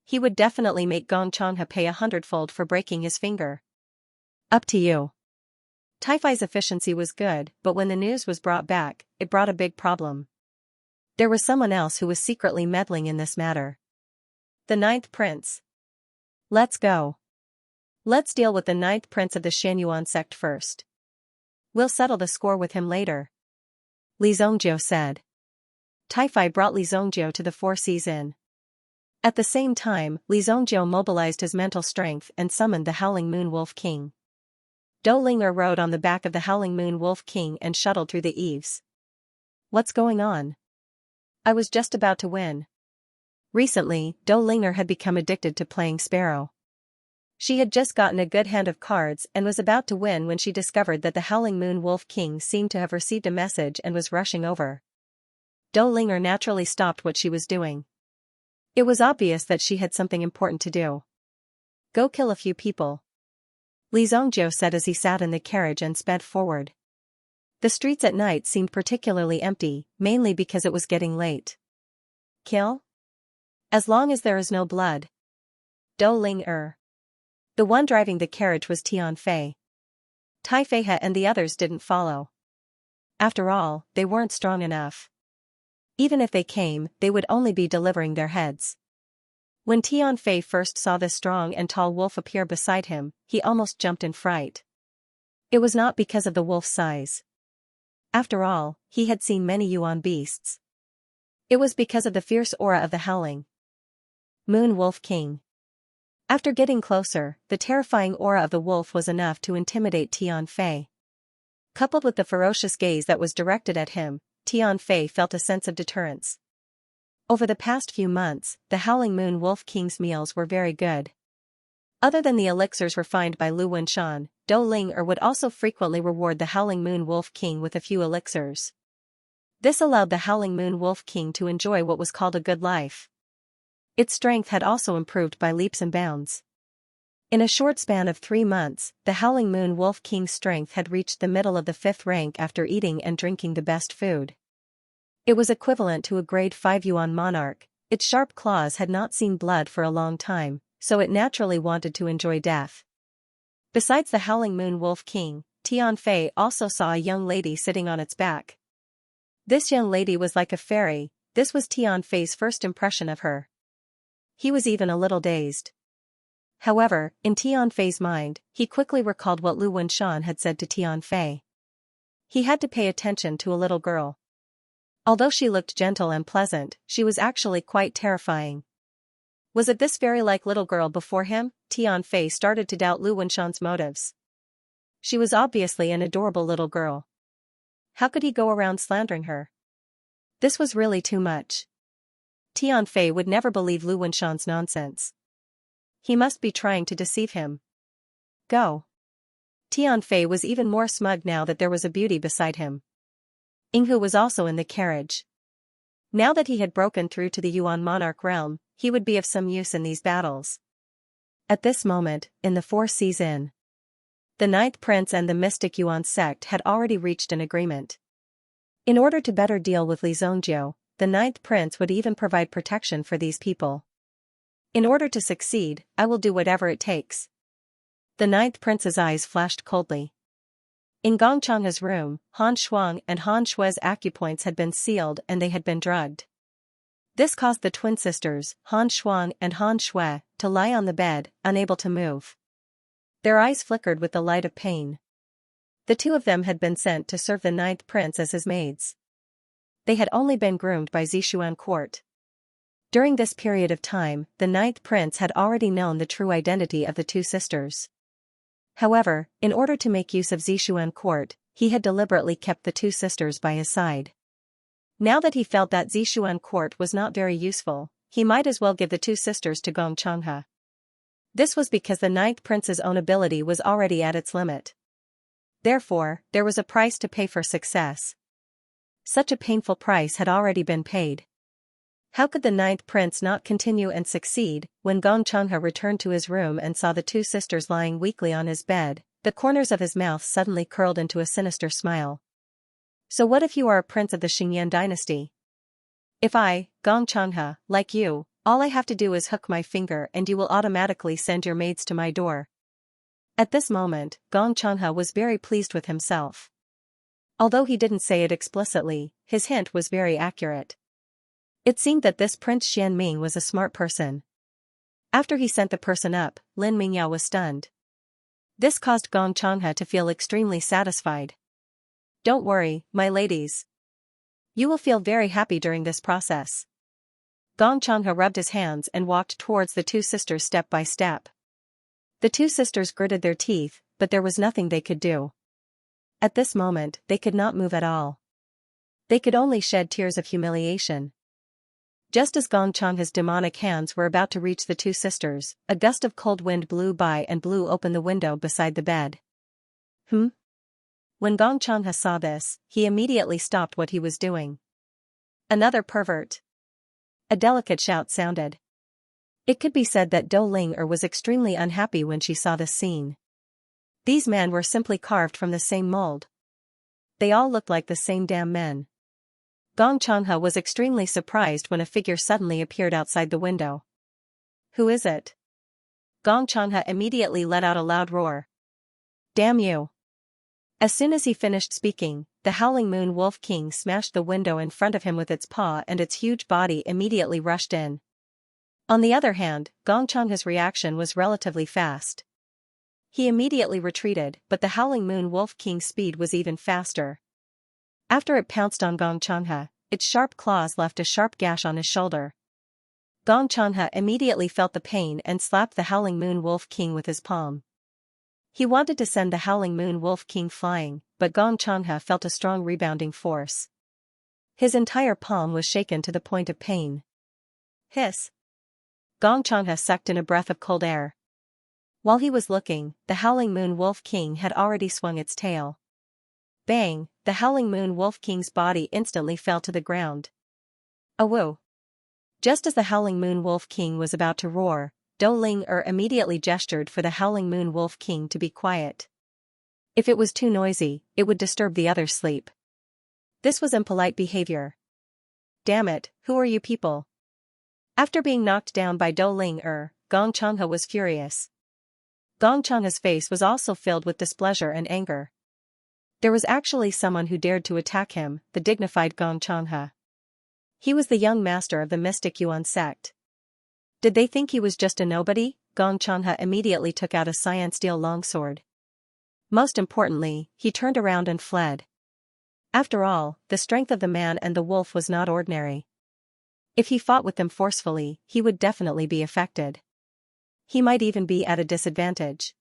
He would definitely make Gongchangha pay 100-fold for breaking his finger. Up to you. Taifai's efficiency was good, but when the news was brought back, it brought a big problem. There was someone else who was secretly meddling in this matter. The 9th prince. Let's go. Let's deal with the 9th prince of the Xianyuan sect first. We'll settle the score with him later, Li Zhongzhou said. Tai brought Li Zongjiu to the Four Seas Inn. At the same time, Li Zongjiu mobilized his mental strength and summoned the Howling Moon Wolf King. Dou Linger rode on the back of the Howling Moon Wolf King and shuttled through the eaves. What's going on? I was just about to win. Recently, Dou Linger had become addicted to playing Sparrow. She had just gotten a good hand of cards and was about to win when she discovered that the Howling Moon Wolf King seemed to have received a message and was rushing over. Dou Linger naturally stopped what she was doing. It was obvious that she had something important to do. Go kill a few people, Li Zongjiu said as he sat in the carriage and sped forward. The streets at night seemed particularly empty, mainly because it was getting late. Kill? As long as there is no blood. Dou Linger. The one driving the carriage was Tianfei. Tai Feihe and the others didn't follow. After all, they weren't strong enough. Even if they came, they would only be delivering their heads. When Tianfei first saw this strong and tall wolf appear beside him, he almost jumped in fright. It was not because of the wolf's size. After all, he had seen many Yuan beasts. It was because of the fierce aura of the Howling Moon Wolf King. After getting closer, the terrifying aura of the wolf was enough to intimidate Tianfei. Coupled with the ferocious gaze that was directed at him, Tianfei felt a sense of deterrence. Over the past few months, the Howling Moon Wolf King's meals were very good. Other than the elixirs refined by Lu Wenshan, Dou Linger would also frequently reward the Howling Moon Wolf King with a few elixirs. This allowed the Howling Moon Wolf King to enjoy what was called a good life. Its strength had also improved by leaps and bounds. In a short span of 3 months, the Howling Moon Wolf King's strength had reached the middle of the 5th rank after eating and drinking the best food. It was equivalent to a grade 5 Yuan monarch. Its sharp claws had not seen blood for a long time, so it naturally wanted to enjoy death. Besides the Howling Moon Wolf King, Tianfei also saw a young lady sitting on its back. This young lady was like a fairy. This was Tianfei's first impression of her. He was even a little dazed. However, in Tianfei's mind, he quickly recalled what Lu Wenshan had said to Tianfei. He had to pay attention to a little girl. Although she looked gentle and pleasant, she was actually quite terrifying. Was it this fairy-like little girl before him? Tianfei started to doubt Lu Wenshan's motives. She was obviously an adorable little girl. How could he go around slandering her? This was really too much. Tianfei would never believe Lu Wenshan's nonsense. He must be trying to deceive him. Go. Tianfei was even more smug now that there was a beauty beside him. Yinghu was also in the carriage. Now that he had broken through to the Yuan monarch realm, he would be of some use in these battles. At this moment, in the Four Seas Inn, the 9th Prince and the mystic Yuan sect had already reached an agreement. In order to better deal with Li Zongjiu, the 9th Prince would even provide protection for these people. In order to succeed, I will do whatever it takes. The 9th Prince's eyes flashed coldly. In Gong Changhe's room, Han Shuang and Han Shue's acupoints had been sealed and they had been drugged. This caused the twin sisters, Han Shuang and Han Shue, to lie on the bed, unable to move. Their eyes flickered with the light of pain. The two of them had been sent to serve the 9th Prince as his maids. They had only been groomed by Zishuan court. During this period of time, the 9th Prince had already known the true identity of the two sisters. However, in order to make use of Zishuan court, he had deliberately kept the two sisters by his side. Now that he felt that Zishuan court was not very useful, he might as well give the two sisters to Gong Changhe. This was because the 9th Prince's own ability was already at its limit. Therefore, there was a price to pay for success. Such a painful price had already been paid. How could the 9th Prince not continue and succeed? When Gong Changhe returned to his room and saw the two sisters lying weakly on his bed, the corners of his mouth suddenly curled into a sinister smile. So what if you are a prince of the Xingyan dynasty? If I, Gong Changhe, like you, all I have to do is hook my finger and you will automatically send your maids to my door. At this moment, Gong Changhe was very pleased with himself. Although he didn't say it explicitly, his hint was very accurate. It seemed that this Prince Xianming was a smart person. After he sent the person up, Lin Mingyao was stunned. This caused Gong Changhe to feel extremely satisfied. Don't worry, my ladies. You will feel very happy during this process. Gong Changhe rubbed his hands and walked towards the two sisters step by step. The two sisters gritted their teeth, but there was nothing they could do. At this moment, they could not move at all. They could only shed tears of humiliation. Just as Gong Changhe's demonic hands were about to reach the two sisters, a gust of cold wind blew by and blew open the window beside the bed. When Gong Changhe saw this, he immediately stopped what he was doing. Another pervert. A delicate shout sounded. It could be said that Dou Ling was extremely unhappy when she saw this scene. These men were simply carved from the same mold. They all looked like the same damn men. Gong Changhe was extremely surprised when a figure suddenly appeared outside the window. Who is it? Gong Changhe immediately let out a loud roar. Damn you! As soon as he finished speaking, the Howling Moon Wolf King smashed the window in front of him with its paw and its huge body immediately rushed in. On the other hand, Gong Changhe's reaction was relatively fast. He immediately retreated, but the Howling Moon Wolf King's speed was even faster. After it pounced on Gong Changhe, its sharp claws left a sharp gash on his shoulder. Gong Changhe immediately felt the pain and slapped the Howling Moon Wolf King with his palm. He wanted to send the Howling Moon Wolf King flying, but Gong Changhe felt a strong rebounding force. His entire palm was shaken to the point of pain. Hiss! Gong Changhe sucked in a breath of cold air. While he was looking, the Howling Moon Wolf King had already swung its tail. Bang! The Howling Moon Wolf King's body instantly fell to the ground. Awoo! Just as the Howling Moon Wolf King was about to roar, Dou Ling immediately gestured for the Howling Moon Wolf King to be quiet. If it was too noisy, it would disturb the others' sleep. This was impolite behavior. Damn it, who are you people? After being knocked down by Dou Ling Gong Changhe was furious. Gong Changhe's face was also filled with displeasure and anger. There was actually someone who dared to attack him, the dignified Gong Changhe. He was the young master of the mystic Yuan sect. Did they think he was just a nobody? Gong Changhe immediately took out a cyan steel longsword. Most importantly, he turned around and fled. After all, the strength of the man and the wolf was not ordinary. If he fought with them forcefully, he would definitely be affected. He might even be at a disadvantage.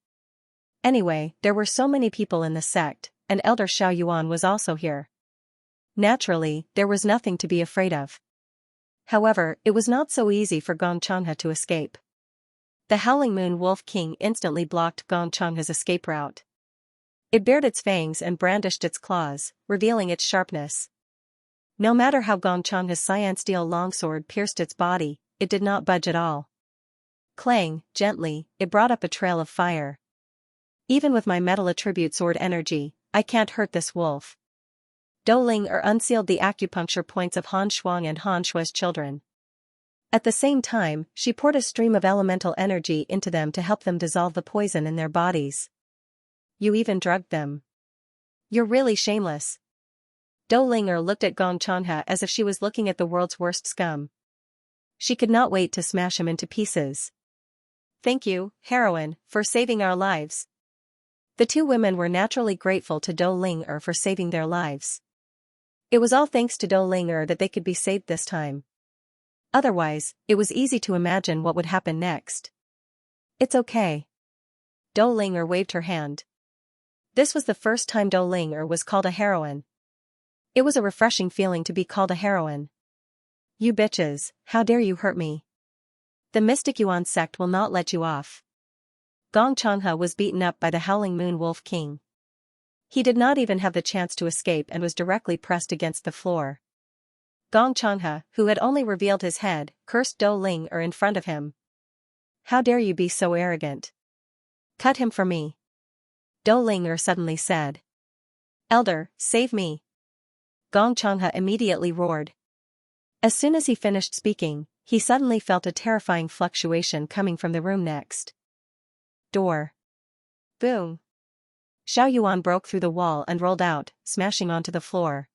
Anyway, there were so many people in the sect, and Elder Xiao Yuan was also here. Naturally, there was nothing to be afraid of. However, it was not so easy for Gong Changhe to escape. The Howling Moon Wolf King instantly blocked Gong Changhe's escape route. It bared its fangs and brandished its claws, revealing its sharpness. No matter how Gong Changhe's cyan steel longsword pierced its body, it did not budge at all. Clang, gently, it brought up a trail of fire. Even with my metal attribute sword energy, I can't hurt this wolf. Dou Ling unsealed the acupuncture points of Han Shuang and Han Shua's children. At the same time, she poured a stream of elemental energy into them to help them dissolve the poison in their bodies. You even drugged them. You're really shameless. Dou Ling looked at Gong Changhe as if she was looking at the world's worst scum. She could not wait to smash him into pieces. Thank you, heroine, for saving our lives. The two women were naturally grateful to Dou Ling for saving their lives. It was all thanks to Dou Ling that they could be saved this time. Otherwise, it was easy to imagine what would happen next. It's okay. Dou Ling waved her hand. This was the first time Dou Ling was called a heroine. It was a refreshing feeling to be called a heroine. You bitches, how dare you hurt me? The Mystic Yuan sect will not let you off. Gong Changhe was beaten up by the Howling Moon Wolf King. He did not even have the chance to escape and was directly pressed against the floor. Gong Changhe, who had only revealed his head, cursed Dou Ling in front of him. How dare you be so arrogant? Cut him for me. Dou Ling suddenly said. Elder, save me. Gong Changhe immediately roared. As soon as he finished speaking, he suddenly felt a terrifying fluctuation coming from the room next. Door. Boom. Xiao Yuan broke through the wall and rolled out, smashing onto the floor.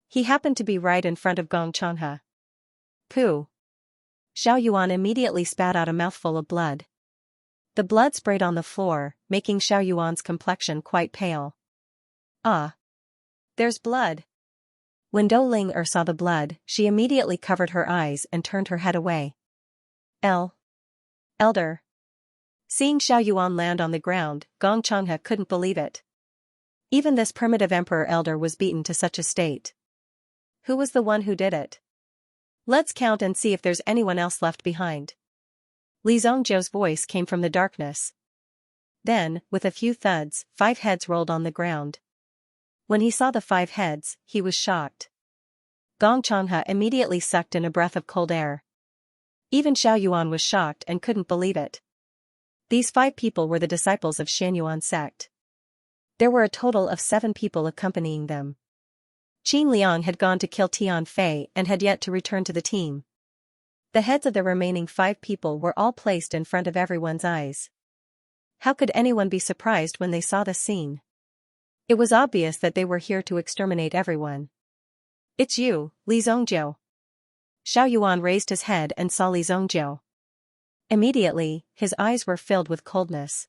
He happened to be right in front of Gong Changhe. Pooh. Xiao Yuan immediately spat out a mouthful of blood. The blood sprayed on the floor, making Xiao Yuan's complexion quite pale. Ah. There's blood. When Dou Ling saw the blood, she immediately covered her eyes and turned her head away. Elder. Seeing Xiao Yuan land on the ground, Gong Changhe couldn't believe it. Even this primitive emperor elder was beaten to such a state. Who was the one who did it? Let's count and see if there's anyone else left behind. Li Zhongzhou's voice came from the darkness. Then, with a few thuds, 5 heads rolled on the ground. When he saw the 5 heads, he was shocked. Gong Changhe immediately sucked in a breath of cold air. Even Xiao Yuan was shocked and couldn't believe it. These 5 people were the disciples of Xianyuan sect. There were a total of 7 people accompanying them. Qin Liang had gone to kill Tian Fei and had yet to return to the team. The heads of the remaining 5 people were all placed in front of everyone's eyes. How could anyone be surprised when they saw the scene? It was obvious that they were here to exterminate everyone. It's you, Li Zhongzhou. Xiao Yuan raised his head and saw Li Zhongzhou. Immediately, his eyes were filled with coldness.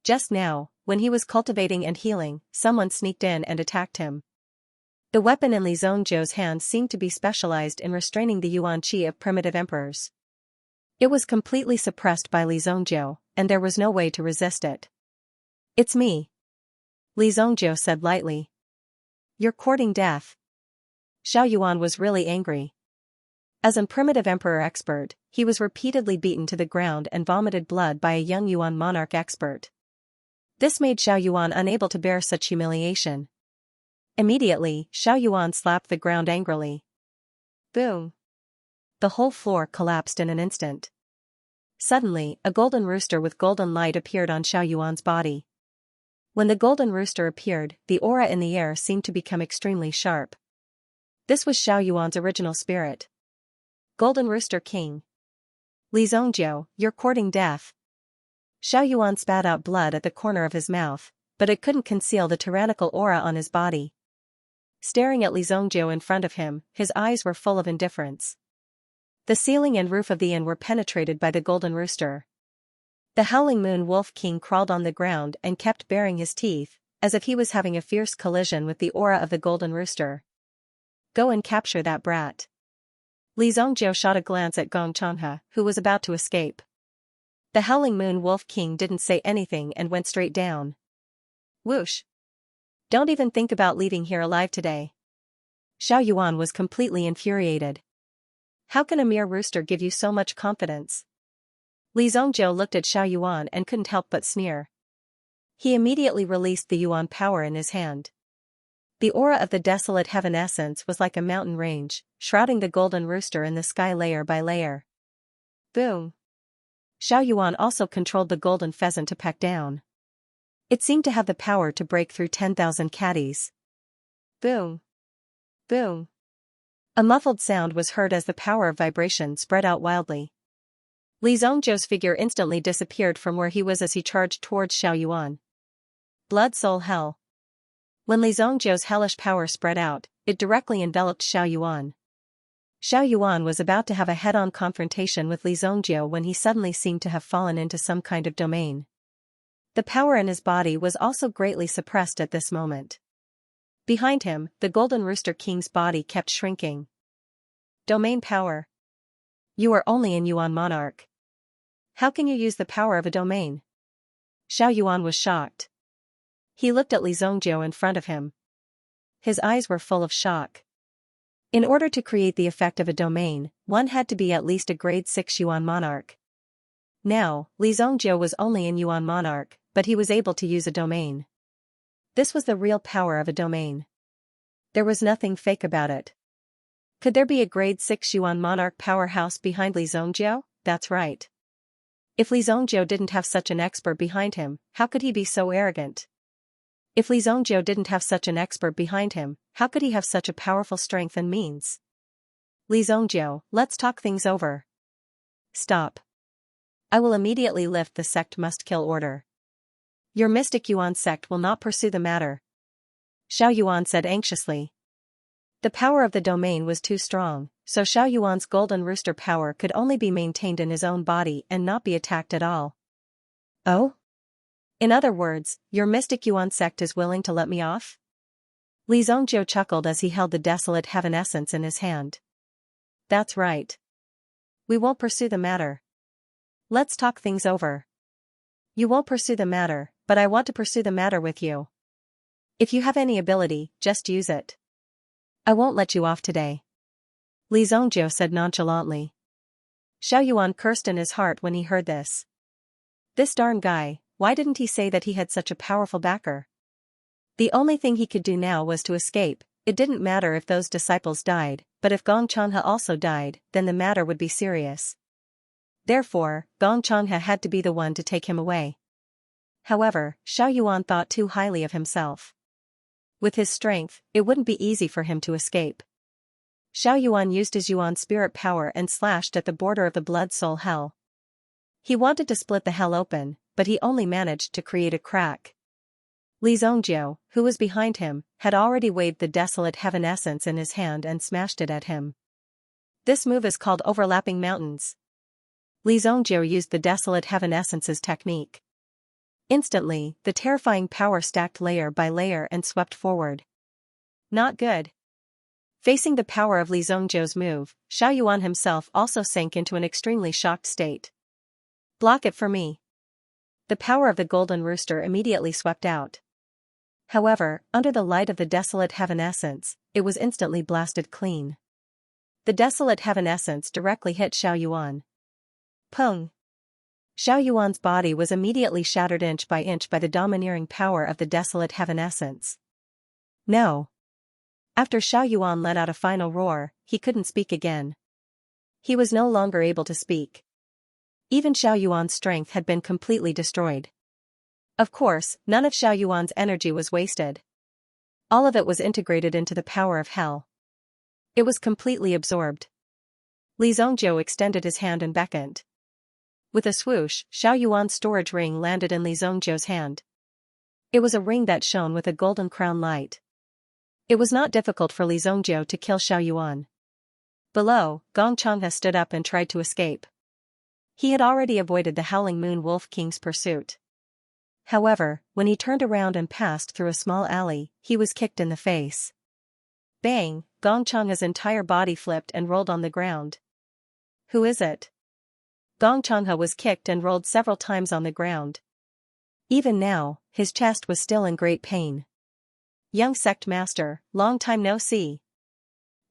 Just now, when he was cultivating and healing, someone sneaked in and attacked him. The weapon in Li Zhongzhou's hand seemed to be specialized in restraining the yuan qi of primitive emperors. It was completely suppressed by Li Zhongzhou, and there was no way to resist it. It's me. Li Zhongzhou said lightly. You're courting death. Xiao Yuan was really angry. As a primitive emperor expert, he was repeatedly beaten to the ground and vomited blood by a young yuan monarch expert. This made Xiao Yuan unable to bear such humiliation. Immediately, Xiao Yuan slapped the ground angrily. Boom! The whole floor collapsed in an instant. Suddenly, a golden rooster with golden light appeared on Xiao Yuan's body. When the golden rooster appeared, the aura in the air seemed to become extremely sharp. This was Xiao Yuan's original spirit. Golden Rooster King. Li Zhongzhou, you're courting death. Xiao Yuan spat out blood at the corner of his mouth, but it couldn't conceal the tyrannical aura on his body. Staring at Li Zhongzhou in front of him, his eyes were full of indifference. The ceiling and roof of the inn were penetrated by the golden rooster. The howling moon wolf king crawled on the ground and kept baring his teeth, as if he was having a fierce collision with the aura of the golden rooster. Go and capture that brat. Li Zhongzhou shot a glance at Gong Changhe, who was about to escape. The howling moon wolf king didn't say anything and went straight down. Whoosh! Don't even think about leaving here alive today. Xiao Yuan was completely infuriated. How can a mere rooster give you so much confidence? Li Zhongzhou looked at Xiao Yuan and couldn't help but sneer. He immediately released the yuan power in his hand. The aura of the desolate heaven essence was like a mountain range, shrouding the golden rooster in the sky layer by layer. Boom! Xiao Yuan also controlled the golden pheasant to peck down. It seemed to have the power to break through 10,000 caddies. Boom! Boom! A muffled sound was heard as the power of vibration spread out wildly. Li Zhongzhou's figure instantly disappeared from where he was as he charged towards Xiao Yuan. Blood Soul Hell. When Li Zhongzhou's hellish power spread out, it directly enveloped Xiao Yuan. Xiao Yuan was about to have a head-on confrontation with Li Zhongzhou when he suddenly seemed to have fallen into some kind of domain. The power in his body was also greatly suppressed at this moment. Behind him, the Golden Rooster King's body kept shrinking. Domain power. You are only a Yuan monarch. How can you use the power of a domain? Xiao Yuan was shocked. He looked at Li Zhongzhou in front of him. His eyes were full of shock. In order to create the effect of a domain, one had to be at least a grade 6 Yuan monarch. Now, Li Zhongzhou was only a Yuan monarch, but he was able to use a domain. This was the real power of a domain. There was nothing fake about it. Could there be a grade 6 Yuan monarch powerhouse behind Li Zhongzhou? That's right. If Li Zhongzhou didn't have such an expert behind him, how could he be so arrogant? If Li Zhongzhou didn't have such an expert behind him, how could he have such a powerful strength and means? Li Zhongzhou, let's talk things over. Stop. I will immediately lift the sect must-kill order. Your mystic Yuan sect will not pursue the matter. Xiao Yuan said anxiously. The power of the domain was too strong, so Xiao Yuan's golden rooster power could only be maintained in his own body and not be attacked at all. Oh? In other words, your mystic Yuan sect is willing to let me off? Li Zongjiu chuckled as he held the desolate heaven essence in his hand. That's right. We won't pursue the matter. Let's talk things over. You won't pursue the matter, but I want to pursue the matter with you. If you have any ability, just use it. I won't let you off today. Li Zongjiu said nonchalantly. Xiao Yuan cursed in his heart when he heard this. This darn guy, why didn't he say that he had such a powerful backer? The only thing he could do now was to escape. It didn't matter if those disciples died, but if Gong Changhe also died, then the matter would be serious. Therefore, Gong Changhe had to be the one to take him away. However, Xiao Yuan thought too highly of himself. With his strength, it wouldn't be easy for him to escape. Xiao Yuan used his Yuan spirit power and slashed at the border of the blood-soul hell. He wanted to split the hell open, but he only managed to create a crack. Li Zongjiu, who was behind him, had already waved the desolate heaven essence in his hand and smashed it at him. This move is called overlapping mountains. Li Zongjiu used the desolate heaven essence's technique. Instantly, the terrifying power stacked layer by layer and swept forward. Not good. Facing the power of Li Zongjiu's move, Xiao Yuan himself also sank into an extremely shocked state. Block it for me. The power of the golden rooster immediately swept out. However, under the light of the desolate heaven essence, it was instantly blasted clean. The desolate heaven essence directly hit Xiao Yuan. Pung! Xiao Yuan's body was immediately shattered inch by the domineering power of the desolate heaven essence. No! After Xiao Yuan let out a final roar, he couldn't speak again. He was no longer able to speak. Even Xiao Yuan's strength had been completely destroyed. Of course, none of Xiao Yuan's energy was wasted. All of it was integrated into the power of hell. It was completely absorbed. Li Zongjiu extended his hand and beckoned. With a swoosh, Xiao Yuan's storage ring landed in Li Zongjiu's hand. It was a ring that shone with a golden crown light. It was not difficult for Li Zongjiu to kill Xiao Yuan. Below, Gong Changhe stood up and tried to escape. He had already avoided the Howling Moon Wolf King's pursuit. However, when he turned around and passed through a small alley, he was kicked in the face. Bang! Gong Changhe's entire body flipped and rolled on the ground. Who is it? Gong Changhe was kicked and rolled several times on the ground. Even now, his chest was still in great pain. Young sect master, long time no see.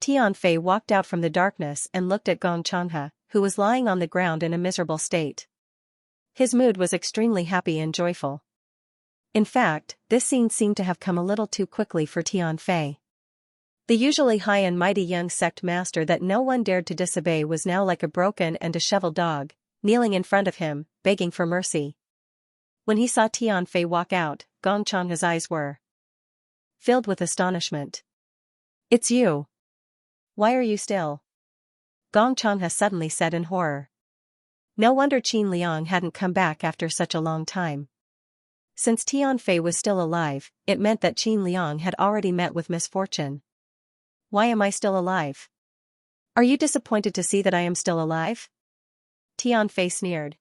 Tianfei walked out from the darkness and looked at Gong Changhe, who was lying on the ground in a miserable state. His mood was extremely happy and joyful. In fact, this scene seemed to have come a little too quickly for Tianfei. The usually high and mighty young sect master that no one dared to disobey was now like a broken and disheveled dog, kneeling in front of him, begging for mercy. When he saw Tianfei walk out, Gong Changhe's eyes were filled with astonishment. It's you. Why are you still? Gong Changhe suddenly said in horror. No wonder Qin Liang hadn't come back after such a long time. Since Tianfei was still alive, it meant that Qin Liang had already met with misfortune. Why am I still alive? Are you disappointed to see that I am still alive? Tianfei sneered.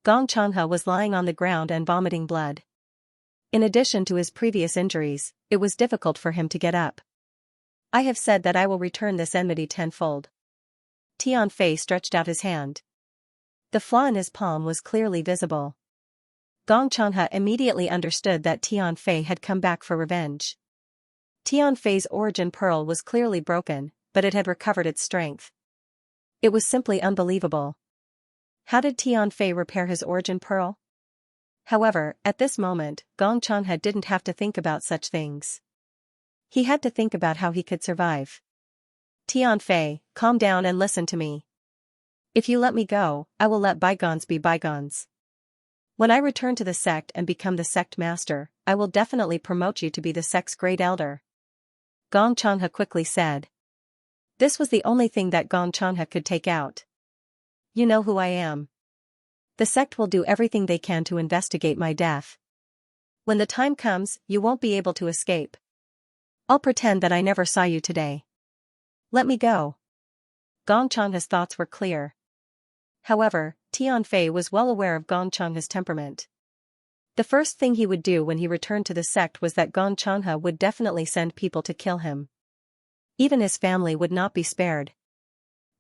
Gong Changhe was lying on the ground and vomiting blood. In addition to his previous injuries, it was difficult for him to get up. I have said that I will return this enmity tenfold. Tianfei stretched out his hand. The flaw in his palm was clearly visible. Gong Changhe immediately understood that Tianfei had come back for revenge. Tianfei's origin pearl was clearly broken, but it had recovered its strength. It was simply unbelievable. How did Tianfei repair his origin pearl? However, at this moment, Gong Changhe didn't have to think about such things. He had to think about how he could survive. Tianfei, calm down and listen to me. If you let me go, I will let bygones be bygones. When I return to the sect and become the sect master, I will definitely promote you to be the sect's great elder. Gong Changhe quickly said. This was the only thing that Gong Changhe could take out. You know who I am. The sect will do everything they can to investigate my death. When the time comes, you won't be able to escape. I'll pretend that I never saw you today. Let me go. Gong Changhe's thoughts were clear. However, Tianfei was well aware of Gong Changhe's temperament. The first thing he would do when he returned to the sect was that Gong Changhe would definitely send people to kill him. Even his family would not be spared.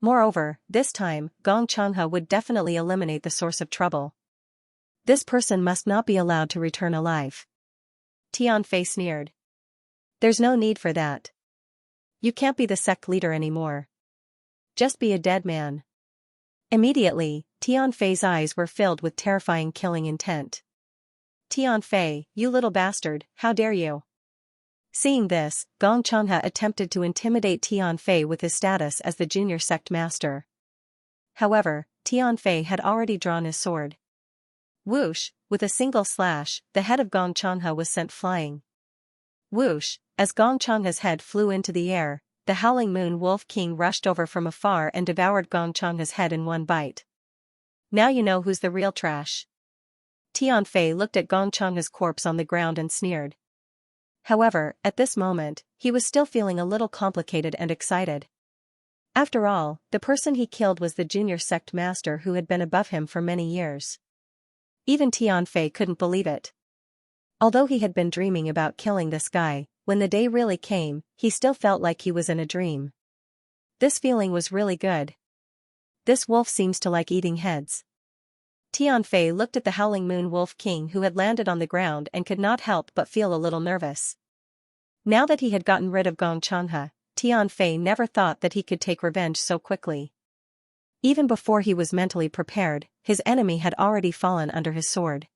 Moreover, this time, Gong Changhe would definitely eliminate the source of trouble. This person must not be allowed to return alive. Tianfei sneered. There's no need for that. You can't be the sect leader anymore. Just be a dead man. Immediately, Tianfei's eyes were filled with terrifying killing intent. Tianfei, you little bastard, how dare you? Seeing this, Gong Changhe attempted to intimidate Tianfei with his status as the junior sect master. However, Tianfei had already drawn his sword. Whoosh, with a single slash, the head of Gong Changhe was sent flying. Whoosh, as Gong Changhe's head flew into the air, the Howling Moon Wolf King rushed over from afar and devoured Gong Changhe's head in one bite. Now you know who's the real trash. Tianfei looked at Gong Changhe's corpse on the ground and sneered. However, at this moment, he was still feeling a little complicated and excited. After all, the person he killed was the junior sect master who had been above him for many years. Even Tianfei couldn't believe it. Although he had been dreaming about killing this guy, when the day really came, he still felt like he was in a dream. This feeling was really good. This wolf seems to like eating heads. Tianfei looked at the Howling Moon Wolf King who had landed on the ground and could not help but feel a little nervous. Now that he had gotten rid of Gong Changhe, Tianfei never thought that he could take revenge so quickly. Even before he was mentally prepared, his enemy had already fallen under his sword.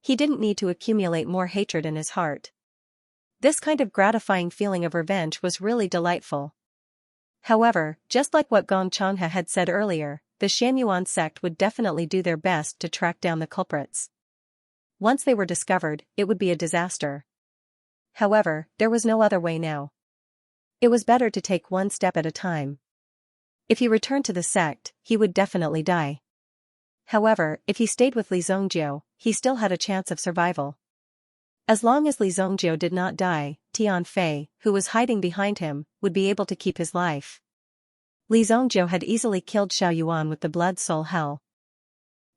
He didn't need to accumulate more hatred in his heart. This kind of gratifying feeling of revenge was really delightful. However, just like what Gong Changhe had said earlier, the Xianyuan sect would definitely do their best to track down the culprits. Once they were discovered, it would be a disaster. However, there was no other way now. It was better to take one step at a time. If he returned to the sect, he would definitely die. However, if he stayed with Li Zongjiu, he still had a chance of survival. As long as Li Zongjiu did not die, Tianfei, who was hiding behind him, would be able to keep his life. Li Zongjiu had easily killed Xiaoyuan with the blood soul hell.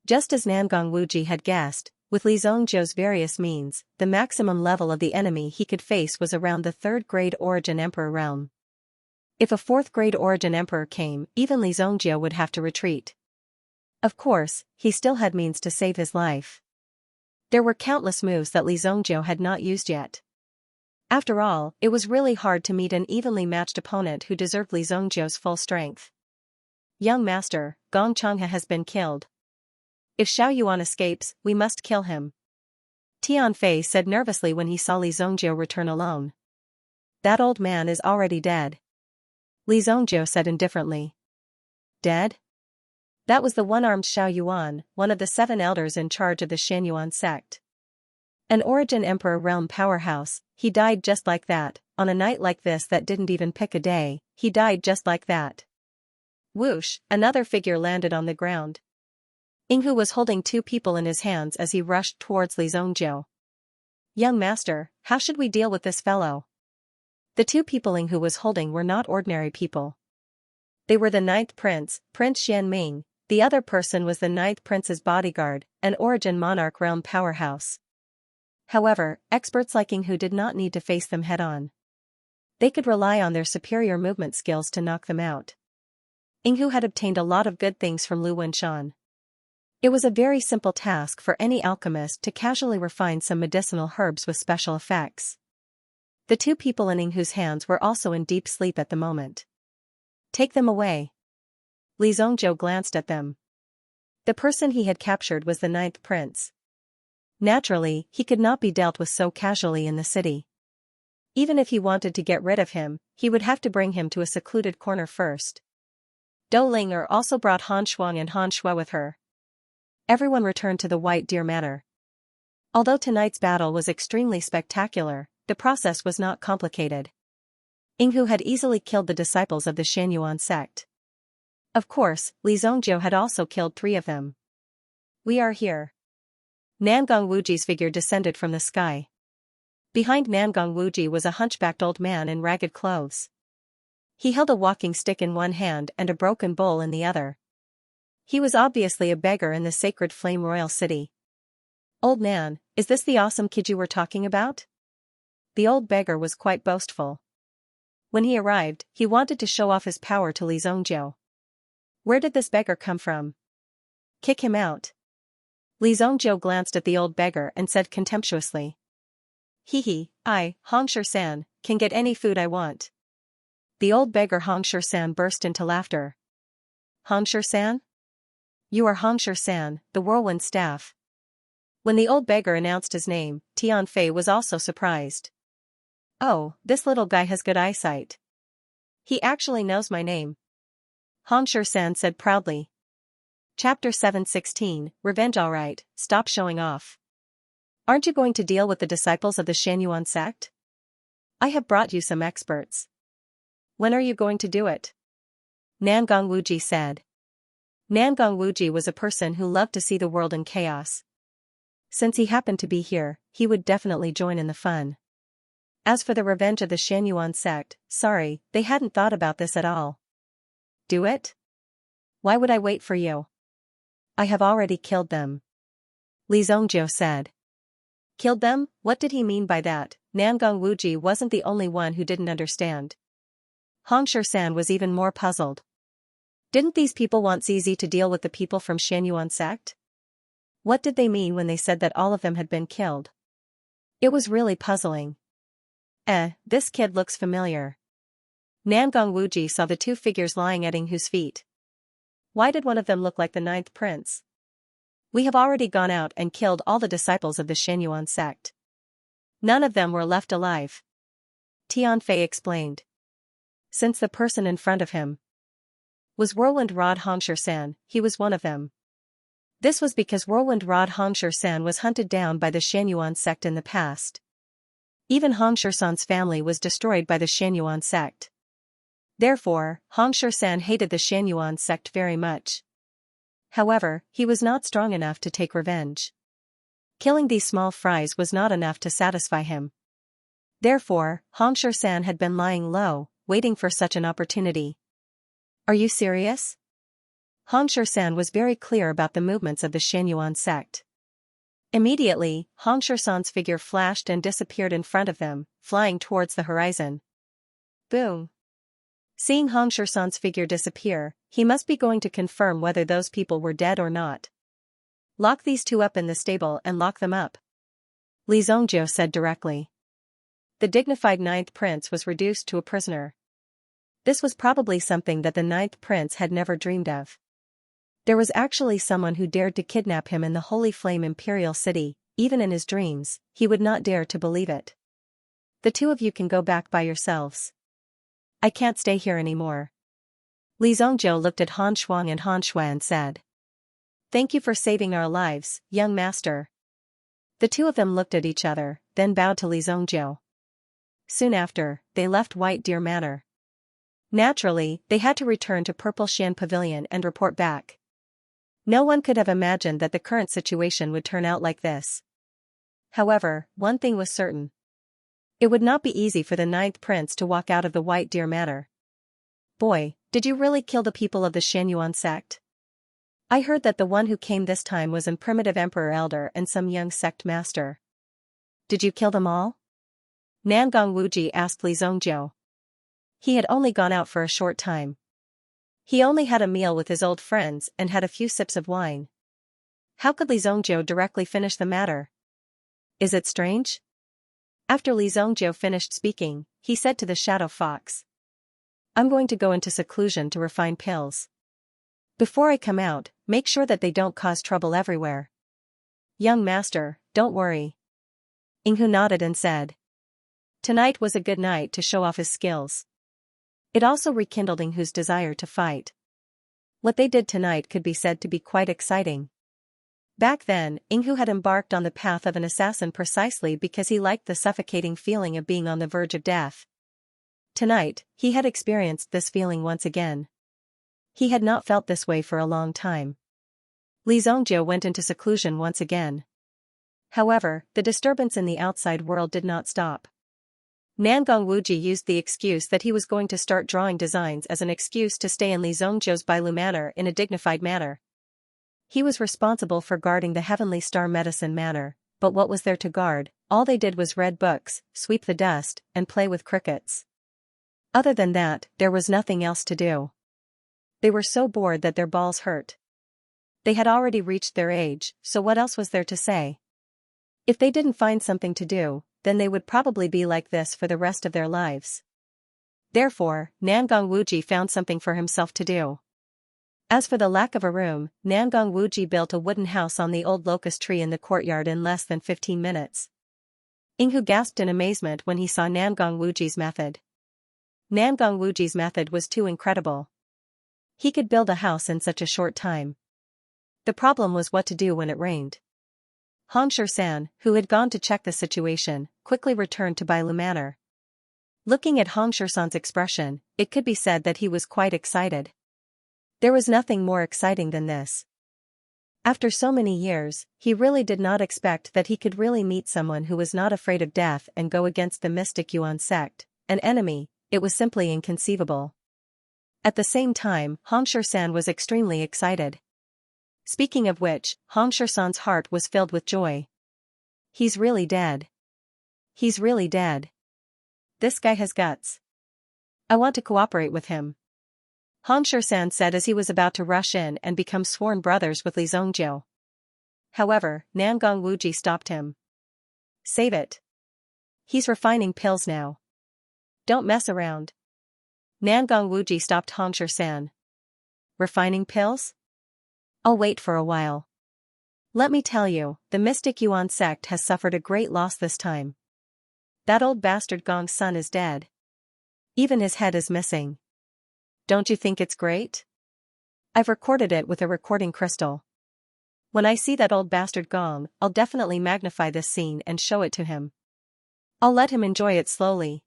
Just as Nangong Wuji had guessed, with Li Zongjiu's various means, the maximum level of the enemy he could face was around the 3rd grade Origin Emperor realm. If a 4th grade Origin Emperor came, even Li Zongjiu would have to retreat. Of course, he still had means to save his life. There were countless moves that Li Zongjiu had not used yet. After all, it was really hard to meet an evenly matched opponent who deserved Li Zongjiu's full strength. Young master, Gong Changhe has been killed. If Xiaoyuan escapes, we must kill him. Tianfei said nervously when he saw Li Zongjiu return alone. That old man is already dead. Li Zongjiu said indifferently. Dead? That was the one-armed Xiaoyuan, one of the 7 elders in charge of the Xianyuan sect. An Origin Emperor realm powerhouse, he died just like that, on a night like this that didn't even pick a day, he died just like that. Whoosh, another figure landed on the ground. Yinghu was holding 2 people in his hands as he rushed towards Li Zongjiu. Young master, how should we deal with this fellow? The 2 people Yinghu was holding were not ordinary people. They were the 9th prince, Prince Xianming. The other person was the 9th prince's bodyguard, an Origin monarch realm powerhouse. However, experts like Yinghu did not need to face them head-on. They could rely on their superior movement skills to knock them out. Yinghu had obtained a lot of good things from Lu Wenshan. It was a very simple task for any alchemist to casually refine some medicinal herbs with special effects. The 2 people in Yinghu's hands were also in deep sleep at the moment. Take them away. Li Zongjiu glanced at them. The person he had captured was the 9th prince. Naturally, he could not be dealt with so casually in the city. Even if he wanted to get rid of him, he would have to bring him to a secluded corner first. Dou Linger also brought Han Shuang and Han Shui with her. Everyone returned to the White Deer Manor. Although tonight's battle was extremely spectacular, the process was not complicated. Yinghu had easily killed the disciples of the Xianyuan sect. Of course, Li Zongjiu had also killed 3 of them. We are here. Nangong Wuji's figure descended from the sky. Behind Nangong Wuji was a hunchbacked old man in ragged clothes. He held a walking stick in one hand and a broken bowl in the other. He was obviously a beggar in the sacred Flame Royal City. Old Nan, is this the awesome kid you were talking about? The old beggar was quite boastful. When he arrived, he wanted to show off his power to Li Zongjiu. Where did this beggar come from? Kick him out. Li Zongjiu glanced at the old beggar and said contemptuously. I, Hongsher-san, can get any food I want. The old beggar Hongsher-san burst into laughter. Hongsher-san? You are Hongsher-san, the whirlwind staff. When the old beggar announced his name, Tianfei was also surprised. Oh, this little guy has good eyesight. He actually knows my name. Hongsher-san said proudly. Chapter 716, Revenge. Alright, stop showing off. Aren't you going to deal with the disciples of the Xianxia sect? I have brought you some experts. When are you going to do it? Nangong Wuji said. Nangong Wuji was a person who loved to see the world in chaos. Since he happened to be here, he would definitely join in the fun. As for the revenge of the Xianxia sect, sorry, they hadn't thought about this at all. Do it? Why would I wait for you? I have already killed them. Li Zongjiu said. Killed them? What did he mean by that? Nangong Wuji wasn't the only one who didn't understand. Hongsher-san was even more puzzled. Didn't these people want ZZ to deal with the people from Xianxia sect? What did they mean when they said that all of them had been killed? It was really puzzling. This kid looks familiar. Nangong Wuji saw the two figures lying at Inghu's feet. Why did one of them look like the ninth prince? We have already gone out and killed all the disciples of the Xianxia sect. None of them were left alive. Tianfei explained. Since the person in front of him was Whirlwind Rod Hongsher-san, he was one of them. This was because Whirlwind Rod Hongsher-san was hunted down by the Xianxia sect in the past. Even Hongsher-san's family was destroyed by the Xianxia sect. Therefore, Hongsher-san hated the Xianxia sect very much. However, he was not strong enough to take revenge. Killing these small fries was not enough to satisfy him. Therefore, Hongsher-san had been lying low, waiting for such an opportunity. Are you serious? Hongsher-san was very clear about the movements of the Xianxia sect. Immediately, Hongsher-san's figure flashed and disappeared in front of them, flying towards the horizon. Boom! Seeing Hongsher-san's figure disappear, he must be going to confirm whether those people were dead or not. Lock these two up in the stable and lock them up. Li Zongjiu said directly. The dignified ninth prince was reduced to a prisoner. This was probably something that the ninth prince had never dreamed of. There was actually someone who dared to kidnap him in the Holy Flame Imperial City. Even in his dreams, he would not dare to believe it. The two of you can go back by yourselves. I can't stay here anymore. Li Zongjiu looked at Han Shuang and Han Shui and said. Thank you for saving our lives, young master. The two of them looked at each other, then bowed to Li Zongjiu. Soon after, they left White Deer Manor. Naturally, they had to return to Purple Shan Pavilion and report back. No one could have imagined that the current situation would turn out like this. However, one thing was certain. It would not be easy for the ninth prince to walk out of the White Deer Manor. Boy, did you really kill the people of the Xianxia sect? I heard that the one who came this time was an primitive emperor elder and some young sect master. Did you kill them all? Nangong Wuji asked Li Zongjiu. He had only gone out for a short time. He only had a meal with his old friends and had a few sips of wine. How could Li Zongjiu directly finish the matter? Is it strange? After Li Zongjiu finished speaking, he said to the shadow fox. I'm going to go into seclusion to refine pills. Before I come out, make sure that they don't cause trouble everywhere. Young master, don't worry. Inghu nodded and said. Tonight was a good night to show off his skills. It also rekindled Inghu's desire to fight. What they did tonight could be said to be quite exciting. Back then, Inghu had embarked on the path of an assassin precisely because he liked the suffocating feeling of being on the verge of death. Tonight, he had experienced this feeling once again. He had not felt this way for a long time. Li Zongjiu went into seclusion once again. However, the disturbance in the outside world did not stop. Nangong Wuji used the excuse that he was going to start drawing designs as an excuse to stay in Li Zongjiu's Bailu Manor in a dignified manner. He was responsible for guarding the Heavenly Star Medicine Manor, but what was there to guard? All they did was read books, sweep the dust, and play with crickets. Other than that, there was nothing else to do. They were so bored that their balls hurt. They had already reached their age, so what else was there to say? If they didn't find something to do, then they would probably be like this for the rest of their lives. Therefore, Nangong Wuji found something for himself to do. As for the lack of a room, Nangong Wuji built a wooden house on the old locust tree in the courtyard in less than 15 minutes. Inghu gasped in amazement when he saw Nangong Wuji's method. Nangong Wuji's method was too incredible. He could build a house in such a short time. The problem was what to do when it rained. Xianxia, who had gone to check the situation, quickly returned to Bailu Manor. Looking at Xianxia's expression, it could be said that he was quite excited. There was nothing more exciting than this. After so many years, he really did not expect that he could really meet someone who was not afraid of death and go against the mystic Yuan sect, an enemy. It was simply inconceivable. At the same time, Xianxia was extremely excited. Speaking of which, Xianxia's heart was filled with joy. He's really dead. He's really dead. This guy has guts. I want to cooperate with him. Xianxia said as he was about to rush in and become sworn brothers with Li Zongjiu. However, Nangong Wuji stopped him. Save it. He's refining pills now. Don't mess around. Nangong Wuji stopped Xianxia. Refining pills? I'll wait for a while. Let me tell you, the mystic Yuan sect has suffered a great loss this time. That old bastard Gong's son is dead. Even his head is missing. Don't you think it's great? I've recorded it with a recording crystal. When I see that old bastard Gong, I'll definitely magnify this scene and show it to him. I'll let him enjoy it slowly.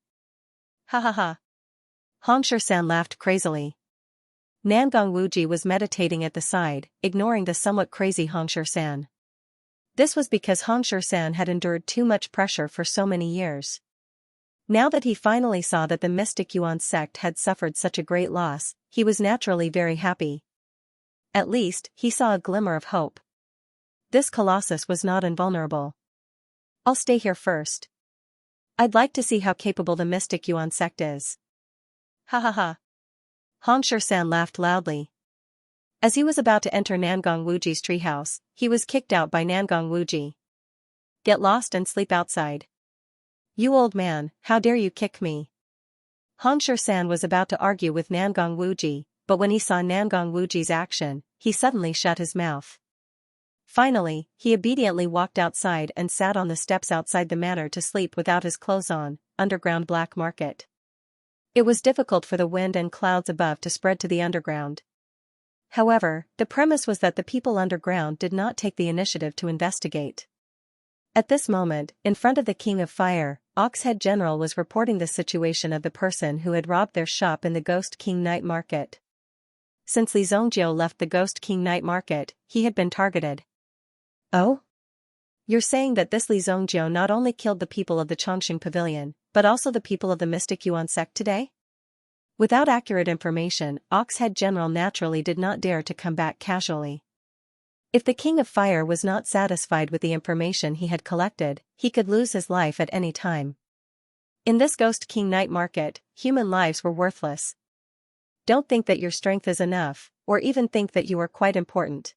Ha ha ha. Xianxia laughed crazily. Nangong Wuji was meditating at the side, ignoring the somewhat crazy Xianxia. This was because Xianxia had endured too much pressure for so many years. Now that he finally saw that the mystic Yuan sect had suffered such a great loss, he was naturally very happy. At least, he saw a glimmer of hope. This colossus was not invulnerable. I'll stay here first. I'd like to see how capable the mystic Yuan sect is. Ha ha ha. Xianxia laughed loudly. As he was about to enter Nangong Wuji's treehouse, he was kicked out by Nangong Wuji. Get lost and sleep outside. You old man, how dare you kick me? Xianxia was about to argue with Nangong Wuji, but when he saw Nangong Wuji's action, he suddenly shut his mouth. Finally, he obediently walked outside and sat on the steps outside the manor to sleep without his clothes on, underground black market. It was difficult for the wind and clouds above to spread to the underground. However, the premise was that the people underground did not take the initiative to investigate. At this moment, in front of the King of Fire, Oxhead General was reporting the situation of the person who had robbed their shop in the Ghost King Night Market. Since Li Zongjiu left the Ghost King Night Market, he had been targeted. Oh? You're saying that this Li Zongjiu not only killed the people of the Chongqing Pavilion, but also the people of the Mystic Yuan sect today? Without accurate information, Oxhead General naturally did not dare to come back casually. If the King of Fire was not satisfied with the information he had collected, he could lose his life at any time. In this Ghost King Night Market, human lives were worthless. Don't think that your strength is enough, or even think that you are quite important.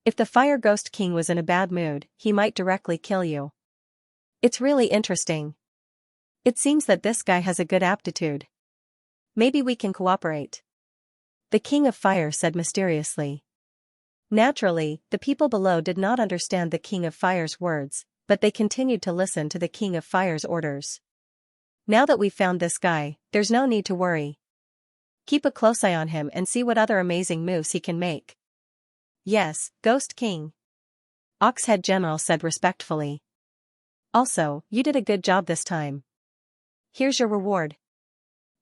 If the Fire Ghost King was in a bad mood, he might directly kill you. It's really interesting. It seems that this guy has a good aptitude. Maybe we can cooperate. The King of Fire said mysteriously. Naturally, the people below did not understand the King of Fire's words, but they continued to listen to the King of Fire's orders. Now that we've found this guy, there's no need to worry. Keep a close eye on him and see what other amazing moves he can make. Yes, Ghost King. Oxhead General said respectfully. Also, you did a good job this time. Here's your reward.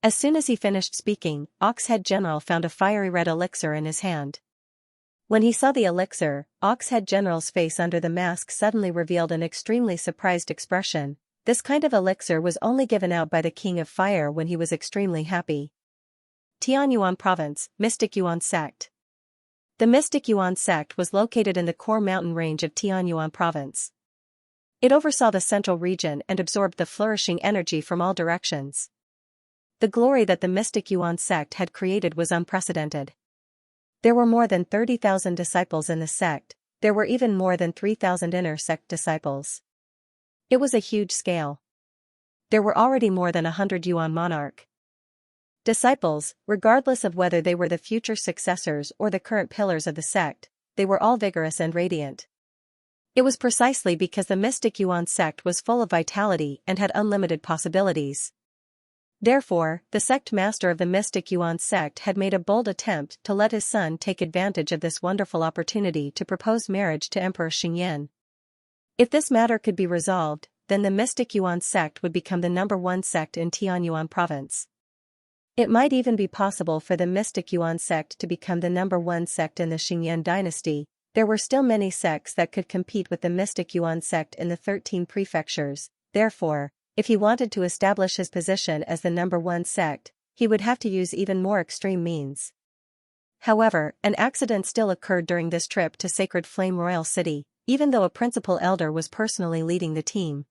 As soon as he finished speaking, Oxhead General found a fiery red elixir in his hand. When he saw the elixir, Oxhead General's face under the mask suddenly revealed an extremely surprised expression. This kind of elixir was only given out by the King of Fire when he was extremely happy. Tianyuan Province, Mystic Yuan Sect. The mystic Yuan sect was located in the core mountain range of Tianyuan province. It oversaw the central region and absorbed the flourishing energy from all directions. The glory that the mystic Yuan sect had created was unprecedented. There were more than 30,000 disciples in the sect. There were even more than 3,000 inner sect disciples. It was a huge scale. There were already more than 100 Yuan monarch disciples, regardless of whether they were the future successors or the current pillars of the sect. They were all vigorous and radiant. It was precisely because the mystic Yuan sect was full of vitality and had unlimited possibilities. Therefore, the sect master of the mystic Yuan sect had made a bold attempt to let his son take advantage of this wonderful opportunity to propose marriage to Emperor Xingyan. If this matter could be resolved, then the mystic Yuan sect would become the #1 sect in Tianyuan province. It might even be possible for the mystic Yuan sect to become the #1 sect in the Xingyan dynasty. There were still many sects that could compete with the mystic Yuan sect in the 13 prefectures. Therefore, if he wanted to establish his position as the #1 sect, he would have to use even more extreme means. However, an accident still occurred during this trip to Sacred Flame Royal City, even though a principal elder was personally leading the team.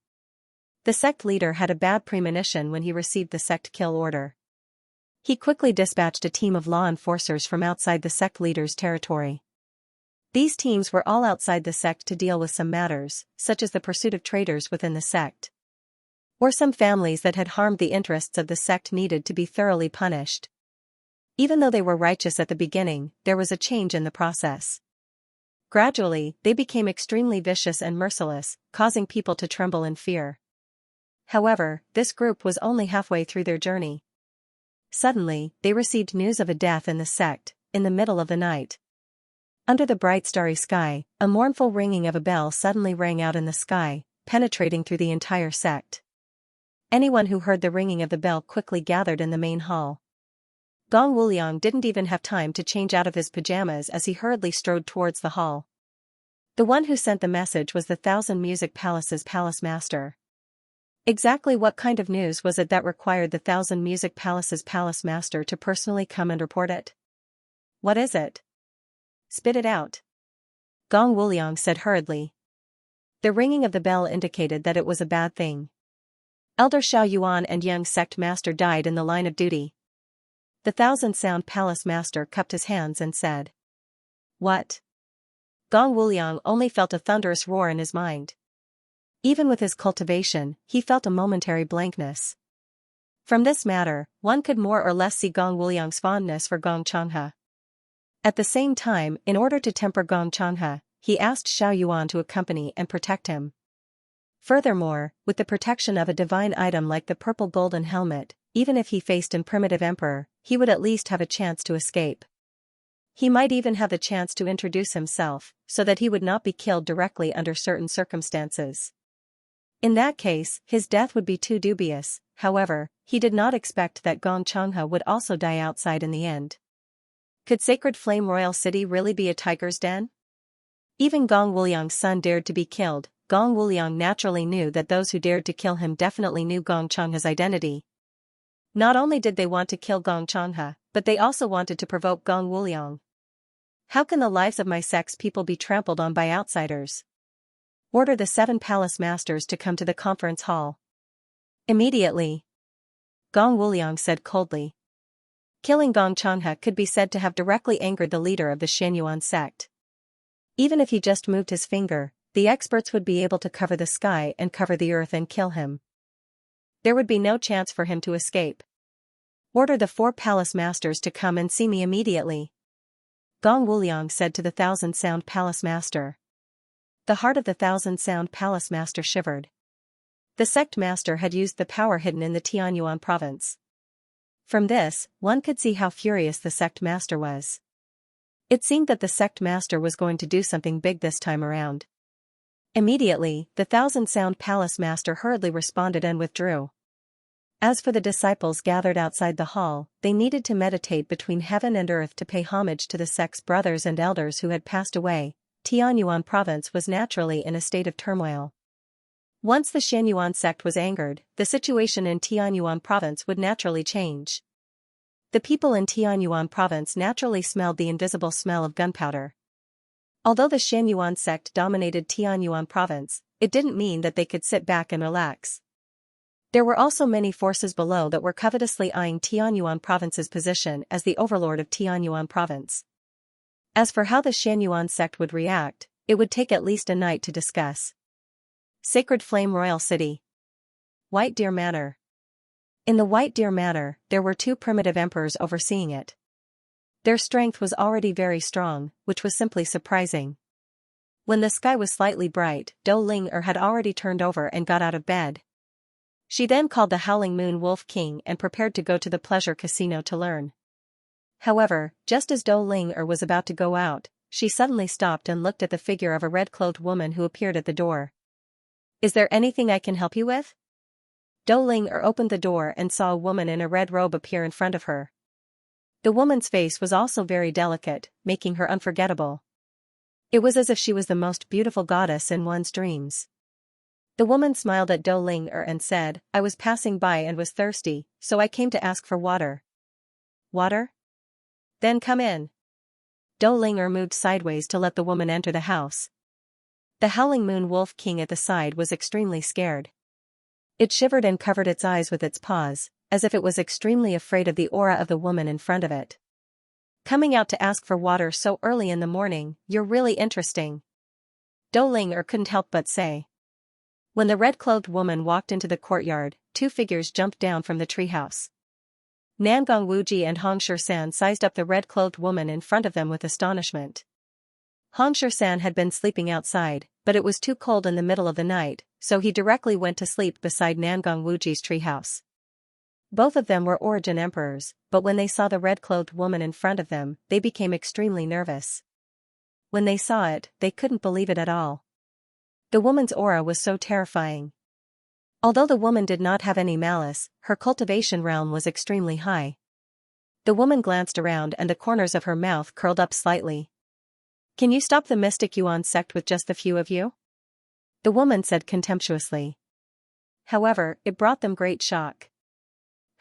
The sect leader had a bad premonition when he received the sect kill order. He quickly dispatched a team of law enforcers from outside the sect leader's territory. These teams were all outside the sect to deal with some matters, such as the pursuit of traitors within the sect, or some families that had harmed the interests of the sect needed to be thoroughly punished. Even though they were righteous at the beginning, there was a change in the process. Gradually, they became extremely vicious and merciless, causing people to tremble in fear. However, this group was only halfway through their journey. Suddenly, they received news of a death in the sect, in the middle of the night. Under the bright starry sky, a mournful ringing of a bell suddenly rang out in the sky, penetrating through the entire sect. Anyone who heard the ringing of the bell quickly gathered in the main hall. Gong Wuliang didn't even have time to change out of his pajamas as he hurriedly strode towards the hall. The one who sent the message was the Thousand Music Palace's palace master. Exactly what kind of news was it that required the Thousand Music Palace's palace master to personally come and report it? What is it? Spit it out. Gong Wuliang said hurriedly. The ringing of the bell indicated that it was a bad thing. Elder Xiao Yuan and young sect master died in the line of duty. The Thousand Sound Palace master cupped his hands and said. What? Gong Wuliang only felt a thunderous roar in his mind. Even with his cultivation, he felt a momentary blankness. From this matter, one could more or less see Gong Wuliang's fondness for Gong Changhe. At the same time, in order to temper Gong Changhe, he asked Xiao Yuan to accompany and protect him. Furthermore, with the protection of a divine item like the purple golden helmet, even if he faced an primitive emperor, he would at least have a chance to escape. He might even have the chance to introduce himself, so that he would not be killed directly under certain circumstances. In that case, his death would be too dubious. However, he did not expect that Gong Changhe would also die outside in the end. Could Sacred Flame Royal City really be a tiger's den? Even Gong Wuliang's son dared to be killed. Gong Wuliang naturally knew that those who dared to kill him definitely knew Gong Changhe's identity. Not only did they want to kill Gong Changhe, but they also wanted to provoke Gong Wuliang. How can the lives of my sect's people be trampled on by outsiders? Order the 7 palace masters to come to the conference hall. Immediately. Gong Wuliang said coldly. Killing Gong Changhe could be said to have directly angered the leader of the Xianyuan sect. Even if he just moved his finger, the experts would be able to cover the sky and cover the earth and kill him. There would be no chance for him to escape. Order the 4 palace masters to come and see me immediately. Gong Wuliang said to the Thousand Sound Palace Master. The heart of the Thousand Sound Palace Master shivered. The sect master had used the power hidden in the Tianyuan province. From this, one could see how furious the sect master was. It seemed that the sect master was going to do something big this time around. Immediately, the Thousand Sound Palace Master hurriedly responded and withdrew. As for the disciples gathered outside the hall, they needed to meditate between heaven and earth to pay homage to the sect's brothers and elders who had passed away. Tianyuan province was naturally in a state of turmoil. Once the Xianyuan sect was angered, the situation in Tianyuan province would naturally change. The people in Tianyuan province naturally smelled the invisible smell of gunpowder. Although the Xianyuan sect dominated Tianyuan province, it didn't mean that they could sit back and relax. There were also many forces below that were covetously eyeing Tianyuan province's position as the overlord of Tianyuan province. As for how the Xianyuan sect would react, it would take at least a night to discuss. Sacred Flame Royal City. White Deer Manor. In the White Deer Manor, there were two primitive emperors overseeing it. Their strength was already very strong, which was simply surprising. When the sky was slightly bright, Dou Ling had already turned over and got out of bed. She then called the Howling Moon Wolf King and prepared to go to the pleasure casino to learn. However, just as Dou Ling was about to go out, she suddenly stopped and looked at the figure of a red-clothed woman who appeared at the door. "Is there anything I can help you with?" Dou Ling opened the door and saw a woman in a red robe appear in front of her. The woman's face was also very delicate, making her unforgettable. It was as if she was the most beautiful goddess in one's dreams. The woman smiled at Dou Ling and said, "I was passing by and was thirsty, so I came to ask for water." "Water? Then come in." Dou Ling moved sideways to let the woman enter the house. The Howling Moon Wolf King at the side was extremely scared. It shivered and covered its eyes with its paws, as if it was extremely afraid of the aura of the woman in front of it. "Coming out to ask for water so early in the morning, you're really interesting," Dou Ling couldn't help but say. When the red-clothed woman walked into the courtyard, two figures jumped down from the treehouse. Nangong Wuji and Hong Shisan sized up the red-clothed woman in front of them with astonishment. Hong Shisan had been sleeping outside, but it was too cold in the middle of the night, so he directly went to sleep beside Nangong Wuji's treehouse. Both of them were origin emperors, but when they saw the red-clothed woman in front of them, they became extremely nervous. When they saw it, they couldn't believe it at all. The woman's aura was so terrifying. Although the woman did not have any malice, her cultivation realm was extremely high. The woman glanced around and the corners of her mouth curled up slightly. "Can you stop the Mystic Yuan sect with just the few of you?" the woman said contemptuously. However, it brought them great shock.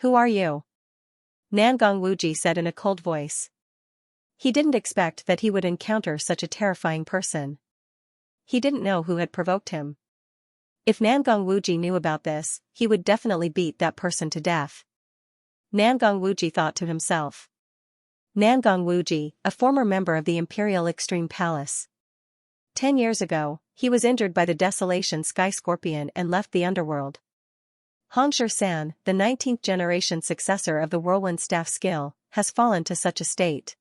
"Who are you?" Nangong Wuji said in a cold voice. He didn't expect that he would encounter such a terrifying person. He didn't know who had provoked him. If Nangong Wuji knew about this, he would definitely beat that person to death. Nangong Wuji thought to himself. Nangong Wuji, a former member of the Imperial Extreme Palace. 10 years ago, he was injured by the Desolation Sky Scorpion and left the underworld. Hong Shisan, the 19th generation successor of the Whirlwind Staff skill, has fallen to such a state.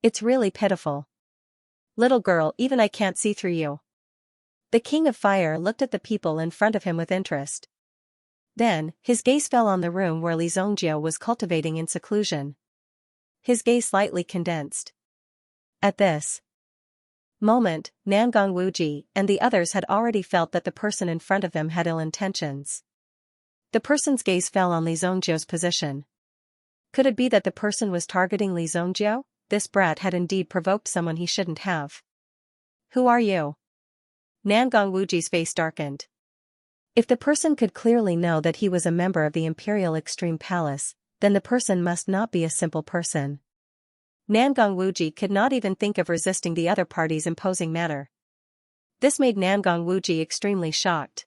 It's really pitiful. "Little girl, even I can't see through you." The King of Fire looked at the people in front of him with interest. Then, his gaze fell on the room where Xianxia was cultivating in seclusion. His gaze slightly condensed. At this moment, Nangong Wuji and the others had already felt that the person in front of them had ill intentions. The person's gaze fell on Xianxia's position. Could it be that the person was targeting Xianxia? This brat had indeed provoked someone he shouldn't have. "Who are you?" Nangong Wuji's face darkened. If the person could clearly know that he was a member of the Imperial Extreme Palace, then the person must not be a simple person. Nangong Wuji could not even think of resisting the other party's imposing manner. This made Nangong Wuji extremely shocked.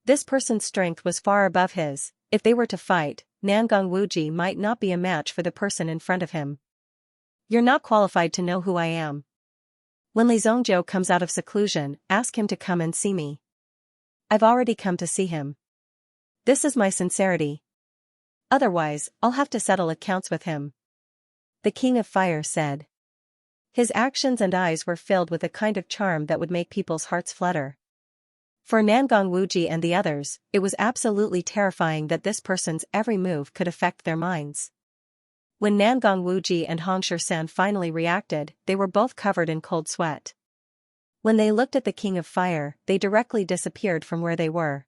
This person's strength was far above his. If they were to fight, Nangong Wuji might not be a match for the person in front of him. "You're not qualified to know who I am. When Xianxia comes out of seclusion, ask him to come and see me. I've already come to see him. This is my sincerity. Otherwise, I'll have to settle accounts with him," the King of Fire said. His actions and eyes were filled with a kind of charm that would make people's hearts flutter. For Nangong Wuji and the others, it was absolutely terrifying that this person's every move could affect their minds. When Nangong Wuji and Hong Shisan finally reacted, they were both covered in cold sweat. When they looked at the King of Fire, they directly disappeared from where they were.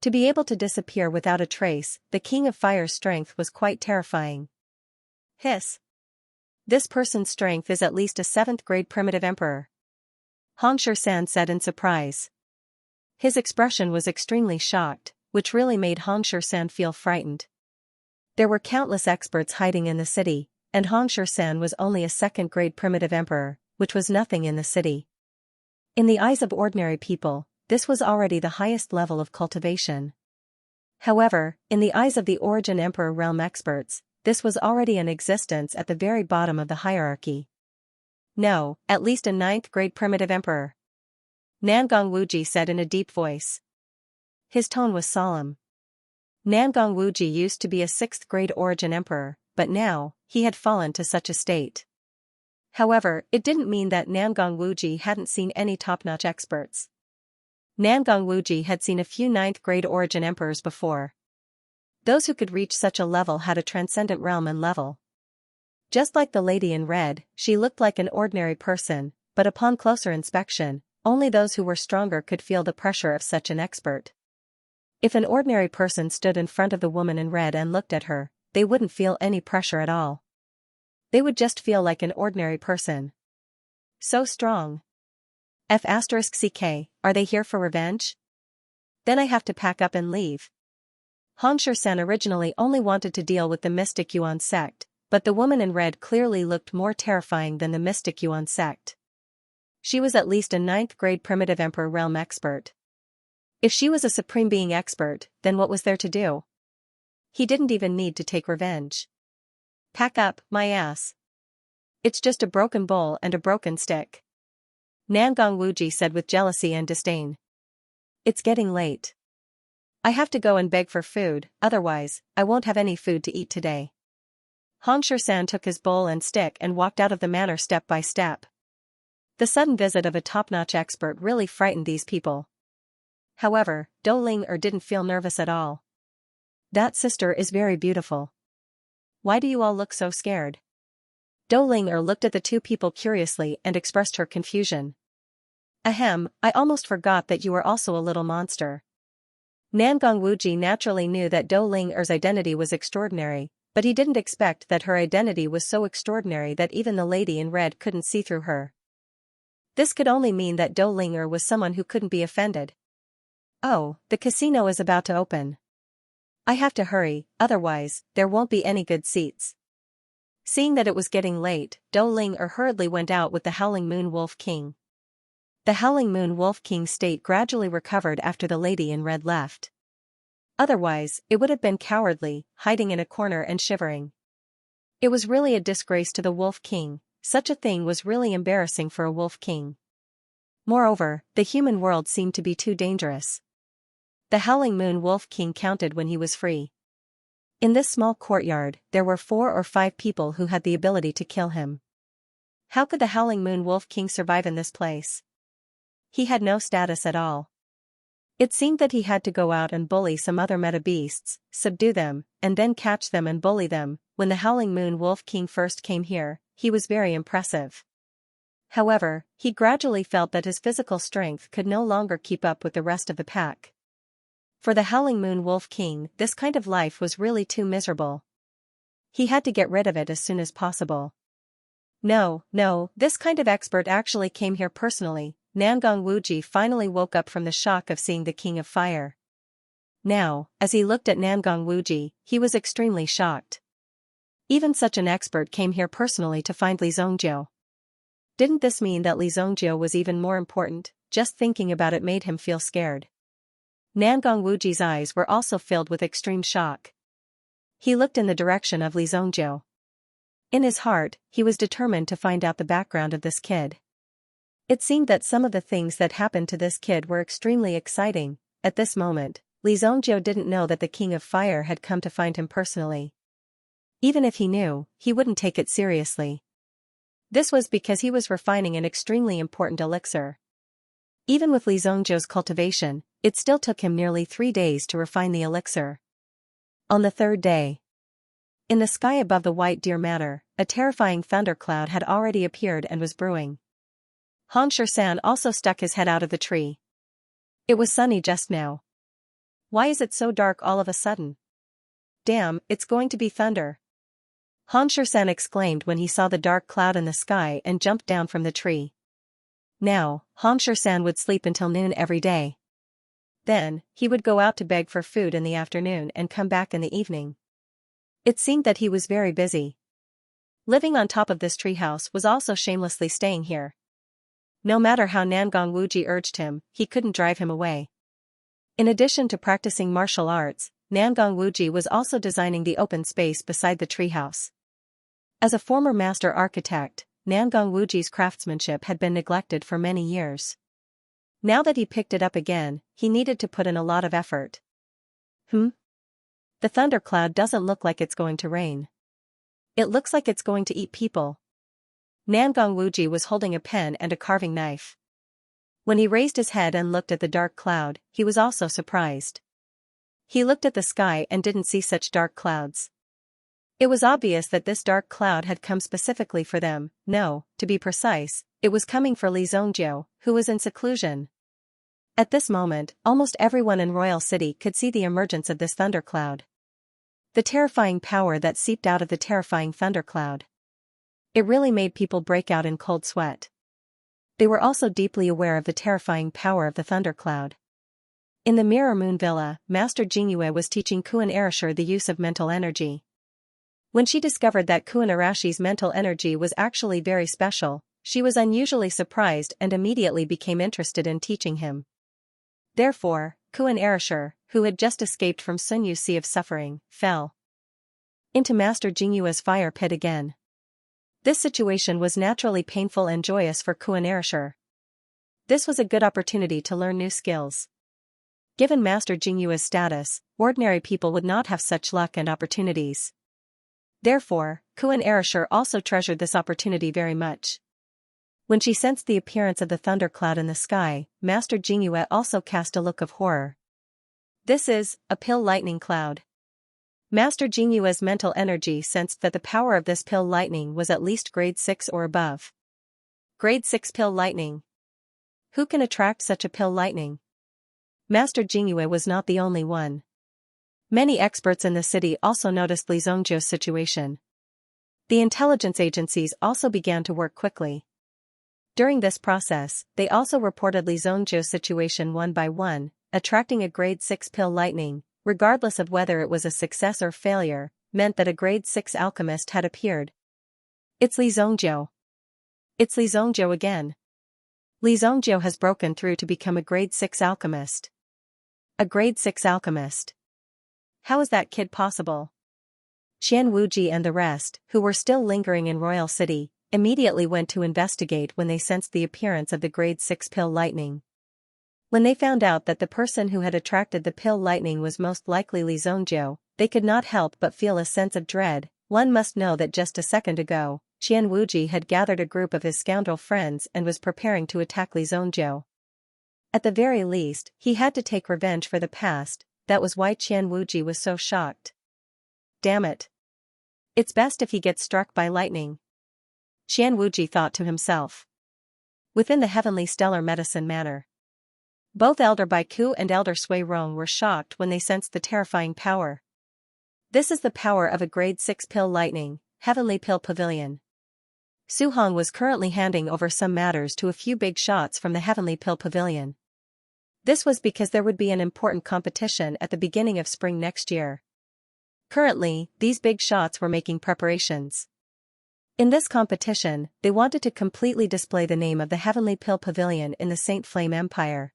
To be able to disappear without a trace, the King of Fire's strength was quite terrifying. Hiss. This person's strength is at least a 7th grade primitive emperor, Hong Shisan said in surprise. His expression was extremely shocked, which really made Hong Shisan feel frightened. There were countless experts hiding in the city, and Xianxia was only a second-grade primitive emperor, which was nothing in the city. In the eyes of ordinary people, this was already the highest level of cultivation. However, in the eyes of the Origin Emperor realm experts, this was already an existence at the very bottom of the hierarchy. No, at least a ninth-grade primitive emperor. Nangong Wuji said in a deep voice. His tone was solemn. Nangong Wuji used to be a sixth-grade Origin Emperor, but now, he had fallen to such a state. However, it didn't mean that Nangong Wuji hadn't seen any top-notch experts. Nangong Wuji had seen a few ninth-grade Origin Emperors before. Those who could reach such a level had a transcendent realm and level. Just like the lady in red, she looked like an ordinary person, but upon closer inspection, only those who were stronger could feel the pressure of such an expert. If an ordinary person stood in front of the woman in red and looked at her, they wouldn't feel any pressure at all. They would just feel like an ordinary person. So strong. F*CK, are they here for revenge? Then I have to pack up and leave. Xianxia originally only wanted to deal with the Mystic Yuan sect, but the woman in red clearly looked more terrifying than the Mystic Yuan sect. She was at least a ninth-grade primitive emperor realm expert. If she was a supreme being expert, then what was there to do? He didn't even need to take revenge. Pack up, my ass. It's just a broken bowl and a broken stick. Nangong Wuji said with jealousy and disdain. It's getting late. I have to go and beg for food, otherwise, I won't have any food to eat today. Xianxia took his bowl and stick and walked out of the manor step by step. The sudden visit of a top-notch expert really frightened these people. However, Dou didn't feel nervous at all. That sister is very beautiful. Why do you all look so scared? Dou looked at the two people curiously and expressed her confusion. Ahem, I almost forgot that you were also a little monster. Nangong Wuji naturally knew that Dou identity was extraordinary, but he didn't expect that her identity was so extraordinary that even the lady in red couldn't see through her. This could only mean that Dou was someone who couldn't be offended. Oh, the casino is about to open. I have to hurry, otherwise, there won't be any good seats. Seeing that it was getting late, Dou hurriedly went out with the Howling Moon Wolf King. The Howling Moon Wolf King's state gradually recovered after the lady in red left. Otherwise, it would have been cowardly, hiding in a corner and shivering. It was really a disgrace to the Wolf King. Such a thing was really embarrassing for a Wolf King. Moreover, the human world seemed to be too dangerous. The Howling Moon Wolf King counted when he was free. In this small courtyard, there were 4 or 5 people who had the ability to kill him. How could the Howling Moon Wolf King survive in this place? He had no status at all. It seemed that he had to go out and bully some other meta beasts, subdue them, and then catch them and bully them. When the Howling Moon Wolf King first came here, he was very impressive. However, he gradually felt that his physical strength could no longer keep up with the rest of the pack. For the Howling Moon Wolf King, this kind of life was really too miserable. He had to get rid of it as soon as possible. No, this kind of expert actually came here personally. Nangong Wuji finally woke up from the shock of seeing the King of Fire. Now, as he looked at Nangong Wuji, he was extremely shocked. Even such an expert came here personally to find Li Zongjiu. Didn't this mean that Li Zongjiu was even more important? Just thinking about it made him feel scared. Nangong Wuji's eyes were also filled with extreme shock. He looked in the direction of Li Zongjiu. In his heart, he was determined to find out the background of this kid. It seemed that some of the things that happened to this kid were extremely exciting. At this moment, Li Zongjiu didn't know that the King of Fire had come to find him personally. Even if he knew, he wouldn't take it seriously. This was because he was refining an extremely important elixir. Even with Li Zongjiu's cultivation, it still took him nearly 3 days to refine the elixir. On the 3rd day, in the sky above the White Deer Manor, a terrifying thundercloud had already appeared and was brewing. Xianxia also stuck his head out of the tree. It was sunny just now. Why is it so dark all of a sudden? Damn, it's going to be thunder. Xianxia exclaimed when he saw the dark cloud in the sky and jumped down from the tree. Now, Xianxia would sleep until noon every day. Then, he would go out to beg for food in the afternoon and come back in the evening. It seemed that he was very busy. Living on top of this treehouse was also shamelessly staying here. No matter how Nangong Wuji urged him, he couldn't drive him away. In addition to practicing martial arts, Nangong Wuji was also designing the open space beside the treehouse. As a former master architect, Nangong Wuji's craftsmanship had been neglected for many years. Now that he picked it up again, he needed to put in a lot of effort. The thundercloud doesn't look like it's going to rain. It looks like it's going to eat people. Nangong Wuji was holding a pen and a carving knife. When he raised his head and looked at the dark cloud, he was also surprised. He looked at the sky and didn't see such dark clouds. It was obvious that this dark cloud had come specifically for them. No, to be precise, it was coming for Li Zongjiu, who was in seclusion. At this moment, almost everyone in Royal City could see the emergence of this thundercloud. The terrifying power that seeped out of the terrifying thundercloud. It really made people break out in cold sweat. They were also deeply aware of the terrifying power of the thundercloud. In the Mirror Moon Villa, Master Jingyue was teaching Kuan Erashur the use of mental energy. When she discovered that Kuan Arashi's mental energy was actually very special, she was unusually surprised and immediately became interested in teaching him. Therefore, Kuan Erashur, who had just escaped from Sunyu Sea of Suffering, fell into Master Jingyue's fire pit again. This situation was naturally painful and joyous for Kuan Erashur. This was a good opportunity to learn new skills. Given Master Jingyue's status, ordinary people would not have such luck and opportunities. Therefore, Kuan Erashur also treasured this opportunity very much. When she sensed the appearance of the thundercloud in the sky, Master Jingyue also cast a look of horror. This is a pill lightning cloud. Master Jingyue's mental energy sensed that the power of this pill lightning was at least grade 6 or above. Grade 6 pill lightning. Who can attract such a pill lightning? Master Jingyue was not the only one. Many experts in the city also noticed Li Zongjiu's situation. The intelligence agencies also began to work quickly. During this process, they also reported Li Zongjiu's situation one by one, attracting a grade 6 pill lightning, regardless of whether it was a success or failure, meant that a grade 6 alchemist had appeared. It's Li Zongjiu. It's Li Zongjiu again. Li Zongjiu has broken through to become a grade 6 alchemist. A grade 6 alchemist. How is that kid possible? Qian Wuji and the rest, who were still lingering in Royal City, immediately went to investigate when they sensed the appearance of the grade 6 pill lightning. When they found out that the person who had attracted the pill lightning was most likely Li Zongjiu, they could not help but feel a sense of dread. One must know that just a second ago, Qian Wuji had gathered a group of his scoundrel friends and was preparing to attack Li Zongjiu. At the very least, he had to take revenge for the past. That was why Qian Wuji was so shocked. Damn it. It's best if he gets struck by lightning. Qian Wuji thought to himself. Within the heavenly stellar medicine manor, both Elder Baiku and Elder Sui Rong were shocked when they sensed the terrifying power. This is the power of a grade 6 pill lightning, heavenly pill pavilion. Su Hong was currently handing over some matters to a few big shots from the heavenly pill pavilion. This was because there would be an important competition at the beginning of spring next year. Currently, these big shots were making preparations. In this competition, they wanted to completely display the name of the Heavenly Pill Pavilion in the Saint Flame Empire.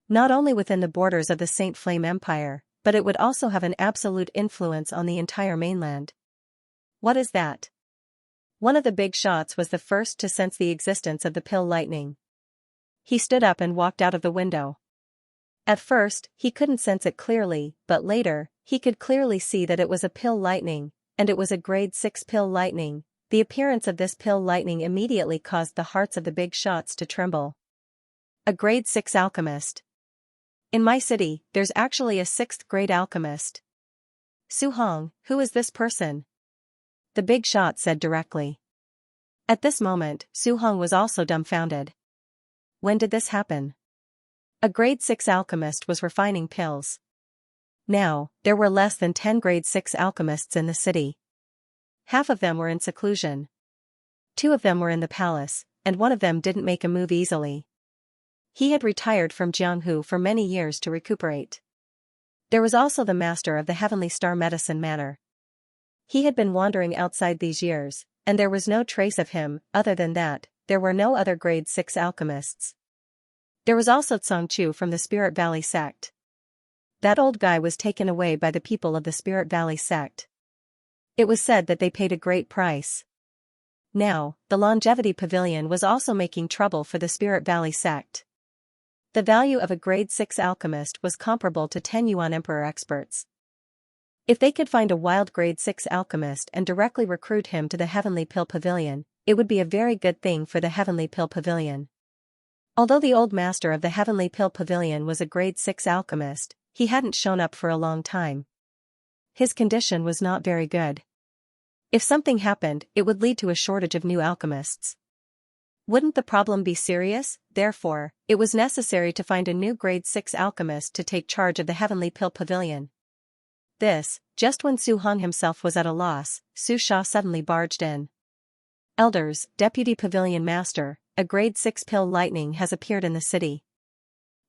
Not only within the borders of the Saint Flame Empire, but it would also have an absolute influence on the entire mainland. What is that? One of the big shots was the first to sense the existence of the pill lightning. He stood up and walked out of the window. At first, he couldn't sense it clearly, but later, he could clearly see that it was a pill lightning, and it was a grade 6 pill lightning. The appearance of this pill lightning immediately caused the hearts of the big shots to tremble. A grade 6 alchemist. In my city, there's actually a 6th grade alchemist. Su Hong, who is this person? The big shot said directly. At this moment, Su Hong was also dumbfounded. When did this happen? A grade 6 alchemist was refining pills. Now, there were less than 10 grade 6 alchemists in the city. Half of them were in seclusion. 2 of them were in the palace, and 1 of them didn't make a move easily. He had retired from Jianghu for many years to recuperate. There was also the master of the Heavenly Star Medicine Manor. He had been wandering outside these years, and there was no trace of him. Other than that, there were no other grade 6 alchemists. There was also Xianxia from the Spirit Valley sect. That old guy was taken away by the people of the Spirit Valley sect. It was said that they paid a great price. Now, the Longevity Pavilion was also making trouble for the Spirit Valley sect. The value of a grade 6 alchemist was comparable to 10 yuan emperor experts. If they could find a wild grade 6 alchemist and directly recruit him to the Heavenly Pill Pavilion, it would be a very good thing for the Heavenly Pill Pavilion. Although the old master of the Heavenly Pill Pavilion was a grade 6 alchemist, he hadn't shown up for a long time. His condition was not very good. If something happened, it would lead to a shortage of new alchemists. Wouldn't the problem be serious? Therefore, it was necessary to find a new grade 6 alchemist to take charge of the Heavenly Pill Pavilion. This, just when Su Hong himself was at a loss, Xianxia suddenly barged in. Elders, Deputy Pavilion Master, a grade 6 pill lightning has appeared in the city.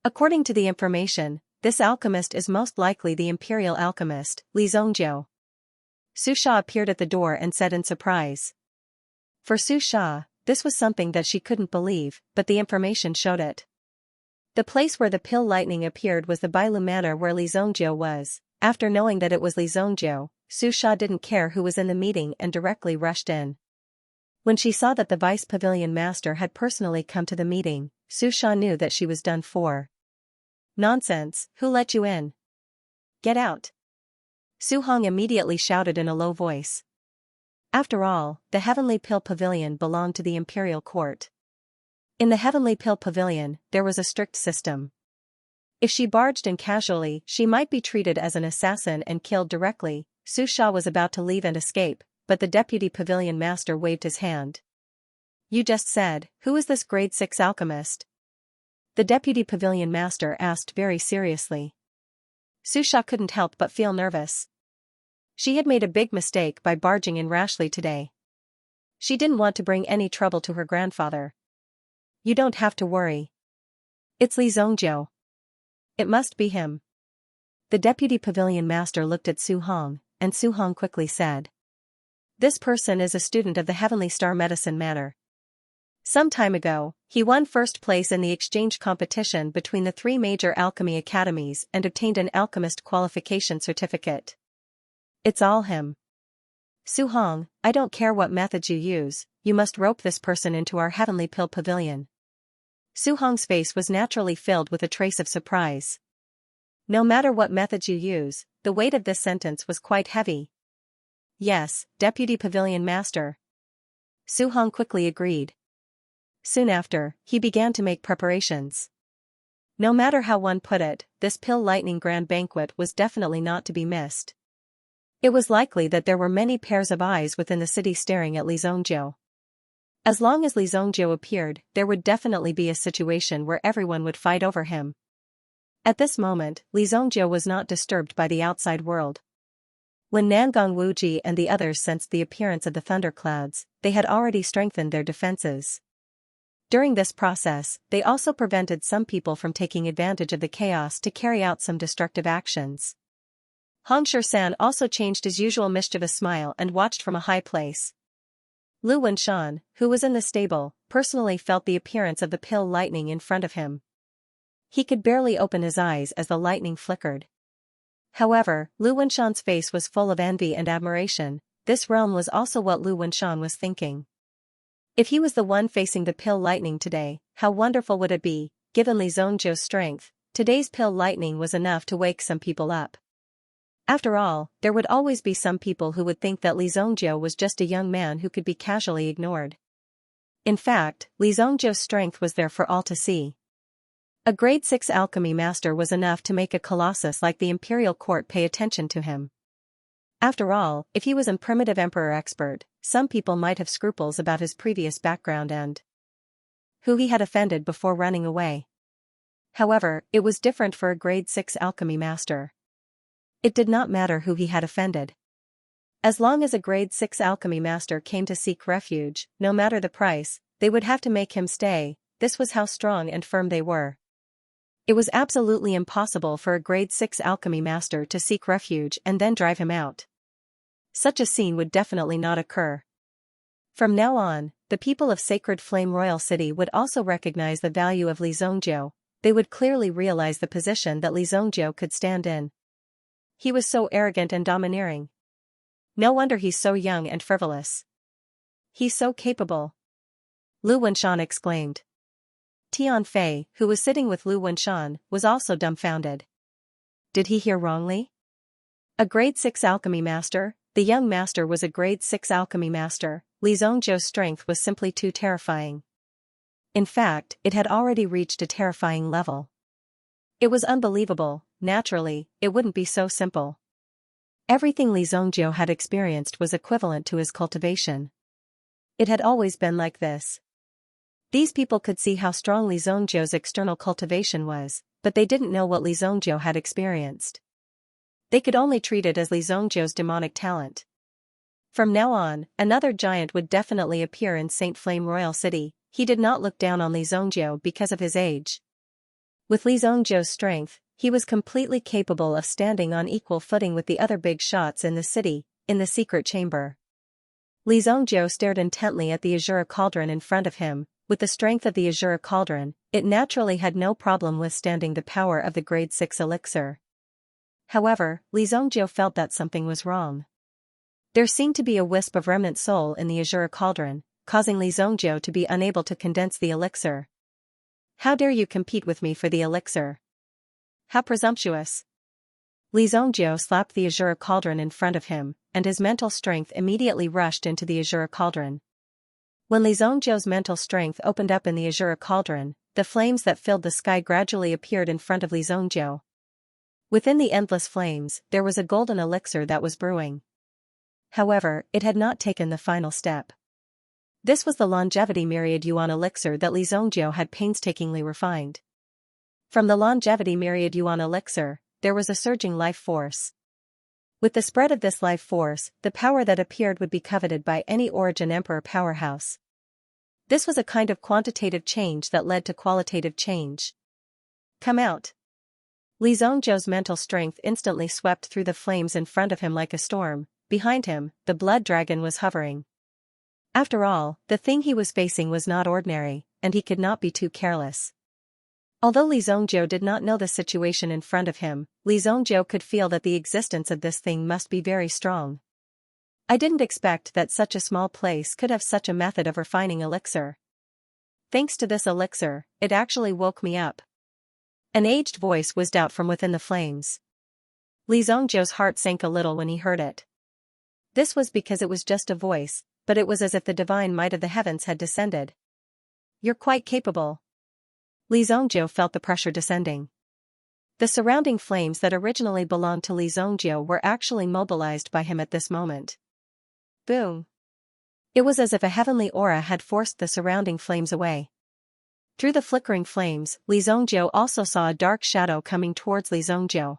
According to the information, this alchemist is most likely the Imperial Alchemist, Li Zhongjiu. Xianxia appeared at the door and said in surprise. For Xianxia, this was something that she couldn't believe, but the information showed it. The place where the pill lightning appeared was the Bailu Manor where Li Zhongjiu was. After knowing that it was Li Zhongjiu, Xianxia didn't care who was in the meeting and directly rushed in. When she saw that the Vice Pavilion Master had personally come to the meeting, Xianxia knew that she was done for. Nonsense, who let you in? Get out! Su Hong immediately shouted in a low voice. After all, the Heavenly Pill Pavilion belonged to the Imperial Court. In the Heavenly Pill Pavilion, there was a strict system. If she barged in casually, she might be treated as an assassin and killed directly. Xianxia was about to leave and escape, but the Deputy Pavilion Master waved his hand. You just said, who is this grade 6 alchemist? The Deputy Pavilion Master asked very seriously. Xianxia couldn't help but feel nervous. She had made a big mistake by barging in rashly today. She didn't want to bring any trouble to her grandfather. You don't have to worry. It's Li Zhongjiu. It must be him. The Deputy Pavilion Master looked at Su Hong, and Su Hong quickly said. This person is a student of the Heavenly Star Medicine Manor. Some time ago, he won first place in the exchange competition between the 3 major alchemy academies and obtained an alchemist qualification certificate. It's all him. Su Hong, I don't care what methods you use, you must rope this person into our Heavenly Pill Pavilion. Su Hong's face was naturally filled with a trace of surprise. No matter what methods you use, the weight of this sentence was quite heavy. Yes, Deputy Pavilion Master. Su Hong quickly agreed. Soon after, he began to make preparations. No matter how one put it, this pill lightning grand banquet was definitely not to be missed. It was likely that there were many pairs of eyes within the city staring at Li Zhongjiu. As long as Li Zhongjiu appeared, there would definitely be a situation where everyone would fight over him. At this moment, Li Zhongjiu was not disturbed by the outside world. When Nangong Wuji and the others sensed the appearance of the thunderclouds, they had already strengthened their defenses. During this process, they also prevented some people from taking advantage of the chaos to carry out some destructive actions. Hong Shi-san also changed his usual mischievous smile and watched from a high place. Lu Wenshan, who was in the stable, personally felt the appearance of the pill lightning in front of him. He could barely open his eyes as the lightning flickered. However, Lu Wenshan's face was full of envy and admiration. This realm was also what Lu Wenshan was thinking. If he was the one facing the pill lightning today, how wonderful would it be? Given Li Zhongjiu's strength, today's pill lightning was enough to wake some people up. After all, there would always be some people who would think that Li Zhongjiu was just a young man who could be casually ignored. In fact, Li Zhongjiu's strength was there for all to see. A grade 6 alchemy master was enough to make a colossus like the Imperial Court pay attention to him. After all, if he was a primitive emperor expert, some people might have scruples about his previous background and who he had offended before running away. However, it was different for a grade 6 alchemy master. It did not matter who he had offended. As long as a grade 6 alchemy master came to seek refuge, no matter the price, they would have to make him stay. This was how strong and firm they were. It was absolutely impossible for a grade 6 alchemy master to seek refuge and then drive him out. Such a scene would definitely not occur. From now on, the people of Sacred Flame Royal City would also recognize the value of Li Zongjiu. They would clearly realize the position that Li Zongjiu could stand in. He was so arrogant and domineering. No wonder he's so young and frivolous. He's so capable. Lu Wenshan exclaimed. Tian Fei, who was sitting with Lu Wenshan, was also dumbfounded. Did he hear wrongly? A grade 6 alchemy master? The young master was a grade 6 alchemy master. Li Zongjiu's strength was simply too terrifying. In fact, it had already reached a terrifying level. It was unbelievable. Naturally, it wouldn't be so simple. Everything Li Zongjiu had experienced was equivalent to his cultivation. It had always been like this. These people could see how strong Li Zongjiu's external cultivation was, but they didn't know what Li Zongjiu had experienced. They could only treat it as Li Zongjiu's demonic talent. From now on, another giant would definitely appear in Saint Flame Royal City. He did not look down on Li Zongjiu because of his age. With Li Zongjiu's strength, he was completely capable of standing on equal footing with the other big shots in the city, in the secret chamber. Li Zongjiu stared intently at the Azure cauldron in front of him. With the strength of the Azure cauldron, it naturally had no problem withstanding the power of the grade 6 elixir. However, Li Zongjiu felt that something was wrong. There seemed to be a wisp of remnant soul in the Azure cauldron, causing Li Zongjiu to be unable to condense the elixir. How dare you compete with me for the elixir? How presumptuous! Li Zongjiu slapped the Azure cauldron in front of him, and his mental strength immediately rushed into the Azure cauldron. When Li Zongjiu's mental strength opened up in the Azure cauldron, the flames that filled the sky gradually appeared in front of Li Zongjiu. Within the endless flames, there was a golden elixir that was brewing. However, it had not taken the final step. This was the longevity myriad yuan elixir that Li Zongjiu had painstakingly refined. From the longevity myriad yuan elixir, there was a surging life force. With the spread of this life force, the power that appeared would be coveted by any Origin Emperor powerhouse. This was a kind of quantitative change that led to qualitative change. Come out! Li Zongjiu's mental strength instantly swept through the flames in front of him like a storm. Behind him, the blood dragon was hovering. After all, the thing he was facing was not ordinary, and he could not be too careless. Although Li Zongjiu did not know the situation in front of him, Li Zongjiu could feel that the existence of this thing must be very strong. I didn't expect that such a small place could have such a method of refining elixir. Thanks to this elixir, it actually woke me up. An aged voice whizzed out from within the flames. Li Zongjiu's heart sank a little when he heard it. This was because it was just a voice, but it was as if the divine might of the heavens had descended. You're quite capable. Li Zongjiu felt the pressure descending. The surrounding flames that originally belonged to Li Zongjiu were actually mobilized by him at this moment. Boom! It was as if a heavenly aura had forced the surrounding flames away. Through the flickering flames, Li Zongjiu also saw a dark shadow coming towards Li Zongjiu.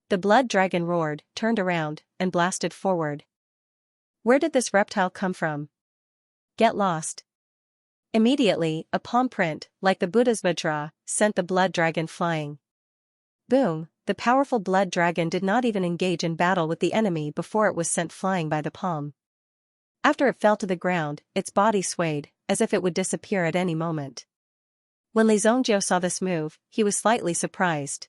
The blood dragon roared, turned around, and blasted forward. Where did this reptile come from? Get lost. Immediately, a palm print, like the Buddha's Vajra, sent the blood dragon flying. Boom! The powerful blood dragon did not even engage in battle with the enemy before it was sent flying by the palm. After it fell to the ground, its body swayed, as if it would disappear at any moment. When Li Zongjiu saw this move, he was slightly surprised.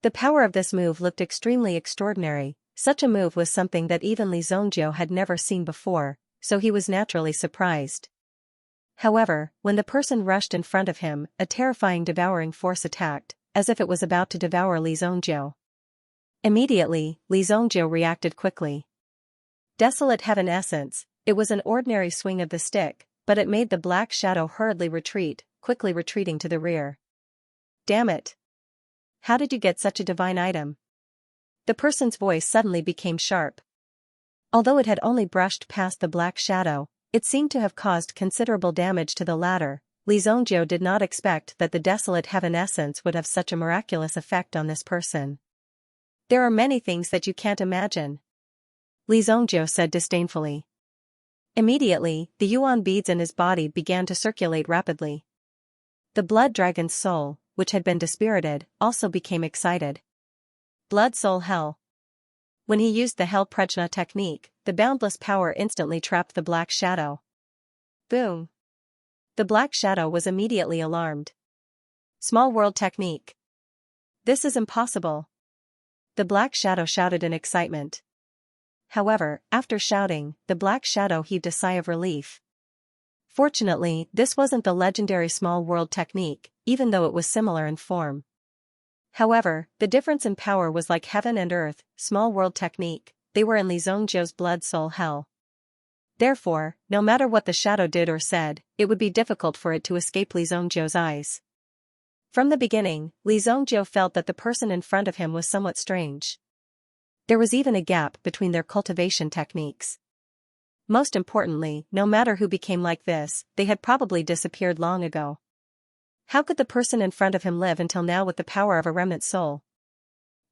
The power of this move looked extremely extraordinary. Such a move was something that even Li Zongjiu had never seen before, so he was naturally surprised. However, when the person rushed in front of him, a terrifying devouring force attacked, as if it was about to devour Li Zongjiu. Immediately, Li Zongjiu reacted quickly. Desolate heaven essence, it was an ordinary swing of the stick, but it made the black shadow hurriedly retreat, quickly retreating to the rear. Damn it! How did you get such a divine item? The person's voice suddenly became sharp. Although it had only brushed past the black shadow, it seemed to have caused considerable damage to the latter. Li Zongjiu did not expect that the desolate heaven essence would have such a miraculous effect on this person. There are many things that you can't imagine, Li Zongjiu said disdainfully. Immediately, the yuan beads in his body began to circulate rapidly. The blood dragon's soul, which had been dispirited, also became excited. Blood soul hell. When he used the Hell Prajna technique, the boundless power instantly trapped the black shadow. Boom! The black shadow was immediately alarmed. Small world technique. This is impossible. The black shadow shouted in excitement. However, after shouting, the black shadow heaved a sigh of relief. Fortunately, this wasn't the legendary small world technique, even though it was similar in form. However, the difference in power was like heaven and earth. Small world technique, they were in Li Zhongjiu's blood soul hell. Therefore, no matter what the shadow did or said, it would be difficult for it to escape Li Zhongjiu's eyes. From the beginning, Li Zhongjiu felt that the person in front of him was somewhat strange. There was even a gap between their cultivation techniques. Most importantly, no matter who became like this, they had probably disappeared long ago. How could the person in front of him live until now with the power of a remnant soul?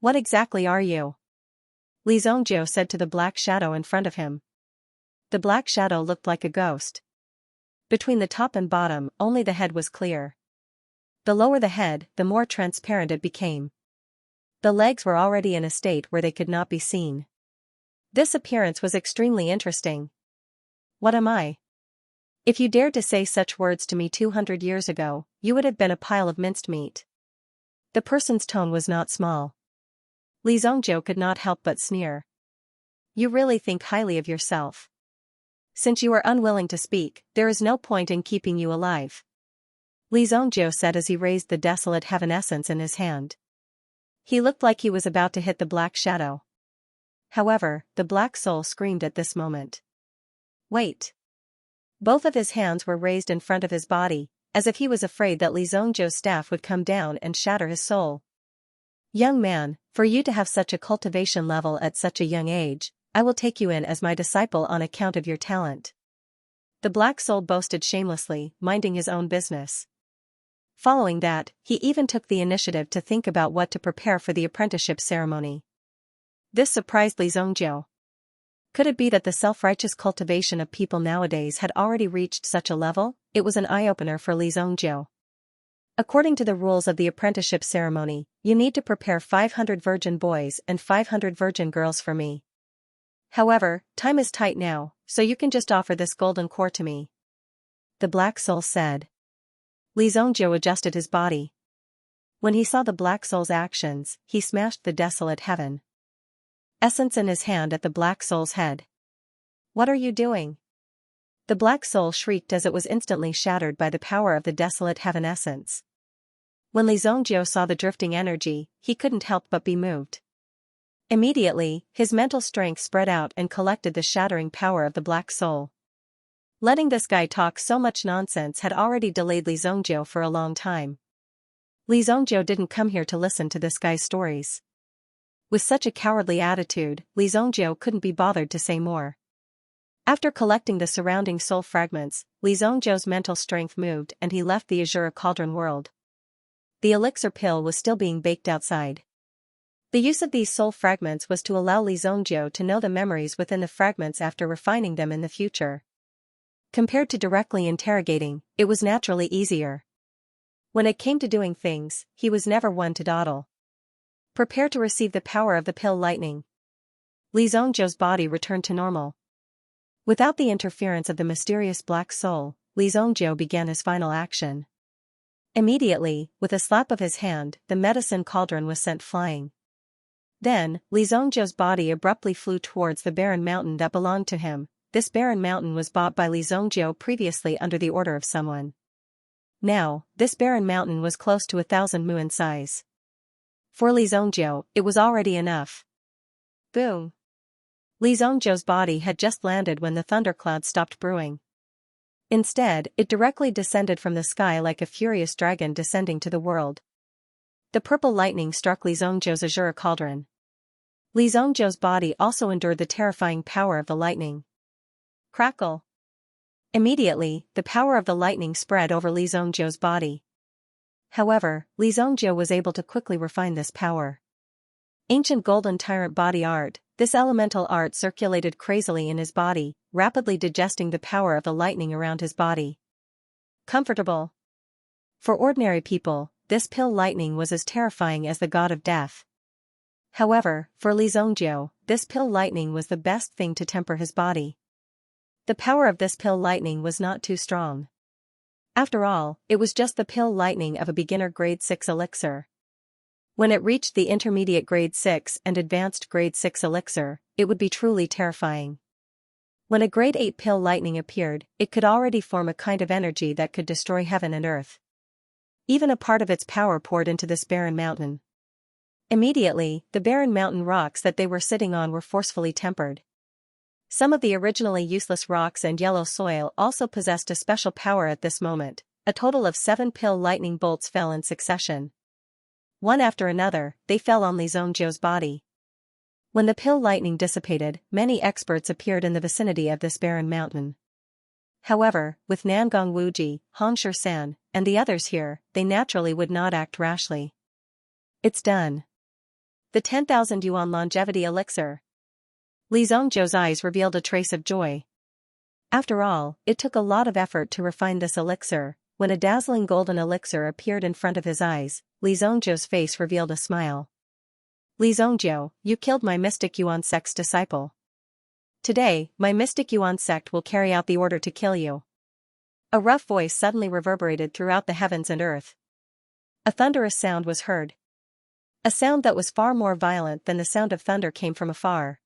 What exactly are you? Li Zhongjiu said to the black shadow in front of him. The black shadow looked like a ghost. Between the top and bottom, only the head was clear. The lower the head, the more transparent it became. The legs were already in a state where they could not be seen. This appearance was extremely interesting. What am I? If you dared to say such words to me 200 years ago, you would have been a pile of minced meat. The person's tone was not small. Li Zhongjiu could not help but sneer. You really think highly of yourself. Since you are unwilling to speak, there is no point in keeping you alive. Li Zhongjiu said as he raised the desolate heaven essence in his hand. He looked like he was about to hit the black shadow. However, the black soul screamed at this moment. Wait! Both of his hands were raised in front of his body, as if he was afraid that Li Zhongjiu's staff would come down and shatter his soul. Young man, for you to have such a cultivation level at such a young age, I will take you in as my disciple on account of your talent. The black soul boasted shamelessly, minding his own business. Following that, he even took the initiative to think about what to prepare for the apprenticeship ceremony. This surprised Li Zhongjiu. Could it be that the self-righteous cultivation of people nowadays had already reached such a level? It was an eye-opener for Li Zhongjiu. According to the rules of the apprenticeship ceremony, you need to prepare 500 virgin boys and 500 virgin girls for me. However, time is tight now, so you can just offer this golden core to me. The black soul said. Li Zhongjiu adjusted his body. When he saw the black soul's actions, he smashed the desolate heaven essence in his hand at the black soul's head. What are you doing? The black soul shrieked as it was instantly shattered by the power of the desolate heaven essence. When Li Zhongjiu saw the drifting energy, he couldn't help but be moved. Immediately, his mental strength spread out and collected the shattering power of the black soul. Letting this guy talk so much nonsense had already delayed Li Zhongjiu for a long time. Li Zhongjiu didn't come here to listen to this guy's stories. With such a cowardly attitude, Li Zhongjiu couldn't be bothered to say more. After collecting the surrounding soul fragments, Li Zhongjiu's mental strength moved and he left the Azure Cauldron world. The elixir pill was still being baked outside. The use of these soul fragments was to allow Li Zhongjiu to know the memories within the fragments after refining them in the future. Compared to directly interrogating, it was naturally easier. When it came to doing things, he was never one to dawdle. Prepare to receive the power of the pill lightning. Li Zhongjiu's body returned to normal. Without the interference of the mysterious black soul, Li Zhongjiu began his final action. Immediately, with a slap of his hand, the medicine cauldron was sent flying. Then, Li Zhongjiu's body abruptly flew towards the barren mountain that belonged to him. This barren mountain was bought by Li Zhongjiu previously under the order of someone. Now, this barren mountain was close to 1,000 mu in size. For Li Zhongjiu, it was already enough. Boom! Li Zhongjiu's body had just landed when the thundercloud stopped brewing. Instead, it directly descended from the sky like a furious dragon descending to the world. The purple lightning struck Li Zhongjiu's azure cauldron. Li Zhongjiu's body also endured the terrifying power of the lightning. Crackle! Immediately, the power of the lightning spread over Li Zhongjiu's body. However, Li Zhongjiu was able to quickly refine this power. Ancient golden tyrant body art, this elemental art circulated crazily in his body, rapidly digesting the power of the lightning around his body. Comfortable. For ordinary people, this pill lightning was as terrifying as the god of death. However, for Li Zongjiu, this pill lightning was the best thing to temper his body. The power of this pill lightning was not too strong. After all, it was just the pill lightning of a beginner grade 6 elixir. When it reached the intermediate grade 6 and advanced grade 6 elixir, it would be truly terrifying. When a grade 8 pill lightning appeared, it could already form a kind of energy that could destroy heaven and earth. Even a part of its power poured into this barren mountain. Immediately, the barren mountain rocks that they were sitting on were forcefully tempered. Some of the originally useless rocks and yellow soil also possessed a special power at this moment. A total of 7 pill lightning bolts fell in succession. One after another, they fell on Li Zongjiu's body. When the pill lightning dissipated, many experts appeared in the vicinity of this barren mountain. However, with Nangong Wuji, Hong San, and the others here, they naturally would not act rashly. It's done. The 10,000 yuan longevity elixir. Li Zongjiu's eyes revealed a trace of joy. After all, it took a lot of effort to refine this elixir. When a dazzling golden elixir appeared in front of his eyes, Li Zongjiu's face revealed a smile. Li Zongjiu, you killed my Mystic Yuan sect's disciple. Today, my Mystic Yuan sect will carry out the order to kill you. A rough voice suddenly reverberated throughout the heavens and earth. A thunderous sound was heard. A sound that was far more violent than the sound of thunder came from afar.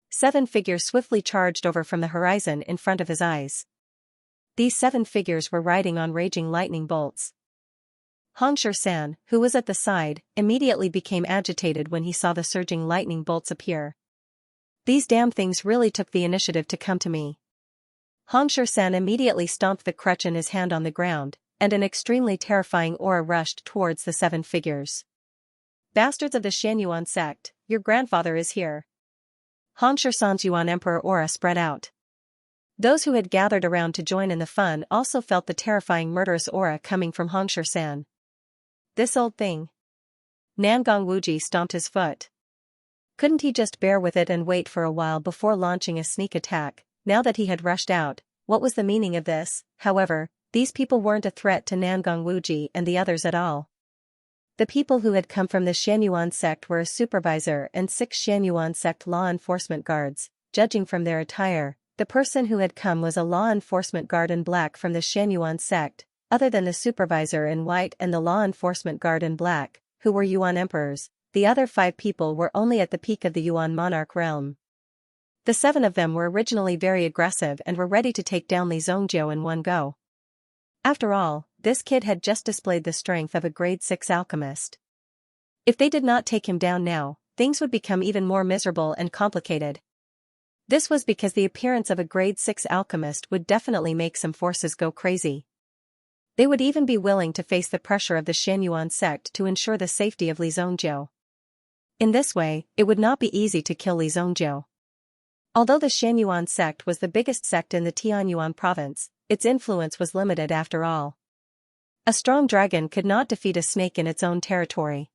7 figures swiftly charged over from the horizon in front of his eyes. These 7 figures were riding on raging lightning bolts. Hong San, who was at the side, immediately became agitated when he saw the surging lightning bolts appear. These damn things really took the initiative to come to me. Hong San immediately stomped the crutch in his hand on the ground, and an extremely terrifying aura rushed towards the 7 figures. Bastards of the Xianyuan sect, your grandfather is here. Hong San's Yuan Emperor aura spread out. Those who had gathered around to join in the fun also felt the terrifying murderous aura coming from Hong San. This old thing. Nangong Wuji stomped his foot. Couldn't he just bear with it and wait for a while before launching a sneak attack? Now that he had rushed out, what was the meaning of this? However, these people weren't a threat to Nangong Wuji and the others at all. The people who had come from the Xianyuan sect were a supervisor and 6 Xianyuan sect law enforcement guards. Judging from their attire, the person who had come was a law enforcement guard in black from the Xianyuan sect. Other than the supervisor in white and the law enforcement guard in black, who were Yuan emperors, the other 5 people were only at the peak of the Yuan monarch realm. The 7 of them were originally very aggressive and were ready to take down Li Zongjiu in one go. After all, this kid had just displayed the strength of a grade 6 alchemist. If they did not take him down now, things would become even more miserable and complicated. This was because the appearance of a grade 6 alchemist would definitely make some forces go crazy. They would even be willing to face the pressure of the Xianyuan sect to ensure the safety of Li Zongjiu. In this way, it would not be easy to kill Li Zongjiu. Although the Xianyuan sect was the biggest sect in the Tianyuan province, its influence was limited after all. A strong dragon could not defeat a snake in its own territory.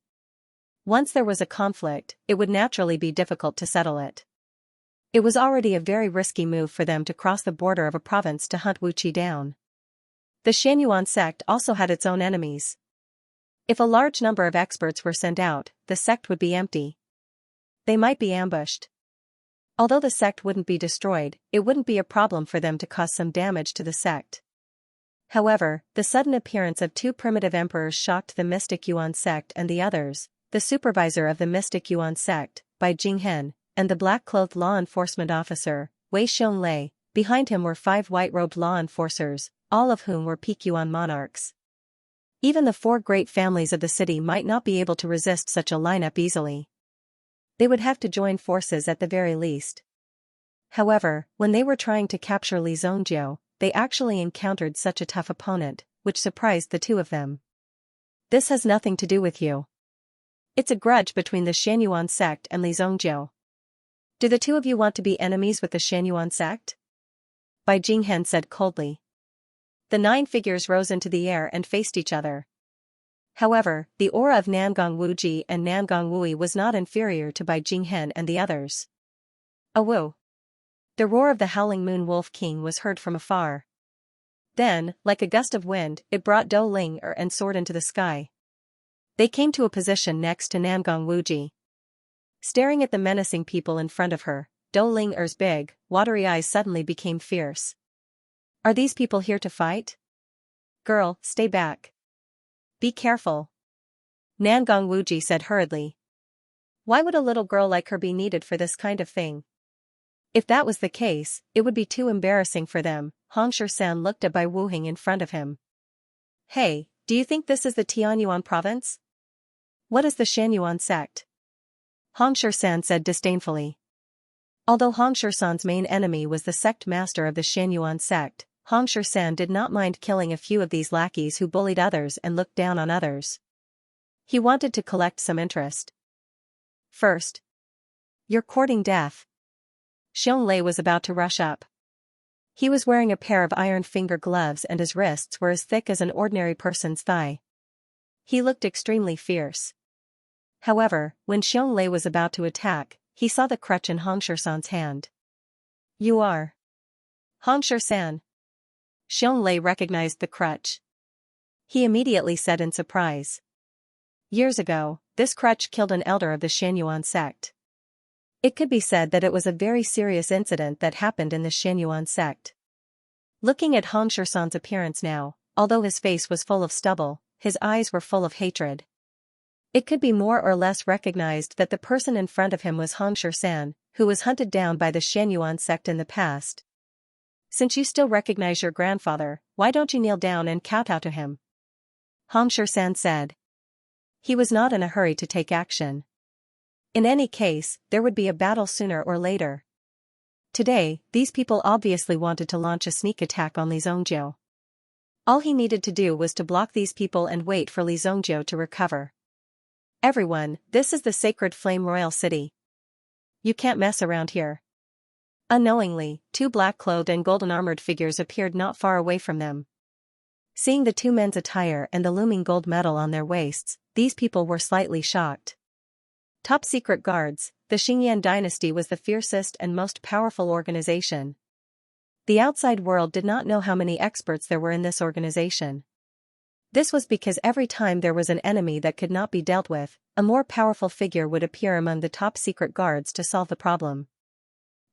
Once there was a conflict, it would naturally be difficult to settle it. It was already a very risky move for them to cross the border of a province to hunt Wuqi down. The Xianyuan sect also had its own enemies. If a large number of experts were sent out, the sect would be empty. They might be ambushed. Although the sect wouldn't be destroyed, it wouldn't be a problem for them to cause some damage to the sect. However, the sudden appearance of 2 primitive emperors shocked the Mystic Yuan sect and the others, the supervisor of the Mystic Yuan sect, Bai Jinghen, and the black-clothed law enforcement officer, Wei Xiongmei. Behind him were 5 white-robed law enforcers, all of whom were peak Yuan monarchs. Even the 4 great families of the city might not be able to resist such a lineup easily. They would have to join forces at the very least. However, when they were trying to capture Li Zongjiu, they actually encountered such a tough opponent, which surprised the 2 of them. This has nothing to do with you. It's a grudge between the Xianyuan sect and Li Zongjiu. Do the 2 of you want to be enemies with the Xianyuan sect? Bai Jinghen said coldly. The 9 figures rose into the air and faced each other. However, the aura of Nangong Wuji and Nangong Wui was not inferior to Bai Jinghen and the others. Awoo! The roar of the howling moon wolf king was heard from afar. Then, like a gust of wind, it brought Do Ling and soared into the sky. They came to a position next to Nangong Wuji. Staring at the menacing people in front of her, Dou Ling Er's big, watery eyes suddenly became fierce. Are these people here to fight? Girl, stay back. Be careful. Nangong Wuji said hurriedly. Why would a little girl like her be needed for this kind of thing? If that was the case, it would be too embarrassing for them. Hongsher-san looked at Bai Wuhing in front of him. Hey, do you think this is the Tianyuan province? What is the Xianyuan sect? Hongsher-san said disdainfully. Although Hongsher-san's main enemy was the sect master of the Xianyuan sect, Hongsher-san did not mind killing a few of these lackeys who bullied others and looked down on others. He wanted to collect some interest. First. You're courting death. Xianxia was about to rush up. He was wearing a pair of iron finger gloves and his wrists were as thick as an ordinary person's thigh. He looked extremely fierce. However, when Xianxia was about to attack, he saw the crutch in Hongsher-san's hand. You are Hongsher-san. Xianxia recognized the crutch. He immediately said in surprise. Years ago, this crutch killed an elder of the Xianyuan sect. It could be said that it was a very serious incident that happened in the Xianyuan sect. Looking at Hongsher-san's appearance now, although his face was full of stubble, his eyes were full of hatred. It could be more or less recognized that the person in front of him was Hongsher-san, who was hunted down by the Xianyuan sect in the past. Since you still recognize your grandfather, why don't you kneel down and kowtow to him? Hongsher-san said. He was not in a hurry to take action. In any case, there would be a battle sooner or later. Today, these people obviously wanted to launch a sneak attack on Li Zongjiu. All he needed to do was to block these people and wait for Li Zongjiu to recover. Everyone, this is the sacred Flame Royal City. You can't mess around here. Unknowingly, two black-clothed and golden-armored figures appeared not far away from them. Seeing the two men's attire and the looming gold medal on their waists, these people were slightly shocked. Top Secret Guards, the Xingyan dynasty was the fiercest and most powerful organization. The outside world did not know how many experts there were in this organization. This was because every time there was an enemy that could not be dealt with, a more powerful figure would appear among the Top Secret Guards to solve the problem.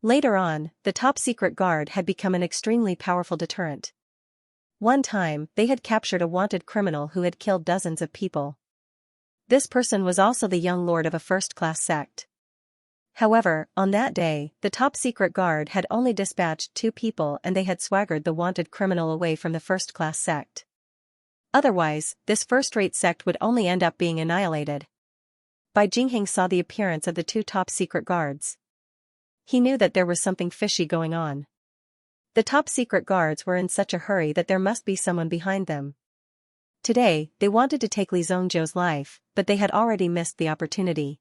Later on, the Top Secret Guard had become an extremely powerful deterrent. One time, they had captured a wanted criminal who had killed dozens of people. This person was also the young lord of a first-class sect. However, on that day, the Top Secret Guard had only dispatched 2 people and they had swaggered the wanted criminal away from the first-class sect. Otherwise, this first-rate sect would only end up being annihilated. Bai Jingheng saw the appearance of the 2 Top Secret Guards. He knew that there was something fishy going on. The Top Secret Guards were in such a hurry that there must be someone behind them. Today, they wanted to take Li Zongjiu's life, but they had already missed the opportunity.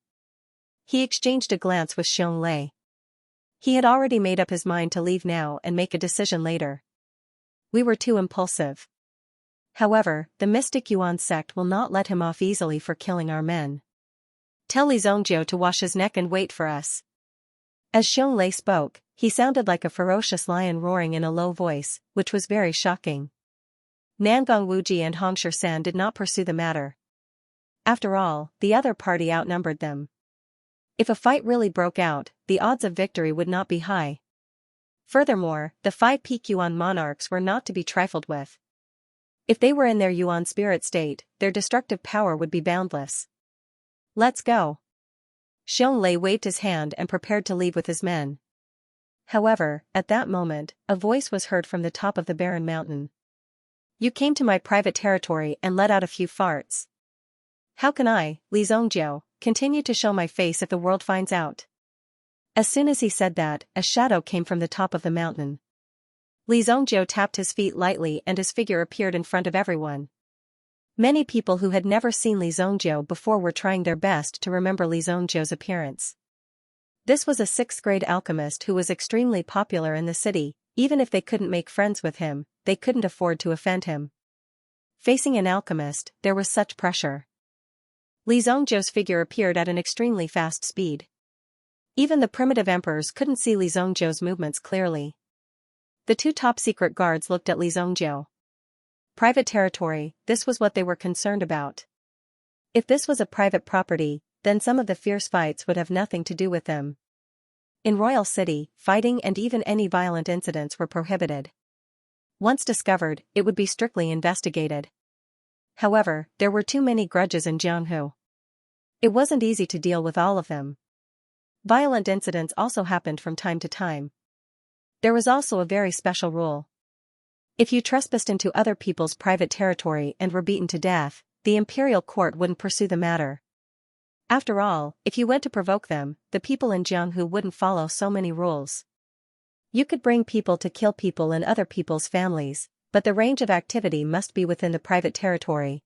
He exchanged a glance with Xianxia. He had already made up his mind to leave now and make a decision later. We were too impulsive. However, the Mystic Yuan sect will not let him off easily for killing our men. Tell Li Zongjiu to wash his neck and wait for us. As Xianxia spoke, he sounded like a ferocious lion roaring in a low voice, which was very shocking. Nangong Wuji and Hongsher-san did not pursue the matter. After all, the other party outnumbered them. If a fight really broke out, the odds of victory would not be high. Furthermore, the 5 peak Yuan monarchs were not to be trifled with. If they were in their Yuan spirit state, their destructive power would be boundless. Let's go. Xianxia waved his hand and prepared to leave with his men. However, at that moment, a voice was heard from the top of the barren mountain. You came to my private territory and let out a few farts. How can I, Li Zongjiu, continue to show my face if the world finds out? As soon as he said that, a shadow came from the top of the mountain. Li Zongjiu tapped his feet lightly and his figure appeared in front of everyone. Many people who had never seen Li Zongjiu before were trying their best to remember Li Zongjiu's appearance. This was a 6th-grade alchemist who was extremely popular in the city. Even if they couldn't make friends with him, they couldn't afford to offend him. Facing an alchemist, there was such pressure. Li Zongjiu's figure appeared at an extremely fast speed. Even the primitive emperors couldn't see Li Zongjiu's movements clearly. The 2 Top Secret Guards looked at Li Zongjiu. Private territory, this was what they were concerned about. If this was a private property, then some of the fierce fights would have nothing to do with them. In Royal City, fighting and even any violent incidents were prohibited. Once discovered, it would be strictly investigated. However, there were too many grudges in Jianghu. It wasn't easy to deal with all of them. Violent incidents also happened from time to time. There was also a very special rule. If you trespassed into other people's private territory and were beaten to death, the imperial court wouldn't pursue the matter. After all, if you went to provoke them, the people in Jianghu wouldn't follow so many rules. You could bring people to kill people in other people's families, but the range of activity must be within the private territory.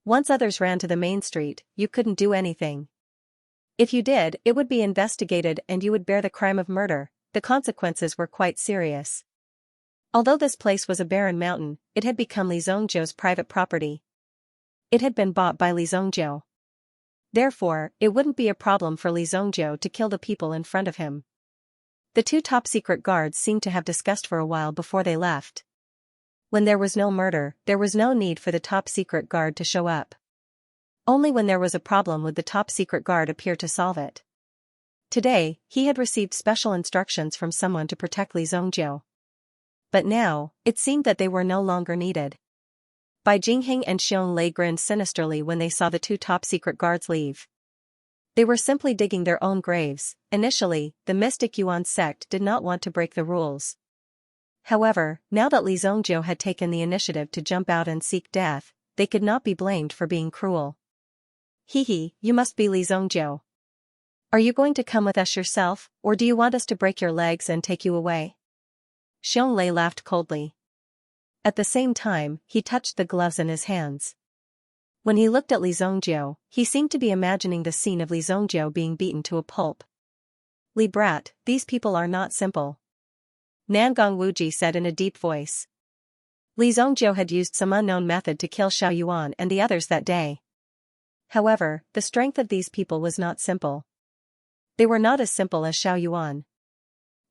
Once others ran to the main street, you couldn't do anything. If you did, it would be investigated and you would bear the crime of murder. The consequences were quite serious. Although this place was a barren mountain, it had become Li Zhongzhou's private property. It had been bought by Li Zhongzhou. Therefore, it wouldn't be a problem for Li Zhongzhou to kill the people in front of him. The two top-secret guards seemed to have discussed for a while before they left. When there was no murder, there was no need for the top-secret guard to show up. Only when there was a problem would the top-secret guard appear to solve it. Today, he had received special instructions from someone to protect Li Zhongzhou. But now, it seemed that they were no longer needed. Bai Jingheng and Xianxia grinned sinisterly when they saw the two top-secret guards leave. They were simply digging their own graves. Initially, the mystic Yuan sect did not want to break the rules. However, now that Li Zhongzhou had taken the initiative to jump out and seek death, they could not be blamed for being cruel. Hehe, you must be Li Zhongzhou. Are you going to come with us yourself, or do you want us to break your legs and take you away? Xianxia laughed coldly. At the same time, he touched the gloves in his hands. When he looked at Li Zhongzhou, he seemed to be imagining the scene of Li Zhongzhou being beaten to a pulp. Li brat, these people are not simple. Nangong Wuji said in a deep voice. Li Zhongzhou had used some unknown method to kill Xiao Yuan and the others that day. However, the strength of these people was not simple. They were not as simple as Xiao Yuan.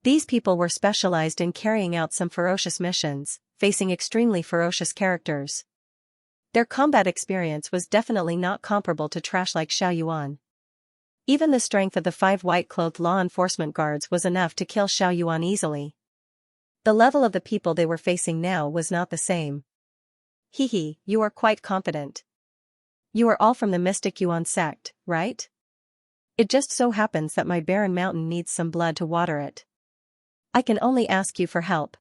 These people were specialized in carrying out some ferocious missions, facing extremely ferocious characters. Their combat experience was definitely not comparable to trash like Xiao Yuan. Even the strength of the 5 white-clothed law enforcement guards was enough to kill Xiao Yuan easily. The level of the people they were facing now was not the same. Hehe, you are quite confident. You are all from the mystic Yuan sect, right? It just so happens that my barren mountain needs some blood to water it. I can only ask you for help.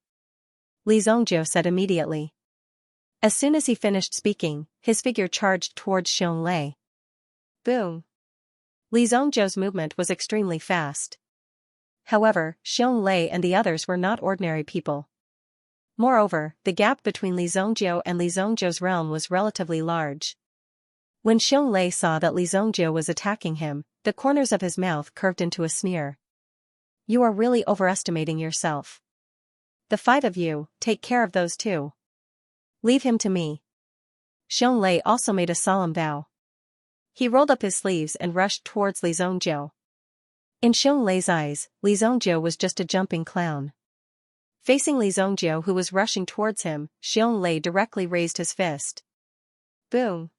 Li Zhongzhou said immediately. As soon as he finished speaking, his figure charged towards Xianxia. Boom. Li Zhongzhou's movement was extremely fast. However, Xianxia and the others were not ordinary people. Moreover, the gap between Li Zhongzhou and Li Zhongzhou's realm was relatively large. When Xianxia saw that Li Zhongzhou was attacking him, the corners of his mouth curved into a sneer. You are really overestimating yourself. The 5 of you, take care of those 2. Leave him to me. Xianxia also made a solemn vow. He rolled up his sleeves and rushed towards Li Zhongzhou. In Xianxia's eyes, Li Zhongzhou was just a jumping clown. Facing Li Zhongzhou who was rushing towards him, Xianxia directly raised his fist. Boom.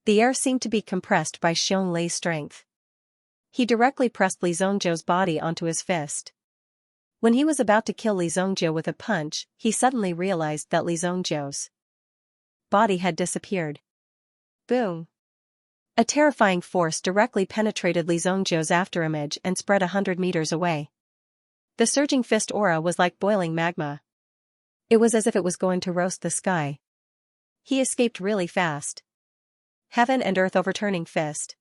The air seemed to be compressed by Xianxia's strength. He directly pressed Li Zhongzhou's body onto his fist. When he was about to kill Li Zhongzhou with a punch, he suddenly realized that Li Zhongzhou's body had disappeared. Boom. A terrifying force directly penetrated Li Zhongzhou's afterimage and spread 100 meters away. The surging fist aura was like boiling magma. It was as if it was going to roast the sky. He escaped really fast. Heaven and earth overturning fist.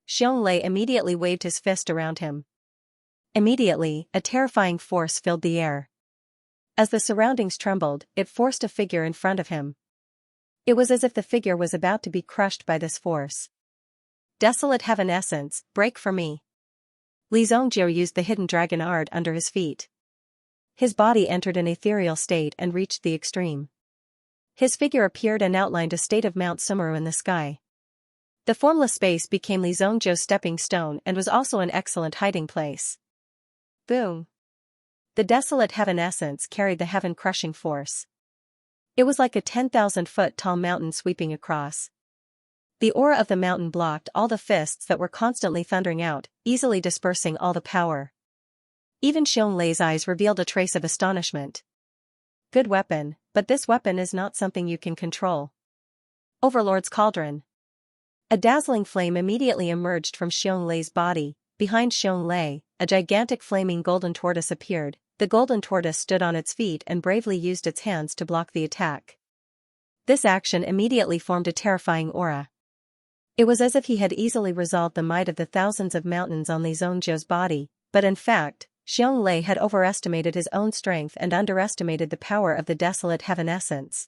Xianxia immediately waved his fist around him. Immediately, a terrifying force filled the air. As the surroundings trembled, it forced a figure in front of him. It was as if the figure was about to be crushed by this force. Desolate heaven essence, break for me. Li Zhongzhou used the hidden dragon art under his feet. His body entered an ethereal state and reached the extreme. His figure appeared and outlined a state of Mount Sumeru in the sky. The formless space became Li Zhongzhou's stepping stone and was also an excellent hiding place. Boom. The desolate heaven essence carried the heaven-crushing force. It was like a 10,000-foot tall mountain sweeping across. The aura of the mountain blocked all the fists that were constantly thundering out, easily dispersing all the power. Even Xianxia's eyes revealed a trace of astonishment. Good weapon, but this weapon is not something you can control. Overlord's Cauldron. A dazzling flame immediately emerged from Xianxia's body. Behind Xianxia, a gigantic flaming golden tortoise appeared. The golden tortoise stood on its feet and bravely used its hands to block the attack. This action immediately formed a terrifying aura. It was as if he had easily resolved the might of the thousands of mountains on Li Zongjiu's body, but in fact, Xianxia had overestimated his own strength and underestimated the power of the desolate heaven essence.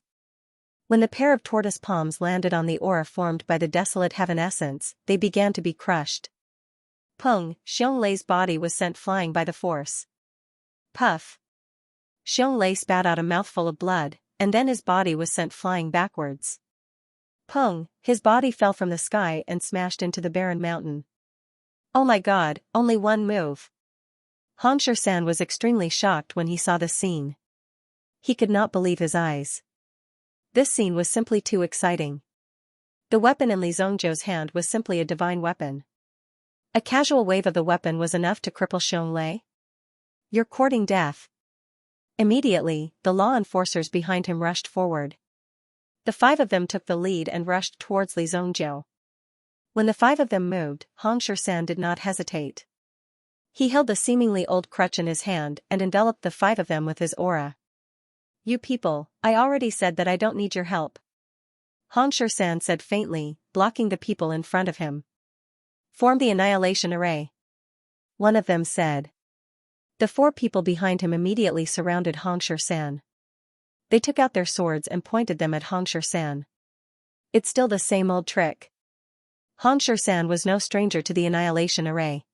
When the pair of tortoise palms landed on the aura formed by the desolate heaven essence, they began to be crushed. Pung, Xianxia's body was sent flying by the force. Puff. Xianxia spat out a mouthful of blood, and then his body was sent flying backwards. Pung, his body fell from the sky and smashed into the barren mountain. Oh my god, only one move. Xianxia was extremely shocked when he saw this scene. He could not believe his eyes. This scene was simply too exciting. The weapon in Li Zongjiu's hand was simply a divine weapon. A casual wave of the weapon was enough to cripple Xianxia. You're courting death. Immediately, the law enforcers behind him rushed forward. The five of them took the lead and rushed towards Li Zongjiu. When the five of them moved, Xianxia did not hesitate. He held the seemingly old crutch in his hand and enveloped the five of them with his aura. You people, I already said that I don't need your help. Xianxia said faintly, blocking the people in front of him. Form the annihilation array. One of them said. The four people behind him immediately surrounded Xianxia. They took out their swords and pointed them at Xianxia. It's still the same old trick. Xianxia was no stranger to the annihilation array.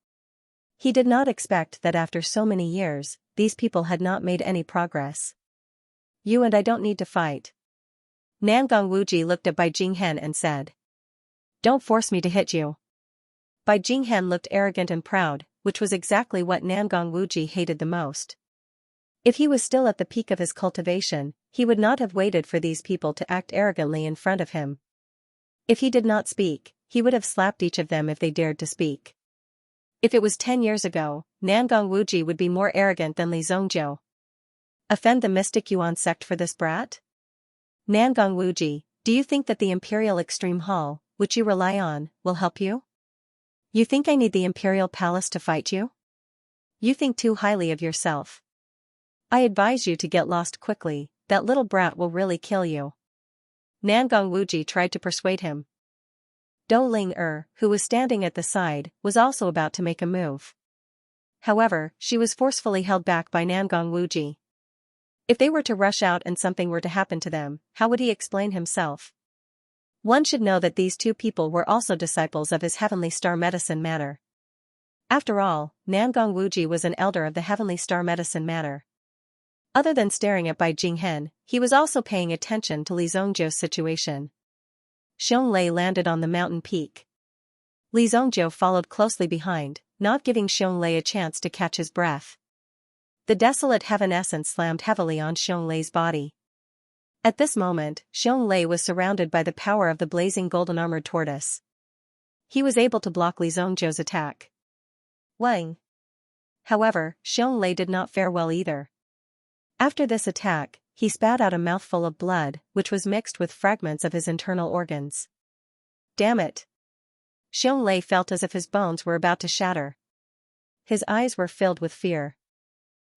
He did not expect that after so many years, these people had not made any progress. You and I don't need to fight. Nangong Wuji looked at Bai Jinghen and said. Don't force me to hit you. Bai Jinghen looked arrogant and proud, which was exactly what Nangong Wuji hated the most. If he was still at the peak of his cultivation, he would not have waited for these people to act arrogantly in front of him. If he did not speak, he would have slapped each of them if they dared to speak. If it was 10 years ago, Nangong Wuji would be more arrogant than Li Zongjiu. Offend the Mystic Yuan sect for this brat? Nangong Wuji, do you think that the Imperial Extreme Hall, which you rely on, will help you? You think I need the Imperial Palace to fight you? You think too highly of yourself. I advise you to get lost quickly, that little brat will really kill you. Nangong Wuji tried to persuade him. Dou Ling who was standing at the side, was also about to make a move. However, she was forcefully held back by Nangong Wuji. If they were to rush out and something were to happen to them, how would he explain himself? One should know that these two people were also disciples of his Heavenly Star Medicine Matter. After all, Nangong Wuji was an elder of the Heavenly Star Medicine Matter. Other than staring at Bai Jinghen, he was also paying attention to Li Zongjiu's situation. Xianxia landed on the mountain peak. Li Zongjiu followed closely behind, not giving Xianxia a chance to catch his breath. The desolate heaven essence slammed heavily on Xianxia's body. At this moment, Xianxia was surrounded by the power of the blazing golden armored tortoise. He was able to block Li Zongjiu's attack. Wang. However, Xianxia did not fare well either. After this attack, he spat out a mouthful of blood, which was mixed with fragments of his internal organs. Damn it! Xianxia felt as if his bones were about to shatter. His eyes were filled with fear.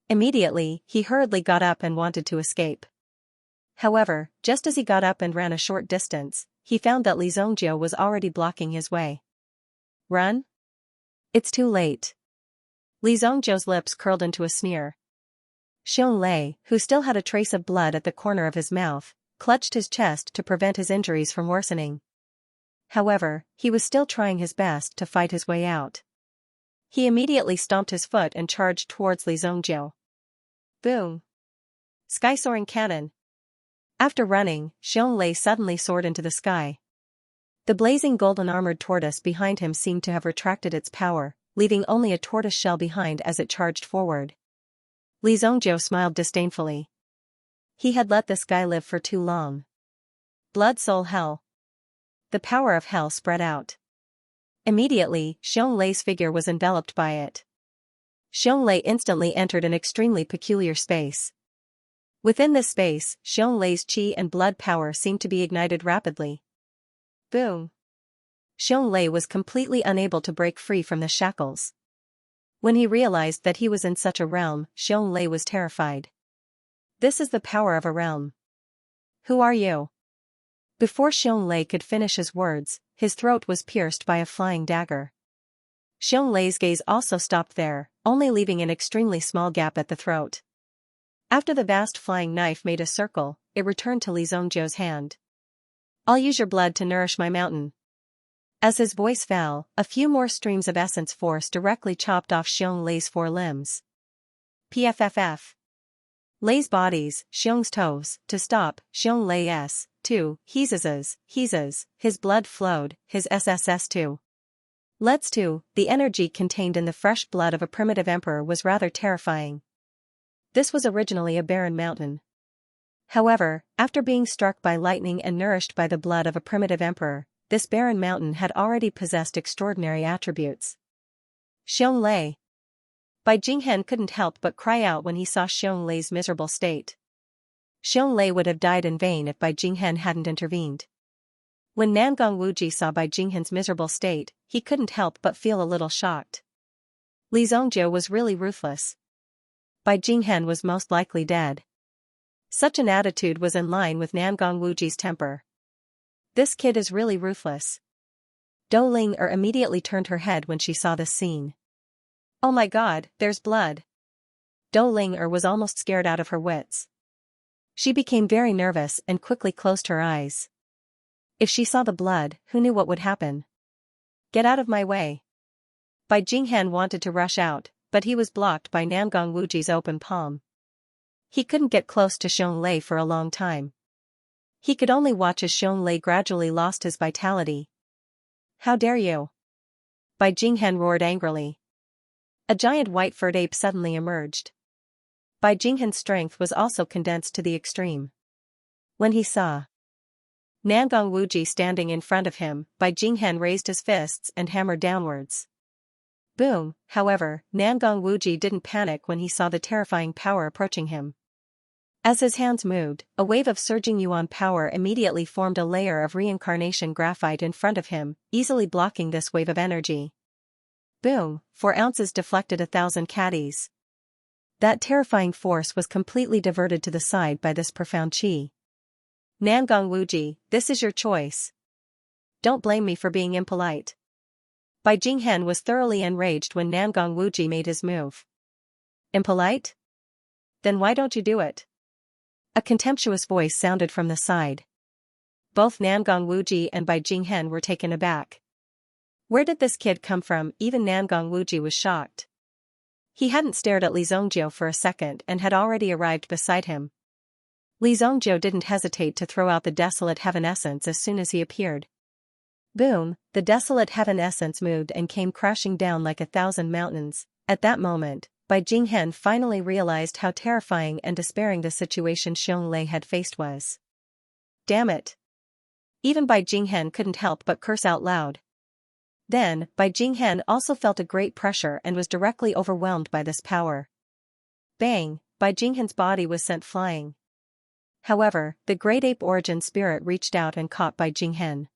Immediately, he hurriedly got up and wanted to escape. However, just as he got up and ran a short distance, he found that Li Zongjiu was already blocking his way. Run? It's too late. Li Zongjiu's lips curled into a sneer. Xianxia, who still had a trace of blood at the corner of his mouth, clutched his chest to prevent his injuries from worsening. However, he was still trying his best to fight his way out. He immediately stomped his foot and charged towards Li Zongjiu. Boom! Sky-soaring cannon. After running, Xianxia suddenly soared into the sky. The blazing golden armored tortoise behind him seemed to have retracted its power, leaving only a tortoise shell behind as it charged forward. Li Zongjiu smiled disdainfully. He had let this guy live for too long. Blood soul hell. the power of hell spread out. Immediately, Xianxia's figure was enveloped by it. Xianxia instantly entered an extremely peculiar space. Within this space, Xianxia's qi and blood power seemed to be ignited rapidly. Boom! Xianxia was completely unable to break free from the shackles. When he realized that he was in such a realm, Xianxia was terrified. This is the power of a realm. Who are you? Before Xianxia could finish his words, his throat was pierced by a flying dagger. Xianxia's gaze also stopped there, only leaving an extremely small gap at the throat. After the vast flying knife made a circle, it returned to Li Zongjiu's hand. I'll use your blood to nourish my mountain. As his voice fell, a few more streams of essence force directly chopped off Xianxia's 4 limbs. Pfff. Lei's bodies, Xiong's toes, to stop, Xianxia's, 2, Hiz's, his blood flowed, his SSS too. Let's 2, the energy contained in the fresh blood of a primitive emperor was rather terrifying. This was originally a barren mountain. However, after being struck by lightning and nourished by the blood of a primitive emperor, this barren mountain had already possessed extraordinary attributes. Xianxia. Bai Jinghen couldn't help but cry out when he saw Xianxia's miserable state. Xianxia would have died in vain if Bai Jinghen hadn't intervened. When Nangong Wuji saw Bai Jinghen's miserable state, he couldn't help but feel a little shocked. Li Zongjiu was really ruthless. Bai Jinghen was most likely dead. Such an attitude was in line with Nangong Wuji's temper. This kid is really ruthless. Dou Ling immediately turned her head when she saw this scene. Oh my god, there's blood. Dou Ling was almost scared out of her wits. She became very nervous and quickly closed her eyes. If she saw the blood, who knew what would happen? Get out of my way. Bai Jinghen wanted to rush out, but he was blocked by Nangong Wuji's open palm. He couldn't get close to Xianxia for a long time. He could only watch as Xianxia gradually lost his vitality. How dare you? Bai Jinghen roared angrily. A giant white-furred ape suddenly emerged. Bai Jinghen's strength was also condensed to the extreme. When he saw Nangong Wuji standing in front of him, Bai Jinghen raised his fists and hammered downwards. Boom! However, Nangong Wuji didn't panic when he saw the terrifying power approaching him. As his hands moved, a wave of surging yuan power immediately formed a layer of reincarnation graphite in front of him, easily blocking this wave of energy. Boom! 4 ounces deflected 1,000 caddies. That terrifying force was completely diverted to the side by this profound qi. Nangong Wuji, this is your choice. Don't blame me for being impolite. Bai Jinghen was thoroughly enraged when Nangong Wuji made his move. Impolite? Then why don't you do it? A contemptuous voice sounded from the side. Both Nangong Wuji and Bai Jinghen were taken aback. Where did this kid come from? Even Nangong Wuji was shocked. He hadn't stared at Li Zongjiu for a second and had already arrived beside him. Li Zongjiu didn't hesitate to throw out the desolate heaven essence as soon as he appeared. Boom! The desolate heaven essence moved and came crashing down like 1,000 mountains. At that moment, Bai Jinghen finally realized how terrifying and despairing the situation Xianxia had faced was. Damn it! Even Bai Jinghen couldn't help but curse out loud. Then, Bai Jinghen also felt a great pressure and was directly overwhelmed by this power. Bang! Bai Jinghen's body was sent flying. However, the Great Ape Origin Spirit reached out and caught Bai Jinghen.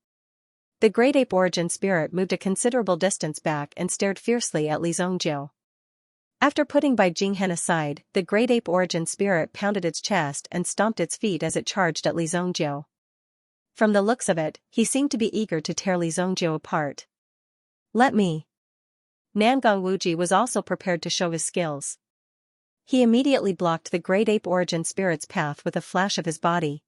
The Great Ape Origin Spirit moved a considerable distance back and stared fiercely at Li Zongjiu. After putting Bai Jinghen aside, the Great Ape Origin Spirit pounded its chest and stomped its feet as it charged at Li Zongjiu. From the looks of it, he seemed to be eager to tear Li Zongjiu apart. Let me. Nangong Wuji was also prepared to show his skills. He immediately blocked the Great Ape Origin Spirit's path with a flash of his body.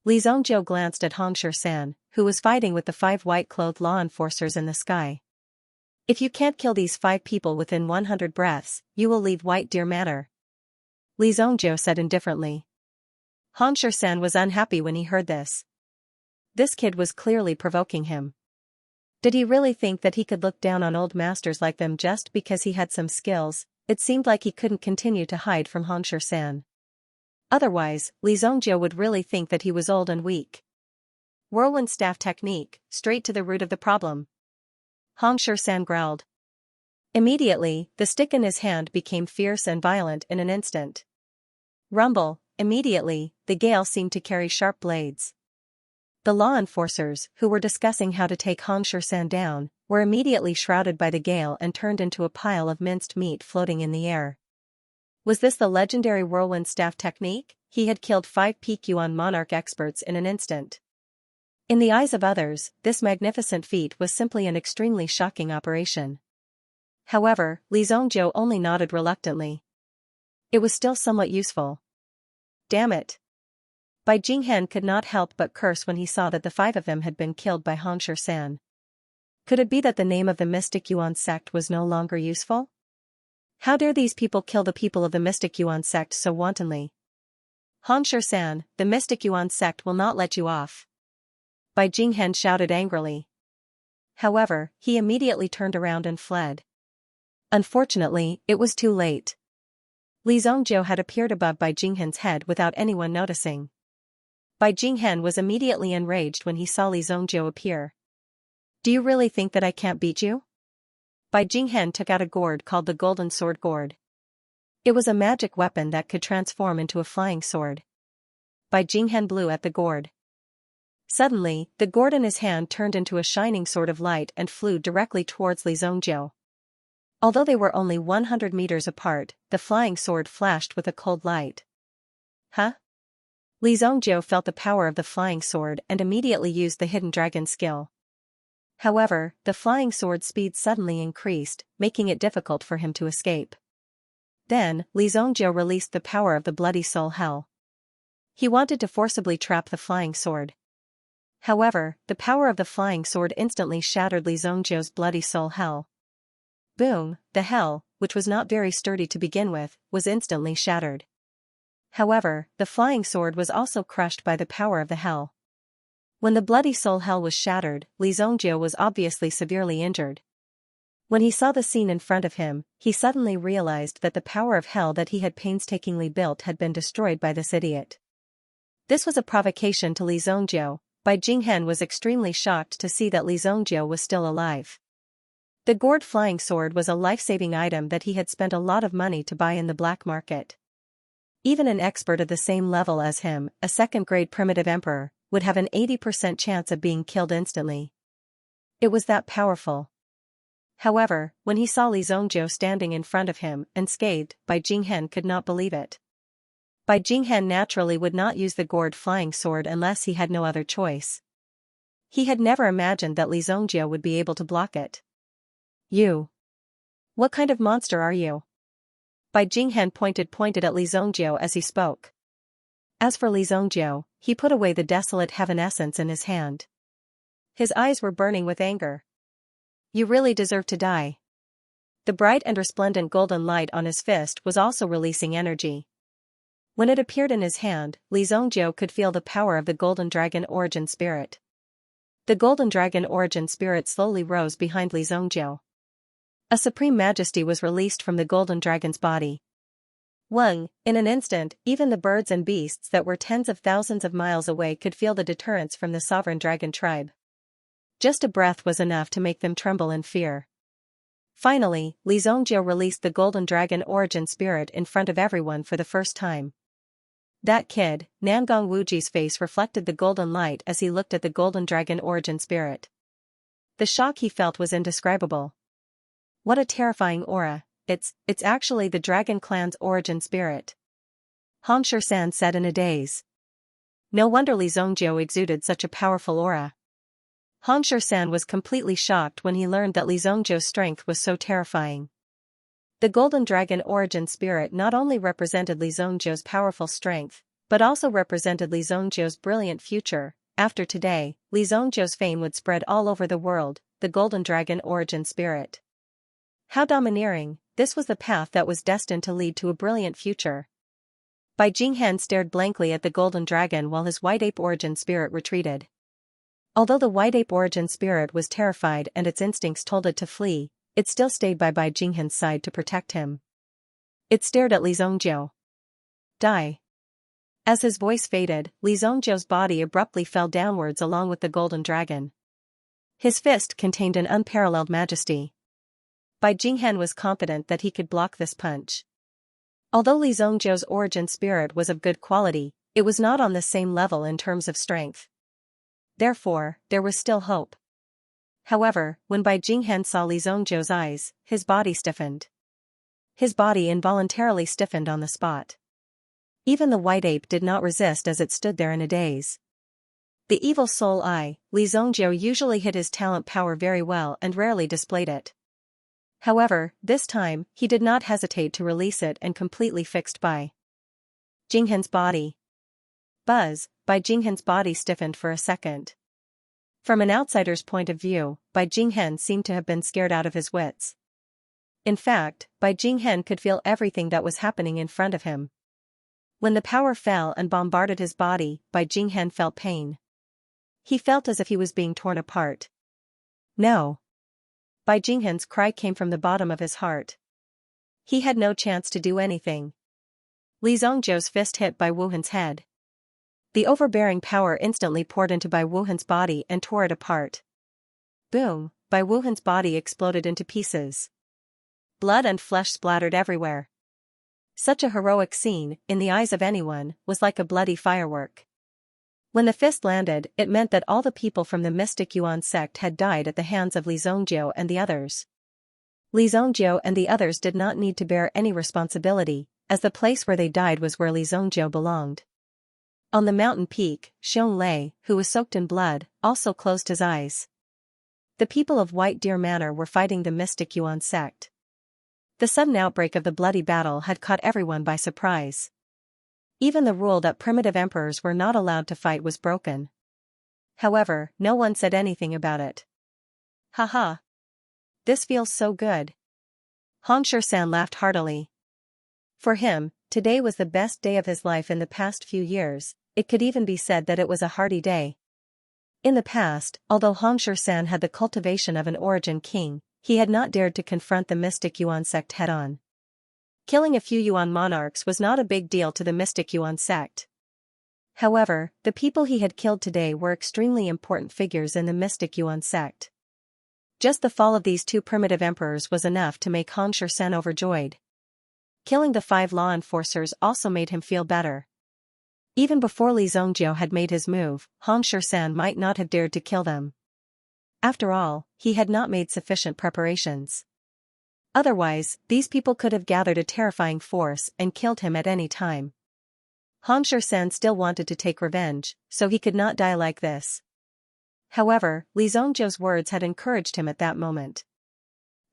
Li Zongjiu glanced at Xianxia, who was fighting with the 5 white-clothed law enforcers in the sky. If you can't kill these 5 people within 100 breaths, you will leave White Deer Manor. Li Zongjiu said indifferently. Xianxia was unhappy when he heard this. This kid was clearly provoking him. Did he really think that he could look down on old masters like them just because he had some skills? It seemed like he couldn't continue to hide from Xianxia. Otherwise, Li Zongjiu would really think that he was old and weak. Whirlwind staff technique, straight to the root of the problem. Xianxia growled. Immediately, the stick in his hand became fierce and violent in an instant. Rumble, immediately, the gale seemed to carry sharp blades. The law enforcers, who were discussing how to take Xianxia down, were immediately shrouded by the gale and turned into a pile of minced meat floating in the air. Was this the legendary whirlwind staff technique? He had killed 5 peak Yuan monarch experts in an instant. In the eyes of others, this magnificent feat was simply an extremely shocking operation. However, Li Zongjiu only nodded reluctantly. It was still somewhat useful. Damn it. Bai Jinghen could not help but curse when he saw that the 5 of them had been killed by Xianxia. Could it be that the name of the Mystic Yuan sect was no longer useful? How dare these people kill the people of the Mystic Yuan sect so wantonly? Xianxia, the Mystic Yuan sect will not let you off. Bai Jinghen shouted angrily. However, he immediately turned around and fled. Unfortunately, it was too late. Li Zongjiu had appeared above Bai Jinghen's head without anyone noticing. Bai Jinghen was immediately enraged when he saw Li Zongjiu appear. Do you really think that I can't beat you? Bai Jinghen took out a gourd called the Golden Sword Gourd. It was a magic weapon that could transform into a flying sword. Bai Jinghen blew at the gourd. Suddenly, the gourd in his hand turned into a shining sword of light and flew directly towards Li Zongjiu. Although they were only 100 meters apart, the flying sword flashed with a cold light. Huh? Li Zongjiu felt the power of the flying sword and immediately used the hidden dragon skill. However, the flying sword's speed suddenly increased, making it difficult for him to escape. Then, Li Zongjiu released the power of the bloody soul hell. He wanted to forcibly trap the flying sword. However, the power of the flying sword instantly shattered Li Zongjiu's bloody soul hell. Boom, the hell, which was not very sturdy to begin with, was instantly shattered. However, the flying sword was also crushed by the power of the hell. When the bloody soul hell was shattered, Li Zongjiu was obviously severely injured. When he saw the scene in front of him, he suddenly realized that the power of hell that he had painstakingly built had been destroyed by this idiot. This was a provocation to Li Zongjiu. Bai Jinghen was extremely shocked to see that Li Zongjiu was still alive. The gourd flying sword was a life-saving item that he had spent a lot of money to buy in the black market. Even an expert of the same level as him, a second-grade primitive emperor, would have an 80% chance of being killed instantly. It was that powerful. However, when he saw Li Zongjiu standing in front of him, unscathed, Bai Jinghen could not believe it. Bai Jinghen naturally would not use the gourd flying sword unless he had no other choice. He had never imagined that Li Zongjiu would be able to block it. You. What kind of monster are you? Bai Jinghen pointed at Li Zongjiu as he spoke. As for Li Zongjiu, he put away the desolate heaven essence in his hand. His eyes were burning with anger. You really deserve to die. The bright and resplendent golden light on his fist was also releasing energy. When it appeared in his hand, Li Zongjiu could feel the power of the Golden Dragon Origin Spirit. The Golden Dragon Origin Spirit slowly rose behind Li Zongjiu. A supreme majesty was released from the Golden Dragon's body. In an instant, even the birds and beasts that were tens of thousands of miles away could feel the deterrence from the sovereign dragon tribe. Just a breath was enough to make them tremble in fear. Finally, Li Zongjiu released the Golden Dragon Origin Spirit in front of everyone for the first time. That kid, Nangong Wuji's face reflected the golden light as he looked at the Golden Dragon Origin Spirit. The shock he felt was indescribable. What a terrifying aura, it's actually the Dragon Clan's origin spirit. Xianxia said in a daze. No wonder Li Zongjiu exuded such a powerful aura. Xianxia was completely shocked when he learned that Li Zongjiu's strength was so terrifying. The Golden Dragon Origin Spirit not only represented Li Zongjiu's powerful strength, but also represented Li Zongjiu's brilliant future. After today, Li Zongjiu's fame would spread all over the world, the Golden Dragon Origin Spirit. How domineering, this was the path that was destined to lead to a brilliant future. Bai Jinghen stared blankly at the Golden Dragon while his White Ape Origin Spirit retreated. Although the White Ape Origin Spirit was terrified and its instincts told it to flee, it still stayed by Bai Jinghen's side to protect him. It stared at Li Zongjiu. Die. As his voice faded, Li Zongjiu's body abruptly fell downwards along with the golden dragon. His fist contained an unparalleled majesty. Bai Jinghen was confident that he could block this punch. Although Li Zongjiu's origin spirit was of good quality, it was not on the same level in terms of strength. Therefore, there was still hope. However, when Bai Jinghen saw Li Zongjiu's eyes, his body stiffened. His body involuntarily stiffened on the spot. Even the white ape did not resist as it stood there in a daze. The evil soul eye, Li Zongjiu usually hid his talent power very well and rarely displayed it. However, this time, he did not hesitate to release it and completely fixed Bai Jinghen's body. Buzz, Bai Jinghen's body stiffened for a second. From an outsider's point of view, Bai Jinghen seemed to have been scared out of his wits. In fact, Bai Jinghen could feel everything that was happening in front of him. When the power fell and bombarded his body, Bai Jinghen felt pain. He felt as if he was being torn apart. No. Bai Jinghen's cry came from the bottom of his heart. He had no chance to do anything. Li Zongjiu's fist hit Bai Wuhan's head. The overbearing power instantly poured into Bai Wuhan's body and tore it apart. Boom, Bai Wuhan's body exploded into pieces. Blood and flesh splattered everywhere. Such a heroic scene, in the eyes of anyone, was like a bloody firework. When the fist landed, it meant that all the people from the mystic Yuan sect had died at the hands of Li Zongjiu and the others. Li Zongjiu and the others did not need to bear any responsibility, as the place where they died was where Li Zongjiu belonged. On the mountain peak, Xianxia, who was soaked in blood, also closed his eyes. The people of White Deer Manor were fighting the mystic Yuan sect. The sudden outbreak of the bloody battle had caught everyone by surprise. Even the rule that primitive emperors were not allowed to fight was broken. However, no one said anything about it. Haha. This feels so good. Hong San laughed heartily. For him, today was the best day of his life in the past few years. It could even be said that it was a hearty day. In the past, although Hong San had the cultivation of an origin king, he had not dared to confront the mystic Yuan sect head-on. Killing a few Yuan monarchs was not a big deal to the mystic Yuan sect. However, the people he had killed today were extremely important figures in the mystic Yuan sect. Just the fall of these two primitive emperors was enough to make Hong San overjoyed. Killing the 5 law enforcers also made him feel better. Even before Li Zongjiu had made his move, Hong San might not have dared to kill them. After all, he had not made sufficient preparations. Otherwise, these people could have gathered a terrifying force and killed him at any time. Hong San still wanted to take revenge, so he could not die like this. However, Li Zongjiu's words had encouraged him at that moment.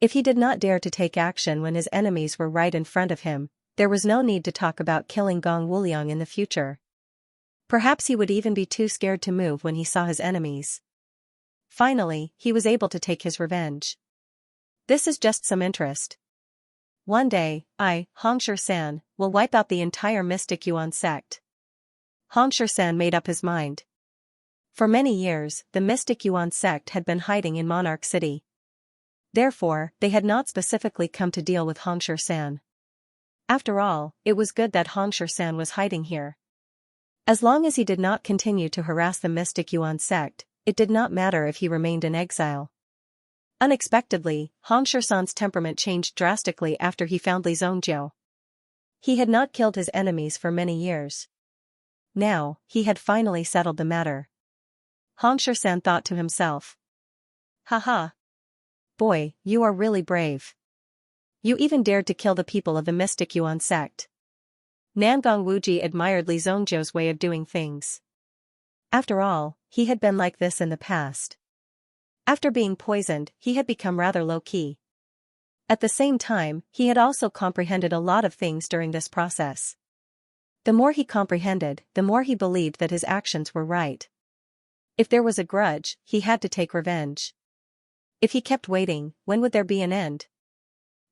If he did not dare to take action when his enemies were right in front of him, there was no need to talk about killing Gong Wuliang in the future. Perhaps he would even be too scared to move when he saw his enemies. Finally, he was able to take his revenge. This is just some interest. One day, I, Hong San, will wipe out the entire mystic Yuan sect. Hong San made up his mind. For many years, the mystic Yuan sect had been hiding in Monarch City. Therefore, they had not specifically come to deal with Hong San. After all, it was good that Hong San was hiding here. As long as he did not continue to harass the mystic Yuan sect, it did not matter if he remained in exile. Unexpectedly, Hong San's temperament changed drastically after he found Li Zongjiu. He had not killed his enemies for many years. Now, he had finally settled the matter. Hong San thought to himself. Haha. Boy, you are really brave. You even dared to kill the people of the mystic Yuan sect. Nangong Wuji admired Li Zongjiu's way of doing things. After all, he had been like this in the past. After being poisoned, he had become rather low-key. At the same time, he had also comprehended a lot of things during this process. The more he comprehended, the more he believed that his actions were right. If there was a grudge, he had to take revenge. If he kept waiting, when would there be an end?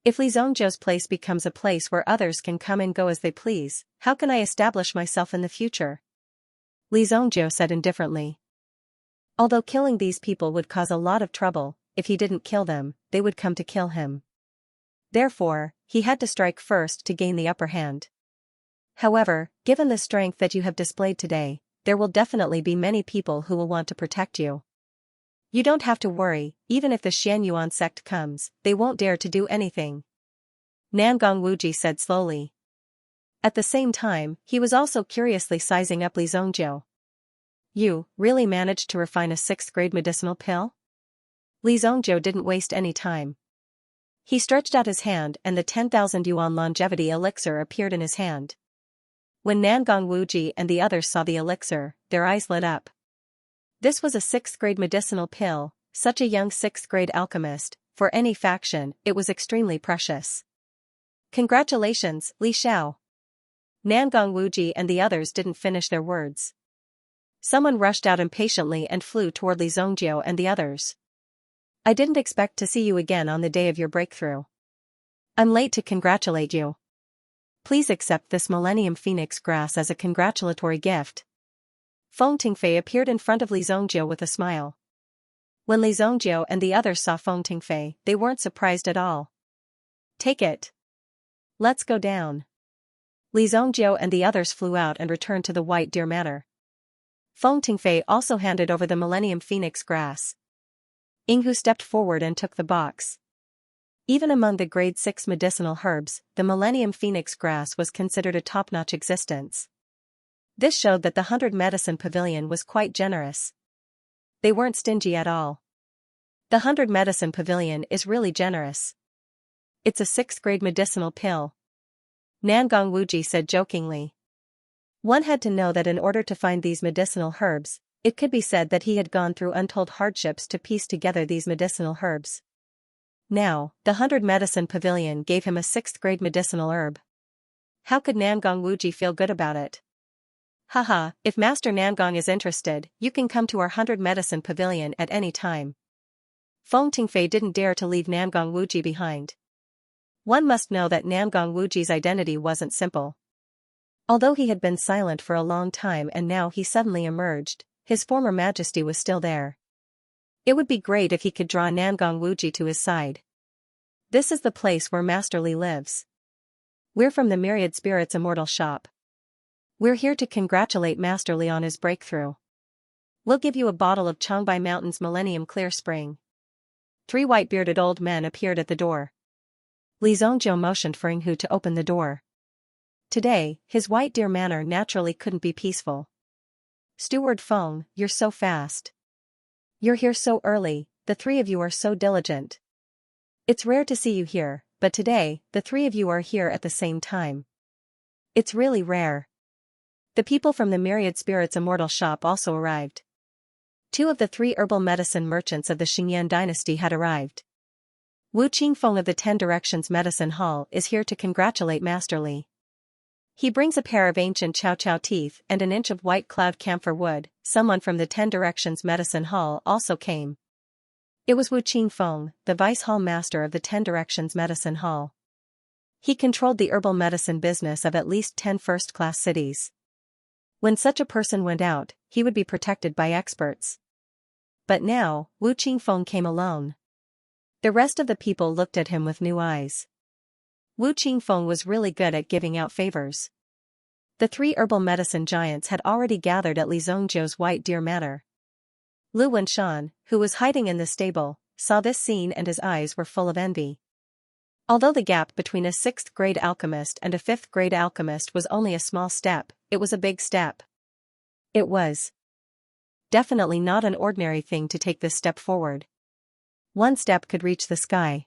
If Li Zongjiu's place becomes a place where others can come and go as they please, how can I establish myself in the future? Li Zongjiu said indifferently. Although killing these people would cause a lot of trouble, if he didn't kill them, they would come to kill him. Therefore, he had to strike first to gain the upper hand. However, given the strength that you have displayed today, there will definitely be many people who will want to protect you. You don't have to worry, even if the Xianyuan sect comes, they won't dare to do anything. Nangong Wuji said slowly. At the same time, he was also curiously sizing up Li Zongjiu. You really managed to refine a 6th-grade medicinal pill? Li Zongjiu didn't waste any time. He stretched out his hand and the 10,000 yuan longevity elixir appeared in his hand. When Nangong Wuji and the others saw the elixir, their eyes lit up. This was a 6th-grade medicinal pill, such a young 6th-grade alchemist, for any faction, it was extremely precious. Congratulations, Li Xiao. Nangong Wuji and the others didn't finish their words. Someone rushed out impatiently and flew toward Li Zongjiu and the others. I didn't expect to see you again on the day of your breakthrough. I'm late to congratulate you. Please accept this Millennium Phoenix grass as a congratulatory gift. Feng Tingfei appeared in front of Li Zongjiu with a smile. When Li Zongjiu and the others saw Feng Tingfei, they weren't surprised at all. Take it. Let's go down. Li Zongjiu and the others flew out and returned to the White Deer Manor. Feng Tingfei also handed over the Millennium Phoenix grass. Yinghu stepped forward and took the box. Even among the grade 6 medicinal herbs, the Millennium Phoenix grass was considered a top-notch existence. This showed that the 100 Medicine Pavilion was quite generous. They weren't stingy at all. The 100 Medicine Pavilion is really generous. It's a 6th-grade medicinal pill. Nangong Wuji said jokingly. One had to know that in order to find these medicinal herbs, it could be said that he had gone through untold hardships to piece together these medicinal herbs. Now, the 100 Medicine Pavilion gave him a 6th-grade medicinal herb. How could Nangong Wuji feel good about it? Haha, if Master Nangong is interested, you can come to our 100 Medicine Pavilion at any time. Feng Tingfei didn't dare to leave Nangong Wuji behind. One must know that Nangong Wuji's identity wasn't simple. Although he had been silent for a long time and now he suddenly emerged, his former majesty was still there. It would be great if he could draw Nangong Wuji to his side. This is the place where Master Li lives. We're from the Myriad Spirits Immortal Shop. We're here to congratulate Master Li on his breakthrough. We'll give you a bottle of Changbai Mountain's Millennium Clear Spring. 3 white-bearded old men appeared at the door. Li Zongjiu motioned for Yinghu to open the door. Today, his White Deer Manor naturally couldn't be peaceful. Steward Feng, you're so fast. You're here so early, the 3 of you are so diligent. It's rare to see you here, but today, the 3 of you are here at the same time. It's really rare. The people from the Myriad Spirits Immortal Shop also arrived. 2 of the 3 herbal medicine merchants of the Xingyan dynasty had arrived. Wu Qingfeng of the 10 Directions Medicine Hall is here to congratulate Master Li. He brings a pair of ancient chow chow teeth and an inch of white cloud camphor wood. Someone from the 10 Directions Medicine Hall also came. It was Wu Qingfeng, the Vice Hall Master of the 10 Directions Medicine Hall. He controlled the herbal medicine business of at least 10 first-class cities. When such a person went out, he would be protected by experts. But now, Wu Qingfeng came alone. The rest of the people looked at him with new eyes. Wu Qingfeng was really good at giving out favors. The 3 herbal medicine giants had already gathered at Li Zongjiu's White Deer Manor. Lu Wenshan, who was hiding in the stable, saw this scene and his eyes were full of envy. Although the gap between a 6th-grade alchemist and a 5th-grade alchemist was only a small step, it was a big step. It was definitely not an ordinary thing to take this step forward. One step could reach the sky.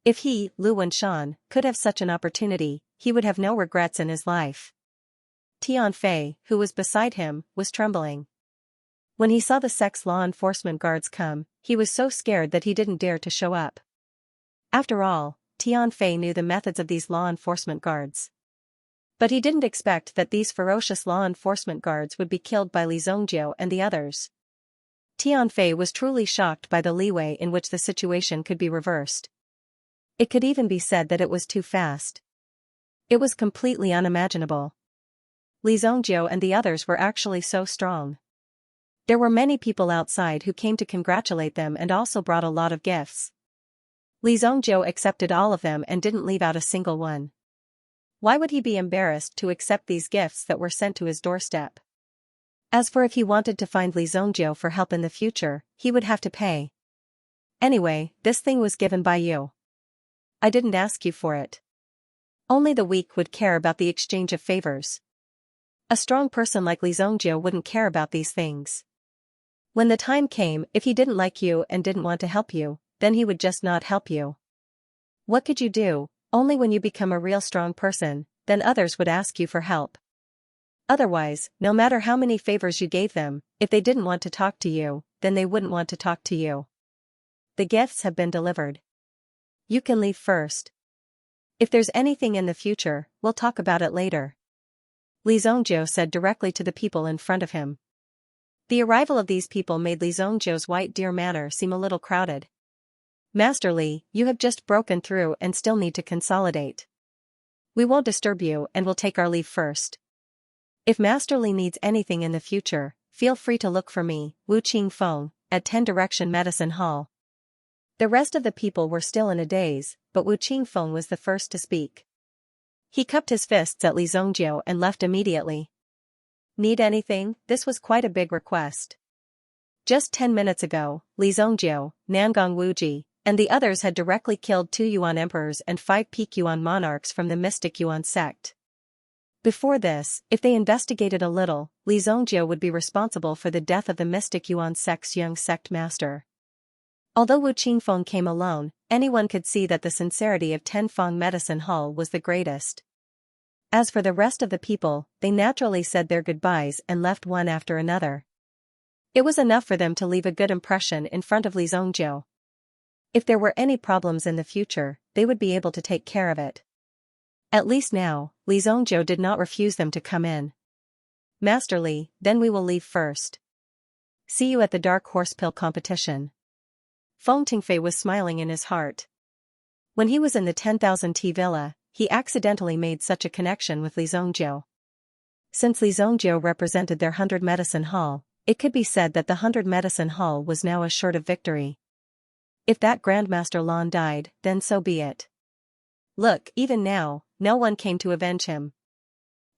If he, Lu Wenshan, could have such an opportunity, he would have no regrets in his life. Tianfei, who was beside him, was trembling. When he saw the sex law enforcement guards come, he was so scared that he didn't dare to show up. After all, Tianfei knew the methods of these law enforcement guards. But he didn't expect that these ferocious law enforcement guards would be killed by Li Zongjiu and the others. Tianfei was truly shocked by the leeway in which the situation could be reversed. It could even be said that it was too fast. It was completely unimaginable. Li Zongjiu and the others were actually so strong. There were many people outside who came to congratulate them and also brought a lot of gifts. Li Zongjiu accepted all of them and didn't leave out a single one. Why would he be embarrassed to accept these gifts that were sent to his doorstep? As for if he wanted to find Li Zongjiu for help in the future, he would have to pay. Anyway, this thing was given by you. I didn't ask you for it. Only the weak would care about the exchange of favors. A strong person like Li Zongjiu wouldn't care about these things. When the time came, if he didn't like you and didn't want to help you, then he would just not help you. What could you do? Only when you become a real strong person, then others would ask you for help. Otherwise, no matter how many favors you gave them, if they didn't want to talk to you, then they wouldn't want to talk to you. The gifts have been delivered. You can leave first. If there's anything in the future, we'll talk about it later. Li Zongjiu said directly to the people in front of him. The arrival of these people made Li Zongjiu's white deer manor seem a little crowded. Master Li, you have just broken through and still need to consolidate. We won't disturb you and will take our leave first. If Master Li needs anything in the future, feel free to look for me, Wu Qingfeng, at 10 Direction Medicine Hall. The rest of the people were still in a daze, but Wu Qingfeng was the first to speak. He cupped his fists at Li Zongjiu and left immediately. Need anything? This was quite a big request. Just 10 minutes ago, Li Zongjiu, Nangong Wuji, and the others had directly killed 2 Yuan emperors and 5 peak Yuan monarchs from the mystic Yuan sect. Before this, if they investigated a little, Li Zongjiu would be responsible for the death of the mystic Yuan sect's young sect master. Although Wu Qingfeng came alone, anyone could see that the sincerity of Tenfang Medicine Hall was the greatest. As for the rest of the people, they naturally said their goodbyes and left one after another. It was enough for them to leave a good impression in front of Li Zongjiu. If there were any problems in the future, they would be able to take care of it. At least now, Li Zongjiu did not refuse them to come in. Master Li, then we will leave first. See you at the Dark Horse Pill competition. Feng Tingfei was smiling in his heart. When he was in the 10,000 T villa, he accidentally made such a connection with Li Zongjiu. Since Li Zongjiu represented their 100 Medicine Hall, it could be said that the 100 Medicine Hall was now assured of victory. If that Grandmaster Lan died, then so be it. Look, even now, no one came to avenge him.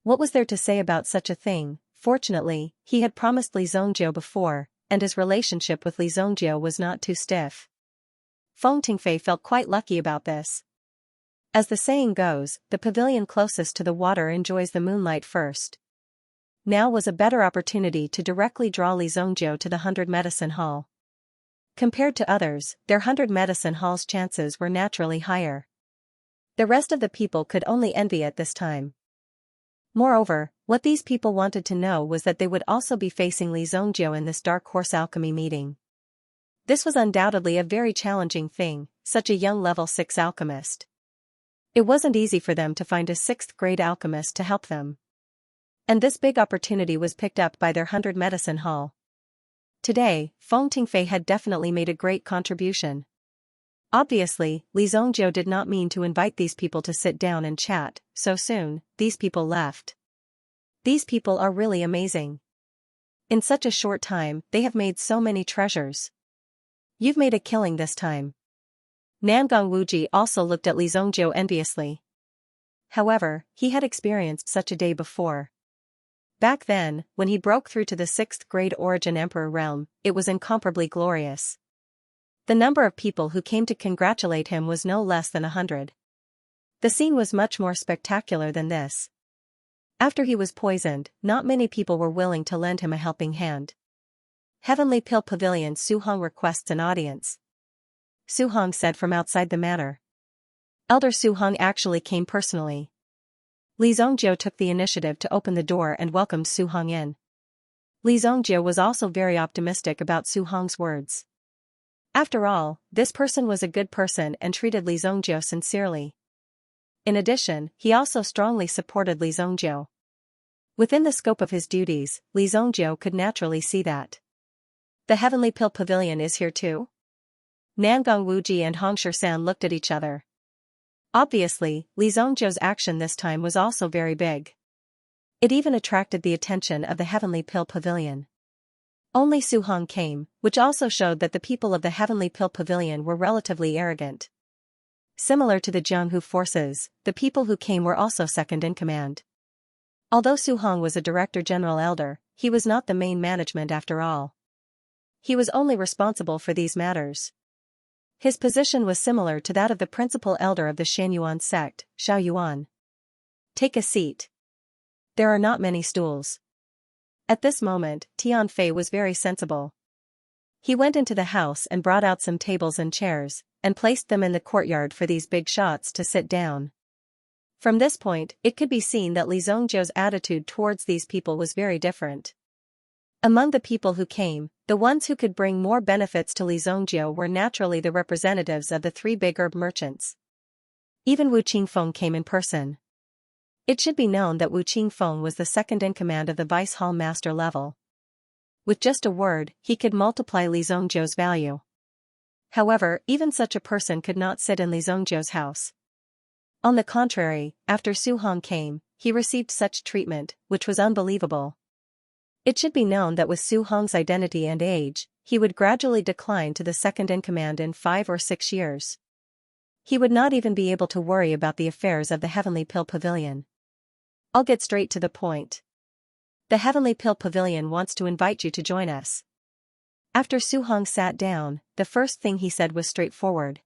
What was there to say about such a thing? Fortunately, he had promised Li Zongjiu before, and his relationship with Li Zongjiu was not too stiff. Feng Tingfei felt quite lucky about this. As the saying goes, the pavilion closest to the water enjoys the moonlight first. Now was a better opportunity to directly draw Li Zongjiu to the 100 Medicine Hall. Compared to others, their 100 Medicine Hall's chances were naturally higher. The rest of the people could only envy at this time. Moreover, what these people wanted to know was that they would also be facing Li Zongjiu in this Dark Horse Alchemy meeting. This was undoubtedly a very challenging thing, such a young level 6 alchemist. It wasn't easy for them to find a 6th grade alchemist to help them. And this big opportunity was picked up by their 100 Medicine Hall. Today, Feng Tingfei had definitely made a great contribution. Obviously, Li Zongjiu did not mean to invite these people to sit down and chat so soon. These people left. These people are really amazing. In such a short time, they have made so many treasures. You've made a killing this time. Nangong Wuji also looked at Li Zongjiu enviously. However, he had experienced such a day before. Back then, when he broke through to the 6th grade Origin Emperor realm, it was incomparably glorious. The number of people who came to congratulate him was no less than 100. The scene was much more spectacular than this. After he was poisoned, not many people were willing to lend him a helping hand. Heavenly Pill Pavilion. Su Hong requests an audience. Su Hong said from outside the manor. Elder Su Hong actually came personally. Li Zongjiu took the initiative to open the door and welcomed Su Hong in. Li Zongjiu was also very optimistic about Su Hong's words. After all, this person was a good person and treated Li Zongjiu sincerely. In addition, he also strongly supported Li Zongjiu. Within the scope of his duties, Li Zongjiu could naturally see that. The Heavenly Pill Pavilion is here too? Nangong Wuji and Hong San looked at each other. Obviously, Li Zongjiu's action this time was also very big. It even attracted the attention of the Heavenly Pill Pavilion. Only Su Hong came, which also showed that the people of the Heavenly Pill Pavilion were relatively arrogant. Similar to the Jianghu forces, the people who came were also second in command. Although Su Hong was a Director General Elder, he was not the main management after all. He was only responsible for these matters. His position was similar to that of the principal elder of the Xianyuan sect, Xiaoyuan. Take a seat. There are not many stools. At this moment, Tianfei was very sensible. He went into the house and brought out some tables and chairs, and placed them in the courtyard for these big shots to sit down. From this point, it could be seen that Li Zongjiu's attitude towards these people was very different. Among the people who came, the ones who could bring more benefits to Li Zongjiu were naturally the representatives of the three big herb merchants. Even Wu Qingfeng came in person. It should be known that Wu Qingfeng was the second in command of the vice hall master level. With just a word, he could multiply Li Zongjiu's value. However, even such a person could not sit in Li Zongjiu's house. On the contrary, after Su Hong came, he received such treatment, which was unbelievable. It should be known that with Su Hong's identity and age, he would gradually decline to the second in command in 5 or 6 years. He would not even be able to worry about the affairs of the Heavenly Pill Pavilion. I'll get straight to the point. The Heavenly Pill Pavilion wants to invite you to join us. After Su Hong sat down, the first thing he said was straightforward.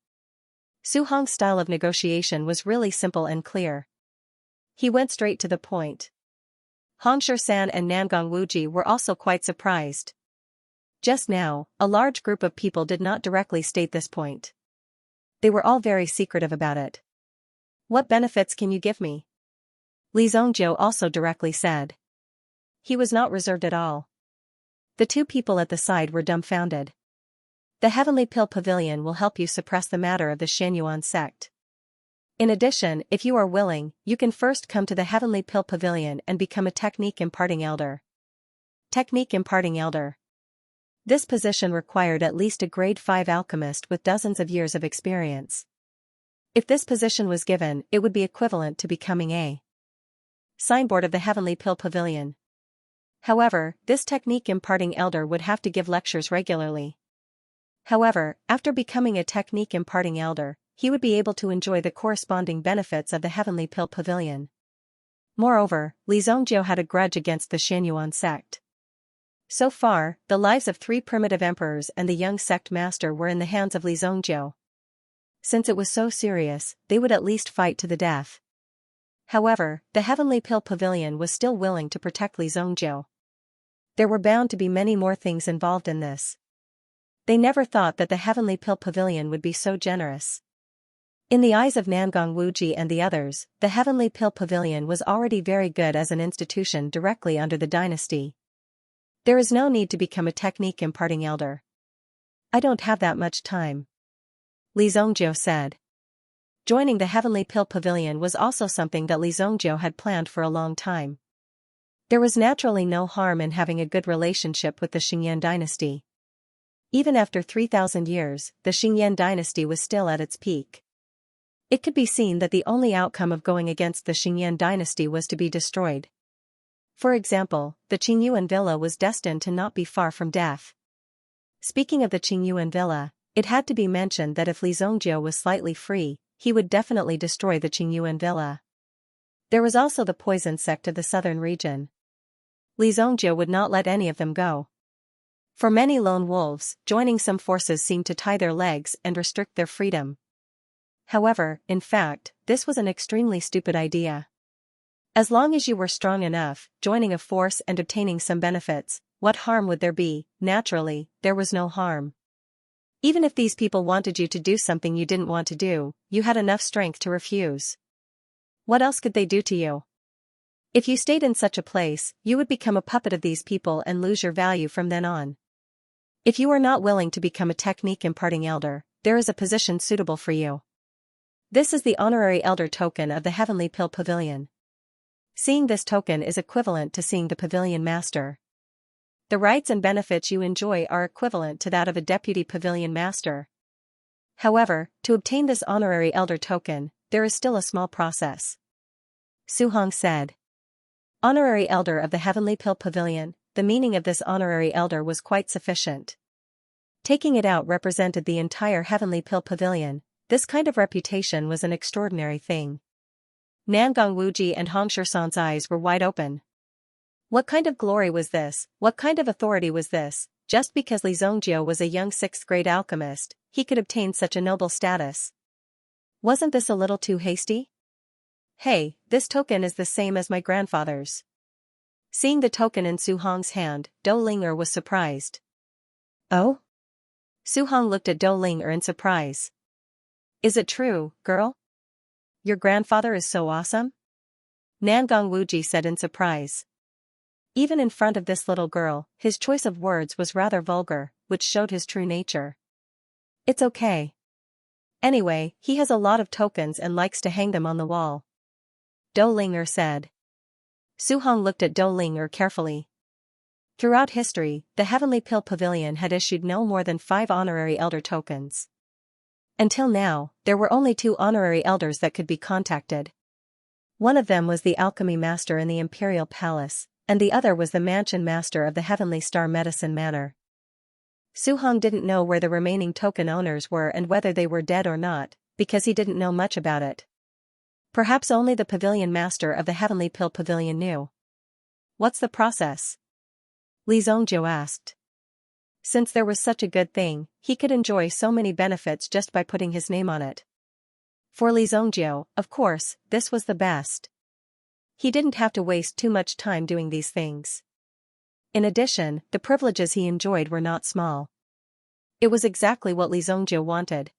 Su Hong's style of negotiation was really simple and clear. He went straight to the point. Hong San and Nangong Wuji were also quite surprised. Just now, a large group of people did not directly state this point. They were all very secretive about it. What benefits can you give me? Li Zongjiu also directly said. He was not reserved at all. The two people at the side were dumbfounded. The Heavenly Pill Pavilion will help you suppress the matter of the Xianyuan sect. In addition, if you are willing, you can first come to the Heavenly Pill Pavilion and become a Technique Imparting Elder. Technique Imparting Elder. This position required at least a grade 5 alchemist with dozens of years of experience. If this position was given, it would be equivalent to becoming a signboard of the Heavenly Pill Pavilion. However, this Technique Imparting Elder would have to give lectures regularly. However, after becoming a Technique Imparting Elder, he would be able to enjoy the corresponding benefits of the Heavenly Pill Pavilion. Moreover, Li Zongjiu had a grudge against the Xianyuan sect. So far, the lives of 3 primitive emperors and the young sect master were in the hands of Li Zongjiu. Since it was so serious, they would at least fight to the death. However, the Heavenly Pill Pavilion was still willing to protect Li Zongjiu. There were bound to be many more things involved in this. They never thought that the Heavenly Pill Pavilion would be so generous. In the eyes of Nangong Wuji and the others, the Heavenly Pill Pavilion was already very good as an institution directly under the dynasty. There is no need to become a Technique Imparting Elder. I don't have that much time. Li Zongjiu said. Joining the Heavenly Pill Pavilion was also something that Li Zongjiu had planned for a long time. There was naturally no harm in having a good relationship with the Xingyan dynasty. Even after 3,000 years, the Xingyan dynasty was still at its peak. It could be seen that the only outcome of going against the Xingyan dynasty was to be destroyed. For example, the Qingyuan villa was destined to not be far from death. Speaking of the Qingyuan villa, it had to be mentioned that if Li Zongjiu was slightly free, he would definitely destroy the Qingyuan villa. There was also the poison sect of the southern region. Li Zongjiu would not let any of them go. For many lone wolves, joining some forces seemed to tie their legs and restrict their freedom. However, in fact, this was an extremely stupid idea. As long as you were strong enough, joining a force and obtaining some benefits, what harm would there be? Naturally, there was no harm. Even if these people wanted you to do something you didn't want to do, you had enough strength to refuse. What else could they do to you? If you stayed in such a place, you would become a puppet of these people and lose your value from then on. If you are not willing to become a Technique Imparting Elder, there is a position suitable for you. This is the Honorary Elder token of the Heavenly Pill Pavilion. Seeing this token is equivalent to seeing the Pavilion Master. The rights and benefits you enjoy are equivalent to that of a Deputy Pavilion Master. However, to obtain this Honorary Elder token, there is still a small process. Su Hong said. Honorary Elder of the Heavenly Pill Pavilion, the meaning of this Honorary Elder was quite sufficient. Taking it out represented the entire Heavenly Pill Pavilion, this kind of reputation was an extraordinary thing. Nangong Wuji and Hong Shisan's eyes were wide open. What kind of glory was this? What kind of authority was this? Just because Li Zongjiu was a young 6th-grade alchemist, he could obtain such a noble status. Wasn't this a little too hasty? Hey, this token is the same as my grandfather's. Seeing the token in Su Hong's hand, Dou Ling'er was surprised. Oh? Su Hong looked at Dou Ling'er in surprise. Is it true, girl? Your grandfather is so awesome? Nangong Wuji said in surprise. Even in front of this little girl, his choice of words was rather vulgar, which showed his true nature. It's okay. Anyway, he has a lot of tokens and likes to hang them on the wall. Dou Ling'er said. Su Hong looked at Dou Ling'er carefully. Throughout history, the Heavenly Pill Pavilion had issued no more than 5 honorary elder tokens. Until now, there were only 2 honorary elders that could be contacted. One of them was the alchemy master in the Imperial Palace, and the other was the mansion master of the Heavenly Star Medicine Manor. Su Hong didn't know where the remaining token owners were and whether they were dead or not, because he didn't know much about it. Perhaps only the pavilion master of the Heavenly Pill Pavilion knew. What's the process? Li Zongjiu asked. Since there was such a good thing, he could enjoy so many benefits just by putting his name on it. For Li Zongjiu, of course, this was the best. He didn't have to waste too much time doing these things. In addition, the privileges he enjoyed were not small. It was exactly what Li Zongjiu wanted.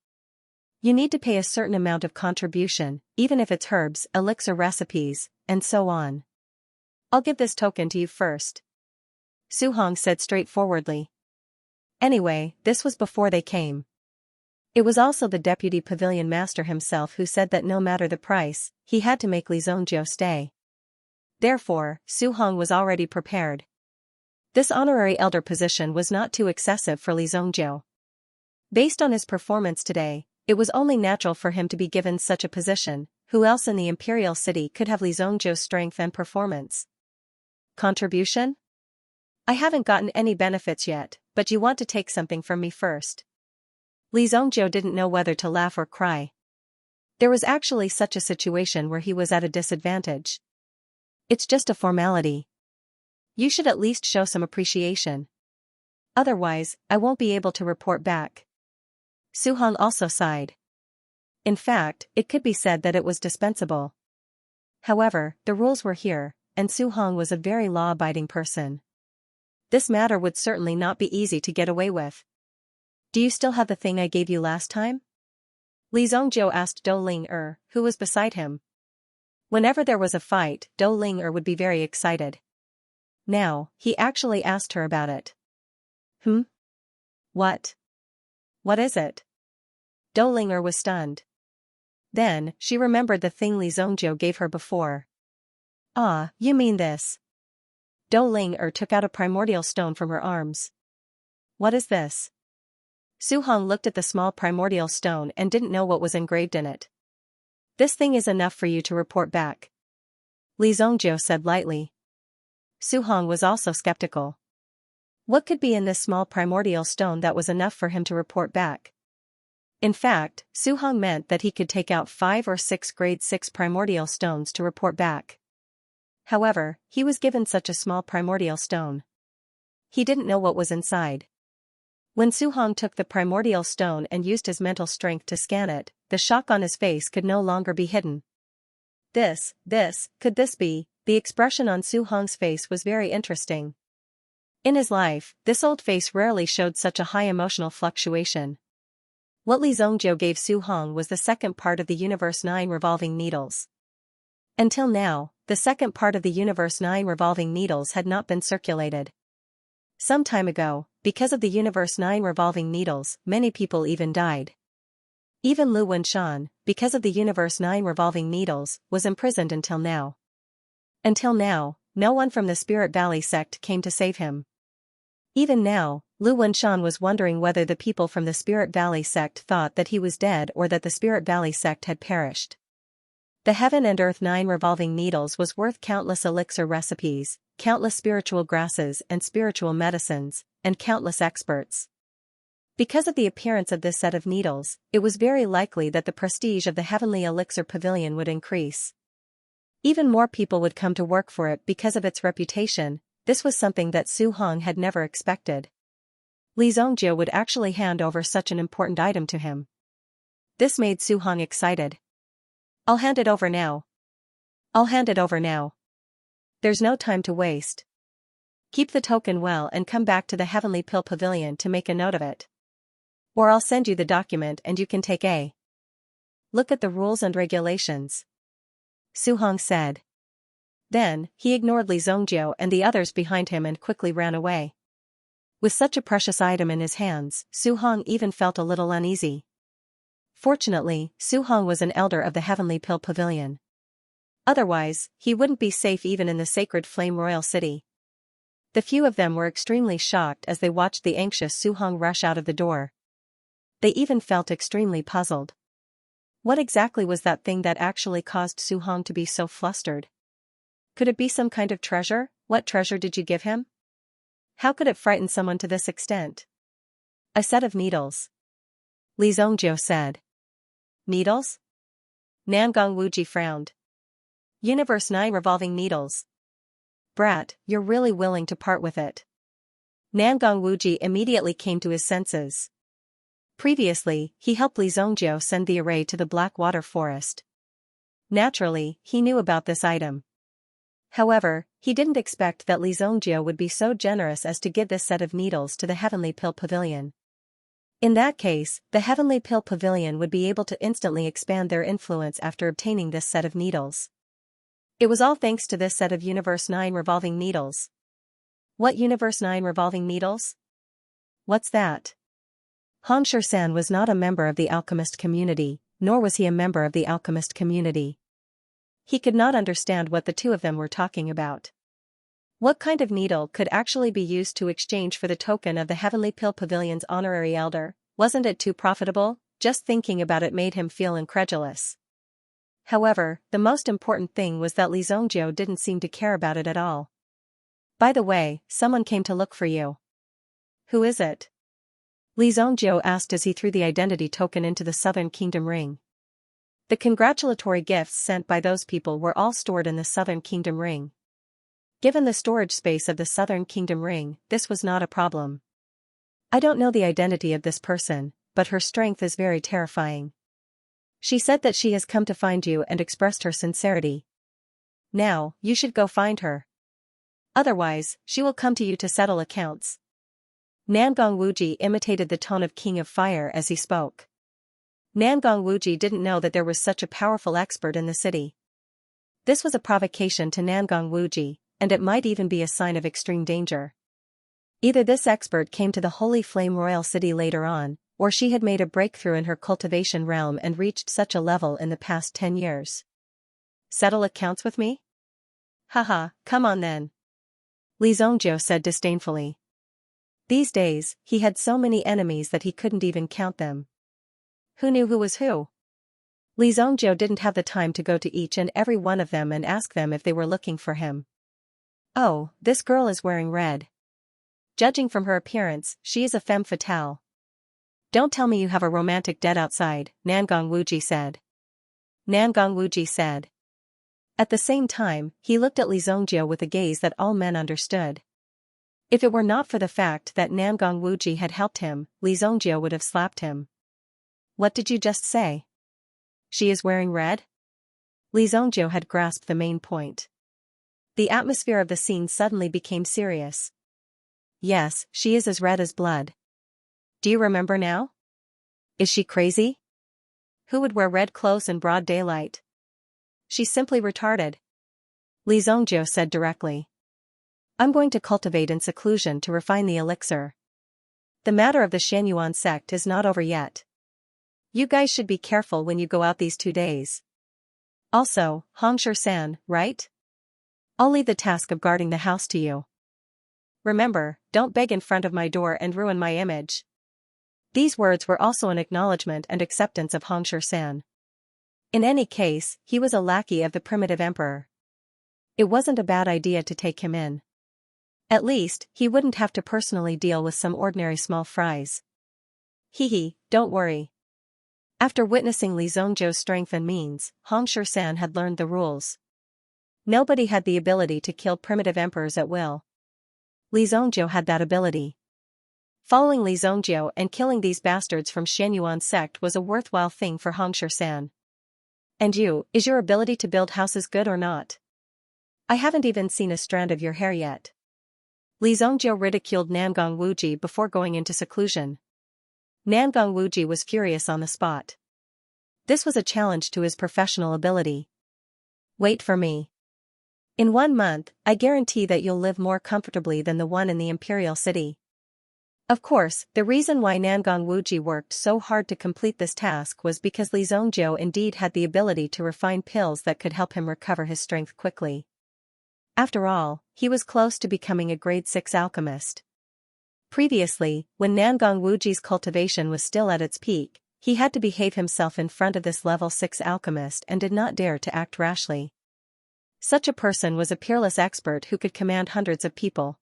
You need to pay a certain amount of contribution, even if it's herbs, elixir recipes, and so on. I'll give this token to you first. Su Hong said straightforwardly. Anyway, this was before they came. It was also the deputy pavilion master himself who said that no matter the price, he had to make Li Zongjiu stay. Therefore, Su Hong was already prepared. This honorary elder position was not too excessive for Li Zongjiu. Based on his performance today, it was only natural for him to be given such a position. Who else in the imperial city could have Li Zongjiu's strength and performance? Contribution? I haven't gotten any benefits yet, but you want to take something from me first. Li Zongjiu didn't know whether to laugh or cry. There was actually such a situation where he was at a disadvantage. It's just a formality. You should at least show some appreciation. Otherwise, I won't be able to report back. Su Hong also sighed. In fact, it could be said that it was dispensable. However, the rules were here, and Su Hong was a very law-abiding person. This matter would certainly not be easy to get away with. Do you still have the thing I gave you last time? Li Zongjiu asked Dou Ling'er, who was beside him. Whenever there was a fight, Dou Ling'er would be very excited. Now, he actually asked her about it. What? What is it? Dou Ling'er was stunned. Then, she remembered the thing Li Zongjiu gave her before. Ah, you mean this. Dou Ling'er took out a primordial stone from her arms. What is this? Su Hong looked at the small primordial stone and didn't know what was engraved in it. This thing is enough for you to report back. Li Zongjiu said lightly. Su Hong was also skeptical. What could be in this small primordial stone that was enough for him to report back? In fact, Su Hong meant that he could take out 5 or 6 grade 6 primordial stones to report back. However, he was given such a small primordial stone. He didn't know what was inside. When Su Hong took the primordial stone and used his mental strength to scan it, the shock on his face could no longer be hidden. Could this be? The expression on Su Hong's face was very interesting. In his life, this old face rarely showed such a high emotional fluctuation. What Li Zongjiu gave Su Hong was the second part of the Universe 9 revolving needles. Until now, the second part of the Universe 9 revolving needles had not been circulated. Some time ago, because of the Universe 9 revolving needles, many people even died. Even Lu Wenshan, because of the Universe 9 revolving needles, was imprisoned until now. Until now, no one from the Spirit Valley sect came to save him. Even now, Lu Wenshan was wondering whether the people from the Spirit Valley sect thought that he was dead or that the Spirit Valley sect had perished. The Heaven and Earth 9 revolving needles was worth countless elixir recipes, countless spiritual grasses and spiritual medicines, and countless experts. Because of the appearance of this set of needles, it was very likely that the prestige of the Heavenly Elixir Pavilion would increase. Even more people would come to work for it because of its reputation. This was something that Su Hong had never expected. Li Zongjie would actually hand over such an important item to him. This made Su Hong excited. I'll hand it over now. I'll hand it over now. There's no time to waste. Keep the token well and come back to the Heavenly Pill Pavilion to make a note of it. Or I'll send you the document and you can take a look at the rules and regulations. Su Hong said. Then, he ignored Li Zongjie and the others behind him and quickly ran away. With such a precious item in his hands, Su Hong even felt a little uneasy. Fortunately, Su Hong was an elder of the Heavenly Pill Pavilion. Otherwise, he wouldn't be safe even in the sacred Flame Royal City. The few of them were extremely shocked as they watched the anxious Su Hong rush out of the door. They even felt extremely puzzled. What exactly was that thing that actually caused Su Hong to be so flustered? Could it be some kind of treasure? What treasure did you give him? How could it frighten someone to this extent? A set of needles. Li Zongjie said. Needles? Nangong Wuji frowned. Universe 9 revolving needles. Brat, you're really willing to part with it. Nangong Wuji immediately came to his senses. Previously, he helped Li Zongjie send the array to the Blackwater Forest. Naturally, he knew about this item. However, he didn't expect that Li Zongjie would be so generous as to give this set of needles to the Heavenly Pill Pavilion. In that case, the Heavenly Pill Pavilion would be able to instantly expand their influence after obtaining this set of needles. It was all thanks to this set of Universe 9 revolving needles. What Universe 9 revolving needles? What's that? Han Shan was not a member of the alchemist community, nor was he a member of the alchemist community. He could not understand what the two of them were talking about. What kind of needle could actually be used to exchange for the token of the Heavenly Pill Pavilion's honorary elder? Wasn't it too profitable? Just thinking about it made him feel incredulous. However, the most important thing was that Li Zongjie didn't seem to care about it at all. By the way, someone came to look for you. Who is it? Li Zongjie asked as he threw the identity token into the Southern Kingdom ring. The congratulatory gifts sent by those people were all stored in the Southern Kingdom ring. Given the storage space of the Southern Kingdom ring, this was not a problem. I don't know the identity of this person, but her strength is very terrifying. She said that she has come to find you and expressed her sincerity. Now, you should go find her. Otherwise, she will come to you to settle accounts. Nangong Wuji imitated the tone of King of Fire as he spoke. Nangong Wuji didn't know that there was such a powerful expert in the city. This was a provocation to Nangong Wuji, and it might even be a sign of extreme danger. Either this expert came to the Holy Flame Royal City later on, or she had made a breakthrough in her cultivation realm and reached such a level in the past 10 years. Settle accounts with me? Haha, come on then. Li Zongjie said disdainfully. These days, he had so many enemies that he couldn't even count them. Who knew who was who? Li Zongjie didn't have the time to go to each and every one of them and ask them if they were looking for him. Oh, this girl is wearing red. Judging from her appearance, she is a femme fatale. Don't tell me you have a romantic dead outside, Nangong Wuji said. Nangong Wuji said. At the same time, he looked at Li Zongjie with a gaze that all men understood. If it were not for the fact that Nangong Wuji had helped him, Li Zongjie would have slapped him. What did you just say? She is wearing red? Li Zongjie had grasped the main point. The atmosphere of the scene suddenly became serious. Yes, she is as red as blood. Do you remember now? Is she crazy? Who would wear red clothes in broad daylight? She's simply retarded. Li Zongjie said directly. I'm going to cultivate in seclusion to refine the elixir. The matter of the Xianyuan sect is not over yet. You guys should be careful when you go out these 2 days. Also, Xianxia, right? I'll leave the task of guarding the house to you. Remember, don't beg in front of my door and ruin my image. These words were also an acknowledgement and acceptance of Xianxia. In any case, he was a lackey of the primitive emperor. It wasn't a bad idea to take him in. At least, he wouldn't have to personally deal with some ordinary small fries. Hee, don't worry. After witnessing Li Zhongzhou's strength and means, Xianxia had learned the rules. Nobody had the ability to kill primitive emperors at will. Li Zhongzhou had that ability. Following Li Zhongzhou and killing these bastards from Xianyuan sect was a worthwhile thing for Xianxia. And you, is your ability to build houses good or not? I haven't even seen a strand of your hair yet. Li Zhongzhou ridiculed Nangong Wuji before going into seclusion. Nangong Wuji was furious on the spot. This was a challenge to his professional ability. Wait for me. In 1 month, I guarantee that you'll live more comfortably than the one in the imperial city. Of course, the reason why Nangong Wuji worked so hard to complete this task was because Li Zhongzhou indeed had the ability to refine pills that could help him recover his strength quickly. After all, he was close to becoming a grade 6 alchemist. Previously, when Nangong Wuji's cultivation was still at its peak, he had to behave himself in front of this level 6 alchemist and did not dare to act rashly. Such a person was a peerless expert who could command hundreds of people.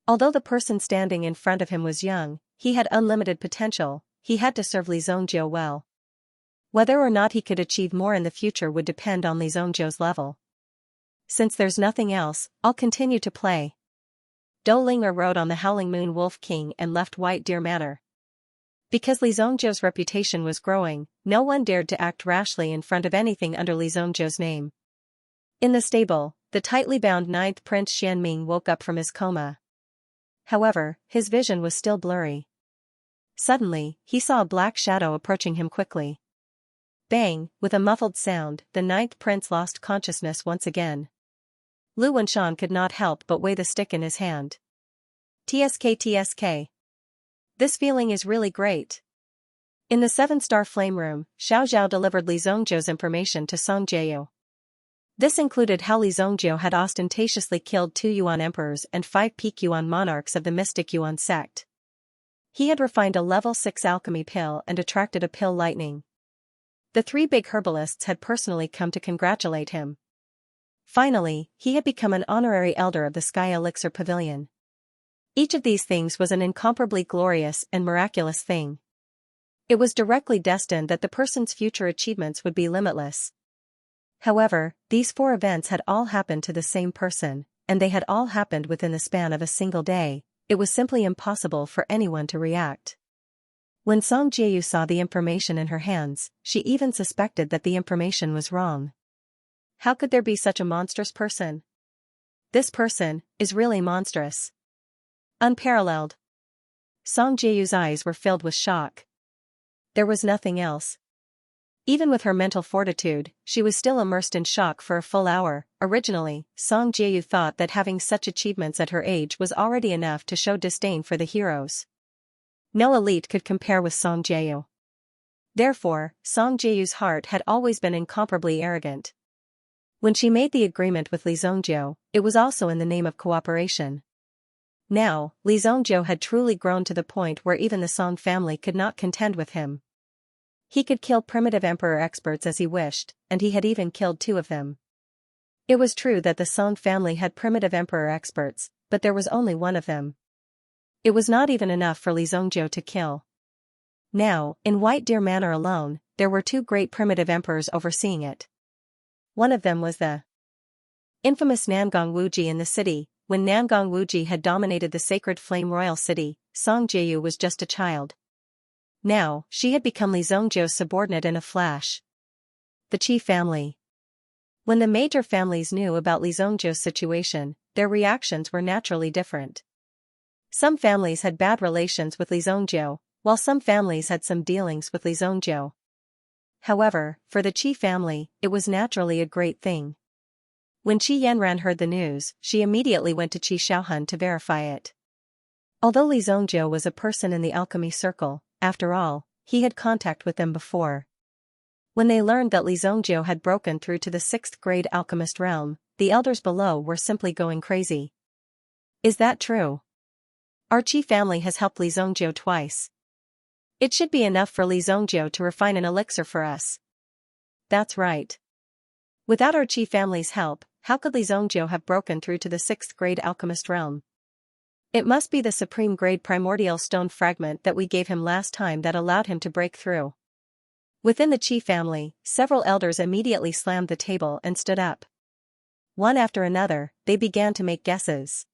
Although the person standing in front of him was young, he had unlimited potential. He had to serve Li Zhongzhou well. Whether or not he could achieve more in the future would depend on Li Zhongzhou's level. Since there's nothing else, I'll continue to play. Dolinger rode on the Howling Moon Wolf King and left White Deer Manor. Because Li Zhongzhou's reputation was growing, no one dared to act rashly in front of anything under Li Zhongzhou's name. In the stable, the tightly bound 9th Prince Xianming woke up from his coma. However, his vision was still blurry. Suddenly, he saw a black shadow approaching him quickly. Bang, with a muffled sound, the 9th prince lost consciousness once again. Lu Wenshan could not help but weigh the stick in his hand. TSK. This feeling is really great. In the 7-star flame room, Xiao Zhao delivered Li Zhongzhou's information to Song Jieyu. This included how Li Zhongzhou had ostentatiously killed 2 Yuan emperors and 5 peak Yuan monarchs of the mystic Yuan sect. He had refined a level 6 alchemy pill and attracted a pill lightning. The 3 big herbalists had personally come to congratulate him. Finally, he had become an honorary elder of the Sky Elixir Pavilion. Each of these things was an incomparably glorious and miraculous thing. It was directly destined that the person's future achievements would be limitless. However, these 4 events had all happened to the same person, and they had all happened within the span of a single day. It was simply impossible for anyone to react. When Song Jieyu saw the information in her hands, she even suspected that the information was wrong. How could there be such a monstrous person? This person is really monstrous. Unparalleled. Song Jieyu's eyes were filled with shock. There was nothing else. Even with her mental fortitude, she was still immersed in shock for a full hour. Originally, Song Jieyu thought that having such achievements at her age was already enough to show disdain for the heroes. No elite could compare with Song Jieyu. Therefore, Song Jieyu's heart had always been incomparably arrogant. When she made the agreement with Li Zhongzhou, it was also in the name of cooperation. Now, Li Zhongzhou had truly grown to the point where even the Song family could not contend with him. He could kill primitive emperor experts as he wished, and he had even killed 2 of them. It was true that the Song family had primitive emperor experts, but there was only 1 of them. It was not even enough for Li Zhongzhou to kill. Now, in White Deer Manor alone, there were 2 great primitive emperors overseeing it. One of them was the infamous Nangong Wuji in the city. When Nangong Wuji had dominated the sacred flame royal city, Song Jieyu was just a child. Now, she had become Li Zhongzhou's subordinate in a flash. The Qi family. When the major families knew about Li Zhongzhou's situation, their reactions were naturally different. Some families had bad relations with Li Zhongzhou, while some families had some dealings with Li Zhongzhou. However, for the Qi family, it was naturally a great thing. When Qi Yanran heard the news, she immediately went to Qi Shaohun to verify it. Although Li Zhongzhou was a person in the alchemy circle, after all, he had contact with them before. When they learned that Li Zhongzhou had broken through to the 6th grade alchemist realm, the elders below were simply going crazy. Is that true? Our Qi family has helped Li Zhongzhou twice. It should be enough for Li Zhongzhou to refine an elixir for us. That's right. Without our Qi family's help, how could Li Zhongzhou have broken through to the 6th grade alchemist realm? It must be the supreme-grade primordial stone fragment that we gave him last time that allowed him to break through. Within the Qi family, several elders immediately slammed the table and stood up. One after another, they began to make guesses.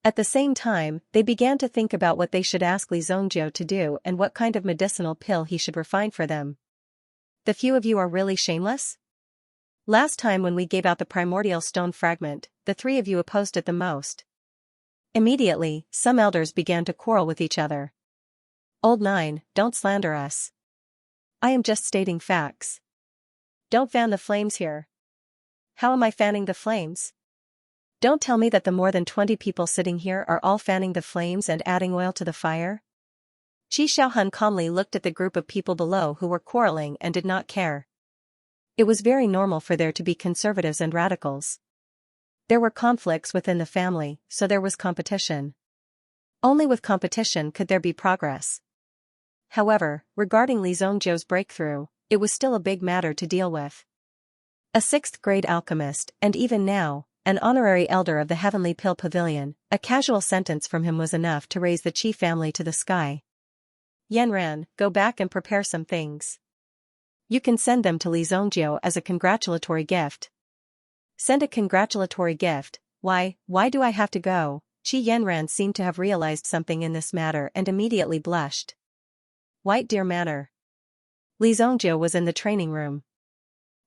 At the same time, they began to think about what they should ask Li Zongjiu to do and what kind of medicinal pill he should refine for them. The few of you are really shameless? Last time when we gave out the primordial stone fragment, the three of you opposed it the most. Immediately, some elders began to quarrel with each other. Old Nine, don't slander us. I am just stating facts. Don't fan the flames here. How am I fanning the flames? Don't tell me that the more than 20 people sitting here are all fanning the flames and adding oil to the fire? Qi Xiaohun calmly looked at the group of people below who were quarreling and did not care. It was very normal for there to be conservatives and radicals. There were conflicts within the family, so there was competition. Only with competition could there be progress. However, regarding Li Zongjiu's breakthrough, it was still a big matter to deal with. A 6th-grade alchemist, and even now, an honorary elder of the Heavenly Pill Pavilion, a casual sentence from him was enough to raise the Qi family to the sky. Yanran, go back and prepare some things. You can send them to Li Zongjiu as a congratulatory gift. Send a congratulatory gift? Why do I have to go? Qi Yanran seemed to have realized something in this matter and immediately blushed. White Deer Manor. Li Zongjiu was in the training room.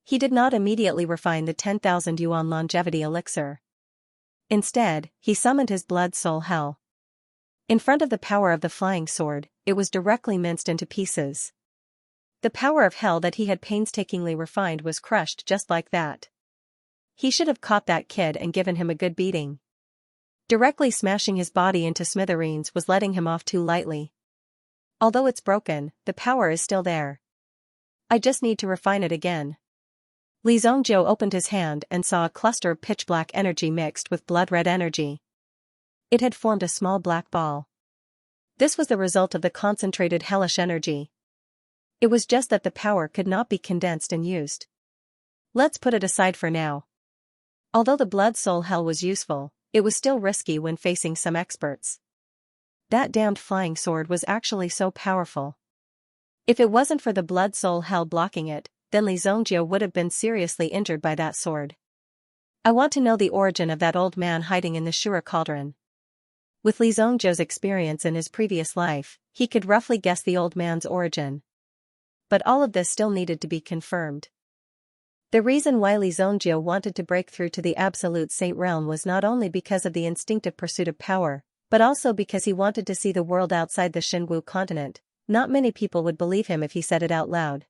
He did not immediately refine the 10,000 yuan longevity elixir. Instead, he summoned his blood soul hell. In front of the power of the flying sword, it was directly minced into pieces. The power of hell that he had painstakingly refined was crushed just like that. He should have caught that kid and given him a good beating. Directly smashing his body into smithereens was letting him off too lightly. Although it's broken, the power is still there. I just need to refine it again. Li Zongjiu opened his hand and saw a cluster of pitch-black energy mixed with blood-red energy. It had formed a small black ball. This was the result of the concentrated hellish energy. It was just that the power could not be condensed and used. Let's put it aside for now. Although the blood soul hell was useful, it was still risky when facing some experts. That damned flying sword was actually so powerful. If it wasn't for the blood soul hell blocking it, then Li Zongjiu would have been seriously injured by that sword. I want to know the origin of that old man hiding in the Shura cauldron. With Li Zongjiu's experience in his previous life, he could roughly guess the old man's origin. But all of this still needed to be confirmed. The reason why Li Zongjiu wanted to break through to the absolute saint realm was not only because of the instinctive pursuit of power, but also because he wanted to see the world outside the Xingu continent. Not many people would believe him if he said it out loud.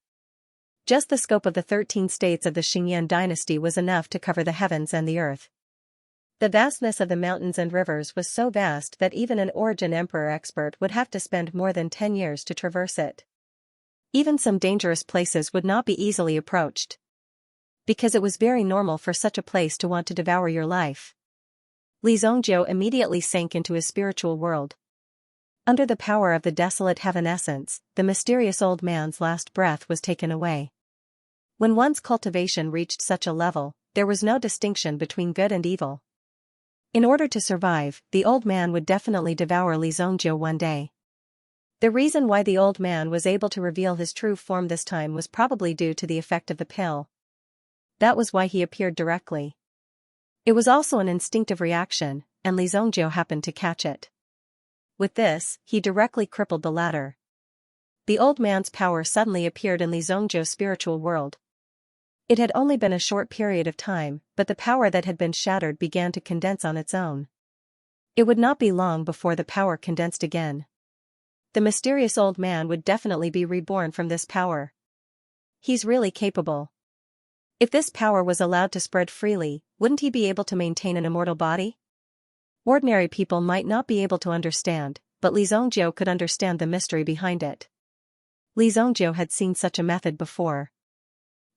Just the scope of the 13 states of the Xingyan dynasty was enough to cover the heavens and the earth. The vastness of the mountains and rivers was so vast that even an origin emperor expert would have to spend more than 10 years to traverse it. Even some dangerous places would not be easily approached. Because it was very normal for such a place to want to devour your life. Li Zongjiu immediately sank into his spiritual world. Under the power of the desolate heaven essence, the mysterious old man's last breath was taken away. When one's cultivation reached such a level, there was no distinction between good and evil. In order to survive, the old man would definitely devour Li Zongjiu one day. The reason why the old man was able to reveal his true form this time was probably due to the effect of the pill. That was why he appeared directly. It was also an instinctive reaction, and Li Zongjiu happened to catch it. With this, he directly crippled the latter. The old man's power suddenly appeared in Li Zongjiu's spiritual world. It had only been a short period of time, but the power that had been shattered began to condense on its own. It would not be long before the power condensed again. The mysterious old man would definitely be reborn from this power. He's really capable. If this power was allowed to spread freely, wouldn't he be able to maintain an immortal body? Ordinary people might not be able to understand, but Li Zongjiu could understand the mystery behind it. Li Zongjiu had seen such a method before.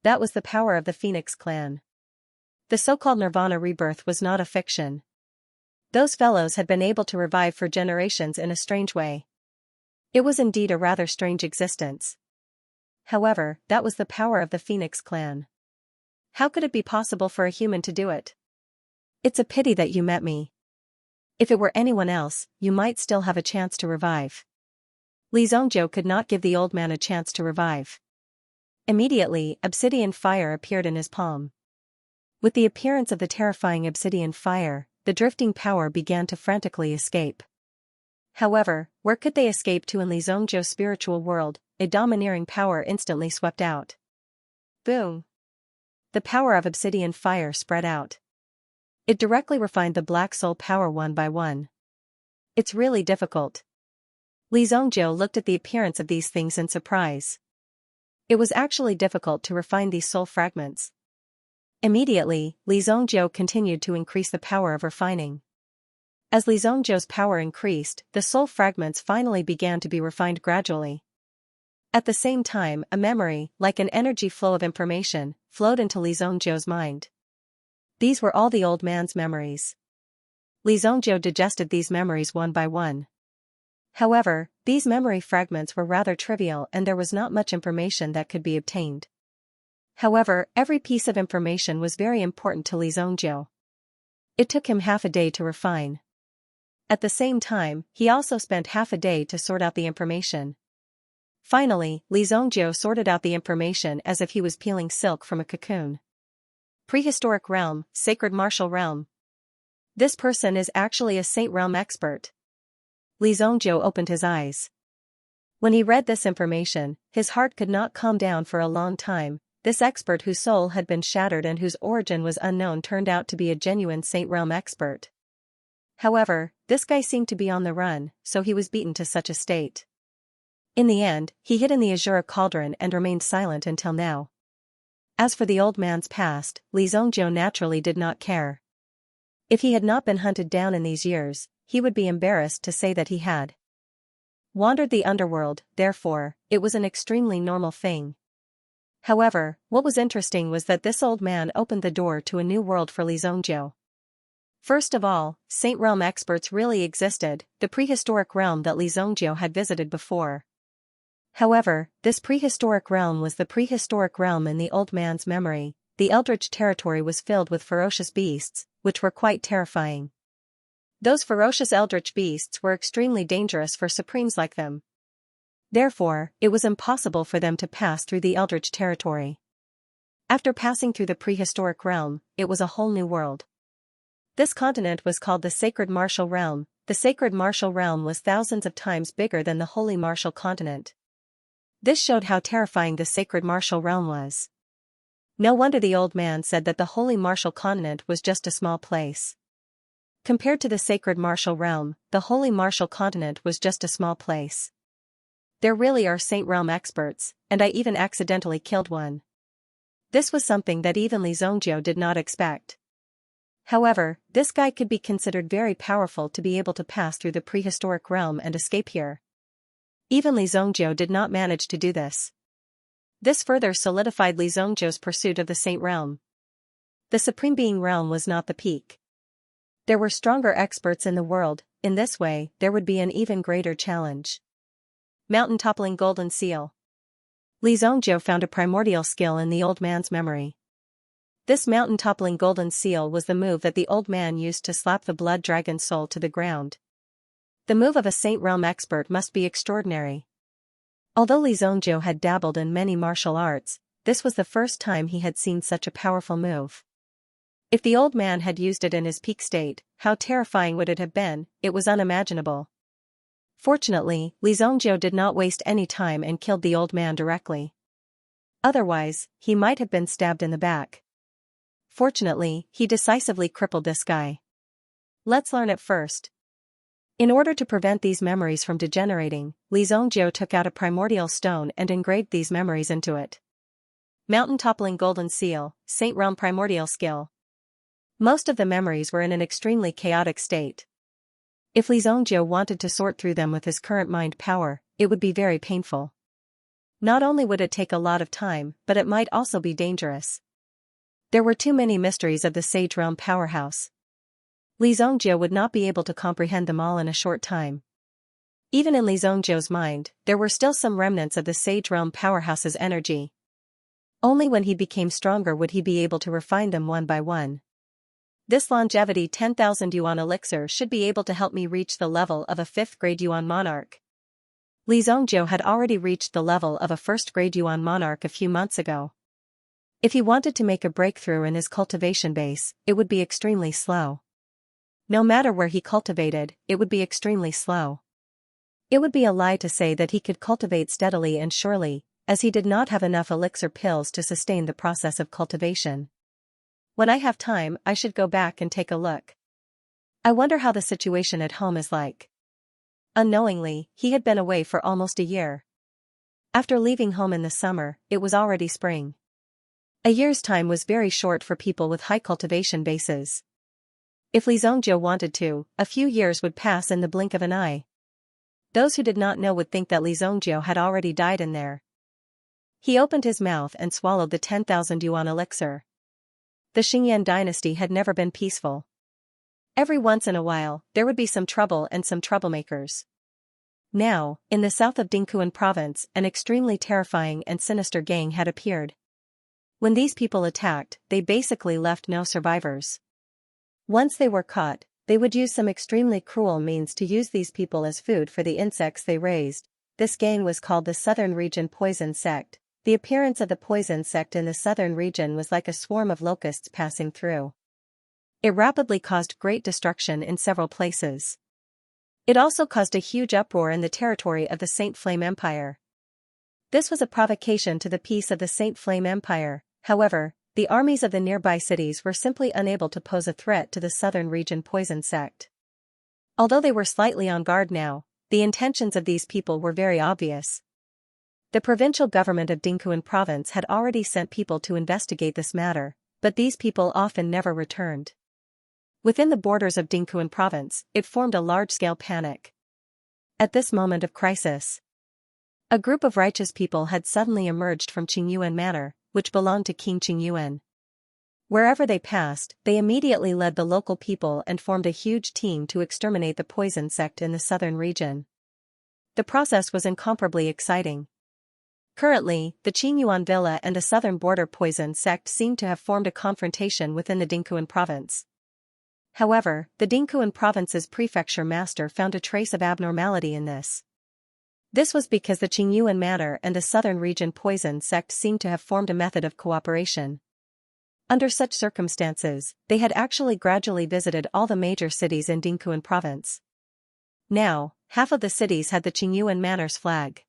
That was the power of the Phoenix clan. The so-called Nirvana rebirth was not a fiction. Those fellows had been able to revive for generations in a strange way. It was indeed a rather strange existence. However, that was the power of the Phoenix clan. How could it be possible for a human to do it? It's a pity that you met me. If it were anyone else, you might still have a chance to revive. Li Zhongzhou could not give the old man a chance to revive. Immediately, obsidian fire appeared in his palm. With the appearance of the terrifying obsidian fire, the drifting power began to frantically escape. However, where could they escape to in Li Zhongzhou's spiritual world? A domineering power instantly swept out. Boom! The power of obsidian fire spread out. It directly refined the black soul power one by one. It's really difficult. Li Zhongzhou looked at the appearance of these things in surprise. It was actually difficult to refine these soul fragments. Immediately, Li Zhongzhou continued to increase the power of refining. As Li Zhongzhou's power increased, the soul fragments finally began to be refined gradually. At the same time, a memory, like an energy flow of information, flowed into Li Zhongzhou's mind. These were all the old man's memories. Li Zhongzhou digested these memories one by one. However, these memory fragments were rather trivial and there was not much information that could be obtained. However, every piece of information was very important to Li Zhongzhou. It took him half a day to refine. At the same time, he also spent half a day to sort out the information. Finally, Li Zhongzhou sorted out the information as if he was peeling silk from a cocoon. Prehistoric realm, sacred martial realm. This person is actually a saint realm expert. Li Zhongzhou opened his eyes. When he read this information, his heart could not calm down for a long time. This expert whose soul had been shattered and whose origin was unknown turned out to be a genuine saint realm expert. However, this guy seemed to be on the run, so he was beaten to such a state. In the end, he hid in the Azura cauldron and remained silent until now. As for the old man's past, Li Zhongzhou naturally did not care. If he had not been hunted down in these years, he would be embarrassed to say that he had wandered the underworld, therefore, it was an extremely normal thing. However, what was interesting was that this old man opened the door to a new world for Li Zhongzhou. First of all, Saint Realm experts really existed, the prehistoric realm that Li Zhongzhou had visited before. However, this prehistoric realm was the prehistoric realm in the old man's memory. The Eldritch territory was filled with ferocious beasts, which were quite terrifying. Those ferocious Eldritch beasts were extremely dangerous for supremes like them. Therefore, it was impossible for them to pass through the Eldritch territory. After passing through the prehistoric realm, it was a whole new world. This continent was called the Sacred Martial Realm. The Sacred Martial Realm was thousands of times bigger than the Holy Martial Continent. This showed how terrifying the Sacred Martial Realm was. No wonder the old man said that the Holy Martial Continent was just a small place. Compared to the Sacred Martial Realm, the Holy Martial Continent was just a small place. There really are Saint Realm experts, and I even accidentally killed one. This was something that even Li Zhongzhou did not expect. However, this guy could be considered very powerful to be able to pass through the prehistoric realm and escape here. Even Li Zhongzhou did not manage to do this. This further solidified Li Zhongzhou's pursuit of the Saint Realm. The Supreme Being Realm was not the peak. There were stronger experts in the world. In this way, there would be an even greater challenge. Mountain-toppling golden seal. Li Zhongzhou found a primordial skill in the old man's memory. This mountain-toppling golden seal was the move that the old man used to slap the blood dragon soul to the ground. The move of a Saint Realm expert must be extraordinary. Although Li Zhongzhou had dabbled in many martial arts, this was the first time he had seen such a powerful move. If the old man had used it in his peak state, how terrifying would it have been? It was unimaginable. Fortunately, Li Zhongzhou did not waste any time and killed the old man directly. Otherwise, he might have been stabbed in the back. Fortunately, he decisively crippled this guy. Let's learn it first. In order to prevent these memories from degenerating, Li Zhongzhou took out a primordial stone and engraved these memories into it. Mountain-toppling golden seal, Saint Realm primordial skill. Most of the memories were in an extremely chaotic state. If Li Zhongzhou wanted to sort through them with his current mind power, it would be very painful. Not only would it take a lot of time, but it might also be dangerous. There were too many mysteries of the Sage Realm powerhouse. Li Zhongzhou would not be able to comprehend them all in a short time. Even in Li Zhongzhou's mind, there were still some remnants of the Sage Realm powerhouse's energy. Only when he became stronger would he be able to refine them one by one. This longevity 10,000 yuan elixir should be able to help me reach the level of a 5th grade yuan monarch. Li Zongjiu had already reached the level of a 1st grade yuan monarch a few months ago. If he wanted to make a breakthrough in his cultivation base, it would be extremely slow. No matter where he cultivated, it would be extremely slow. It would be a lie to say that he could cultivate steadily and surely, as he did not have enough elixir pills to sustain the process of cultivation. When I have time, I should go back and take a look. I wonder how the situation at home is like. Unknowingly, he had been away for almost a year. After leaving home in the summer, it was already spring. A year's time was very short for people with high cultivation bases. If Li Zongjiu wanted to, a few years would pass in the blink of an eye. Those who did not know would think that Li Zongjiu had already died in there. He opened his mouth and swallowed the 10,000 yuan elixir. The Xingyan dynasty had never been peaceful. Every once in a while, there would be some trouble and some troublemakers. Now, in the south of Dingquan province, an extremely terrifying and sinister gang had appeared. When these people attacked, they basically left no survivors. Once they were caught, they would use some extremely cruel means to use these people as food for the insects they raised. This gang was called the Southern Region Poison Sect. The appearance of the poison sect in the southern region was like a swarm of locusts passing through. It rapidly caused great destruction in several places. It also caused a huge uproar in the territory of the Saint Flame Empire. This was a provocation to the peace of the Saint Flame Empire. However, the armies of the nearby cities were simply unable to pose a threat to the southern region poison sect. Although they were slightly on guard now, the intentions of these people were very obvious. The provincial government of Dingquan province had already sent people to investigate this matter, but these people often never returned. Within the borders of Dingquan province, it formed a large-scale panic. At this moment of crisis, a group of righteous people had suddenly emerged from Qingyuan Manor, which belonged to King Qingyuan. Wherever they passed, they immediately led the local people and formed a huge team to exterminate the poison sect in the southern region. The process was incomparably exciting. Currently, the Qingyuan Villa and the southern border poison sect seemed to have formed a confrontation within the Dingquan province. However, the Dingquan province's prefecture master found a trace of abnormality in this. This was because the Qingyuan Manor and the southern region poison sect seemed to have formed a method of cooperation. Under such circumstances, they had actually gradually visited all the major cities in Dingquan province. Now, half of the cities had the Qingyuan Manor's flag.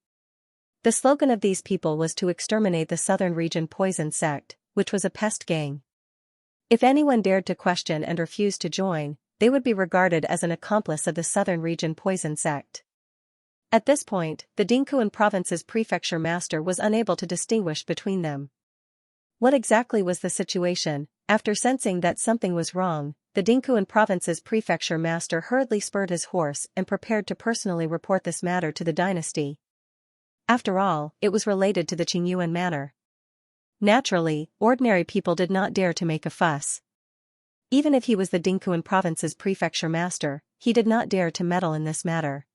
The slogan of these people was to exterminate the southern region poison sect, which was a pest gang. If anyone dared to question and refused to join, they would be regarded as an accomplice of the southern region poison sect. At this point, the Dingquan province's prefecture master was unable to distinguish between them. What exactly was the situation? After sensing that something was wrong, the Dingquan province's prefecture master hurriedly spurred his horse and prepared to personally report this matter to the dynasty. After all, it was related to the Qingyuan Manor. Naturally, ordinary people did not dare to make a fuss. Even if he was the Dingquan province's prefecture master, he did not dare to meddle in this matter.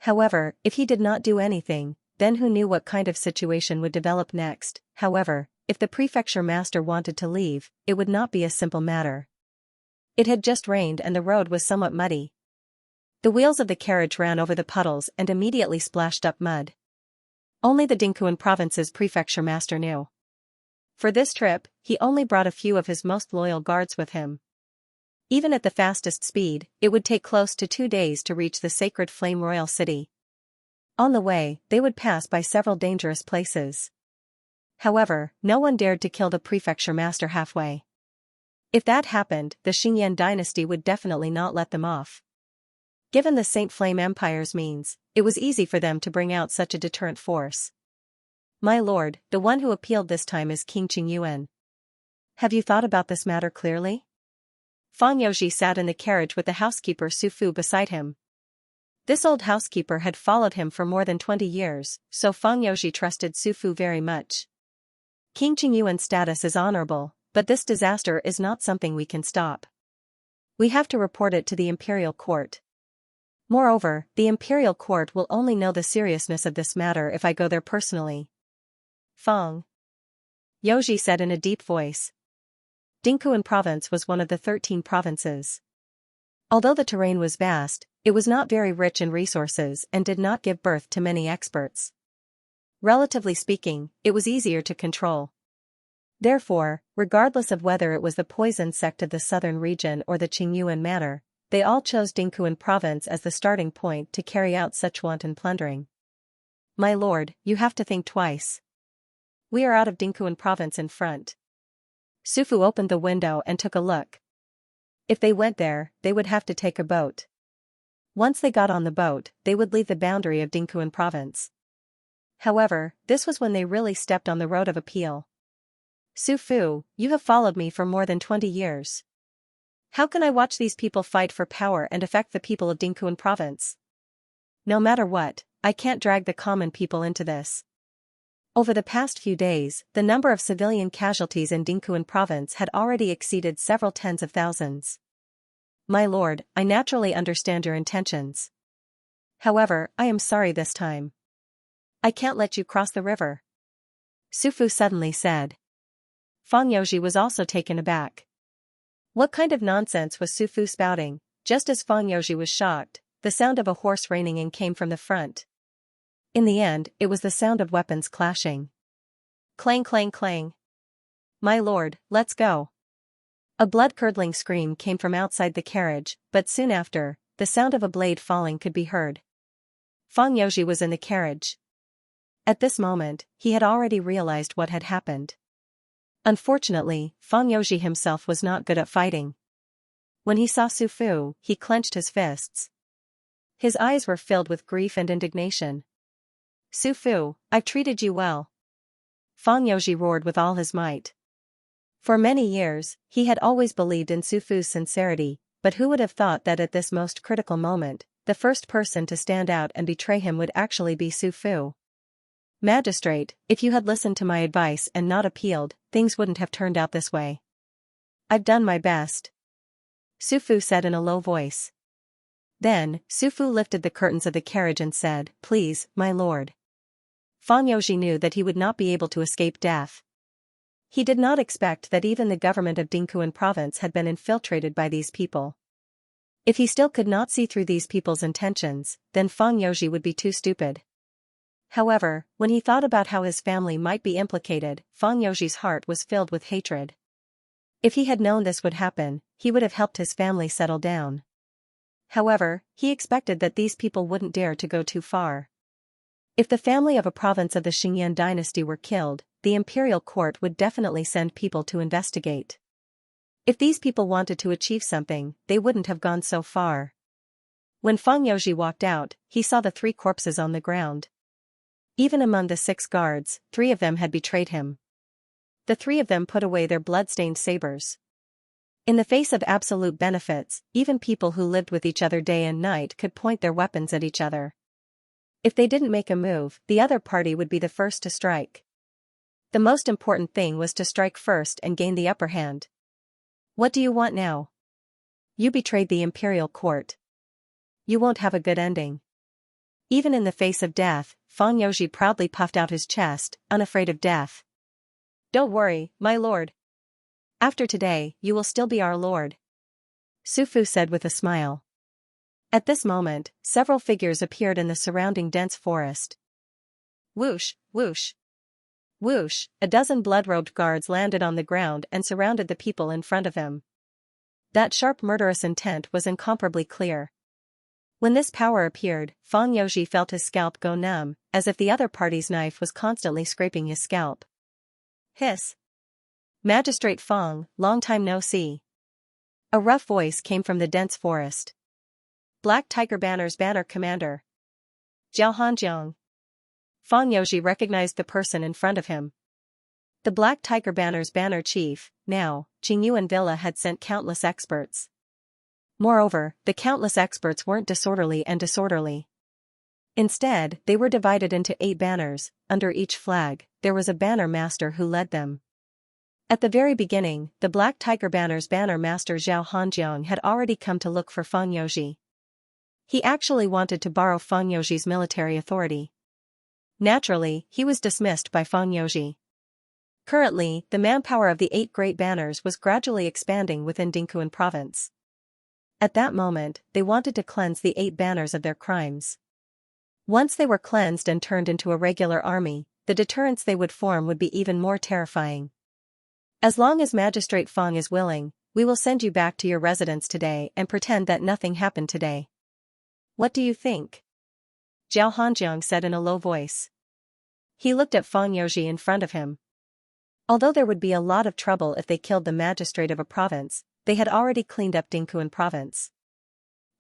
However, if he did not do anything, then who knew what kind of situation would develop next? However, if the prefecture master wanted to leave, it would not be a simple matter. It had just rained and the road was somewhat muddy. The wheels of the carriage ran over the puddles and immediately splashed up mud. Only the Dingquan province's prefecture master knew. For this trip, he only brought a few of his most loyal guards with him. Even at the fastest speed, it would take close to 2 days to reach the sacred Flame Royal City. On the way, they would pass by several dangerous places. However, no one dared to kill the prefecture master halfway. If that happened, the Xingyan dynasty would definitely not let them off. Given the Saint Flame Empire's means, it was easy for them to bring out such a deterrent force. My lord, the one who appealed this time is King Qingyuan. Have you thought about this matter clearly? Fang Youji sat in the carriage with the housekeeper Su Fu beside him. This old housekeeper had followed him for more than 20 years, so Fang Youji trusted Su Fu very much. King Qingyuan's status is honorable, but this disaster is not something we can stop. We have to report it to the imperial court. Moreover, the imperial court will only know the seriousness of this matter if I go there personally. Fang Youji said in a deep voice. Dingkuan province was one of the 13 provinces. Although the terrain was vast, it was not very rich in resources and did not give birth to many experts. Relatively speaking, it was easier to control. Therefore, regardless of whether it was the poison sect of the southern region or the Qingyuan manor, they all chose Dingkuan province as the starting point to carry out such wanton plundering. My lord, you have to think twice. We are out of Dingkuan province in front. Sufu opened the window and took a look. If they went there, they would have to take a boat. Once they got on the boat, they would leave the boundary of Dingkuan province. However, this was when they really stepped on the road of appeal. Sufu, you have followed me for more than 20 years. How can I watch these people fight for power and affect the people of Dingkuan province? No matter what, I can't drag the common people into this. Over the past few days, the number of civilian casualties in Dingkuan province had already exceeded several tens of thousands. My lord, I naturally understand your intentions. However, I am sorry this time. I can't let you cross the river. Sufu suddenly said. Fang Youji was also taken aback. What kind of nonsense was Sufu spouting? Just as Fang Youji was shocked, the sound of a horse reining in came from the front. In the end, it was the sound of weapons clashing. Clang clang clang. My lord, let's go. A blood-curdling scream came from outside the carriage, but soon after, the sound of a blade falling could be heard. Fang Youji was in the carriage. At this moment, he had already realized what had happened. Unfortunately, Fang Youji himself was not good at fighting. When he saw Sufu, he clenched his fists. His eyes were filled with grief and indignation. Sufu, I've treated you well. Fang Youji roared with all his might. For many years, he had always believed in Sufu's sincerity, but who would have thought that at this most critical moment, the first person to stand out and betray him would actually be Sufu? Magistrate, if you had listened to my advice and not appealed, things wouldn't have turned out this way. I've done my best. Sufu said in a low voice. Then, Sufu lifted the curtains of the carriage and said, Please, my lord. Fang Youji knew that he would not be able to escape death. He did not expect that even the government of Dingkuan province had been infiltrated by these people. If he still could not see through these people's intentions, then Fang Youji would be too stupid. However, when he thought about how his family might be implicated, Fang Youji's heart was filled with hatred. If he had known this would happen, he would have helped his family settle down. However, he expected that these people wouldn't dare to go too far. If the family of a province of the Xingyan dynasty were killed, the imperial court would definitely send people to investigate. If these people wanted to achieve something, they wouldn't have gone so far. When Fang Youji walked out, he saw the 3 corpses on the ground. Even among the 6 guards, 3 of them had betrayed him. The 3 of them put away their blood-stained sabers. In the face of absolute benefits, even people who lived with each other day and night could point their weapons at each other. If they didn't make a move, the other party would be the first to strike. The most important thing was to strike first and gain the upper hand. What do you want now? You betrayed the imperial court. You won't have a good ending. Even in the face of death, Fang Youji proudly puffed out his chest, unafraid of death. Don't worry, my lord. After today, you will still be our lord. Sufu said with a smile. At this moment, several figures appeared in the surrounding dense forest. Whoosh, whoosh. Whoosh, a dozen blood-robed guards landed on the ground and surrounded the people in front of him. That sharp murderous intent was incomparably clear. When this power appeared, Fang Youji felt his scalp go numb, as if the other party's knife was constantly scraping his scalp. Hiss. Magistrate Fang, long time no see. A rough voice came from the dense forest. Black Tiger Banner's banner commander. Zhao Hanjiang. Fang Youji recognized the person in front of him. The Black Tiger Banner's banner chief, now, Qingyuan Villa had sent countless experts. Moreover, the countless experts weren't disorderly. Instead, they were divided into 8 banners. Under each flag, there was a banner master who led them. At the very beginning, the Black Tiger Banner's banner master Zhao Hanjiang had already come to look for Fang Youji. He actually wanted to borrow Fang Youji's military authority. Naturally, he was dismissed by Fang Youji. Currently, the manpower of the 8 Great Banners was gradually expanding within Dingquan province. At that moment, they wanted to cleanse the 8 banners of their crimes. Once they were cleansed and turned into a regular army, the deterrence they would form would be even more terrifying. As long as Magistrate Fong is willing, we will send you back to your residence today and pretend that nothing happened today. What do you think? Zhao Hanjiang said in a low voice. He looked at Feng Youji in front of him. Although there would be a lot of trouble if they killed the magistrate of a province, they had already cleaned up Dingquan province.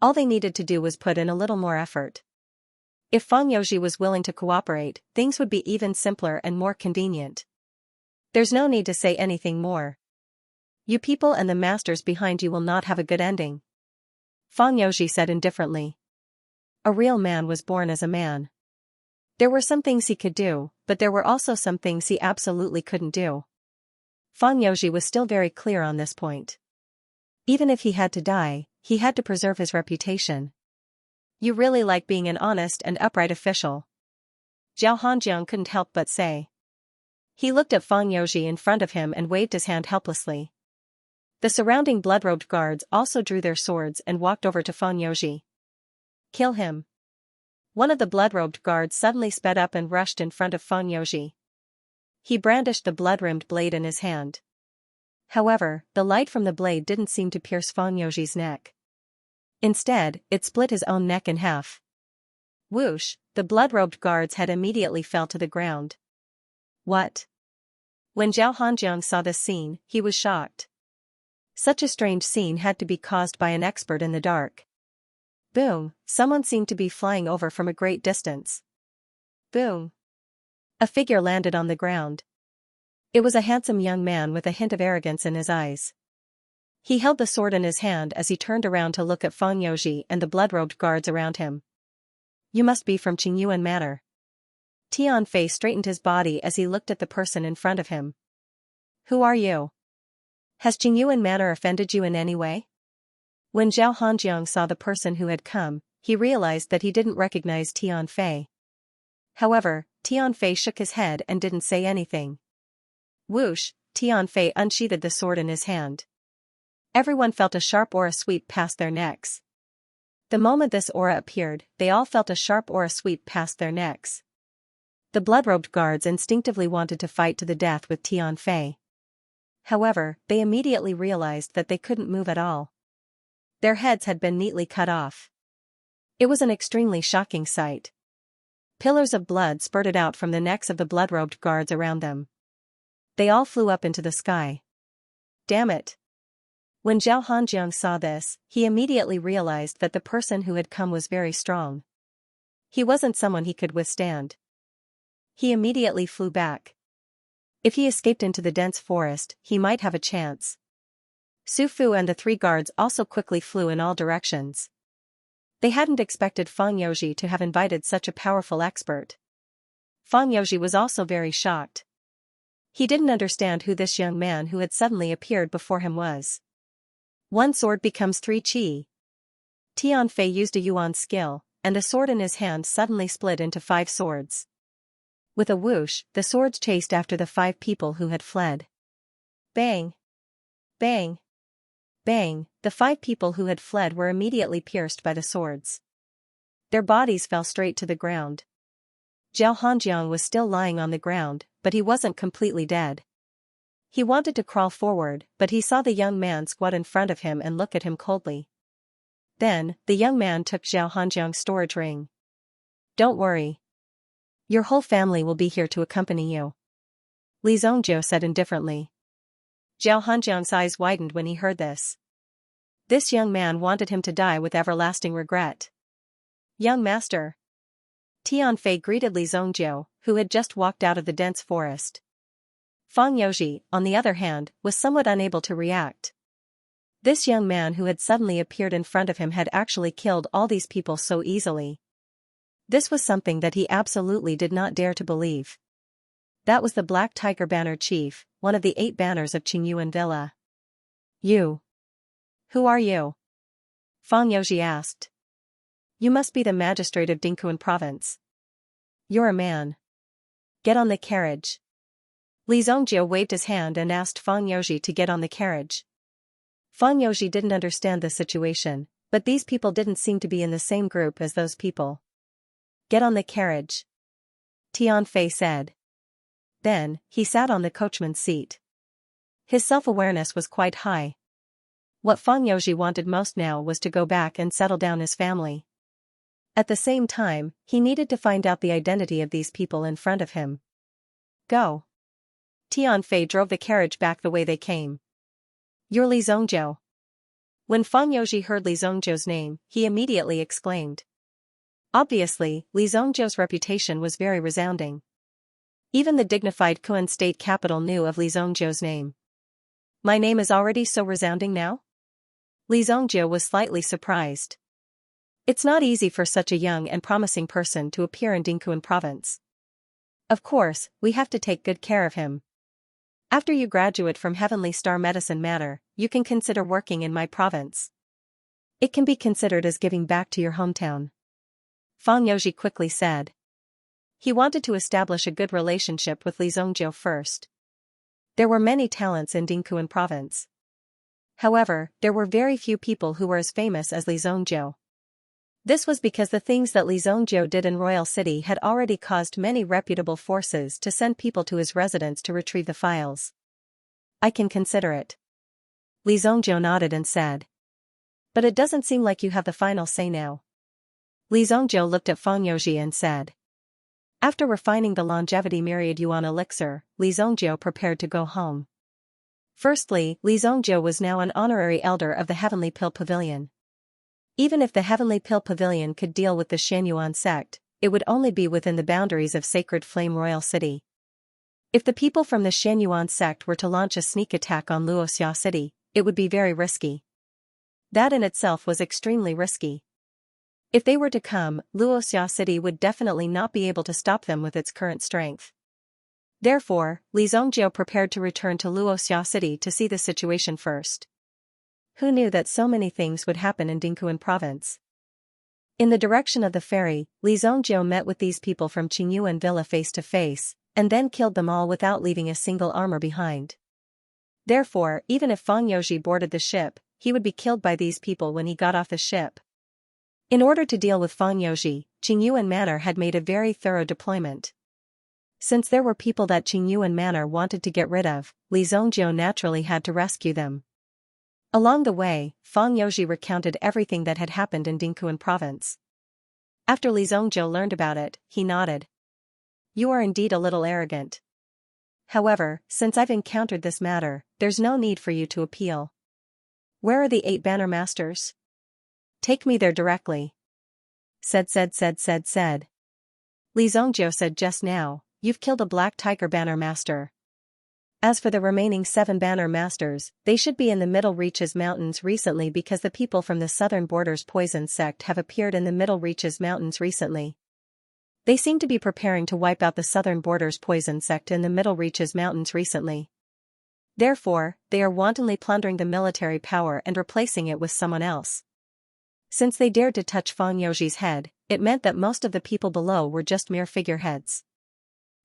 All they needed to do was put in a little more effort. If Feng Youji was willing to cooperate, things would be even simpler and more convenient. There's no need to say anything more. You people and the masters behind you will not have a good ending. Feng Youji said indifferently. A real man was born as a man. There were some things he could do, but there were also some things he absolutely couldn't do. Feng Youji was still very clear on this point. Even if he had to die, he had to preserve his reputation. You really like being an honest and upright official. Zhao Hanjiang couldn't help but say. He looked at Feng Youji in front of him and waved his hand helplessly. The surrounding blood-robed guards also drew their swords and walked over to Feng Youji. Kill him. One of the blood-robed guards suddenly sped up and rushed in front of Feng Youji. He brandished the blood-rimmed blade in his hand. However, the light from the blade didn't seem to pierce Feng Youji's neck. Instead, it split his own neck in half. Whoosh, the blood-robed guard's head immediately fell to the ground. What? When Zhao Hanjiang saw this scene, he was shocked. Such a strange scene had to be caused by an expert in the dark. Boom, someone seemed to be flying over from a great distance. Boom. A figure landed on the ground. It was a handsome young man with a hint of arrogance in his eyes. He held the sword in his hand as he turned around to look at Feng Youji and the blood-robed guards around him. You must be from Qingyuan Manor. Tianfei straightened his body as he looked at the person in front of him. Who are you? Has Qingyuan Manor offended you in any way? When Zhao Hanjiang saw the person who had come, he realized that he didn't recognize Tianfei. However, Tianfei shook his head and didn't say anything. Whoosh, Tianfei unsheathed the sword in his hand. Everyone felt a sharp aura sweep past their necks. The moment this aura appeared, they all felt a sharp aura sweep past their necks. The blood-robed guards instinctively wanted to fight to the death with Tianfei. However, they immediately realized that they couldn't move at all. Their heads had been neatly cut off. It was an extremely shocking sight. Pillars of blood spurted out from the necks of the blood-robed guards around them. They all flew up into the sky. Damn it! When Zhao Hanjiang saw this, he immediately realized that the person who had come was very strong. He wasn't someone he could withstand. He immediately flew back. If he escaped into the dense forest, he might have a chance. Su Fu and the 3 guards also quickly flew in all directions. They hadn't expected Feng Youji to have invited such a powerful expert. Feng Youji was also very shocked. He didn't understand who this young man who had suddenly appeared before him was. 1 sword becomes 3 qi. Tianfei used a yuan skill, and the sword in his hand suddenly split into 5 swords. With a whoosh, the swords chased after the 5 people who had fled. Bang! Bang! Bang! The 5 people who had fled were immediately pierced by the swords. Their bodies fell straight to the ground. Zhao Hanjiang was still lying on the ground, but he wasn't completely dead. He wanted to crawl forward, but he saw the young man squat in front of him and look at him coldly. Then, the young man took Zhao Hanjiang's storage ring. Don't worry. Your whole family will be here to accompany you. Li Zongjiu said indifferently. Zhao Hanjiang's eyes widened when he heard this. This young man wanted him to die with everlasting regret. Young master. Tianfei greeted Li Zongjiu, who had just walked out of the dense forest. Feng Youji, on the other hand, was somewhat unable to react. This young man who had suddenly appeared in front of him had actually killed all these people so easily. This was something that he absolutely did not dare to believe. That was the Black Tiger Banner Chief, one of the 8 banners of Qingyuan Villa. You. Who are you? Feng Youji asked. You must be the magistrate of Dingquan province. You're a man. Get on the carriage. Li Zongjie waved his hand and asked Fang Youji to get on the carriage. Fang Youji didn't understand the situation, but these people didn't seem to be in the same group as those people. Get on the carriage, Tian Fei said. Then, he sat on the coachman's seat. His self-awareness was quite high. What Fang Youji wanted most now was to go back and settle down his family. At the same time, he needed to find out the identity of these people in front of him. Go. Tian Fei drove the carriage back the way they came. You're Li Zongjie. When Fang Youji heard Li Zongjie's name, he immediately exclaimed. Obviously, Li Zongjie's reputation was very resounding. Even the dignified Kuan state capital knew of Li Zongjie's name. My name is already so resounding now? Li Zongjie was slightly surprised. It's not easy for such a young and promising person to appear in Dingkuan province. Of course, we have to take good care of him. After you graduate from Heavenly Star Medicine Matter, you can consider working in my province. It can be considered as giving back to your hometown. Fang Youji quickly said. He wanted to establish a good relationship with Li Zongjie first. There were many talents in Dingkuan province. However, there were very few people who were as famous as Li Zongjie. This was because the things that Li Zongjie did in Royal City had already caused many reputable forces to send people to his residence to retrieve the files. I can consider it. Li Zongjie nodded and said. But it doesn't seem like you have the final say now. Li Zongjie looked at Fang Youji and said. After refining the longevity myriad yuan elixir, Li Zongjie prepared to go home. Firstly, Li Zongjie was now an honorary elder of the Heavenly Pill Pavilion. Even if the Heavenly Pill Pavilion could deal with the Xianyuan sect, it would only be within the boundaries of Sacred Flame Royal City. If the people from the Xianyuan sect were to launch a sneak attack on Luoxia City, it would be very risky. That in itself was extremely risky. If they were to come, Luoxia City would definitely not be able to stop them with its current strength. Therefore, Li Zongjie prepared to return to Luoxia City to see the situation first. Who knew that so many things would happen in Dingkuan province? In the direction of the ferry, Li Zongjie met with these people from Qingyuan Villa face to face, and then killed them all without leaving a single armor behind. Therefore, even if Fang Youji boarded the ship, he would be killed by these people when he got off the ship. In order to deal with Fang Youji, Qingyuan Manor had made a very thorough deployment. Since there were people that Qingyuan Manor wanted to get rid of, Li Zongjie naturally had to rescue them. Along the way, Fang Youji recounted everything that had happened in Dingkuan province. After Li Zongjie learned about it, he nodded. You are indeed a little arrogant. However, since I've encountered this matter, there's no need for you to appeal. Where are the 8 banner masters? Take me there directly. Said. Li Zongjie said just now, you've killed a Black Tiger banner master. As for the remaining 7 banner masters, they should be in the Middle Reaches Mountains recently because the people from the Southern Borders Poison sect have appeared in the Middle Reaches Mountains recently. They seem to be preparing to wipe out the Southern Borders Poison sect in the Middle Reaches Mountains recently. Therefore, they are wantonly plundering the military power and replacing it with someone else. Since they dared to touch Fang Youji's head, it meant that most of the people below were just mere figureheads.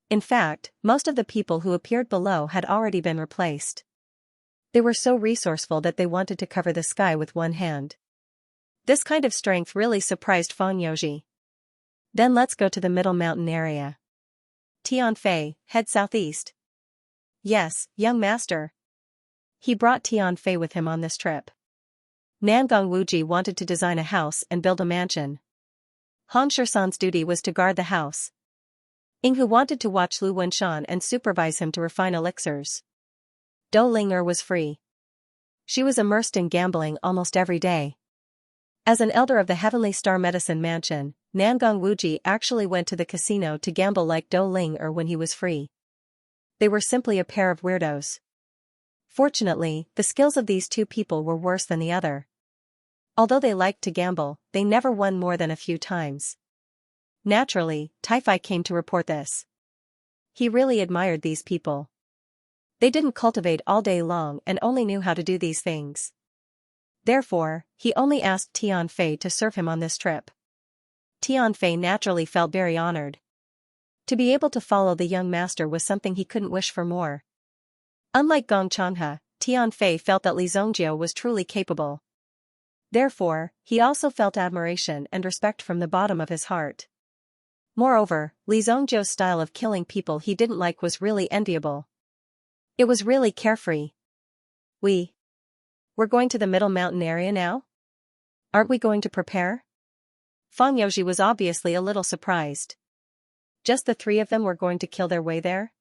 In fact, most of the people who appeared below had already been replaced. They were so resourceful that they wanted to cover the sky with one hand. This kind of strength really surprised Fang Youji. Then let's go to the Middle Mountain area. Tian Fei, head southeast. Yes, young master. He brought Tian Fei with him on this trip. Nangong Wuji wanted to design a house and build a mansion. Han Shisan's duty was to guard the house. Yinghu wanted to watch Lu Wenshan and supervise him to refine elixirs. Dou Ling'er was free. She was immersed in gambling almost every day. As an elder of the Heavenly Star Medicine Mansion, Nangong Wuji actually went to the casino to gamble like Dou Ling'er when he was free. They were simply a pair of weirdos. Fortunately, the skills of these 2 people were worse than the other. Although they liked to gamble, they never won more than a few times. Naturally, Taifai came to report this. He really admired these people. They didn't cultivate all day long and only knew how to do these things. Therefore, he only asked Tian Fei to serve him on this trip. Tian Fei naturally felt very honored. To be able to follow the young master was something he couldn't wish for more. Unlike Gong Changhe, Tian Fei felt that Li Zongjiu was truly capable. Therefore, he also felt admiration and respect from the bottom of his heart. Moreover, Li Zongjiu's style of killing people he didn't like was really enviable. It was really carefree. We're going to the middle mountain area now? Aren't we going to prepare? Fang Youji was obviously a little surprised. Just the three of them were going to kill their way there?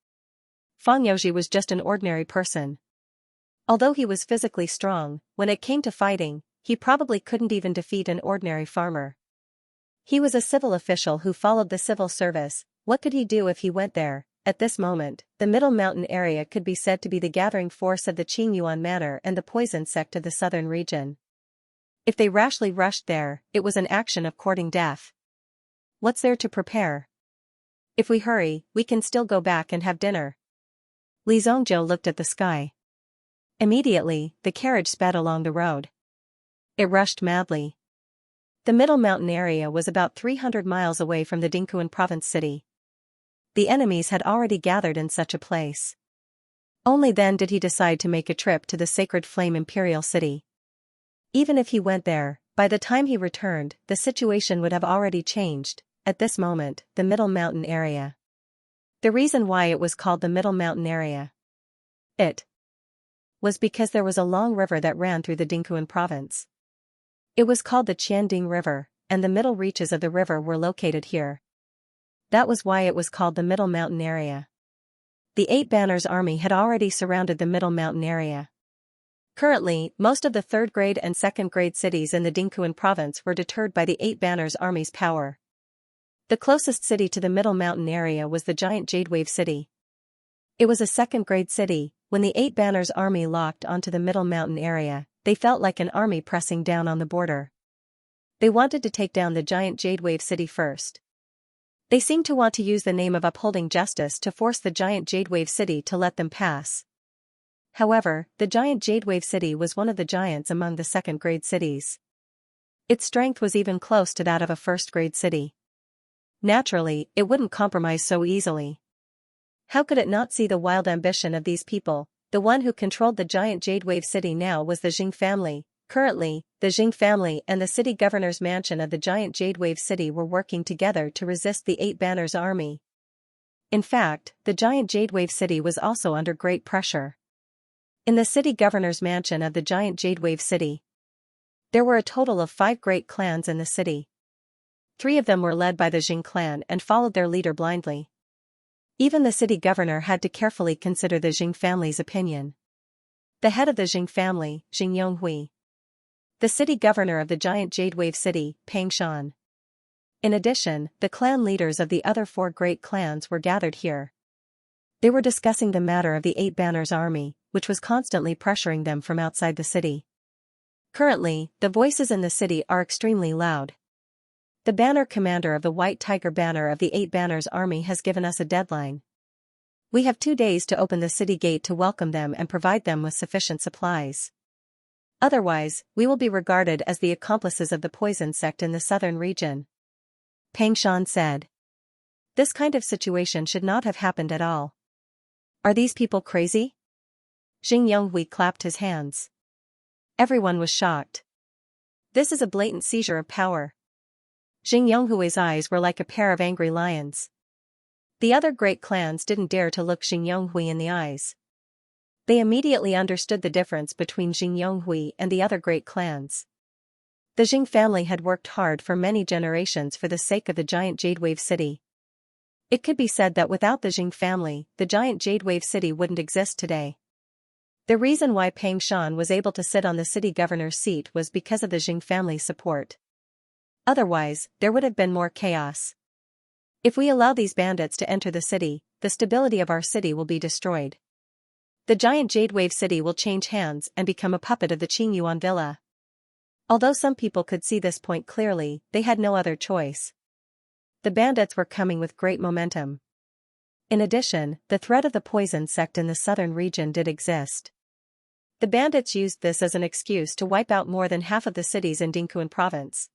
Fang Youji was just an ordinary person. Although he was physically strong, when it came to fighting, he probably couldn't even defeat an ordinary farmer. He was a civil official who followed the civil service. What could he do if he went there? At this moment, the Middle Mountain area could be said to be the gathering force of the Qingyuan Manor and the poison sect of the southern region. If they rashly rushed there, it was an action of courting death. What's there to prepare? If we hurry, we can still go back and have dinner. Li Zongjiu looked at the sky. Immediately, the carriage sped along the road. It rushed madly. The Middle Mountain area was about 300 miles away from the Dingquan province city. The enemies had already gathered in such a place. Only then did he decide to make a trip to the Sacred Flame Imperial City. Even if he went there, by the time he returned, the situation would have already changed. At this moment, the Middle Mountain area. The reason why it was called the Middle Mountain area was because there was a long river that ran through the Dingquan province. It was called the Qianding River, and the middle reaches of the river were located here. That was why it was called the Middle Mountain area. The Eight Banners army had already surrounded the Middle Mountain area. Currently, most of the third-grade and second-grade cities in the Dingquan province were deterred by the Eight Banners army's power. The closest city to the Middle Mountain area was the giant Jade Wave city. It was a second-grade city. When the Eight Banners army locked onto the Middle Mountain area, they felt like an army pressing down on the border. They wanted to take down the giant Jade Wave city first. They seemed to want to use the name of upholding justice to force the giant Jade Wave city to let them pass. However, the giant Jade Wave city was one of the giants among the second-grade cities. Its strength was even close to that of a first-grade city. Naturally, it wouldn't compromise so easily. How could it not see the wild ambition of these people? The one who controlled the giant Jade Wave city now was the Jing family. Currently, the Jing family and the city governor's mansion of the giant Jade Wave city were working together to resist the Eight Banners army. In fact, the giant Jade Wave city was also under great pressure. In the city governor's mansion of the giant Jade Wave city, there were a total of 5 great clans in the city. 3 of them were led by the Jing clan and followed their leader blindly. Even the city governor had to carefully consider the Jing family's opinion. The head of the Jing family, Jing Yonghui. The city governor of the giant Jade Wave city, Pang Shan. In addition, the clan leaders of the other 4 great clans were gathered here. They were discussing the matter of the Eight Banners army, which was constantly pressuring them from outside the city. Currently, the voices in the city are extremely loud. The banner commander of the White Tiger banner of the Eight Banners army has given us a deadline. We have 2 days to open the city gate to welcome them and provide them with sufficient supplies. Otherwise, we will be regarded as the accomplices of the poison sect in the southern region. Pang Shan said. This kind of situation should not have happened at all. Are these people crazy? Jing Yonghui clapped his hands. Everyone was shocked. This is a blatant seizure of power. Jing Yonghui's eyes were like a pair of angry lions. The other great clans didn't dare to look Jing Yonghui in the eyes. They immediately understood the difference between Jing Yonghui and the other great clans. The Jing family had worked hard for many generations for the sake of the giant Jade Wave city. It could be said that without the Jing family, the giant Jade Wave city wouldn't exist today. The reason why Pang Shan was able to sit on the city governor's seat was because of the Jing family's support. Otherwise, there would have been more chaos. If we allow these bandits to enter the city, the stability of our city will be destroyed. The giant Jade Wave city will change hands and become a puppet of the Qingyuan villa. Although some people could see this point clearly, they had no other choice. The bandits were coming with great momentum. In addition, the threat of the poison sect in the southern region did exist. The bandits used this as an excuse to wipe out more than half of the cities in Dingquan province.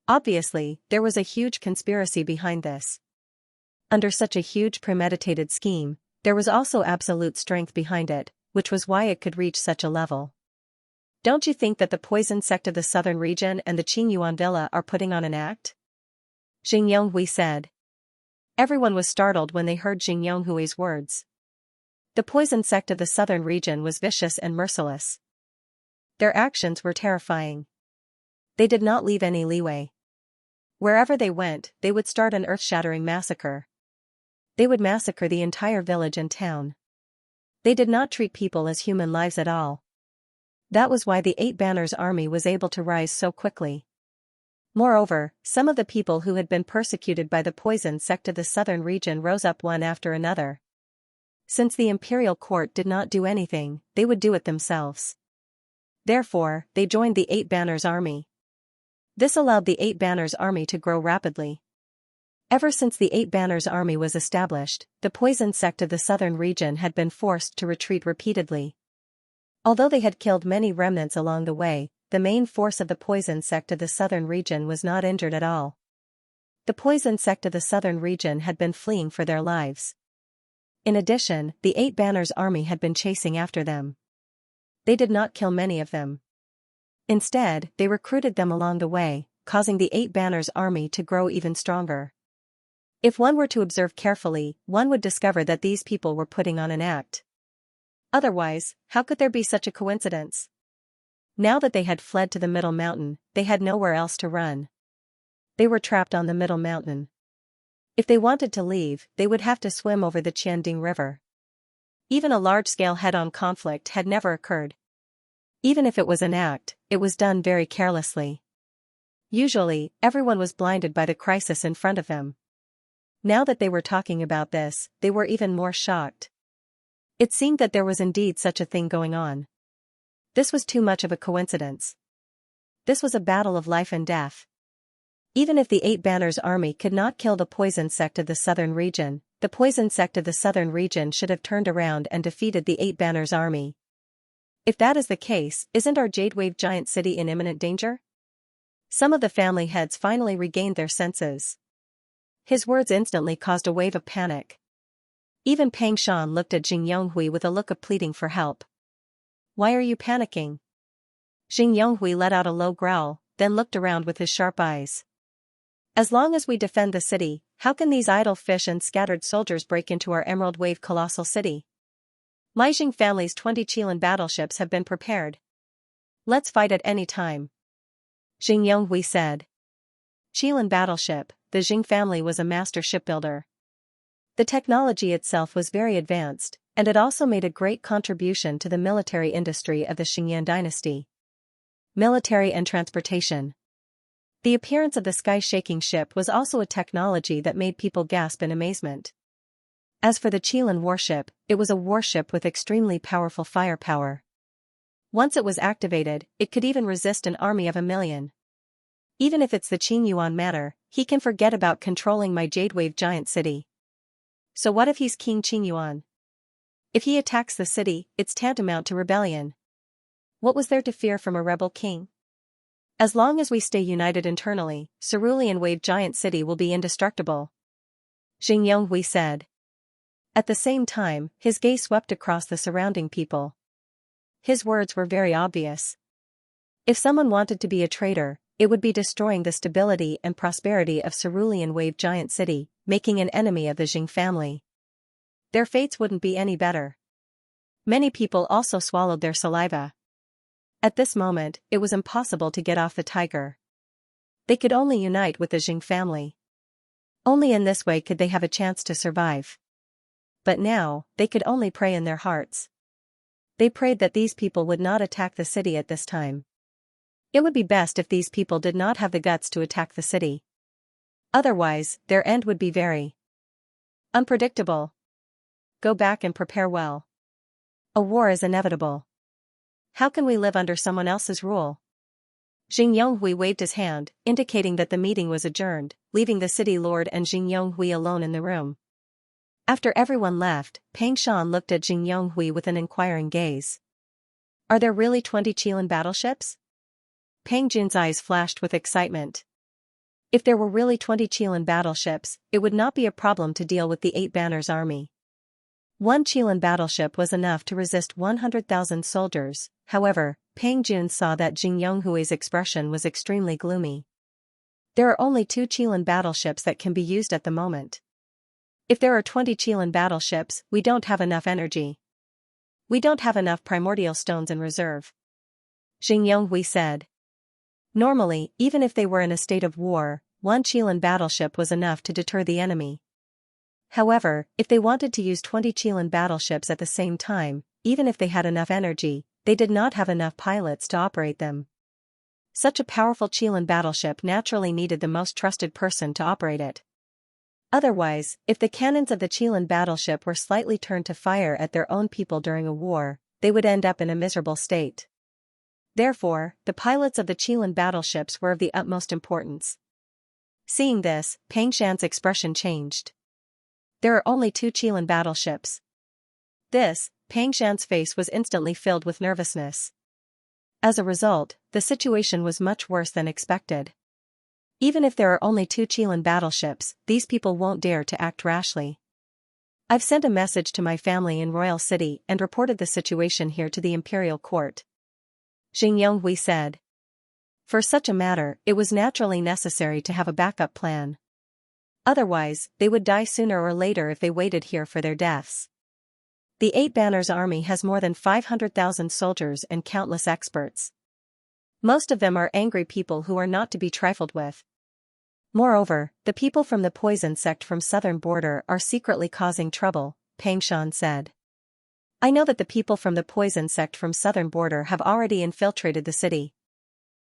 Obviously, there was a huge conspiracy behind this. Under such a huge premeditated scheme, there was also absolute strength behind it, which was why it could reach such a level. Don't you think that the poison sect of the southern region and the Qingyuan villa are putting on an act? Jing Yonghui said. Everyone was startled when they heard Jing Yonghui's words. The poison sect of the southern region was vicious and merciless. Their actions were terrifying. They did not leave any leeway. Wherever they went, they would start an earth-shattering massacre. They would massacre the entire village and town. They did not treat people as human lives at all. That was why the Eight Banners army was able to rise so quickly. Moreover, some of the people who had been persecuted by the poison sect of the southern region rose up one after another. Since the imperial court did not do anything, they would do it themselves. Therefore, they joined the Eight Banners army. This allowed the Eight Banners army to grow rapidly. Ever since the Eight Banners army was established, the poison sect of the southern region had been forced to retreat repeatedly. Although they had killed many remnants along the way, the main force of the poison sect of the southern region was not injured at all. The poison sect of the southern region had been fleeing for their lives. In addition, the Eight Banners army had been chasing after them. They did not kill many of them. Instead, they recruited them along the way, causing the Eight Banners army to grow even stronger. If one were to observe carefully, one would discover that these people were putting on an act. Otherwise, how could there be such a coincidence? Now that they had fled to the middle mountain, they had nowhere else to run. They were trapped on the middle mountain. If they wanted to leave, they would have to swim over the Qianding River. Even a large-scale head-on conflict had never occurred. Even if it was an act, it was done very carelessly. Usually, everyone was blinded by the crisis in front of them. Now that they were talking about this, they were even more shocked. It seemed that there was indeed such a thing going on. This was too much of a coincidence. This was a battle of life and death. Even if the Eight Banners army could not kill the poison sect of the southern region, the poison sect of the southern region should have turned around and defeated the Eight Banners army. If that is the case, isn't our Jade Wave giant city in imminent danger? Some of the family heads finally regained their senses. His words instantly caused a wave of panic. Even Pang Shan looked at Jing Yonghui with a look of pleading for help. Why are you panicking? Jing Yonghui let out a low growl, then looked around with his sharp eyes. As long as we defend the city, how can these idle fish and scattered soldiers break into our Emerald Wave colossal city? My Jing family's 20 Qilin battleships have been prepared. Let's fight at any time. Jing Yonghui said. Qilin battleship, the Jing family was a master shipbuilder. The technology itself was very advanced, and it also made a great contribution to the military industry of the Xingyan dynasty. Military and transportation. The appearance of the sky-shaking ship was also a technology that made people gasp in amazement. As for the Qilin warship, it was a warship with extremely powerful firepower. Once it was activated, it could even resist an army of 1,000,000. Even if it's the Qingyuan matter, he can forget about controlling my Jade Wave giant city. So what if he's King Qingyuan? If he attacks the city, it's tantamount to rebellion. What was there to fear from a rebel king? As long as we stay united internally, Cerulean Wave giant city will be indestructible. Jing Yonghui said. At the same time, his gaze swept across the surrounding people. His words were very obvious. If someone wanted to be a traitor, it would be destroying the stability and prosperity of Cerulean Wave giant city, making an enemy of the Jing family. Their fates wouldn't be any better. Many people also swallowed their saliva. At this moment, it was impossible to get off the tiger. They could only unite with the Jing family. Only in this way could they have a chance to survive. But now, they could only pray in their hearts. They prayed that these people would not attack the city at this time. It would be best if these people did not have the guts to attack the city. Otherwise, their end would be very unpredictable. Go back and prepare well. A war is inevitable. How can we live under someone else's rule? Jing Yonghui waved his hand, indicating that the meeting was adjourned, leaving the city lord and Jing Yonghui alone in the room. After everyone left, Pang Shan looked at Jing Yonghui with an inquiring gaze. Are there really 20 Qilin battleships? Pang Jun's eyes flashed with excitement. If there were really 20 Chilean battleships, it would not be a problem to deal with the 8 Banners army. One Chilean battleship was enough to resist 100,000 soldiers. However, Pang Jun saw that Jing Yonghui's expression was extremely gloomy. There are only 2 Chilean battleships that can be used at the moment. If there are 20 Chilean battleships, we don't have enough energy. We don't have enough primordial stones in reserve. Jing Yonghui said. Normally, even if they were in a state of war, 1 Chilean battleship was enough to deter the enemy. However, if they wanted to use 20 Chilean battleships at the same time, even if they had enough energy, they did not have enough pilots to operate them. Such a powerful Chilean battleship naturally needed the most trusted person to operate it. Otherwise, if the cannons of the Chilean battleship were slightly turned to fire at their own people during a war, they would end up in a miserable state. Therefore, the pilots of the Chilean battleships were of the utmost importance. Seeing this, Pang Shan's expression changed. There are only 2 Chilean battleships. This, Pang Shan's face was instantly filled with nervousness. As a result, the situation was much worse than expected. Even if there are only 2 Chilean battleships, these people won't dare to act rashly. I've sent a message to my family in Royal City and reported the situation here to the imperial court. Jing Yonghui said. For such a matter, it was naturally necessary to have a backup plan. Otherwise, they would die sooner or later if they waited here for their deaths. The 8 Banners army has more than 500,000 soldiers and countless experts. Most of them are angry people who are not to be trifled with. Moreover, the people from the poison sect from southern border are secretly causing trouble, Pang Shan said. I know that the people from the poison sect from southern border have already infiltrated the city.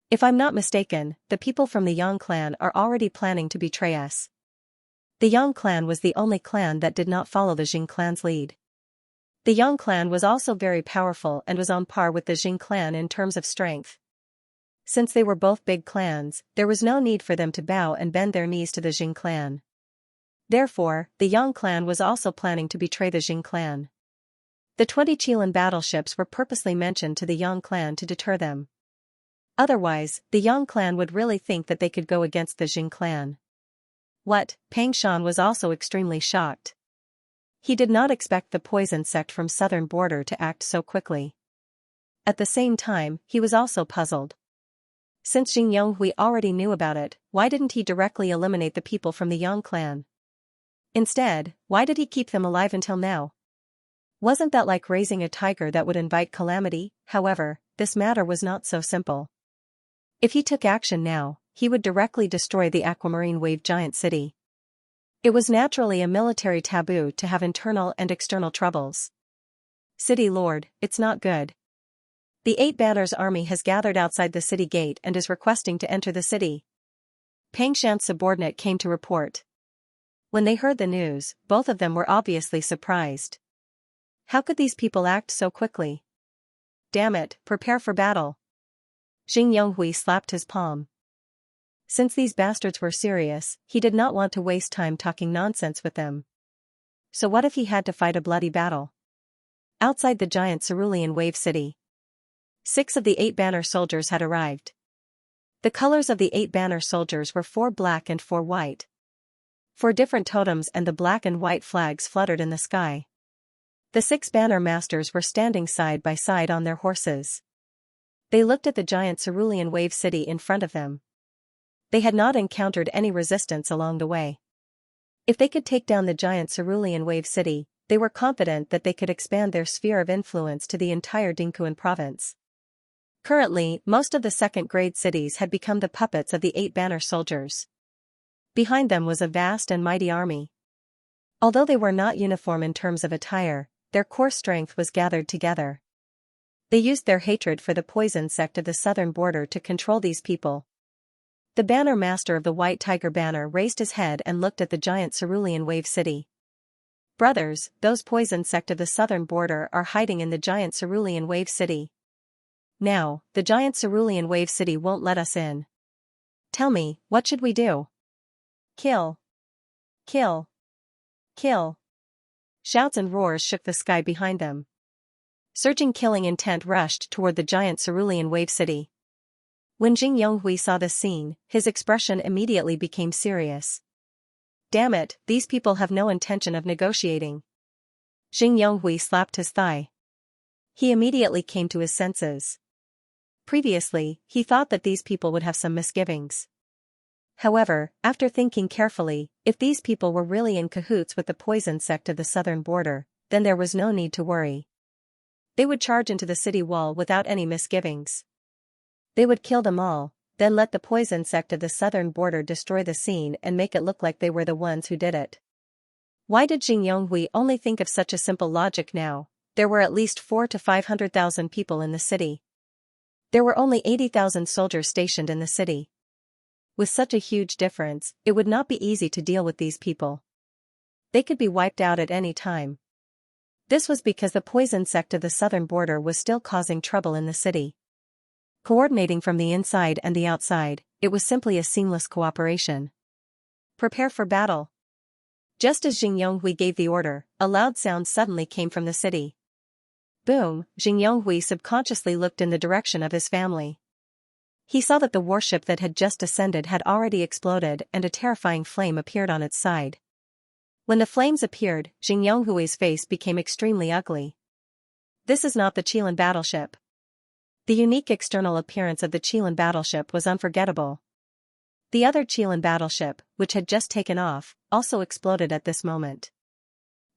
If I'm not mistaken, the people from the Yang clan are already planning to betray us. The Yang clan was the only clan that did not follow the Jing clan's lead. The Yang clan was also very powerful and was on par with the Jing clan in terms of strength. Since they were both big clans, there was no need for them to bow and bend their knees to the Jing clan. Therefore, the Yang clan was also planning to betray the Jing clan. The 20 Chilean battleships were purposely mentioned to the Yang clan to deter them. Otherwise, the Yang clan would really think that they could go against the Jing clan. What? Pang Shan was also extremely shocked. He did not expect the poison sect from southern border to act so quickly. At the same time, he was also puzzled. Since Jing Yonghui already knew about it, why didn't he directly eliminate the people from the Yang clan? Instead, why did he keep them alive until now? Wasn't that like raising a tiger that would invite calamity? However, this matter was not so simple. If he took action now, he would directly destroy the aquamarine wave giant city. It was naturally a military taboo to have internal and external troubles. City Lord, it's not good. The 8 Banners army has gathered outside the city gate and is requesting to enter the city. Pang Shan's subordinate came to report. When they heard the news, both of them were obviously surprised. How could these people act so quickly? Damn it, prepare for battle. Jing Yonghui slapped his palm. Since these bastards were serious, he did not want to waste time talking nonsense with them. So what if he had to fight a bloody battle? Outside the giant cerulean wave city, 6 of the 8 Banner soldiers had arrived. The colors of the 8 Banner soldiers were 4 black and 4 white. 4 different totems and the black and white flags fluttered in the sky. The 6 Banner masters were standing side by side on their horses. They looked at the giant cerulean wave city in front of them. They had not encountered any resistance along the way. If they could take down the giant cerulean wave city, they were confident that they could expand their sphere of influence to the entire Dingkuan province. Currently, most of the second-grade cities had become the puppets of the 8 Banner soldiers. Behind them was a vast and mighty army. Although they were not uniform in terms of attire, their core strength was gathered together. They used their hatred for the poison sect of the southern border to control these people. The banner master of the White Tiger banner raised his head and looked at the giant cerulean wave city. Brothers, those poison sect of the southern border are hiding in the giant cerulean wave city. Now, the giant cerulean wave city won't let us in. Tell me, what should we do? Kill. Kill. Kill. Shouts and roars shook the sky behind them. Surging killing intent rushed toward the giant cerulean wave city. When Jing Yonghui saw this scene, his expression immediately became serious. Damn it, these people have no intention of negotiating. Jing Yonghui slapped his thigh. He immediately came to his senses. Previously, he thought that these people would have some misgivings. However, after thinking carefully, if these people were really in cahoots with the poison sect of the southern border, then there was no need to worry. They would charge into the city wall without any misgivings. They would kill them all, then let the poison sect of the southern border destroy the scene and make it look like they were the ones who did it. Why did Jing Yonghui only think of such a simple logic now? There were at least 400,000 to 500,000 people in the city. There were only 80,000 soldiers stationed in the city. With such a huge difference, it would not be easy to deal with these people. They could be wiped out at any time. This was because the poison sect of the southern border was still causing trouble in the city. Coordinating from the inside and the outside, it was simply a seamless cooperation. Prepare for battle. Just as Jing Yonghui gave the order, a loud sound suddenly came from the city. Boom! Jing Yonghui subconsciously looked in the direction of his family. He saw that the warship that had just ascended had already exploded and a terrifying flame appeared on its side. When the flames appeared, Jing Yonghui's face became extremely ugly. This is not the Qilin battleship. The unique external appearance of the Qilin battleship was unforgettable. The other Qilin battleship, which had just taken off, also exploded at this moment.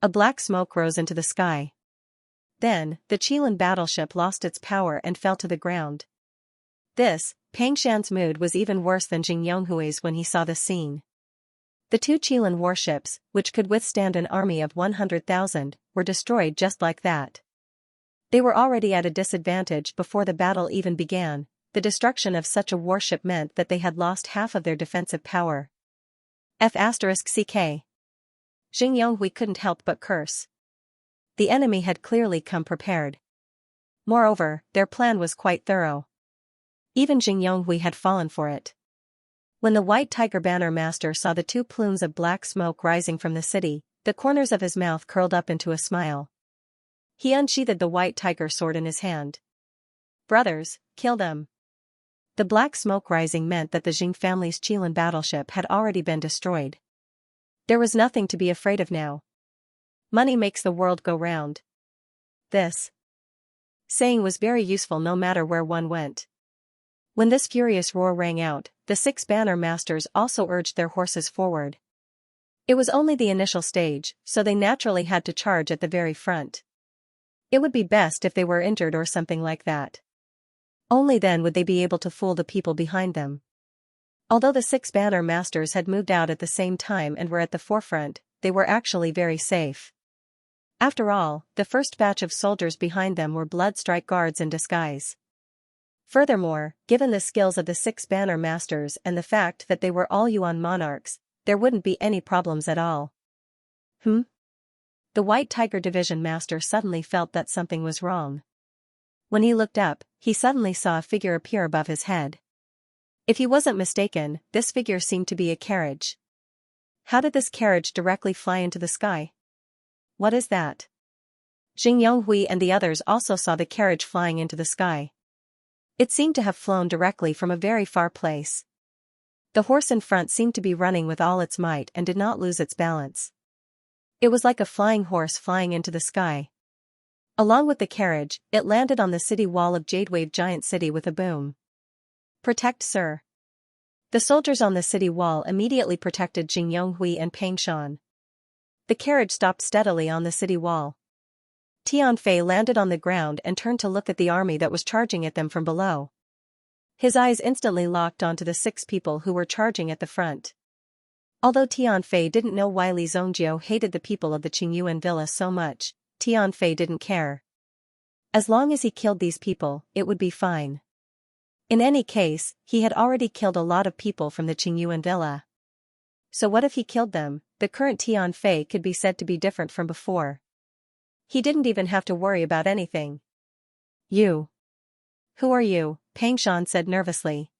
A black smoke rose into the sky. Then, the Qilin battleship lost its power and fell to the ground. This, Pang Shan's mood was even worse than Jing Yonghui's when he saw this scene. The two Qilin warships, which could withstand an army of 100,000, were destroyed just like that. They were already at a disadvantage before the battle even began. The destruction of such a warship meant that they had lost half of their defensive power. F***ck. Jing Yonghui couldn't help but curse. The enemy had clearly come prepared. Moreover, their plan was quite thorough. Even Jing Yonghui had fallen for it. When the White Tiger Banner Master saw the two plumes of black smoke rising from the city, the corners of his mouth curled up into a smile. He unsheathed the White Tiger sword in his hand. Brothers, kill them. The black smoke rising meant that the Jing family's Qilin battleship had already been destroyed. There was nothing to be afraid of now. Money makes the world go round. This saying was very useful no matter where one went. When this furious roar rang out, the 6 banner masters also urged their horses forward. It was only the initial stage, so they naturally had to charge at the very front. It would be best if they were injured or something like that. Only then would they be able to fool the people behind them. Although the 6 banner masters had moved out at the same time and were at the forefront, they were actually very safe. After all, the first batch of soldiers behind them were Bloodstrike guards in disguise. Furthermore, given the skills of the 6 banner masters and the fact that they were all Yuan monarchs, there wouldn't be any problems at all. The White Tiger Division Master suddenly felt that something was wrong. When he looked up, he suddenly saw a figure appear above his head. If he wasn't mistaken, this figure seemed to be a carriage. How did this carriage directly fly into the sky? What is that? Jing Yonghui and the others also saw the carriage flying into the sky. It seemed to have flown directly from a very far place. The horse in front seemed to be running with all its might and did not lose its balance. It was like a flying horse flying into the sky. Along with the carriage, it landed on the city wall of Jadewave Giant City with a boom. Protect, sir. The soldiers on the city wall immediately protected Jing Yonghui and Pang Shan. The carriage stopped steadily on the city wall. Tianfei landed on the ground and turned to look at the army that was charging at them from below. His eyes instantly locked onto the 6 people who were charging at the front. Although Tianfei didn't know why Li Zongjiu hated the people of the Qingyuan villa so much, Tianfei didn't care. As long as he killed these people, it would be fine. In any case, he had already killed a lot of people from the Qingyuan villa. So what if he killed them? The current Tianfei could be said to be different from before. He didn't even have to worry about anything. You. Who are you? Pang Shan said nervously.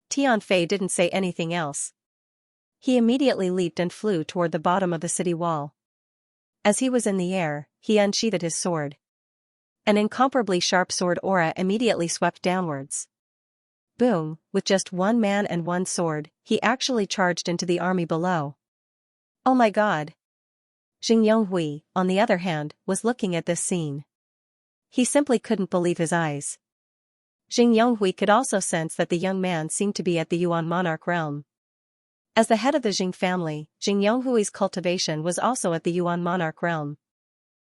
Tianfei didn't say anything else. He immediately leaped and flew toward the bottom of the city wall. As he was in the air, he unsheathed his sword. An incomparably sharp sword aura immediately swept downwards. Boom, with just one man and one sword, he actually charged into the army below. Oh my god! Jing Yonghui, on the other hand, was looking at this scene. He simply couldn't believe his eyes. Jing Yonghui could also sense that the young man seemed to be at the Yuan monarch realm. As the head of the Jing family, Jing Yonghui's cultivation was also at the Yuan monarch realm.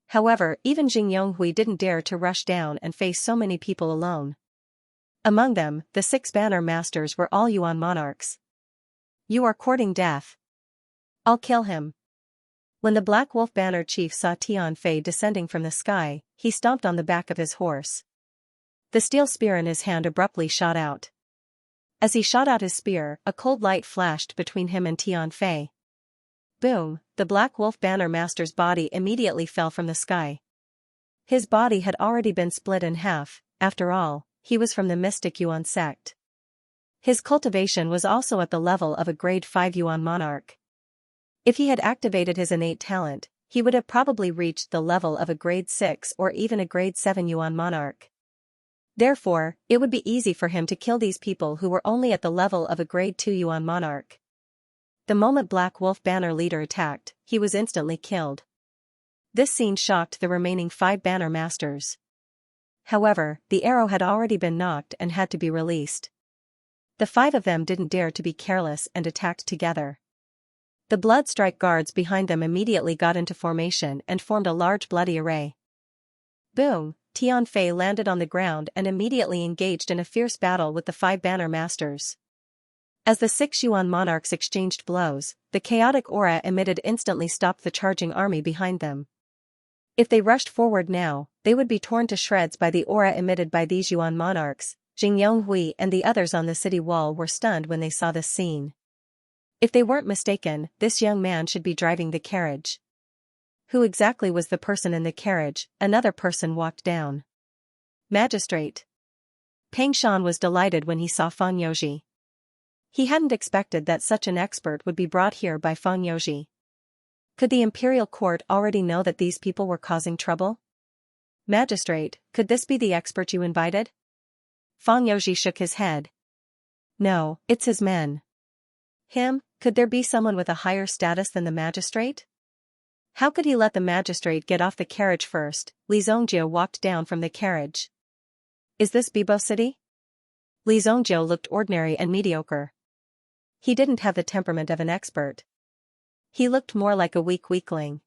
However, even Jing Yonghui didn't dare to rush down and face so many people alone. Among them, the 6 banner masters were all Yuan monarchs. You are courting death. I'll kill him. When the Black Wolf banner chief saw Tianfei descending from the sky, he stomped on the back of his horse. The steel spear in his hand abruptly shot out. As he shot out his spear, a cold light flashed between him and Tianfei. Boom, the Black Wolf banner master's body immediately fell from the sky. His body had already been split in half. After all, he was from the mystic Yuan sect. His cultivation was also at the level of a grade 5 Yuan monarch. If he had activated his innate talent, he would have probably reached the level of a grade 6 or even a grade 7 Yuan monarch. Therefore, it would be easy for him to kill these people who were only at the level of a grade 2 Yuan monarch. The moment Black Wolf banner leader attacked, he was instantly killed. This scene shocked the remaining 5 banner masters. However, the arrow had already been knocked and had to be released. The 5 of them didn't dare to be careless and attacked together. The blood strike guards behind them immediately got into formation and formed a large bloody array. Boom, Tianfei landed on the ground and immediately engaged in a fierce battle with the 5 banner masters. As the 6 Yuan monarchs exchanged blows, the chaotic aura emitted instantly stopped the charging army behind them. If they rushed forward now, they would be torn to shreds by the aura emitted by these Yuan monarchs. Jing Yonghui and the others on the city wall were stunned when they saw this scene. If they weren't mistaken, this young man should be driving the carriage. Who exactly was the person in the carriage? Another person walked down. Magistrate. Peng Shan was delighted when he saw Fang Youji. He hadn't expected that such an expert would be brought here by Fang Youji. Could the imperial court already know that these people were causing trouble? Magistrate, could this be the expert you invited? Fang Youji shook his head. No, it's his men. Him? Could there be someone with a higher status than the magistrate? How could he let the magistrate get off the carriage first? Li Zhongjiu walked down from the carriage. Is this Bibo City? Li Zhongjiu looked ordinary and mediocre. He didn't have the temperament of an expert. He looked more like a weak weakling.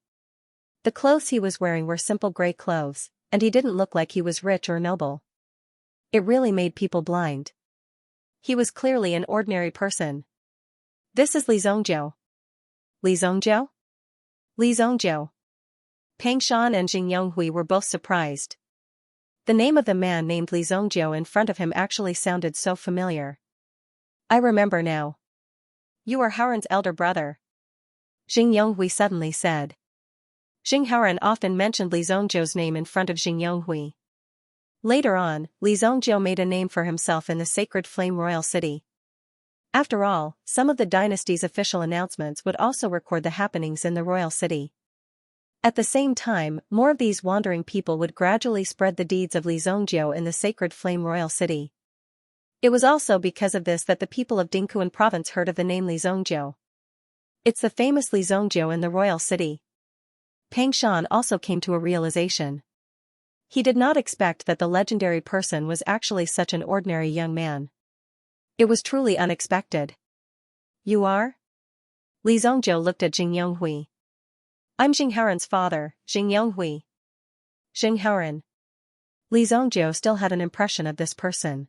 The clothes he was wearing were simple gray clothes, and he didn't look like he was rich or noble. It really made people blind. He was clearly an ordinary person. This is Li Zhongjiu. Li Zhongjiu? Li Zhongjiu. Peng Shan and Jing Yonghui were both surprised. The name of the man named Li Zhongjiu in front of him actually sounded so familiar. I remember now. You are Haoran's elder brother. Jing Yonghui suddenly said. Jing Haoran often mentioned Li Zhongjiu's name in front of Jing Yonghui. Later on, Li Zhongjiu made a name for himself in the Sacred Flame Royal City. After all, some of the dynasty's official announcements would also record the happenings in the royal city. At the same time, more of these wandering people would gradually spread the deeds of Li Zhongjiu in the Sacred Flame Royal City. It was also because of this that the people of Dingquan province heard of the name Li Zhongjiu. It's the famous Li Zhongjiu in the royal city. Peng Shan also came to a realization. He did not expect that the legendary person was actually such an ordinary young man. It was truly unexpected. You are? Li Zhongjiu looked at Jing Yonghui. I'm Jing Haoran's father, Jing Yonghui. Jing Haoran. Li Zhongjiu still had an impression of this person.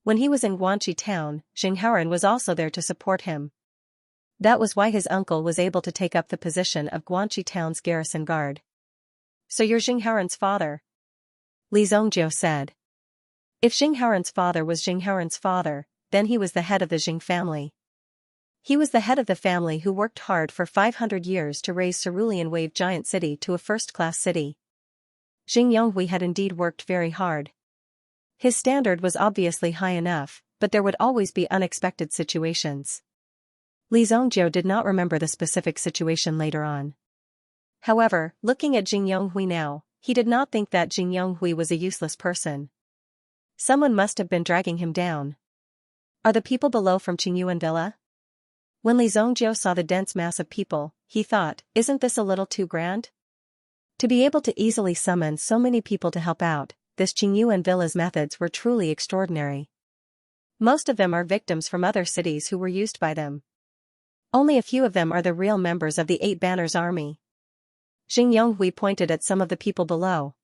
When he was in Guanxi town, Jing Haoran was also there to support him. That was why his uncle was able to take up the position of Guanxi town's garrison guard. So you're Jing Haoran's father? Li Zhongjiu said. If Jing Haoran's father was Jing Haoran's father, then he was the head of the Jing family. He was the head of the family who worked hard for 500 years to raise Cerulean Wave Giant City to a first-class city. Jing Yonghui had indeed worked very hard. His standard was obviously high enough, but there would always be unexpected situations. Li Zhongjiu did not remember the specific situation later on. However, looking at Jing Yonghui now, he did not think that Jing Yonghui was a useless person. Someone must have been dragging him down. Are the people below from Qingyuan Villa? When Li Zhongjiu saw the dense mass of people, he thought, isn't this a little too grand? To be able to easily summon so many people to help out, this Qingyuan Villa's methods were truly extraordinary. Most of them are victims from other cities who were used by them. Only a few of them are the real members of the Eight Banners army. Xing Yonghui pointed at some of the people below.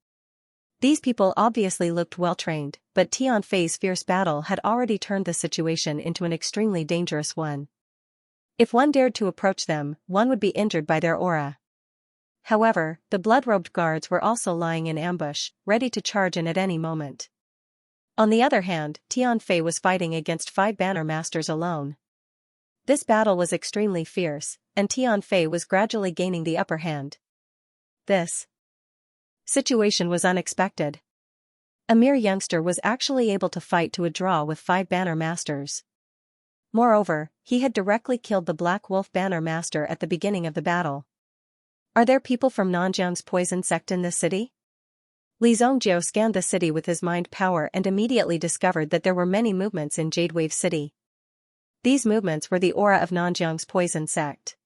These people obviously looked well-trained, but Tian Fei's fierce battle had already turned the situation into an extremely dangerous one. If one dared to approach them, one would be injured by their aura. However, the blood-robed guards were also lying in ambush, ready to charge in at any moment. On the other hand, Tian Fei was fighting against 5 banner masters alone. This battle was extremely fierce, and Tian Fei was gradually gaining the upper hand. This situation was unexpected. A mere youngster was actually able to fight to a draw with 5 banner masters. Moreover, he had directly killed the Black Wolf banner master at the beginning of the battle. Are there people from Nanjiang's poison sect in this city? Li Zhongjiu scanned the city with his mind power and immediately discovered that there were many movements in Jade Wave City. These movements were the aura of Nanjiang's poison sect.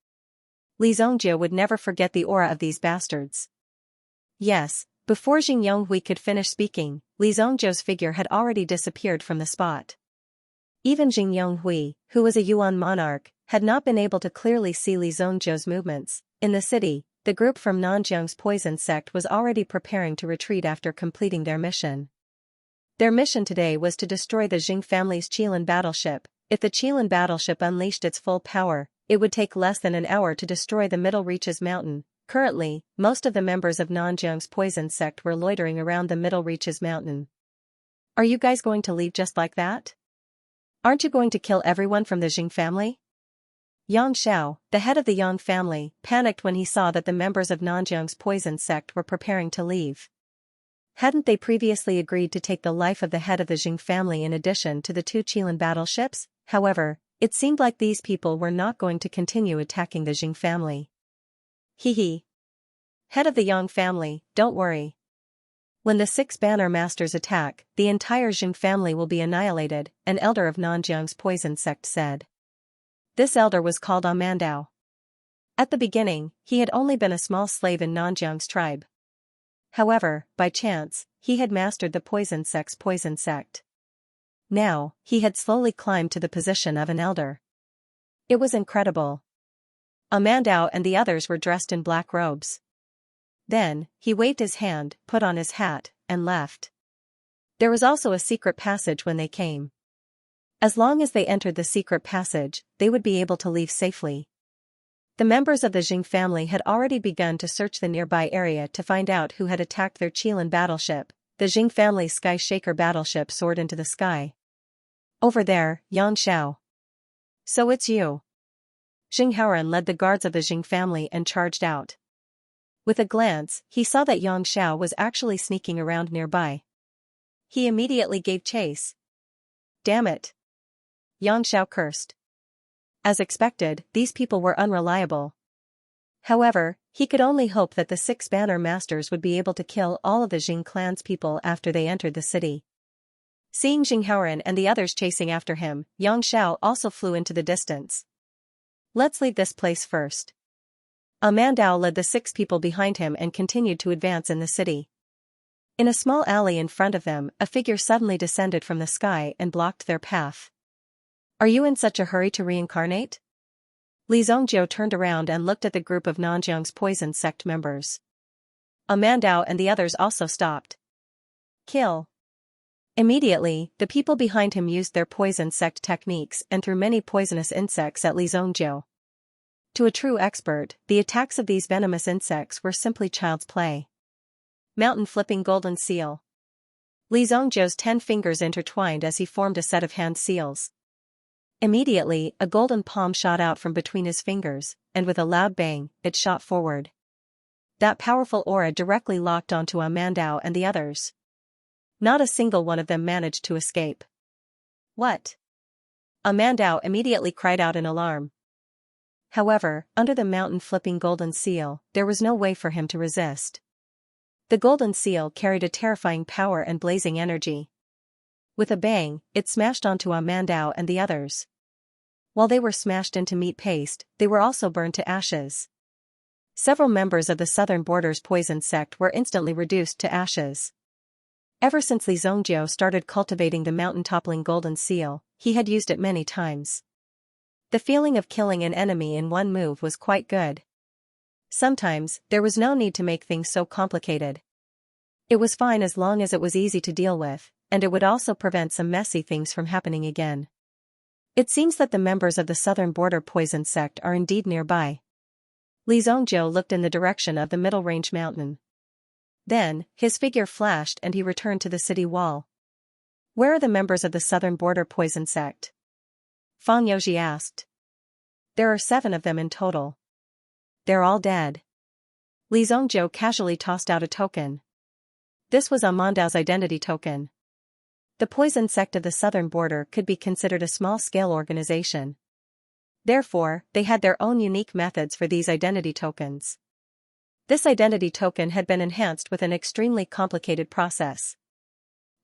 Li Zhongjiu would never forget the aura of these bastards. Yes, before Xing Yonghui could finish speaking, Li Zhongjiu's figure had already disappeared from the spot. Even Xing Yonghui, who was a Yuan monarch, had not been able to clearly see Li Zhongjiu's movements. In the city, the group from Nanjiang's poison sect was already preparing to retreat after completing their mission. Their mission today was to destroy the Jing family's Qilin battleship. If the Qilin battleship unleashed its full power, it would take less than an hour to destroy the Middle Reaches Mountain. Currently, most of the members of Nanjiang's poison sect were loitering around the Middle Reaches Mountain. Are you guys going to leave just like that? Aren't you going to kill everyone from the Jing family? Yang Xiao, the head of the Yang family, panicked when he saw that the members of Nanjiang's poison sect were preparing to leave. Hadn't they previously agreed to take the life of the head of the Jing family in addition to the 2 Qilin battleships? However, it seemed like these people were not going to continue attacking the Jing family. Hehe. Head of the Yang family, don't worry. When the 6 banner masters attack, the entire Jing family will be annihilated, an elder of Nanjiang's poison sect said. This elder was called Amandao. At the beginning, he had only been a small slave in Nanjiang's tribe. However, by chance, he had mastered the poison sect's poison sect. Now, he had slowly climbed to the position of an elder. It was incredible. Amandao and the others were dressed in black robes. Then, he waved his hand, put on his hat, and left. There was also a secret passage when they came. As long as they entered the secret passage, they would be able to leave safely. The members of the Jing family had already begun to search the nearby area to find out who had attacked their Qilin battleship. The Jing family's Sky Shaker battleship soared into the sky. Over there, Yang Xiao. So it's you. Xing Haoran led the guards of the Jing family and charged out. With a glance, he saw that Yang Xiao was actually sneaking around nearby. He immediately gave chase. Damn it. Yang Xiao cursed. As expected, these people were unreliable. However, he could only hope that the 6 banner masters would be able to kill all of the Jing clan's people after they entered the city. Seeing Xing Haoran and the others chasing after him, Yang Xiao also flew into the distance. Let's leave this place first. Amandao led the 6 people behind him and continued to advance in the city. In a small alley in front of them, a figure suddenly descended from the sky and blocked their path. Are you in such a hurry to reincarnate? Li Zhongjiu turned around and looked at the group of Nanjiang's poison sect members. Amandao and the others also stopped. Kill. Immediately, the people behind him used their poison sect techniques and threw many poisonous insects at Li Zhongjiu. To a true expert, the attacks of these venomous insects were simply child's play. Mountain flipping golden seal. Li Zhongjiu's 10 fingers intertwined as he formed a set of hand seals. Immediately, a golden palm shot out from between his fingers, and with a loud bang, it shot forward. That powerful aura directly locked onto Amandao and the others. Not a single one of them managed to escape. What? Amandao immediately cried out in alarm. However, under the mountain-flipping golden seal, there was no way for him to resist. The golden seal carried a terrifying power and blazing energy. With a bang, it smashed onto Amandao and the others. While they were smashed into meat paste, they were also burned to ashes. Several members of the southern border's poison sect were instantly reduced to ashes. Ever since Li Zongjiu started cultivating the mountain-toppling golden seal, he had used it many times. The feeling of killing an enemy in one move was quite good. Sometimes, there was no need to make things so complicated. It was fine as long as it was easy to deal with, and it would also prevent some messy things from happening again. It seems that the members of the southern border poison sect are indeed nearby. Li Zongjiu looked in the direction of the middle range mountain. Then, his figure flashed and he returned to the city wall. Where are the members of the southern border poison sect? Fang Youji asked. There are 7 of them in total. They're all dead. Li Zongjiu casually tossed out a token. This was Amandao's identity token. The poison sect of the southern border could be considered a small-scale organization. Therefore, they had their own unique methods for these identity tokens. This identity token had been enhanced with an extremely complicated process.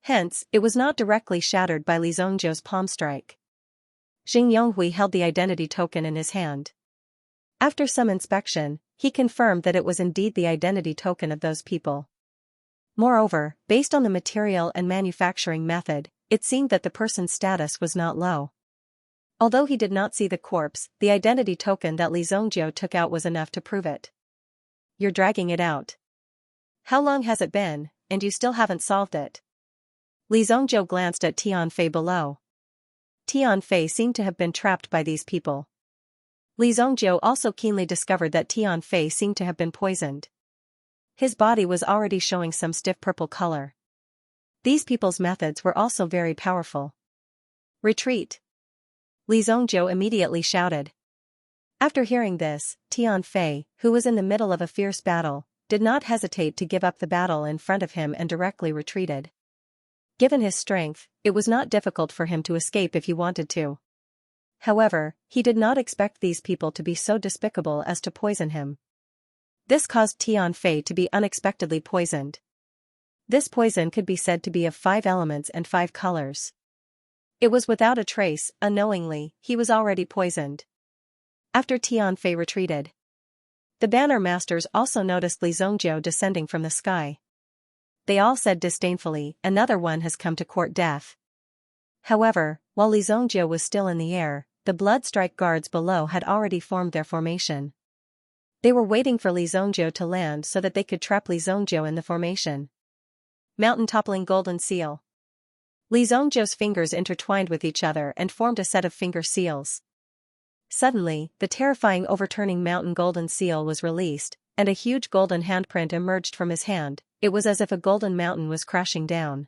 Hence, it was not directly shattered by Li Zongjiu's palm strike. Xing Yonghui held the identity token in his hand. After some inspection, he confirmed that it was indeed the identity token of those people. Moreover, based on the material and manufacturing method, it seemed that the person's status was not low. Although he did not see the corpse, the identity token that Li Zongjiu took out was enough to prove it. You're dragging it out. How long has it been, and you still haven't solved it? Li Zongjiu glanced at Tianfei below. Tianfei seemed to have been trapped by these people. Li Zongjiu also keenly discovered that Tianfei seemed to have been poisoned. His body was already showing some stiff purple color. These people's methods were also very powerful. Retreat! Li Zongjiu immediately shouted. After hearing this, Tianfei, who was in the middle of a fierce battle, did not hesitate to give up the battle in front of him and directly retreated. Given his strength, it was not difficult for him to escape if he wanted to. However, he did not expect these people to be so despicable as to poison him. This caused Tianfei to be unexpectedly poisoned. This poison could be said to be of 5 elements and 5 colors. It was without a trace, unknowingly, he was already poisoned. After Tianfei retreated, the banner masters also noticed Li Zongjiu descending from the sky. They all said disdainfully, another one has come to court death. However, while Li Zongjiu was still in the air, the blood strike guards below had already formed their formation. They were waiting for Li Zongjiu to land so that they could trap Li Zongjiu in the formation. Mountain-toppling golden seal. Li Zongjiu's fingers intertwined with each other and formed a set of finger seals. Suddenly, the terrifying overturning mountain golden seal was released, and a huge golden handprint emerged from his hand. It was as if a golden mountain was crashing down.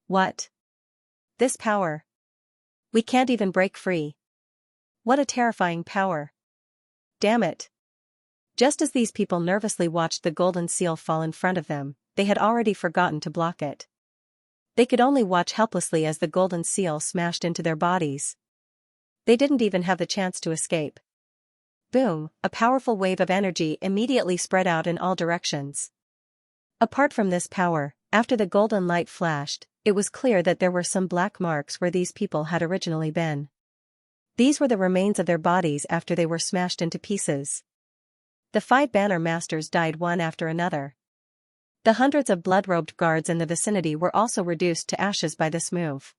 What? This power. We can't even break free. What a terrifying power. Damn it. Just as these people nervously watched the golden seal fall in front of them, they had already forgotten to block it. They could only watch helplessly as the golden seal smashed into their bodies. They didn't even have the chance to escape. Boom, a powerful wave of energy immediately spread out in all directions. Apart from this power, after the golden light flashed, it was clear that there were some black marks where these people had originally been. These were the remains of their bodies after they were smashed into pieces. The 5 banner masters died one after another. The hundreds of blood-robed guards in the vicinity were also reduced to ashes by this move.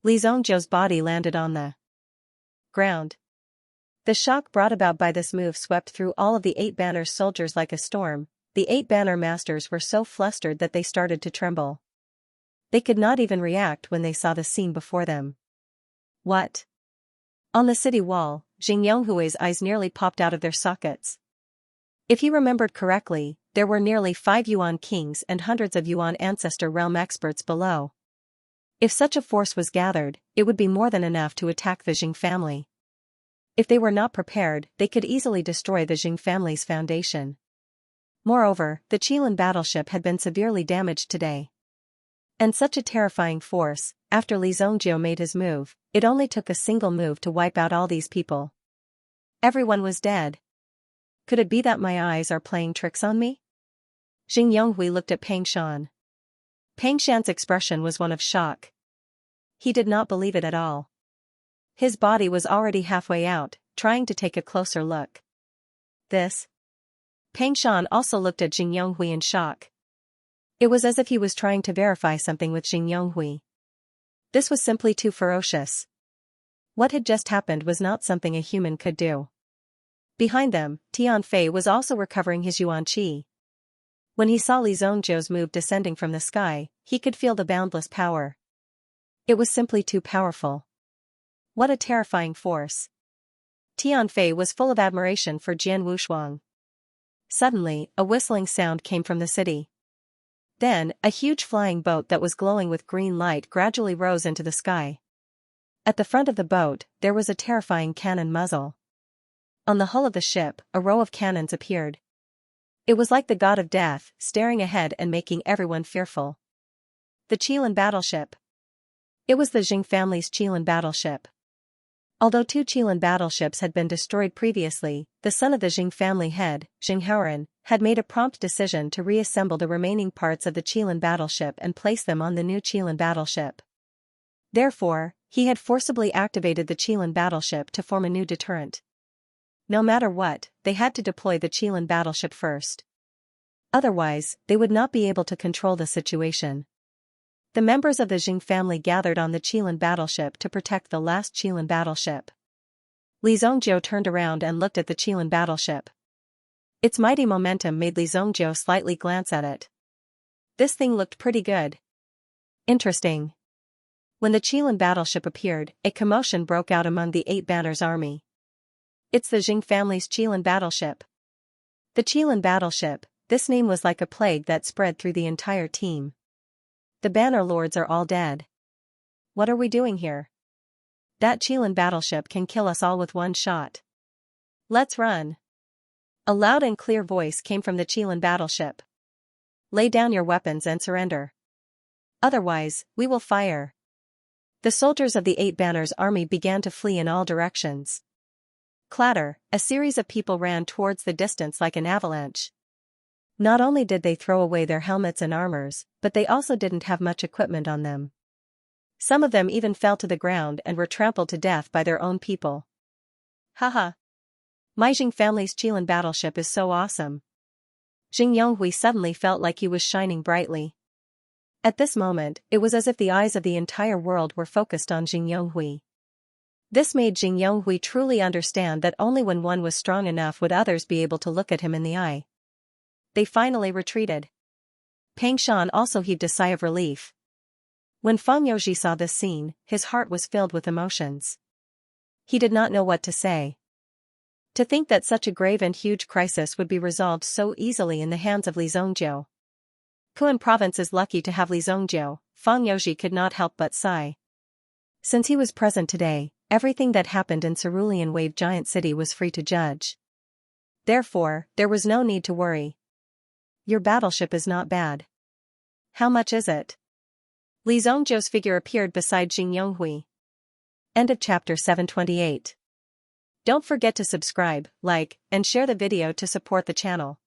Li Zongjiu's body landed on the ground. The shock brought about by this move swept through all of the 8 banner soldiers like a storm. The 8 banner masters were so flustered that they started to tremble. They could not even react when they saw the scene before them. What? On the city wall, Xing Yonghui's eyes nearly popped out of their sockets. If he remembered correctly, there were nearly 5 Yuan kings and hundreds of Yuan ancestor realm experts below. If such a force was gathered, it would be more than enough to attack the Jing family. If they were not prepared, they could easily destroy the Jing family's foundation. Moreover, the Qilin battleship had been severely damaged today. And such a terrifying force, after Li Zongjiu made his move, it only took a single move to wipe out all these people. Everyone was dead. Could it be that my eyes are playing tricks on me? Xing Yonghui looked at Pang Shan. Pang Shan's expression was one of shock. he did not believe it at all. His body was already halfway out, trying to take a closer look. This? Pang Shan also looked at Jing Yonghui in shock. It was as if he was trying to verify something with Jing Yonghui. This was simply too ferocious. What had just happened was not something a human could do. Behind them, Tian Fei was also recovering his yuan qi. When he saw Li Zhongzhou's move descending from the sky, he could feel the boundless power. It was simply too powerful. What a terrifying force. Tian Fei was full of admiration for Jian Wushuang. Suddenly, a whistling sound came from the city. Then, a huge flying boat that was glowing with green light gradually rose into the sky. At the front of the boat, there was a terrifying cannon muzzle. On the hull of the ship, a row of cannons appeared. It was like the god of death, staring ahead and making everyone fearful. The Qilin battleship. It was the Jing family's Qilin battleship. Although 2 Qilin battleships had been destroyed previously, the son of the Jing family head, Jing Haoran, had made a prompt decision to reassemble the remaining parts of the Qilin battleship and place them on the new Qilin battleship. Therefore, he had forcibly activated the Qilin battleship to form a new deterrent. No matter what, they had to deploy the Qilin battleship first. Otherwise, they would not be able to control the situation. The members of the Jing family gathered on the Qilin battleship to protect the last Qilin battleship. Li Zhongzhou turned around and looked at the Qilin battleship. Its mighty momentum made Li Zhongzhou slightly glance at it. This thing looked pretty good. Interesting. When the Qilin battleship appeared, a commotion broke out among the 8 Banners army. It's the Jing family's Qilin battleship. The Qilin battleship, this name was like a plague that spread through the entire team. The Banner Lords are all dead. What are we doing here? That Qilin battleship can kill us all with one shot. Let's run. A loud and clear voice came from the Qilin battleship. Lay down your weapons and surrender. Otherwise, we will fire. The soldiers of the 8 Banners army began to flee in all directions. Clatter, a series of people ran towards the distance like an avalanche. Not only did they throw away their helmets and armors, but they also didn't have much equipment on them. Some of them even fell to the ground and were trampled to death by their own people. Haha. My Jing family's Qilin battleship is so awesome. Jing Yonghui suddenly felt like he was shining brightly. At this moment, it was as if the eyes of the entire world were focused on Jing Yonghui. This made Jing Yonghui truly understand that only when one was strong enough would others be able to look at him in the eye. They finally retreated. Pang Shan also heaved a sigh of relief. When Feng Youji saw this scene, his heart was filled with emotions. He did not know what to say. To think that such a grave and huge crisis would be resolved so easily in the hands of Li Zhongzhou. Kuan province is lucky to have Li Zhongzhou, Feng Youji could not help but sigh. Since he was present today, everything that happened in Cerulean Wave Giant City was free to judge. Therefore, there was no need to worry. Your battleship is not bad. How much is it? Li Zhongzhou's figure appeared beside Jing Yonghui. End of chapter 728. Don't forget to subscribe, like, and share the video to support the channel.